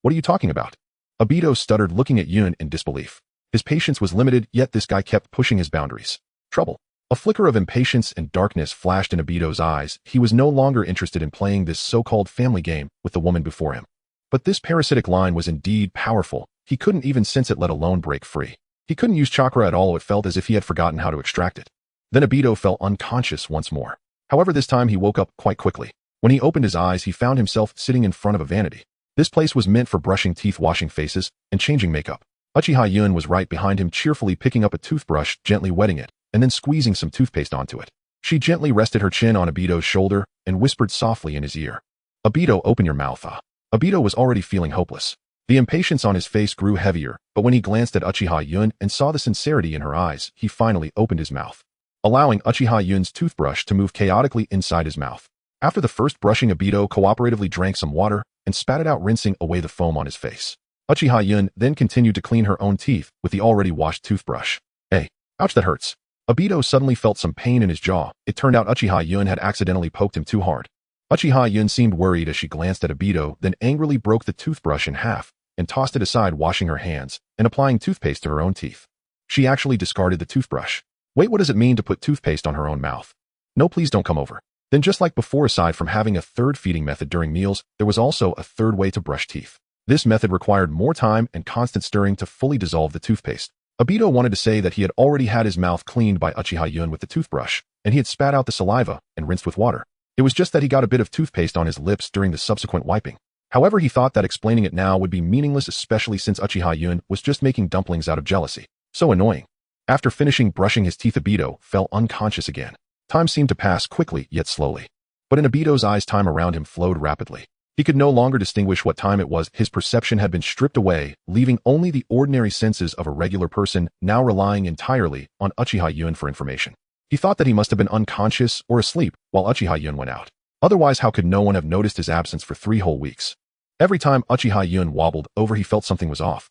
What are you talking about? Abito stuttered, looking at Yun in disbelief. His patience was limited, yet this guy kept pushing his boundaries. Trouble. A flicker of impatience and darkness flashed in Abito's eyes. He was no longer interested in playing this so-called family game with the woman before him. But this parasitic line was indeed powerful. He couldn't even sense it, let alone break free. He couldn't use chakra at all. It felt as if he had forgotten how to extract it. Then Abito fell unconscious once more. However, this time he woke up quite quickly. When he opened his eyes, he found himself sitting in front of a vanity. This place was meant for brushing teeth, washing faces, and changing makeup. Uchiha Yun was right behind him, cheerfully picking up a toothbrush, gently wetting it, and then squeezing some toothpaste onto it. She gently rested her chin on Abito's shoulder and whispered softly in his ear. Abito, open your mouth. Abito was already feeling hopeless. The impatience on his face grew heavier, but when he glanced at Uchiha Yun and saw the sincerity in her eyes, he finally opened his mouth, allowing Uchiha Yun's toothbrush to move chaotically inside his mouth. After the first brushing, Abito cooperatively drank some water and spat it out, rinsing away the foam on his face. Uchiha Yun then continued to clean her own teeth with the already washed toothbrush. Hey, ouch, that hurts. Abito suddenly felt some pain in his jaw. It turned out Uchiha Yun had accidentally poked him too hard. Uchiha Yun seemed worried as she glanced at Abito, then angrily broke the toothbrush in half and tossed it aside, washing her hands and applying toothpaste to her own teeth. She actually discarded the toothbrush. Wait, what does it mean to put toothpaste on her own mouth? No, please don't come over. Then, just like before, aside from having a third feeding method during meals, there was also a third way to brush teeth. This method required more time and constant stirring to fully dissolve the toothpaste. Abito wanted to say that he had already had his mouth cleaned by Uchiha Yun with the toothbrush, and he had spat out the saliva and rinsed with water. It was just that he got a bit of toothpaste on his lips during the subsequent wiping. However, he thought that explaining it now would be meaningless, especially since Uchiha Yun was just making dumplings out of jealousy. So annoying. After finishing brushing his teeth, Abito fell unconscious again. Time seemed to pass quickly, yet slowly. But in Abito's eyes, time around him flowed rapidly. He could no longer distinguish what time it was. His perception had been stripped away, leaving only the ordinary senses of a regular person, now relying entirely on Uchiha Yun for information. He thought that he must have been unconscious or asleep while Uchiha Yun went out. Otherwise, how could no one have noticed his absence for 3 whole weeks? Every time Uchiha Yun wobbled over, he felt something was off.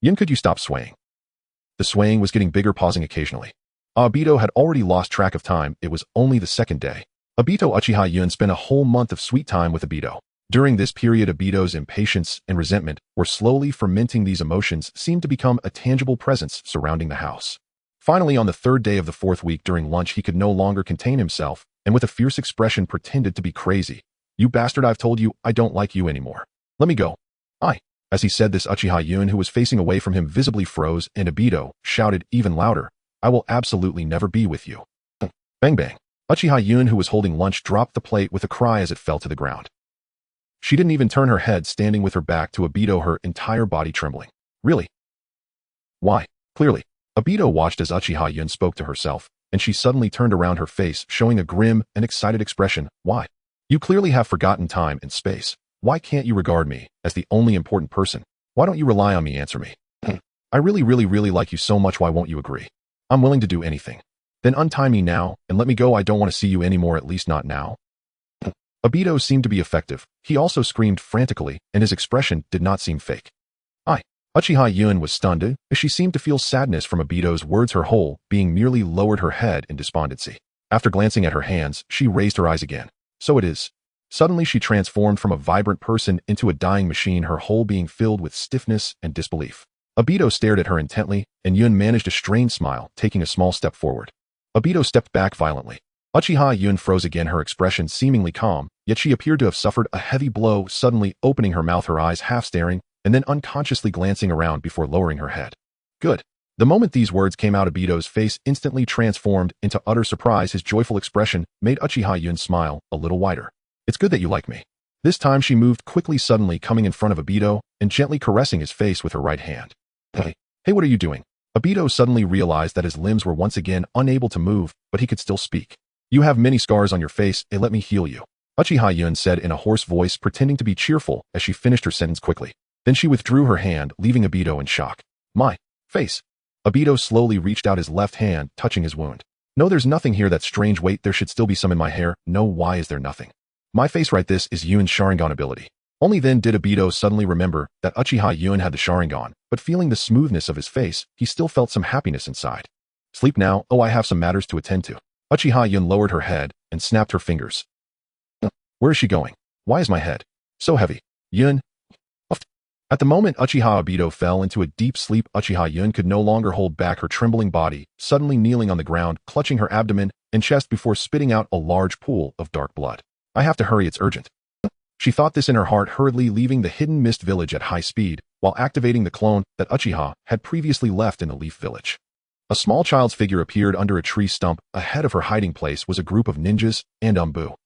Yun, could you stop swaying? The swaying was getting bigger, pausing occasionally. Abito had already lost track of time. It was only the second day. Uchiha Yun spent a whole month of sweet time with Abito. During this period, Obito's impatience and resentment were slowly fermenting. These emotions seemed to become a tangible presence surrounding the house. Finally, on the third day of the fourth week during lunch, he could no longer contain himself, and with a fierce expression pretended to be crazy. "You bastard, I've told you, I don't like you anymore. Let me go." "I." As he said this, Uchiha Yun, who was facing away from him, visibly froze, and Obito shouted even louder, "I will absolutely never be with you." Bang bang. Uchiha Yun, who was holding lunch, dropped the plate with a cry as it fell to the ground. She didn't even turn her head, standing with her back to Obito, her entire body trembling. "Really? Why?" Clearly, Obito watched as Uchiha Yun spoke to herself, and she suddenly turned around, her face showing a grim and excited expression. "Why? You clearly have forgotten time and space. Why can't you regard me as the only important person? Why don't you rely on me? Answer me. I really, really, really like you so much. Why won't you agree? I'm willing to do anything. Then untie me now and let me go. I don't want to see you anymore, at least not now." Obito seemed to be effective. He also screamed frantically, and his expression did not seem fake. "I." Uchiha Yun was stunned, as she seemed to feel sadness from Obito's words. Her whole being merely lowered her head in despondency. After glancing at her hands, she raised her eyes again. "So it is." Suddenly she transformed from a vibrant person into a dying machine, her whole being filled with stiffness and disbelief. Obito stared at her intently, and Yun managed a strained smile, taking a small step forward. Obito stepped back violently. Uchiha Yun froze again, her expression seemingly calm, yet she appeared to have suffered a heavy blow, suddenly opening her mouth, her eyes half staring, and then unconsciously glancing around before lowering her head. "Good." The moment these words came out, Obito's face instantly transformed into utter surprise. His joyful expression made Uchiha Yun smile a little wider. "It's good that you like me." This time she moved quickly, suddenly coming in front of Obito and gently caressing his face with her right hand. Hey, what are you doing?" Obito suddenly realized that his limbs were once again unable to move, but he could still speak. "You have many scars on your face. Let me heal you," Uchiha Yun said in a hoarse voice, pretending to be cheerful as she finished her sentence quickly. Then she withdrew her hand, leaving Obito in shock. "My face." Obito slowly reached out his left hand, touching his wound. "No, there's nothing here. That's strange. Wait, there should still be some in my hair. No, why is there nothing? My face, right? This is Yun's Sharingan ability." Only then did Obito suddenly remember that Uchiha Yun had the Sharingan, but feeling the smoothness of his face, he still felt some happiness inside. "Sleep now. Oh, I have some matters to attend to." Uchiha Yun lowered her head and snapped her fingers. "Where is she going? Why is my head so heavy?" "Yun." At the moment Uchiha Obito fell into a deep sleep, Uchiha Yun could no longer hold back her trembling body, suddenly kneeling on the ground, clutching her abdomen and chest before spitting out a large pool of dark blood. "I have to hurry, it's urgent." She thought this in her heart, hurriedly leaving the hidden mist village at high speed, while activating the clone that Uchiha had previously left in the leaf village. A small child's figure appeared under a tree stump. Ahead of her hiding place was a group of ninjas and Umbu.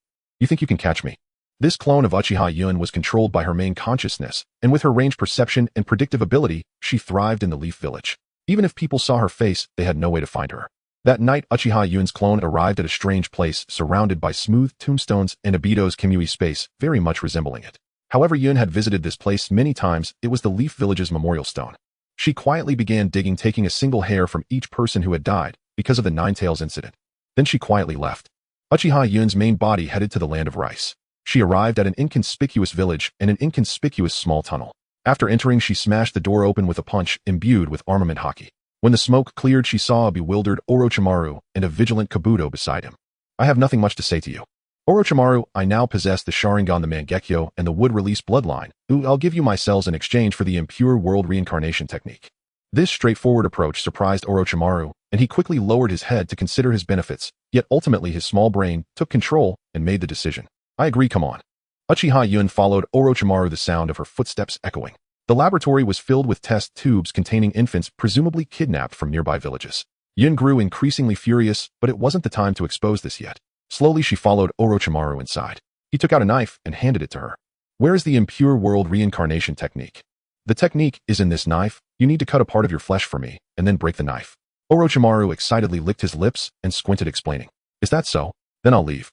"You think you can catch me?" This clone of Uchiha Yun was controlled by her main consciousness, and with her range perception and predictive ability, she thrived in the leaf village. Even if people saw her face, they had no way to find her. That night, Uchiha Yun's clone arrived at a strange place surrounded by smooth tombstones and Obito's Kimui space, very much resembling it. However, Yun had visited this place many times. It was the Leaf Village's memorial stone. She quietly began digging, taking a single hair from each person who had died because of the Nine Tails incident. Then she quietly left. Uchiha Yun's main body headed to the land of rice. She arrived at an inconspicuous village and an inconspicuous small tunnel. After entering, she smashed the door open with a punch imbued with armament haki. When the smoke cleared, she saw a bewildered Orochimaru and a vigilant Kabuto beside him. "I have nothing much to say to you. Orochimaru, I now possess the Sharingan, the Mangekyo, and the wood-release bloodline. I'll give you my cells in exchange for the impure world reincarnation technique." This straightforward approach surprised Orochimaru, and he quickly lowered his head to consider his benefits, yet ultimately his small brain took control and made the decision. "I agree, come on." Uchiha Yun followed Orochimaru, the sound of her footsteps echoing. The laboratory was filled with test tubes containing infants presumably kidnapped from nearby villages. Yun grew increasingly furious, but it wasn't the time to expose this yet. Slowly she followed Orochimaru inside. He took out a knife and handed it to her. "Where is the impure world reincarnation technique?" "The technique is in this knife. You need to cut a part of your flesh for me, and then break the knife." Orochimaru excitedly licked his lips and squinted, explaining. "Is that so? Then I'll leave."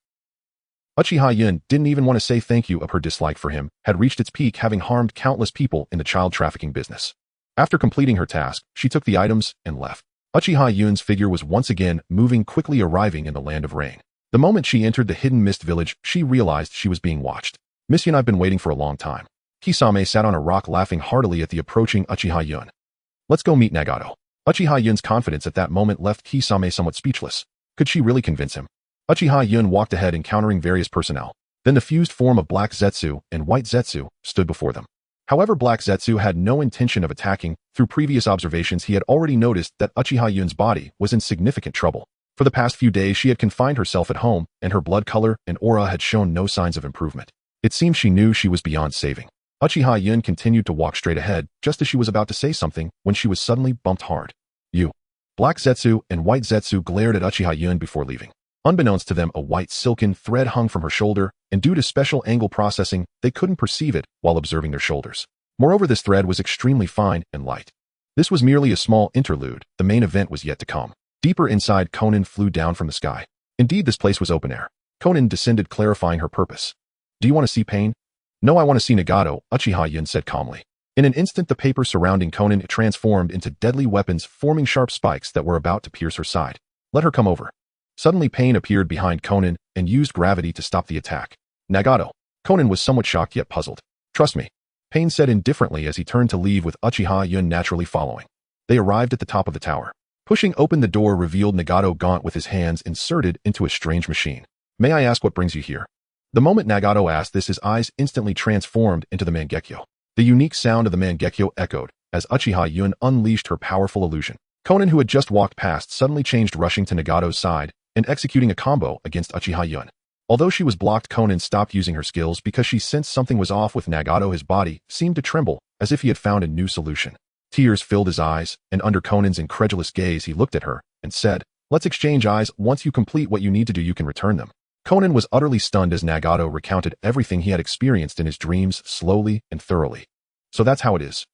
Uchiha Yun didn't even want to say thank you. Her dislike for him had reached its peak, having harmed countless people in the child trafficking business. After completing her task, she took the items and left. Uchiha Yun's figure was once again moving quickly, arriving in the land of rain. The moment she entered the hidden mist village, she realized she was being watched. "Miss Yun, I've been waiting for a long time." Kisame sat on a rock, laughing heartily at the approaching Uchiha Yun. "Let's go meet Nagato." Uchiha Yun's confidence at that moment left Kisame somewhat speechless. Could she really convince him? Uchiha Yun walked ahead, encountering various personnel. Then the fused form of Black Zetsu and White Zetsu stood before them. However, Black Zetsu had no intention of attacking. Through previous observations, he had already noticed that Uchiha Yun's body was in significant trouble. For the past few days, she had confined herself at home, and her blood color and aura had shown no signs of improvement. It seemed she knew she was beyond saving. Uchiha Yun continued to walk straight ahead, just as she was about to say something, when she was suddenly bumped hard. You. Black Zetsu and White Zetsu glared at Uchiha Yun before leaving. Unbeknownst to them, a white silken thread hung from her shoulder, and due to special angle processing, they couldn't perceive it while observing their shoulders. Moreover, this thread was extremely fine and light. This was merely a small interlude. The main event was yet to come. Deeper inside, Konan flew down from the sky. Indeed, this place was open air. Konan descended, clarifying her purpose. Do you want to see pain? No, I want to see Nagato, Uchiha Yun said calmly. In an instant, the paper surrounding Konan transformed into deadly weapons, forming sharp spikes that were about to pierce her side. Let her come over. Suddenly, Pain appeared behind Konan and used gravity to stop the attack. Nagato. Konan was somewhat shocked yet puzzled. Trust me, Pain said indifferently as he turned to leave with Uchiha Yun naturally following. They arrived at the top of the tower. Pushing open the door revealed Nagato gaunt with his hands inserted into a strange machine. May I ask what brings you here? The moment Nagato asked this, his eyes instantly transformed into the Mangekyo. The unique sound of the Mangekyo echoed as Uchiha Yun unleashed her powerful illusion. Konan, who had just walked past, suddenly changed, rushing to Nagato's side and executing a combo against Uchiha Yun. Although she was blocked, Konan stopped using her skills because she sensed something was off with Nagato. His body seemed to tremble as if he had found a new solution. Tears filled his eyes, and under Konan's incredulous gaze, he looked at her and said, "Let's exchange eyes. Once you complete what you need to do, you can return them." Konan was utterly stunned as Nagato recounted everything he had experienced in his dreams slowly and thoroughly. So that's how it is.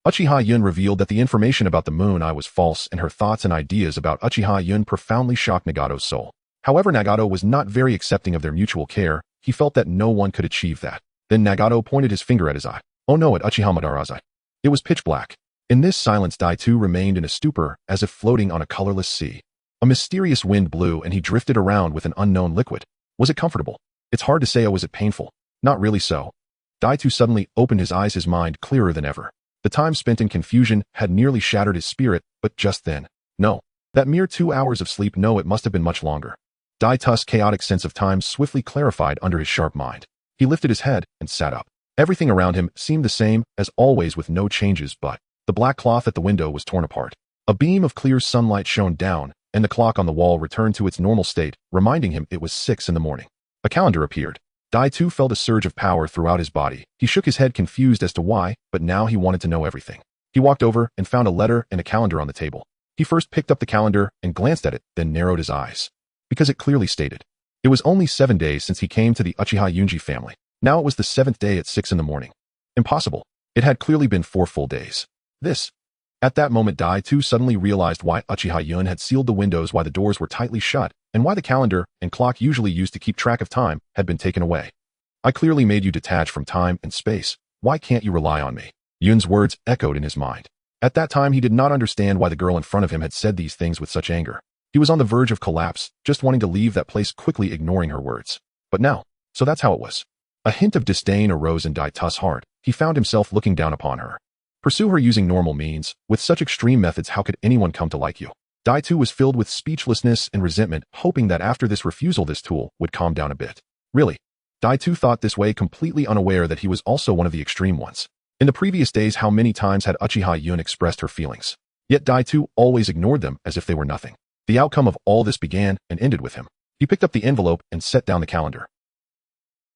Uchiha Yun revealed that the information about the moon eye was false, and her thoughts and ideas about Uchiha Yun profoundly shocked Nagato's soul. However, Nagato was not very accepting of their mutual care. He felt that no one could achieve that. Then Nagato pointed his finger at his eye. Oh no, at Uchiha Madara's eye. It was pitch black. In this silence, Dai-Tu remained in a stupor, as if floating on a colorless sea. A mysterious wind blew, and he drifted around with an unknown liquid. Was it comfortable? It's hard to say. Or was it painful? Not really so. Dai-Tu suddenly opened his eyes, his mind clearer than ever. The time spent in confusion had nearly shattered his spirit, but just then. No. That mere 2 hours of sleep, no, it must have been much longer. Dai-Tu's chaotic sense of time swiftly clarified under his sharp mind. He lifted his head and sat up. Everything around him seemed the same as always, with no changes, but the black cloth at the window was torn apart. A beam of clear sunlight shone down, and the clock on the wall returned to its normal state, reminding him it was 6 in the morning. A calendar appeared. Dai-Tu felt a surge of power throughout his body. He shook his head, confused as to why, but now he wanted to know everything. He walked over and found a letter and a calendar on the table. He first picked up the calendar and glanced at it, then narrowed his eyes. Because it clearly stated. It was only 7 days since he came to the Uchiha Yunji family. Now it was the 7th day at 6 in the morning. Impossible. It had clearly been 4 full days. This. At that moment, Dai-Tu suddenly realized why Uchiha Yun had sealed the windows, why the doors were tightly shut, and why the calendar and clock usually used to keep track of time had been taken away. I clearly made you detach from time and space. Why can't you rely on me? Yun's words echoed in his mind. At that time, he did not understand why the girl in front of him had said these things with such anger. He was on the verge of collapse, just wanting to leave that place quickly, ignoring her words. But now, so that's how it was. A hint of disdain arose in Dai-Tu's heart. He found himself looking down upon her. Pursue her using normal means. With such extreme methods, how could anyone come to like you? Dai-Tu was filled with speechlessness and resentment, hoping that after this refusal, this tool would calm down a bit. Really? Dai-Tu thought this way, completely unaware that he was also one of the extreme ones. In the previous days, how many times had Uchiha Yun expressed her feelings? Yet Dai-Tu always ignored them as if they were nothing. The outcome of all this began and ended with him. He picked up the envelope and set down the calendar.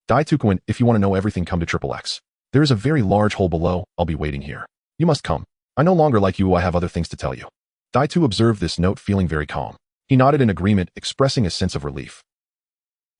Dai-Tu-kun, if you want to know everything, come to XXX. There is a very large hole below. I'll be waiting here. You must come. I no longer like you. I have other things to tell you. Dai-Tu observed this note, feeling very calm. He nodded in agreement, expressing a sense of relief.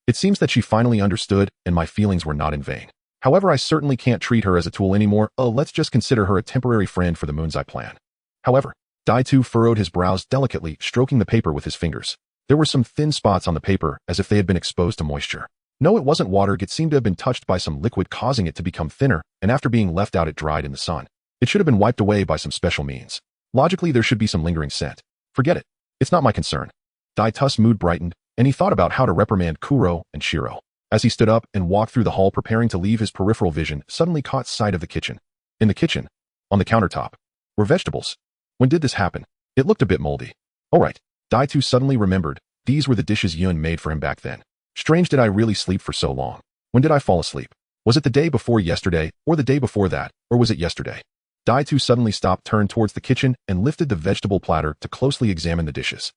It seems that she finally understood, and my feelings were not in vain. However, I certainly can't treat her as a tool anymore. Let's just consider her a temporary friend for the moon's eye plan. However, Dai-Tu furrowed his brows delicately, stroking the paper with his fingers. There were some thin spots on the paper, as if they had been exposed to moisture. No, it wasn't water. It seemed to have been touched by some liquid, causing it to become thinner, and after being left out, it dried in the sun. It should have been wiped away by some special means. Logically, there should be some lingering scent. Forget it. It's not my concern. Dai-Tu's mood brightened, and he thought about how to reprimand Kuro and Shiro. As he stood up and walked through the hall, preparing to leave, his peripheral vision suddenly caught sight of the kitchen. In the kitchen, on the countertop, were vegetables. When did this happen? It looked a bit moldy. Oh right. Dai-Tu suddenly remembered. These were the dishes Yun made for him back then. Strange, did I really sleep for so long? When did I fall asleep? Was it the day before yesterday, or the day before that, or was it yesterday? Dai-Tu suddenly stopped, turned towards the kitchen, and lifted the vegetable platter to closely examine the dishes.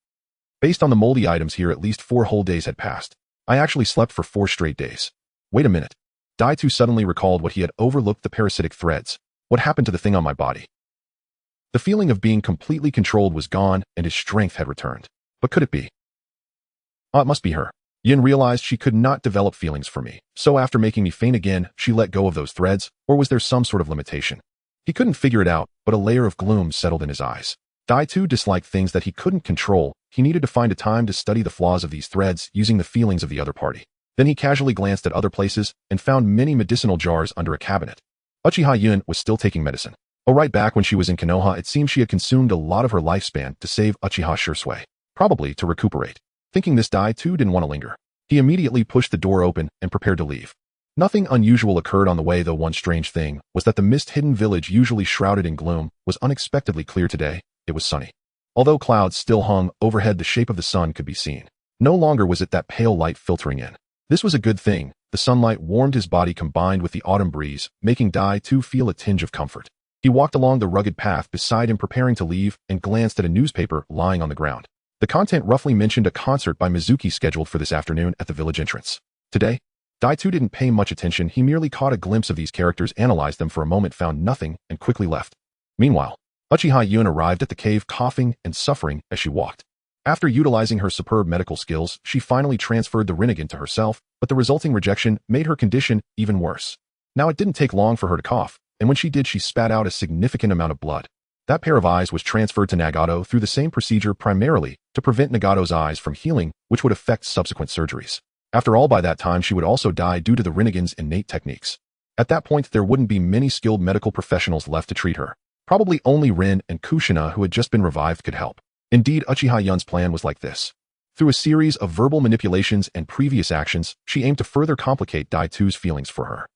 Based on the moldy items here, at least 4 whole days had passed. I actually slept for 4 straight days. Wait a minute. Dai-Tu suddenly recalled what he had overlooked: the parasitic threads. What happened to the thing on my body? The feeling of being completely controlled was gone, and his strength had returned. But could it be? It must be her. Yin realized she could not develop feelings for me, so after making me faint again, she let go of those threads, or was there some sort of limitation? He couldn't figure it out, but a layer of gloom settled in his eyes. Dai-Tu disliked things that he couldn't control. He needed to find a time to study the flaws of these threads using the feelings of the other party. Then he casually glanced at other places and found many medicinal jars under a cabinet. Uchiha Yun was still taking medicine. Right back when she was in Konoha, it seemed she had consumed a lot of her lifespan to save Uchiha Shisui, probably to recuperate. Thinking this, Dai-Tu didn't want to linger. He immediately pushed the door open and prepared to leave. Nothing unusual occurred on the way, though. One strange thing was that the mist-hidden village, usually shrouded in gloom, was unexpectedly clear today. It was sunny. Although clouds still hung overhead, the shape of the sun could be seen. No longer was it that pale light filtering in. This was a good thing. The sunlight warmed his body, combined with the autumn breeze, making Dai-Tu feel a tinge of comfort. He walked along the rugged path beside him, preparing to leave, and glanced at a newspaper lying on the ground. The content roughly mentioned a concert by Mizuki scheduled for this afternoon at the village entrance. Today, Dai-Tu didn't pay much attention. He merely caught a glimpse of these characters, analyzed them for a moment, found nothing, and quickly left. Meanwhile, Uchiha Yun arrived at the cave, coughing and suffering as she walked. After utilizing her superb medical skills, she finally transferred the Rinnegan to herself, but the resulting rejection made her condition even worse. Now it didn't take long for her to cough, and when she did, she spat out a significant amount of blood. That pair of eyes was transferred to Nagato through the same procedure, primarily to prevent Nagato's eyes from healing, which would affect subsequent surgeries. After all, by that time she would also die due to the Rinnegan's innate techniques. At that point, there wouldn't be many skilled medical professionals left to treat her. Probably only Rin and Kushina, who had just been revived, could help. Indeed, Uchiha Yun's plan was like this. Through a series of verbal manipulations and previous actions, she aimed to further complicate Dai-Tu's feelings for her.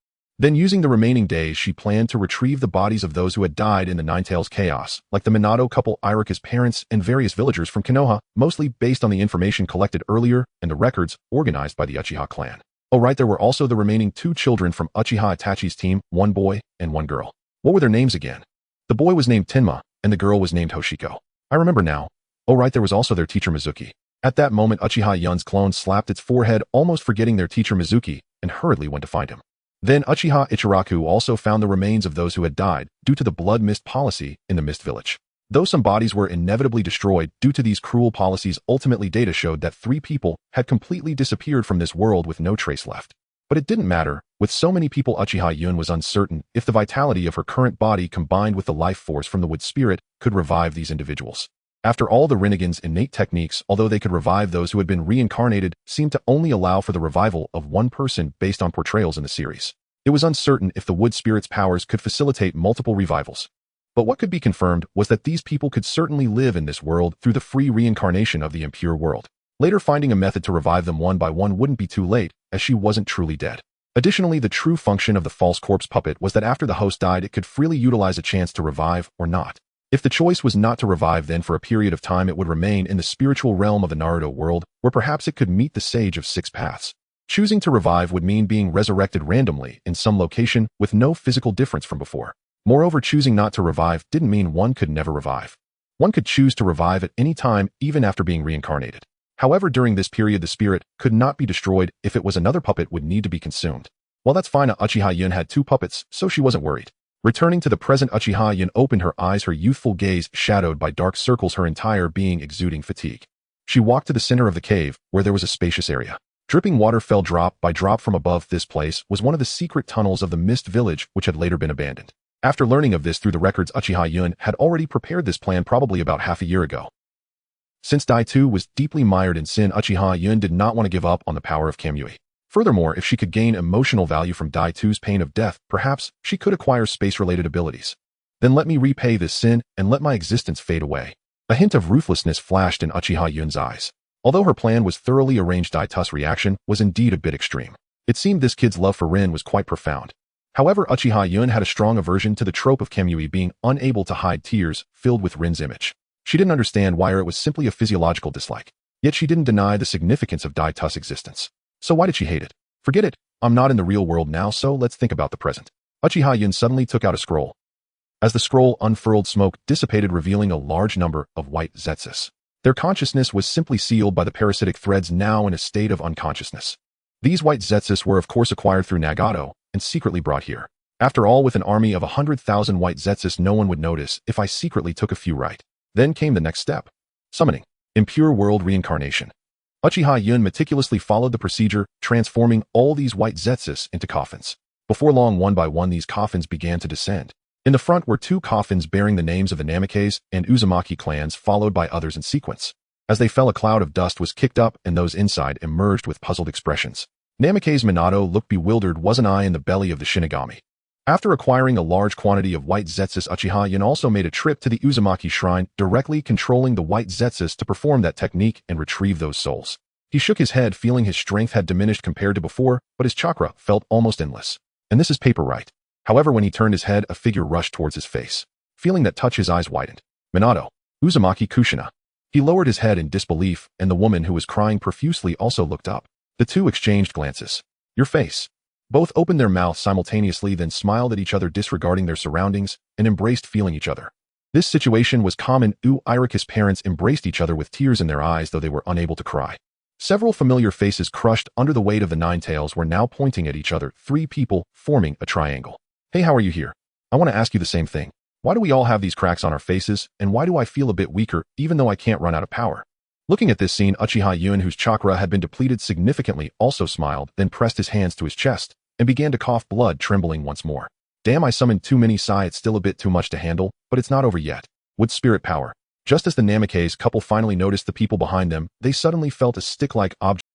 Then, using the remaining days, she planned to retrieve the bodies of those who had died in the Ninetales chaos, like the Minato couple, Irika's parents, and various villagers from Konoha, mostly based on the information collected earlier and the records organized by the Uchiha clan. There were also the remaining 2 children from Uchiha Itachi's team, 1 boy and 1 girl. What were their names again? The boy was named Tenma, and the girl was named Hoshiko. I remember now. There was also their teacher Mizuki. At that moment, Uchiha Yun's clone slapped its forehead, almost forgetting their teacher Mizuki, and hurriedly went to find him. Then Uchiha Ichiraku also found the remains of those who had died due to the blood mist policy in the Mist Village. Though some bodies were inevitably destroyed due to these cruel policies, ultimately data showed that 3 people had completely disappeared from this world with no trace left. But it didn't matter. With so many people, Uchiha Yun was uncertain if the vitality of her current body combined with the life force from the wood spirit could revive these individuals. After all, the Rinnegan's innate techniques, although they could revive those who had been reincarnated, seemed to only allow for the revival of 1 person based on portrayals in the series. It was uncertain if the wood spirit's powers could facilitate multiple revivals. But what could be confirmed was that these people could certainly live in this world through the free reincarnation of the impure world. Later, finding a method to revive them one by one wouldn't be too late, as she wasn't truly dead. Additionally, the true function of the false corpse puppet was that after the host died, it could freely utilize a chance to revive or not. If the choice was not to revive, then for a period of time it would remain in the spiritual realm of the Naruto world, where perhaps it could meet the Sage of 6 Paths. Choosing to revive would mean being resurrected randomly in some location with no physical difference from before. Moreover, choosing not to revive didn't mean one could never revive. One could choose to revive at any time, even after being reincarnated. However, during this period, the spirit could not be destroyed. If it was another puppet, would need to be consumed. Well, that's fine. Uchiha Yun had 2 puppets, so she wasn't worried. Returning to the present, Uchiha Yun opened her eyes, her youthful gaze shadowed by dark circles, her entire being exuding fatigue. She walked to the center of the cave, where there was a spacious area. Dripping water fell drop by drop from above. This place was one of the secret tunnels of the Mist Village, which had later been abandoned. After learning of this through the records, Uchiha Yun had already prepared this plan probably about half a year ago. Since Dai-Tu was deeply mired in sin, Uchiha Yun did not want to give up on the power of Kamui. Furthermore, if she could gain emotional value from Dai-Tu's pain of death, perhaps she could acquire space-related abilities. Then let me repay this sin and let my existence fade away. A hint of ruthlessness flashed in Uchiha Yun's eyes. Although her plan was thoroughly arranged, Dai-Tu's reaction was indeed a bit extreme. It seemed this kid's love for Rin was quite profound. However, Uchiha Yun had a strong aversion to the trope of Kamui being unable to hide tears filled with Rin's image. She didn't understand why, or it was simply a physiological dislike. Yet she didn't deny the significance of Dai-Tu's existence. So why did she hate it? Forget it. I'm not in the real world now, so let's think about the present. Uchiha Yun suddenly took out a scroll. As the scroll unfurled, smoke dissipated, revealing a large number of white zetsus. Their consciousness was simply sealed by the parasitic threads, now in a state of unconsciousness. These white zetsus were of course acquired through Nagato and secretly brought here. After all, with an army of 100,000 white zetsus, no one would notice if I secretly took a few right. Then came the next step. Summoning. Impure world reincarnation. Uchiha Yun meticulously followed the procedure, transforming all these white zetsus into coffins. Before long, one by one, these coffins began to descend. In the front were 2 coffins bearing the names of the Namikaze and Uzumaki clans, followed by others in sequence. As they fell, a cloud of dust was kicked up, and those inside emerged with puzzled expressions. Namikaze Minato looked bewildered. Was an eye in the belly of the Shinigami. After acquiring a large quantity of white zetsus, Uchiha Yun also made a trip to the Uzumaki shrine, directly controlling the white zetsus to perform that technique and retrieve those souls. He shook his head, feeling his strength had diminished compared to before, but his chakra felt almost endless. And this is paper right. However, when he turned his head, a figure rushed towards his face. Feeling that touch, his eyes widened. Minato. Uzumaki Kushina. He lowered his head in disbelief, and the woman who was crying profusely also looked up. The two exchanged glances. Your face. Both opened their mouths simultaneously, then smiled at each other, disregarding their surroundings, and embraced, feeling each other. This situation was common. Irika's parents embraced each other with tears in their eyes, though they were unable to cry. Several familiar faces crushed under the weight of the 9 tails were now pointing at each other, 3 people forming a triangle. Hey, how are you here? I want to ask you the same thing. Why do we all have these cracks on our faces, and why do I feel a bit weaker, even though I can't run out of power? Looking at this scene, Uchiha Yun, whose chakra had been depleted significantly, also smiled, then pressed his hands to his chest, and began to cough, blood trembling once more. Damn, I summoned too many psi. It's still a bit too much to handle, but it's not over yet. Wood spirit power. Just as the Namikaze couple finally noticed the people behind them, they suddenly felt a stick-like object